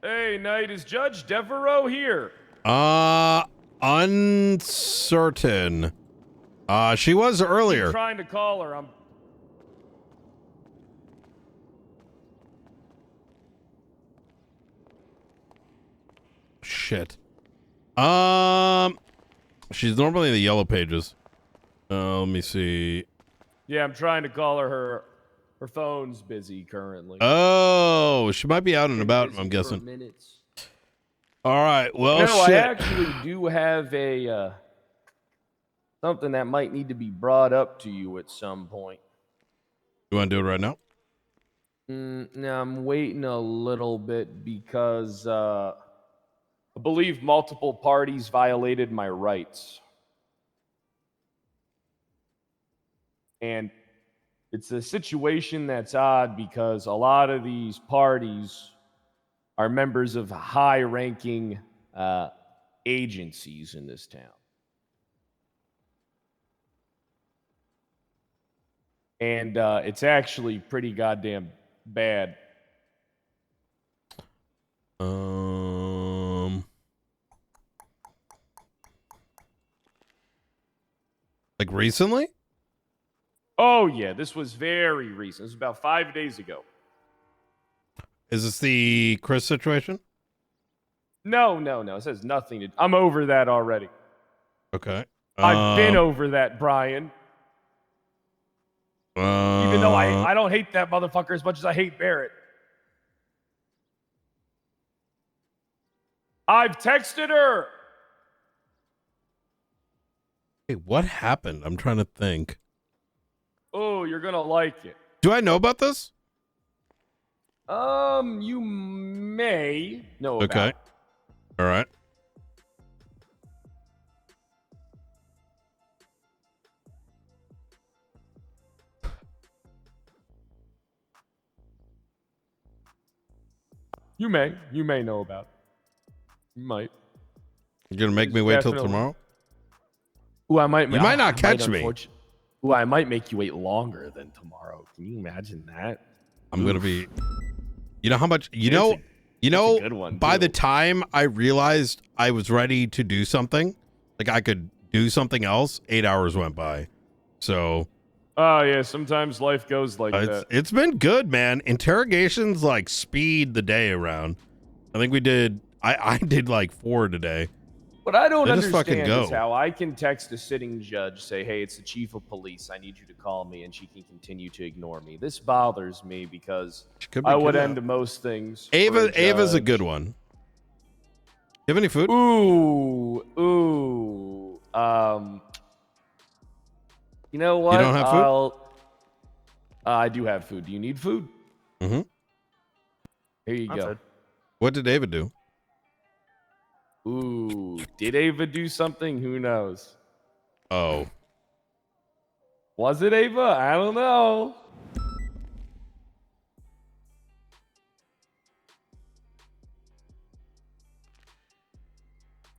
Hey, Knight, is Judge Devereaux here? Uncertain. She was earlier. I'm trying to call her. Shit. She's normally in the yellow pages. Let me see. Yeah, I'm trying to call her. Her phone's busy currently. Oh, she might be out and about, I'm guessing. All right, well, no, shit. I actually do have a something that might need to be brought up to you at some point. You want to do it right now? No, I'm waiting a little bit because I believe multiple parties violated my rights. And it's a situation that's odd because a lot of these parties are members of high-ranking agencies in this town. And it's actually pretty goddamn bad. Like recently? Oh, yeah, this was very recent. This was about 5 days ago. Is this the Chris situation? No. It says nothing to... I'm over that already. Okay. I've been over that, Brian. Even though I don't hate that motherfucker as much as I hate Barrett. I've texted her. Hey, what happened? I'm trying to think. Oh, you're gonna like it. Do I know about this? You may know about Okay. it. All right. You may know about it. You might. You're gonna make me wait till tomorrow? Ooh, I might. You might not catch me. Ooh, I might make you wait longer than tomorrow. Can you imagine that? I'm gonna be. You know how much? You It's know. a good one, By too. the time I realized I was ready to do something, like I could do something else, 8 hours went by. So. Oh yeah, sometimes life goes like that. It's been good, man. Interrogations like speed the day around. I think we did. I did like 4 today. What I don't They just fucking understand is go. how I can text a sitting judge, say, hey, it's the chief of police. I need you to call me, and she can continue to ignore me. This bothers me because could be I would good. end most things. for Ava's a judge. good one. You have any food? Ooh. You know what? You don't have food? I do have food. Do you need food? Mm-hmm. Here you go. What did David do? Ooh, did Ava do something? Who knows? Oh. Was it Ava? I don't know.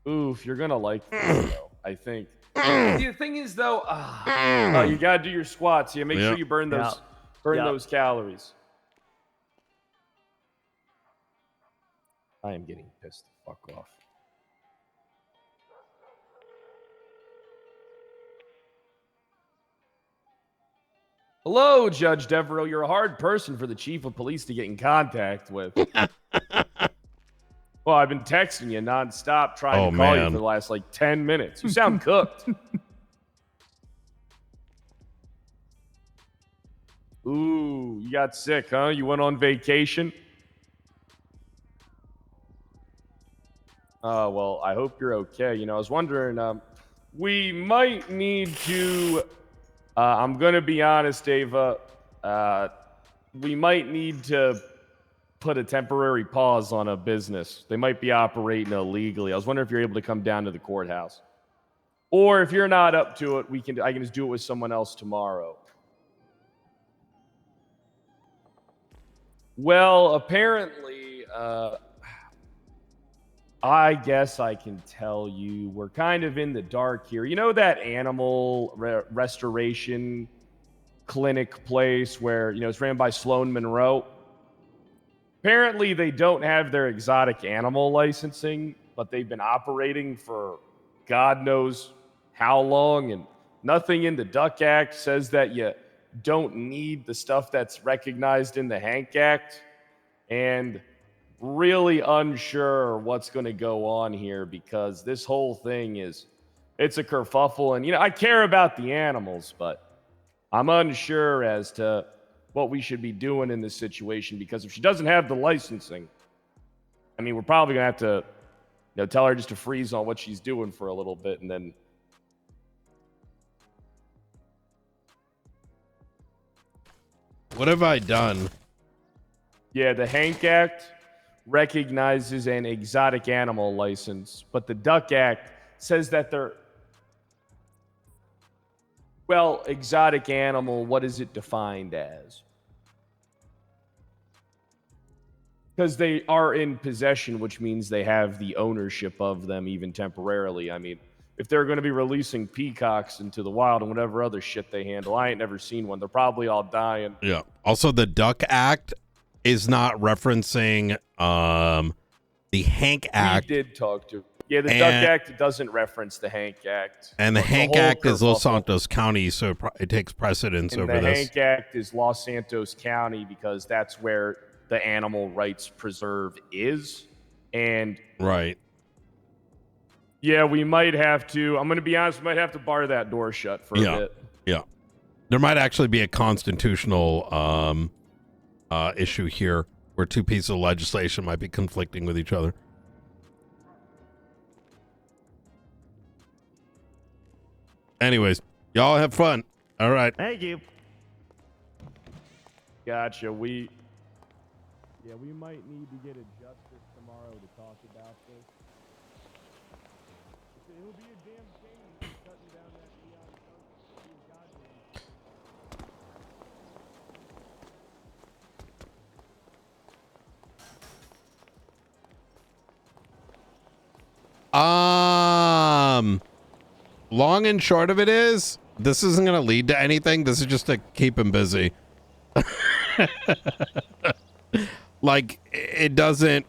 Oof, you're gonna like this, though, I think. The thing is, though, you gotta do your squats. Yeah, make sure you burn those those calories. I am getting pissed the fuck off. Hello, Judge Devereaux. You're a hard person for the chief of police to get in contact with. Well, I've been texting you nonstop trying to call you for the last, 10 minutes. You sound cooked. Ooh, you got sick, huh? You went on vacation? Well, I hope you're okay. You know, I was wondering, we might need to... I'm going to be honest, Ava. We might need to put a temporary pause on a business. They might be operating illegally. I was wondering if you're able to come down to the courthouse. Or if you're not up to it, I can just do it with someone else tomorrow. Well, apparently, I guess I can tell you we're kind of in the dark here. You know that animal restoration clinic place where, it's ran by Sloan Monroe? Apparently they don't have their exotic animal licensing, but they've been operating for God knows how long, and nothing in the Duck Act says that you don't need the stuff that's recognized in the Hank Act. And really unsure what's going to go on here because this whole thing it's a kerfuffle. And, I care about the animals, but I'm unsure as to what we should be doing in this situation because if she doesn't have the licensing, we're probably going to have to tell her just to freeze on what she's doing for a little bit and then. What have I done? Yeah, the Hank Act recognizes an exotic animal license, but the Duck Act says that exotic animal, what is it defined as? Because they are in possession, which means they have the ownership of them even temporarily. If they're going to be releasing peacocks into the wild and whatever other shit they handle, I ain't never seen one. They're probably all dying. Yeah. Also, the Duck Act is not referencing the Hank Act. We did talk to. Yeah, the Duck Act doesn't reference the Hank Act. And the Hank Act is Los Santos County, so it takes precedence over this. The Hank Act is Los Santos County because that's where the animal rights preserve is. And right. Yeah, we might have to. I'm going to be honest. We might have to bar that door shut for a bit. Yeah. There might actually be a constitutional issue here where two pieces of legislation might be conflicting with each other. Anyways, y'all have fun. All right. Thank you. Gotcha. We might need to get a justice tomorrow to talk about this. It'll be a damn shame shutting down that Long and short of it is, this isn't going to lead to anything. This is just to keep him busy. Like, it doesn't,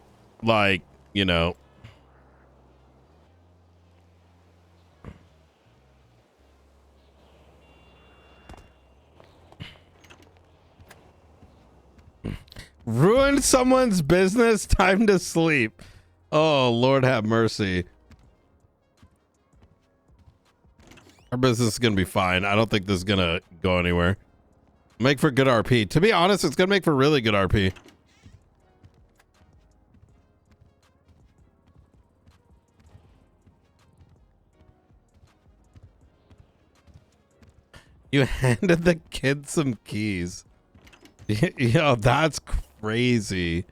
ruined someone's business, time to sleep. Oh, Lord have mercy. Our business is going to be fine. I don't think this is going to go anywhere. Make for good RP. To be honest, it's going to make for really good RP. You handed the kid some keys. Yo, that's crazy.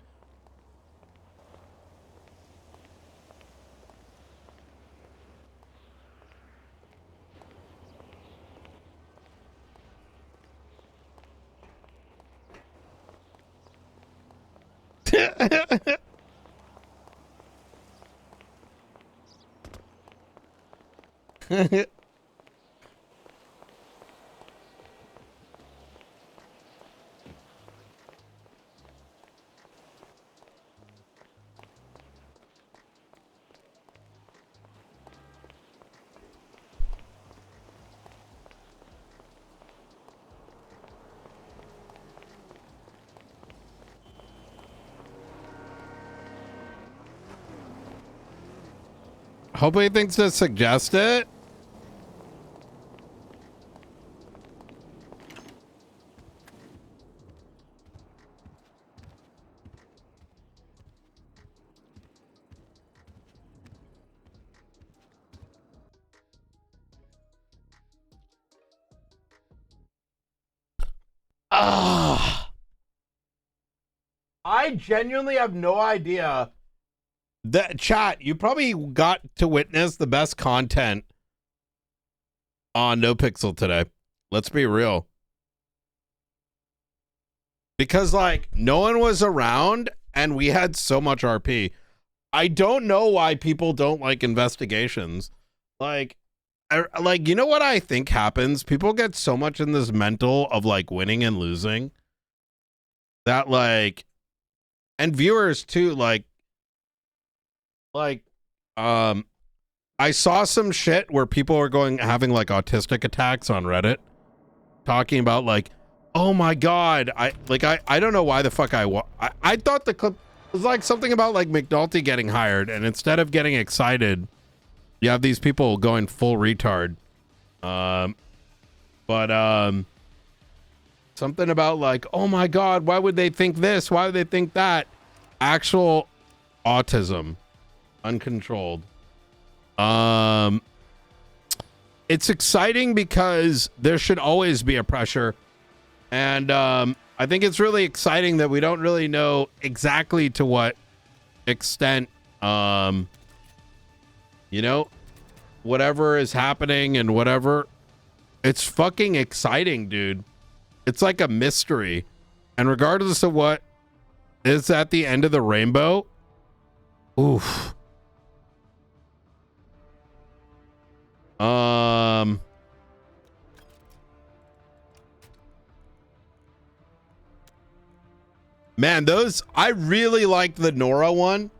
Hope he thinks to suggest it. I genuinely have no idea. The chat, you probably got to witness the best content on No Pixel today. Let's be real. Because no one was around and we had so much RP. I don't know why people don't like investigations. Like, you know what I think happens? People get so much in this mental of like winning and losing that like, and viewers too, I saw some shit where people are having like autistic attacks on Reddit, talking about like, oh my God, I don't know why the fuck I thought the clip was like something about like McNulty getting hired, and instead of getting excited, you have these people going full retard. Something about like, oh my God, why would they think this? Why would they think that? Actual autism, uncontrolled. It's exciting because there should always be a pressure, and I think it's really exciting that we don't really know exactly to what extent, you know, whatever is happening and whatever. It's fucking exciting, dude. It's like a mystery, and regardless of what is at the end of the rainbow, oof. Man, I really liked the Nora one.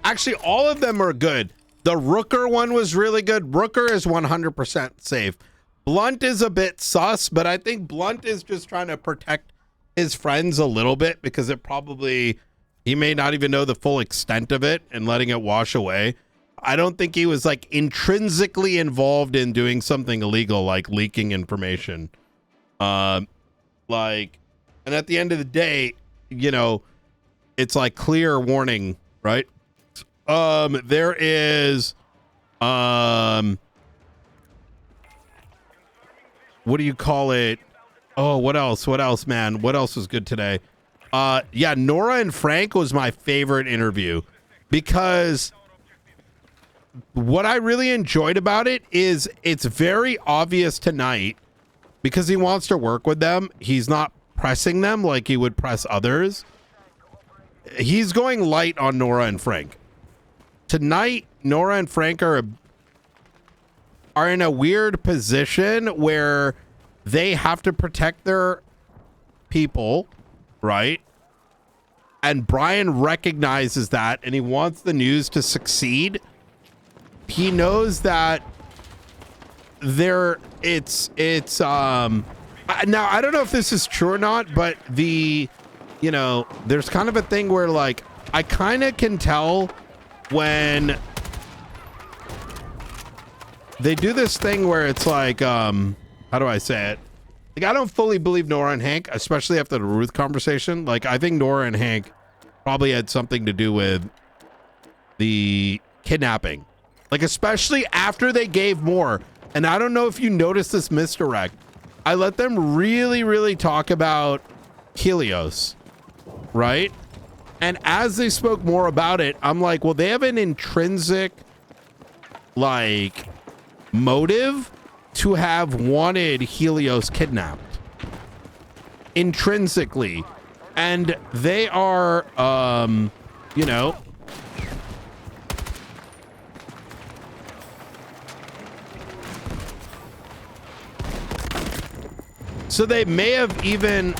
Actually, all of them are good. The Rooker one was really good. Rooker is 100% safe. Blunt is a bit sus, but I think Blunt is just trying to protect his friends a little bit because he may not even know the full extent of it and letting it wash away. I don't think he was like intrinsically involved in doing something illegal, like leaking information. And at the end of the day, you know, it's like clear warning, right? There is, what do you call it? Oh, what else? What else, man? What else was good today? Yeah, Nora and Frank was my favorite interview because what I really enjoyed about it is it's very obvious tonight because he wants to work with them. He's not pressing them like he would press others. He's going light on Nora and Frank. Tonight, Nora and Frank are in a weird position where they have to protect their people, right? And Brian recognizes that and he wants the news to succeed. He knows that now I don't know if this is true or not, but there's kind of a thing where like I kind of can tell when they do this thing where it's like how do I say it? Like, I don't fully believe Nora and Hank, especially after the Ruth conversation. Like, I think Nora and Hank probably had something to do with the kidnapping. Like, especially after they gave more. And I don't know if you noticed this misdirect. I let them really, really talk about Helios, right? And as they spoke more about it, I'm like, well, they have an intrinsic, like, motive to have wanted Helios kidnapped. Intrinsically. And they are, you know, so they may have even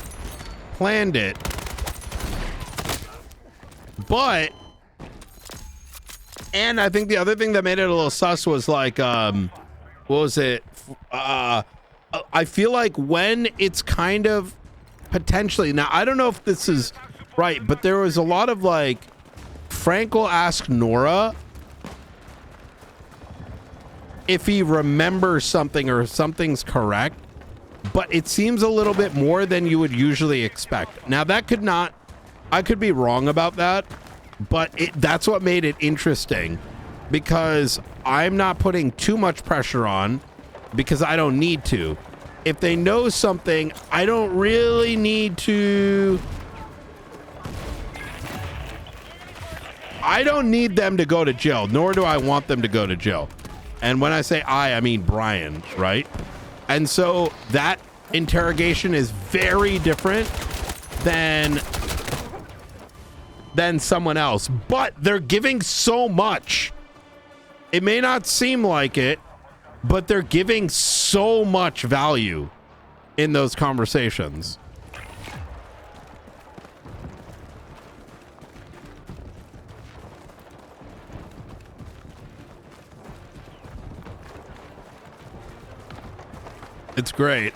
planned it. But, and I think the other thing that made it a little sus was like, what was it? I feel like when it's kind of potentially, now I don't know if this is right, but there was a lot of like, Frank will ask Nora if he remembers something or if something's correct, but it seems a little bit more than you would usually expect. Now that could not, I could be wrong about that, but that's what made it interesting, because I'm not putting too much pressure on because I don't need to. If they know something, I don't really need to. I don't need them to go to jail, nor do I want them to go to jail. And when I say I mean Brian, right? And so that interrogation is very different than than someone else, but they're giving so much. It may not seem like it, but they're giving so much value in those conversations. It's great.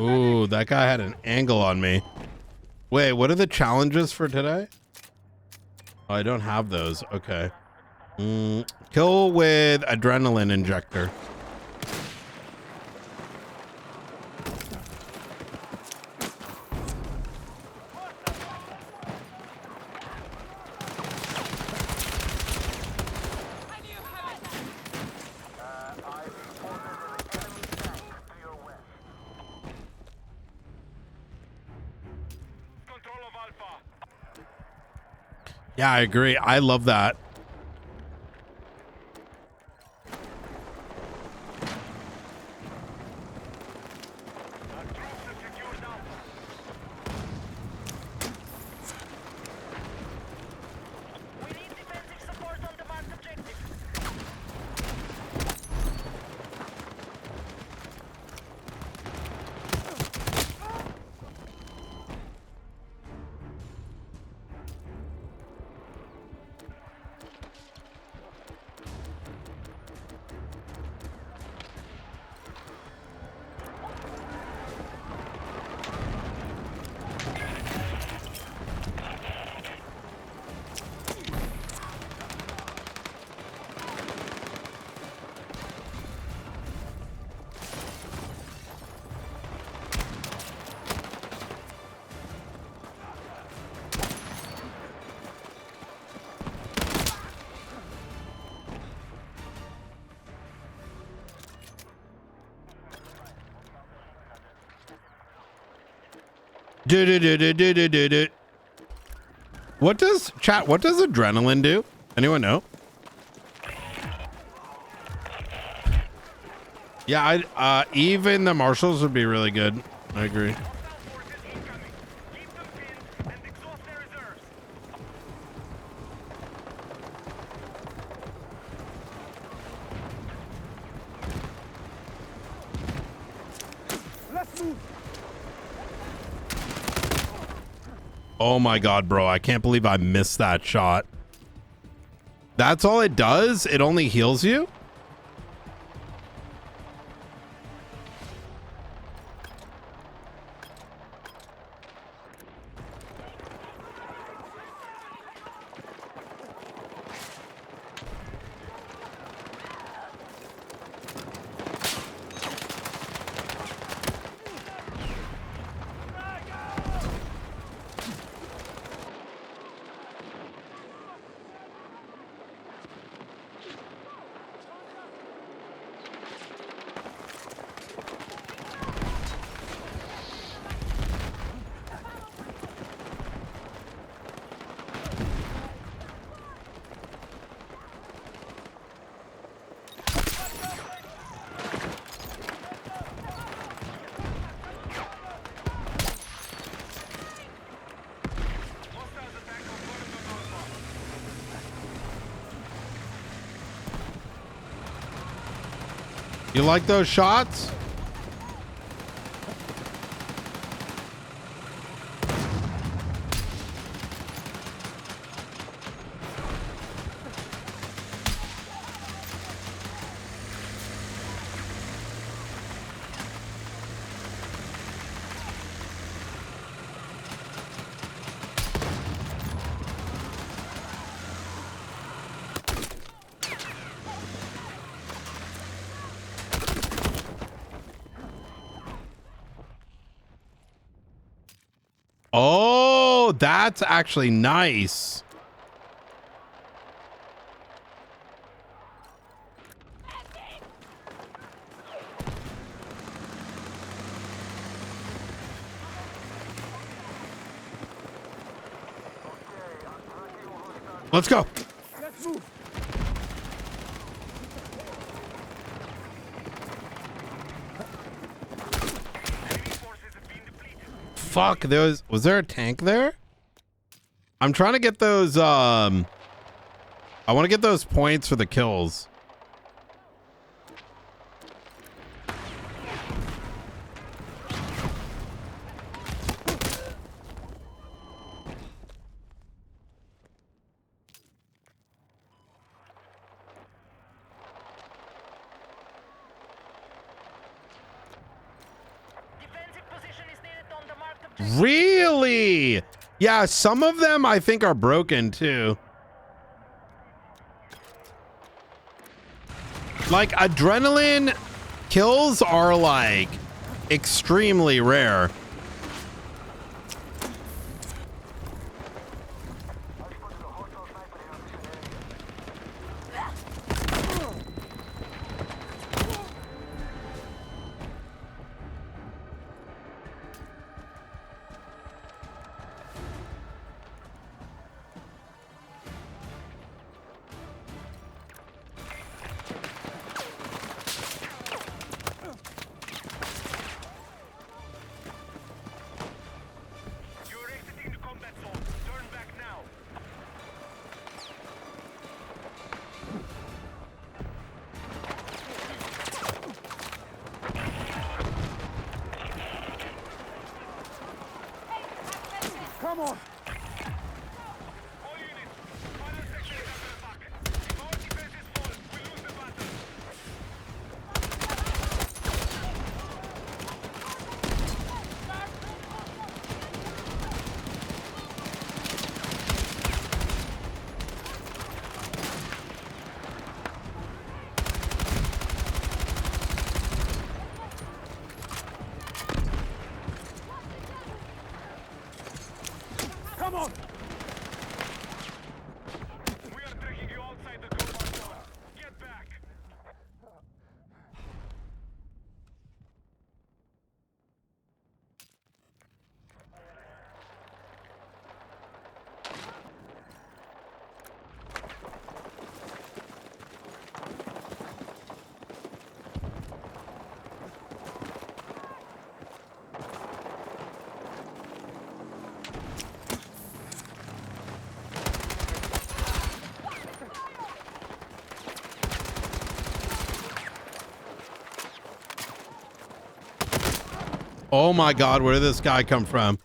Ooh, that guy had an angle on me. Wait, what are the challenges for today? Oh, I don't have those. Okay. Kill with adrenaline injector. Yeah, I agree. I love that. What does adrenaline do? Anyone know? Yeah, even the marshals would be really good. I agree. Oh my god, bro. I can't believe I missed that shot. That's all it does? It only heals you? You like those shots? Oh, that's actually nice. Let's go. Let's move. Fuck, was there a tank there? I'm trying to get those I want to get those points for the kills. Really? Yeah, some of them I think are broken too. Like adrenaline kills are like extremely rare. Come on. Come on. We are taking you outside the combat zone. Get back. Oh my God, where did this guy come from?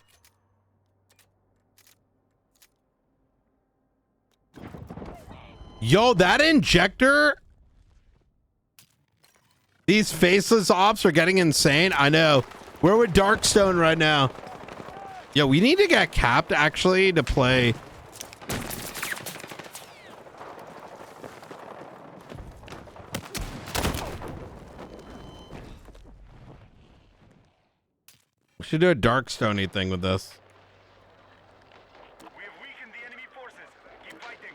Yo, that injector. These faceless ops are getting insane. I know. We're with Darkstone right now. Yo, we need to get capped actually to play. We should do a Darkstone-y thing with this. We have weakened the enemy forces. Keep fighting.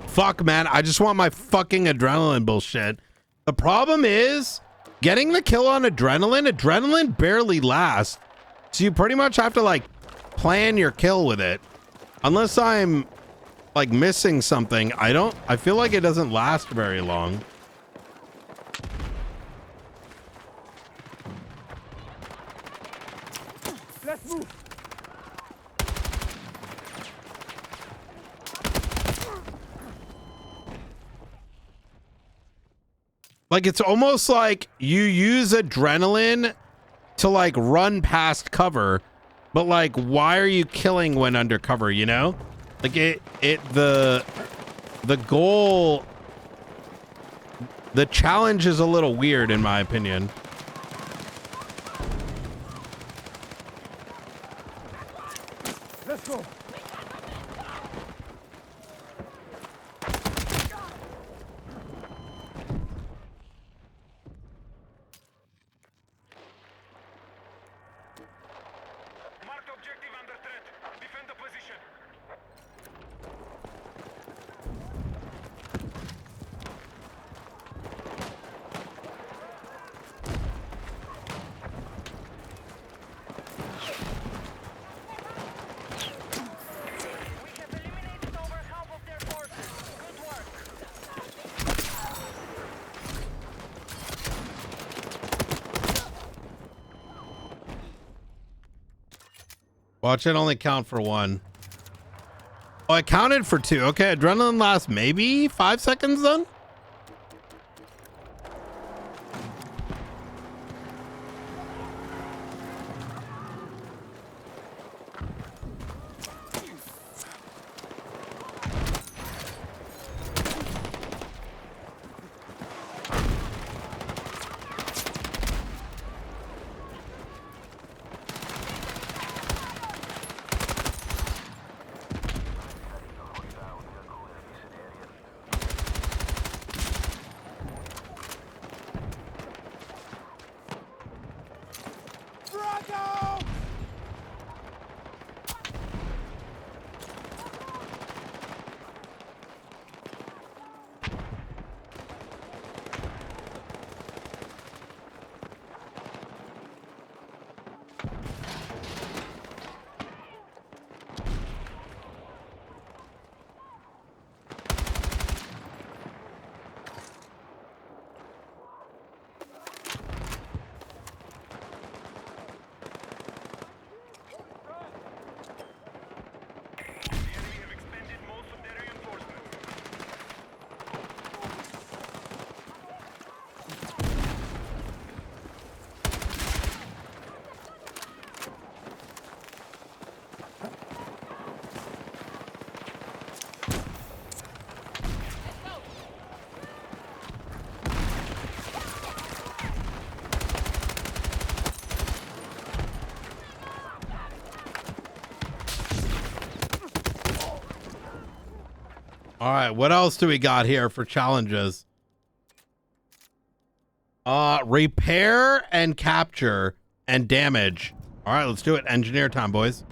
Fuck, man. I just want my fucking adrenaline bullshit. The problem is getting the kill on adrenaline. Adrenaline barely lasts. So you pretty much have to like plan your kill with it. Unless I'm like missing something. I feel like it doesn't last very long. Let's move. Like it's almost like you use adrenaline to like run past cover, but like why are you killing when under cover, you know? Like the goal, the challenge is a little weird in my opinion. Let's go. Watch it only count for 1. Oh, I counted for 2. Okay, adrenaline lasts maybe 5 seconds then? All right, what else do we got here for challenges? Repair and capture and damage. All right, let's do it. Engineer time, boys.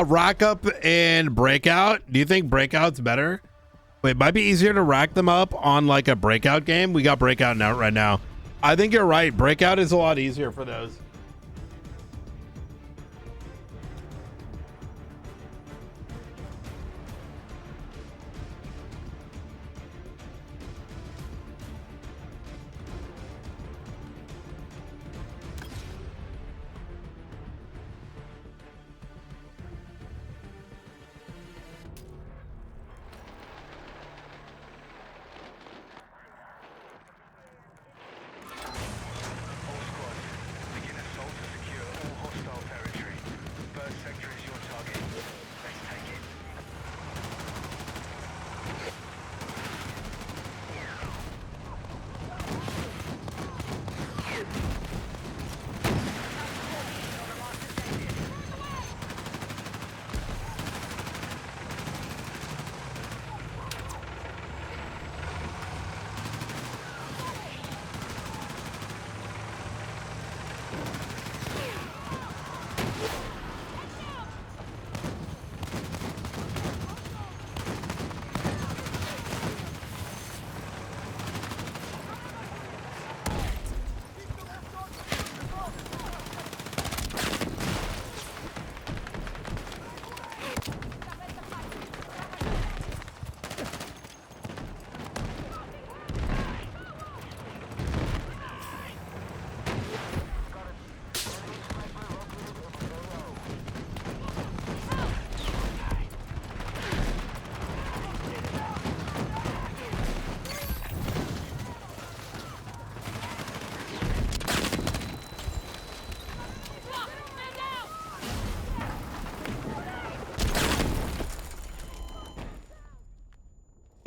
Rack up and breakout. Do you think breakout's better? Wait, it might be easier to rack them up on like a breakout game. We got breakout now right now. I think you're right. Breakout is a lot easier for those.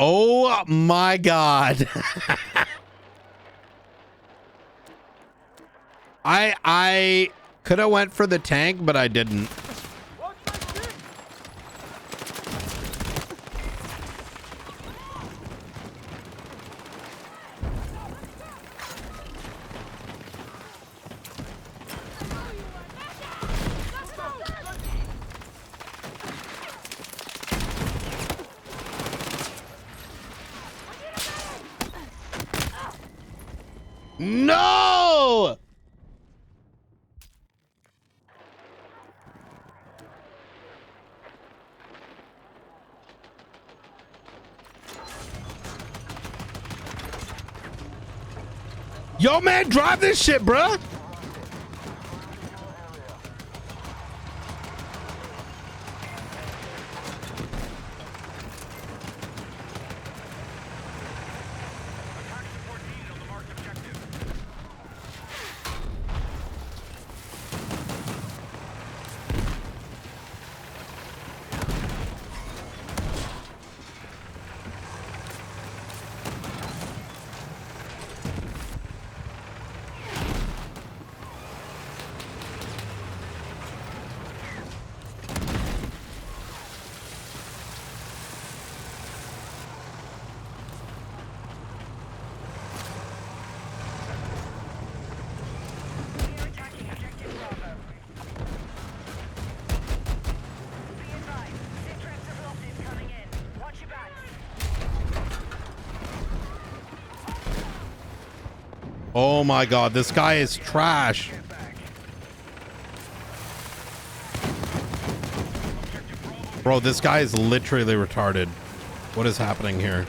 Oh my God. I could have went for the tank, but I didn't. No! Yo, man, drive this shit, bruh. Oh my God, this guy is trash. Bro, this guy is literally retarded. What is happening here?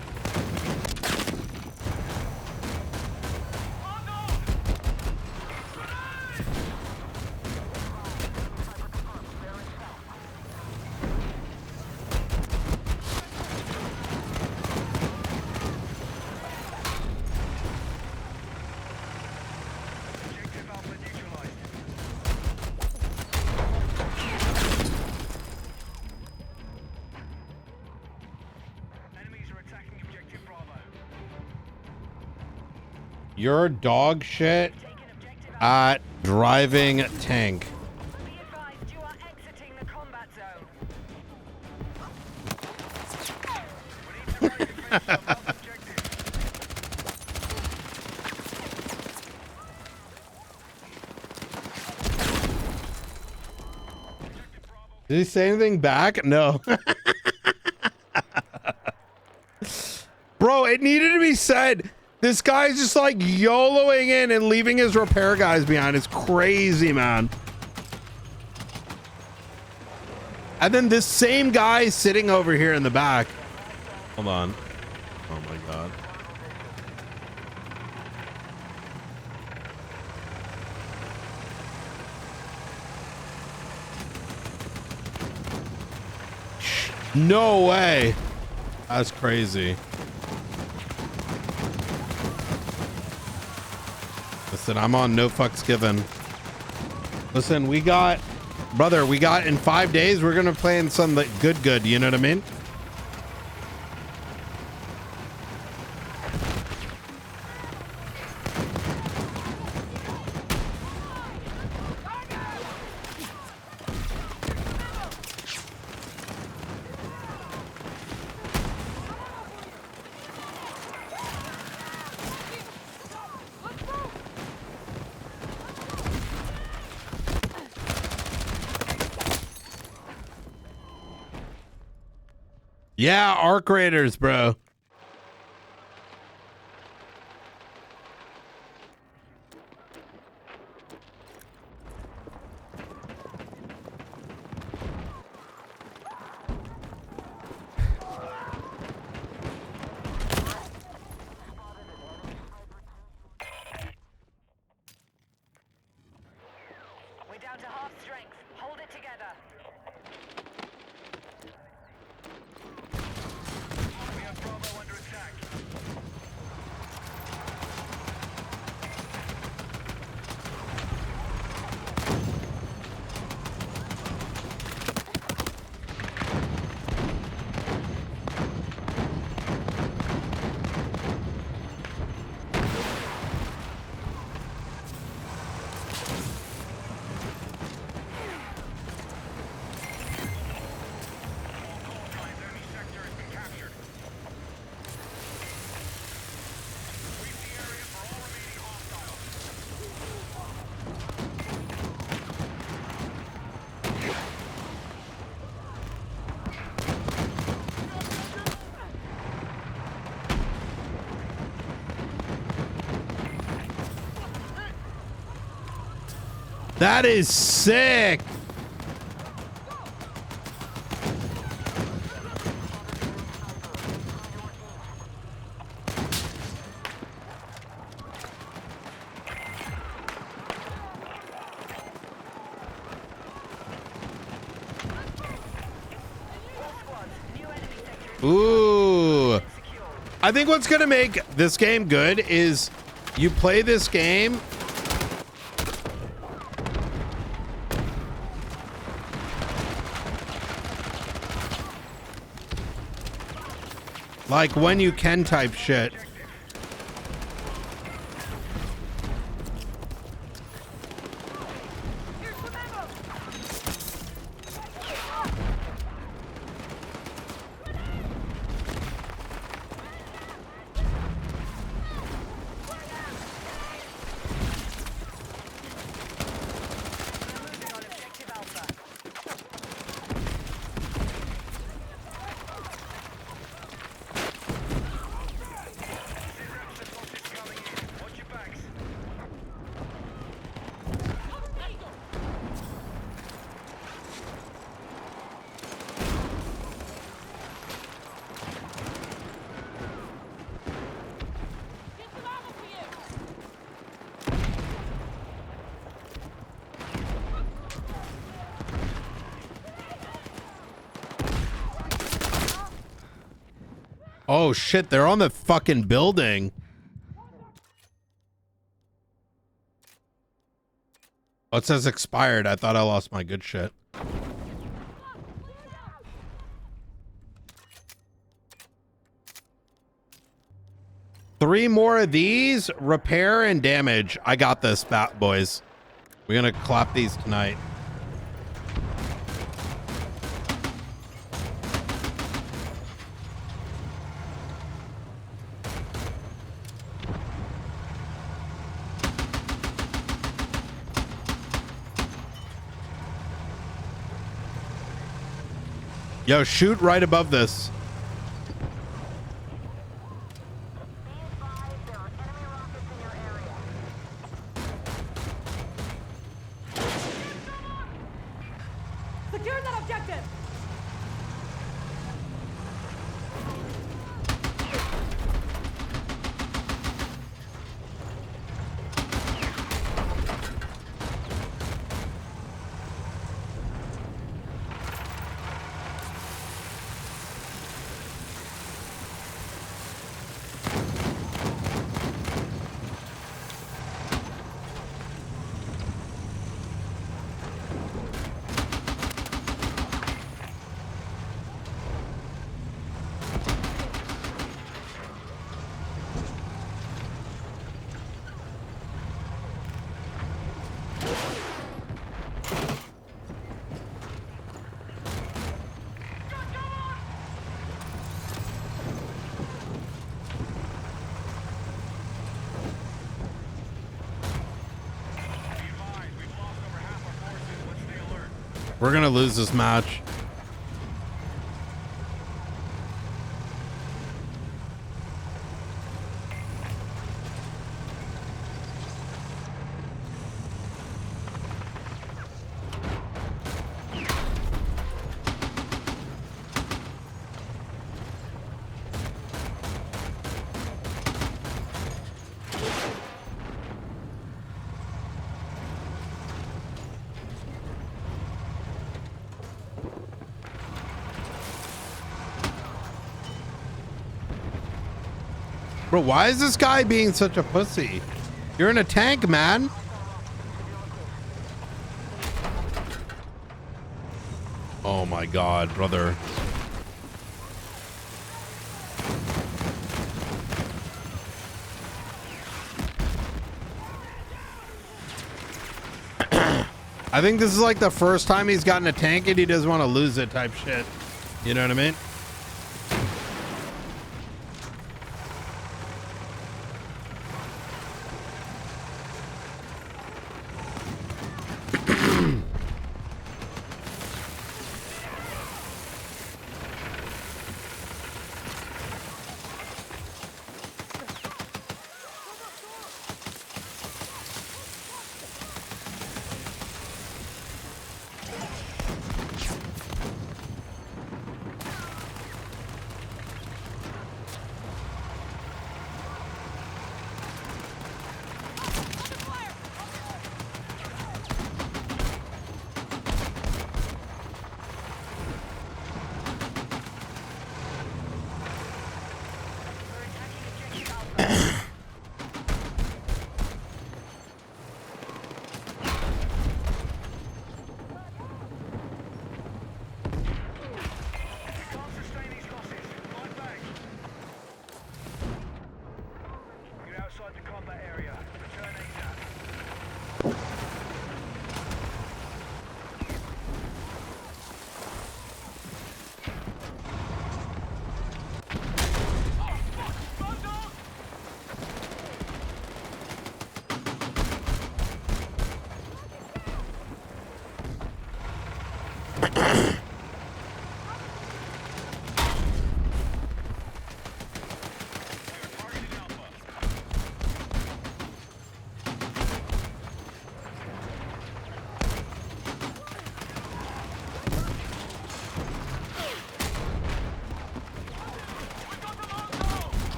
You're dog shit at driving tank. Did he say anything back? No. Bro, it needed to be said. This guy's just like YOLOing in and leaving his repair guys behind. It's crazy, man. And then this same guy sitting over here in the back. Hold on. Oh my God. No way. That's crazy. Listen, I'm on no fucks given. Listen, we got, brother, we got in 5 days, we're going to play in some like good, you know what I mean? Yeah, Arc Raiders, bro. We're down to half strength. Hold it together. We have Bravo That is sick. Ooh. I think what's gonna make this game good is you play this game like when you can type shit. Oh shit, they're on the fucking building. Oh, it says expired. I thought I lost my good shit. Three more of these, repair and damage. I got this, bat boys. We're gonna clap these tonight. Yo, shoot right above this. Secure that objective! We're gonna lose this match. Bro, why is this guy being such a pussy? You're in a tank, man. Oh my God, brother. I think this is like the first time he's gotten a tank and he doesn't want to lose it type shit. You know what I mean?